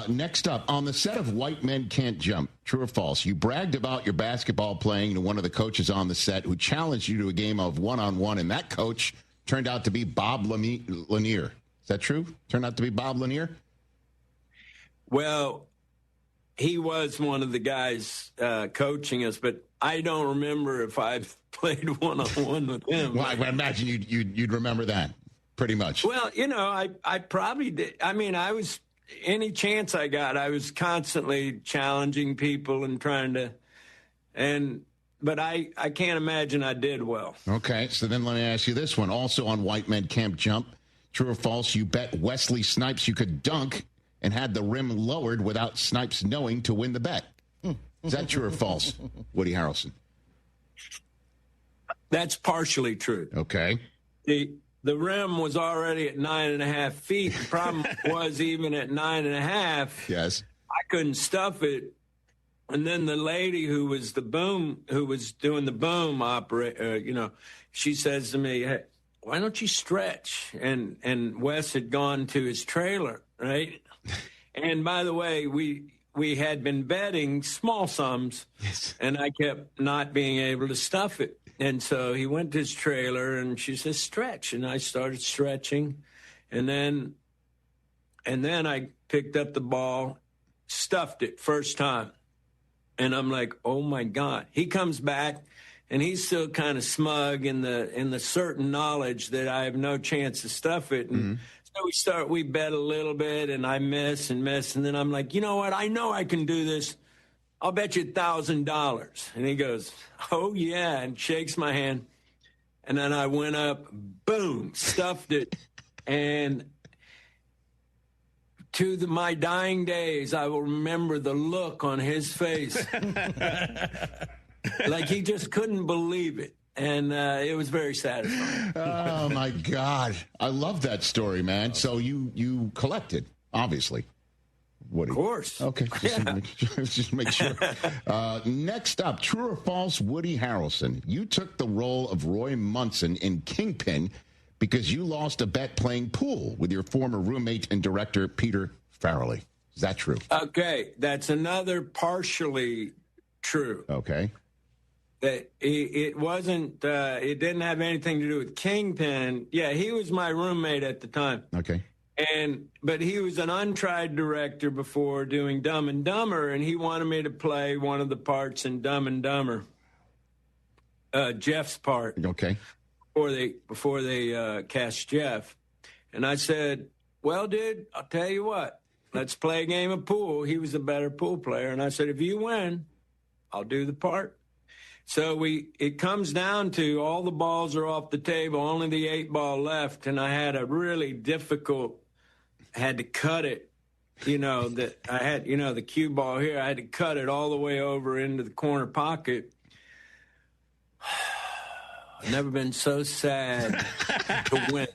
S28: Next up, on the set of White Men Can't Jump, true or false, you bragged about your basketball playing to one of the coaches on the set who challenged you to a game of one-on-one, and that coach turned out to be Bob Lanier. Is that true? Turned out to be Bob Lanier?
S21: Well, he was one of the guys coaching us, but I don't remember if I've played one-on-one with him.
S28: Well, I imagine you'd remember that pretty much.
S21: Well, I probably did. I mean, any chance I got, I was constantly challenging people and trying to, but I can't imagine I did well.
S28: Okay, so then let me ask you this one. Also on White Men Can't Jump, true or false, you bet Wesley Snipes you could dunk and had the rim lowered without Snipes knowing to win the bet. Is that true or false, Woody Harrelson?
S21: That's partially true.
S28: Okay.
S21: The rim was already at 9.5 feet. The problem was even at 9.5.
S28: Yes.
S21: I couldn't stuff it. And then the lady who was doing the boom opera, she says to me, hey, why don't you stretch? And Wes had gone to his trailer, right? And by the way, we had been betting small sums, yes, and I kept not being able to stuff it. And so he went to his trailer, and she says, stretch. And I started stretching. And then And then I picked up the ball, stuffed it first time. And I'm like, oh, my God. He comes back, and he's still kind of smug in the certain knowledge that I have no chance to stuff it. And so we bet a little bit, and I miss. And then I'm like, you know what? I know I can do this. I'll bet you $1,000. And he goes, oh, yeah, and shakes my hand. And then I went up, boom, stuffed it. And to my dying days, I will remember the look on his face. Like he just couldn't believe it. And it was very satisfying.
S28: Oh, my God. I love that story, man. So you collected, obviously. Woody.
S21: Of course.
S28: Okay. Just make sure. Next up, true or false, Woody Harrelson. You took the role of Roy Munson in Kingpin because you lost a bet playing pool with your former roommate and director, Peter Farrelly. Is that true?
S21: Okay. That's another partially true.
S28: Okay.
S21: That it wasn't, it didn't have anything to do with Kingpin. Yeah, he was my roommate at the time.
S28: Okay.
S21: But he was an untried director before doing Dumb and Dumber, and he wanted me to play one of the parts in Dumb and Dumber, Jeff's part.
S28: Okay.
S21: Before they cast Jeff. And I said, well, dude, I'll tell you what, let's play a game of pool. He was a better pool player. And I said, if you win, I'll do the part. So it comes down to all the balls are off the table, only the 8-ball left, and I had a really difficult, had to cut it, that I had, the cue ball here, I had to cut it all the way over into the corner pocket. I've never been so sad to win.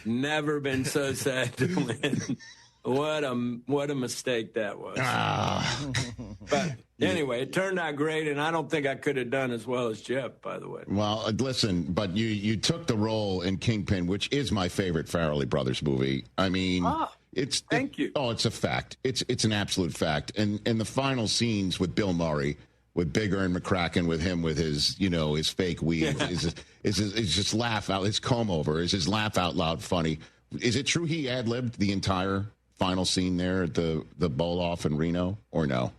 S21: Never been so sad to win. What a mistake that was. But anyway, it turned out great, and I don't think I could have done as well as Jeff, by the way.
S28: Well, listen, but you took the role in Kingpin, which is my favorite Farrelly Brothers movie. I mean,
S21: thank you.
S28: Oh, it's a fact. It's an absolute fact. And the final scenes with Bill Murray, with Bigger and McCracken, with him with his his fake weave, is just laugh out. His comb over is his laugh out loud funny. Is it true he ad-libbed the entire final scene there at the bowl off in Reno, or no?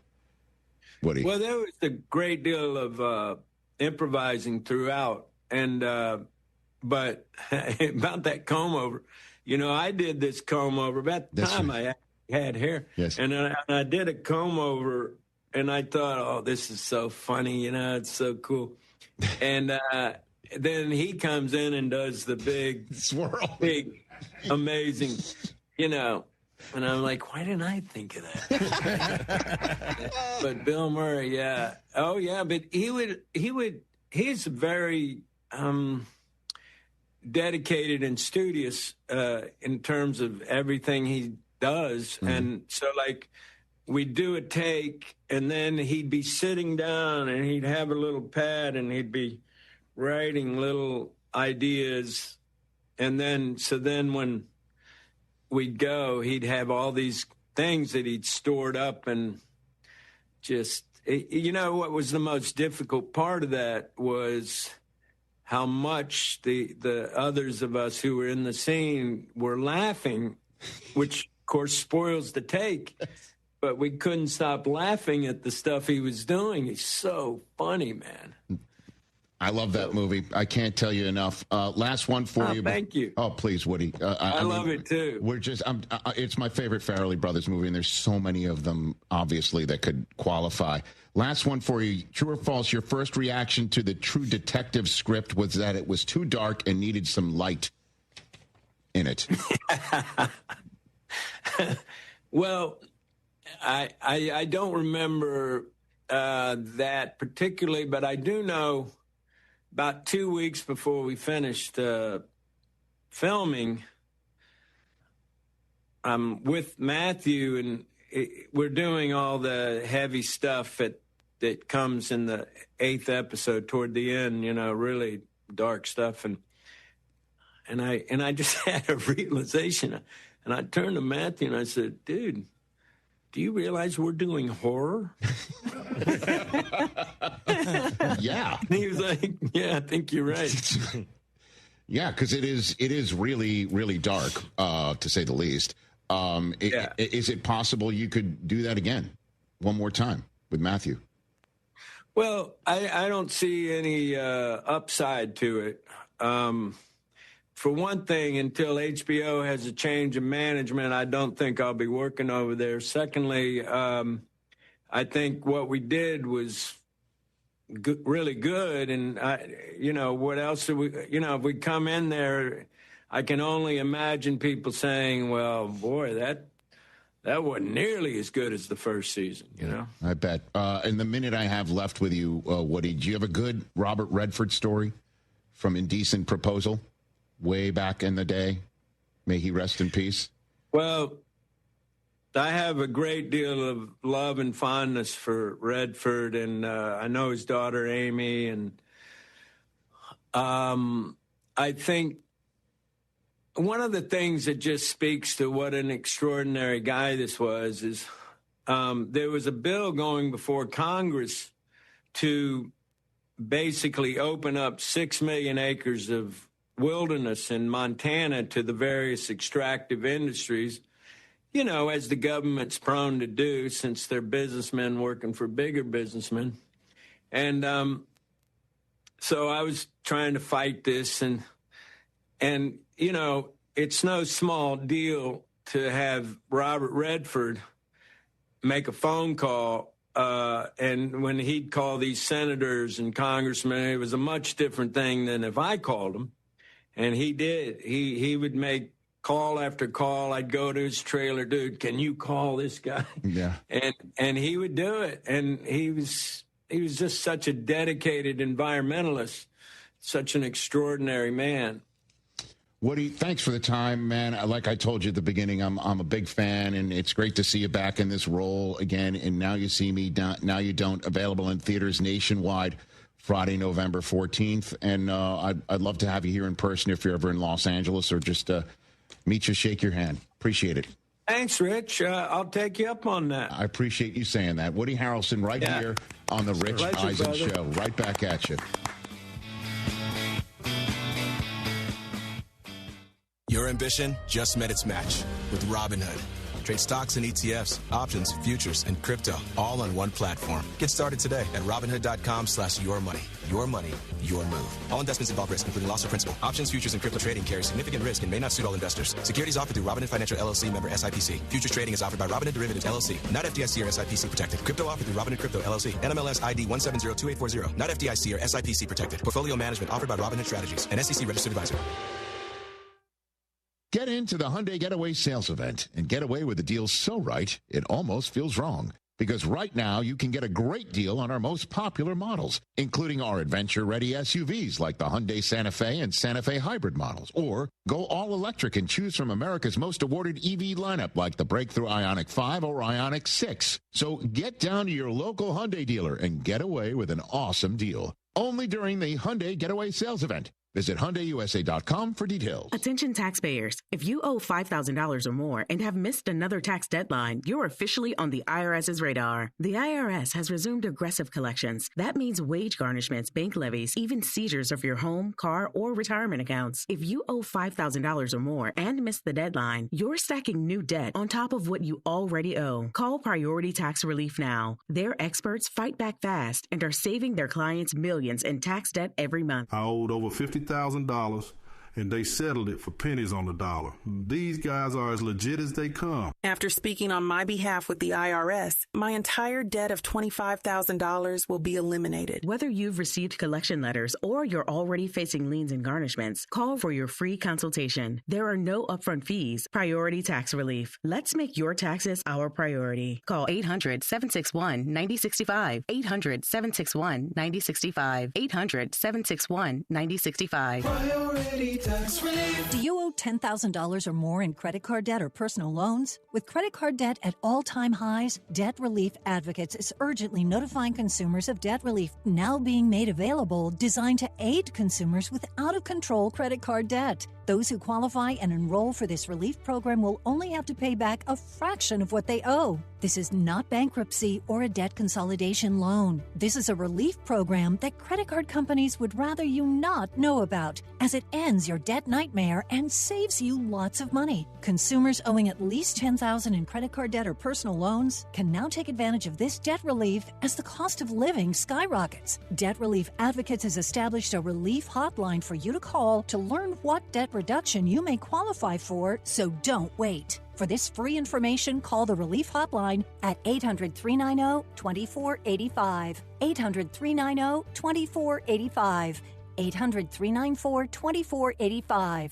S28: Woody?
S21: Well, there was a great deal of improvising throughout, and but about that comb over, I did this comb over about the time I had hair,
S28: yes,
S21: and I did a comb over, and I thought, oh, this is so funny, it's so cool, and then he comes in and does the big
S28: swirl,
S21: big, amazing, And I'm like, why didn't I think of that? But Bill Murray, yeah. Oh, yeah, but he's very dedicated and studious in terms of everything he does. Mm-hmm. And so, like, we'd do a take, and then he'd be sitting down, and he'd have a little pad, and he'd be writing little ideas. And then when we'd go, he'd have all these things that he'd stored up, and just, what was the most difficult part of that was how much the others of us who were in the scene were laughing, which of course spoils the take, but we couldn't stop laughing at the stuff he was doing. He's so funny, man.
S28: I love that movie. I can't tell you enough. Last one for you.
S21: Thank you.
S28: Oh, please, Woody.
S21: I love it too.
S28: It's my favorite Farrelly Brothers movie, and there's so many of them, obviously, that could qualify. Last one for you. True or false? Your first reaction to the True Detective script was that it was too dark and needed some light in it.
S21: Well, I don't remember that particularly, but I do know. About 2 weeks before we finished filming, I'm with Matthew, and we're doing all the heavy stuff that comes in the 8th episode toward the end, really dark stuff. And I just had a realization, and I turned to Matthew and I said, dude, do you realize we're doing horror?
S28: Yeah.
S21: And he was like, yeah, I think you're right.
S28: Yeah, because it is really, really dark, to say the least. Is it possible you could do that again one more time with Matthew?
S21: Well, I don't see any upside to it. For one thing, until HBO has a change of management, I don't think I'll be working over there. Secondly, I think what we did was really good. And, what else do we, if we come in there, I can only imagine people saying, well, boy, that wasn't nearly as good as the first season, you know?
S28: I bet. In the minute I have left with you, Woody, do you have a good Robert Redford story from Indecent Proposal way back in the day? May he rest in peace.
S21: Well, I have a great deal of love and fondness for Redford, and I know his daughter, Amy, and I think one of the things that just speaks to what an extraordinary guy this was is there was a bill going before Congress to basically open up 6 million acres of wilderness in Montana to the various extractive industries, as the government's prone to do since they're businessmen working for bigger businessmen. And so I was trying to fight this, and it's no small deal to have Robert Redford make a phone call. And when he'd call these senators and congressmen, it was a much different thing than if I called him. And he did. He would make call after call. I'd go to his trailer, dude, can you call this guy?
S28: Yeah.
S21: And he would do it. And he was just such a dedicated environmentalist, such an extraordinary man.
S28: Woody, thanks for the time, man. Like I told you at the beginning, I'm a big fan, and it's great to see you back in this role again. And now you see me, now you don't, available in theaters nationwide Friday, November 14th. And I'd love to have you here in person if you're ever in Los Angeles, or just meet you, shake your hand. Appreciate it.
S21: Thanks, Rich. I'll take you up on that.
S28: I appreciate you saying that. Woody Harrelson right here on the Rich Eisen Show. Right back at you.
S3: Your ambition just met its match with Robinhood. Trade stocks and ETFs, options, futures, and crypto all on one platform. Get started today at Robinhood.com/yourmoney. Your money, your move. All investments involve risk, including loss of principal. Options, futures, and crypto trading carry significant risk and may not suit all investors. Securities offered through Robinhood Financial LLC, member SIPC. Futures trading is offered by Robinhood Derivatives LLC, not FDIC or SIPC protected. Crypto offered through Robinhood Crypto LLC, NMLS ID 1702840, not FDIC or SIPC protected. Portfolio management offered by Robinhood Strategies, an SEC registered advisor.
S28: Get into the Hyundai Getaway sales event and get away with a deal so right, it almost feels wrong. Because right now, you can get a great deal on our most popular models, including our adventure-ready SUVs like the Hyundai Santa Fe and Santa Fe Hybrid models. Or go all-electric and choose from America's most awarded EV lineup like the breakthrough Ioniq 5 or Ioniq 6. So get down to your local Hyundai dealer and get away with an awesome deal. Only during the Hyundai Getaway sales event. Visit HyundaiUSA.com for details.
S1: Attention taxpayers. If you owe $5,000 or more and have missed another tax deadline, you're officially on the IRS's radar. The IRS has resumed aggressive collections. That means wage garnishments, bank levies, even seizures of your home, car, or retirement accounts. If you owe $5,000 or more and missed the deadline, you're stacking new debt on top of what you already owe. Call Priority Tax Relief now. Their experts fight back fast and are saving their clients millions in tax debt every month.
S8: I owed over $50,000, and they settled it for pennies on the dollar. These guys are as legit as they come.
S11: After speaking on my behalf with the IRS, my entire debt of $25,000 will be eliminated.
S1: Whether you've received collection letters or you're already facing liens and garnishments, call for your free consultation. There are no upfront fees. Priority Tax Relief. Let's make your taxes our priority. Call 800-761-9065. 800-761-9065. 800-761-9065.
S6: Priority Tax Relief. Do you owe $10,000 or more in credit card debt or personal loans? With credit card debt at all-time highs, Debt Relief Advocates is urgently notifying consumers of debt relief now being made available, designed to aid consumers with out-of-control credit card debt. Those who qualify and enroll for this relief program will only have to pay back a fraction of what they owe. This is not bankruptcy or a debt consolidation loan. This is a relief program that credit card companies would rather you not know about, as it ends your debt nightmare and saves you lots of money. Consumers owing at least $10,000 in credit card debt or personal loans can now take advantage of this debt relief as the cost of living skyrockets. Debt Relief Advocates has established a relief hotline for you to call to learn what debt reduction you may qualify for, so don't wait. For this free information, call the Relief Hotline at 800-390-2485. 800-390-2485. 800-394-2485.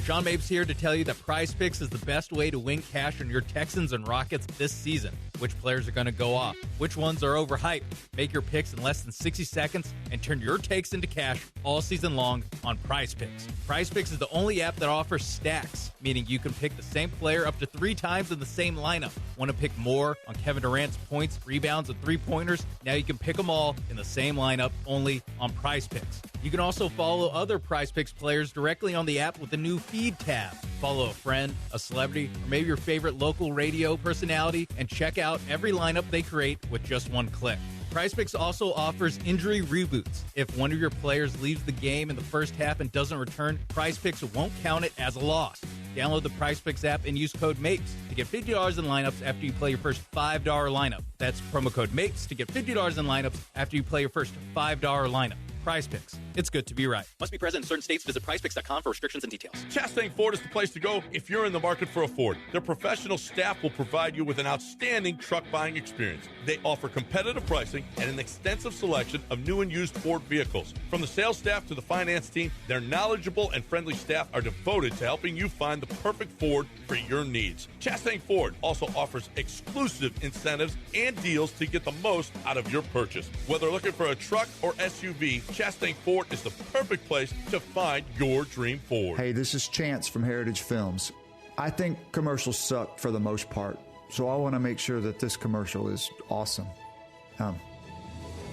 S5: Sean Mapes here to tell you that Prize Picks is the best way to win cash on your Texans and Rockets this season. Which players are going to go off? Which ones are overhyped? Make your picks in less than 60 seconds and turn your takes into cash all season long on Prize Picks. Prize Picks is the only app that offers stacks, meaning you can pick the same player up to 3 times in the same lineup. Want to pick more on Kevin Durant's points, rebounds, and three-pointers? Now you can pick them all in the same lineup only on Prize Picks. You can also follow other Prize Picks players directly on the app with the new feed tab. Follow a friend, a celebrity, or maybe your favorite local radio personality and check out every lineup they create with just one click. PrizePicks also offers injury reboots. If one of your players leaves the game in the first half and doesn't return, PrizePicks won't count it as a loss. Download the PrizePicks app and use code MAPES to get $50 in lineups after you play your first $5 lineup. That's promo code MAPES to get $50 in lineups after you play your first $5 lineup. PrizePicks. It's good to be right.
S7: Must be present in certain states. Visit prizepicks.com for restrictions and details.
S17: Chastang Ford is the place to go if you're in the market for a Ford. Their professional staff will provide you with an outstanding truck buying experience. They offer competitive pricing and an extensive selection of new and used Ford vehicles. From the sales staff to the finance team, their knowledgeable and friendly staff are devoted to helping you find the perfect Ford for your needs. Chastang Ford also offers exclusive incentives and deals to get the most out of your purchase. Whether looking for a truck or SUV, Chastang Ford is the perfect place to find your dream Ford.
S16: Hey, this is Chance from Heritage Films. I think commercials suck for the most part, so I want to make sure that this commercial is awesome.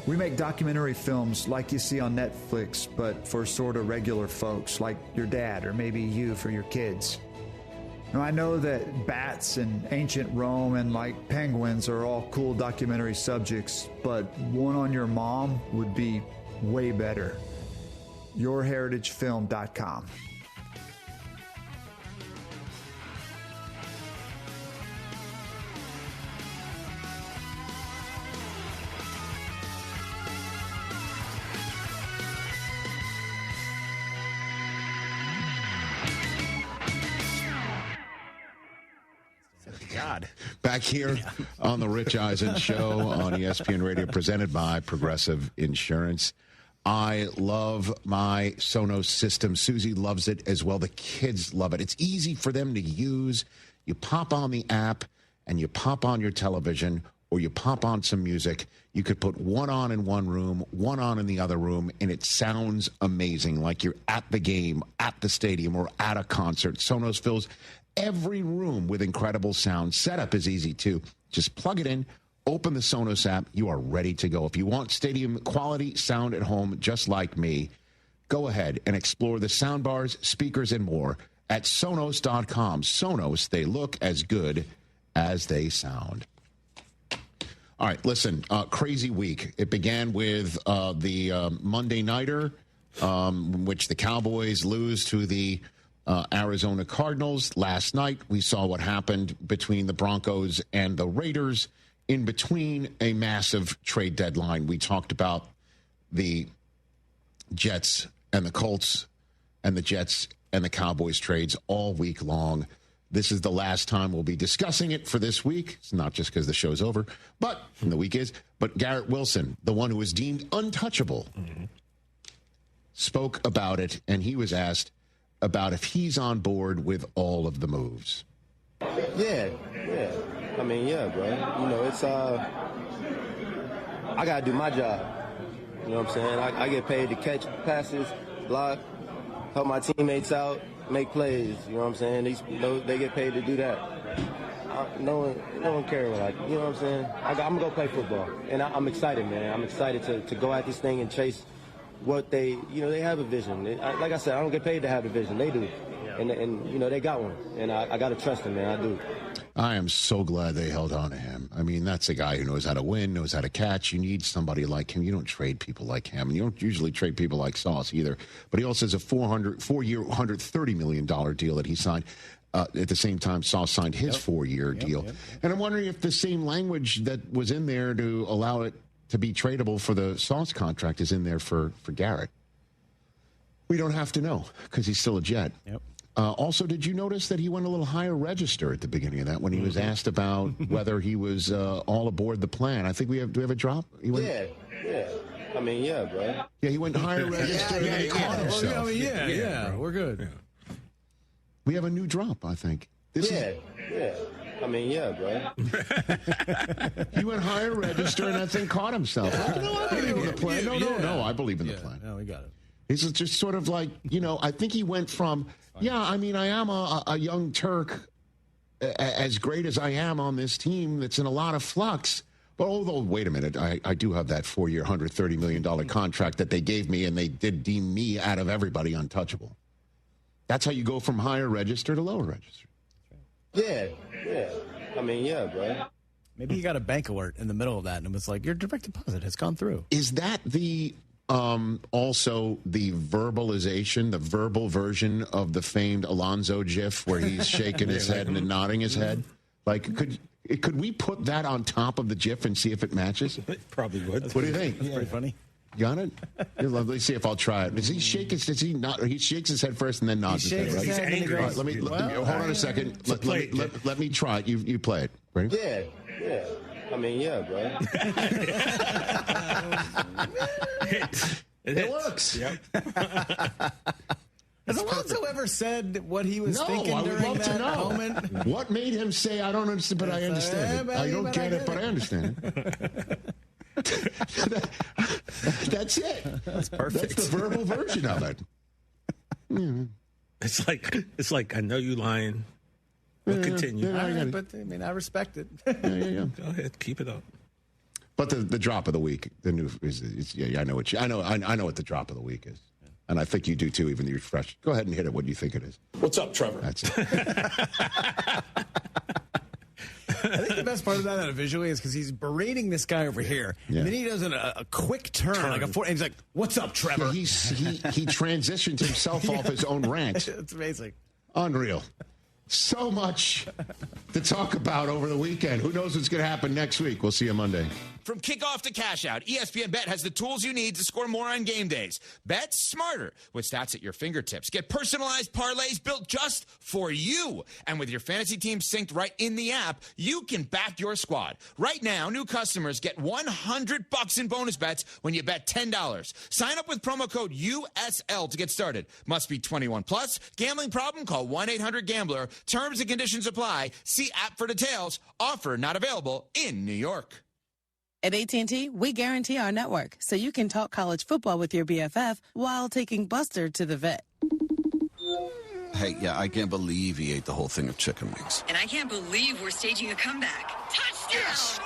S16: We make documentary films like you see on Netflix, but for sort of regular folks like your dad or maybe you for your kids. Now, I know that bats and ancient Rome and like penguins are all cool documentary subjects, but one on your mom would be way better. YourHeritageFilm.com.
S4: God.
S28: Back here on the Rich Eisen Show on ESPN Radio, presented by Progressive Insurance. I love my Sonos system. Susie loves it as well. The kids love it. It's easy for them to use. You pop on the app and you pop on your television or you pop on some music. You could put one on in one room, one on in the other room, and it sounds amazing, like you're at the game, at the stadium, or at a concert. Sonos fills every room with incredible sound. Setup is easy, too. Just plug it in, open the Sonos app. You are ready to go. If you want stadium quality sound at home, just like me, go ahead and explore the soundbars, speakers, and more at Sonos.com. Sonos, they look as good as they sound. All right, listen, crazy week. It began with the Monday Nighter, in which the Cowboys lose to the Arizona Cardinals. Last night, we saw what happened between the Broncos and the Raiders in between a massive trade deadline. We talked about the Jets and the Colts and the Jets and the Cowboys trades all week long. This is the last time we'll be discussing it for this week. It's not just because the show's over, but the week is. But Garrett Wilson, the one who was deemed untouchable, spoke about it, and he was asked about if he's on board with all of the moves.
S13: Yeah. I mean, yeah, bro. You know, it's, I got to do my job. You know what I'm saying? I get paid to catch passes, block, help my teammates out, make plays. You know what I'm saying? They get paid to do that. No one cares what you know what I'm saying? I'm going to go play football. And I'm excited, man. I'm excited to go at this thing and chase what they have a vision. Like I said, I don't get paid to have a vision. They do. And you know, they got one. And I got to trust them, man. I do.
S28: I am so glad they held on to him. I mean, that's a guy who knows how to win, knows how to catch. You need somebody like him. You don't trade people like him. And you don't usually trade people like Sauce either. But he also has a 4-year, $130 million deal that he signed. At the same time, Sauce signed his 4-year deal. And I'm wondering if the same language that was in there to allow it to be tradable for the Sauce contract is in there for Garrett. We don't have to know because he's still a Jet. Also, did you notice that he went a little higher register at the beginning of that when he was asked about whether he was all aboard the plan? I think do we have a drop?
S13: Yeah. I mean, yeah, bro.
S28: Yeah, he went higher register and he caught himself.
S4: We're good.
S28: Yeah. We have a new drop, I think.
S13: Yeah. I mean, yeah, bro.
S28: He went higher register and I think caught himself. I believe in the plan. No, I believe in the plan.
S4: No, we got it.
S28: He's just sort of like, I think he went from, I mean, I am a young Turk, as great as I am on this team that's in a lot of flux. But although, wait a minute, I do have that 4-year, $130 million contract that they gave me, and they did deem me out of everybody untouchable. That's how you go from higher register to lower register.
S13: Yeah. I mean, yeah, bro.
S4: Maybe he got a bank alert in the middle of that, and it was like, your direct deposit has gone through.
S28: Is that the... also the verbalization, the verbal version of the famed Alonzo gif where he's shaking his head and nodding his head? Like, could we put that on top of the gif and see if it matches?
S2: Probably would.
S28: What do you think?
S4: That's pretty funny.
S28: Got it? Let's see if I'll try it. Does he shake his? Does he not? He shakes his head first and then nods his head. Right?
S2: He's angry.
S28: Right, hold on a second. Let me try it. You play it. Ready?
S13: Yeah. I mean, yeah, bro.
S2: It
S28: works.
S2: Yep.
S4: Has Alonzo ever said what he was thinking during that moment?
S28: What made him say, I don't understand, but I understand it. I don't get it, but I understand it. That's it.
S4: That's perfect.
S28: That's the verbal version of it.
S2: It's like I know you lying. We'll continue.
S4: But I mean, I respect it.
S28: Go
S2: ahead, keep it up.
S28: But the drop of the week, the new is I know what the drop of the week is, and I think you do too. Even you're fresh. Go ahead and hit it. What do you think it is?
S2: What's up, Trevor?
S28: That's it.
S4: I think the best part of that visually is because he's berating this guy over here, and then he does a quick turn. Like and he's like, "What's up, Trevor?"
S28: Yeah, he transitioned himself off his own rant.
S4: It's amazing,
S28: unreal. So much to talk about over the weekend. Who knows what's going to happen next week? We'll see you Monday.
S9: From kickoff to cash out, ESPN Bet has the tools you need to score more on game days. Bet smarter with stats at your fingertips. Get personalized parlays built just for you. And with your fantasy team synced right in the app, you can back your squad. Right now, new customers get $100 in bonus bets when you bet $10. Sign up with promo code USL to get started. Must be 21 plus. Gambling problem? Call 1-800-GAMBLER. Terms and conditions apply. See app for details. Offer not available in New York.
S10: At AT&T, we guarantee our network so you can talk college football with your BFF while taking Buster to the vet.
S14: Hey, I can't believe he ate the whole thing of chicken wings.
S22: And I can't believe we're staging a comeback. Touchdown! Yes!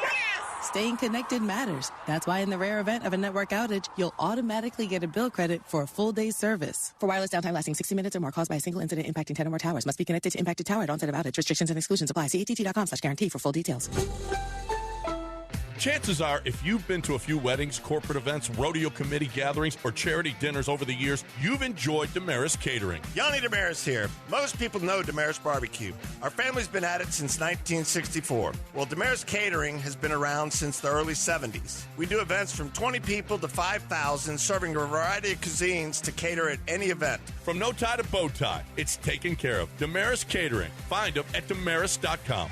S10: Staying connected matters. That's why in the rare event of a network outage, you'll automatically get a bill credit for a full day's service. For wireless downtime lasting 60 minutes or more caused by a single incident impacting 10 or more towers, must be connected to impacted tower at onset of outage. Restrictions and exclusions apply. See att.com/guarantee for full details.
S17: Chances are, if you've been to a few weddings, corporate events, rodeo committee gatherings, or charity dinners over the years, you've enjoyed Damaris Catering.
S23: Yanni Damaris here. Most people know Damaris Barbecue. Our family's been at it since 1964. Well, Damaris Catering has been around since the early 70s. We do events from 20 people to 5,000, serving a variety of cuisines to cater at any event.
S17: From no tie to bow tie, it's taken care of. Damaris Catering. Find them at damaris.com.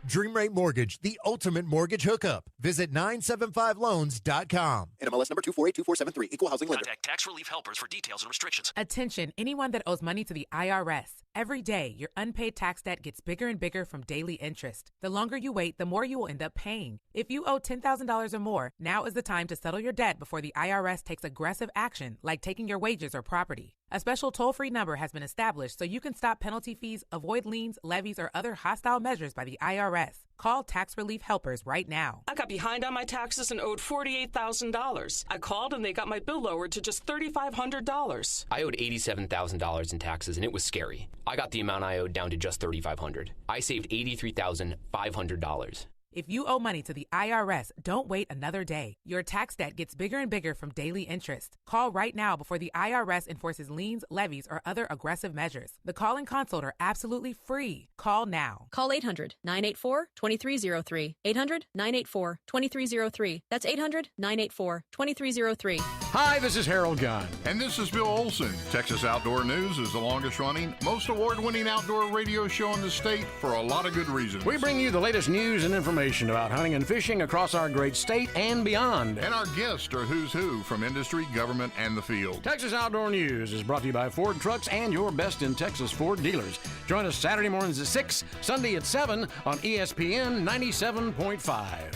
S15: Dream Rate Mortgage, the ultimate mortgage hookup. Visit 975loans.com.
S7: NMLS number 248243, Equal Housing Lender. Contact Tax Relief Helpers for details and restrictions.
S24: Attention, anyone that owes money to the IRS. Every day, your unpaid tax debt gets bigger and bigger from daily interest. The longer you wait, the more you will end up paying. If you owe $10,000 or more, now is the time to settle your debt before the IRS takes aggressive action, like taking your wages or property. A special toll-free number has been established so you can stop penalty fees, avoid liens, levies, or other hostile measures by the IRS. Call Tax Relief Helpers right now.
S12: I got behind on my taxes and owed $48,000. I called and they got my bill lowered to just $3,500.
S18: I owed $87,000 in taxes and it was scary. I got the amount I owed down to just $3,500. I saved $83,500.
S24: If you owe money to the IRS, don't wait another day. Your tax debt gets bigger and bigger from daily interest. Call right now before the IRS enforces liens, levies, or other aggressive measures. The call and consult are absolutely free. Call now.
S19: Call 800-984-2303. 800-984-2303. That's 800-984-2303.
S2: Hi, this is Harold Gunn.
S28: And this is Bill Olson. Texas Outdoor News is the longest running, most award-winning outdoor radio show in the state for a lot of good reasons.
S2: We bring you the latest news and information about hunting and fishing across our great state and beyond.
S28: And our guests are who's who from industry, government, and the field.
S2: Texas Outdoor News is brought to you by Ford Trucks and your best in Texas Ford dealers. Join us Saturday mornings at 6, Sunday at 7 on ESPN 97.5.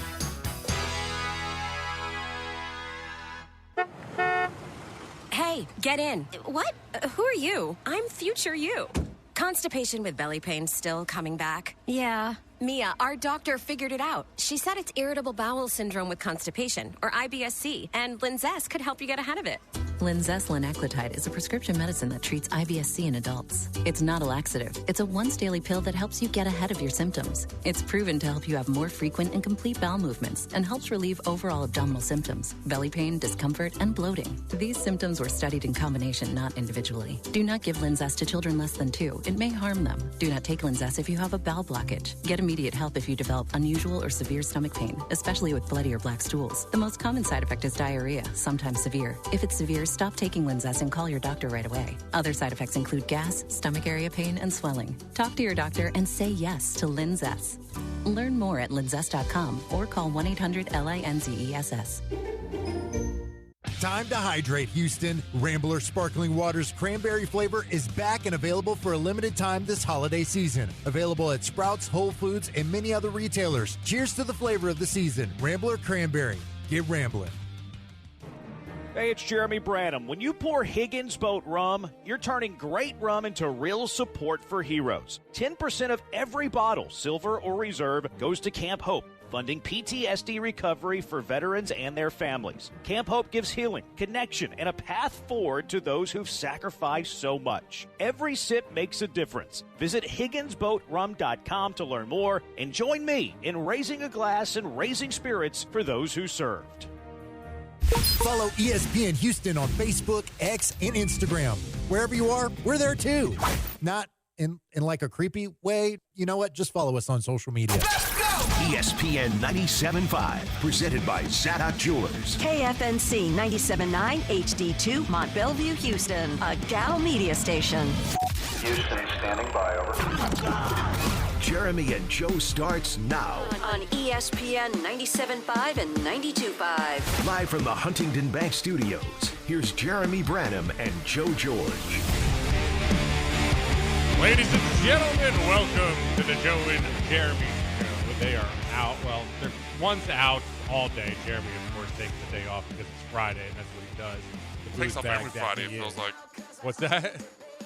S20: Hey, get in. What? Who are you? I'm future you. Constipation with belly pain still coming back? Yeah. Mia, our doctor figured it out. She said it's irritable bowel syndrome with constipation, or IBS-C, and Linzess could help you get ahead of it.
S21: Linzess linaclotide is a prescription medicine that treats IBS-C in adults. It's not a laxative. It's a once-daily pill that helps you get ahead of your symptoms. It's proven to help you have more frequent and complete bowel movements and helps relieve overall abdominal symptoms, belly pain, discomfort, and bloating. These symptoms were studied in combination, not individually. Do not give Linzess to children less than 2. It may harm them. Do not take Linzess if you have a bowel blockage. Get immediate help if you develop unusual or severe stomach pain, especially with bloody or black stools. The most common side effect is diarrhea, sometimes severe. If it's severe, stop taking Linzess and call your doctor right away. Other side effects include gas, stomach area pain, and swelling. Talk to your doctor and say yes to Linzess. Learn more at linzess.com or call 1-800-LINZESS.
S15: Time to hydrate, Houston. Rambler Sparkling Water's cranberry flavor is back and available for a limited time this holiday season. Available at Sprouts, Whole Foods, and many other retailers. Cheers to the flavor of the season. Rambler Cranberry. Get rambling.
S25: Hey, it's Jeremy Branham. When you pour Higgins Boat rum, you're turning great rum into real support for heroes. 10% of every bottle, silver or reserve, goes to Camp Hope, funding PTSD recovery for veterans and their families. Camp Hope gives healing, connection, and a path forward to those who've sacrificed so much. Every sip makes a difference. Visit HigginsBoatRum.com to learn more and join me in raising a glass and raising spirits for those who served.
S15: Follow ESPN Houston on Facebook, X, and Instagram. Wherever you are, we're there too. Not in like a creepy way. You know what? Just follow us on social media.
S26: ESPN 97.5, presented by Zadok Jewelers.
S27: KFNC 97.9 HD2, Mont Bellevue, Houston, a Gal media station.
S26: Houston standing by, over. Jeremy and Joe starts now.
S27: On ESPN 97.5 and 92.5.
S26: Live from the Huntington Bank Studios, here's Jeremy Branham and Joe George.
S29: Ladies and gentlemen, welcome to the Joe and Jeremy show. They are out. Well, one's out all day. Jeremy, of course, takes the day off because it's Friday, and that's what he does.
S30: He takes off every Friday, it feels like.
S29: What's that?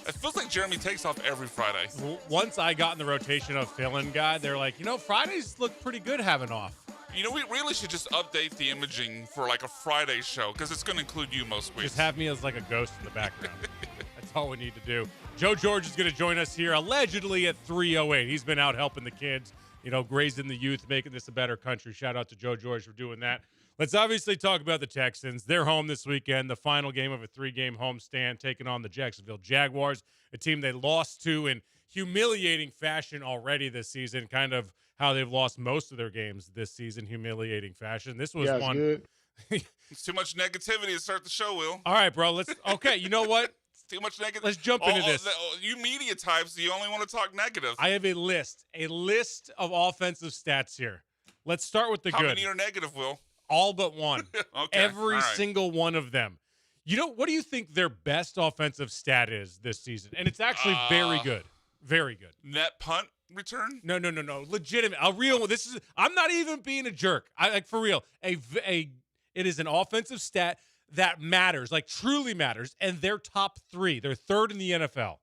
S30: It feels like Jeremy takes off every Friday.
S29: Once I got in the rotation of fill-in guy, they're like, Fridays look pretty good having off.
S30: We really should just update the imaging for like a Friday show because it's going to include you most weeks.
S29: Just have me as like a ghost in the background. That's all we need to do. Joe George is going to join us here allegedly at 3:08. He's been out helping the kids, raising the youth, making this a better country. Shout out to Joe George for doing that. Let's obviously talk about the Texans. They're home this weekend, the final game of a 3-game homestand, taking on the Jacksonville Jaguars, a team they lost to in humiliating fashion already this season, kind of how they've lost most of their games this season, humiliating fashion. This was one.
S30: Good. It's too much negativity to start the show, Will.
S29: All right, bro. Okay, you know what?
S30: It's too much negative.
S29: Let's jump into this.
S30: You media types, you only want to talk negative.
S29: I have a list of offensive stats here. Let's start with the good.
S30: How many are negative, Will?
S29: All but one.
S30: Okay.
S29: Every single one of them. What do you think their best offensive stat is this season? And it's actually very good. Very good.
S30: Net punt return?
S29: No. Legitimate. A real one. I'm not even being a jerk. For real. It is an offensive stat. that matters, like truly matters, and they're top 3. They're 3rd in the NFL.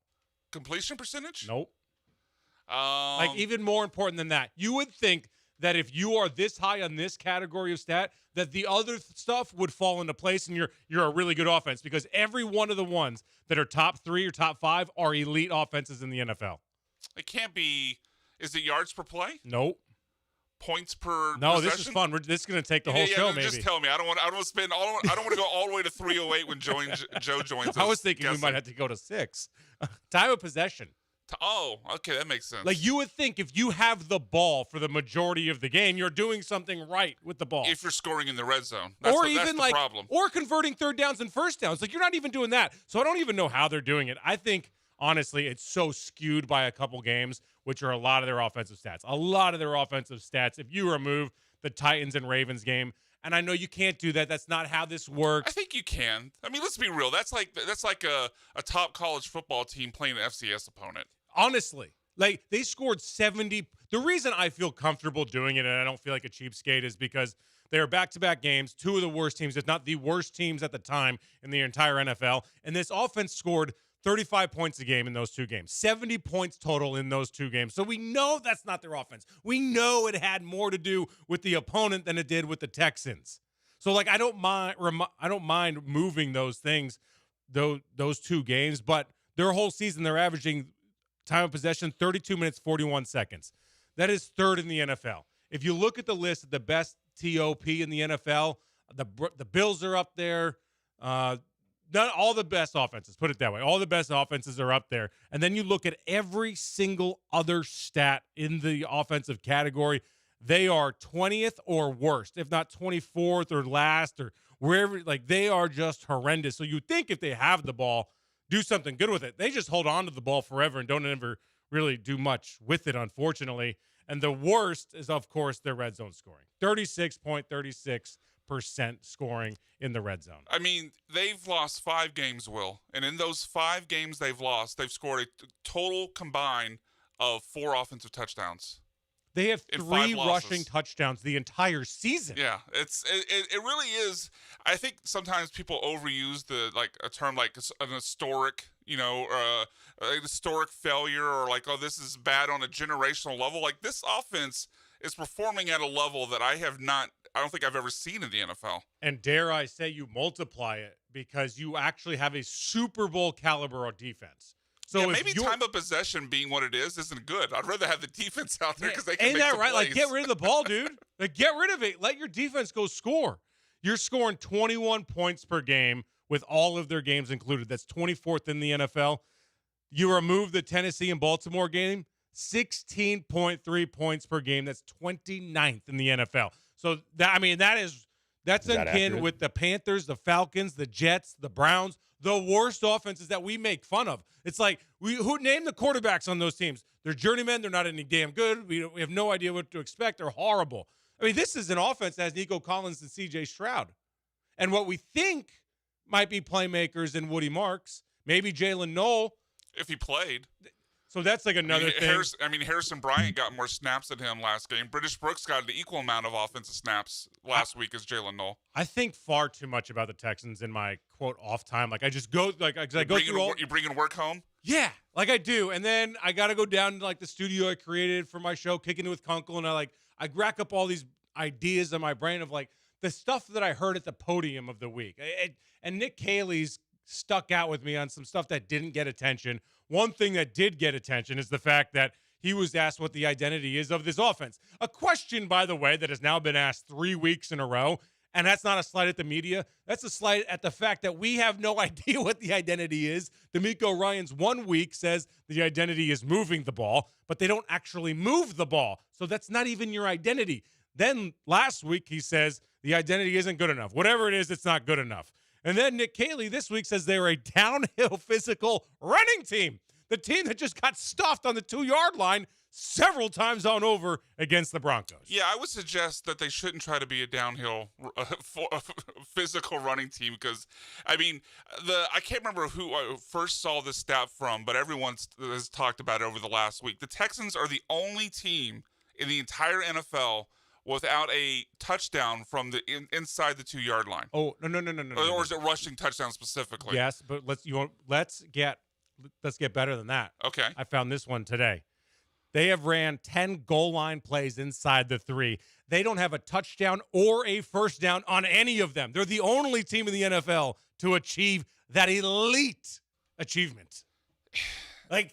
S30: Completion percentage?
S29: Nope. Like even more important than that, you would think that if you are this high on this category of stat, that the other stuff would fall into place, and you're a really good offense, because every one of the ones that are top 3 or top 5 are elite offenses in the NFL.
S30: It can't be. Is it yards per play?
S29: Nope.
S30: Points per
S29: No,
S30: possession?
S29: this is fun. This is going to take the whole show, maybe.
S30: Just tell me. I don't want to go all the way to 308 when Joe joins us.
S29: I was thinking we might have to go to 6. Time of possession.
S30: Oh, okay, that makes sense.
S29: Like, you would think if you have the ball for the majority of the game, you're doing something right with the ball.
S30: If you're scoring in the red zone,
S29: that's
S30: the problem.
S29: Or converting third downs and first downs. Like, you're not even doing that. So I don't even know how they're doing it. I think, honestly, it's so skewed by a couple games, which are a lot of their offensive stats. A lot of their offensive stats, if you remove the Titans and Ravens game. And I know you can't do that. That's not how this works.
S30: I think you can. I mean, let's be real. That's like a top college football team playing an FCS opponent.
S29: Honestly, like, they scored 70. The reason I feel comfortable doing it and I don't feel like a cheapskate is because they are back-to-back games, 2 of the worst teams, if not the worst teams at the time in the entire NFL. And this offense scored 35 points a game in those 2 games, 70 points total in those 2 games. So we know that's not their offense. We know it had more to do with the opponent than it did with the Texans. So, like, I don't mind moving those things, those 2 games, but their whole season they're averaging time of possession 32 minutes 41 seconds. That is 3rd in the NFL. If you look at the list of the best TOP in the NFL, the Bills are up there. Not all the best offenses, put it that way. All the best offenses are up there. And then you look at every single other stat in the offensive category, they are 20th or worst, if not 24th or last or wherever. Like, they are just horrendous. So you think if they have the ball, do something good with it. They just hold on to the ball forever and don't ever really do much with it, unfortunately. And the worst is, of course, their red zone scoring. 36.36% scoring in the red zone.
S30: I mean, they've lost 5 games, Will. And in those 5 games they've lost, they've scored a total combined of 4 offensive touchdowns.
S29: They have 3 rushing touchdowns the entire season.
S30: Yeah, it really is. I think sometimes people overuse a term like an historic, a historic failure, or like, oh, this is bad on a generational level. Like, this offense is performing at a level that I don't think I've ever seen in the NFL.
S29: And dare I say, you multiply it because you actually have a Super Bowl caliber of defense. So
S30: yeah, maybe time of possession being what it is isn't good. I'd rather have the defense out there because they can
S29: ain't
S30: make
S29: that
S30: the
S29: right?
S30: plays.
S29: Like, get rid of the ball, dude. Like, get rid of it. Let your defense go score. You're scoring 21 points per game with all of their games included. That's 24th in the NFL. You remove the Tennessee and Baltimore game, 16.3 points per game. That's 29th in the NFL. So that's akin with the Panthers, the Falcons, the Jets, the Browns, the worst offenses that we make fun of. It's like, who name the quarterbacks on those teams? They're journeymen. They're not any damn good. We have no idea what to expect. They're horrible. I mean, this is an offense that has Nico Collins and C.J. Stroud. And what we think might be playmakers in Woody Marks, maybe Jalen Noel.
S30: If he played.
S29: So that's like another thing.
S30: Harrison Bryant got more snaps than him last game. British Brooks got an equal amount of offensive snaps last week as Jalen Noel.
S29: I think far too much about the Texans in my, quote, off time. Like, I just go, like, I go through all.
S30: You bringing work home?
S29: Yeah, like I do. And then I got to go down to, like, the studio I created for my show, Kicking It with Kunkel, and I rack up all these ideas in my brain of, like, the stuff that I heard at the podium of the week. And Nick Caley's stuck out with me on some stuff that didn't get attention. One thing that did get attention is the fact that he was asked what the identity is of this offense. A question, by the way, that has now been asked 3 weeks in a row. And that's not a slight at the media. That's a slight at the fact that we have no idea what the identity is. D'Amico Ryans 1 week says the identity is moving the ball, but they don't actually move the ball. So that's not even your identity. Then last week he says the identity isn't good enough. Whatever it is, it's not good enough. And then Nick Caley this week says they're a downhill physical running team. The team that just got stuffed on the 2-yard line several times on over against the Broncos.
S30: Yeah, I would suggest that they shouldn't try to be a downhill physical running team because, I mean, I can't remember who I first saw this stat from, but everyone has talked about it over the last week. The Texans are the only team in the entire NFL without a touchdown from the inside the 2-yard line.
S29: Oh, no.
S30: Or is it rushing touchdown specifically?
S29: Yes, but let's get better than that.
S30: Okay.
S29: I found this one today. They have ran 10 goal line plays inside the 3. They don't have a touchdown or a first down on any of them. They're the only team in the NFL to achieve that elite achievement. Like,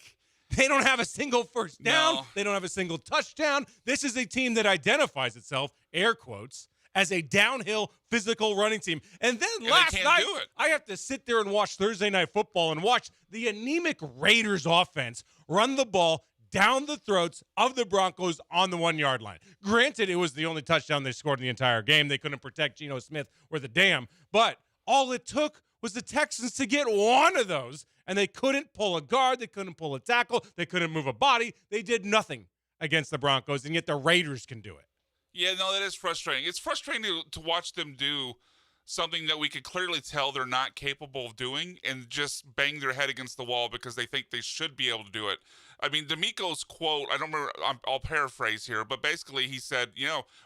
S29: they don't have a single first down.
S30: No.
S29: They don't have a single touchdown. This is a team that identifies itself, air quotes, as a downhill physical running team. And then last night, I have to sit there and watch Thursday Night Football and watch the anemic Raiders offense run the ball down the throats of the Broncos on the 1-yard line. Granted, it was the only touchdown they scored in the entire game. They couldn't protect Geno Smith worth a damn. But all it took was the Texans to get one of those, and they couldn't pull a guard. They couldn't pull a tackle. They couldn't move a body. They did nothing against the Broncos, and yet the Raiders can do it.
S30: Yeah, no, that is frustrating. It's frustrating to watch them do something that we could clearly tell they're not capable of doing and just bang their head against the wall because they think they should be able to do it. I mean, D'Amico's quote, I don't remember, I'll paraphrase here, but basically he said,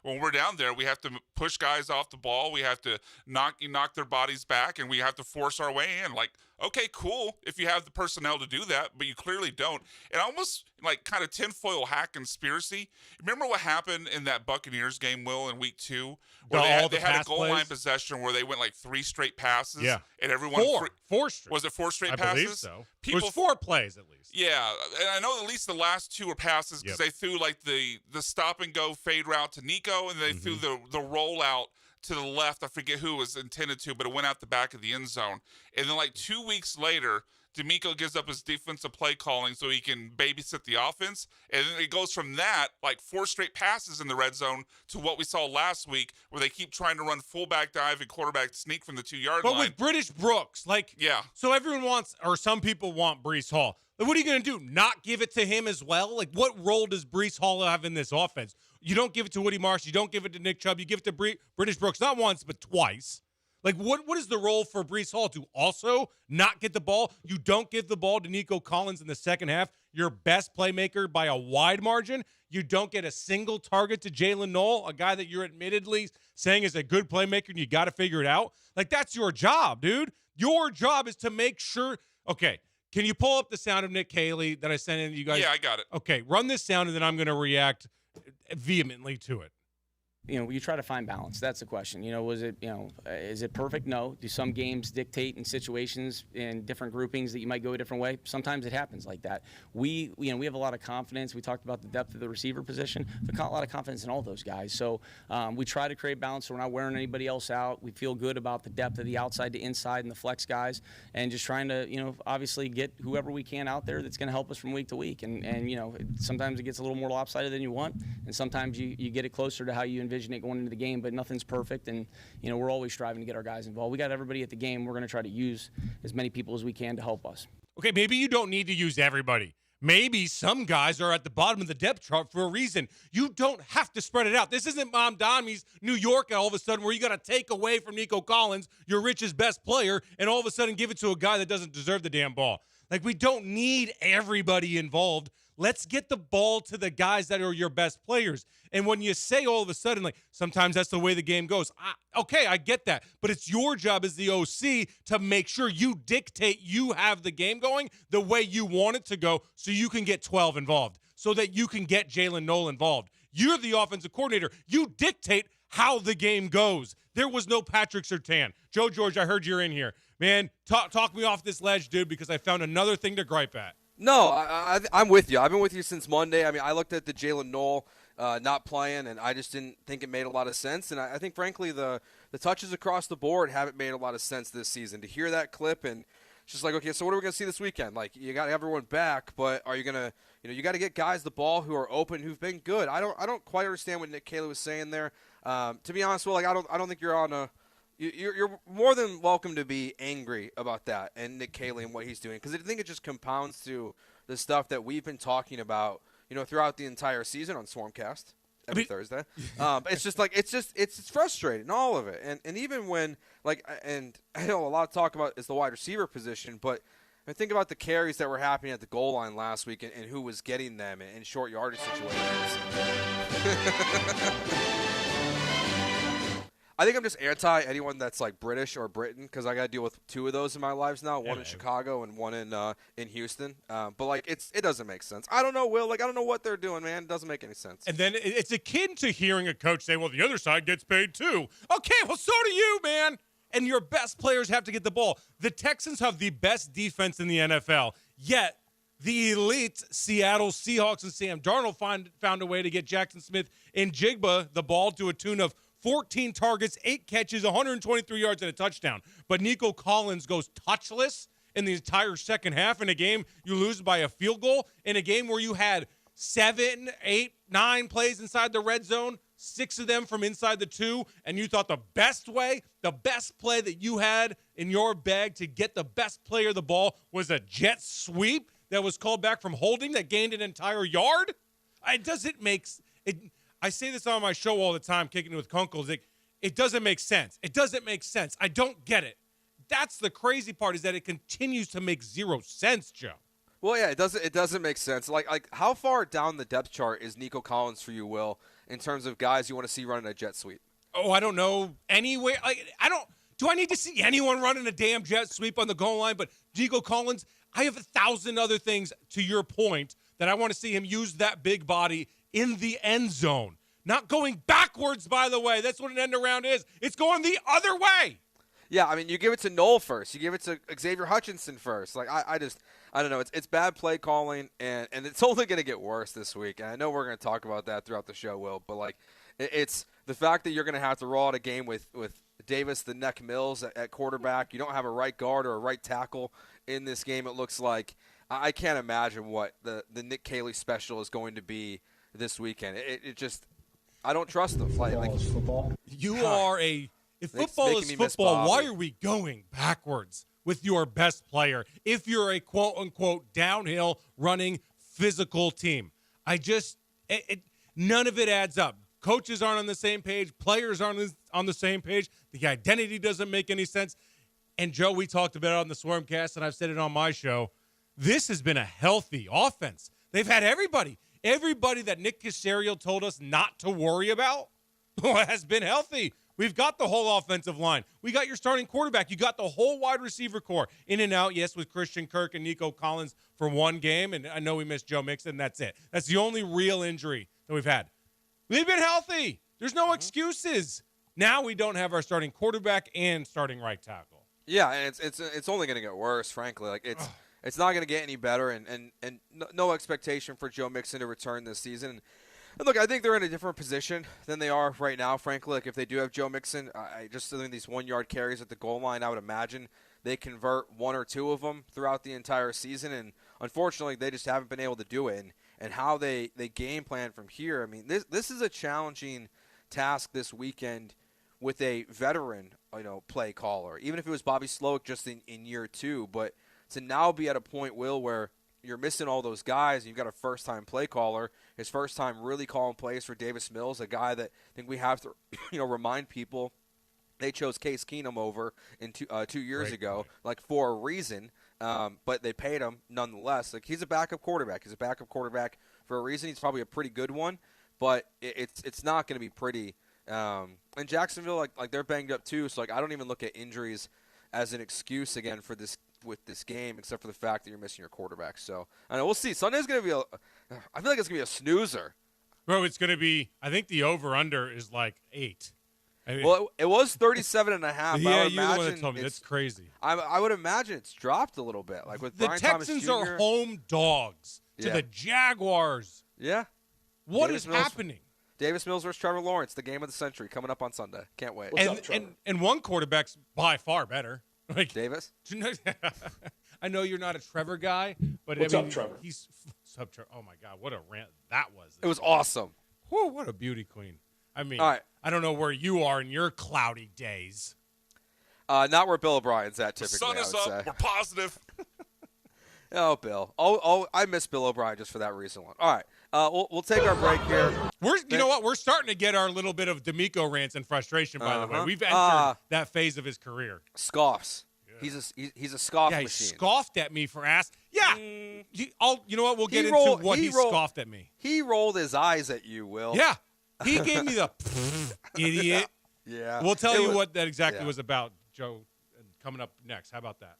S30: when we're down there, we have to push guys off the ball. We have to knock their bodies back, and we have to force our way in. Like, okay, cool, if you have the personnel to do that, but you clearly don't. And almost like kind of tinfoil hat conspiracy. Remember what happened in that Buccaneers game, Will, in week 2? Where they had a goal line possession where they went like 3 straight passes.
S29: Yeah.
S30: And everyone...
S29: Four straight.
S30: Was it 4 straight
S29: I
S30: passes?
S29: believe so. It was 4 plays at least.
S30: Yeah, and I know at least the last 2 were passes because they threw like the stop and go fade route to Nico, and they threw the rollout to the left. I forget who it was intended to, but it went out the back of the end zone. And then like 2 weeks later, D'Amico gives up his defensive play calling so he can babysit the offense. And then it goes from that, like 4 straight passes in the red zone, to what we saw last week where they keep trying to run fullback dive and quarterback sneak from the 2-yard line.
S29: But with British Brooks, so everyone wants, or some people want Breece Hall. Like, what are you going to do? Not give it to him as well? Like, what role does Breece Hall have in this offense? You don't give it to Woody Marsh. You don't give it to Nick Chubb. You give it to British Brooks, not once, but twice. Like, what is the role for Breece Hall? To also not get the ball? You don't give the ball to Nico Collins in the second half, your best playmaker by a wide margin. You don't get a single target to Jalen Noel, a guy that you're admittedly saying is a good playmaker, and you got to figure it out. Like, that's your job, dude. Your job is to make sure. Okay, can you pull up the sound of Nick Caley that I sent in to you guys?
S30: Yeah, I got it.
S29: Okay, run this sound, and then I'm going to react vehemently to it.
S1: You try to find balance. That's the question. Was it, is it perfect? No. Do some games dictate in situations in different groupings that you might go a different way? Sometimes it happens like that. We have a lot of confidence. We talked about the depth of the receiver position. We've got a lot of confidence in all those guys. So we try to create balance so we're not wearing anybody else out. We feel good about the depth of the outside to inside and the flex guys, and just trying to, obviously get whoever we can out there that's going to help us from week to week. And sometimes it gets a little more lopsided than you want, and sometimes you get it closer to how you envision it going into the game, but nothing's perfect, and we're always striving to get our guys involved. We got everybody at the game. We're going to try to use as many people as we can to help us.
S29: Okay, maybe you don't need to use everybody. Maybe some guys are at the bottom of the depth chart for a reason. You don't have to spread it out. This isn't Mom Donnie's New York all of a sudden where you got to take away from Nico Collins, your richest best player, and all of a sudden give it to a guy that doesn't deserve the damn ball. Like, we don't need everybody involved. Let's get the ball to the guys that are your best players. And when you say all of a sudden, like, sometimes that's the way the game goes, okay, I get that. But it's your job as the OC to make sure you dictate, you have the game going the way you want it to go so you can get 12 involved, so that you can get Jalen Noel involved. You're the offensive coordinator. You dictate how the game goes. There was no Patrick Surtain. Joe George, I heard you're in here. Man, talk me off this ledge, dude, because I found another thing to gripe at.
S3: No, I'm with you. I've been with you since Monday. I mean, I looked at the Jalen Noel not playing, and I just didn't think it made a lot of sense. And I think, frankly, the touches across the board haven't made a lot of sense this season. To hear that clip and it's just like, okay, so what are we going to see this weekend? Like, you got everyone back, but are you going to, you got to get guys the ball who are open, who've been good. I don't quite understand what Nick Caley was saying there. To be honest, Will, like, I don't think you're on a. You're more than welcome to be angry about that and Nick Caley and what he's doing, because I think it just compounds to the stuff that we've been talking about, throughout the entire season on Swarmcast every Thursday. It's just like it's frustrating, all of it, and even when and I know a lot of talk about is the wide receiver position, but And think about the carries that were happening at the goal line last week and who was getting them in short yardage situations. I think I'm just anti anyone that's like British or Britain because I got to deal with two of those in my lives now, one in Chicago and one in Houston. But like it doesn't make sense. I don't know, Will. Like I don't know what they're doing, man. It doesn't make any sense.
S29: And then it's akin to hearing a coach say, "Well, the other side gets paid too." Okay, well, so do you, man. And your best players have to get the ball. The Texans have the best defense in the NFL, yet the elite Seattle Seahawks and Sam Darnold found a way to get Jackson Smith and Jigba the ball to a tune of 14 targets, 8 catches, 123 yards, and a touchdown. But Nico Collins goes touchless in the entire second half in a game you lose by a field goal, in a game where you had 7, 8, 9 plays inside the red zone, 6 of them from inside the 2, and you thought the best play that you had in your bag to get the best player the ball was a jet sweep that was called back from holding that gained an entire yard? It doesn't make it. I say this on my show all the time, Kicking It with Kunkles. It doesn't make sense. It doesn't make sense. I don't get it. That's the crazy part, is that it continues to make zero sense, Joe.
S3: Well, yeah, it doesn't make sense. Like how far down the depth chart is Nico Collins for you, Will, in terms of guys you want to see running a jet sweep?
S29: Oh, I don't know. Anywhere. Do I need to see anyone running a damn jet sweep on the goal line? But Nico Collins, I have 1,000 other things, to your point, that I want to see him use that big body in the end zone. Not going backwards, by the way. That's what an end around is. It's going the other way.
S3: Yeah, I mean, you give it to Knoll first. You give it to Xavier Hutchinson first. Like, I don't know. It's bad play calling, and it's only going to get worse this week. And I know we're going to talk about that throughout the show, Will. But, like, it's the fact that you're going to have to roll out a game with Davis the Neck Mills at quarterback. You don't have a right guard or a right tackle in this game, it looks like. I can't imagine what the Nick Caley special is going to be this weekend. It just – I don't trust them.
S29: Football. You are a – if football is football, why are we going backwards with your best player if you're a quote-unquote downhill running physical team? None of it adds up. Coaches aren't on the same page. Players aren't on the same page. The identity doesn't make any sense. And, Joe, we talked about it on the Swarmcast, and I've said it on my show. This has been a healthy offense. They've had everybody. Everybody that Nick Caserio told us not to worry about has been healthy. We've got the whole offensive line. We got your starting quarterback. You got the whole wide receiver core. In and out, yes, with Christian Kirk and Nico Collins for one game. And I know we missed Joe Mixon. That's it. That's the only real injury that we've had. We've been healthy. There's no excuses. Now we don't have our starting quarterback and starting right tackle.
S3: Yeah, and it's only going to get worse, frankly. Like it's not going to get any better, and no expectation for Joe Mixon to return this season. And look, I think they're in a different position than they are right now, frankly. Like if they do have Joe Mixon, I just think these 1-yard carries at the goal line, I would imagine they convert 1 or 2 of them throughout the entire season. And unfortunately, they just haven't been able to do it. And how they game plan from here, I mean, this is a challenging task this weekend with a veteran, play caller. Even if it was Bobby Sloak just in year 2, but to now be at a point, Will, where you're missing all those guys, and you've got a first-time play caller. His first time really calling plays for Davis Mills, a guy that I think we have to, remind people they chose Case Keenum over in 2 years ago, like for a reason. But they paid him nonetheless. Like he's a backup quarterback. He's a backup quarterback for a reason. He's probably a pretty good one, but it's not going to be pretty. And Jacksonville, like they're banged up too. So I don't even look at injuries as an excuse again for this game, except for the fact that you're missing your quarterback. So I know we'll see. Sunday's going to be I feel like it's going to be a snoozer.
S29: Bro, it's going to be. I think the over/under is like 8.
S3: Well, it was 37.5.
S29: Yeah, you're the one that told me. That's crazy.
S3: I would imagine it's dropped a little bit. Like with
S29: the
S3: Brian
S29: Texans
S3: Thomas Jr.
S29: are home dogs to the Jaguars.
S3: Yeah.
S29: What is happening?
S3: Davis Mills versus Trevor Lawrence, the game of the century, coming up on Sunday. Can't wait.
S29: And one quarterback's by far better. Like
S3: Davis?
S29: I know you're not a Trevor guy, but
S4: What's up, Trevor?
S29: He's up, Trevor. Oh my God, what a rant that was!
S3: It was awesome.
S29: Whew, what a beauty queen. I mean,
S3: all right.
S29: I don't know where you are in your cloudy days.
S3: Not where Bill O'Brien's at typically.
S30: Sun is up.
S3: Say.
S30: We're positive.
S3: Oh, Bill. Oh, I miss Bill O'Brien just for that reason alone. All right. We'll take our break here.
S29: You know what? We're starting to get our little bit of D'Amico rants and frustration, by the way. We've entered that phase of his career.
S3: Scoffs. He's a scoff
S29: Yeah, he
S3: machine.
S29: scoffed at me for ass. Yeah. You know what? We'll get into what he scoffed at me.
S3: He rolled his eyes at you, Will.
S29: Yeah. He gave me the idiot.
S3: Yeah.
S29: We'll tell you what that exactly was about, Joe, coming up next. How about that?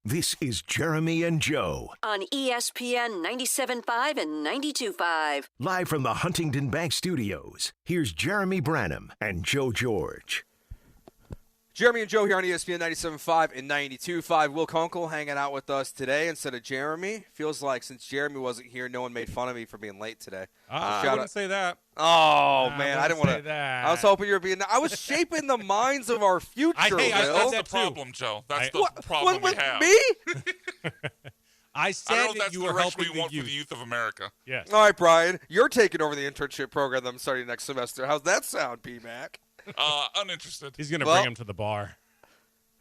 S26: This is Jeremy and Joe.
S27: On ESPN 97.5 and 92.5.
S26: Live from the Huntington Bank Studios, here's Jeremy Branham and Joe George.
S3: Jeremy and Joe here on ESPN 97.5 and 92.5. Will Kunkel hanging out with us today instead of Jeremy. Feels like since Jeremy wasn't here, no one made fun of me for being late today.
S29: I wouldn't say that.
S3: Oh, man. I didn't want to.
S29: I
S3: was hoping you were being. I was shaping the minds of our future, Will.
S30: That's the problem, Joe. That's the problem we have.
S3: Me?
S29: I said
S30: that's
S29: you
S30: the
S29: were
S30: direction
S29: helping
S30: we want
S29: youth.
S30: for the youth of America.
S29: Yes.
S3: All right, Brian. You're taking over the internship program that I'm starting next semester. How's that sound, B-Mac?
S30: Uninterested.
S29: He's going to bring him to the bar.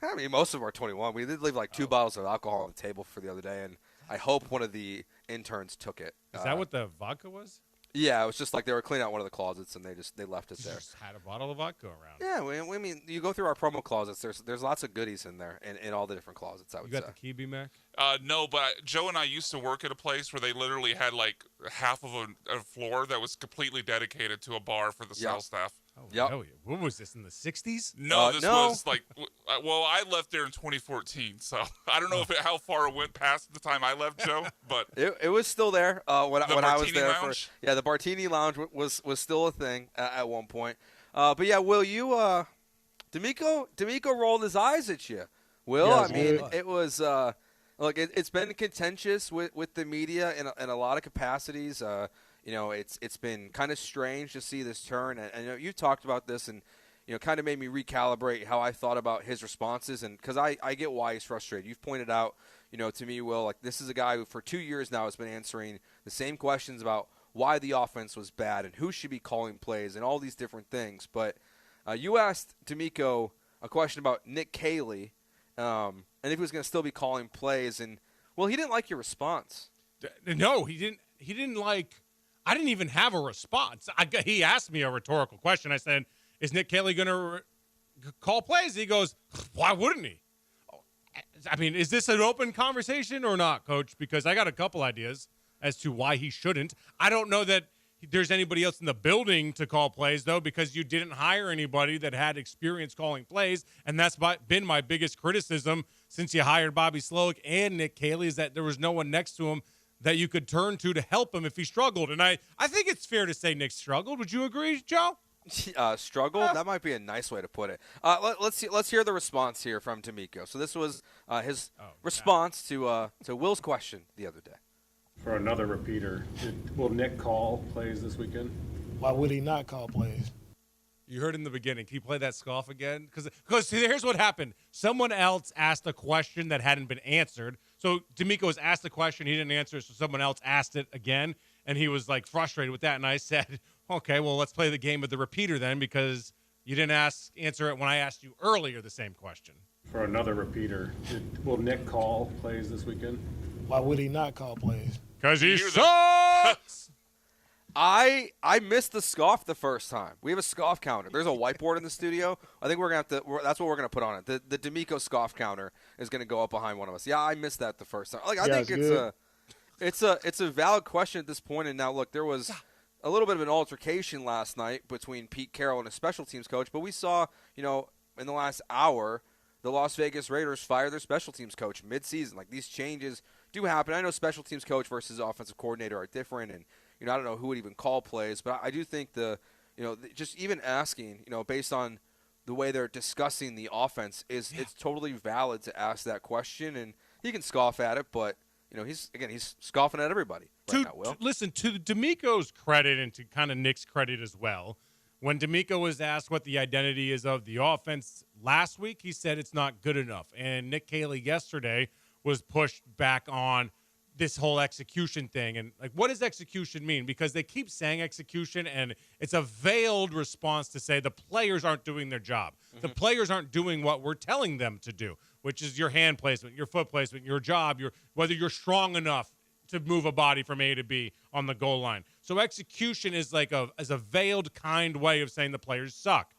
S3: I mean, most of them are 21. We did leave like 2 bottles of alcohol on the table for the other day, and I hope one of the interns took it.
S29: Is that what the vodka was?
S3: Yeah, it was just like they were cleaning out one of the closets, and they left it there.
S29: Just had a bottle of vodka around.
S3: Yeah, I mean, you go through our promo closets. There's lots of goodies in there, in all the different closets. I would say.
S29: You got the key, B-Mac?
S30: No, but Joe and I used to work at a place where they literally had like half of a floor that was completely dedicated to a bar for the sales staff.
S3: Yep.
S29: Oh, yeah. What was this, in the 60s?
S30: No, this was like, well, I left there in 2014, so I don't know how far it went past the time I left, Joe, but
S3: it was still there when I was there.
S30: Lounge?
S3: The Martini Lounge was still a thing at one point. But yeah, Will, you D'Amico rolled his eyes at you. Will,
S4: Yes,
S3: I mean,
S4: Will.
S3: it was look, it's been contentious with the media in a lot of capacities. It's been kind of strange to see this turn, and you talked about this, and kind of made me recalibrate how I thought about his responses, and because I get why he's frustrated. You've pointed out, to me, Will, like this is a guy who for 2 years now has been answering the same questions about why the offense was bad and who should be calling plays and all these different things. But you asked D'Amico a question about Nick Caley, and if he was going to still be calling plays, and well, he didn't like your response.
S29: No, he didn't. He didn't like. I didn't even have a response. He asked me a rhetorical question. I said, "Is Nick Caley going to call plays?" He goes, "Why wouldn't he?" I mean, is this an open conversation or not, Coach? Because I got a couple ideas as to why he shouldn't. I don't know that there's anybody else in the building to call plays, though, because you didn't hire anybody that had experience calling plays, and that's been my biggest criticism since you hired Bobby Slowick and Nick Caley, is that there was no one next to him that you could turn to help him if he struggled. And I think it's fair to say Nick struggled. Would you agree, Joe?
S3: Struggled? That might be a nice way to put it. Let's hear the response here from D'Amico. So this was his response to Will's question the other day.
S4: For another repeater, will Nick call plays this weekend? Why would he not call plays?
S29: You heard in the beginning. Can you play that scoff again? Because here's what happened. Someone else asked a question that hadn't been answered. So D'Amico was asked the question. He didn't answer it, so someone else asked it again, and he was, like, frustrated with that. And I said, okay, well, let's play the game of the repeater then, because you didn't answer it when I asked you earlier the same question.
S4: For another repeater, will Nick call plays this weekend? Why would he not call plays?
S29: Because he sucks!
S3: I missed the scoff the first time. We have a scoff counter. There's a whiteboard in the studio. I think we're gonna have to. That's what we're gonna put on it. The D'Amico scoff counter is gonna go up behind one of us. Yeah, I missed that the first time. Like I think it's a valid question at this point. And now look, there was a little bit of an altercation last night between Pete Carroll and a special teams coach, but we saw in the last hour the Las Vegas Raiders fire their special teams coach mid-season. Like these changes do happen. I know special teams coach versus offensive coordinator are different, and I don't know who would even call plays, but I do think just even asking, based on the way they're discussing the offense, it's totally valid to ask that question, and he can scoff at it, but he's scoffing at everybody right now. Will,
S29: listen, to D'Amico's credit and to kind of Nick's credit as well, when D'Amico was asked what the identity is of the offense last week, he said it's not good enough, and Nick Caley yesterday was pushed back on this whole execution thing. And like, what does execution mean? Because they keep saying execution, and it's a veiled response to say the players aren't doing their job. Mm-hmm. The players aren't doing what we're telling them to do, which is your hand placement, your foot placement, your job, whether you're strong enough to move a body from A to B on the goal line. So execution is like a veiled kind way of saying the players suck.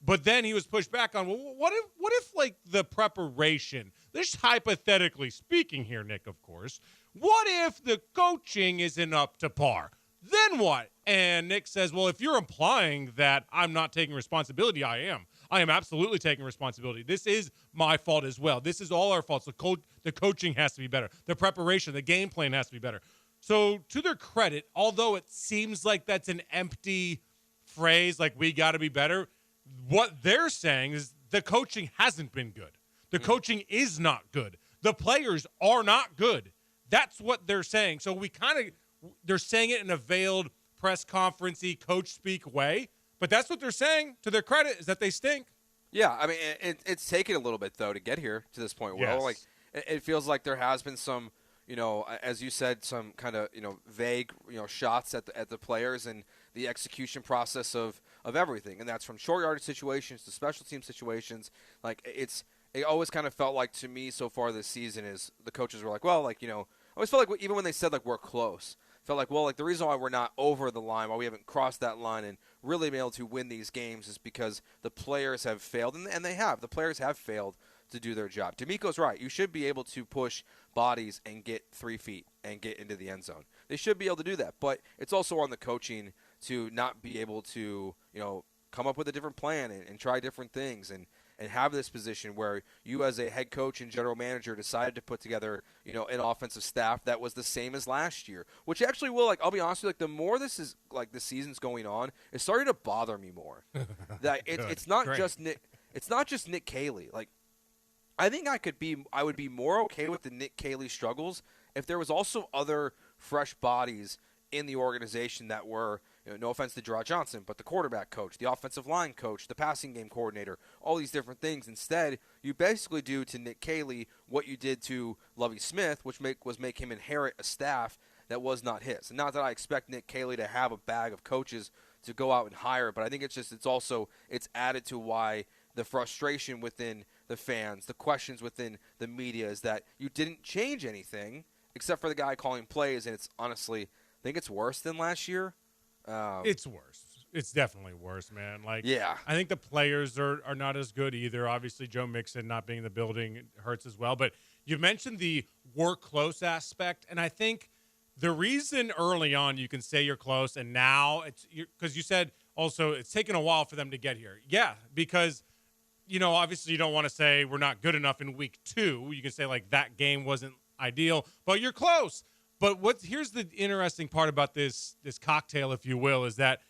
S29: But then he was pushed back on, well, what if like the preparation, this hypothetically speaking here, Nick, of course, what if the coaching isn't up to par? Then what? And Nick says, well, if you're implying that I'm not taking responsibility, I am. I am absolutely taking responsibility. This is my fault as well. This is all our faults. The coaching has to be better. The preparation, the game plan has to be better. So to their credit, although it seems like that's an empty phrase, like we got to be better, what they're saying is the coaching hasn't been good. The coaching is not good. The players are not good. That's what they're saying. So they're saying it in a veiled press conference-y, coach speak way, but that's what they're saying to their credit, is that they stink.
S3: Yeah, I mean, it's taken a little bit, though, to get here to this point.
S29: Yes.
S3: Well, like it feels like there has been some, as you said, some kind of, vague, shots at the players and the execution process of everything. And that's from short yardage situations to special team situations. Like, it always kind of felt like, to me, so far this season, is the coaches were like, well, like, I always felt like even when they said, like, we're close, felt like, well, like, the reason why we're not over the line, why we haven't crossed that line and really been able to win these games is because the players have failed, and they have. The players have failed to do their job. D'Amico's right. You should be able to push bodies and get 3 feet and get into the end zone. They should be able to do that, but it's also on the coaching to not be able to, come up with a different plan and try different things and have this position where you as a head coach and general manager decided to put together, an offensive staff that was the same as last year, which actually will, I'll be honest with you, the more this season's going on, it's starting to bother me more. That it's not
S29: Great.
S3: just Nick. It's not just Nick Caley. I think I would be more okay with the Nick Caley struggles if there was also other fresh bodies in the organization that were, no offense to Gerard Johnson, but the quarterback coach, the offensive line coach, the passing game coordinator, all these different things. Instead, you basically do to Nick Caley what you did to Lovie Smith, which was make him inherit a staff that was not his. And not that I expect Nick Caley to have a bag of coaches to go out and hire, but I think it's added to why the frustration within the fans, the questions within the media is that you didn't change anything except for the guy calling plays, and it's honestly, I think it's worse than last year.
S29: It's worse. It's definitely worse, man.
S3: Yeah.
S29: I think the players are not as good either. Obviously, Joe Mixon not being in the building hurts as well. But you mentioned the work close aspect, and I think the reason early on you can say you're close, and now it's because you said also it's taken a while for them to get here. Yeah, because obviously you don't want to say we're not good enough in week 2. You can say that game wasn't ideal, but you're close. But here's the interesting part about this cocktail, if you will, is that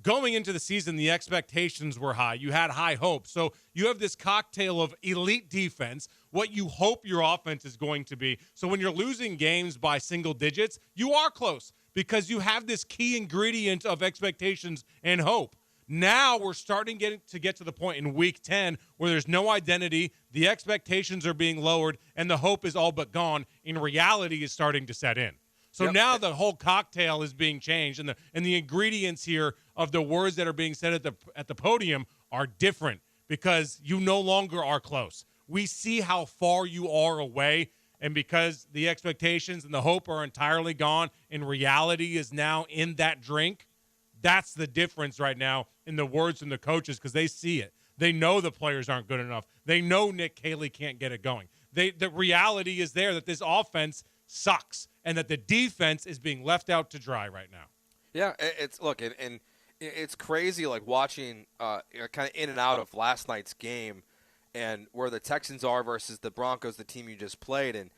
S29: going into the season, the expectations were high. You had high hopes. So you have this cocktail of elite defense, what you hope your offense is going to be. So when you're losing games by single digits, you are close because you have this key ingredient of expectations and hope. Now we're starting to get to the point in week 10 where there's no identity, the expectations are being lowered, and the hope is all but gone, and reality is starting to set in. So now the whole cocktail is being changed, and the ingredients here of the words that are being said at the podium are different because you no longer are close. We see how far you are away, and because the expectations and the hope are entirely gone, and reality is now in that drink, that's the difference right now in the words from the coaches because they see it. They know the players aren't good enough. They know Nick Caley can't get it going. The reality is there that this offense sucks and that the defense is being left out to dry right now.
S3: Yeah, and it's crazy watching kind of in and out of last night's game and where the Texans are versus the Broncos, the team you just played, and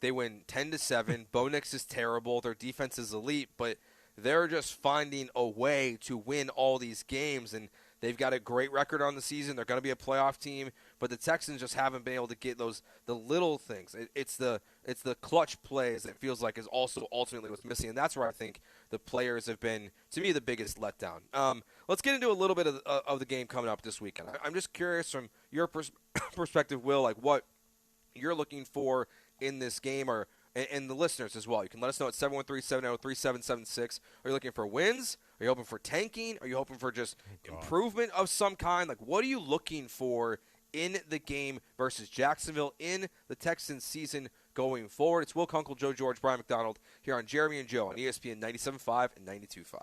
S3: they win 10-7. Bo Nix is terrible. Their defense is elite, but they're just finding a way to win all these games, and they've got a great record on the season. They're going to be a playoff team, but the Texans just haven't been able to get the little things. It's the clutch plays that feels like is also ultimately what's missing, and that's where I think the players have been, to me, the biggest letdown. Let's get into a little bit of the game coming up this weekend. I'm just curious from your perspective, Will, what you're looking for in this game, or and the listeners as well. You can let us know at 713-790-3776. Are you looking for wins? Are you hoping for tanking? Are you hoping for just improvement of some kind? What are you looking for in the game versus Jacksonville in the Texans season going forward? It's Will Kunkel, Joe George, Brian McDonald here on Jeremy and Joe on ESPN 97.5 and 92.5.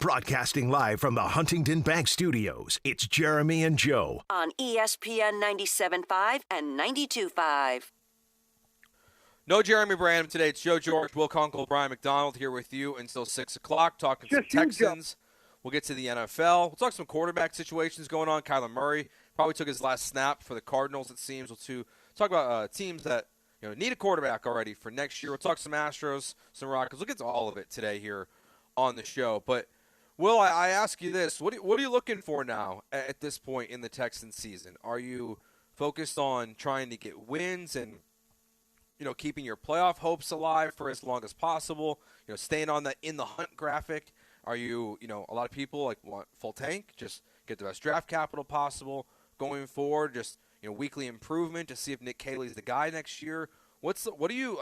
S26: Broadcasting live from the Huntington Bank Studios, it's Jeremy and Joe.
S27: On ESPN 97.5 and 92.5.
S3: No Jeremy Branham today. It's Joe George, Will Kunkel, Brian McDonald here with you until 6 o'clock, talking some Texans. We'll get to the NFL. We'll talk some quarterback situations going on. Kyler Murray probably took his last snap for the Cardinals, it seems. We'll talk about teams that need a quarterback already for next year. We'll talk some Astros, some Rockets. We'll get to all of it today here on the show. But, Will, I ask you this. What are you looking for now at this point in the Texans season? Are you focused on trying to get wins and keeping your playoff hopes alive for as long as possible, staying on that in the hunt graphic? Are you, a lot of people want full tank, just get the best draft capital possible going forward, just, weekly improvement to see if Nick Caley's the guy next year? What are you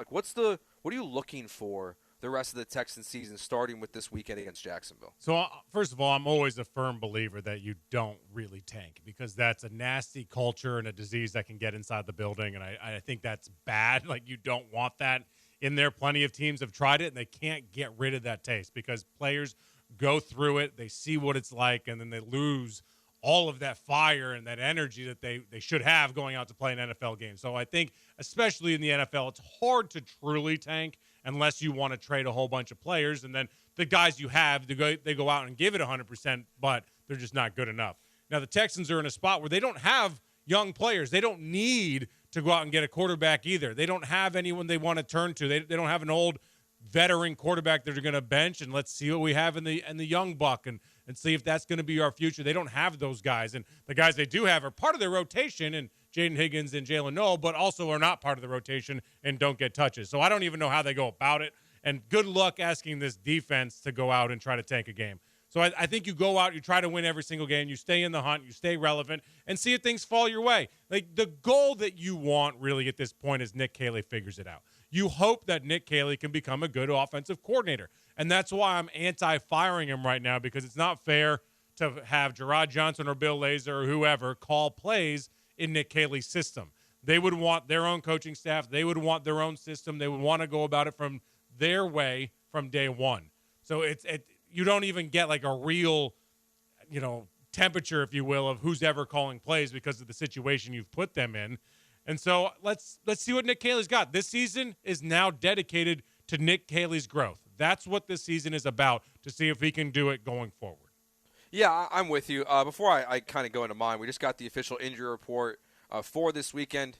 S3: looking for the rest of the Texans season, starting with this weekend against Jacksonville?
S29: So, first of all, I'm always a firm believer that you don't really tank, because that's a nasty culture and a disease that can get inside the building, and I think that's bad. You don't want that in there. Plenty of teams have tried it, and they can't get rid of that taste because players go through it, they see what it's like, and then they lose all of that fire and that energy that they should have going out to play an NFL game. So I think, especially in the NFL, it's hard to truly tank unless you want to trade a whole bunch of players, and then the guys you have, they go out and give it 100%, but they're just not good enough. Now, the Texans are in a spot where they don't have young players. They don't need to go out and get a quarterback either. They don't have anyone they want to turn to. They don't have an old veteran quarterback that they're going to bench, and let's see what we have in the young buck and see if that's going to be our future. They don't have those guys, and the guys they do have are part of their rotation, and Jaden Higgins and Jalen Noel, but also are not part of the rotation and don't get touches. So I don't even know how they go about it, and good luck asking this defense to go out and try to tank a game. So I think you go out, you try to win every single game, you stay in the hunt, you stay relevant, and see if things fall your way. The goal that you want really at this point is Nick Caley figures it out. You hope that Nick Caley can become a good offensive coordinator, and that's why I'm anti-firing him right now, because it's not fair to have Gerard Johnson or Bill Lazor or whoever call plays in Nick Caley's system. They would want their own coaching staff. They would want their own system. They would want to go about it from their way from day one. So you don't even get a real, temperature, if you will, of who's ever calling plays because of the situation you've put them in. And so let's see what Nick Caley's got. This season is now dedicated to Nick Caley's growth. That's what this season is about, to see if he can do it going forward.
S3: Yeah, I'm with you. Before I kind of go into mine, we just got the official injury report for this weekend.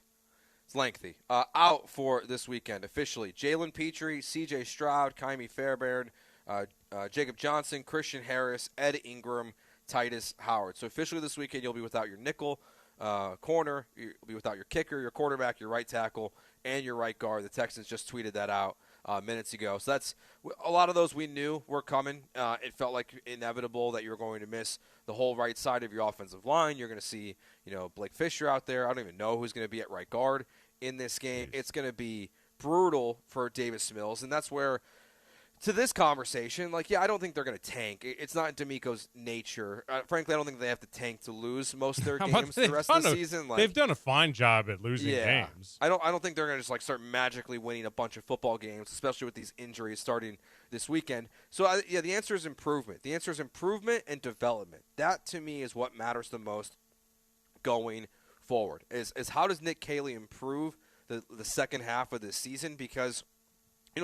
S3: It's lengthy. Out for this weekend officially: Jalen Petrie, C.J. Stroud, Kaimi Fairbairn, Jacob Johnson, Christian Harris, Ed Ingram, Titus Howard. So officially this weekend, you'll be without your nickel corner, you'll be without your kicker, your quarterback, your right tackle, and your right guard. The Texans just tweeted that out minutes ago. So that's a lot of those we knew were coming. It felt like inevitable that you were going to miss the whole right side of your offensive line. You're going to see, Blake Fisher out there. I don't even know who's going to be at right guard in this game. It's going to be brutal for Davis Mills, and that's where, to this conversation, I don't think they're going to tank. It's not in D'Amico's nature. Frankly, I don't think they have to tank to lose most of their games the rest of the season.
S29: They've done a fine job at losing games.
S3: I don't think they're going to just start magically winning a bunch of football games, especially with these injuries starting this weekend. So the answer is improvement. The answer is improvement and development. That to me is what matters the most going forward. Is how does Nick Caley improve the second half of this season? Because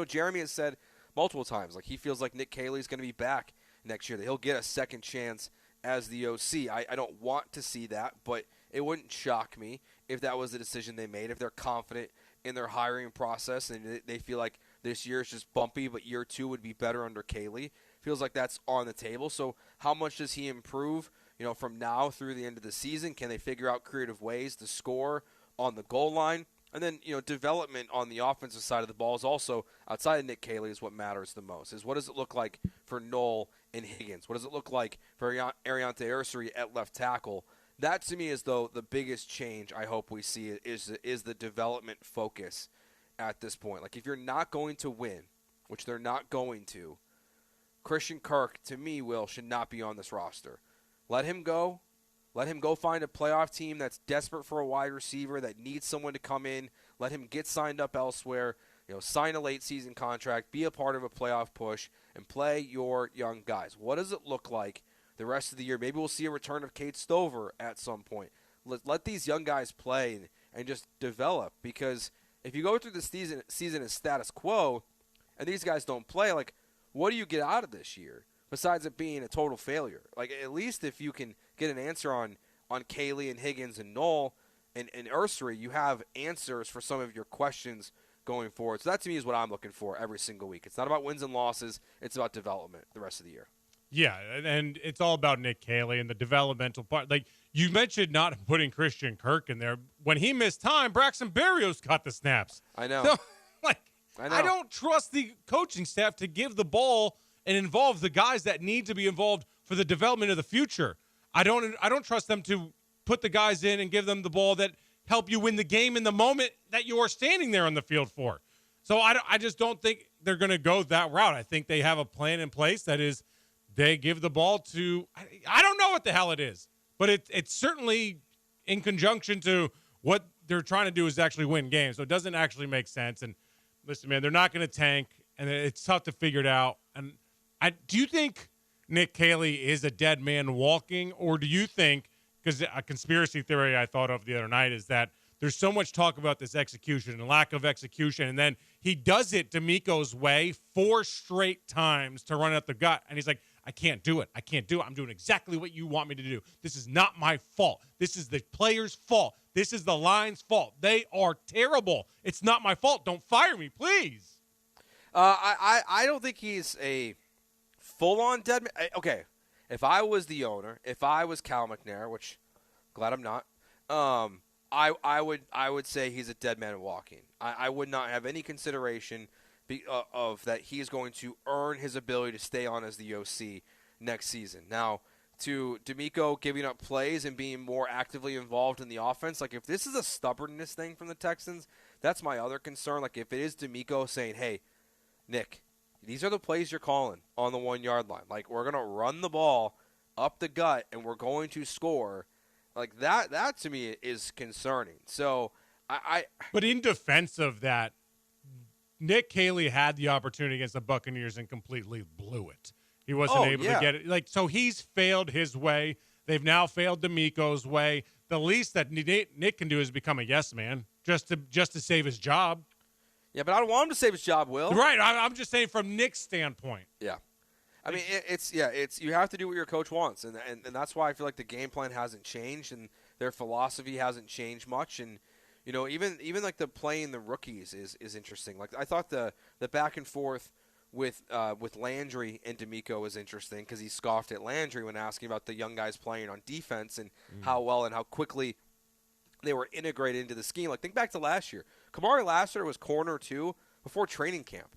S3: Jeremy has said multiple times he feels like Nick Caley's going to be back next year, that he'll get a second chance as the OC. I don't want to see that, but it wouldn't shock me if that was the decision they made, if they're confident in their hiring process and they feel like this year is just bumpy, but year two would be better under Caley. Feels like that's on the table. So how much does he improve from now through the end of the season? Can they figure out creative ways to score on the goal line? And then, development on the offensive side of the ball is also, outside of Nick Caley, is what matters the most. Is what does it look like for Noel and Higgins? What does it look like for Ariante Ursary at left tackle? That, to me, is, though, the biggest change I hope we see is the development focus at this point. If you're not going to win, which they're not going to, Christian Kirk, to me, should not be on this roster. Let him go. Let him go find a playoff team that's desperate for a wide receiver, that needs someone to come in. Let him get signed up elsewhere. sign a late season contract, be a part of a playoff push, and play your young guys. What does it look like the rest of the year? Maybe we'll see a return of Kate Stover at some point. Let these young guys play and just develop, because if you go through the season as status quo and these guys don't play, like, what do you get out of this year besides it being a total failure? Like, at least if you can get an answer on Kaylee and Higgins and Knoll and Ursery, you have answers for some of your questions going forward. So that, to me, is what I'm looking for every single week. It's not about wins and losses. It's about development the rest of the year.
S29: Yeah, and it's all about Nick Caley and the developmental part. Like, you mentioned not putting Christian Kirk in there. When he missed time, Braxton Berrios got the snaps.
S3: I know.
S29: So,
S3: I know.
S29: I don't trust the coaching staff to give the ball and involve the guys that need to be involved for the development of the future. I don't trust them to put the guys in and give them the ball that help you win the game in the moment that you are standing there on the field for. So I just don't think they're going to go that route. I think they have a plan in place that is they give the ball to – I don't know what the hell it is, but it's certainly in conjunction to what they're trying to do is actually win games. So it doesn't actually make sense. And listen, man, they're not going to tank, and it's tough to figure it out. And do you think Nick Caley is a dead man walking, or do you think – because a conspiracy theory I thought of the other night is that there's so much talk about this execution and lack of execution, and then he does it D'Amico's way 4 straight times to run out the gut, and he's like, I can't do it. I can't do it. I'm doing exactly what you want me to do. This is not my fault. This is the players' fault. This is the line's fault. They are terrible. It's not my fault. Don't fire me, please.
S3: I don't think he's a full-on dead man. Okay, if I was the owner, if I was Cal McNair, which glad I'm not, I would say he's a dead man walking. I would not have any consideration of that he is going to earn his ability to stay on as the OC next season. Now, to D'Amico giving up plays and being more actively involved in the offense, like if this is a stubbornness thing from the Texans, that's my other concern. Like if it is D'Amico saying, hey, Nick, these are the plays you're calling on the 1-yard line. Like, we're going to run the ball up the gut and we're going to score. Like that to me is concerning. So
S29: But in defense of that, Nick Caley had the opportunity against the Buccaneers and completely blew it. He wasn't able to get it. Like, so he's failed his way. They've now failed D'Amico's way. The least that Nick can do is become a yes man just to save his job.
S3: Yeah, but I don't want him to save his job, Will.
S29: Right. I'm just saying from Nick's standpoint.
S3: Yeah. I mean, it's you have to do what your coach wants, and that's why I feel like the game plan hasn't changed and their philosophy hasn't changed much. And even like the playing the rookies is interesting. Like I thought the back and forth with Landry and D'Amico was interesting because he scoffed at Landry when asking about the young guys playing on defense and how well and how quickly they were integrated into the scheme. Like think back to last year, Kamari Lassiter was corner 2 before training camp.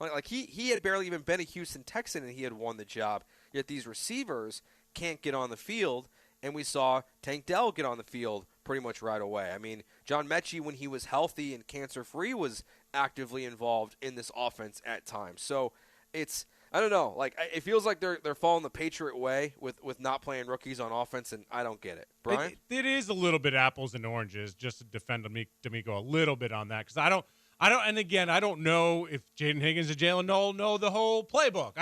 S3: Like he had barely even been a Houston Texan and he had won the job. Yet these receivers can't get on the field, and we saw Tank Dell get on the field pretty much right away. I mean, John Mechie, when he was healthy and cancer-free, was actively involved in this offense at times. So it's I don't know. Like it feels like they're following the Patriot way with not playing rookies on offense, and I don't get it. Brian,
S29: it is a little bit apples and oranges. Just to defend D'Amico a little bit on that because I don't. And again, I don't know if Jaden Higgins and Jalen Knoll know the whole playbook.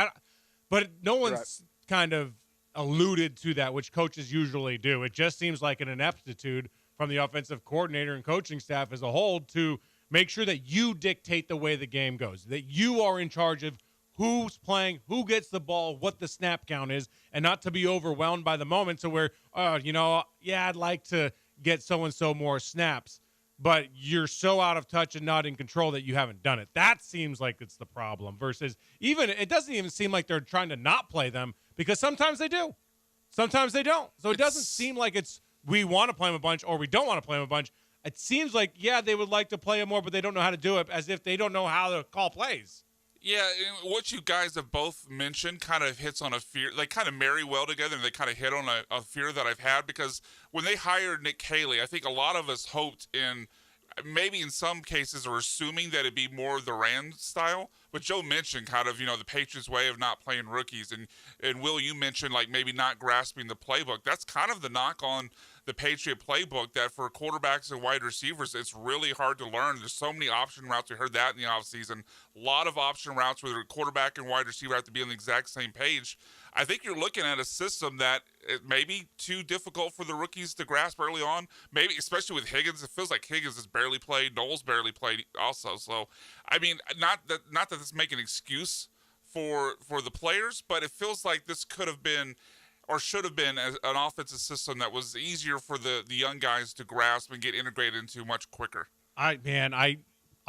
S29: But no one's kind of alluded to that, which coaches usually do. It just seems like an ineptitude from the offensive coordinator and coaching staff as a whole to make sure that you dictate the way the game goes, that you are in charge of who's playing, who gets the ball, what the snap count is, and not to be overwhelmed by the moment to where, I'd like to get so-and-so more snaps. But you're so out of touch and not in control that you haven't done it. That seems like it's the problem versus it doesn't even seem like they're trying to not play them because sometimes they do. Sometimes they don't. So it doesn't seem like it's we want to play them a bunch or we don't want to play them a bunch. It seems like, they would like to play them more, but they don't know how to do it as if they don't know how to call plays.
S30: Yeah, what you guys have both mentioned kind of hits on a fear. They kind of marry well together, and they kind of hit on a fear that I've had because when they hired Nick Caley, I think a lot of us hoped in maybe in some cases are assuming that it'd be more the Rams style. But Joe mentioned kind of, the Patriots way of not playing rookies. And Will, you mentioned like maybe not grasping the playbook. That's kind of the knock on the Patriot playbook that for quarterbacks and wide receivers, it's really hard to learn. There's so many option routes. We heard that in the offseason. A lot of option routes where the quarterback and wide receiver have to be on the exact same page. I think you're looking at a system that it may be too difficult for the rookies to grasp early on. Maybe, especially with Higgins, it feels like Higgins has barely played. Knowles barely played also. So, I mean, not that this make an excuse for the players, but it feels like this could have been or should have been an offensive system that was easier for the young guys to grasp and get integrated into much quicker.
S29: I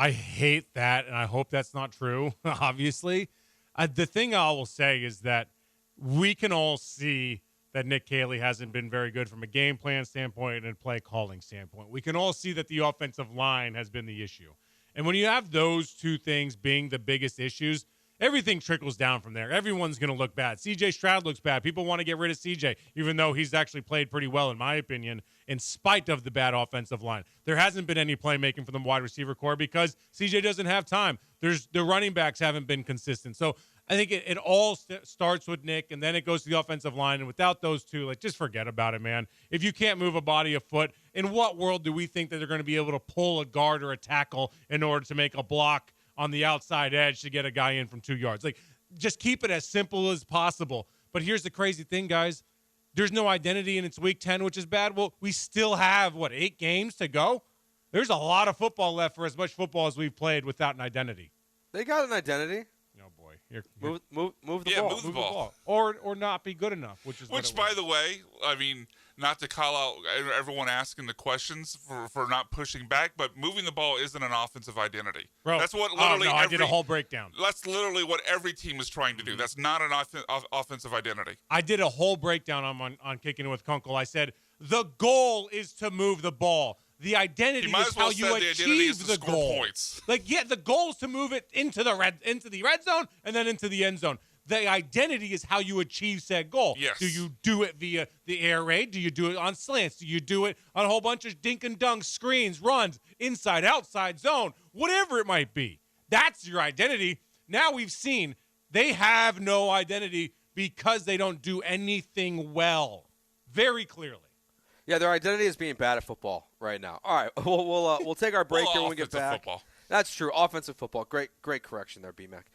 S29: hate that, and I hope that's not true, obviously. The thing I will say is that we can all see that Nick Caley hasn't been very good from a game plan standpoint and play calling standpoint. We can all see that the offensive line has been the issue. And when you have those two things being the biggest issues, everything trickles down from there. Everyone's going to look bad. C.J. Stroud looks bad. People want to get rid of C.J., even though he's actually played pretty well, in my opinion, in spite of the bad offensive line. There hasn't been any playmaking for the wide receiver core because C.J. doesn't have time. The running backs haven't been consistent. So I think it all starts with Nick, and then it goes to the offensive line. And without those two, just forget about it, man. If you can't move a body a foot, in what world do we think that they're going to be able to pull a guard or a tackle in order to make a block on the outside edge to get a guy in from 2 yards? Just keep it as simple as possible. But here's the crazy thing, guys. There's no identity, and it's week 10, which is bad. Well, we still have, 8 games to go? There's a lot of football left for as much football as we've played without an identity.
S3: They got an identity.
S29: Oh, boy.
S3: Move the ball.
S30: Move the ball.
S29: Or not be good enough, which,
S30: by the way, I mean, not to call out everyone asking the questions for not pushing back, but moving the ball isn't an offensive identity.
S29: Bro,
S30: that's what literally
S29: I did a whole breakdown.
S30: That's literally what every team is trying to do. That's not an offensive identity.
S29: I did a whole breakdown on Kicking It With Kunkel. I said, the goal is to move the ball. The identity is how you achieve the goal.
S30: Points.
S29: The goal is to move it into the red zone and then into the end zone. The identity is how you achieve said goal.
S30: Yes.
S29: Do you do it via the air raid? Do you do it on slants? Do you do it on a whole bunch of dink and dunk, screens, runs, inside, outside zone, whatever it might be? That's your identity. Now we've seen they have no identity because they don't do anything well, very clearly.
S3: Yeah, their identity is being bad at football right now. All right, we'll take our break here when we get back.
S30: Football.
S3: That's true. Offensive football. Great correction there, B-Mac.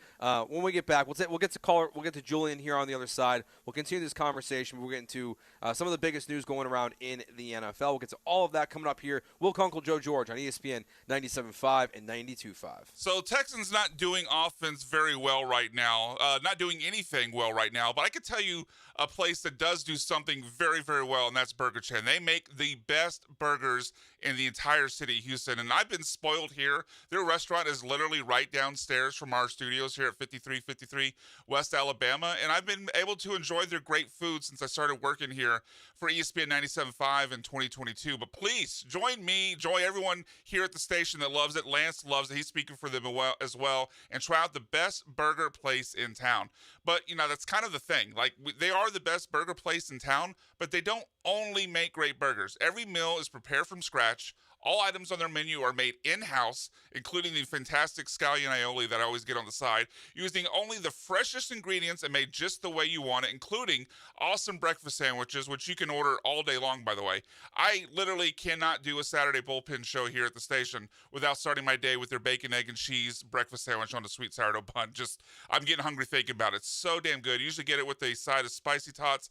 S3: When we get back, we'll get to caller. We'll get to Julian here on the other side. We'll continue this conversation. We'll get into some of the biggest news going around in the NFL. We'll get to all of that coming up here. Will Kunkel, Joe George on ESPN 97.5 and 92.5.
S30: So Texans not doing offense very well right now. Not doing anything well right now. But I could tell you a place that does do something very, very well, and that's Burger Chen. They make the best burgers in the entire city of Houston, and I've been spoiled here. Their restaurant is literally right downstairs from our studios here at 5353 West Alabama, and I've been able to enjoy their great food since I started working here for ESPN 97.5 in 2022. But please, join me, join everyone here at the station that loves it. Lance loves it. He's speaking for them as well, and try out the best burger place in town. But, that's kind of the thing. They are the best burger place in town, but they don't only make great burgers. Every meal is prepared from scratch. All items on their menu are made in-house, including the fantastic scallion aioli that I always get on the side, using only the freshest ingredients and made just the way you want it, including awesome breakfast sandwiches, which you can order all day long, by the way. I literally cannot do a Saturday bullpen show here at the station without starting my day with their bacon, egg, and cheese breakfast sandwich on a sweet sourdough bun. I'm getting hungry thinking about it. It's so damn good. Usually get it with a side of spicy tots.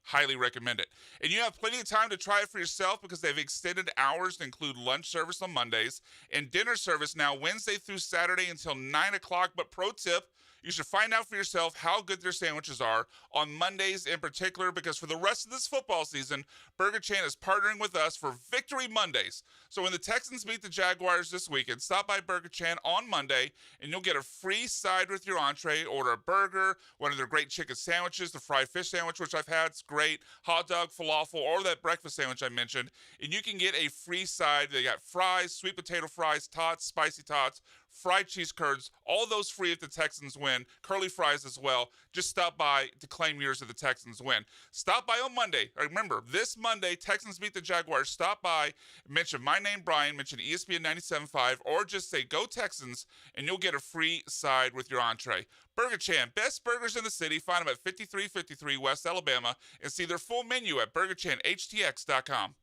S30: Highly recommend it. And you have plenty of time to try it for yourself because they've extended hours to include lunch service on Mondays and dinner service now Wednesday through Saturday until 9 o'clock. But pro tip, you should find out for yourself how good their sandwiches are on Mondays in particular, because for the rest of this football season, Burger Chen is partnering with us for Victory Mondays. So when the Texans beat the Jaguars this weekend, stop by Burger Chen on Monday, and you'll get a free side with your entree. Order a burger, one of their great chicken sandwiches, the fried fish sandwich, which I've had, it's great, hot dog, falafel, or that breakfast sandwich I mentioned, and you can get a free side. They got fries, sweet potato fries, tots, spicy tots, fried cheese curds, all those free if the Texans win. win, curly fries as well. Just stop by to claim yours of the Texans win. Stop by on Monday. Remember, this Monday, Texans beat the Jaguars. Stop by, mention my name, Brian, mention ESPN 97.5, or just say Go Texans, and you'll get a free side with your entree. Burger Chan, best burgers in the city. Find them at 5353 West Alabama and see their full menu at burgerchanhtx.com.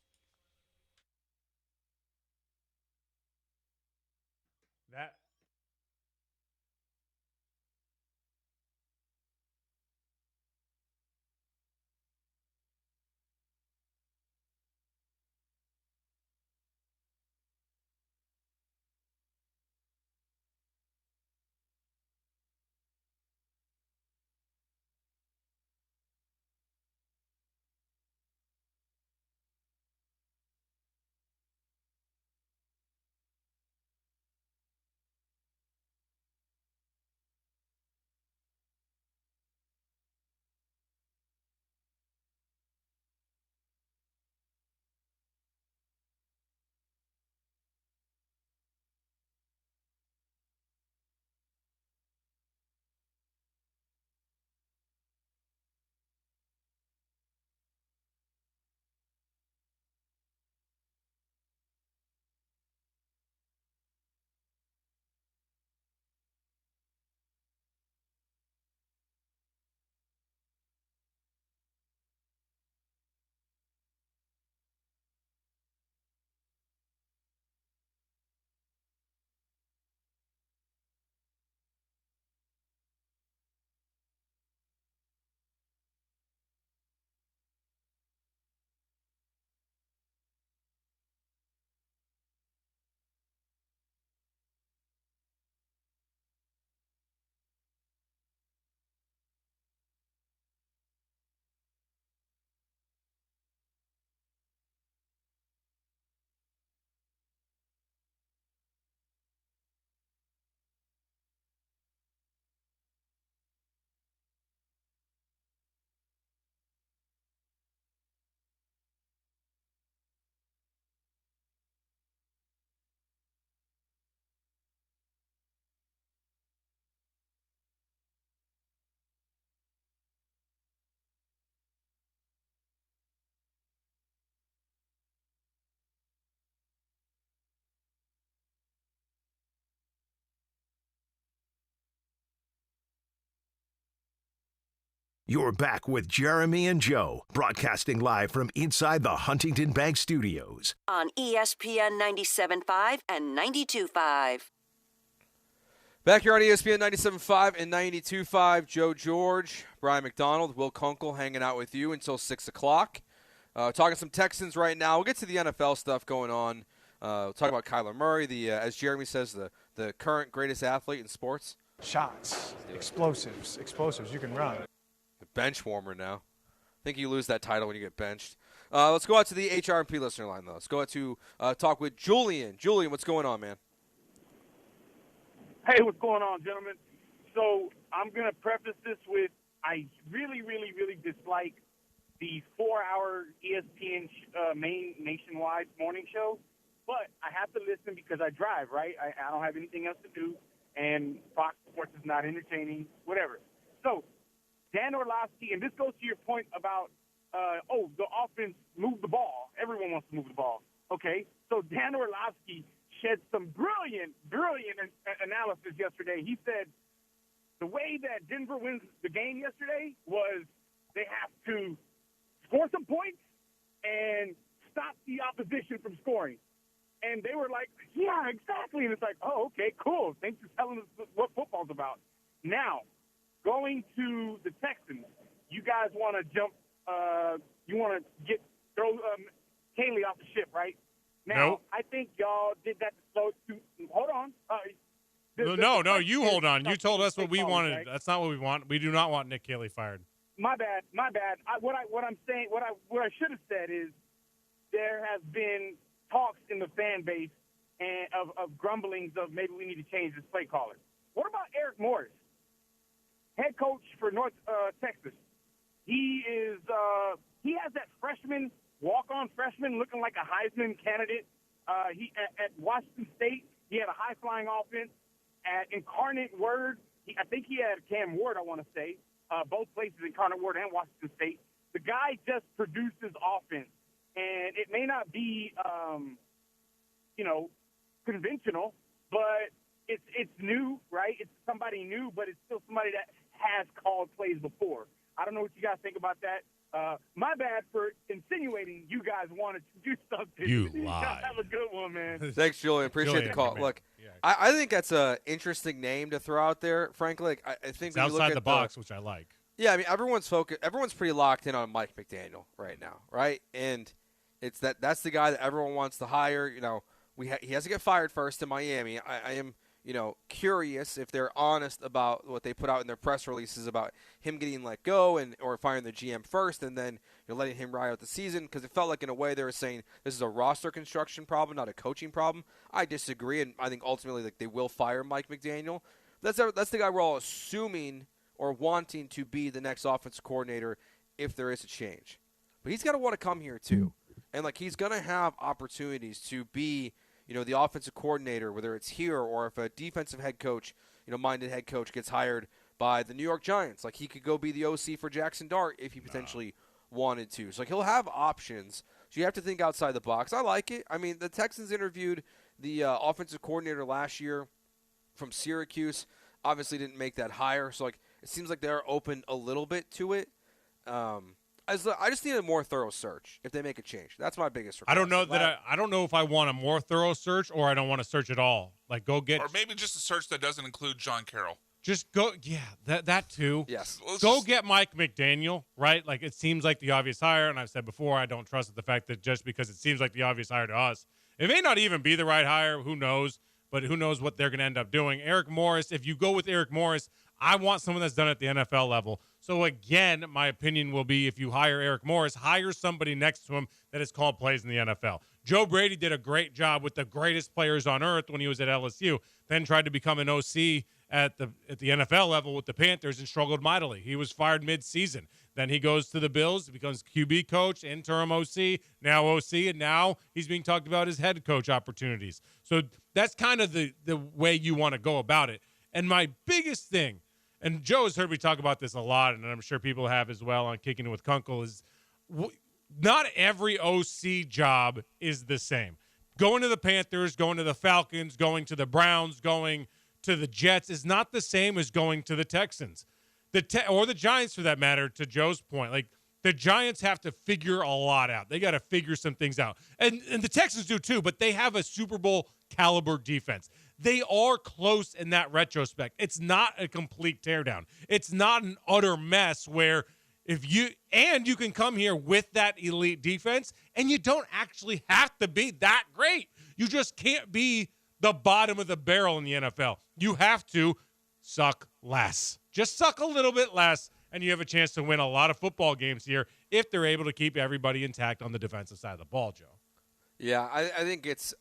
S29: That
S26: You're back with Jeremy and Joe, broadcasting live from inside the Huntington Bank Studios.
S27: On ESPN 97.5 and 92.5.
S3: Back here on ESPN 97.5 and 92.5, Joe George, Brian McDonald, Will Kunkel hanging out with you until 6 o'clock. Talking some Texans right now. We'll get to the NFL stuff going on. We'll talk about Kyler Murray, as Jeremy says, the current greatest athlete in sports.
S4: Shots, explosives, you can run.
S3: The bench warmer now. I think you lose that title when you get benched. Let's go out to the HRP listener line, though. Let's go out to talk with Julian. Julian, what's going on, man?
S5: Hey, what's going on, gentlemen? So I'm going to preface this with I really, really, really dislike the 4-hour ESPN main nationwide morning show, but I have to listen because I drive, right? I don't have anything else to do, and Fox Sports is not entertaining, whatever. So Dan Orlovsky, and this goes to your point about, the offense moved the ball. Everyone wants to move the ball. Okay, so Dan Orlovsky shed some brilliant analysis yesterday. He said the way that Denver wins the game yesterday was they have to score some points and stop the opposition from scoring. And they were like, yeah, exactly. And it's like, oh, okay, cool. Thanks for telling us what football's about. Now, going to the Texans, you guys want to jump you want to throw Kaylee off the ship, right? Now,
S29: nope.
S5: I think y'all did that to slow hold on.
S29: No, you hold on. You told us what we wanted.
S5: Right?
S29: That's not what we want. We do not want Nick Caley fired.
S5: My bad. What I'm saying, what I should have said is there has been talks in the fan base and of grumblings of maybe we need to change this play caller. What about Eric Morris, head coach for North Texas? He has that walk-on freshman looking like a Heisman candidate. He at Washington State, he had a high-flying offense. At Incarnate Word, I think he had Cam Ward, I want to say, both places in Connor Ward and Washington State. The guy just produces offense. And it may not be, conventional, but it's new, right? It's somebody new, but it's still somebody that has called plays before. I don't know what you guys think about that. My bad for insinuating you guys wanted to do something.
S29: You lied.
S5: Have a good one, man.
S3: Thanks, Julian. Appreciate the call. Look, I think that's a interesting name to throw out there, frankly. Like, I think
S29: It's
S3: when you look
S29: outside
S3: at
S29: the box, which I like.
S3: Yeah, I mean, everyone's pretty locked in on Mike McDaniel right now, right? And it's that's the guy that everyone wants to hire. You know, he has to get fired first in Miami. I am, curious if they're honest about what they put out in their press releases about him getting let go or firing the GM first and then letting him ride out the season, because it felt like in a way they were saying this is a roster construction problem, not a coaching problem. I disagree, and I think ultimately they will fire Mike McDaniel. That's the guy we're all assuming or wanting to be the next offensive coordinator if there is a change. But he's got to want to come here too. And he's going to have opportunities to be, the offensive coordinator, whether it's here or if a defensive head coach, minded head coach gets hired by the New York Giants. He could go be the OC for Jackson Dart if he potentially wanted to. So he'll have options. So you have to think outside the box. I like it. I mean, the Texans interviewed the offensive coordinator last year from Syracuse. Obviously didn't make that hire. So it seems like they're open a little bit to it. I just need a more thorough search if they make a change. That's my biggest request.
S29: I don't know I don't know if I want a more thorough search or I don't want to search at all. Or
S30: maybe just a search that doesn't include John Carroll.
S29: Just go, that too.
S3: Yes.
S29: Go get Mike McDaniel, right? It seems like the obvious hire, and I've said before, I don't trust the fact that just because it seems like the obvious hire to us, it may not even be the right hire. Who knows? But who knows what they're going to end up doing. Eric Morris, if you go with Eric Morris, I want someone that's done it at the NFL level. So, again, my opinion will be if you hire Eric Morris, hire somebody next to him that has called plays in the NFL. Joe Brady did a great job with the greatest players on earth when he was at LSU, then tried to become an OC at the NFL level with the Panthers and struggled mightily. He was fired mid-season. Then he goes to the Bills, becomes QB coach, interim OC, now OC, and now he's being talked about as head coach opportunities. So that's kind of the way you want to go about it. And my biggest thing, and Joe has heard me talk about this a lot, and I'm sure people have as well on Kicking It with Kunkel, is not every OC job is the same. Going to the Panthers, going to the Falcons, going to the Browns, going to the Jets is not the same as going to the Texans. Or the Giants, for that matter, to Joe's point. The Giants have to figure a lot out. They got to figure some things out. And the Texans do too, but they have a Super Bowl caliber defense. They are close in that retrospect. It's not a complete teardown. It's not an utter mess where you can come here with that elite defense and you don't actually have to be that great. You just can't be the bottom of the barrel in the NFL. You have to suck less. Just suck a little bit less, and you have a chance to win a lot of football games here if they're able to keep everybody intact on the defensive side of the ball, Joe.
S3: Yeah, I think it's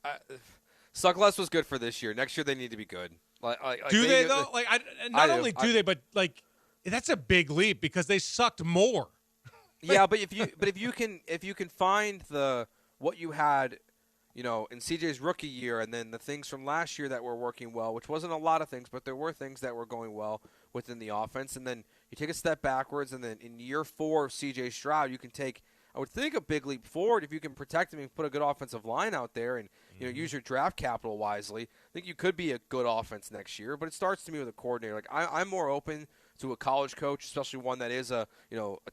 S3: suck less was good for this year. Next year they need to be good.
S29: Do they though? Not only do they, but that's a big leap because they sucked more.
S3: Yeah, but if you can find what you had, in CJ's rookie year, and then the things from last year that were working well, which wasn't a lot of things, but there were things that were going well within the offense, and then you take a step backwards, and then in year 4 of CJ Stroud, you can take, I would think, a big leap forward if you can protect him and put a good offensive line out there and use your draft capital wisely. I think you could be a good offense next year, but it starts to me with a coordinator. I'm more open to a college coach, especially one that is a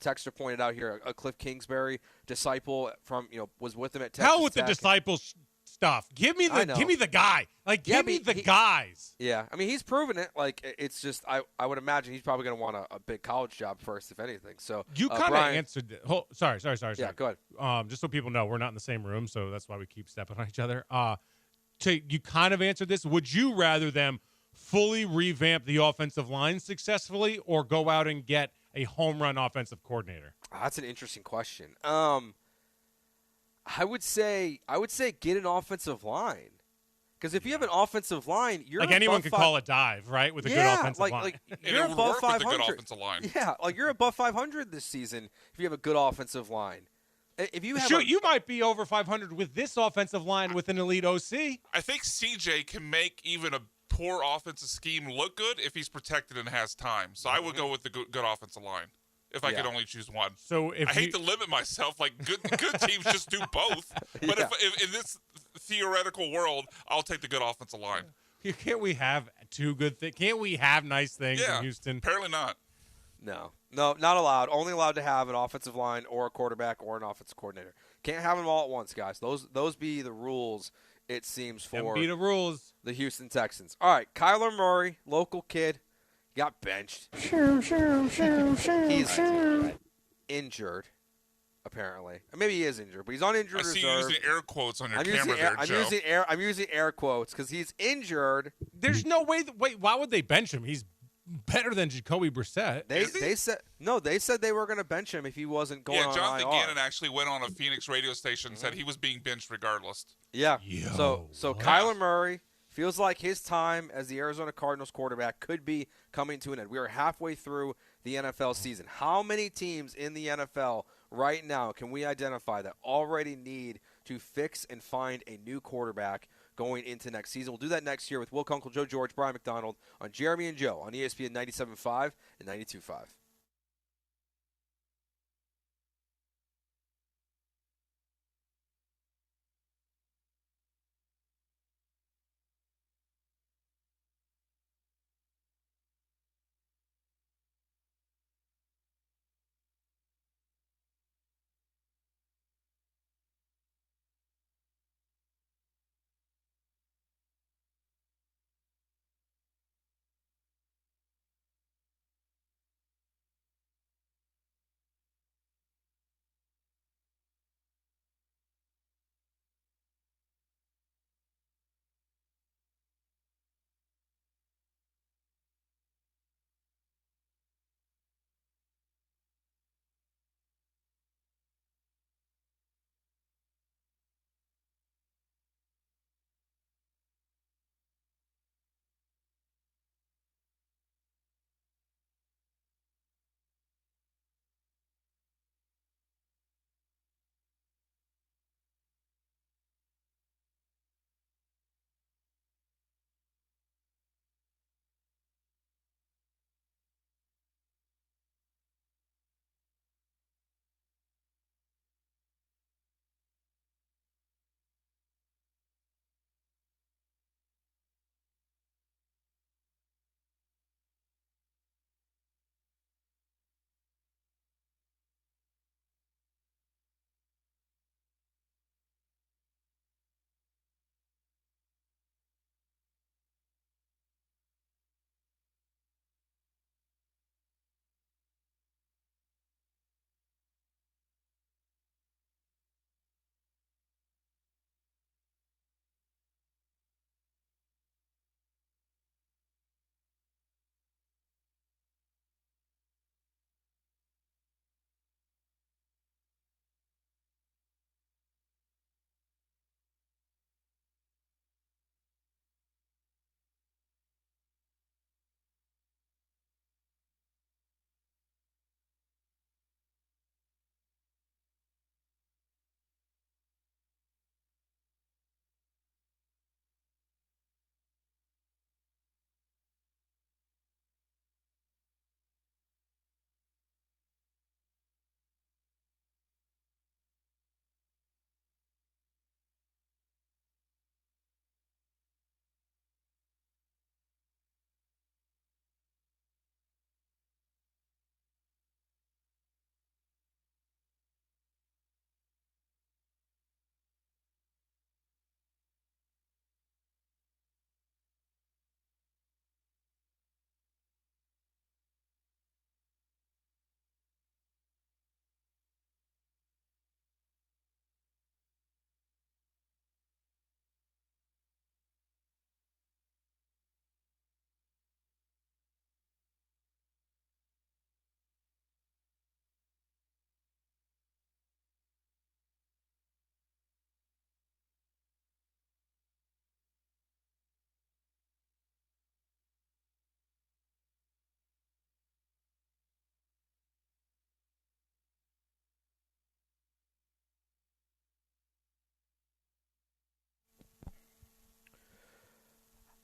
S3: texter pointed out here, a Cliff Kingsbury disciple from, was with him at Texas
S29: Hell with
S3: Tech.
S29: the disciple stuff. Give me the guy. Give me the guys.
S3: Yeah. I mean, he's proven it. It's just, I would imagine he's probably going to want a big college job first, if anything. So
S29: you kind of answered it. Sorry.
S3: Yeah, go ahead.
S29: Just so people know, we're not in the same room, so that's why we keep stepping on each other. You kind of answered this. Would you rather them fully revamp the offensive line successfully or go out and get a home run offensive coordinator?
S3: That's an interesting question. I would say get an offensive line. Because if you have an offensive line, you're
S29: anyone can call a dive, right? With a good offensive line.
S3: You're above 500.
S30: With a good offensive line.
S3: Yeah, you're above 500 this season if you have a good offensive line. If you have
S29: you might be over 500 with this offensive line with an elite OC.
S30: I think CJ can make even a poor offensive scheme look good if he's protected and has time. So I would go with the good offensive line if I could only choose one.
S29: So
S30: I hate to limit myself. Like good teams just do both. But if in this theoretical world, I'll take the good offensive line.
S29: Can't we have two good things? Can't we have nice things in Houston?
S30: Apparently not.
S3: No, not allowed. Only allowed to have an offensive line or a quarterback or an offensive coordinator. Can't have them all at once, guys. Those be the rules, it seems, for
S29: be the rules.
S3: The Houston Texans. All right, Kyler Murray, local kid, got benched. He's injured, apparently. Maybe he is injured, but he's on injured reserve.
S30: I see you using air quotes on your camera there, Joe.
S3: I'm using air quotes because he's injured.
S29: There's no way. Wait, why would they bench him? He's better than Jacoby Brissett.
S3: They said they were going to bench him if he wasn't going on IR.
S30: Yeah, Jonathan Gannon actually went on a Phoenix radio station and said he was being benched regardless.
S3: Yeah. So Kyler Murray feels like his time as the Arizona Cardinals quarterback could be coming to an end. We are halfway through the NFL season. How many teams in the NFL right now can we identify that already need to fix and find a new quarterback going into next season? We'll do that next year with Will Kunkel, Joe George, Brian McDonald on Jeremy and Joe on ESPN 97.5 and 92.5.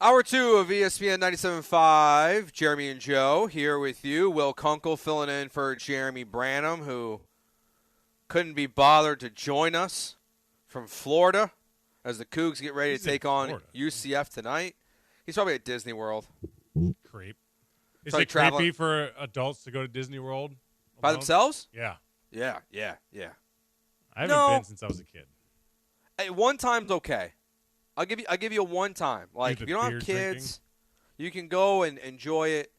S3: Hour 2 of ESPN 97.5, Jeremy and Joe here with you. Will Kunkel filling in for Jeremy Branham, who couldn't be bothered to join us from Florida as the Cougs get ready to take on UCF tonight. He's probably at Disney World.
S29: Creep. Is it creepy for adults to go to Disney World alone?
S3: By themselves?
S29: Yeah.
S3: Yeah.
S29: I haven't been since I was a kid.
S3: Hey, one time's okay. I'll give you a one time. Like, if you don't have kids, you can go and enjoy it.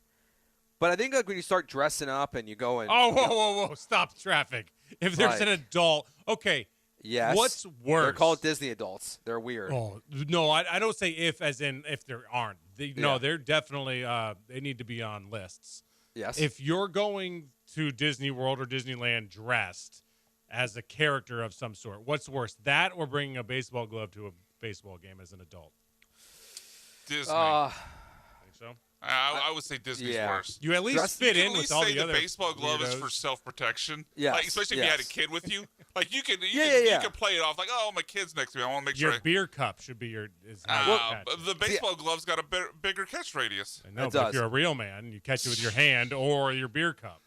S3: But I think like when you start dressing up and you go and
S29: whoa! Stop traffic. If there's an adult, okay.
S3: Yes.
S29: What's worse?
S3: They're called Disney adults. They're weird.
S29: Oh no, I don't say if as in if there aren't. No, they're definitely they need to be on lists.
S3: Yes.
S29: If you're going to Disney World or Disneyland dressed as a character of some sort, what's worse, that or bringing a baseball glove to a baseball game as an adult?
S30: Disney.
S29: Think so?
S30: I would say Disney's worse.
S29: You at least fit in with all the other.
S30: The baseball glove is for self-protection.
S3: Yeah,
S30: like, especially if you had a kid with you. Like you can play it off like, oh, my kid's next to me. I want to make sure
S29: your beer cup should be your.
S30: The baseball glove's got a bigger catch radius.
S29: I know, but if you're a real man, you catch it with your hand or your beer cup.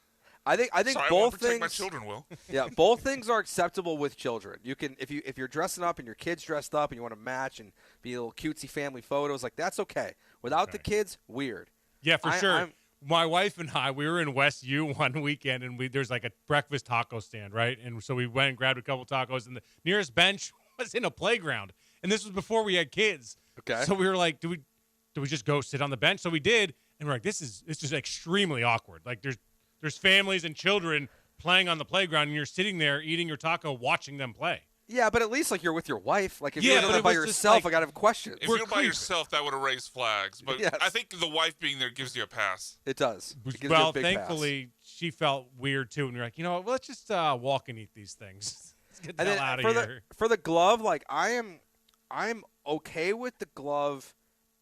S3: I think
S30: Sorry,
S3: both
S30: I won't protect
S3: things.
S30: My children will.
S3: Yeah, both things are acceptable with children. You can if you're dressing up and your kid's dressed up and you want to match and be little cutesy family photos, like that's okay. Without the kids, weird.
S29: Yeah, for sure. My wife and I, we were in West U one weekend, and there's like a breakfast taco stand, right? And so we went and grabbed a couple tacos, and the nearest bench was in a playground. And this was before we had kids.
S3: Okay.
S29: So we were like, do we just go sit on the bench? So we did, and we're like, this is extremely awkward. Like there's families and children playing on the playground, and you're sitting there eating your taco, watching them play.
S3: Yeah, but at least like you're with your wife. Like if you're there by yourself, I gotta have questions.
S30: If you're by yourself, that would have raised flags. But I think the wife being there gives you a pass.
S3: It does. It gives
S29: well,
S3: you a big
S29: thankfully, she felt weird too, and we're like, let's just walk and eat these things. Let's get the hell out of here.
S3: For the glove, like I'm okay with the glove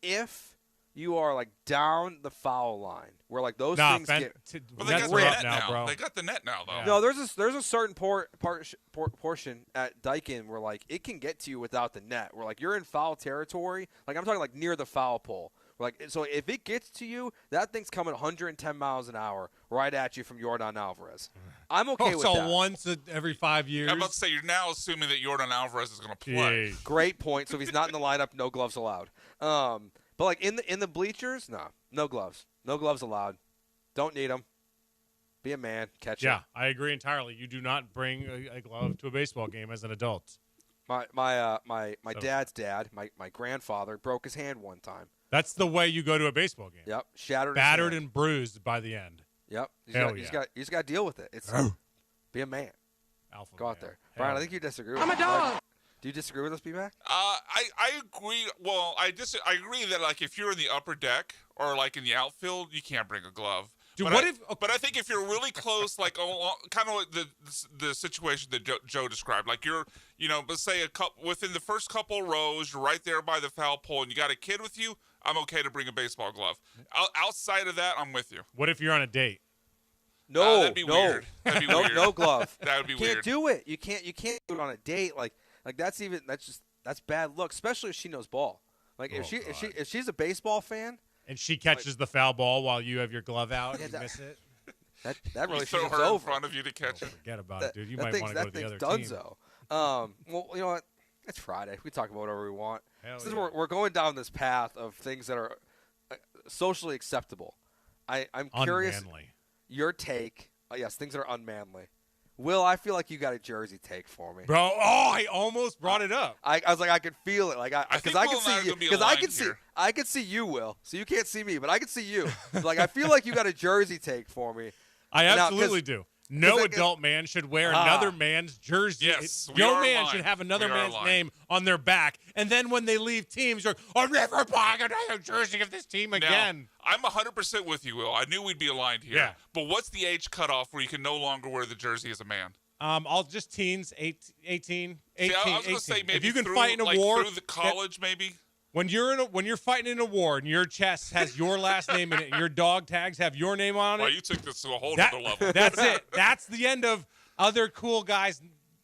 S3: if you are like down the foul line, where like those things get.
S30: But they got the net now, bro. They got the net now, though.
S3: Yeah. No, there's a certain portion at Daikin where like it can get to you without the net. Where like you're in foul territory. Like I'm talking like near the foul pole. Like so, if it gets to you, that thing's coming 110 miles an hour right at you from Yordan Alvarez. I'm okay with that.
S29: So once every 5 years.
S30: I'm about to say you're now assuming that Yordan Alvarez is going to play.
S29: Jeez.
S3: Great point. So if he's not in the lineup, no gloves allowed. But like in the bleachers, no gloves. No gloves allowed. Don't need them. Be a man. Catch it.
S29: Yeah, I agree entirely. You do not bring a glove to a baseball game as an adult.
S3: My dad's dad, my grandfather, broke his hand one time.
S29: That's the way you go to a baseball game.
S3: Yep, shattered,
S29: battered,
S3: his hand.
S29: and bruised by the end.
S3: Yep, you just got to deal with it. It's be a man.
S29: Alpha
S3: go out
S29: man.
S3: there, Brian. I think you disagree. With
S29: I'm a dog.
S3: Do you disagree with us, B-Mac?
S30: I agree. Well, I agree that like if you're in the upper deck or like in the outfield, you can't bring a glove.
S29: Dude,
S30: but I think if you're really close, like kind of like the situation that Joe described, like you're, let's say within the first couple rows, you're right there by the foul pole, and you got a kid with you, I'm okay to bring a baseball glove. Outside of that, I'm with you.
S29: What if you're on a date?
S3: No,
S30: that'd be weird. That'd be weird.
S3: No glove.
S30: That would be
S3: weird.
S30: You
S3: can't do it. You can't do it on a date. Like that's bad luck, especially if she knows ball. Like if she's a baseball fan.
S29: And she catches the foul ball while you have your glove out and you miss it.
S3: That relationship's
S30: throw her
S3: over.
S30: in front of you to catch it.
S29: Forget about it, dude. You might want to go to the other
S3: team.
S29: team.
S3: Well, you know what? It's Friday. We talk about whatever we want. Since
S29: yeah.
S3: we're going down this path of things that are socially acceptable, I'm curious your take. Yes, things that are unmanly. Will, I feel like you got a jersey take for me,
S29: bro. Oh, I almost brought it up.
S3: I was like, I could feel it, like because I can see you, because I can see you, Will. So you can't see me, but I can see you. Like I feel like you got a jersey take for me.
S29: I absolutely do. No adult man should wear another man's jersey.
S30: Yes,
S29: no man should have another man's name on their back. And then when they leave teams, you're, I'm never buying another jersey of this team again.
S30: Now, I'm 100% with you, Will. I knew we'd be aligned here.
S29: Yeah.
S30: But what's the age cutoff where you can no longer wear the jersey as a man?
S29: I'll just teens, 18.
S30: See, I was going to say maybe
S29: if you can fight in a war.
S30: Through the college, maybe.
S29: When you're fighting in a war and your chest has your last name in it, and your dog tags have your name on it.
S30: Well, you took this to a whole other level.
S29: That's it. That's the end of other cool guys,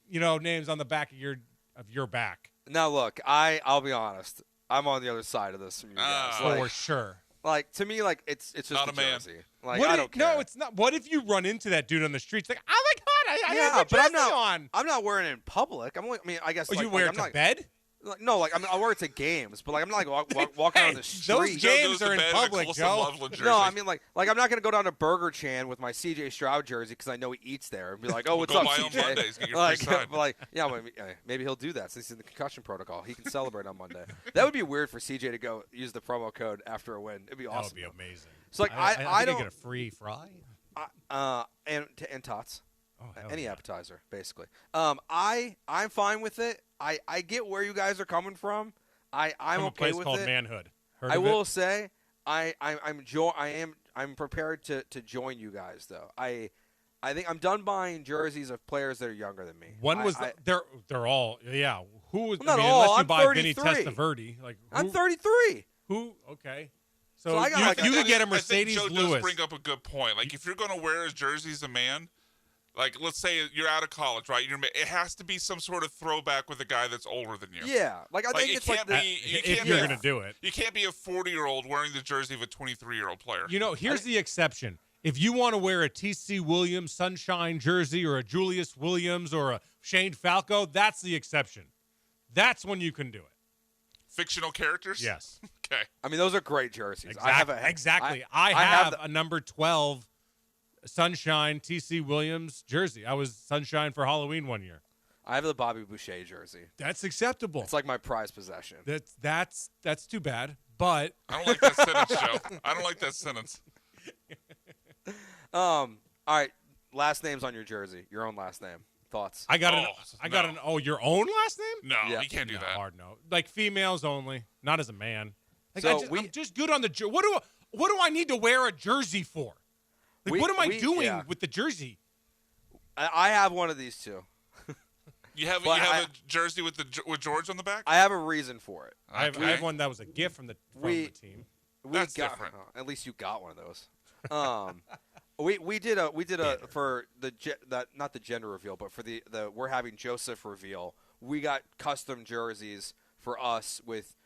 S29: names on the back of your back.
S3: Now look, I'll be honest. I'm on the other side of this from you guys.
S29: For sure.
S3: Like, to me, like, it's just
S30: Not
S3: a
S30: a man.
S3: jersey. Like, I don't care.
S29: No, it's not. What if you run into that dude on the streets? Like, oh my God, I have a
S3: but
S29: jersey on.
S3: I'm not wearing it in public. I guess.
S29: Oh,
S3: like,
S29: you wear
S3: like,
S29: it to
S3: I'm not,
S29: bed?
S3: Like, no, like I wear it to games, but like I'm not like walking on the street.
S29: Those games are in public, Joe.
S3: No, I mean like I'm not gonna go down to Burger Chan with my CJ Stroud jersey because I know he eats there and be like, oh, what's up, CJ?
S30: On Mondays, get your
S3: like,
S30: free sign.
S3: like, yeah, maybe he'll do that since he's in the concussion protocol. He can celebrate on Monday. That would be weird for CJ to go use the promo code after a win. It'd be awesome.
S29: That would be amazing.
S3: So like
S29: I
S3: don't
S29: get a free fry.
S3: And tots. Any
S29: yeah.
S3: appetizer, basically. I'm fine with it. I get where you guys are coming from. I'm
S29: From a
S3: okay
S29: place
S3: with
S29: called
S3: it.
S29: Manhood. Heard
S3: I
S29: of
S3: will
S29: it?
S3: say I'm prepared to join you guys though. I think I'm done buying jerseys of players that are younger than me.
S29: When was they're all Who was?
S3: Well, not
S29: unless
S3: all.
S29: you
S3: I'm
S29: buy
S3: 33.
S29: Vinny Testaverde, like
S3: I'm 33.
S29: Who? Okay. So,
S3: So I got
S29: you could get a
S30: I
S29: Mercedes
S30: think Joe
S29: Lewis.
S30: does bring up a good point. Like, if you're going to wear his jersey as a man, like, let's say you're out of college, right? It has to be some sort of throwback with a guy that's older than you.
S3: Yeah, like I think
S30: it
S3: it's
S30: can't
S3: like
S30: be.
S29: if you're going to do it.
S30: You can't be a 40-year-old wearing the jersey of a 23-year-old player.
S29: You know, here's the exception. If you want to wear a T.C. Williams Sunshine jersey or a Julius Williams or a Shane Falco, that's the exception. That's when you can do it.
S30: Fictional characters?
S29: Yes.
S30: Okay.
S3: I mean, those are great jerseys.
S29: Exactly. I have a number 12 Sunshine T.C. Williams jersey. I was Sunshine for Halloween one year.
S3: I have the Bobby Boucher jersey.
S29: That's acceptable.
S3: It's like my prized possession.
S29: That's too bad. But
S30: I don't like that sentence, Joe. I don't like that sentence.
S3: All right. Last names on your jersey. Your own last name. Thoughts?
S29: I got your own last name?
S30: No,
S3: Yeah.
S30: you can't do that.
S29: Hard no. Like females only, not as a man. Like
S3: So
S29: I'm just good on the jersey. What do I need to wear a jersey for? Like, what am I doing with the jersey?
S3: I have one of these two.
S30: You have
S3: But
S30: a jersey with George on the back?
S3: I have a reason for it.
S29: I have one that was a gift from the team.
S30: That's different.
S3: At least you got one of those. We did a for not the gender reveal, but for the we're having Joseph reveal. We got custom jerseys for us with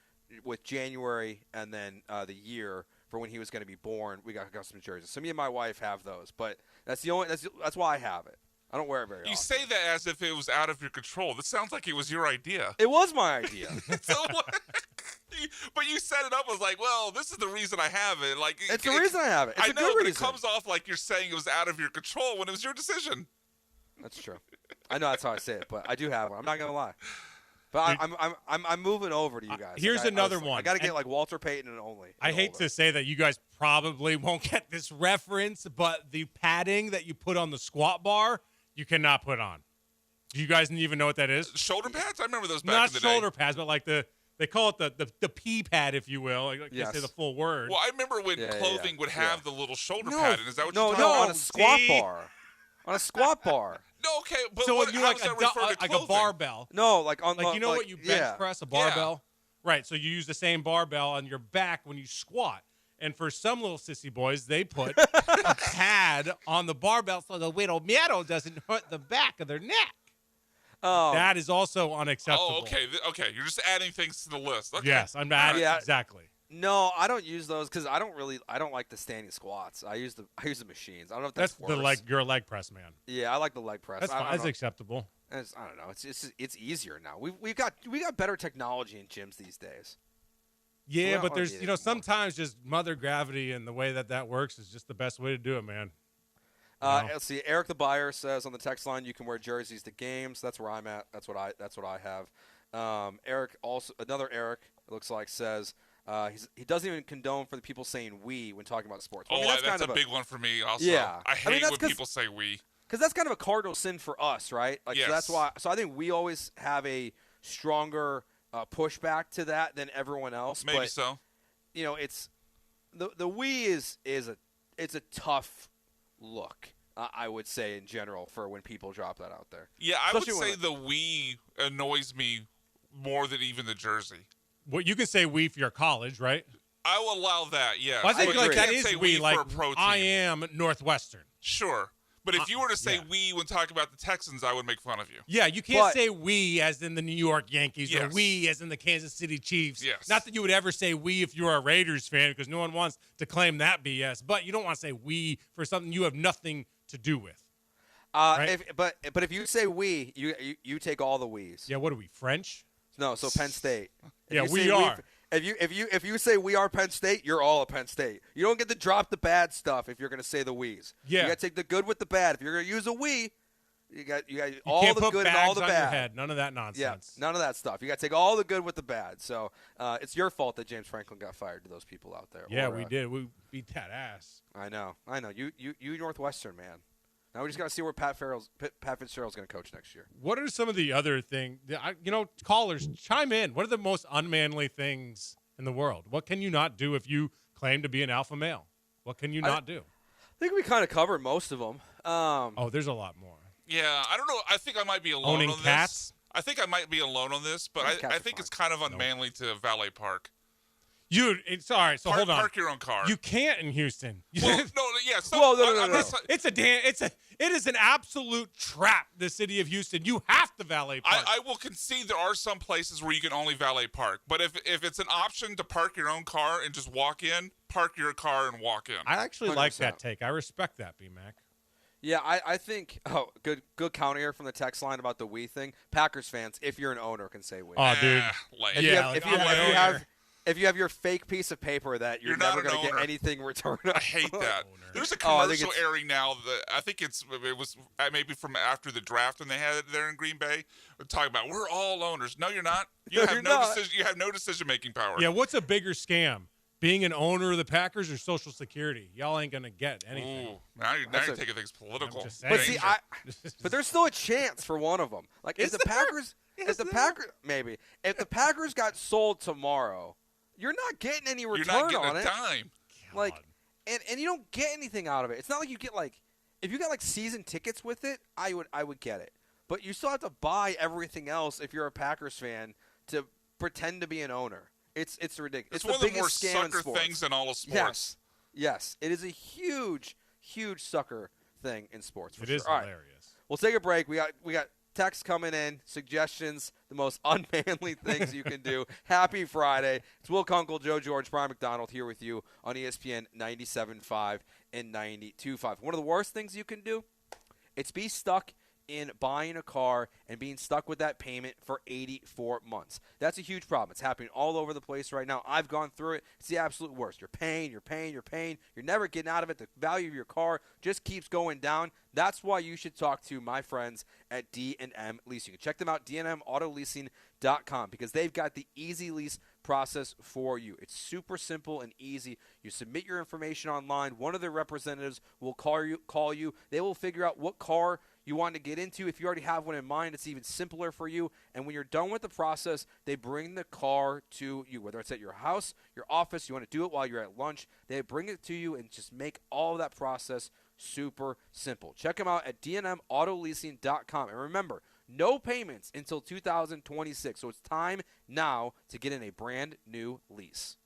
S3: January and then the year for when he was going to be born. We got custom jerseys. So me and my wife have those, but that's why I have it. I don't wear it very often.
S30: You say that as if it was out of your control. This sounds like it was your idea.
S3: It was my idea.
S30: But you set it up as like, well, this is the reason I have it. Like,
S3: It's the reason I have it. It's
S30: I
S3: a
S30: know,
S3: good
S30: but
S3: reason.
S30: it comes off like you're saying it was out of your control when it was your decision.
S3: That's true. I know that's how I say it, but I do have one. I'm not gonna lie. But I'm moving over to you guys.
S29: Here's another one.
S3: I got to get like Walter Payton and only.
S29: I hate to say that you guys probably won't get this reference, but the padding that you put on the squat bar, you cannot put on. Do you guys even know what that is?
S30: Shoulder pads? I remember those back
S29: Not
S30: in the
S29: shoulder
S30: day.
S29: pads, but like they call it the pee pad, if you will. Like
S3: Yes.
S29: say the full word.
S30: Well, I remember when clothing would have the little shoulder pad. And is that what you're talking
S3: No,
S30: about?
S3: on a squat bar. On a squat bar.
S30: No, okay, but
S29: so
S30: what,
S29: you
S30: how
S29: like
S30: does that
S29: a
S30: refer to
S29: like a
S30: clothing?
S29: barbell.
S3: No, like on
S29: like you know what you bench press a barbell,
S30: Yeah.
S29: right? So you use the same barbell on your back when you squat. And for some little sissy boys, they put a pad on the barbell so the little metal doesn't hurt the back of their neck.
S3: Oh,
S29: That is also unacceptable.
S30: Oh, okay, okay. You're just adding things to the list. Okay.
S29: Yes, I'm adding
S3: Yeah.
S29: exactly.
S3: no, I don't use those because I don't like the standing squats. I use the machines. I don't know if that's worse.
S29: You're a leg press man.
S3: Yeah, I like the leg press.
S29: That's
S3: I
S29: fine.
S3: don't
S29: That's
S3: know.
S29: acceptable.
S3: I don't know. It's easier now. We got better technology in gyms these days.
S29: Yeah,
S3: don't
S29: but
S3: wanna
S29: there's
S3: be
S29: you know sometimes just mother gravity and the way that works is just the best way to do it, man.
S3: Let's see. Eric the Buyer says on the text line, you can wear jerseys to games. That's where I'm at. That's what I have. Eric also another Eric it looks like says he doesn't even condone for the people saying "we" when talking about sports.
S30: Oh,
S3: I mean,
S30: that's
S3: kind
S30: a
S3: of
S30: big one for me. Also,
S3: Yeah.
S30: I hate
S3: that's
S30: when
S3: 'cause-
S30: people say "we."
S3: because that's kind of a cardinal sin for us, right? Like
S30: Yes.
S3: so that's why. So I think we always have a stronger pushback to that than everyone else.
S30: Maybe
S3: but,
S30: so.
S3: You know, it's the "we" is a tough look. I would say in general for when people drop that out there.
S30: Yeah, I would
S3: Especially
S30: say the "we" annoys me more than even the jersey.
S29: Well, you can say we for your college, right?
S30: I will allow that. Yes,
S29: Well, I think
S30: but
S29: like
S30: you
S29: that
S30: can't
S29: is
S30: say
S29: we.
S30: for
S29: Like
S30: a pro team.
S29: I am Northwestern.
S30: Sure, But if you were to say we when talking about the Texans, I would make fun of you.
S29: Yeah, you can't say we as in the New York Yankees or
S30: Yes.
S29: we as in the Kansas City Chiefs.
S30: Yes.
S29: Not that you would ever say we if you're a Raiders fan because no one wants to claim that BS. But you don't want to say we for something you have nothing to do with. Right?
S3: But if you say we, you take all the we's.
S29: Yeah, what are we, French?
S3: No, so Penn State. If
S29: Yeah,
S3: you
S29: we
S3: say
S29: are.
S3: If you say we are Penn State, you're all of Penn State. You don't get to drop the bad stuff if you're going to say the we's.
S29: Yeah.
S3: You got to take the good with the bad. If you're going to use a we, you got
S29: You
S3: all
S29: can't
S3: the
S29: put
S3: good and
S29: bags
S3: all the
S29: on
S3: bad.
S29: your head. None of that nonsense.
S3: Yeah, none of that stuff. You got to take all the good with the bad. So it's your fault that James Franklin got fired to those people out there.
S29: Yeah,
S3: Or,
S29: we did. We beat that ass.
S3: I know. You Northwestern, man. Now we just got to see where Pat Fitzgerald's going to coach next year.
S29: What are some of the other things? Callers, chime in. What are the most unmanly things in the world? What can you not do if you claim to be an alpha male? What can you not do?
S3: I think we kind of covered most of them.
S29: There's a lot more.
S30: Yeah, I don't know. I think I might be alone
S29: Owning
S30: on this.
S29: cats?
S30: I think I might be alone on this, but I think it's kind of unmanly to valet park.
S29: Sorry. So hold on.
S30: Park your own car.
S29: You can't in Houston.
S30: Well, no, yeah. So,
S3: Well, no.
S29: It is an absolute trap. The city of Houston. You have to valet park.
S30: I will concede there are some places where you can only valet park, but if it's an option to park your own car and just walk in, park your car and walk in.
S29: I actually
S3: 100%.
S29: like that take. I respect that, B-Mac.
S3: Yeah, I think good counter here from the text line about the we thing. Packers fans, if you're an owner, can say we.
S29: Oh, dude.
S3: If you have your fake piece of paper that you're never going to get anything returned.
S30: I hate that. There's a commercial airing now that I think it was maybe from after the draft when they had it there in Green Bay. We're talking about we're all owners. No, you're not. You have You have no decision making power.
S29: Yeah, what's a bigger scam? Being an owner of the Packers or Social Security? Y'all ain't gonna get anything.
S30: Ooh, now you're taking things political.
S29: I'm just saying.
S3: But see, but there's still a chance for one of them. Like if the Packers got sold tomorrow, you're not getting any return
S30: You're not getting
S3: on
S30: a
S3: it.
S30: dime.
S3: Like, and you don't get anything out of it. It's not like you get if you got season tickets with it, I would get it. But you still have to buy everything else if you're a Packers fan to pretend to be an owner. It's ridiculous.
S30: It's one
S3: the
S30: of the more
S3: biggest scam in
S30: sucker
S3: sports.
S30: things in all of sports.
S3: Yes. It is a huge sucker thing in sports. For
S29: It
S3: sure.
S29: is
S3: All right.
S29: hilarious.
S3: We'll take a break. We got texts coming in, suggestions, the most unmanly things you can do. Happy Friday. It's Will Kunkel, Joe George, Brian McDonald here with you on ESPN 97.5 and 92.5. One of the worst things you can do, it's be stuck in buying a car and being stuck with that payment for 84 months. That's a huge problem. It's happening all over the place right now. I've gone through it. It's the absolute worst. You're paying. You're never getting out of it. The value of your car just keeps going down. That's why you should talk to my friends at D&M Leasing. You can check them out, dnmautoleasing.com, because they've got the easy lease process for you. It's super simple and easy. You submit your information online. One of their representatives will call you. They will figure out what car you want to get into. If you already have one in mind, it's even simpler for you. And when you're done with the process, they bring the car to you, whether it's at your house, your office, you want to do it while you're at lunch. They bring it to you and just make all of that process super simple. Check them out at dnmautoleasing.com. And remember, no payments until 2026. So it's time now to get in a brand new lease.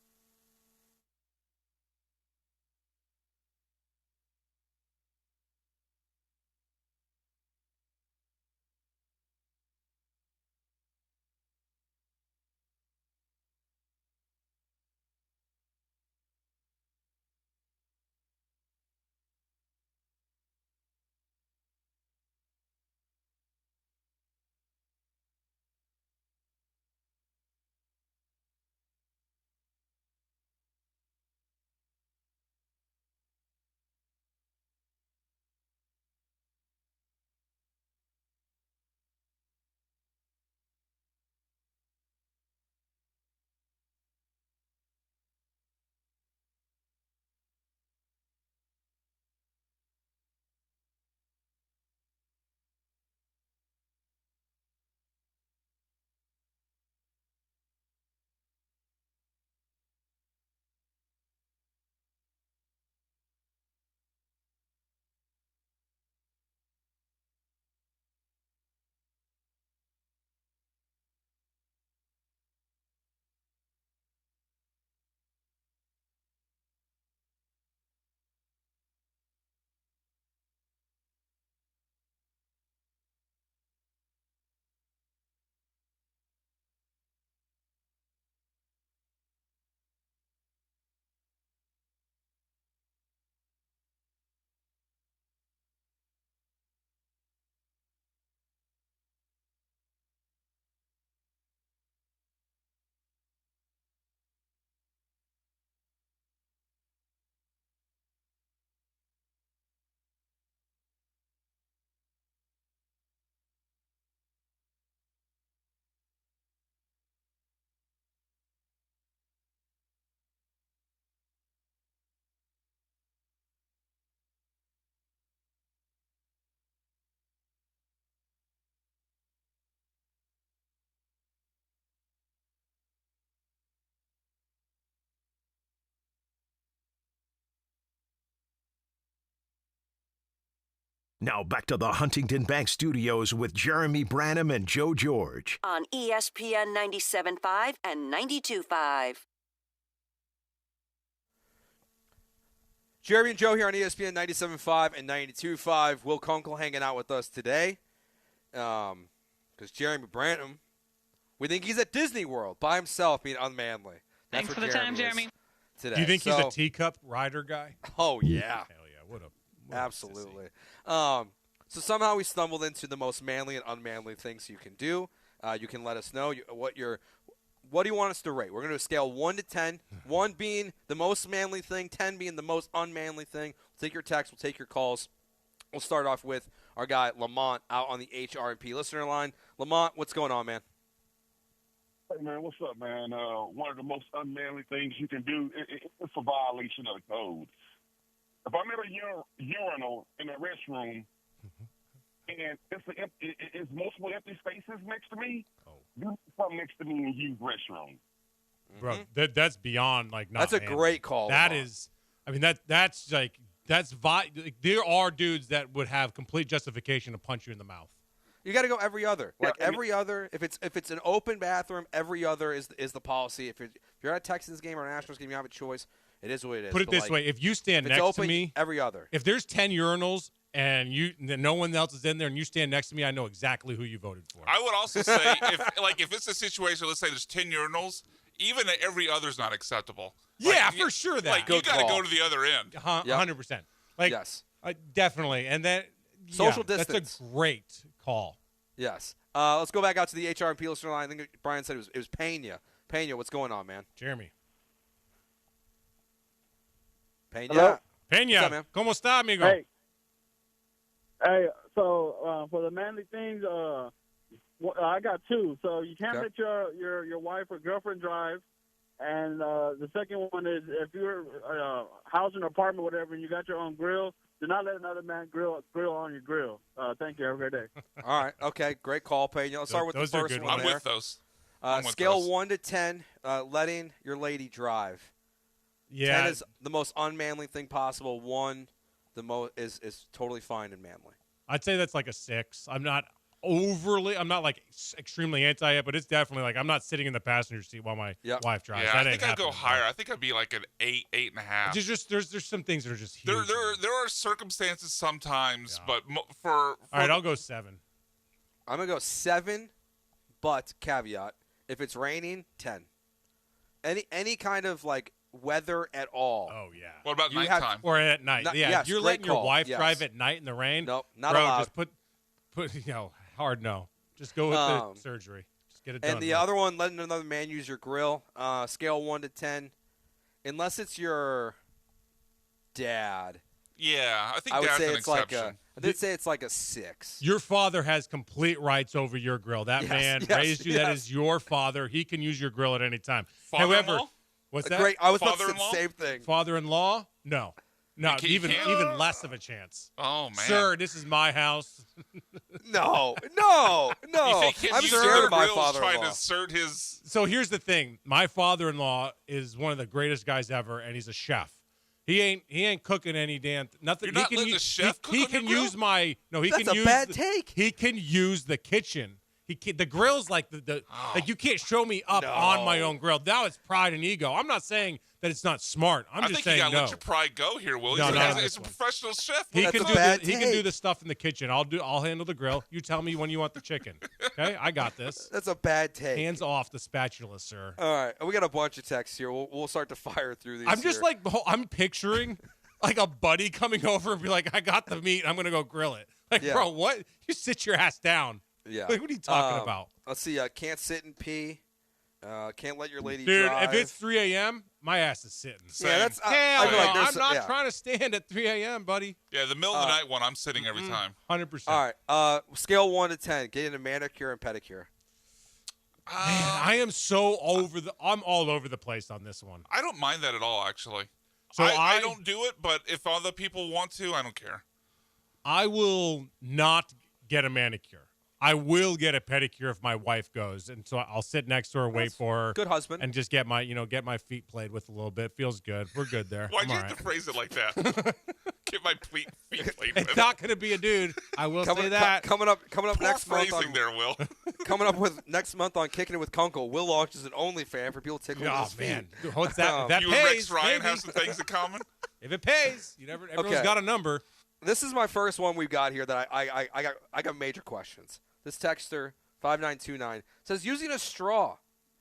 S26: Now back to the Huntington Bank Studios with Jeremy Branham and Joe George.
S27: On ESPN 97.5 and 92.5.
S3: Jeremy and Joe here on ESPN 97.5 and 92.5. Will Kunkel hanging out with us today. Because Jeremy Branham, we think he's at Disney World by himself being unmanly. That's
S6: Thanks for the time, Jeremy.
S3: Today.
S29: Do you think he's a teacup rider guy?
S3: Oh, yeah.
S29: Hell yeah. What a
S3: Absolutely. So somehow we stumbled into the most manly and unmanly things you can do. You can let us know what do you want us to rate? We're going to do a scale 1 to 10, 1 being the most manly thing, 10 being the most unmanly thing. We'll take your texts. We'll take your calls. We'll start off with our guy Lamont out on the HRP listener line. Lamont, what's going on, man?
S8: Hey, man, what's up, man? One of the most unmanly things you can do is a violation of the code. If I'm at a urinal in a restroom and it's multiple empty spaces next to me, you come next to me and use restroom.
S29: Bro, that's beyond not.
S3: That's a great call.
S29: That is, I mean that's there are dudes that would have complete justification to punch you in the mouth.
S3: You got to go every other. Every other. If it's an open bathroom, every other is the policy. If you're at a Texans game or an Astros game, you have a choice. It is what it is.
S29: Put it this way: if you stand next to me,
S3: every other.
S29: If there's 10 urinals and no one else is in there, and you stand next to me, I know exactly who you voted for.
S30: I would also say if it's a situation, let's say there's 10 urinals, even every other's not acceptable.
S29: Yeah, for sure. That
S30: you got to go to the other end.
S29: 100%.
S3: Yes,
S29: definitely, and then
S3: social distance.
S29: That's a great call.
S3: Yes. Let's go back out to the HRP listener line. I think Brian said it was Pena. Pena, what's going on, man?
S29: Jeremy.
S3: Pena.
S9: Hello?
S29: Pena, ¿cómo está, amigo?
S9: Hey, so for the manly things, I got two. So you can't let your wife or girlfriend drive. And the second one is if you're housing an apartment or whatever and you got your own grill, do not let another man grill on your grill. Thank you. Have a great day.
S3: All right. Okay. Great call, Pena. Let's start with the first one.
S30: I'm with those.
S3: Scale 1 to 10, letting your lady drive.
S29: Yeah.
S3: 10 is the most unmanly thing possible. 1 is totally fine and manly.
S29: I'd say that's like a 6. I'm not extremely anti it, but it's definitely I'm not sitting in the passenger seat while my wife drives.
S30: Yeah, I think I'd go higher. I think I'd be like an 8, 8.5.
S29: There's some things that are just huge.
S30: There are circumstances sometimes, but for
S29: all right, I'll go 7.
S3: I'm gonna go 7, but caveat: if it's raining, 10. Any kind of weather at all.
S29: Oh yeah.
S30: What about nighttime?
S29: Or at night?
S3: Yes,
S29: you're letting your wife drive at night in the rain.
S3: Nope, not
S29: bro,
S3: allowed.
S29: Just put hard no. Just go with the surgery. Just get it done.
S3: And the other one, letting another man use your grill. Scale 1 to 10, unless it's your dad.
S30: Yeah, I think
S3: I would
S30: dad's
S3: say
S30: an
S3: it's
S30: exception.
S3: I'd say it's like a 6.
S29: Your father has complete rights over your grill. That man raised you. That is your father. He can use your grill at any time.
S30: Father-in-law?
S29: However, what's that?
S3: Great. I was about to say
S30: Father-in-law?
S3: the same thing.
S29: Father-in-law? No. No, even less of a chance.
S30: Oh, man.
S29: Sir, this is my house.
S3: No.
S30: You think
S3: I'm
S30: he's
S3: scared of my
S30: trying
S3: father-in-law.
S30: to assert his...
S29: So here's the thing. My father-in-law is one of the greatest guys ever, and he's a chef. He ain't cooking any damn nothing.
S30: You're not letting the chef cook
S29: he
S30: on
S29: can
S30: your grill?
S29: use my no. He
S3: That's
S29: can
S3: a
S29: use
S3: bad
S29: the,
S3: take.
S29: He can use the kitchen. The grill's like you can't show me up on my own grill. Now it's pride and ego. I'm not saying that it's not smart. I'm just
S30: think
S29: saying
S30: you gotta
S29: no.
S30: let your pride go here, Will.
S29: No,
S30: It's a professional chef.
S29: He
S3: That's
S29: can
S3: a
S29: do
S3: bad
S29: he can
S3: take.
S29: do the stuff in the kitchen. I'll handle the grill. You tell me when you want the chicken. Okay, I got this.
S3: That's a bad take.
S29: Hands off the spatula, sir.
S3: All right, we got a bunch of texts here. We'll start to fire through these.
S29: I'm just
S3: here.
S29: I'm picturing like a buddy coming over and be like, I got the meat. I'm gonna go grill it. Like, bro, what? You sit your ass down.
S3: Yeah.
S29: Like, what are you talking about?
S3: Let's see. Can't sit and pee. Can't let your lady
S29: Dude,
S3: drive.
S29: if it's 3 a.m., my ass is sitting.
S3: Yeah, that's.
S29: Hell
S3: I feel
S29: no,
S3: like
S29: I'm not trying to stand at 3 a.m., buddy.
S30: Yeah, the middle of the night one, I'm sitting every time.
S29: 100%.
S3: All right. Scale 1 to 10. Getting a manicure and pedicure.
S29: Man, I am I'm all over the place on this one.
S30: I don't mind that at all, actually.
S29: So
S30: I don't do it, but if other people want to, I don't care.
S29: I will not get a manicure. I will get a pedicure if my wife goes, and so I'll sit next to her, wait for her.
S3: Good husband.
S29: And just get my feet played with a little bit. Feels good. We're good there.
S30: Why'd
S29: I'm
S30: you
S29: all
S30: have
S29: right.
S30: to phrase it like that? get my feet played with.
S29: It's not going to be a dude. I will say that.
S3: Coming up
S30: Poor
S3: next month.
S30: phrasing there, Will.
S3: Coming up with next month on Kicking It with Kunkel. Will launches an OnlyFans for people tickling his feet.
S29: Man. What's that? If that
S30: you
S29: pays,
S30: and Rex Ryan
S29: maybe.
S30: have some things in common.
S29: If it pays, everyone's got a number.
S3: This is my first one we've got here that I got major questions. This texter 5929 says using a straw.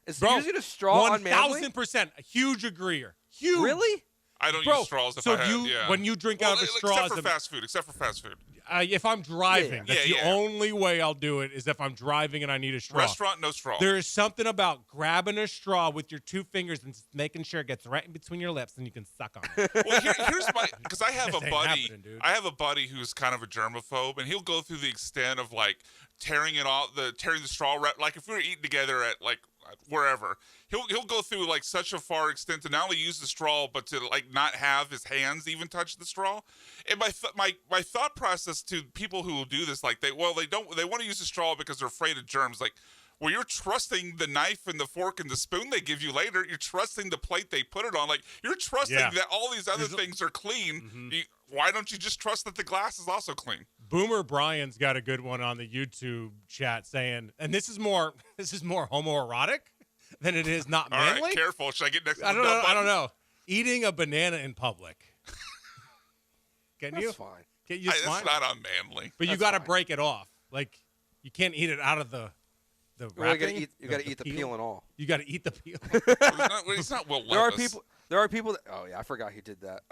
S3: Is using a straw unmanly?
S29: 1,000%. A huge agreeer. Huge.
S3: Really?
S30: I don't use straws if I have.
S29: When you drink out of a straw,
S30: except for fast food.
S29: If I'm driving, that's the only way I'll do it is if I'm driving and I need a straw.
S30: Restaurant, no straw.
S29: There is something about grabbing a straw with your 2 fingers and making sure it gets right in between your lips and you can suck on it.
S30: Well, here's my because I have
S29: This
S30: a
S29: ain't
S30: buddy.
S29: happening, dude.
S30: I have a buddy who's kind of a germaphobe, and he'll go through the extent of like tearing the straw wrap. Like if we were eating together at like wherever, he'll go through like such a far extent to not only use the straw but to like not have his hands even touch the straw. And my thought process to people who will do this, like they want to use the straw because they're afraid of germs. Like, well, you're trusting the knife and the fork and the spoon they give you later. You're trusting the plate they put it on. Like you're trusting that all these other things are clean.
S29: Mm-hmm.
S30: Why don't you just trust that the glass is also clean?
S29: Boomer Brian's got a good one on the YouTube chat saying, and this is more homoerotic than it is not manly.
S30: All right, careful. Should I get next to the
S29: I
S30: button?
S29: don't know. Eating a banana in public. Can you?
S3: That's fine.
S30: It's not unmanly.
S29: But you got to break it off. Like you can't eat it out of the wrapping.
S3: You got to eat the peel and all.
S29: You got to eat the peel.
S30: He's not Will
S3: There
S30: Levis.
S3: are people that, oh yeah, I forgot he did that.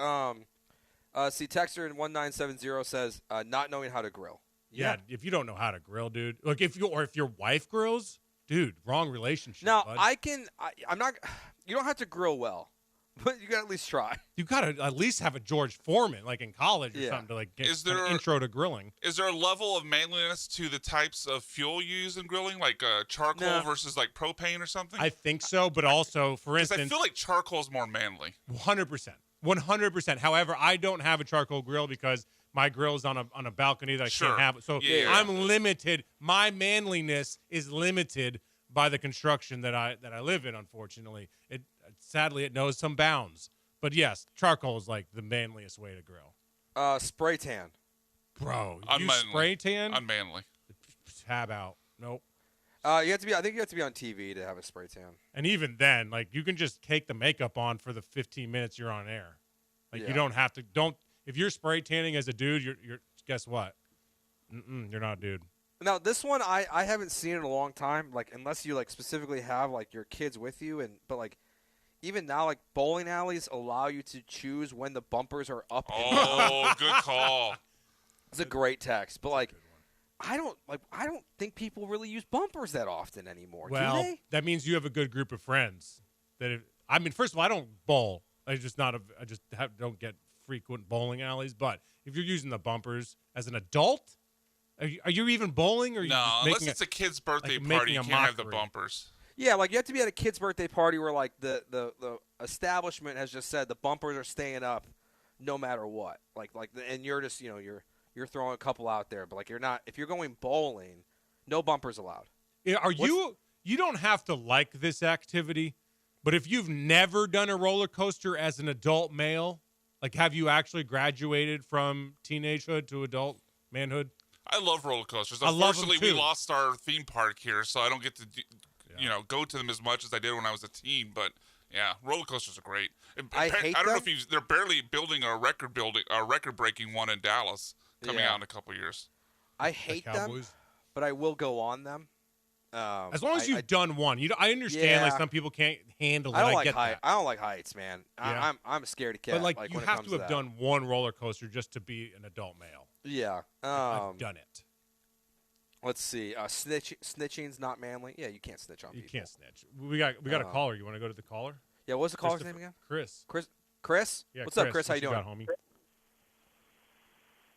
S3: See, texter in 1970 says not knowing how to grill.
S29: Yeah, if you don't know how to grill, dude. Like if your wife grills, dude, wrong relationship.
S3: Now
S29: bud.
S3: I'm not. You don't have to grill well, but you got to at least try.
S29: You got to at least have a George Foreman, like in college or something, to like get an intro to grilling.
S30: Is there a level of manliness to the types of fuel you use in grilling, like charcoal versus like propane or something?
S29: I think so, but also, for instance,
S30: I feel like charcoal is more manly.
S29: 100%. 100%. However, I don't have a charcoal grill because my grill is on a balcony that I can't have. So I'm limited. My manliness is limited by the construction that I live in, unfortunately. Sadly, it knows some bounds. But yes, charcoal is like the manliest way to grill.
S3: Spray tan.
S29: Bro,
S30: Unmanly.
S29: you spray tan?
S30: Unmanly.
S29: Tab out. Nope.
S3: I think you have to be on TV to have a spray tan.
S29: And even then, like you can just take the makeup on for the 15 minutes you're on air. Like you don't have to. If you're spray tanning as a dude, you're guess what? You're not a dude.
S3: Now this one I haven't seen in a long time. Like unless you like specifically have like your kids with you, but like even now like bowling alleys allow you to choose when the bumpers are up.
S30: Oh, good call.
S3: It's a great text, but like. I don't think people really use bumpers that often anymore.
S29: Well,
S3: do they?
S29: That means you have a good group of friends. First of all, I don't bowl. I don't get frequent bowling alleys. But if you're using the bumpers as an adult, are you even bowling? Or
S30: unless it's a kid's birthday party, you can't have the bumpers.
S3: Yeah, like you have to be at a kid's birthday party where like the establishment has just said the bumpers are staying up no matter what. And you're just You're throwing a couple out there, but like you're not. If you're going bowling, no bumpers allowed.
S29: You don't have to like this activity, but if you've never done a roller coaster as an adult male, like have you actually graduated from teenagehood to adult manhood?
S30: I love roller coasters.
S29: I love them
S30: Unfortunately,
S29: too.
S30: we lost our theme park here, so I don't get to go to them as much as I did when I was a teen. But yeah, roller coasters are great. I don't know if they're barely building a record-breaking one in Dallas. Coming out in a couple years.
S3: I hate them, but I will go on them.
S29: As long as you've done one. I understand like some people can't handle it.
S3: I
S29: get that.
S3: I don't like heights, man.
S29: Yeah.
S3: I'm a scaredy cat.
S29: But like you
S3: when it
S29: have
S3: comes
S29: to have done one roller coaster just to be an adult male.
S3: Yeah.
S29: I've done it.
S3: Let's see. Snitching's not manly. Yeah, you can't snitch on people.
S29: You can't snitch. We got a caller. You want to go to the caller?
S3: Yeah, what's the caller's name again?
S29: Chris.
S3: Chris?
S29: Yeah,
S3: What's up, Chris? How you doing?
S29: Homie?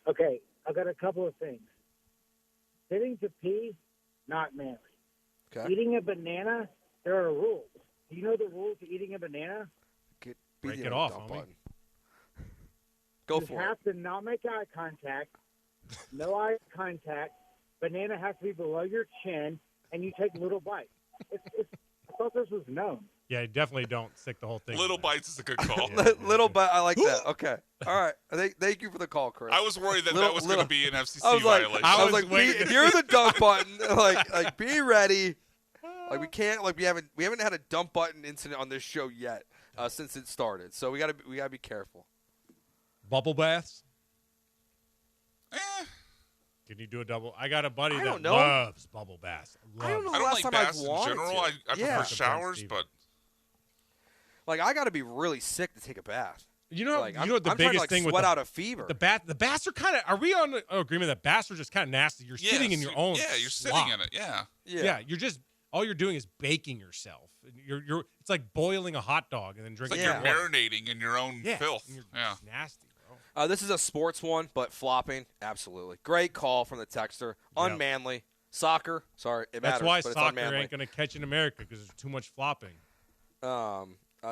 S6: Okay, I got a couple of things. Sitting to pee, not manly.
S3: Okay.
S6: Eating a banana, there are rules. Do you know the rules to eating a banana?
S29: Break it off, homie.
S3: Go for it.
S6: You have to not make eye contact. No eye contact. Banana has to be below your chin, and you take little bites. I thought this was known.
S29: Yeah, definitely don't stick the whole thing.
S30: Little bites is a good call.
S3: Little bite. I like that. Okay. All right. Thank you for the call, Chris.
S30: I was worried that was going to be an FCC
S3: I was like,
S30: violation.
S3: I was like, you're the dump button. Like, be ready. Like, we can't. Like, we haven't had a dump button incident on this show yet since it started. So we gotta be careful.
S29: Bubble baths. Can you do a double? I got a buddy that loves bubble baths.
S3: I don't know.
S30: I don't like baths in
S3: wanted
S30: general.
S3: to.
S30: I prefer showers, but
S3: like I got to be really sick to take a bath.
S29: You know,
S3: like,
S29: you know what the
S3: I'm
S29: biggest
S3: trying to,
S29: thing
S3: sweat
S29: with
S3: out a fever.
S29: The baths are kind of. Are we on agreement that baths are just kind of nasty? You're sitting in your own.
S30: Yeah, you're
S29: slop.
S30: sitting in it. Yeah.
S29: Yeah. You're just all you're doing is baking yourself. You're. It's like boiling a hot dog and then
S30: It's
S29: drinking.
S30: like you're marinating in your own filth.
S29: Yeah. It's nasty.
S3: This is a sports one, but flopping, absolutely. Great call from the texter. Unmanly. Soccer, sorry, it matters.
S29: That's why
S3: but it's
S29: soccer
S3: unmanly.
S29: ain't going to catch in America because there's too much flopping.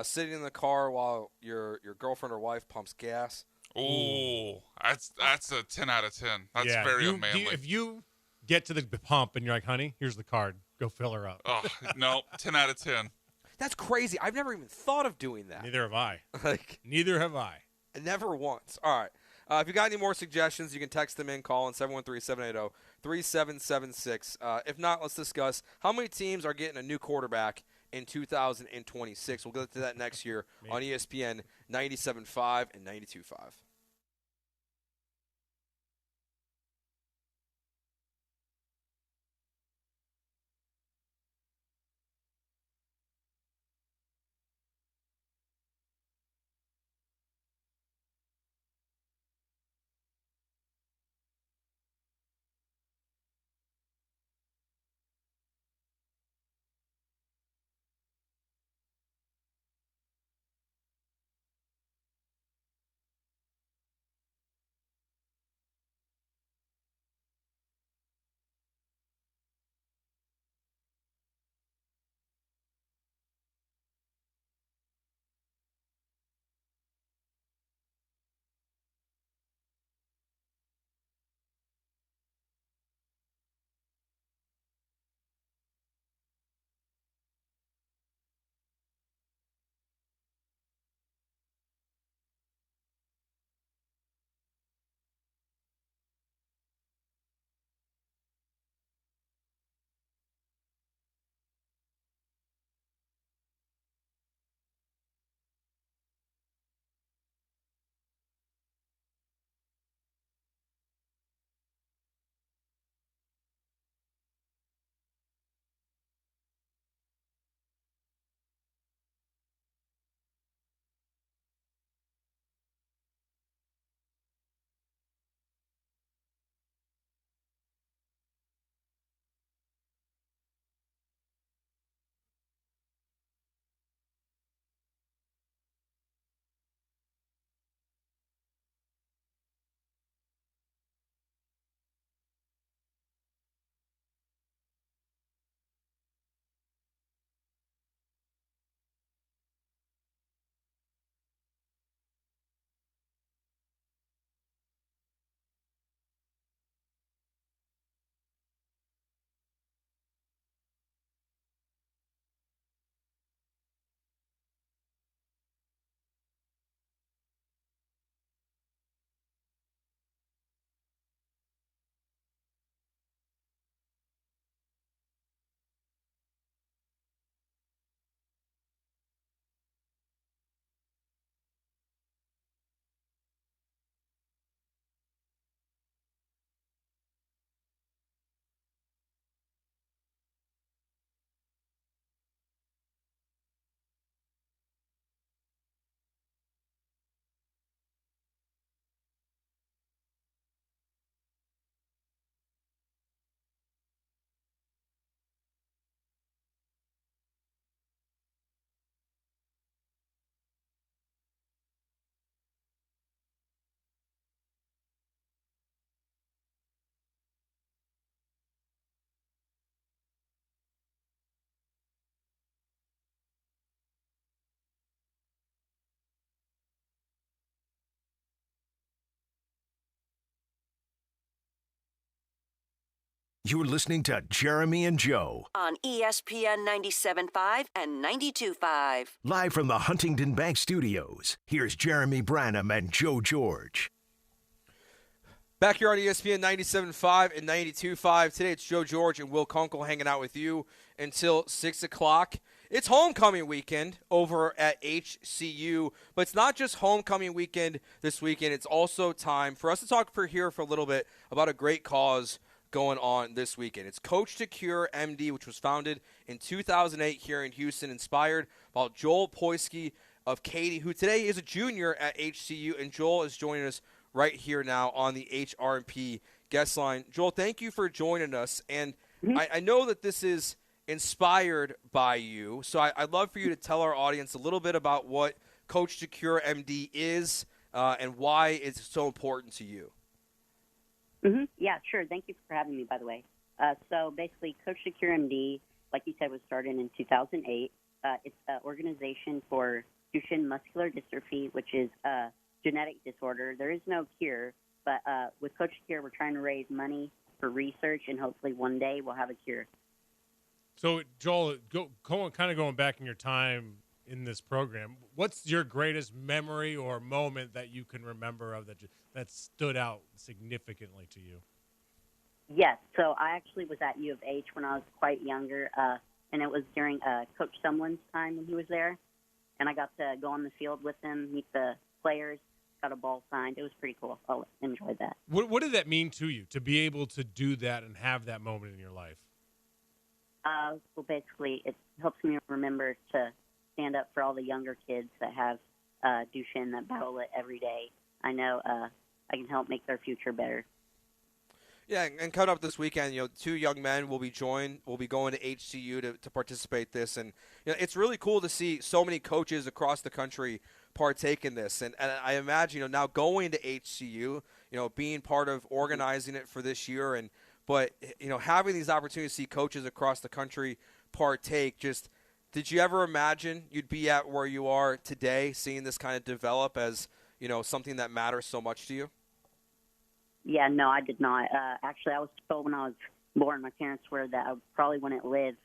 S3: Sitting in the car while your girlfriend or wife pumps gas.
S30: Oh, that's a 10 out of 10. That's very unmanly.
S29: If you get to the pump and you're like, honey, here's the card. Go fill her up.
S30: Oh, no, 10 out of 10.
S3: That's crazy. I've never even thought of doing that.
S29: Neither have I.
S3: Neither have I. Never once. All right. If you got any more suggestions, you can text them in, call in 713-780-3776. If not, let's discuss how many teams are getting a new quarterback in 2026. We'll get to that next year on ESPN 97.5 and 92.5.
S26: You're listening to Jeremy and Joe.
S27: On ESPN 97.5 and 92.5.
S26: Live from the Huntington Bank Studios, here's Jeremy Branham and Joe George.
S3: Back here on ESPN 97.5 and 92.5. Today it's Joe George and Will Kunkel hanging out with you until 6 o'clock. It's homecoming weekend over at HCU, but it's not just homecoming weekend this weekend. It's also time for us to talk here for a little bit about a great cause going on this weekend. It's Coach to Cure MD, which was founded in 2008 here in Houston, inspired by Joel Poisky of Katy, who today is a junior at HCU, and Joel is joining us right here now on the HRP guest line. Joel, thank you for joining us, and I know that this is inspired by you, so I'd love for you to tell our audience a little bit about what Coach to Cure MD is and why it's so important to you.
S7: Yeah, sure. Thank you for having me, by the way. So basically, Coach to Cure MD, like you said, was started in 2008. It's an organization for Duchenne muscular dystrophy, which is a genetic disorder. There is no cure, but with Coach to Cure, we're trying to raise money for research, and hopefully one day we'll have a cure.
S29: So, Joel, going back in your time in this program, what's your greatest memory or moment that you can remember of that stood out significantly to you?
S7: Yes, so I actually was at U of H when I was quite younger, and it was during Coach Sumlin's time when he was there, and I got to go on the field with him, meet the players, got a ball signed. It was pretty cool. I enjoyed that.
S29: What did that mean to you, to be able to do that and have that moment in your life?
S7: Well, basically, it helps me remember to stand up for all the younger kids that have Duchenne, that battle it every day. I know I can help make their future better.
S3: Yeah, and coming up this weekend, two young men will be going to HCU to participate this, and it's really cool to see so many coaches across the country partake in this. And I imagine now going to HCU, being part of organizing it for this year, but having these opportunities to see coaches across the country partake. Just, did you ever imagine you'd be at where you are today, seeing this kind of develop as something that matters so much to you?
S7: Yeah, no, I did not. Actually, I was told when I was born, my parents were that I probably wouldn't live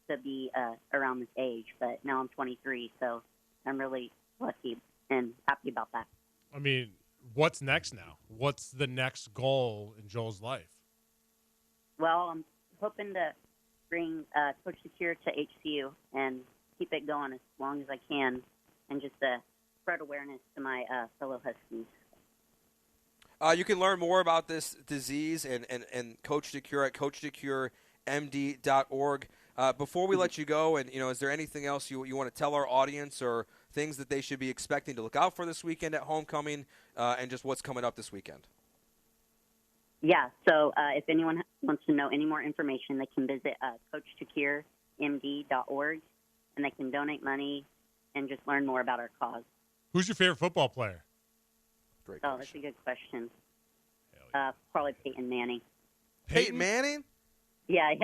S7: to be around this age, but now I'm 23, so I'm really lucky and happy about that.
S29: I mean, what's next now? What's the next goal in Joel's life?
S7: Well, I'm hoping to bring Coach Secure to HCU and keep it going as long as I can, and just spread awareness to my fellow Huskies.
S3: You can learn more about this disease and Coach to Cure at coachtocuremd.org. Before we let you go, and is there anything else you want to tell our audience, or things that they should be expecting to look out for this weekend at homecoming, and just what's coming up this weekend?
S7: Yeah, so if anyone wants to know any more information, they can visit coachtocuremd.org, and they can donate money and just learn more about our cause.
S29: Who's your favorite football player?
S3: Great
S7: question. That's a good question. Probably Peyton Manning.
S3: Peyton Manning?
S7: Yeah.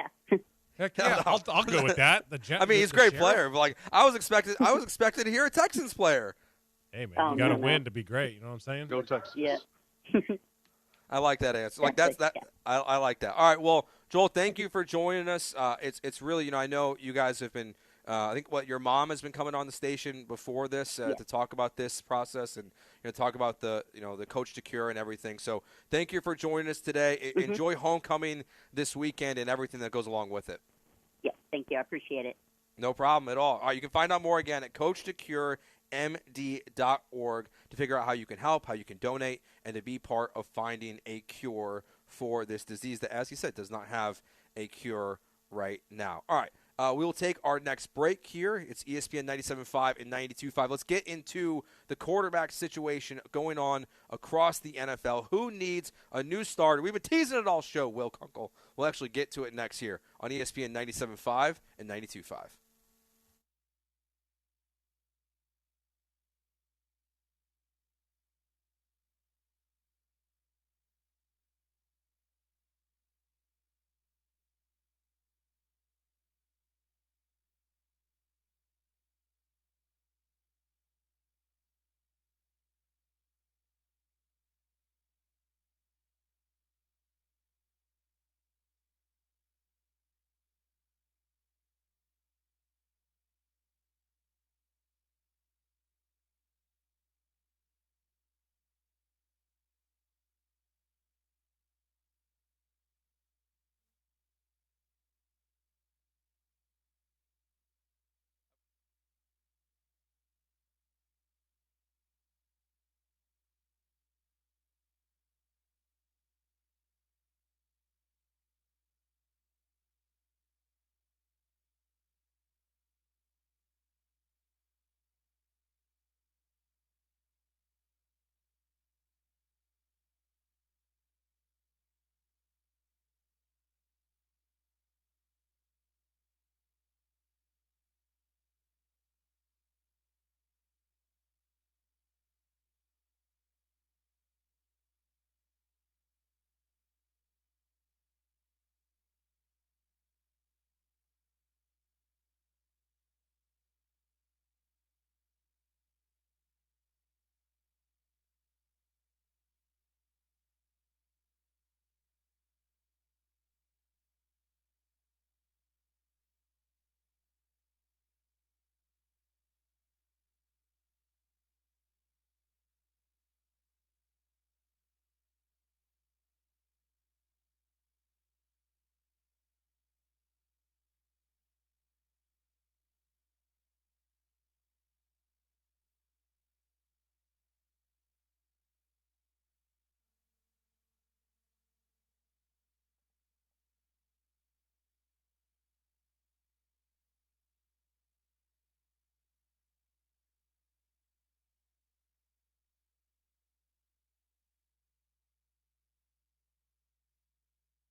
S29: Heck yeah, I'll go with that.
S3: He's a great player, but I was expecting to hear a Texans player.
S29: Hey man, you got to win to be great. You know what I'm saying?
S4: Go Texans.
S7: Yeah.
S3: I like that answer. I like that. All right, well, Joel, thank you for joining us. It's really, I know you guys have been. I think your mom has been coming on the station before this to talk about this process and talk about the Coach to Cure and everything. So thank you for joining us today. Enjoy homecoming this weekend and everything that goes along with it.
S7: Yeah, thank you. I appreciate it.
S3: No problem at all. All right, you can find out more again at coachtocuremd.org to figure out how you can help, how you can donate, and to be part of finding a cure for this disease that, as you said, does not have a cure right now. All right. We will take our next break here. It's ESPN 97.5 and 92.5. Let's get into the quarterback situation going on across the NFL. Who needs a new starter? We've been teasing it all show, Will Kunkel. We'll actually get to it next here on ESPN 97.5 and 92.5.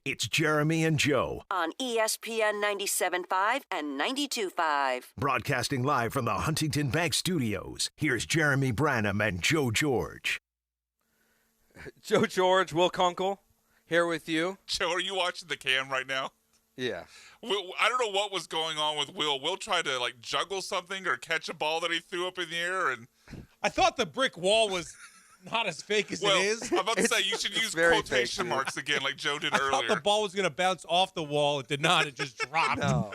S26: It's Jeremy and Joe,
S27: On ESPN 97.5 and 92.5.
S26: broadcasting live from the Huntington Bank Studios. Here's Jeremy Branham and Joe George.
S3: Joe George, Will Kunkel, here with you.
S30: Joe, are you watching the cam right now?
S3: Yeah.
S30: I don't know what was going on with Will. Will tried to juggle something or catch a ball that he threw up in the air, and
S10: I thought the brick wall was not as fake as it is.
S30: I'm about to say you should use quotation marks again, like Joe did
S10: I
S30: earlier.
S10: thought the ball was going to bounce off the wall. It did not. It just dropped.
S3: No.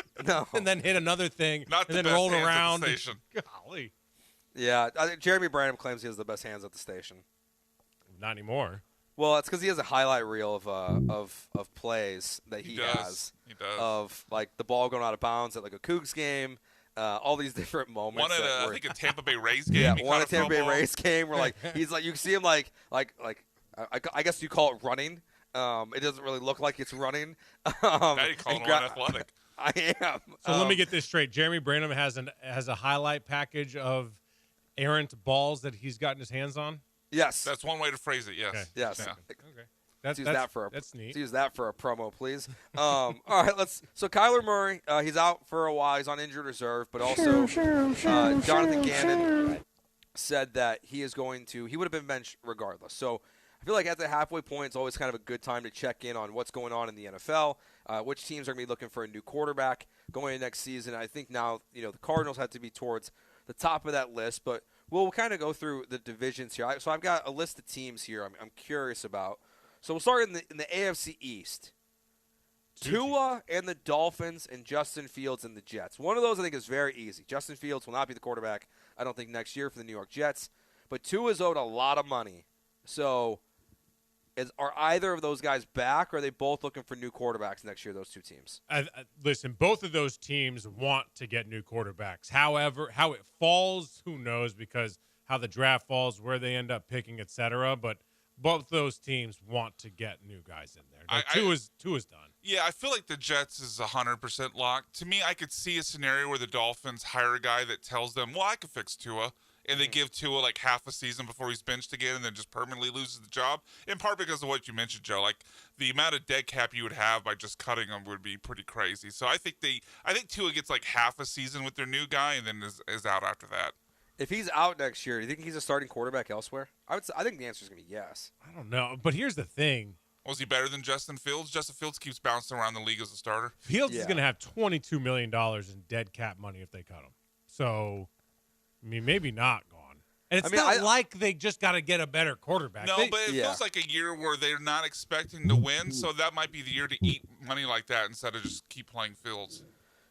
S10: And then hit another thing.
S30: Not
S10: and
S30: the
S10: then
S30: best
S10: rolled
S30: hands at the
S10: around.
S30: station.
S10: Golly.
S3: Yeah, I think Jeremy Branham claims he has the best hands at the station.
S10: Not anymore.
S3: Well, it's because he has a highlight reel of plays that he has.
S30: He does.
S3: Of the ball going out of bounds at a Cougs game, all these different moments.
S30: One at I think a Tampa Bay Rays game.
S3: Yeah,
S30: he
S3: one
S30: caught
S3: at Tampa Bay
S30: ball.
S3: Rays game where he's you can see him I guess you call it running. It doesn't really look like it's running.
S30: Now you call him athletic.
S3: I am.
S10: So let me get this straight. Jeremy Branham has a highlight package of errant balls that he's gotten his hands on.
S3: Yes,
S30: that's one way to phrase it. Yes.
S10: Okay.
S3: Yes.
S10: Okay.
S3: Let's use that for a promo, please. All right, So Kyler Murray, he's out for a while. He's on injured reserve, but also Jonathan Gannon said that he would have been benched regardless. So I feel like at the halfway point, it's always kind of a good time to check in on what's going on in the NFL, which teams are going to be looking for a new quarterback going into next season. I think now, the Cardinals have to be towards the top of that list, but we'll kind of go through the divisions here. So I've got a list of teams here I'm curious about. So we'll start in the AFC East. Tua and the Dolphins and Justin Fields and the Jets. One of those I think is very easy. Justin Fields will not be the quarterback, I don't think, next year for the New York Jets. But Tua's owed a lot of money. So are either of those guys back, or are they both looking for new quarterbacks next year, those two teams?
S10: Listen, both of those teams want to get new quarterbacks. However, how it falls, who knows, because how the draft falls, where they end up picking, et cetera. But both those teams want to get new guys in there. Tua's done.
S30: Yeah, I feel like the Jets is 100% locked. To me, I could see a scenario where the Dolphins hire a guy that tells them, well, I can fix Tua. And they give Tua half a season before he's benched again and then just permanently loses the job. In part because of what you mentioned, Joe. The amount of dead cap you would have by just cutting him would be pretty crazy. So I think Tua gets half a season with their new guy and then is out after that.
S3: If he's out next year, do you think he's a starting quarterback elsewhere? I think the answer is going to be yes.
S10: I don't know. But here's the thing.
S30: Was he better than Justin Fields? Justin Fields keeps bouncing around the league as a starter.
S10: Fields is going to have $22 million in dead cap money if they cut him. So, maybe not gone. And it's not like they just got to get a better quarterback.
S30: No, but it feels like a year where they're not expecting to win, so that might be the year to eat money like that instead of just keep playing Fields.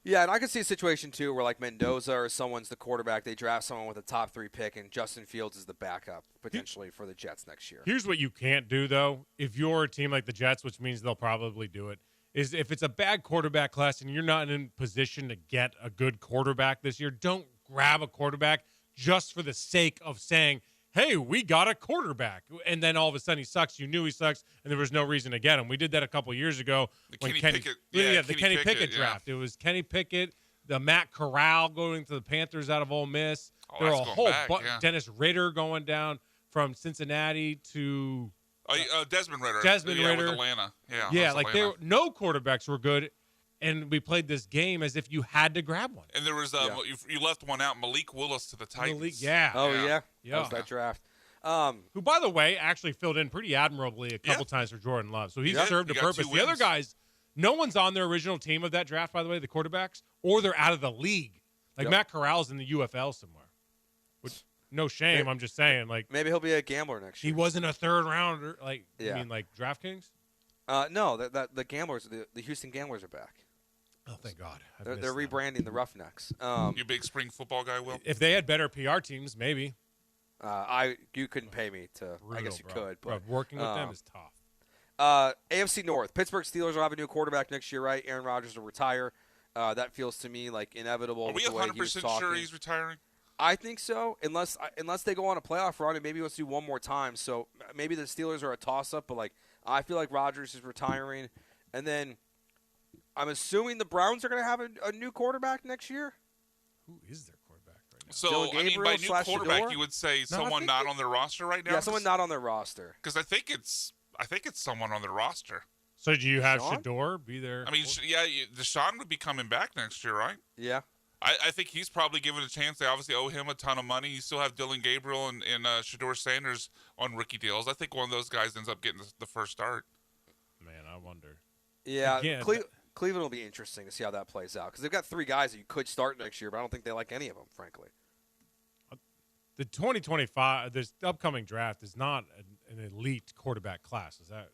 S3: Yeah, and I could see a situation, too, where Mendoza or someone's the quarterback. They draft someone with a top 3 pick, and Justin Fields is the backup, potentially, for the Jets next year.
S10: Here's what you can't do, though. If you're a team like the Jets, which means they'll probably do it, is if it's a bad quarterback class and you're not in position to get a good quarterback this year, don't grab a quarterback just for the sake of saying, hey, we got a quarterback. And then all of a sudden he sucks. You knew he sucks, and there was no reason to get him. We did that a couple years ago.
S30: The Kenny Pickett
S10: draft. It was Kenny Pickett, the Matt Corral going to the Panthers out of Ole Miss.
S30: Oh,
S10: there were a whole
S30: Dennis
S10: Ritter going down from Cincinnati to
S30: Desmond Ritter.
S10: Desmond Ritter
S30: with Atlanta.
S10: Yeah,
S30: Atlanta.
S10: no quarterbacks were good. And we played this game as if you had to grab one.
S30: And there was you left one out, Malik Willis to the Titans.
S10: Yeah.
S3: Oh, yeah. That was that draft.
S10: Who, by the way, actually filled in pretty admirably a couple times for Jordan Love. So he served a purpose. The other guys, no one's on their original team of that draft, by the way, the quarterbacks, or they're out of the league. Matt Corral's in the UFL somewhere. Which, no shame, I'm just saying.
S3: Maybe he'll be a gambler next year.
S10: He wasn't a third rounder. You mean DraftKings?
S3: No, the Gamblers, the Houston Gamblers are back.
S10: Oh, thank God.
S3: They're rebranding the Roughnecks.
S30: You big spring football guy, Will?
S10: If they had better PR teams, maybe.
S3: You couldn't pay me to.
S10: Brutal,
S3: I guess you could. But
S10: working with them is tough.
S3: AFC North. Pittsburgh Steelers will have a new quarterback next year, right? Aaron Rodgers will retire. That feels to me inevitable.
S30: Are we 100% sure he's retiring?
S3: I think so, unless they go on a playoff run and maybe let's do one more time. So maybe the Steelers are a toss-up, but I feel like Rodgers is retiring. And then I'm assuming the Browns are going to have a new quarterback next year.
S10: Who is their quarterback right now?
S30: So, by new quarterback, you would say someone not on their roster right now?
S3: Yeah, someone not on their roster.
S30: Because I think it's someone on their roster.
S29: So do you have
S3: Deshaun?
S29: Shador be there?
S30: I mean, Deshaun would be coming back next year, right?
S3: Yeah.
S30: I think he's probably given a chance. They obviously owe him a ton of money. You still have Dylan Gabriel and Shador Sanders on rookie deals. I think one of those guys ends up getting the first start.
S29: Man, I wonder.
S3: Yeah,
S29: Again,
S3: Cleveland will be interesting to see how that plays out because they've got 3 guys that you could start next year, but I don't think they like any of them, frankly.
S29: The 2025, this upcoming draft is not an elite quarterback class. Is that?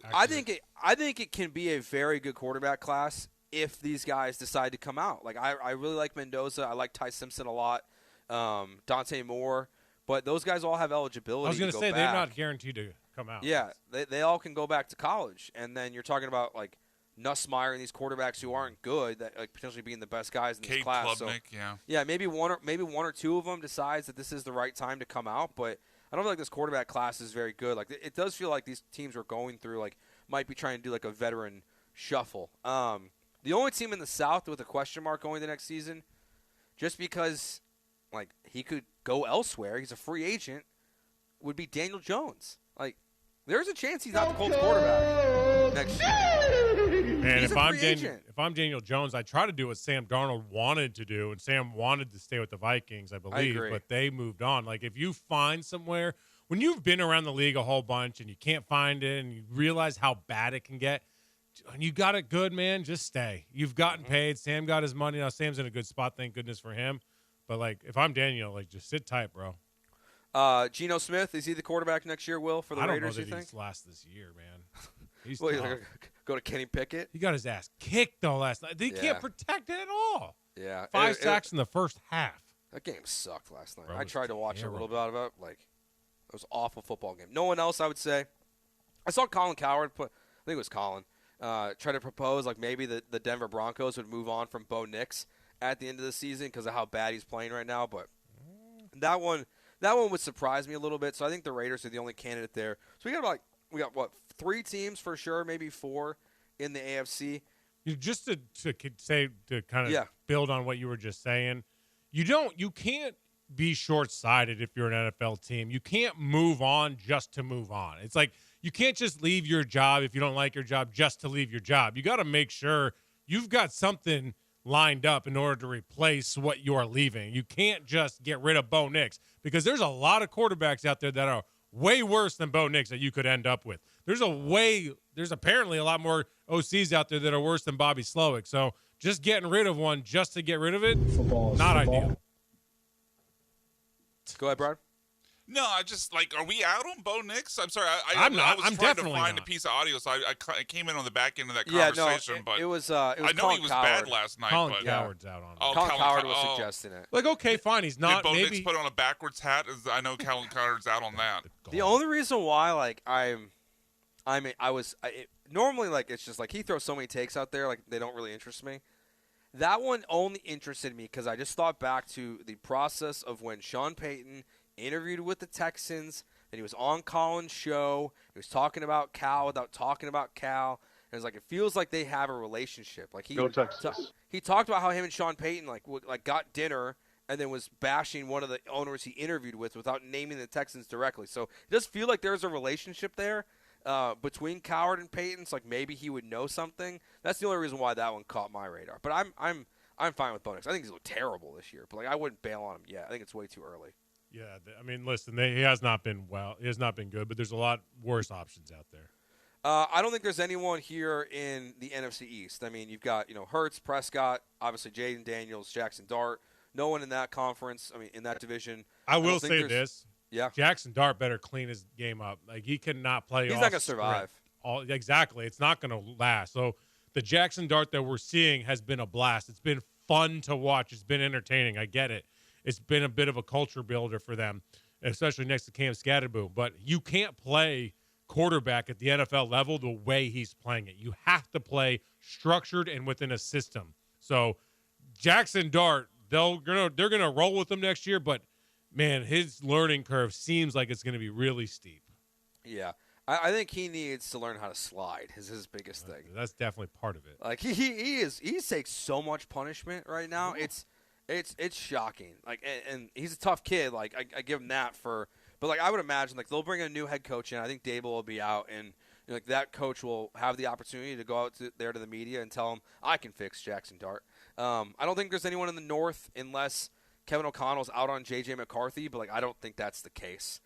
S29: Accurate?
S3: I think it can be a very good quarterback class if these guys decide to come out. Like I really like Mendoza. I like Ty Simpson a lot. Dante Moore, but those guys all have eligibility.
S29: I was
S3: going to
S29: say
S3: back.
S29: they're not guaranteed to come out.
S3: Yeah, they all can go back to college, and then you're talking about like Nussmeier and these quarterbacks who aren't good that like potentially being the best guys in this
S30: Cade
S3: class.
S30: Klubnik,
S3: so yeah, maybe one or two of them decides that this is the right time to come out, but I don't feel like this quarterback class is very good. Like it does feel like these teams are going through like might be trying to do like a veteran shuffle. The only team in the South with a question mark going the next season, just because like he could go elsewhere, he's a free agent, would be Daniel Jones. Like there's a chance he's not the Colts quarterback next year.
S29: Man,
S3: He's
S29: if
S3: a
S29: I'm Daniel Jones, I try to do what Sam Darnold wanted to do, and Sam wanted to stay with the Vikings, I believe,
S3: agree.
S29: but they moved on. Like if you find somewhere when you've been around the league a whole bunch and you can't find it, and you realize how bad it can get. And you got it good, man, just stay. You've gotten paid. Sam got his money. Now Sam's in a good spot, thank goodness for him. But, like, if I'm Daniel, like, just sit tight, bro.
S3: Geno Smith, is he the quarterback next year, Will, for the Raiders, you think?
S29: I don't know that he's last this year, man. He's
S3: well,
S29: tough.
S3: go to Kenny Pickett?
S29: He got his ass kicked, though, last night. He can't protect it at all.
S3: Yeah.
S29: 5 sacks in the first half.
S3: That game sucked last night.
S29: Bro,
S3: I tried to watch
S29: terrible.
S3: a little bit of it. Like, it was an awful football game. No one else, I would say. I saw Colin Cowherd I think it was Colin. Try to propose like maybe the Denver Broncos would move on from Bo Nix at the end of the season because of how bad he's playing right now. But that one would surprise me a little bit. So I think the Raiders are the only candidate there. So we got what 3 teams for sure, maybe 4 in the AFC.
S29: Just to kind of build on what you were just saying, you can't be short-sighted if you're an NFL team. You can't move on just to move on. It's like you can't just leave your job if you don't like your job just to leave your job. You got to make sure you've got something lined up in order to replace what you're leaving. You can't just get rid of Bo Nix because there's a lot of quarterbacks out there that are way worse than Bo Nix that you could end up with. There's apparently a lot more OCs out there that are worse than Bobby Slowick. So just getting rid of one just to get rid of it, not ideal.
S3: Go ahead, Brad.
S30: No, I just are we out on Bo Nix? I'm sorry.
S29: I'm not.
S30: I was
S29: I'm
S30: trying
S29: definitely
S30: to find
S29: not.
S30: a piece of audio, so I came in on the back end of that
S3: Yeah,
S30: conversation. but
S3: it was
S30: I know
S3: Colin
S30: he was
S3: Cowherd.
S30: bad last night.
S29: Colin
S30: but
S29: Cowherd's out on it.
S30: Oh,
S3: Colin Cowherd was
S30: oh.
S3: suggesting it.
S29: Like, okay, fine, he's not.
S30: Did Bo
S29: maybe
S30: Nix put on a backwards hat? I know Colin Cowherd's out on that.
S3: The only reason why normally it's just like he throws so many takes out there like they don't really interest me. That one only interested me because I just thought back to the process of when Sean Payton interviewed with the Texans, and he was on Colin's show. He was talking about Cal without talking about Cal. And it's like it feels like they have a relationship. Like
S4: Go Texans.
S3: He talked about how him and Sean Payton got dinner and then was bashing one of the owners he interviewed with without naming the Texans directly. So it does feel like there's a relationship there between Cowherd and Payton. It's like maybe he would know something. That's the only reason why that one caught my radar. But I'm fine with Bo Nix. I think he's looked terrible this year, but I wouldn't bail on him yet. I think it's way too early.
S29: Yeah, I mean, listen, he has not been well. He has not been good, but there's a lot worse options out there.
S3: I don't think there's anyone here in the NFC East. I mean, you've got Hurts, Prescott, obviously Jaden Daniels, Jackson Dart. No one in that conference. I mean, in that division.
S29: I will say this.
S3: Yeah.
S29: Jackson Dart better clean his game up. Like he cannot play.
S3: He's
S29: off
S3: not gonna survive.
S29: Exactly. It's not going to last. So the Jackson Dart that we're seeing has been a blast. It's been fun to watch. It's been entertaining. I get it. It's been a bit of a culture builder for them, especially next to Cam Scatterboom. But you can't play quarterback at the NFL level the way he's playing it. You have to play structured and within a system. So Jackson Dart, they're gonna roll with him next year. But man, his learning curve seems like it's going to be really steep.
S3: Yeah. I think he needs to learn how to slide is his biggest thing.
S29: That's definitely part of it.
S3: Like he takes so much punishment right now. It's shocking. Like and he's a tough kid. Like I give him that but like I would imagine like they'll bring a new head coach in. I think Dable will be out and like that coach will have the opportunity to go out there to the media and tell them, I can fix Jackson Dart. I don't think there's anyone in the North unless Kevin O'Connell's out on J.J. McCarthy, but I don't think that's the case.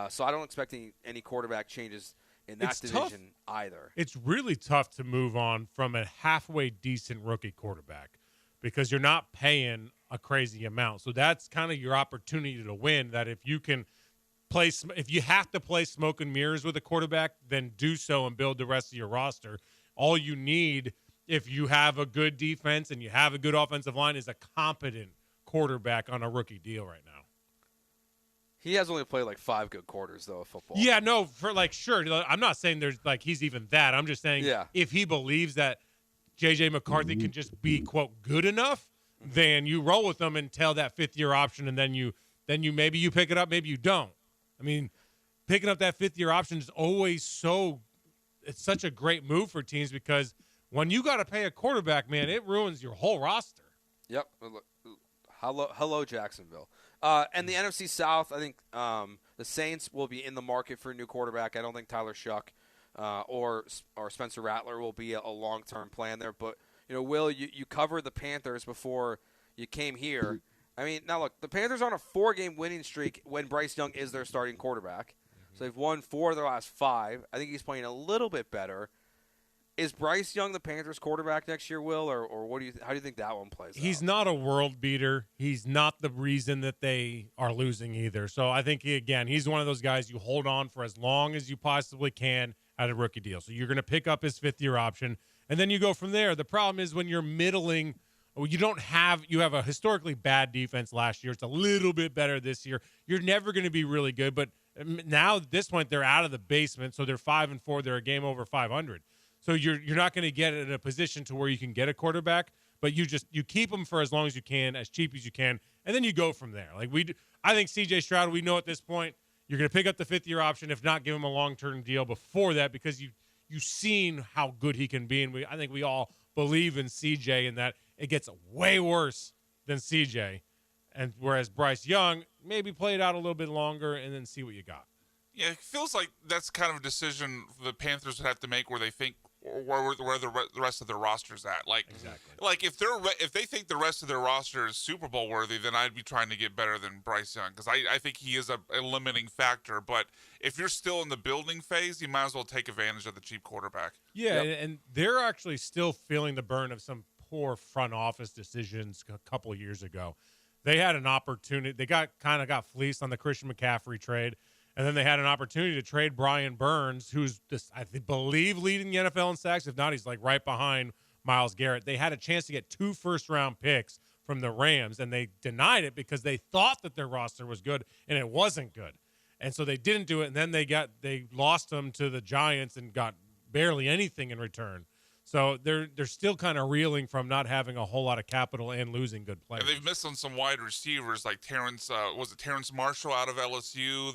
S3: So I don't expect any quarterback changes in that division either.
S10: It's really tough to move on from a halfway decent rookie quarterback because you're not paying a crazy amount. So that's kind of your opportunity to win, that if you can if you have to play smoke and mirrors with a quarterback, then do so and build the rest of your roster. All you need, if you have a good defense and you have a good offensive line, is a competent quarterback on a rookie deal right now.
S3: He has only played 5 good quarters, though, of football.
S10: Yeah, no, sure. I'm not saying there's he's even that. I'm just saying if he believes that J.J. McCarthy can just be, quote, good enough, then you roll with him until that 5th-year option, and then you maybe you pick it up, maybe you don't. I mean, picking up that 5th-year option is always it's such a great move for teams because when you got to pay a quarterback, man, it ruins your whole roster.
S3: Yep. Hello, Jacksonville. And the NFC South, I think the Saints will be in the market for a new quarterback. I don't think Tyler Shuck or Spencer Rattler will be a long-term plan there. But, Will, you covered the Panthers before you came here. I mean, now look, the Panthers are on a 4-game winning streak when Bryce Young is their starting quarterback. So they've won 4 of their last 5. I think he's playing a little bit better. Is Bryce Young the Panthers quarterback next year, Will, or how do you think that one plays out?
S10: He's not a world beater. He's not the reason that they are losing either. So I think, he's one of those guys you hold on for as long as you possibly can at a rookie deal. So you're going to pick up his 5th-year option, and then you go from there. The problem is when you're middling – you have a historically bad defense last year. It's a little bit better this year. You're never going to be really good, but now at this point they're out of the basement, so they're 5-4. They're a game over 500. So you're not going to get in a position to where you can get a quarterback, but you keep them for as long as you can, as cheap as you can, and then you go from there. I think C.J. Stroud, we know at this point you're going to pick up the 5th-year option, if not give him a long-term deal before that, because you've seen how good he can be, and I think we all believe in C.J. in that. It gets way worse than CJ. And whereas Bryce Young, maybe play it out a little bit longer and then see what you got.
S30: Yeah, it feels like that's kind of a decision the Panthers would have to make where they think where the rest of their roster's at. If they think the rest of their roster is Super Bowl worthy, then I'd be trying to get better than Bryce Young because I think he is a limiting factor. But if you're still in the building phase, you might as well take advantage of the cheap quarterback.
S10: Yeah, and they're actually still feeling the burn of some poor front office decisions a couple of years ago. They had an opportunity. They got fleeced on the Christian McCaffrey trade, and then they had an opportunity to trade Brian Burns, who's I believe leading the NFL in sacks. If not, he's right behind Myles Garrett. They had a chance to get 2 first-round picks from the Rams, and they denied it because they thought that their roster was good, and it wasn't good. And so they didn't do it, and then they lost them to the Giants and got barely anything in return. So they're still kind of reeling from not having a whole lot of capital and losing good players.
S30: And they've missed on some wide receivers like Terrence. Was it Terrence Marshall out of LSU?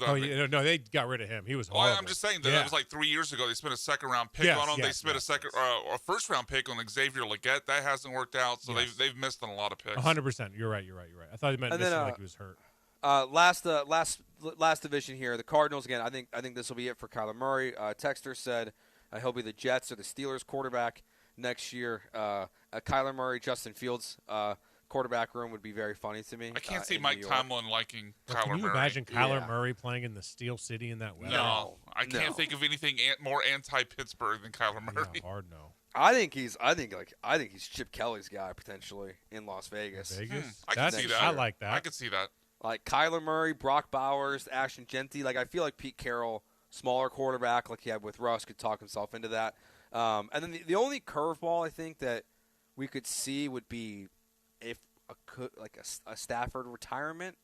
S10: No, they got rid of him. He was horrible.
S30: Well, I'm just saying that was 3 years ago. They spent a 2nd-round pick on him. They spent a 1st-round pick on Xavier Legette. That hasn't worked out. So they've missed on a lot of picks.
S10: 100%. You're right. I thought you meant missing he was hurt.
S3: Last division here, the Cardinals again. I think this will be it for Kyler Murray. Texter said he'll be the Jets or the Steelers quarterback next year. Kyler Murray, Justin Fields quarterback room would be very funny to me.
S30: I can't see Mike Tomlin liking Kyler Murray.
S10: Can you imagine Kyler Murray playing in the Steel City in that weather?
S30: No, I can't think of anything more anti-Pittsburgh than Kyler Murray.
S10: Yeah, hard no.
S3: I think he's Chip Kelly's guy potentially in Las Vegas.
S30: I can see that.
S10: I like that.
S30: I can see that.
S3: Kyler Murray, Brock Bowers, Ashton Genty. I feel like Pete Carroll, smaller quarterback like he had with Russ, could talk himself into that. And then the only curveball I think that we could see would be if a Stafford retirement.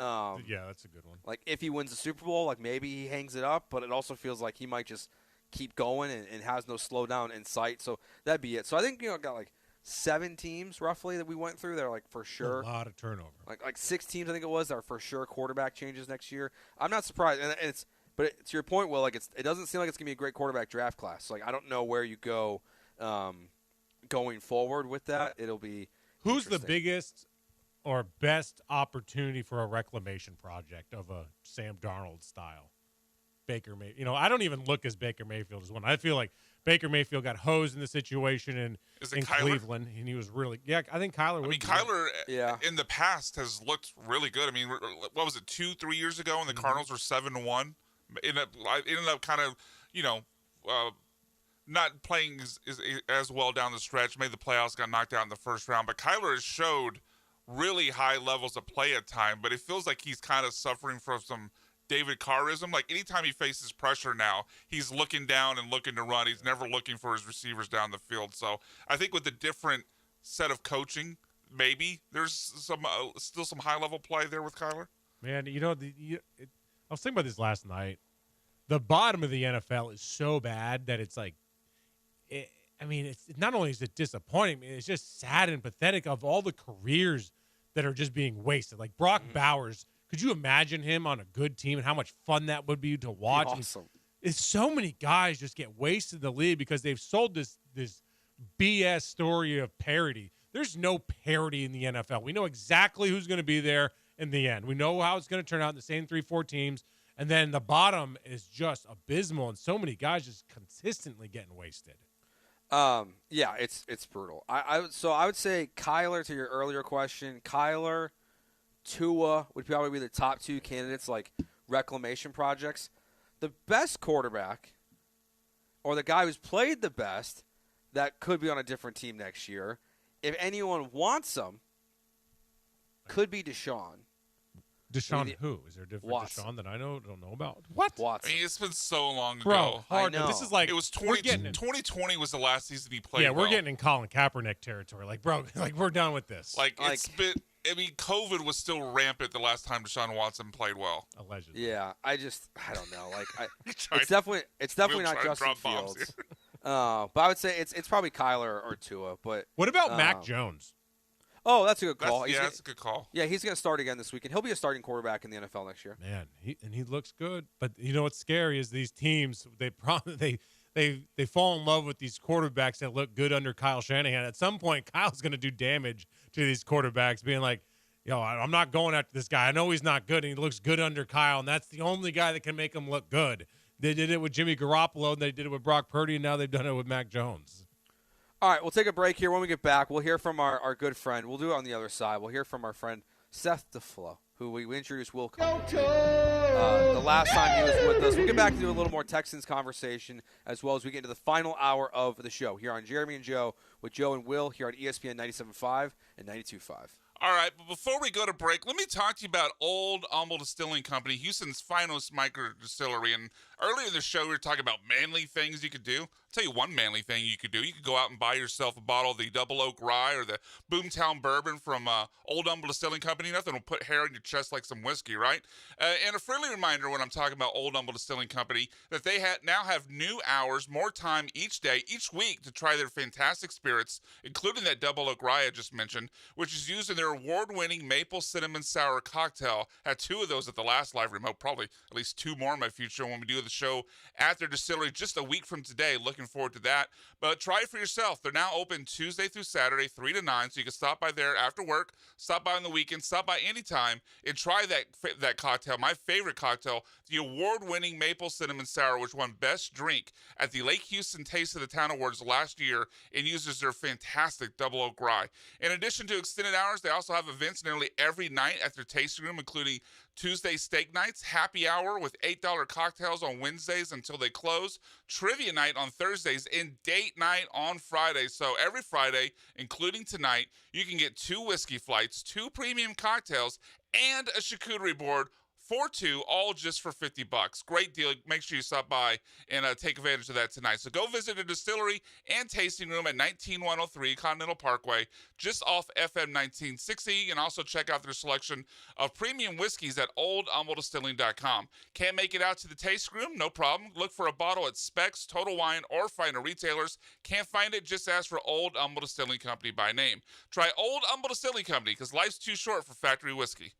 S10: Yeah, that's a good one.
S3: If he wins the Super Bowl, maybe he hangs it up, but it also feels like he might just keep going and has no slowdown in sight. So that'd be it. So I think got 7 teams roughly that we went through. They're for sure
S10: a lot of turnover.
S3: Like 6 teams I think it was that are for sure quarterback changes next year. I'm not surprised, and it's. But to your point, Will, it doesn't seem like it's going to be a great quarterback draft class. I don't know where you go going forward with that. It'll be
S10: who's the biggest or best opportunity for a reclamation project of a Sam Darnold style? Baker Mayfield. You know, I don't even look as Baker Mayfield as one. I feel like Baker Mayfield got hosed in the situation in Cleveland, and he was really I think Kyler.
S30: Kyler in the past has looked really good. I mean, what was it 2-3 years ago when the Cardinals were 7-1? Ended up kind of not playing as well down the stretch. Made the playoffs, got knocked out in the first round. But Kyler has showed really high levels of play at time. But it feels like he's kind of suffering from some David Carrism. Like anytime he faces pressure now, he's looking down and looking to run. He's never looking for his receivers down the field. So I think with the different set of coaching, maybe there's some still some high level play there with Kyler.
S10: Man, you know, I was thinking about this last night. The bottom of the NFL is so bad that it's like, it's not only is it disappointing, it's just sad and pathetic of all the careers that are just being wasted. Like Brock Bowers. Could you imagine him on a good team and how much fun that would be to watch?
S3: Awesome.
S10: It's so many guys just get wasted in the league because they've sold this BS story of parity. There's no parity in the NFL. We know exactly who's going to be there in the end. We know how it's going to turn out in the same 3-4 teams. And then the bottom is just abysmal, and so many guys just consistently getting wasted.
S3: It's brutal. I would say Kyler, to your earlier question, Kyler, Tua would probably be the top two candidates, like reclamation projects. The best quarterback, or the guy who's played the best, that could be on a different team next year, if anyone wants him, could be Deshaun.
S10: Deshaun who? Is there a different
S3: Watson.
S10: Deshaun that I don't know about? What?
S3: Watson.
S30: I mean, it's been so long
S10: Bro,
S30: ago.
S10: hard.
S3: I know.
S10: This is like
S30: It was 2020 was the last season he played.
S10: Yeah, we're
S30: well.
S10: getting in Colin Kaepernick territory. Like, bro, we're done with this.
S30: It's been. I mean, COVID was still rampant the last time Deshaun Watson played well.
S10: Allegedly.
S3: Yeah, I don't know. It's definitely not Justin Fields. But I would say it's probably Kyler or Tua. But
S10: what about Mac Jones?
S3: Oh, that's a good call.
S30: That's a good call.
S3: Yeah, he's going to start again this weekend. He'll be a starting quarterback in the NFL next year.
S10: Man, he looks good. But you know what's scary is these teams, they fall in love with these quarterbacks that look good under Kyle Shanahan. At some point, Kyle's going to do damage to these quarterbacks, being like, I'm not going after this guy. I know he's not good, and he looks good under Kyle, and that's the only guy that can make him look good. They did it with Jimmy Garoppolo, and they did it with Brock Purdy, and now they've done it with Mac Jones.
S3: All right, we'll take a break here. When we get back, we'll hear from our good friend. We'll do it on the other side. We'll hear from our friend Seth DeFlo, who we introduced Will Cumberland the last time he was with us. We'll get back to do a little more Texans conversation as well as we get into the final hour of the show here on Jeremy and Joe with Joe and Will here on ESPN 97.5 and 92.5.
S30: All right, but before we go to break, let me talk to you about Old Humble Distilling Company, Houston's finest micro distillery. And earlier in the show, we were talking about manly things you could do. I'll tell you one manly thing you could do. You could go out and buy yourself a bottle of the Double Oak Rye or the Boomtown Bourbon from Old Humble Distilling Company. Nothing will put hair on your chest like some whiskey, right? And a friendly reminder when I'm talking about Old Humble Distilling Company that they now have new hours, more time each day, each week to try their fantastic spirits, including that Double Oak Rye I just mentioned, which is used in their award-winning maple cinnamon sour cocktail. Had two of those at the last live remote, probably at least two more in my future when we do the show at their distillery just a week from today. Looking forward to that. But try it for yourself. They're now open Tuesday through Saturday, 3 to 9, so you can stop by there after work, stop by on the weekend, stop by anytime, and try that cocktail. My favorite cocktail, the award-winning maple cinnamon sour, which won Best Drink at the Lake Houston Taste of the Town Awards last year and uses their fantastic Double Oak Rye. In addition to extended hours, they also have events nearly every night at their tasting room, including Tuesday steak nights, happy hour with $8 cocktails on Wednesdays until they close, trivia night on Thursdays, and date night on Fridays. So every Friday, including tonight, you can get 2 whiskey flights, 2 premium cocktails, and a charcuterie board for 2, all just for $50. Great deal. Make sure you stop by and take advantage of that tonight. So go visit the distillery and tasting room at 19103 Continental Parkway, just off FM 1960, and also check out their selection of premium whiskeys at oldhumbledistilling.com. Can't make it out to the tasting room? No problem. Look for a bottle at Specs, Total Wine, or finer retailers. Can't find it? Just ask for Old Humble Distilling Company by name. Try Old Humble Distilling Company, because life's too short for factory whiskey.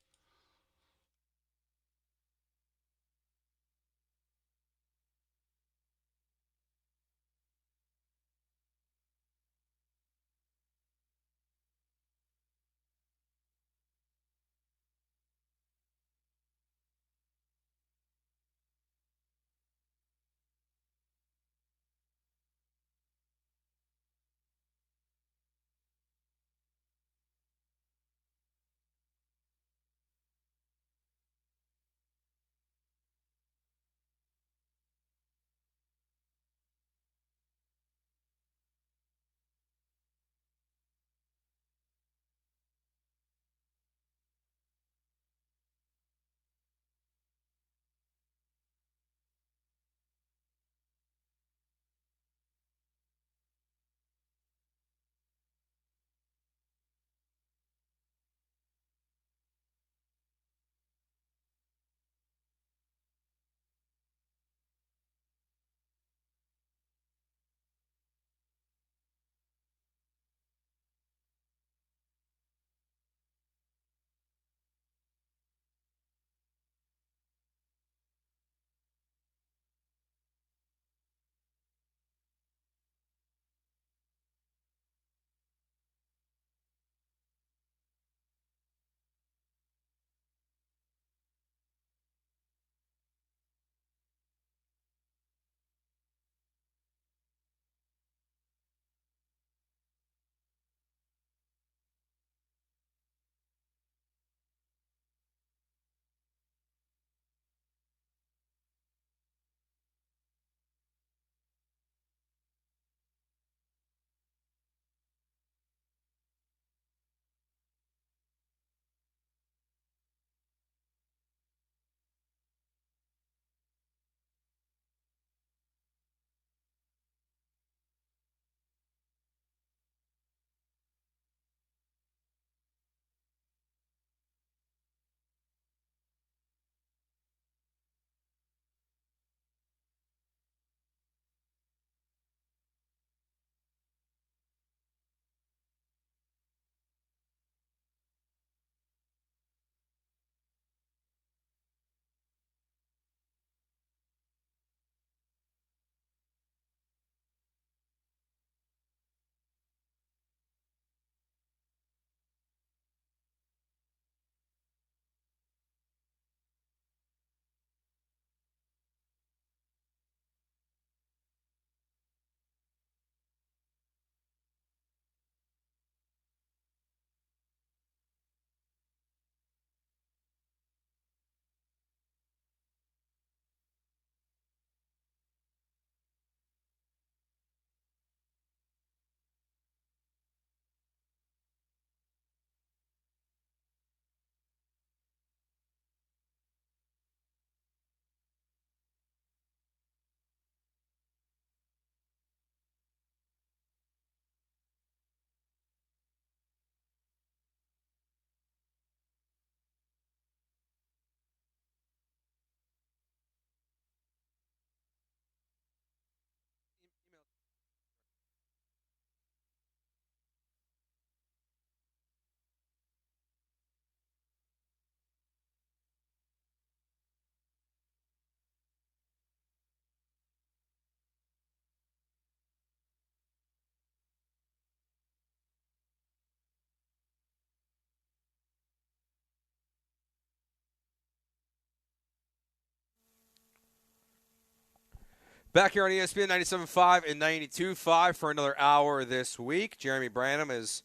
S3: Back here on ESPN 97.5 and 92.5 for another hour this week. Jeremy Branham is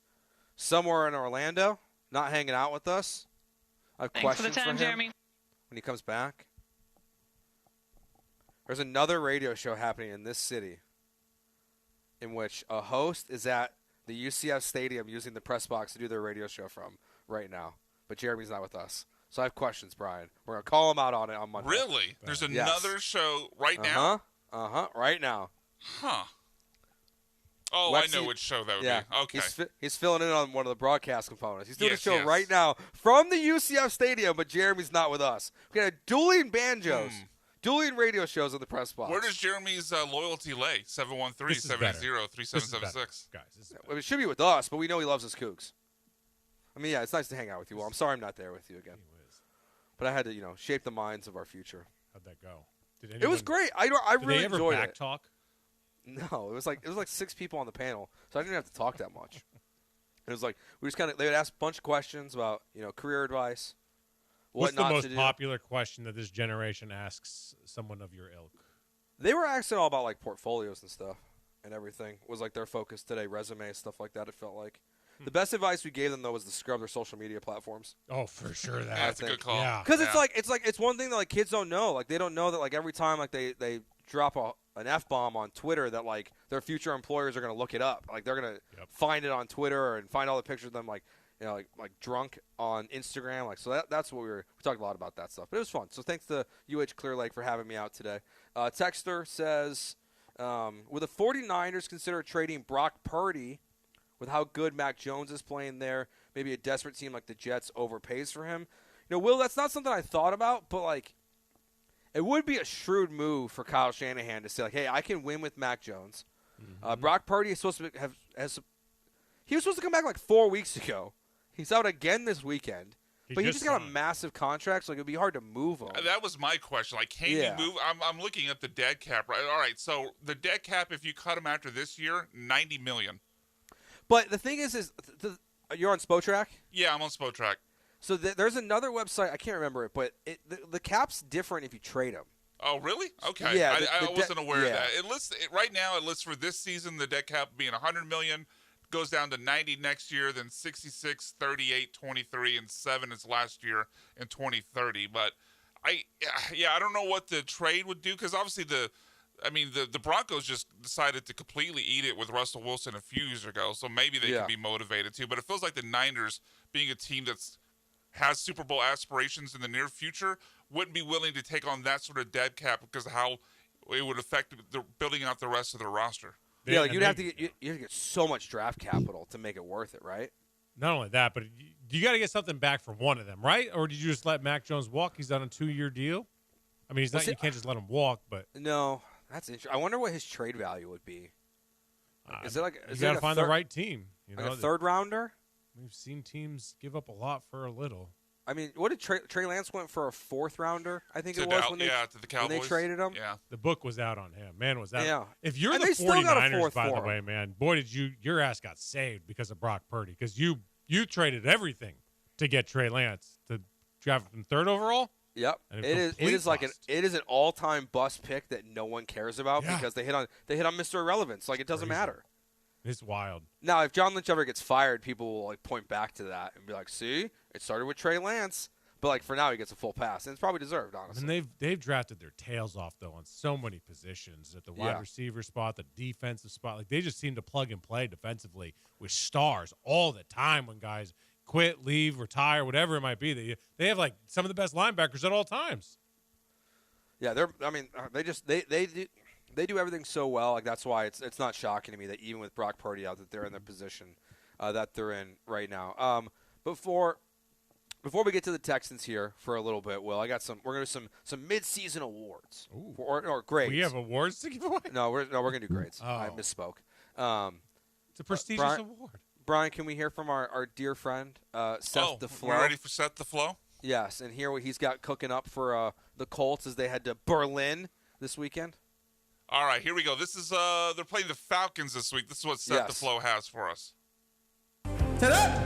S3: somewhere in Orlando, not hanging out with us. I have questions for him
S11: Jeremy.
S3: when he comes back. There's another radio show happening in this city in which a host is at the UCF Stadium using the press box to do their radio show from right now. But Jeremy's not with us. So I have questions, Brian. We're going to call him out on it on Monday.
S30: Really? There's
S3: Yes.
S30: another show right now?
S3: Right now.
S30: Huh. Oh, I know which show that would be. Okay.
S3: He's filling in on one of the broadcast components. He's doing
S30: Yes,
S3: a show
S30: yes.
S3: right now from the UCF Stadium, but Jeremy's not with us. We got dueling banjos, dueling radio shows on the press box.
S30: Where does Jeremy's loyalty lay? 713-780-3776.
S3: Guys, it should be with us, but we know he loves his Cougs. I mean, yeah, it's nice to hang out with you. Well, I'm sorry I'm not there with you again. But I had to, shape the minds of our future.
S10: How'd that go?
S3: It was great. I really
S10: did they
S3: enjoyed
S10: ever back
S3: it.
S10: talk?
S3: No, it was like 6 people on the panel, so I didn't have to talk that much. It was like we just they would ask a bunch of questions about career advice.
S10: What's the
S3: not
S10: most
S3: to do.
S10: popular question that this generation asks someone of your ilk?
S3: They were asking all about like portfolios and stuff and everything. Was like their focus today, resume, stuff like that. It felt like the best advice we gave them though was to scrub their social media platforms.
S10: Oh, for sure,
S30: That's a good call.
S10: Yeah.
S3: Because it's one thing that like kids don't know. Like they don't know that like every time like they drop an F-bomb on Twitter that like their future employers are going to look it up. Like they're going to find it on Twitter and find all the pictures of them like like drunk on Instagram. Like so that's what we talked a lot about that stuff. But it was fun. So thanks to UH Clear Lake for having me out today. Texter says, would the 49ers consider trading Brock Purdy with how good Mac Jones is playing there? Maybe a desperate team like the Jets overpays for him. Will, that's not something I thought about, but like it would be a shrewd move for Kyle Shanahan to say like, hey, I can win with Mac Jones. Brock Purdy is supposed to he was supposed to come back like 4 weeks ago. He's out again this weekend. But he just got a massive contract, so it would be hard to move him.
S30: That was my question. Like, can you move? I'm looking at the dead cap. Right. All right. So the dead cap, if you cut him after this year, $90 million.
S3: But the thing is you're on Spotrac?
S30: Yeah, I'm on Spotrac.
S3: So there's another website. I can't remember it, but the cap's different if you trade him.
S30: Oh, really? Okay.
S3: Yeah,
S30: I wasn't aware of that. It lists right now. It lists for this season the dead cap being $100 million. Goes down to 90 next year, then 66, 38, 23, and 7 is last year in 2030. But I don't know what the trade would do because obviously the Broncos just decided to completely eat it with Russell Wilson a few years ago, so maybe they could be motivated too. But it feels like the Niners, being a team has Super Bowl aspirations in the near future, wouldn't be willing to take on that sort of dead cap because of how it would affect building out the rest of their roster.
S3: Yeah, like you'd have to get so much draft capital to make it worth it, right?
S10: Not only that, but you got to get something back from one of them, right? Or did you just let Mac Jones walk? He's on a 2-year deal. I mean, you can't just let him walk, but
S3: no, that's interesting. I wonder what his trade value would be. Is it like
S10: you got to find the right team?
S3: Like a third rounder?
S10: We've seen teams give up a lot for a little.
S3: I mean, what did Trey Lance went for a 4th rounder? I think it was
S30: to the Cowboys.
S3: when they traded him.
S30: Yeah,
S10: the book was out on him. Man was out.
S3: Yeah.
S10: If you're
S3: and
S10: the
S3: they still got a
S10: 49ers,
S3: fourth
S10: by
S3: for
S10: the
S3: him.
S10: way, man, boy, did your ass got saved because of Brock Purdy because you traded everything to get Trey Lance to draft him 3rd overall.
S3: Yep, it is an all-time bust pick that no one cares about because they hit on Mr. Irrelevance. Like it doesn't matter.
S10: It's wild.
S3: Now, if John Lynch ever gets fired, people will like point back to that and be like, "See, it started with Trey Lance." But like for now, he gets a full pass, and it's probably deserved, honestly.
S10: And they've drafted their tails off though on so many positions at the wide receiver spot, the defensive spot. Like they just seem to plug and play defensively with stars all the time. When guys quit, leave, retire, whatever it might be, they have like some of the best linebackers at all times.
S3: Yeah, they do everything so well. Like that's why it's not shocking to me that even with Brock Purdy out, that they're in the position that they're in right now. Before we get to the Texans here for a little bit, Will, we're gonna do some mid-season awards or grades.
S10: We have awards to give away.
S3: No, we're gonna do grades. I misspoke.
S10: It's a prestigious award.
S3: Brian, can we hear from our dear friend Seth DeFlo?
S30: We're ready for Seth DeFlo?
S3: Yes, and hear what he's got cooking up for the Colts as they head to Berlin this weekend.
S30: All right, here we go. This is they're playing the Falcons this week. This is what Seth DeFlo has for us.
S12: Ta-da!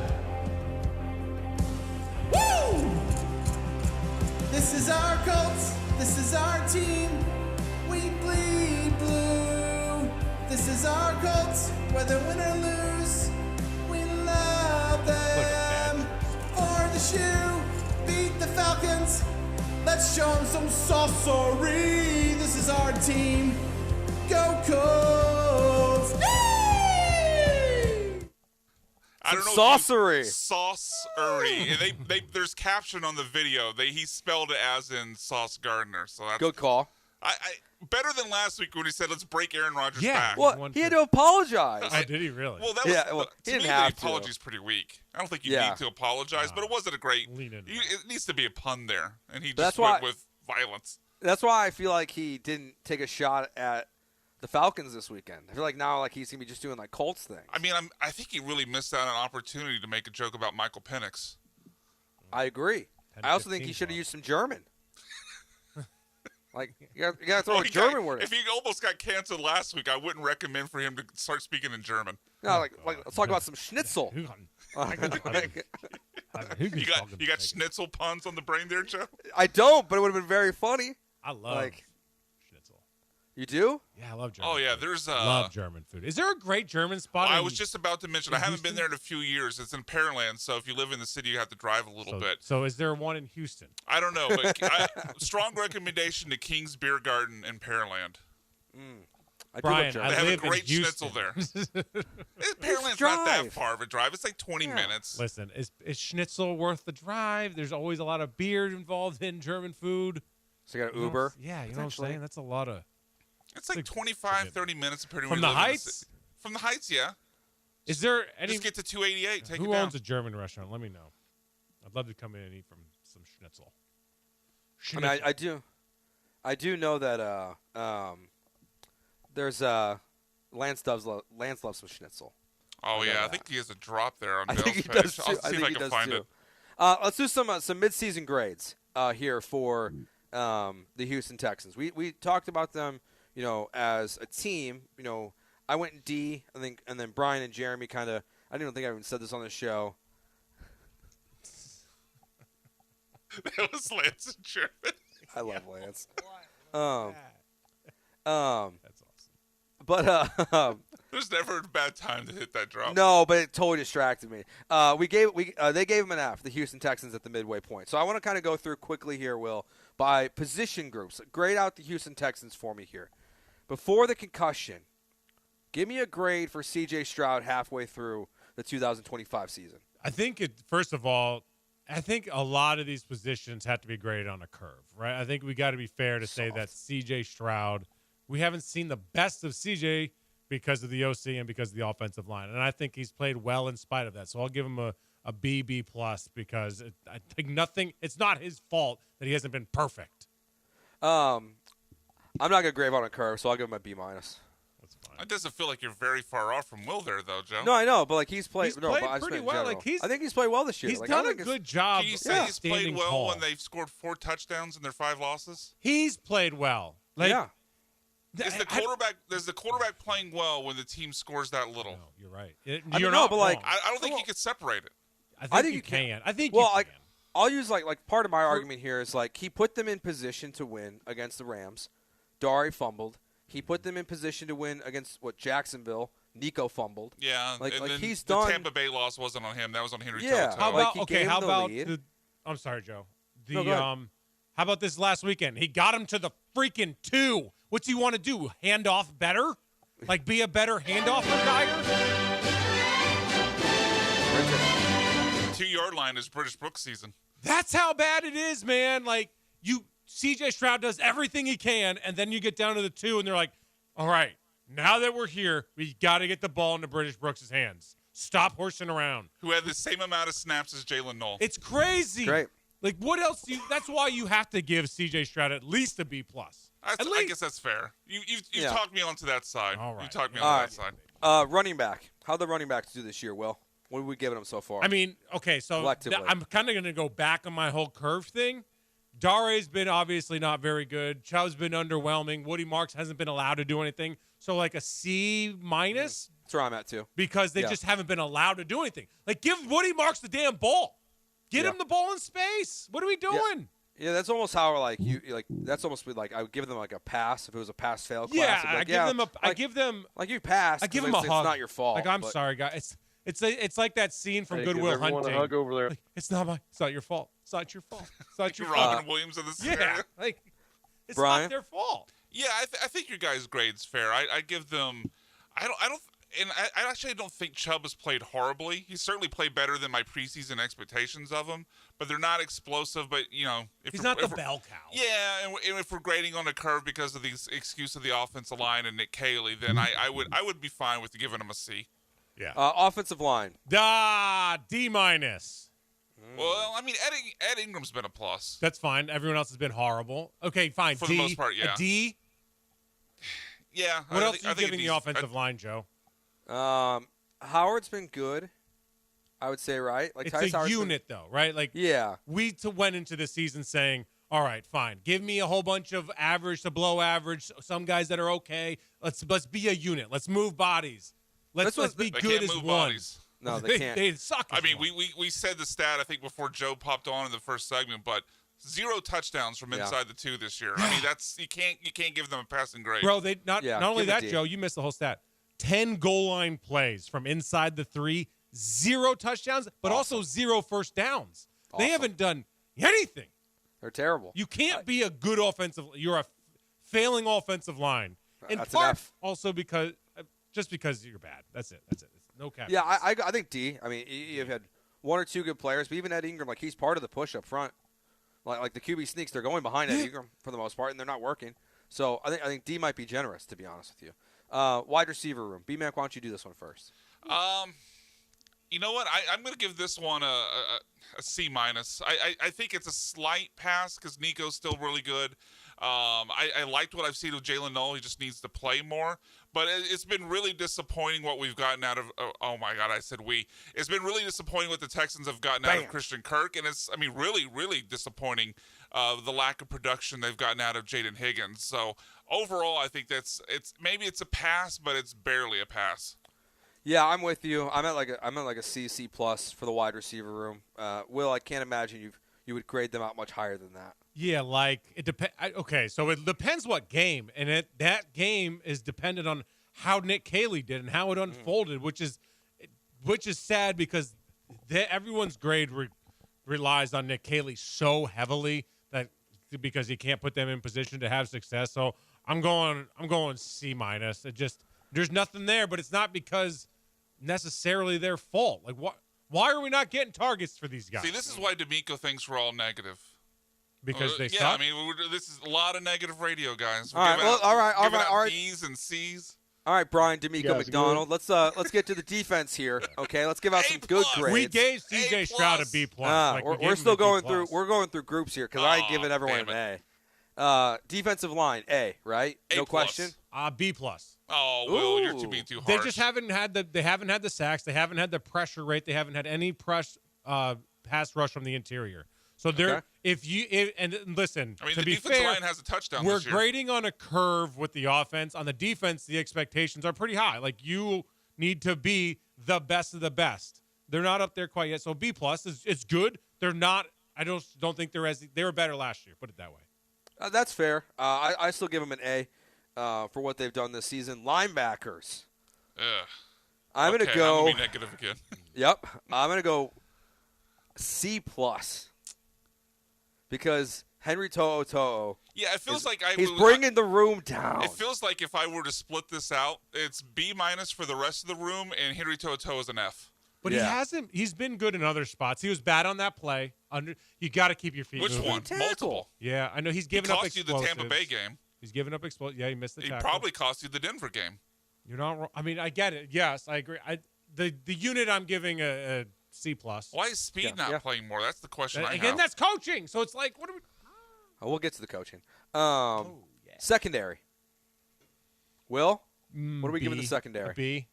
S12: Woo! This is our Colts. This is our team. We bleed Whether win or lose, we love them. For the shoe, beat the Falcons. Let's show them some sorcery. This is our team. Go Colts!
S30: I don't know.
S3: Saucery.
S30: Saucery. There's caption on the video. He spelled it as in Sauce Gardner. So that's
S3: Good call.
S30: I better than last week when he said, "Let's break Aaron Rodgers back."
S3: Well, he had to apologize.
S10: Oh, did he really?
S30: Well, that was,
S3: he
S30: to
S3: didn't
S30: me,
S3: have
S30: the
S3: to.
S30: apology's pretty weak. I don't think you need to apologize, but it wasn't a great. It needs to be a pun there, and he just went with violence.
S3: That's why I feel like he didn't take a shot at the Falcons this weekend. I feel like now he's gonna be just doing Colts things.
S30: I mean, I think he really missed out on an opportunity to make a joke about Michael Penix.
S3: I agree. I also think he should have used some German. You gotta throw a German word in.
S30: If he almost got canceled last week, I wouldn't recommend for him to start speaking in German.
S3: No, let's talk about some schnitzel.
S30: You got schnitzel puns on the brain there, Joe?
S3: I don't, but it would have been very funny.
S10: I love schnitzel.
S3: You do?
S10: Yeah, I love German.
S30: Oh yeah, there's
S10: love German food. Is there a great German spot?
S30: I was just about to mention. I haven't been there in a few years. It's in Pearland, so if you live in the city, you have to drive a little bit.
S10: So is there one in Houston?
S30: I don't know, but strong recommendation to King's Beer Garden in Pearland.
S10: Brian,
S30: they have a great schnitzel there. Pearland's not that far of a drive. It's like 20 minutes.
S10: Listen, is schnitzel worth the drive? There's always a lot of beer involved in German food.
S3: So you got an Uber?
S10: Yeah, you know what I'm saying? That's a lot of...
S30: It's like 25, 30 minutes depending
S10: From the Heights?
S30: From the Heights, yeah.
S10: Is there any...
S30: Just get to 288. Take
S10: Who
S30: it down.
S10: owns a German restaurant? Let me know. I'd love to come in and eat from some schnitzel.
S3: I mean, I do know that there's Lance loves some schnitzel.
S30: Oh yeah, I think he has a drop there on
S3: I
S30: Bill's
S3: think he
S30: page.
S3: does too.
S30: I'll see if I
S3: he
S30: can
S3: does
S30: find
S3: too.
S30: it.
S3: Let's do some mid-season grades here for the Houston Texans. We talked about them, as a team. I went in D, I think, and then Brian and Jeremy kind of. I don't even think I even said this on the show.
S30: That was Lance and Jeremy.
S3: I love Lance.
S10: That's awesome.
S3: But
S30: there's never a bad time to hit that drop.
S3: No, but it totally distracted me. They gave him an F, the Houston Texans, at the midway point. So I want to kind of go through quickly here, Will, by position groups. Grade out the Houston Texans for me here. Before the concussion, give me a grade for C.J. Stroud halfway through the 2025 season.
S10: I think first of all, I think a lot of these positions have to be graded on a curve, right? I think we got to be fair to say that C.J. Stroud, we haven't seen the best of C.J. because of the OC and because of the offensive line, and I think he's played well in spite of that. So I'll give him a B+ because I think nothing. It's not his fault that he hasn't been perfect.
S3: I'm not gonna grade on a curve, so I'll give him a B-.
S30: It doesn't feel like you're very far off from Will there, though, Joe.
S3: No, I know, but he's played.
S10: He's played pretty well. I
S3: think he's played well this year.
S10: He's done a good job.
S30: Can you say he's played
S10: standing
S30: well
S10: tall.
S30: when they've scored 4 touchdowns in their 5 losses?
S10: He's played well.
S30: Is the quarterback playing well when the team scores that little?
S10: No, you're right.
S3: I don't know, but
S30: I don't think you could separate it.
S10: I think you can. I think
S3: you
S10: can.
S3: I'll use like part of my argument here is he put them in position to win against the Rams. Dari fumbled. He put them in position to win against Jacksonville. Nico fumbled.
S30: Yeah, and then
S3: he's
S30: the
S3: done.
S30: Tampa Bay loss wasn't on him. That was on Henry.
S3: Yeah.
S30: Toto.
S10: How about
S3: How about
S10: I'm sorry, Joe.
S3: No, go ahead.
S10: How about this last weekend? He got him to the freaking 2. What's he want to do? Hand off better? Be a better handoff guy?
S30: 2-yard line is British Brooks season.
S10: That's how bad it is, man. C.J. Stroud does everything he can, and then you get down to the 2, and they're like, all right, now that we're here, we got to get the ball into British Brooks' hands. Stop horsing around.
S30: Who had the same amount of snaps as Jalen Knoll.
S10: It's crazy.
S3: Great.
S10: What else that's why you have to give C.J. Stroud at least a B+.
S30: I guess that's fair. You've talked me onto that side.
S10: All right.
S30: You talked me onto that side.
S3: Running back. How'd the running backs do this year, Will? What are we giving them so far?
S10: I mean, okay, so I'm kind of going to go back on my whole curve thing. Dare's been obviously not very good. Chubb's been underwhelming. Woody Marks hasn't been allowed to do anything. So a C-.
S3: That's where I'm at too.
S10: Because they just haven't been allowed to do anything. Give Woody Marks the damn ball. Get him the ball in space. What are we doing?
S3: Yeah, that's almost how that's almost like I would give them like a pass if it was a pass fail class.
S10: Yeah,
S3: I'd be like,
S10: I give them
S3: like you passed.
S10: I give
S3: 'cause
S10: them a
S3: it's
S10: hug.
S3: not your fault.
S10: Like, I'm
S3: but-
S10: sorry, guys. It's like that scene from
S11: Hey,
S10: Good
S11: give
S10: Will
S11: everyone
S10: Hunting.
S11: a hug over there.
S10: Like, it's not your fault. It's not your fault. It's not your fault.
S30: Robin Williams of the scenario.
S10: Yeah, like it's
S3: Brian?
S10: not their fault.
S30: Yeah, I think your guys' grade's fair. I give them. I actually don't think Chubb has played horribly. He certainly played better than my preseason expectations of him. But they're not explosive. But
S10: He's not the bell cow.
S30: Yeah, and if we're grading on a curve because of the excuse of the offensive line and Nick Caley, then I would be fine with giving him a C.
S10: Yeah.
S3: Offensive line.
S10: D-.
S30: Well, I mean, Ed Ingram's been a plus.
S10: That's fine. Everyone else has been horrible. Okay, fine.
S30: For
S10: D,
S30: the most part, yeah.
S10: A D.
S30: Yeah.
S10: What else
S30: I
S10: are you
S30: think
S10: giving the offensive line, Joe?
S3: Howard's been good. I would say, right? Like
S10: It's
S3: Tyus
S10: a
S3: Howard's
S10: unit, though, right? Like,
S3: yeah.
S10: We went into the season saying, all right, fine. Give me a whole bunch of average to below average, some guys that are okay. Let's be a unit. Let's move bodies. Let's be
S30: They
S10: good
S30: can't
S10: as
S30: move
S10: one.
S30: bodies.
S3: No, they can't.
S10: They suck.
S30: I
S10: as
S30: mean,
S10: one.
S30: we said the stat, I think, before Joe popped on in the first segment, but 0 touchdowns from inside the 2 this year. I mean, that's you can't give them a passing grade.
S10: Bro, they not only
S3: give it
S10: that,
S3: D.
S10: Joe, you missed the whole stat. 10 goal line plays from inside the 3, 0 touchdowns, but also 0 first downs. They haven't done anything.
S3: They're terrible.
S10: You can't be a good offensive. You're a failing offensive line. In
S3: That's an
S10: part,
S3: F.
S10: also because you're bad. That's it. It's no cap.
S3: Yeah, I think D. I mean, you've had 1 or 2 good players, but even Ed Ingram, like he's part of the push up front. Like the QB sneaks, they're going behind Ed Ingram for the most part, and they're not working. So I think D might be generous, to be honest with you. Wide receiver room. B-Mac, why don't you do this one first?
S30: You know what? I'm going to give this one a C minus. I think it's a slight pass because Nico's still really good. I liked what I've seen with Jalen Noel. He just needs to play more. But it's been really disappointing what we've gotten out of. Oh my God, I said we. It's been really disappointing what the Texans have gotten out of Christian Kirk, and it's really, really disappointing the lack of production they've gotten out of Jaden Higgins. So overall, I think maybe it's a pass, but it's barely a pass.
S3: Yeah, I'm with you. I'm at like a C plus for the wide receiver room. Will, I can't imagine you would grade them out much higher than that.
S10: Yeah, like it depends. Okay, so it depends what game, and that game is dependent on how Nick Caley did and how it unfolded, which is sad because everyone's grade relies on Nick Caley so heavily that because he can't put them in position to have success. So I'm going C minus. It just there's nothing there, but it's not because necessarily their fault. Like why are we not getting targets for these guys?
S30: See, this is why D'Amico thinks we're all negative.
S10: Because they
S30: suck? Yeah, I mean, this is a lot of negative radio, guys.
S3: All right, well, all right.
S30: B's and C's.
S3: All right, Brian D'Amico
S11: Yeah,
S3: McDonald. Let's get to the defense here. Okay, let's give out some good grades.
S10: We gave CJ Stroud a B plus.
S3: We're still going through. We're going through groups here because I ain't giving everyone an A. Defensive line A, right? No question.
S10: B plus.
S30: Oh, Will, you're being too harsh.
S10: They just haven't had the sacks. They haven't had the pressure rate. They haven't had any pass rush from the interior. So they're and listen.
S30: I mean,
S10: to
S30: the
S10: be
S30: defensive
S10: fair,
S30: line has a touchdown.
S10: we're
S30: this year.
S10: grading on a curve with the offense. On the defense, the expectations are pretty high. Like you need to be the best of the best. They're not up there quite yet. So B plus is good. They're not. I don't think they were better last year. Put it that way.
S3: That's fair. I still give them an A for what they've done this season. Linebackers. I'm gonna go.
S30: I'm gonna be negative again.
S3: Yep. I'm gonna go C plus. Because Henry To'o.
S30: Yeah, it feels like
S3: he's bringing the room down.
S30: It feels like if I were to split this out, it's B minus for the rest of the room, and Henry To'o is an F.
S10: But he hasn't. He's been good in other spots. He was bad on that play. You got to keep your feet
S30: Which
S10: moving.
S30: one? Multiple.
S10: Yeah, I know he's given up
S30: cost you
S10: explosives.
S30: the Tampa Bay game.
S10: He's given up explosives. Yeah, he missed the
S30: He
S10: tackle.
S30: probably cost you the Denver game.
S10: You're not wrong. I mean, I get it. Yes, I agree. The unit I'm giving a C plus.
S30: Why is Speed not playing more? That's the question I
S10: Again,
S30: have.
S10: that's coaching. So it's like, what are we?
S3: We'll get to the coaching. Secondary. Will, what are we giving the secondary?
S10: A B.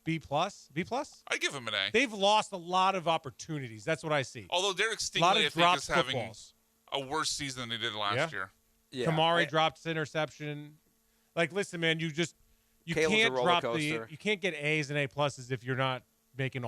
S10: B plus? B plus?
S30: I give him an A.
S10: They've lost a lot of opportunities. That's what I see.
S30: Although Derek
S10: a lot
S30: Stingley,
S10: of
S30: I think,
S10: dropped
S30: is having
S10: footballs.
S30: a worse season than he did last year.
S3: Yeah.
S10: Kamari dropped his interception. Like, listen, man, you
S3: Caleb's
S10: can't
S3: a roller
S10: drop
S3: coaster.
S10: you can't get A's and A pluses if you're not making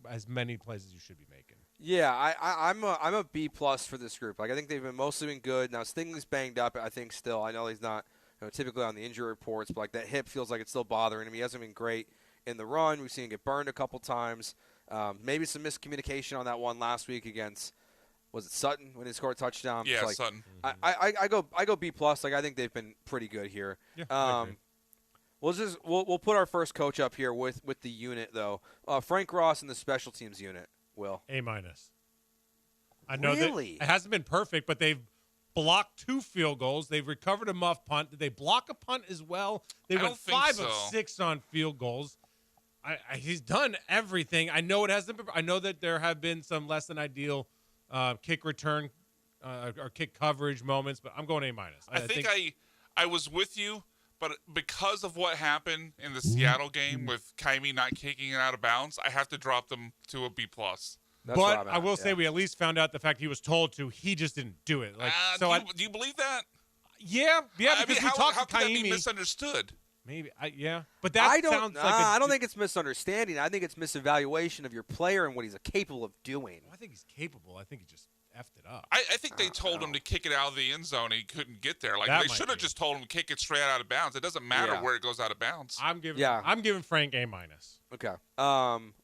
S10: as many plays as you should be making.
S3: Yeah, I'm a B plus for this group. Like I think they've mostly been good. Now Stingley's banged up. I think still. I know he's not typically on the injury reports, but like that hip feels like it's still bothering him. He hasn't been great in the run. We've seen him get burned a couple times. Maybe some miscommunication on that one last week against was it Sutton when he scored a touchdown?
S30: Yeah,
S3: so like,
S30: Sutton.
S3: I go B plus. Like I think they've been pretty good here.
S10: Yeah,
S3: we'll put our first coach up here with the unit though. Frank Ross in the special teams unit. Will
S10: A-. I know
S3: really?
S10: that it hasn't been perfect, but they've blocked 2 field goals. They've recovered a muff punt. Did they block a punt as well? They went 5 of 6 on field goals. He's done everything. I know it hasn't been. I know that there have been some less than ideal kick return or kick coverage moments, but I'm going A-.
S30: I think I was with you, but because of what happened in the Seattle game with Kaimi not kicking it out of bounds, I have to drop them to a B plus.
S10: But I will say we at least found out the fact he was told to. He just didn't do it. Like,
S30: do you believe that?
S10: Yeah. Because
S30: I mean,
S10: we talked
S30: how
S10: to
S30: could that
S10: Kaimi.
S30: be misunderstood?
S10: Maybe, yeah. But that sounds like
S3: I don't think it's misunderstanding. I think it's misevaluation of your player and what he's capable of doing.
S10: I think he's capable. I think he just effed it up.
S30: I think they told him to kick it out of the end zone and he couldn't get there. Like
S10: That
S30: they
S10: might
S30: should have just told him to kick it straight out of bounds. It doesn't matter where it goes out of bounds.
S10: I'm giving Frank A-.
S3: Okay.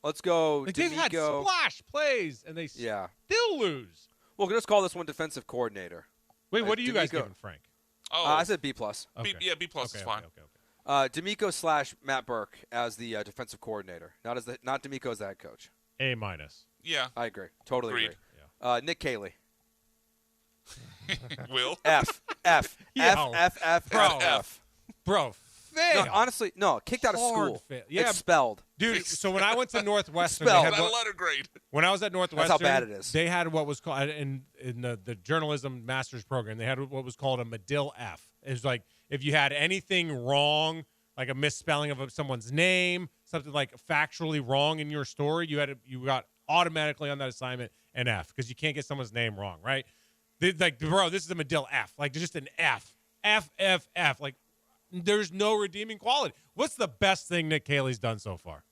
S3: Let's go.
S10: Like they've had
S3: D'Amico.
S10: splash plays and they still lose.
S3: Well, let's call this one defensive coordinator.
S10: Wait, what are you guys
S3: D'Amico.
S10: giving Frank?
S3: I said B plus.
S10: Okay.
S30: B plus is fine.
S3: D'Amico / Matt Burke as the defensive coordinator, not D'Amico as the head coach.
S10: A-.
S30: Yeah,
S3: I agree. Totally
S30: Agreed.
S3: agree. Nick Caley.
S30: Will
S3: F.
S10: Bro, fail.
S3: No, honestly, no. Kicked out of school.
S10: Fail. Yeah,
S3: expelled.
S10: Dude, so when I went to Northwestern,
S3: Expelled.
S10: they had
S30: Not a letter grade.
S10: When I was at Northwestern,
S3: That's how bad it is.
S10: They had what was called in the journalism master's program. They had what was called a Medill F. It was like if you had anything wrong, like a misspelling of someone's name, something like factually wrong in your story, you got automatically on that assignment an F because you can't get someone's name wrong, right? Like, bro, this is a Medill F. Like, just an F. F. Like, there's no redeeming quality. What's the best thing Nick Caley's done so far?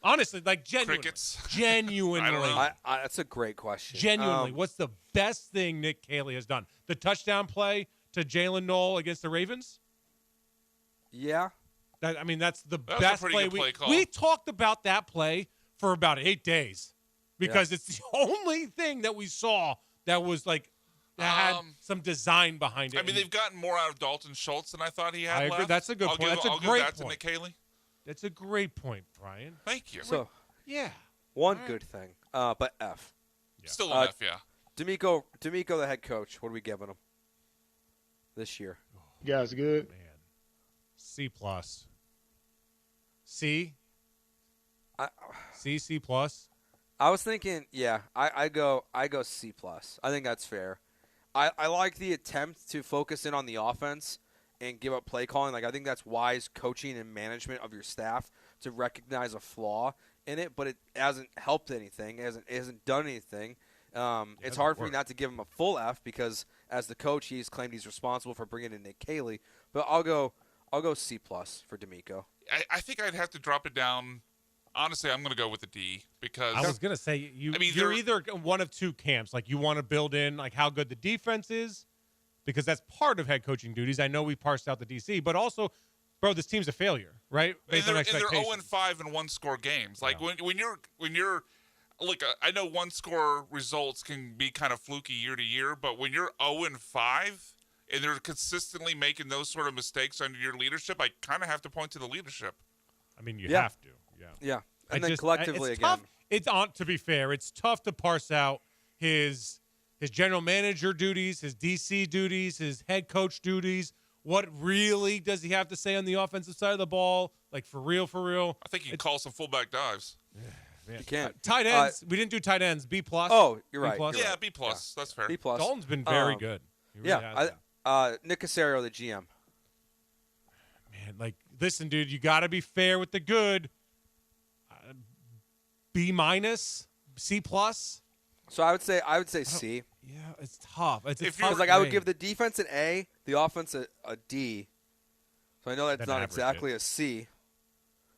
S10: Honestly, like, genuinely.
S30: Crickets.
S10: Genuinely.
S30: I don't know.
S3: That's a great question.
S10: Genuinely, what's the best thing Nick Caley has done? The touchdown play to Jalen Knoll against the Ravens?
S3: Yeah.
S10: That's the
S30: That was a
S10: best
S30: pretty
S10: play.
S30: good play call.
S10: We talked about that play for about 8 days because it's the only thing that we saw that was like that had some design behind it.
S30: I mean, they've gotten more out of Dalton Schultz than I thought he had.
S10: I agree.
S30: Left.
S10: That's a good
S30: I'll
S10: point.
S30: Give,
S10: That's a
S30: I'll
S10: great
S30: give that
S10: point.
S30: to Nick Caley.
S10: That's a great point, Brian.
S30: Thank you.
S3: So,
S10: yeah.
S3: One good thing, but F.
S30: Yeah. Still an F, yeah.
S3: D'Amico, the head coach. What are we giving him this year?
S4: You guys good?
S10: Man. C plus. C. C plus.
S3: I was thinking, I go C plus. I think that's fair. I like the attempt to focus in on the offense and give up play calling. Like I think that's wise coaching and management of your staff to recognize a flaw in it, but it hasn't helped anything. It hasn't done anything. It's hard for me not to give him a full F because as the coach, he's claimed he's responsible for bringing in Nick Caley. But I'll go C plus for D'Amico.
S30: I think I'd have to drop it down. Honestly, I'm going to go with a D because
S10: I was going to say you're either one of two camps. Like you want to build in like how good the defense is because that's part of head coaching duties. I know we parsed out the DC, but also, bro, this team's a failure, right?
S30: And they're 0-5 in one-score games. Like when you're look, I know one-score results can be kind of fluky year to year, but when you're 0-5 and they're consistently making those sort of mistakes under your leadership, I kind of have to point to the leadership.
S10: I mean, you have to.
S3: Yeah. And then collectively
S10: it's
S3: again.
S10: Tough. To be fair, it's tough to parse out his general manager duties, his DC duties, his head coach duties. What really does he have to say on the offensive side of the ball? Like, for real?
S30: I think you can call some fullback dives.
S3: You can't.
S10: Tight ends. We didn't do tight ends. B plus.
S3: Oh, you're right.
S10: B+?
S30: Yeah, B plus. That's fair.
S3: B plus.
S10: Dalton's been very good. He really has been.
S3: Nick Casario, the GM.
S10: Man, like, listen, dude, you got to be fair with the good. B minus, C plus.
S3: So I would say C.
S10: Yeah, it's tough. It's
S3: because I would give the defense an A, the offense a D. So I know that's not exactly a C,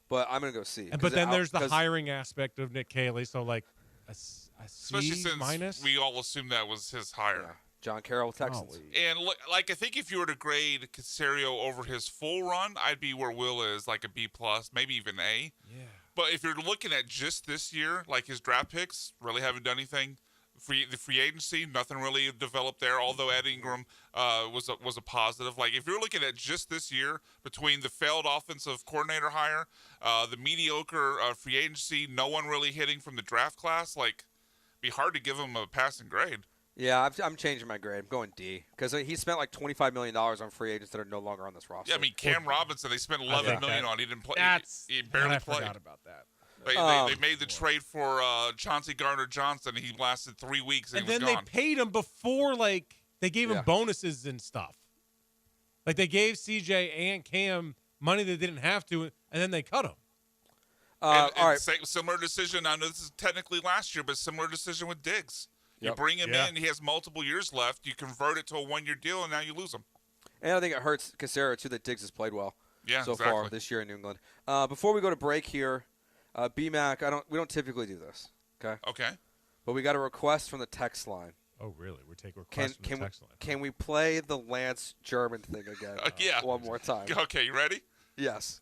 S3: but I'm gonna go C.
S10: But then there's the hiring aspect of Nick Caley. So like,
S30: Especially since
S10: minus?
S30: we all assumed that was his hire.
S3: Yeah. John Carroll, Texans.
S30: And I think if you were to grade Casario over his full run, I'd be where Will is, like a B plus, maybe even A.
S10: Yeah.
S30: But if you're looking at just this year, like his draft picks really haven't done anything. The free agency, nothing really developed there. Although Ed Ingram was a positive. Like if you're looking at just this year, between the failed offensive coordinator hire, the mediocre free agency, no one really hitting from the draft class, like it'd be hard to give him a passing grade.
S3: Yeah, I'm changing my grade. I'm going D because he spent like $25 million on free agents that are no longer on this roster.
S30: Yeah, I mean Cam Robinson, they spent $11 million on. He didn't play. He
S10: I
S30: barely played.
S10: forgot about that.
S30: They made the trade for Chauncey Gardner-Johnson. He lasted 3 weeks and,
S10: And
S30: he was
S10: then
S30: gone.
S10: they paid him before, like, they gave him bonuses and stuff. Like, they gave CJ and Cam money they didn't have to, and then they cut him.
S3: All right.
S30: Similar decision. I know this is technically last year, but similar decision with Diggs. You
S3: Yep.
S30: bring him in. He has multiple years left. You convert it to a one-year deal, and now you lose him.
S3: And I think it hurts Casario, too, that Diggs has played well so far
S30: exactly.
S3: this year in New England. Before we go to break here, B-Mac, we don't typically do this, okay?
S30: Okay.
S3: But we got a request from the text line.
S10: Oh, really? We're taking requests from the text line.
S3: Can we play the Lance German thing again
S30: Yeah.
S3: one more time?
S30: Okay, you ready?
S3: Yes.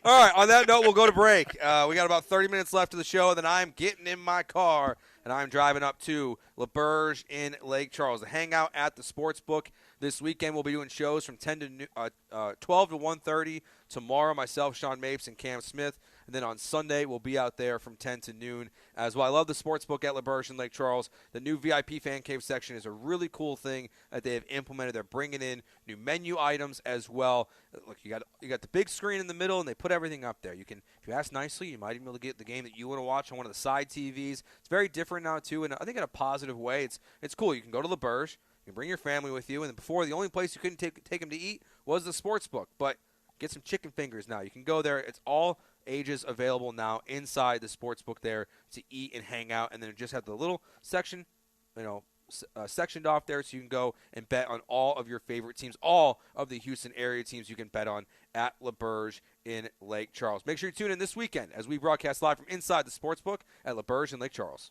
S3: All right, on that note, we'll go to break. We got about 30 minutes left of the show, and then I'm getting in my car, and I'm driving up to LaBerge in Lake Charles to hang out at the sports book. This weekend, we'll be doing shows from 12 to 1:30. Tomorrow, myself, Sean Mapes, and Cam Smith. And then on Sunday, we'll be out there from 10 to noon as well. I love the sports book at LaBerge in Lake Charles. The new VIP fan cave section is a really cool thing that they have implemented. They're bringing in new menu items as well. Look, you got the big screen in the middle, and they put everything up there. You can, if you ask nicely, you might even be able to get the game that you want to watch on one of the side TVs. It's very different now too, and I think in a positive way. It's cool. You can go to LaBerge, you can bring your family with you, and before the only place you couldn't take them to eat was the sports book, but get some chicken fingers now. You can go there. It's all ages available now inside the sports book there to eat and hang out, and then just have the little section, sectioned off there so you can go and bet on all of your favorite teams, all of the Houston area teams you can bet on at LaBerge in Lake Charles. Make sure you tune in this weekend as we broadcast live from inside the sports book at LaBerge in Lake Charles.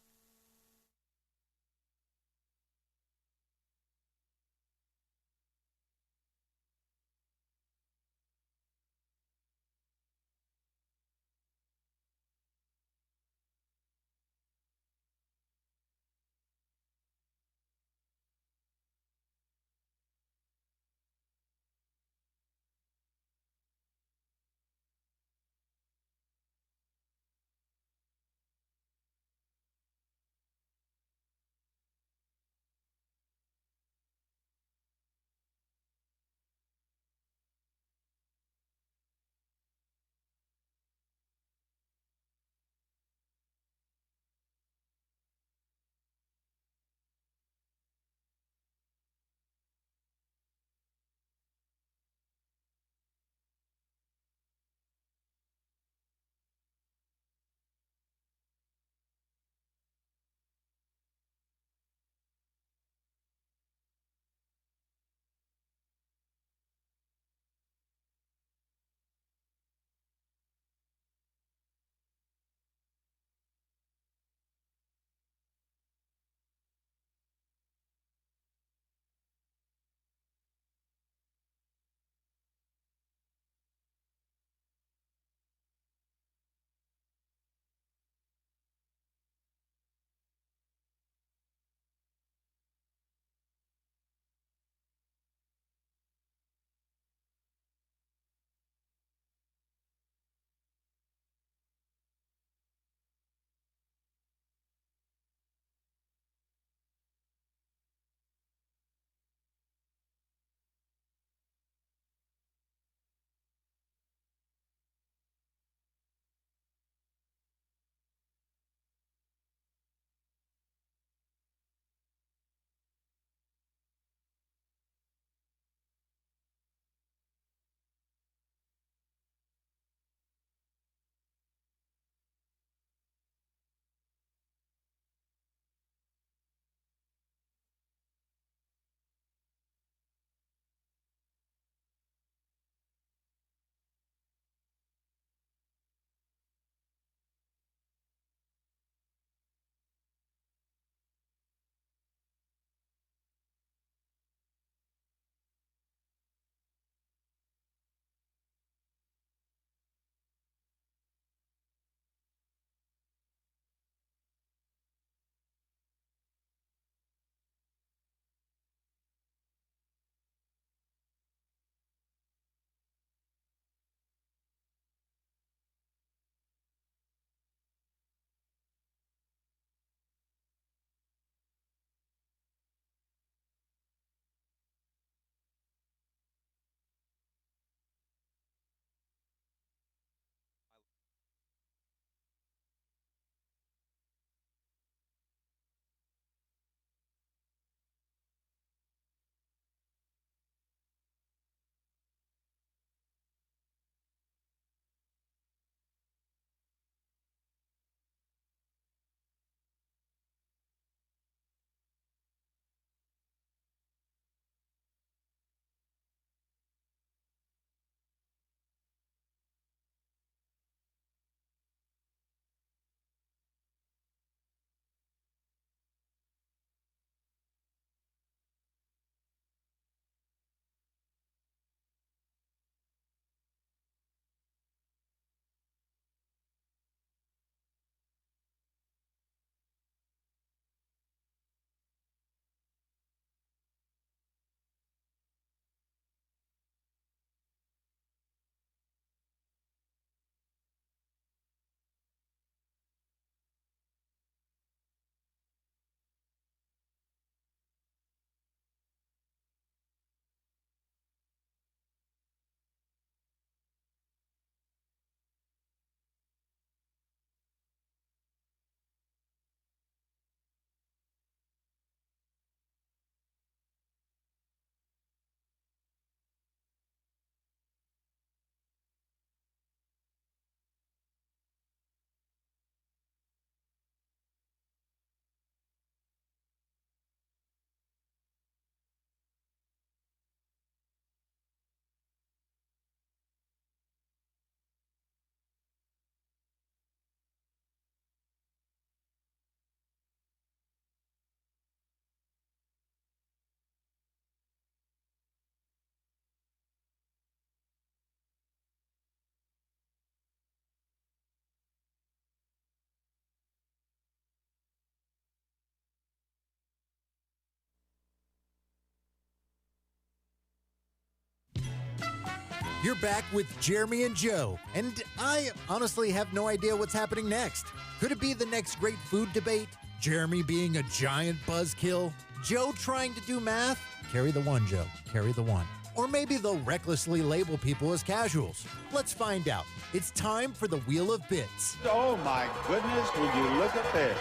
S15: You're back with Jeremy and Joe, and I honestly have no idea what's happening next. Could it be the next great food debate? Jeremy being a giant buzzkill? Joe trying to do math? Carry the one, Joe. Carry the one. Or maybe they'll recklessly label people as casuals. Let's find out. It's time for the Wheel of Bits.
S11: Oh my goodness, would you look at this?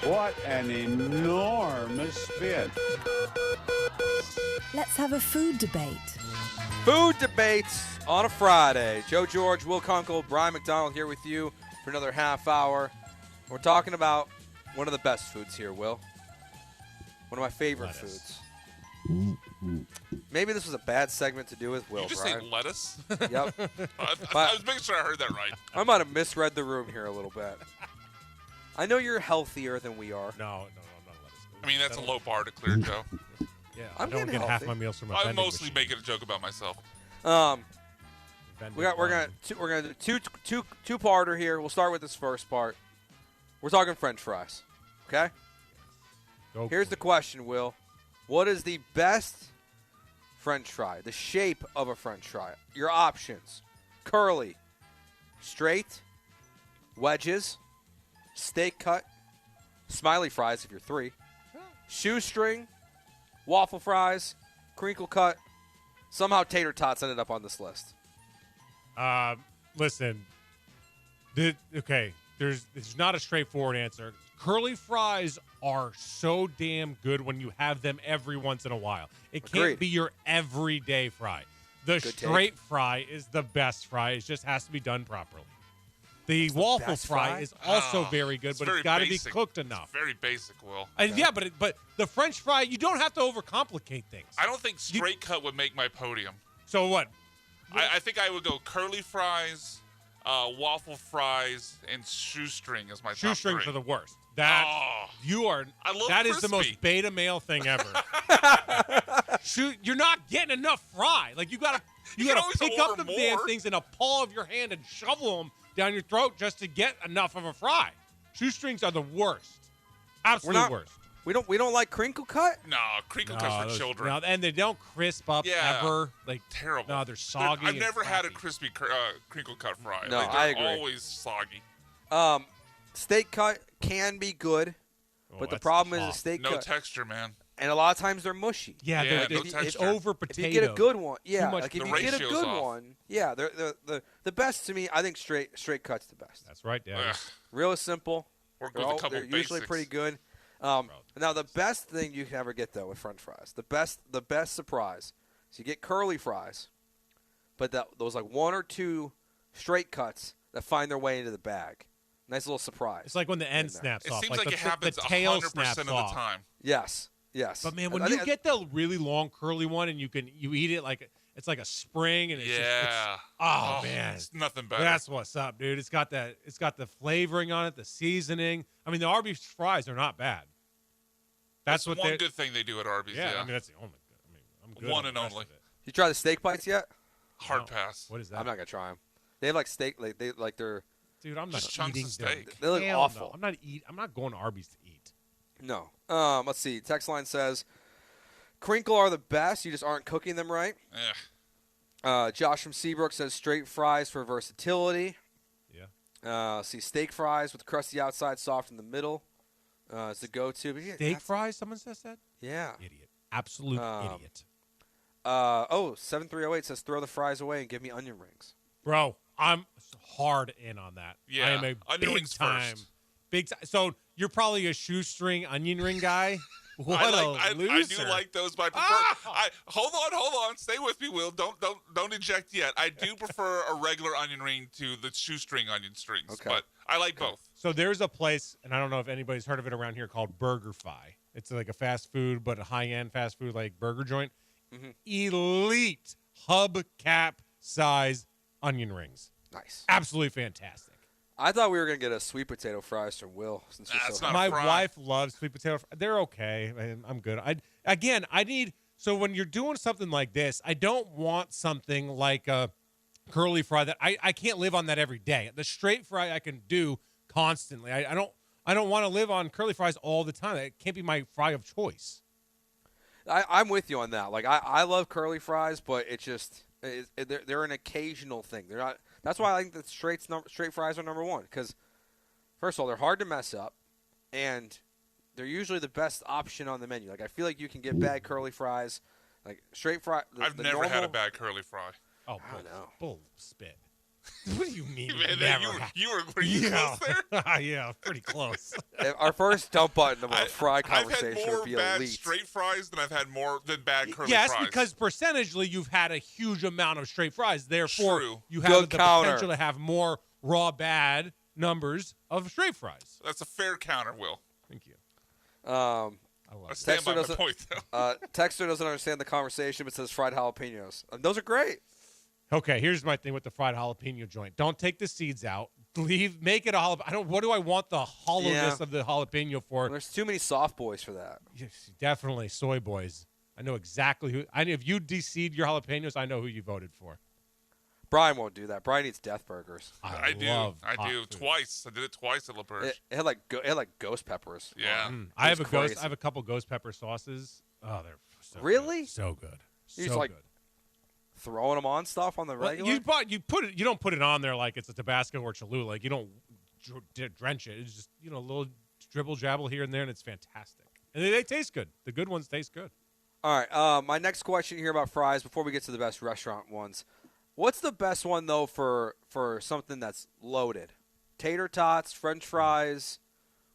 S11: What an enormous spin.
S13: Let's have a food debate.
S3: Food debates on a Friday. Joe George, Will Kunkel, Brian McDonald here with you for another half hour. We're talking about one of the best foods here, Will. One of my favorite foods. Maybe this was a bad segment to do with Will,
S30: You just
S3: Brian.
S30: say lettuce?
S3: Yep.
S30: I was making sure I heard that right.
S3: I might have misread the room here a little bit. I know you're healthier than we are.
S10: No, I'm not lettuce.
S30: I mean, that's a low bar to clear, Joe.
S10: Yeah,
S3: I'm
S10: I don't
S3: getting
S10: get half
S3: healthy.
S10: my meals from a
S30: I'm
S10: vending
S30: mostly
S10: machine.
S30: making a joke about myself.
S3: We're gonna do two-parter here. We'll start with this first part. We're talking French fries. Okay. Here's the question, Will. What is the best French fry? The shape of a French fry. Your options: curly, straight, wedges, steak cut, smiley fries if you're 3, shoestring, waffle fries, crinkle cut. Somehow tater tots ended up on this list.
S10: Listen. There's not a straightforward answer. Curly fries are so damn good when you have them every once in a while. It can't
S3: Agreed.
S10: be your everyday fry. The
S3: Good
S10: straight
S3: take.
S10: fry is the best fry. It just has to be done properly. The waffle
S3: best
S10: fry
S3: fry?
S10: is also very good, but
S30: very
S10: it's got to be
S30: basic.
S10: cooked enough.
S30: It's very basic, Will.
S10: Yeah, but the French fry, you don't have to overcomplicate things.
S30: I don't think straight cut would make my podium.
S10: So what?
S30: I think I would go curly fries, waffle fries, and shoestring as my top
S10: Shoestring
S30: 3.
S10: for the worst. That you are.
S30: I love
S10: that is the most
S30: crispy.
S10: beta male thing ever. You're not getting enough fry. Like you gotta
S30: always
S10: pick up
S30: order
S10: the damn
S30: more.
S10: things in a paw of your hand and shovel them down your throat just to get enough of a fry. Shoestrings are the worst. Absolute worst.
S3: We don't like crinkle cut.
S30: No, crinkle cuts for children.
S10: No, and they don't crisp up
S30: Yeah.
S10: ever. Like
S30: Terrible.
S10: No, they're soggy.
S30: I've
S10: and
S30: never had a
S10: crappy.
S30: crispy crinkle cut fry.
S3: No,
S30: Like, they're
S3: I agree.
S30: always soggy.
S3: Steak cut can be good, but the
S30: that's
S3: problem is
S30: tough.
S3: the steak
S30: No
S3: cut.
S30: texture, man.
S3: And a lot of times they're mushy.
S10: Yeah,
S30: Yeah,
S10: they're-
S30: no
S10: it's
S30: texture.
S10: over
S3: If you get a
S10: potato.
S3: good one, yeah,
S10: much-
S3: like if
S30: The
S3: you get a
S30: ratio's
S3: good
S30: off.
S3: one, yeah, the best to me, I think straight cut's the best.
S10: That's right, Dad.
S30: Ugh.
S3: Real simple.
S30: Or
S3: They're,
S30: go with a couple
S3: they're usually
S30: basics.
S3: pretty good. Now the best thing you can ever get though with French fries, the best surprise, is you get curly fries, but those like 1 or 2 straight cuts that find their way into the bag. Nice little surprise.
S10: It's like when the end
S3: in there.
S10: snaps
S30: It
S10: off.
S30: seems
S10: like
S30: like
S10: the,
S30: it happens
S10: the tail
S30: 100%
S10: snaps
S30: of the
S10: off.
S30: time.
S3: Yes.
S10: But man, when
S3: I
S10: you
S3: think-
S10: get the really long curly one and you eat it like it's like a spring and it's
S30: Yeah.
S10: just, man,
S30: It's nothing better.
S10: that's what's up, dude. It's got the flavoring on it, the seasoning. I mean, the Arby's fries are not bad. That's what
S30: one
S10: they.
S30: good thing they do at Arby's.
S10: Yeah,
S30: Yeah,
S10: I mean that's the only. I mean, I'm good.
S30: One
S10: on
S30: and
S10: the rest
S30: only.
S10: of it.
S3: You try the steak bites yet?
S30: Hard pass.
S10: What is that?
S3: I'm not gonna try them. They have like steak, like they're.
S10: Dude, I'm
S30: Just
S10: not
S30: chunks
S10: eating
S30: of steak.
S3: They look
S10: Hell
S3: awful.
S10: No. I'm not going to Arby's to eat.
S3: No. Let's see. Text line says, crinkle are the best. You just aren't cooking them right. Josh from Seabrook says straight fries for versatility.
S10: Yeah.
S3: See steak fries with crusty outside, soft in the middle. It's the go-to. But yeah,
S10: Steak fries? Someone says that?
S3: Yeah.
S10: Idiot. Absolute idiot.
S3: 7308 says throw the fries away and give me onion rings.
S10: Bro, I'm hard in on that.
S30: Yeah,
S10: I am a
S30: onion
S10: big
S30: rings
S10: time.
S30: first.
S10: Big time. So you're probably a shoestring onion ring guy? What
S30: I
S10: a loser.
S30: do like those, but I prefer. Hold on. Stay with me, Will. Don't eject yet. I do prefer a regular onion ring to the shoestring onion strings.
S3: Okay.
S30: But I like both.
S10: So there's a place, and I don't know if anybody's heard of it around here, called BurgerFi. It's like a fast food, but a high-end fast food like burger joint.
S3: Mm-hmm.
S10: Elite hubcap size onion rings.
S3: Nice.
S10: Absolutely fantastic.
S3: I thought we were going to get a sweet potato fries from Will. Since you're
S30: That's
S3: so
S30: not
S10: My
S30: a fry.
S10: wife loves sweet potato fries. They're okay. I'm good. I need. So when you're doing something like this, I don't want something like a curly fry that I can't live on that every day. The straight fry I can do constantly. I don't want to live on curly fries all the time. It can't be my fry of choice.
S3: I'm with you on that. Like I love curly fries, but it's just They're an occasional thing. They're not. That's why I think that straight fries are number one. Because first of all, they're hard to mess up, and they're usually the best option on the menu. Like I feel like you can get bad curly fries, like straight fry.
S30: I've never had a bad curly fry.
S10: Oh,
S3: I don't know.
S10: Bull spit. What do you mean?
S30: Man, were you
S10: yeah.
S30: close there?
S10: Yeah, pretty close.
S3: Our first dump button of our fry conversation
S30: I've had more
S3: would be
S30: bad
S3: elite.
S30: straight fries than I've had more than bad curly
S10: Yes,
S30: fries.
S10: because percentagely you've had a huge amount of straight fries. Therefore,
S30: True.
S10: you have
S3: Good
S10: the
S3: counter.
S10: potential to have more raw bad numbers of straight fries.
S30: That's a fair counter, Will.
S10: Thank you.
S30: I stand by my point, though.
S3: Texter doesn't understand the conversation, but says fried jalapenos. Those are great.
S10: Okay, here's my thing with the fried jalapeno joint. Don't take the seeds out. Make it a jalapeno. What do I want the hollowness of the jalapeno for?
S3: There's too many soft boys for that.
S10: Yes, definitely soy boys. I know exactly who. If you de-seed your jalapenos, I know who you voted for.
S3: Brian won't do that. Brian eats death burgers.
S30: I do.
S10: love
S30: I
S10: hot
S30: do
S10: food.
S30: twice. I did it twice at La Perche.
S3: It had like ghost peppers.
S30: Yeah.
S10: I have
S3: It's
S10: I
S3: crazy.
S10: have a couple ghost pepper sauces. Oh, they're so
S3: Really?
S10: good. So good.
S3: You
S10: So
S3: just like
S10: good.
S3: throwing them on stuff on the
S10: Well,
S3: regular.
S10: you don't put it on there like it's a Tabasco or Cholula. Like you don't drench it. It's just a little dribble jabble here and there, and it's fantastic. And they taste good. The good ones taste good.
S3: All right. My next question here about fries before we get to the best restaurant ones. What's the best one though for something that's loaded? Tater tots, French fries,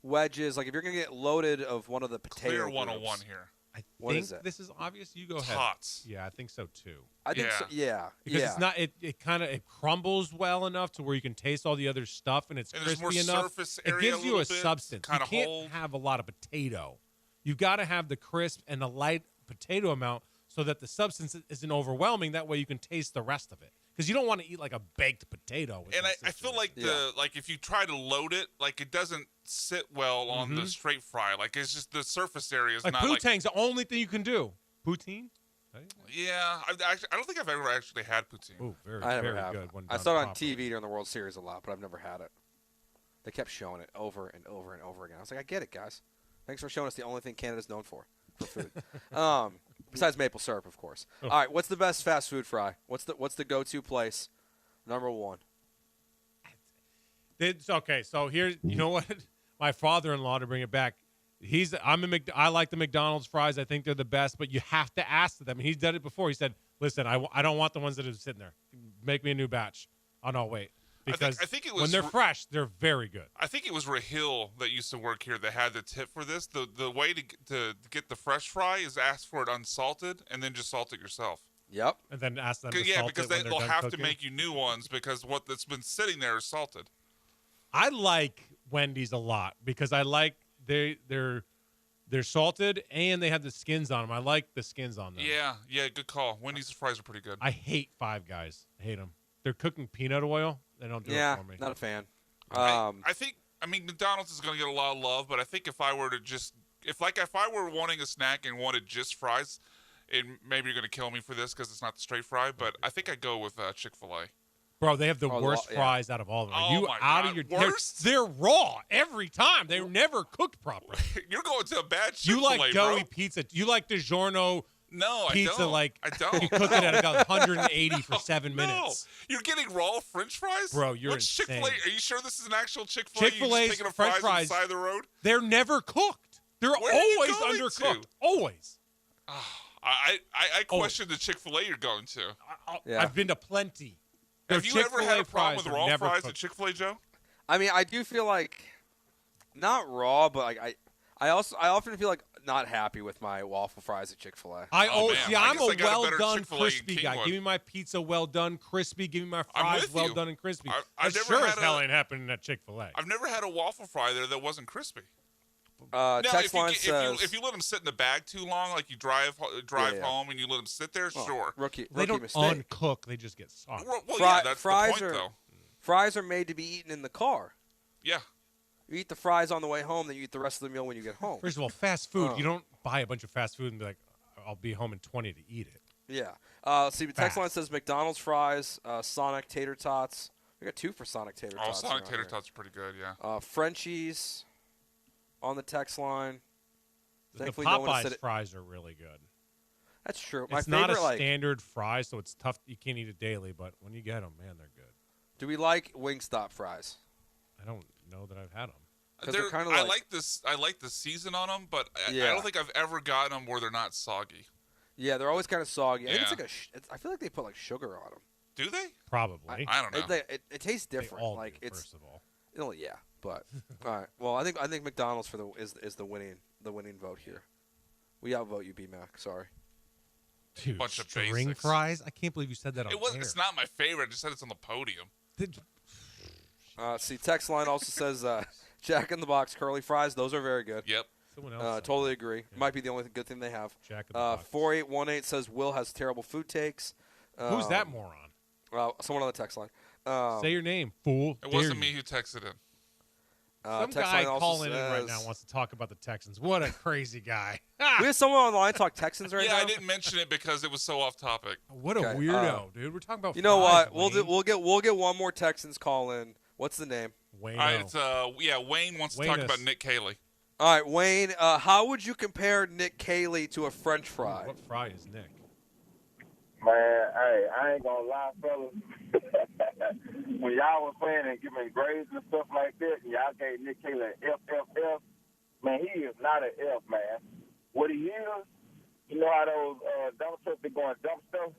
S3: wedges. Like if you're gonna get loaded of one of the potato
S30: Clear
S3: groups,
S30: 101 here.
S10: I
S3: What
S10: think
S3: is it?
S10: this is obvious. You go ahead.
S30: Tots.
S10: Yeah, I think so too.
S3: I think so. Yeah.
S10: Because
S3: yeah.
S10: it's not. It kind of crumbles well enough to where you can taste all the other stuff, and it's
S30: And there's
S10: crispy
S30: more
S10: enough.
S30: surface
S10: It
S30: area
S10: gives
S30: a
S10: you a
S30: little bit,
S10: substance. You
S30: kinda
S10: can't
S30: hold.
S10: have a lot of potato. You've got to have the crisp and the light potato amount so that the substance isn't overwhelming. That way you can taste the rest of it. Because you don't want to eat like a baked potato. With
S30: And
S10: that
S30: I feel like
S3: Yeah.
S30: if you try to load it, like it doesn't sit well on the straight fry. Like it's just the surface area is
S10: like
S30: not
S10: poutine's the only thing you can do. Poutine?
S30: Yeah, I don't think I've ever actually had poutine.
S10: Oh, very,
S3: I never
S10: very
S3: have.
S10: good. When
S3: I
S10: done
S3: saw it on
S10: properly.
S3: TV during the World Series a lot, but I've never had it. They kept showing it over and over and over again. I was like, I get it, guys. Thanks for showing us the only thing Canada's known for food. Besides maple syrup, of course.
S10: Oh.
S3: All right, what's the best fast food fry? What's the go-to place? Number one.
S10: It's okay. So here's, you know what? My father-in-law, to bring it back, I like the McDonald's fries. I think they're the best, but you have to ask them. He's done it before. He said, "Listen, I don't want the ones that are sitting there. Make me a new batch." Oh no, wait. Because
S30: I think it was
S10: when they're fresh, they're very good.
S30: I think it was Rahil that used to work here that had the tip for this. The way to get the fresh fry is ask for it unsalted and then just salt it yourself.
S3: Yep.
S10: And then ask them to
S30: Yeah,
S10: salt
S30: because
S10: it when they're
S30: they'll
S10: done
S30: have
S10: cooking.
S30: to make you new ones because what that's been sitting there is salted.
S10: I like Wendy's a lot because I like they're salted and they have the skins on them. I like the skins on them.
S30: Yeah, good call. Wendy's fries are pretty good.
S10: I hate Five Guys. I hate them. They're cooking peanut oil. They don't do it for me.
S3: Not a fan.
S30: I think McDonald's is going to get a lot of love, but I think if I were wanting a snack and wanted just fries, and maybe you're going to kill me for this because it's not the straight fry, but I think I'd go with Chick-fil-A.
S10: Bro, they have the worst fries out of all of them. Are you out of your
S30: worst?
S10: They're raw every time. They're never cooked properly.
S30: You're going to a bad
S10: You
S30: Chick-fil-A,
S10: like doughy
S30: bro.
S10: pizza. You like DiGiorno pizza
S30: I don't.
S10: like
S30: I don't.
S10: you cook it at about 180 for 7 minutes.
S30: You're getting raw French fries?
S10: Bro, you're
S30: What's
S10: insane.
S30: Chick-fil-A? Are you sure this is an actual Chick-fil-A? You're
S10: Chick-fil-A's
S30: just taking a
S10: French
S30: fries on
S10: fries,
S30: the side of the road?
S10: They're never cooked. They're
S30: Where are you
S10: always
S30: going
S10: undercooked.
S30: to?
S10: Always.
S30: I question the Chick-fil-A you're going to.
S10: I've been to plenty.
S30: Have you ever had a problem with
S10: fries are
S30: raw
S10: never
S30: fries
S10: cooked.
S30: at Chick-fil-A, Joe?
S3: I mean, I do feel like not raw, but like I often feel like not happy with my waffle fries at Chick-fil-A.
S10: I'm
S30: guess I
S10: a
S30: got a
S10: well
S30: better
S10: done
S30: Chick-fil-A
S10: crispy
S30: in
S10: guy.
S30: Kingwood.
S10: Give me my pizza well done, crispy. Give me my
S30: I'm
S10: fries
S30: with
S10: well
S30: you.
S10: done and crispy.
S30: I've
S10: That
S30: never
S10: sure as
S30: had
S10: hell
S30: a-
S10: ain't happening at Chick-fil-A.
S30: I've never had a waffle fry there that wasn't crispy.
S3: Text line says
S30: if you let them sit in the bag too long, like you drive
S3: Yeah.
S30: home and you let them sit there, sure.
S3: Rookie
S10: They don't
S3: mistake.
S10: uncook. They just get soft.
S30: Well, yeah, that's
S3: fries
S30: the point,
S3: are
S30: though.
S3: fries are made to be eaten in the car.
S30: Yeah.
S3: You eat the fries on the way home, then you eat the rest of the meal when you get home.
S10: First of all, fast food.
S3: Oh.
S10: You don't buy a bunch of fast food and be like, I'll be home in 20 to eat it.
S3: Yeah. See, the text
S10: Fast.
S3: line says McDonald's fries, Sonic tater tots. We got 2 for Sonic tater
S30: Oh,
S3: tots.
S30: Sonic
S3: around
S30: tater
S3: here.
S30: tots are pretty good, yeah.
S3: Frenchies on the text line.
S10: The
S3: Thankfully, no one has
S10: Popeyes
S3: said it.
S10: fries are really good.
S3: That's true.
S10: It's
S3: My
S10: not a
S3: favorite,
S10: standard fry, so it's tough. You can't eat it daily, but when you get them, man, they're good.
S3: do we like Wingstop fries?
S10: I don't know that I've had them.
S3: They're kind of
S30: I like this. I like the season on them, but I don't think I've ever gotten them where they're not soggy.
S3: Yeah, they're always kind of soggy. I think
S30: Yeah.
S3: it's like I feel like they put like sugar on them.
S30: Do they?
S10: Probably.
S30: I don't know.
S3: It tastes different.
S10: all
S3: like
S10: do,
S3: it's
S10: first of all.
S3: Oh yeah, but all right. Well, I think McDonald's is the winning vote here. We outvote you, B-Mac. Sorry.
S10: Dude,
S30: Bunch of
S10: string
S30: basics.
S10: fries? I can't believe you said that on air.
S30: It's not my favorite. I just said it's on the podium.
S3: See, text line also says Jack in the Box curly fries. Those are very good.
S30: Yep.
S10: Someone else.
S3: Totally agree. Might be the only good thing they have.
S10: Jack in the Box.
S3: 4818 says Will has terrible food takes.
S10: Who's that moron?
S3: Someone on the text line.
S10: Say your name, fool.
S30: It wasn't me who texted in.
S10: Some
S3: text
S10: guy
S3: line also
S10: calling in right
S3: says-
S10: now wants to talk about the Texans. What a crazy guy.
S3: We have someone online talk Texans right
S30: Yeah,
S3: now.
S30: I didn't mention it because it was so off topic.
S10: What a
S3: Okay,
S10: weirdo, dude. We're talking about
S3: You know
S10: fries,
S3: what? We'll get one more Texans call in. What's the name?
S10: Wayne.
S30: All right, it's Wayne wants to talk about Nick Cayley.
S3: All right, Wayne. How would you compare Nick Cayley to a French fry?
S10: What fry is Nick?
S13: Man, hey, I ain't gonna lie, fellas. When y'all was playing and giving grades and stuff like that, and y'all gave Nick Cayley an F, man, he is not an F, man. What he is, you know how those dump trucks be going dump stuff,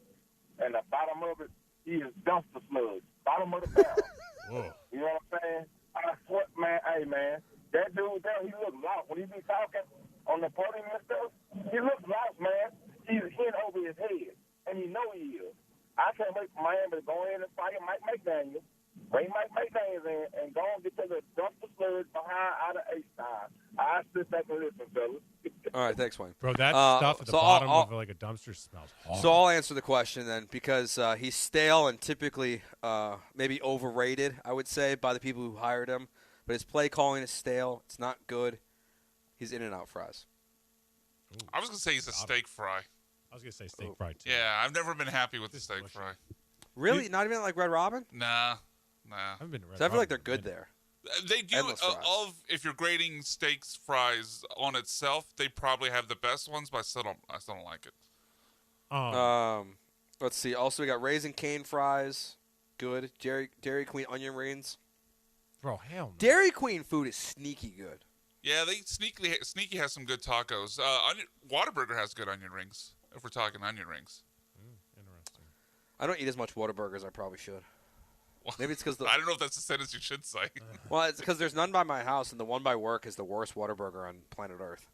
S13: and the bottom of it, he is dumpster sludge, bottom of the barrel.
S10: Whoa.
S13: You know what I'm saying? I swear, man, hey, man, that dude there, he looks lost. When he be talking on the podium and stuff, he looks lost, man. He's in over his head, and he know he is. I can't wait for Miami to go in and fire Mike McDaniel. Bring Mike McDaniel in and go and get to the dumpster sludge behind out of H-Time. I sit back and listen, fellas.
S3: All right, thanks, Wayne.
S10: Bro, that stuff at the bottom of like a dumpster smells hard.
S3: So I'll answer the question then, because he's stale and typically maybe overrated, I would say, by the people who hired him. But his play calling is stale. It's not good. He's In-N-Out fries.
S30: I was gonna say he's a steak fry.
S10: I was gonna say steak fry too.
S30: Yeah, I've never been happy with the steak fry.
S3: Really? Not even like Red Robin?
S30: Nah.
S10: I haven't been to Red
S3: So I feel like
S10: Robin
S3: they're
S10: in a
S3: good
S10: minute.
S3: there.
S30: They do.
S3: Endless fries.
S30: If you're grading steaks fries on itself, they probably have the best ones, but I still don't like it.
S3: Let's see. Also, we got Raisin Cane fries. Good. Dairy Queen onion rings.
S10: Bro, hell no.
S3: Dairy Queen food is sneaky good.
S30: Yeah, they sneaky has some good tacos. Whataburger has good onion rings. If we're talking onion rings.
S10: Interesting.
S3: I don't eat as much Whataburger as I probably should. Maybe it's because
S30: I don't know if that's a sentence you should say.
S3: Well, it's because there's none by my house, and the one by work is the worst Whataburger on planet Earth.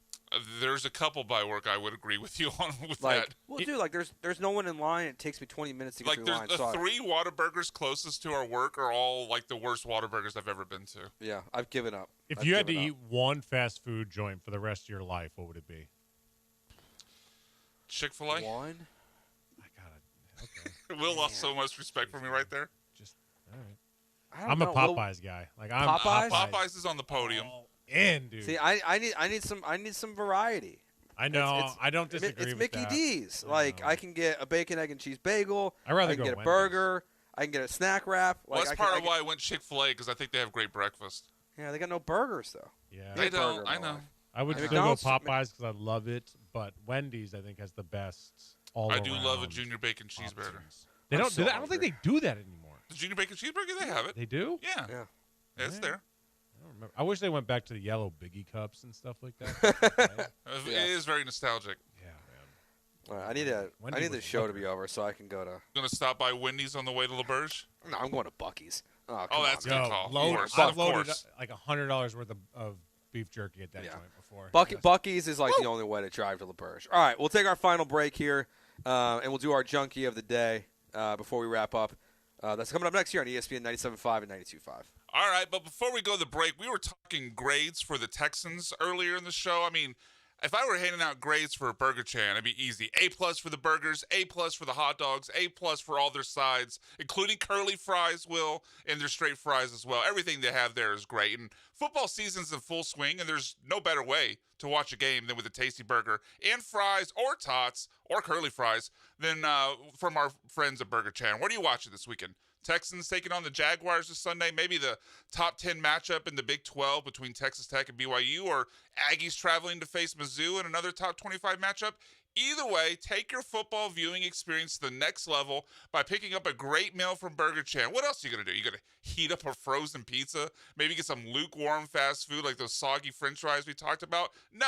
S30: There's a couple by work I would agree with you on with
S3: Like,
S30: that.
S3: well, dude, like there's no one in line. It takes me 20 minutes to get
S30: Like
S3: through
S30: there's
S3: line.
S30: the
S3: So
S30: three Whataburgers closest to our work are all like the worst Whataburgers I've ever been to.
S3: Yeah, I've given up.
S10: If
S3: I've
S10: you had to
S3: given
S10: eat one fast food joint for the rest of your life, what would it be?
S30: Chick-fil-A.
S3: One.
S10: Okay.
S30: Will lost so much respect for me right there.
S10: All right.
S3: I don't
S10: I'm
S3: know.
S10: a Popeyes guy. Like I'm
S3: Popeyes?
S30: Popeyes is on the podium.
S10: In, dude.
S3: See, I need some variety.
S10: I know.
S3: It's-
S10: I don't disagree
S3: It's
S10: with
S3: Mickey
S10: that.
S3: D's. Like I can get a bacon, egg, and cheese bagel.
S10: I'd rather
S3: I can
S10: go
S3: get a
S10: Wendy's.
S3: burger. I can get a snack wrap.
S30: Well,
S3: Like,
S30: that's
S3: I
S30: part
S3: can,
S30: of why I went Chick-fil-A because I think they have great breakfast.
S3: Yeah, they got no burgers though.
S10: Yeah.
S30: They
S3: Need a
S30: don't.
S3: burger in
S30: I
S3: my
S30: know.
S3: life.
S10: I would
S3: And
S10: still go
S3: McDonald's-
S10: Popeyes because I love it, but Wendy's I think has the best all
S30: I do love a
S10: around
S30: junior bacon cheeseburger.
S10: options. They don't do that. I don't think they do that anymore.
S30: The junior bacon cheeseburger, they have it.
S10: They do?
S30: Yeah.
S3: Yeah.
S30: It's there.
S10: I don't remember. I wish they went back to the yellow Biggie cups and stuff like that.
S30: It is very nostalgic.
S10: Yeah,
S3: All right, I need the show to be over so I can go to.
S30: Gonna stop by Wendy's on the way to LaBerge?
S3: No, I'm going to Buc-ee's. Oh,
S30: Oh, that's a good call. Of course.
S10: I've loaded like $100 worth of beef jerky at that joint before.
S3: Buc-ee's is like the only way to drive to LaBerge. All right, we'll take our final break here, and we'll do our junkie of the day before we wrap up. That's coming up next year on ESPN 97.5 and 92.5.
S30: All right, but before we go to the break, we were talking grades for the Texans earlier in the show. I mean, if I were handing out grades for a Burger Chan, it'd be easy. A+ for the burgers, A+ for the hot dogs, A+ for all their sides, including curly fries, Will, and their straight fries as well. Everything they have there is great. And football season's in full swing, and there's no better way to watch a game than with a tasty burger and fries or tots or curly fries than from our friends at Burger Chan. What are you watching this weekend? Texans taking on the Jaguars this Sunday, maybe the top 10 matchup in the Big 12 between Texas Tech and BYU, or Aggies traveling to face Mizzou in another top 25 matchup. Either way, take your football viewing experience to the next level by picking up a great meal from Burger Chan. What else are you going to do? You're going to heat up a frozen pizza? Maybe get some lukewarm fast food like those soggy french fries we talked about? No.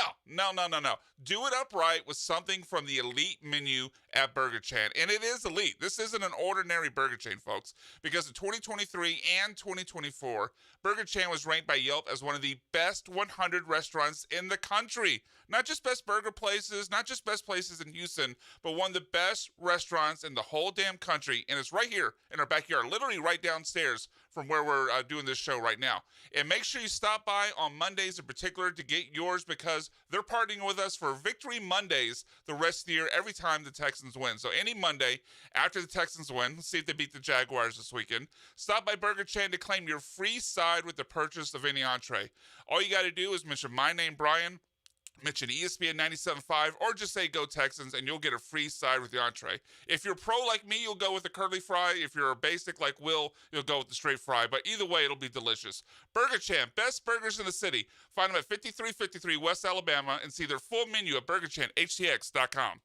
S30: Do it upright with something from the elite menu at Burger Chan. And it is elite. This isn't an ordinary burger chain, folks, because in 2023 and 2024, Burger Chan was ranked by Yelp as one of the best 100 restaurants in the country. Not just best burger places, not just best places in Houston, but one of the best restaurants in the whole damn country. And it's right here in our backyard, literally right downstairs from where we're doing this show right now. And make sure you stop by on Mondays in particular to get yours, because they're partnering with us for Victory Mondays the rest of the year every time the Texans win. So any Monday after the Texans win, let's see if they beat the Jaguars this weekend, stop by Burger Chan to claim your free side with the purchase of any entree. All you got to do is mention my name, Brian, mention ESPN 97.5, or just say Go Texans, and you'll get a free side with the entree. If you're pro like me, you'll go with the curly fry. If you're a basic like Will, you'll go with the straight fry. But either way, it'll be delicious. Burger Chan, best burgers in the city. Find them at 5353 West Alabama and see their full menu at BurgerChanHTX.com.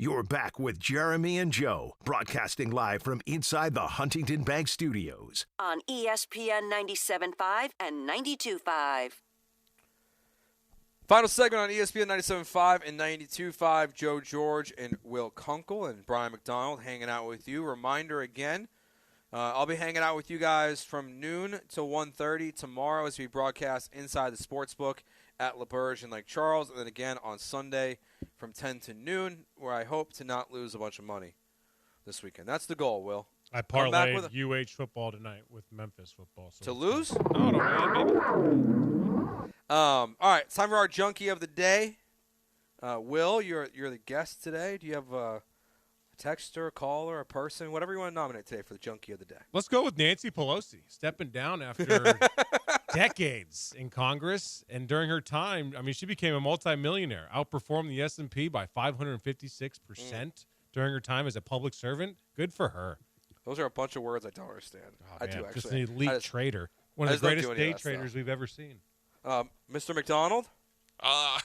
S26: You're back with Jeremy and Joe, broadcasting live from inside the Huntington Bank Studios.
S27: On ESPN 97.5 and 92.5.
S3: Final segment on ESPN 97.5 and 92.5. Joe George and Will Kunkel and Brian McDonald hanging out with you. Reminder again, I'll be hanging out with you guys from noon till 1:30 tomorrow as we broadcast inside the Sportsbook at LaBerge in Lake Charles, and then again on Sunday from 10 to noon, where I hope to not lose a bunch of money this weekend. That's the goal, Will.
S10: I parlayed UH football tonight with Memphis football. So
S3: to lose?
S10: No, maybe.
S3: All right, time for our junkie of the day. Will, you're the guest today. Do you have a texter, a caller, a person, whatever you want to nominate today for the junkie of the day?
S10: Let's go with Nancy Pelosi, stepping down after decades in Congress. And during her time, I mean, she became a multimillionaire, outperformed the S&P by 556% during her time as a public servant. Good for her.
S3: Those are a bunch of words I don't understand. I do, actually.
S10: Just an elite trader. One of the greatest day traders we've ever seen.
S3: Mr. McDonald?
S30: I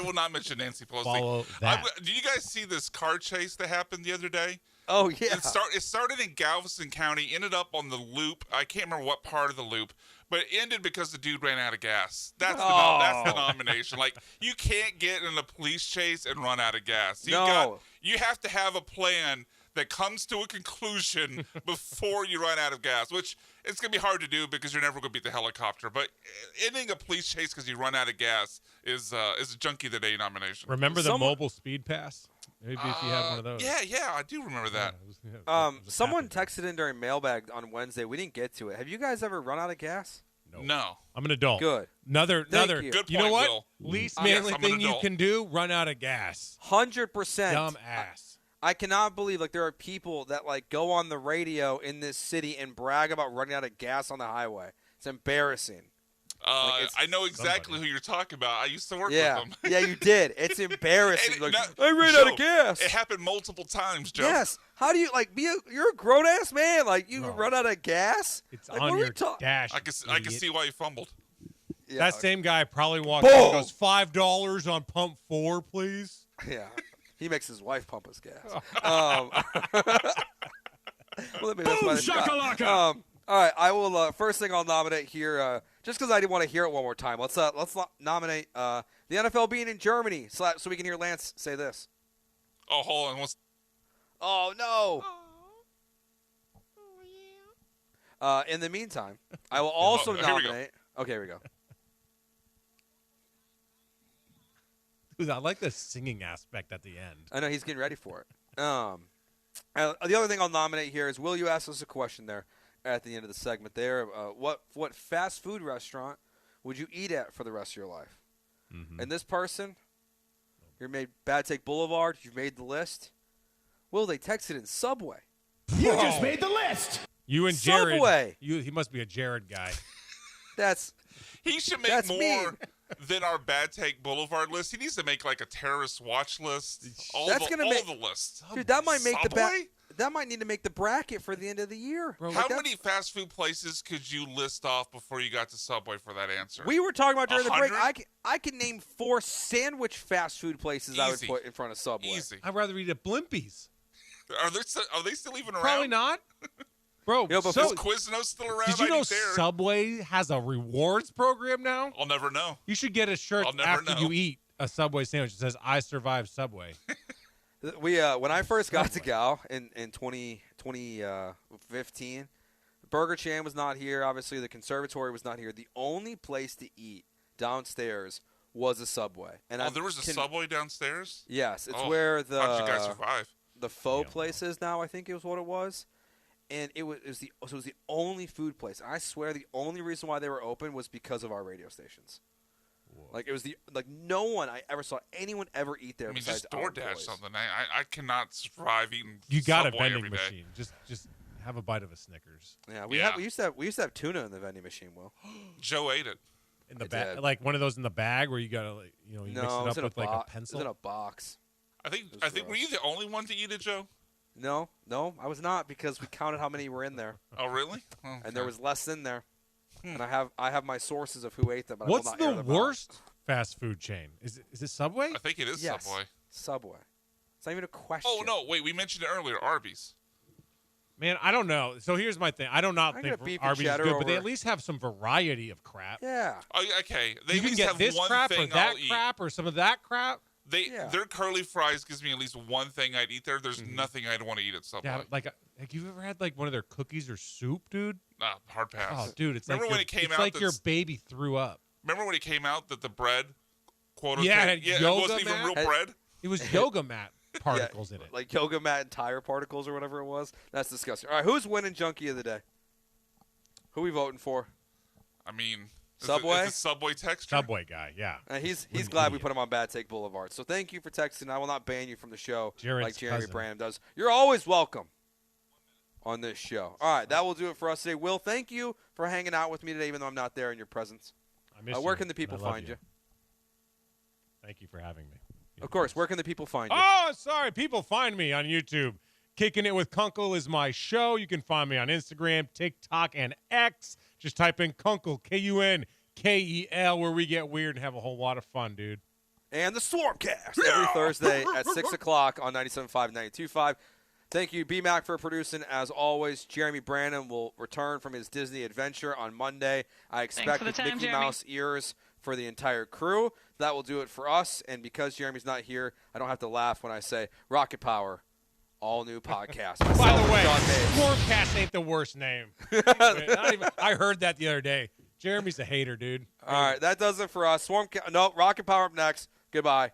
S30: will not mention Nancy Pelosi.
S10: Follow that.
S30: Did you guys see this car chase that happened the other day?
S3: Oh, yeah.
S30: It started in Galveston County, ended up on the loop. I can't remember what part of the loop, but it ended because the dude ran out of gas. That's the nomination. Like, you can't get in a police chase and run out of gas. You have to have a plan that comes to a conclusion before you run out of gas, which it's going to be hard to do because you're never going to beat the helicopter. But ending a police chase because you run out of gas is a Junkie of the Day nomination.
S10: Remember the mobile speed pass? Maybe if you had one of those.
S30: Yeah, I do remember that.
S3: Someone texted in during mailbag on Wednesday. We didn't get to it. Have you guys ever run out of gas?
S30: No.
S10: I'm an adult.
S3: Good.
S10: Another.
S3: Good
S10: You know
S30: point,
S10: what?
S30: Will.
S10: Least
S30: Yes,
S10: manly
S30: I'm an
S10: thing you
S30: adult.
S10: can do: run out of gas.
S3: 100%.
S10: Dumb ass.
S3: I cannot believe there are people that go on the radio in this city and brag about running out of gas on the highway. It's embarrassing.
S30: I know exactly who you're talking about. I used to work with them.
S3: Yeah, you did. It's embarrassing. I ran out of gas.
S30: It happened multiple times, Joe.
S3: Yes. How do you you're a grown ass man? Run out of gas?
S10: It's on your dash.
S30: I can see why you fumbled.
S3: Yeah,
S10: that same guy probably walks in and goes, $5 on pump 4, please.
S3: Yeah. He makes his wife pump his gas. Well, maybe that's why shakalaka. All right, I will. First thing I'll nominate here, just because I didn't want to hear it one more time. Let's nominate the NFL being in Germany, so we can hear Lance say this.
S30: Oh, hold on.
S3: Oh no. In the meantime, I will also nominate. Okay, here we go.
S10: Dude, I like the singing aspect at the end.
S3: I know he's getting ready for it. The other thing I'll nominate here is, Will, you asked us a question there at the end of the segment there. What fast food restaurant would you eat at for the rest of your life? Mm-hmm. And this person, you made Bad Take Boulevard. You've made the list. Will, they texted in Subway.
S12: You just made the list.
S10: You and Jared.
S3: Subway.
S10: He must be a Jared guy.
S30: He should make more than our Bad Take Boulevard list. He needs to make a terrorist watch list. All the lists.
S3: Dude, that might make
S30: Subway?
S3: that might need to make the bracket for the end of the year.
S30: Bro, how many fast food places could you list off before you got to Subway for that answer?
S3: We were talking about during
S30: 100?
S3: the break. I can name 4 sandwich fast food places I would put in front of Subway.
S30: Easy.
S10: I'd rather eat at Blimpies.
S30: Are they still even around?
S10: Probably not. Bro,
S30: is Quiznos still around?
S10: Did you know Subway has a rewards program now?
S30: I'll never know.
S10: You should get a shirt after you eat a Subway sandwich that says, I survived Subway.
S3: When I first got to Gal in 2015, Burger Chan was not here. Obviously, the conservatory was not here. The only place to eat downstairs was a Subway. And
S30: there was a Subway downstairs?
S3: Yes. It's where the
S30: how did you guys survive?
S3: The faux place is now, I think it was what it was. And it was the only food place. I swear the only reason why they were open was because of our radio stations. Whoa. It was no one I ever saw anyone ever eat there.
S30: Just DoorDash something. I cannot survive eating.
S10: You got
S30: Subway
S10: a vending
S30: every day.
S10: machine. Just have a bite of a Snickers.
S3: Yeah, we used to have tuna in the vending machine. Will
S30: Joe ate it
S10: in the bag, like one of those in the bag where you gotta you mix it up with a pencil.
S3: It was in a box.
S30: I think were you the only one to eat it, Joe?
S3: No, I was not, because we counted how many were in there.
S30: Oh, really? Okay.
S3: And there was less in there. And I have my sources of who ate them. But
S10: What's
S3: I will not
S10: the
S3: air them
S10: worst fast food chain? Is it Subway?
S30: I think it is Subway.
S3: Subway. It's not even a question.
S30: Oh no! Wait, we mentioned it earlier. Arby's.
S10: Man, I don't know. So here's my thing. I do not think Arby's is good, but they at
S3: over-
S10: least have some variety of crap.
S3: Yeah.
S30: Oh, okay. They
S10: You
S30: at
S10: can
S30: least
S10: get
S30: have
S10: this
S30: one
S10: crap or
S30: thing
S10: that
S30: I'll eat.
S10: crap or some of that crap.
S30: Their curly fries gives me at least one thing I'd eat there. There's nothing I'd want to eat at Subway.
S10: Yeah, like you've ever had one of their cookies or soup, dude?
S30: Nah, hard pass.
S10: Oh, dude, it's
S30: Remember
S10: like
S30: when it came
S10: it's
S30: out
S10: like your baby threw up.
S30: Remember when it came out that the bread, quote
S10: Yeah,
S30: unquote,
S10: it had
S30: it
S10: yoga
S30: wasn't even
S10: mat.
S30: real bread.
S10: It was yoga mat particles in it.
S3: Like yoga mat and tire particles or whatever it was. That's disgusting. All right, who's winning Junkie of the Day? Who we voting for?
S30: I mean,
S3: Subway?
S30: Is it Subway texture?
S10: Subway guy, yeah.
S3: He's glad we put him on Bad Take Boulevard. So thank you for texting. I will not ban you from the show like Jeremy
S10: cousin.
S3: Branham does. You're always welcome on this show. All right, that will do it for us today. Will, thank you for hanging out with me today, even though I'm not there in your presence.
S10: I miss
S3: Where
S10: you,
S3: can the people
S10: and I love
S3: find you?
S10: Thank you for having me.
S3: Of course, where can the people find you?
S10: Oh, sorry. People find me on YouTube. Kicking It with Kunkel is my show. You can find me on Instagram, TikTok, and X. Just type in Kunkel, Kunkel, where we get weird and have a whole lot of fun, dude.
S3: And the Swarmcast every Thursday at 6 o'clock on 97.5 and 92.5. Thank you, BMAC, for producing as always. Jeremy Branham will return from his Disney adventure on Monday. I expect
S2: for the time,
S3: Mickey
S2: Jeremy.
S3: Mouse ears for the entire crew. That will do it for us. And because Jeremy's not here, I don't have to laugh when I say Rocket Power, all new podcast.
S10: By the way, Swarmcast ain't the worst name. I heard that the other day. Jeremy's a hater, dude.
S3: All right, that does it for us. Rocket Power up next. Goodbye.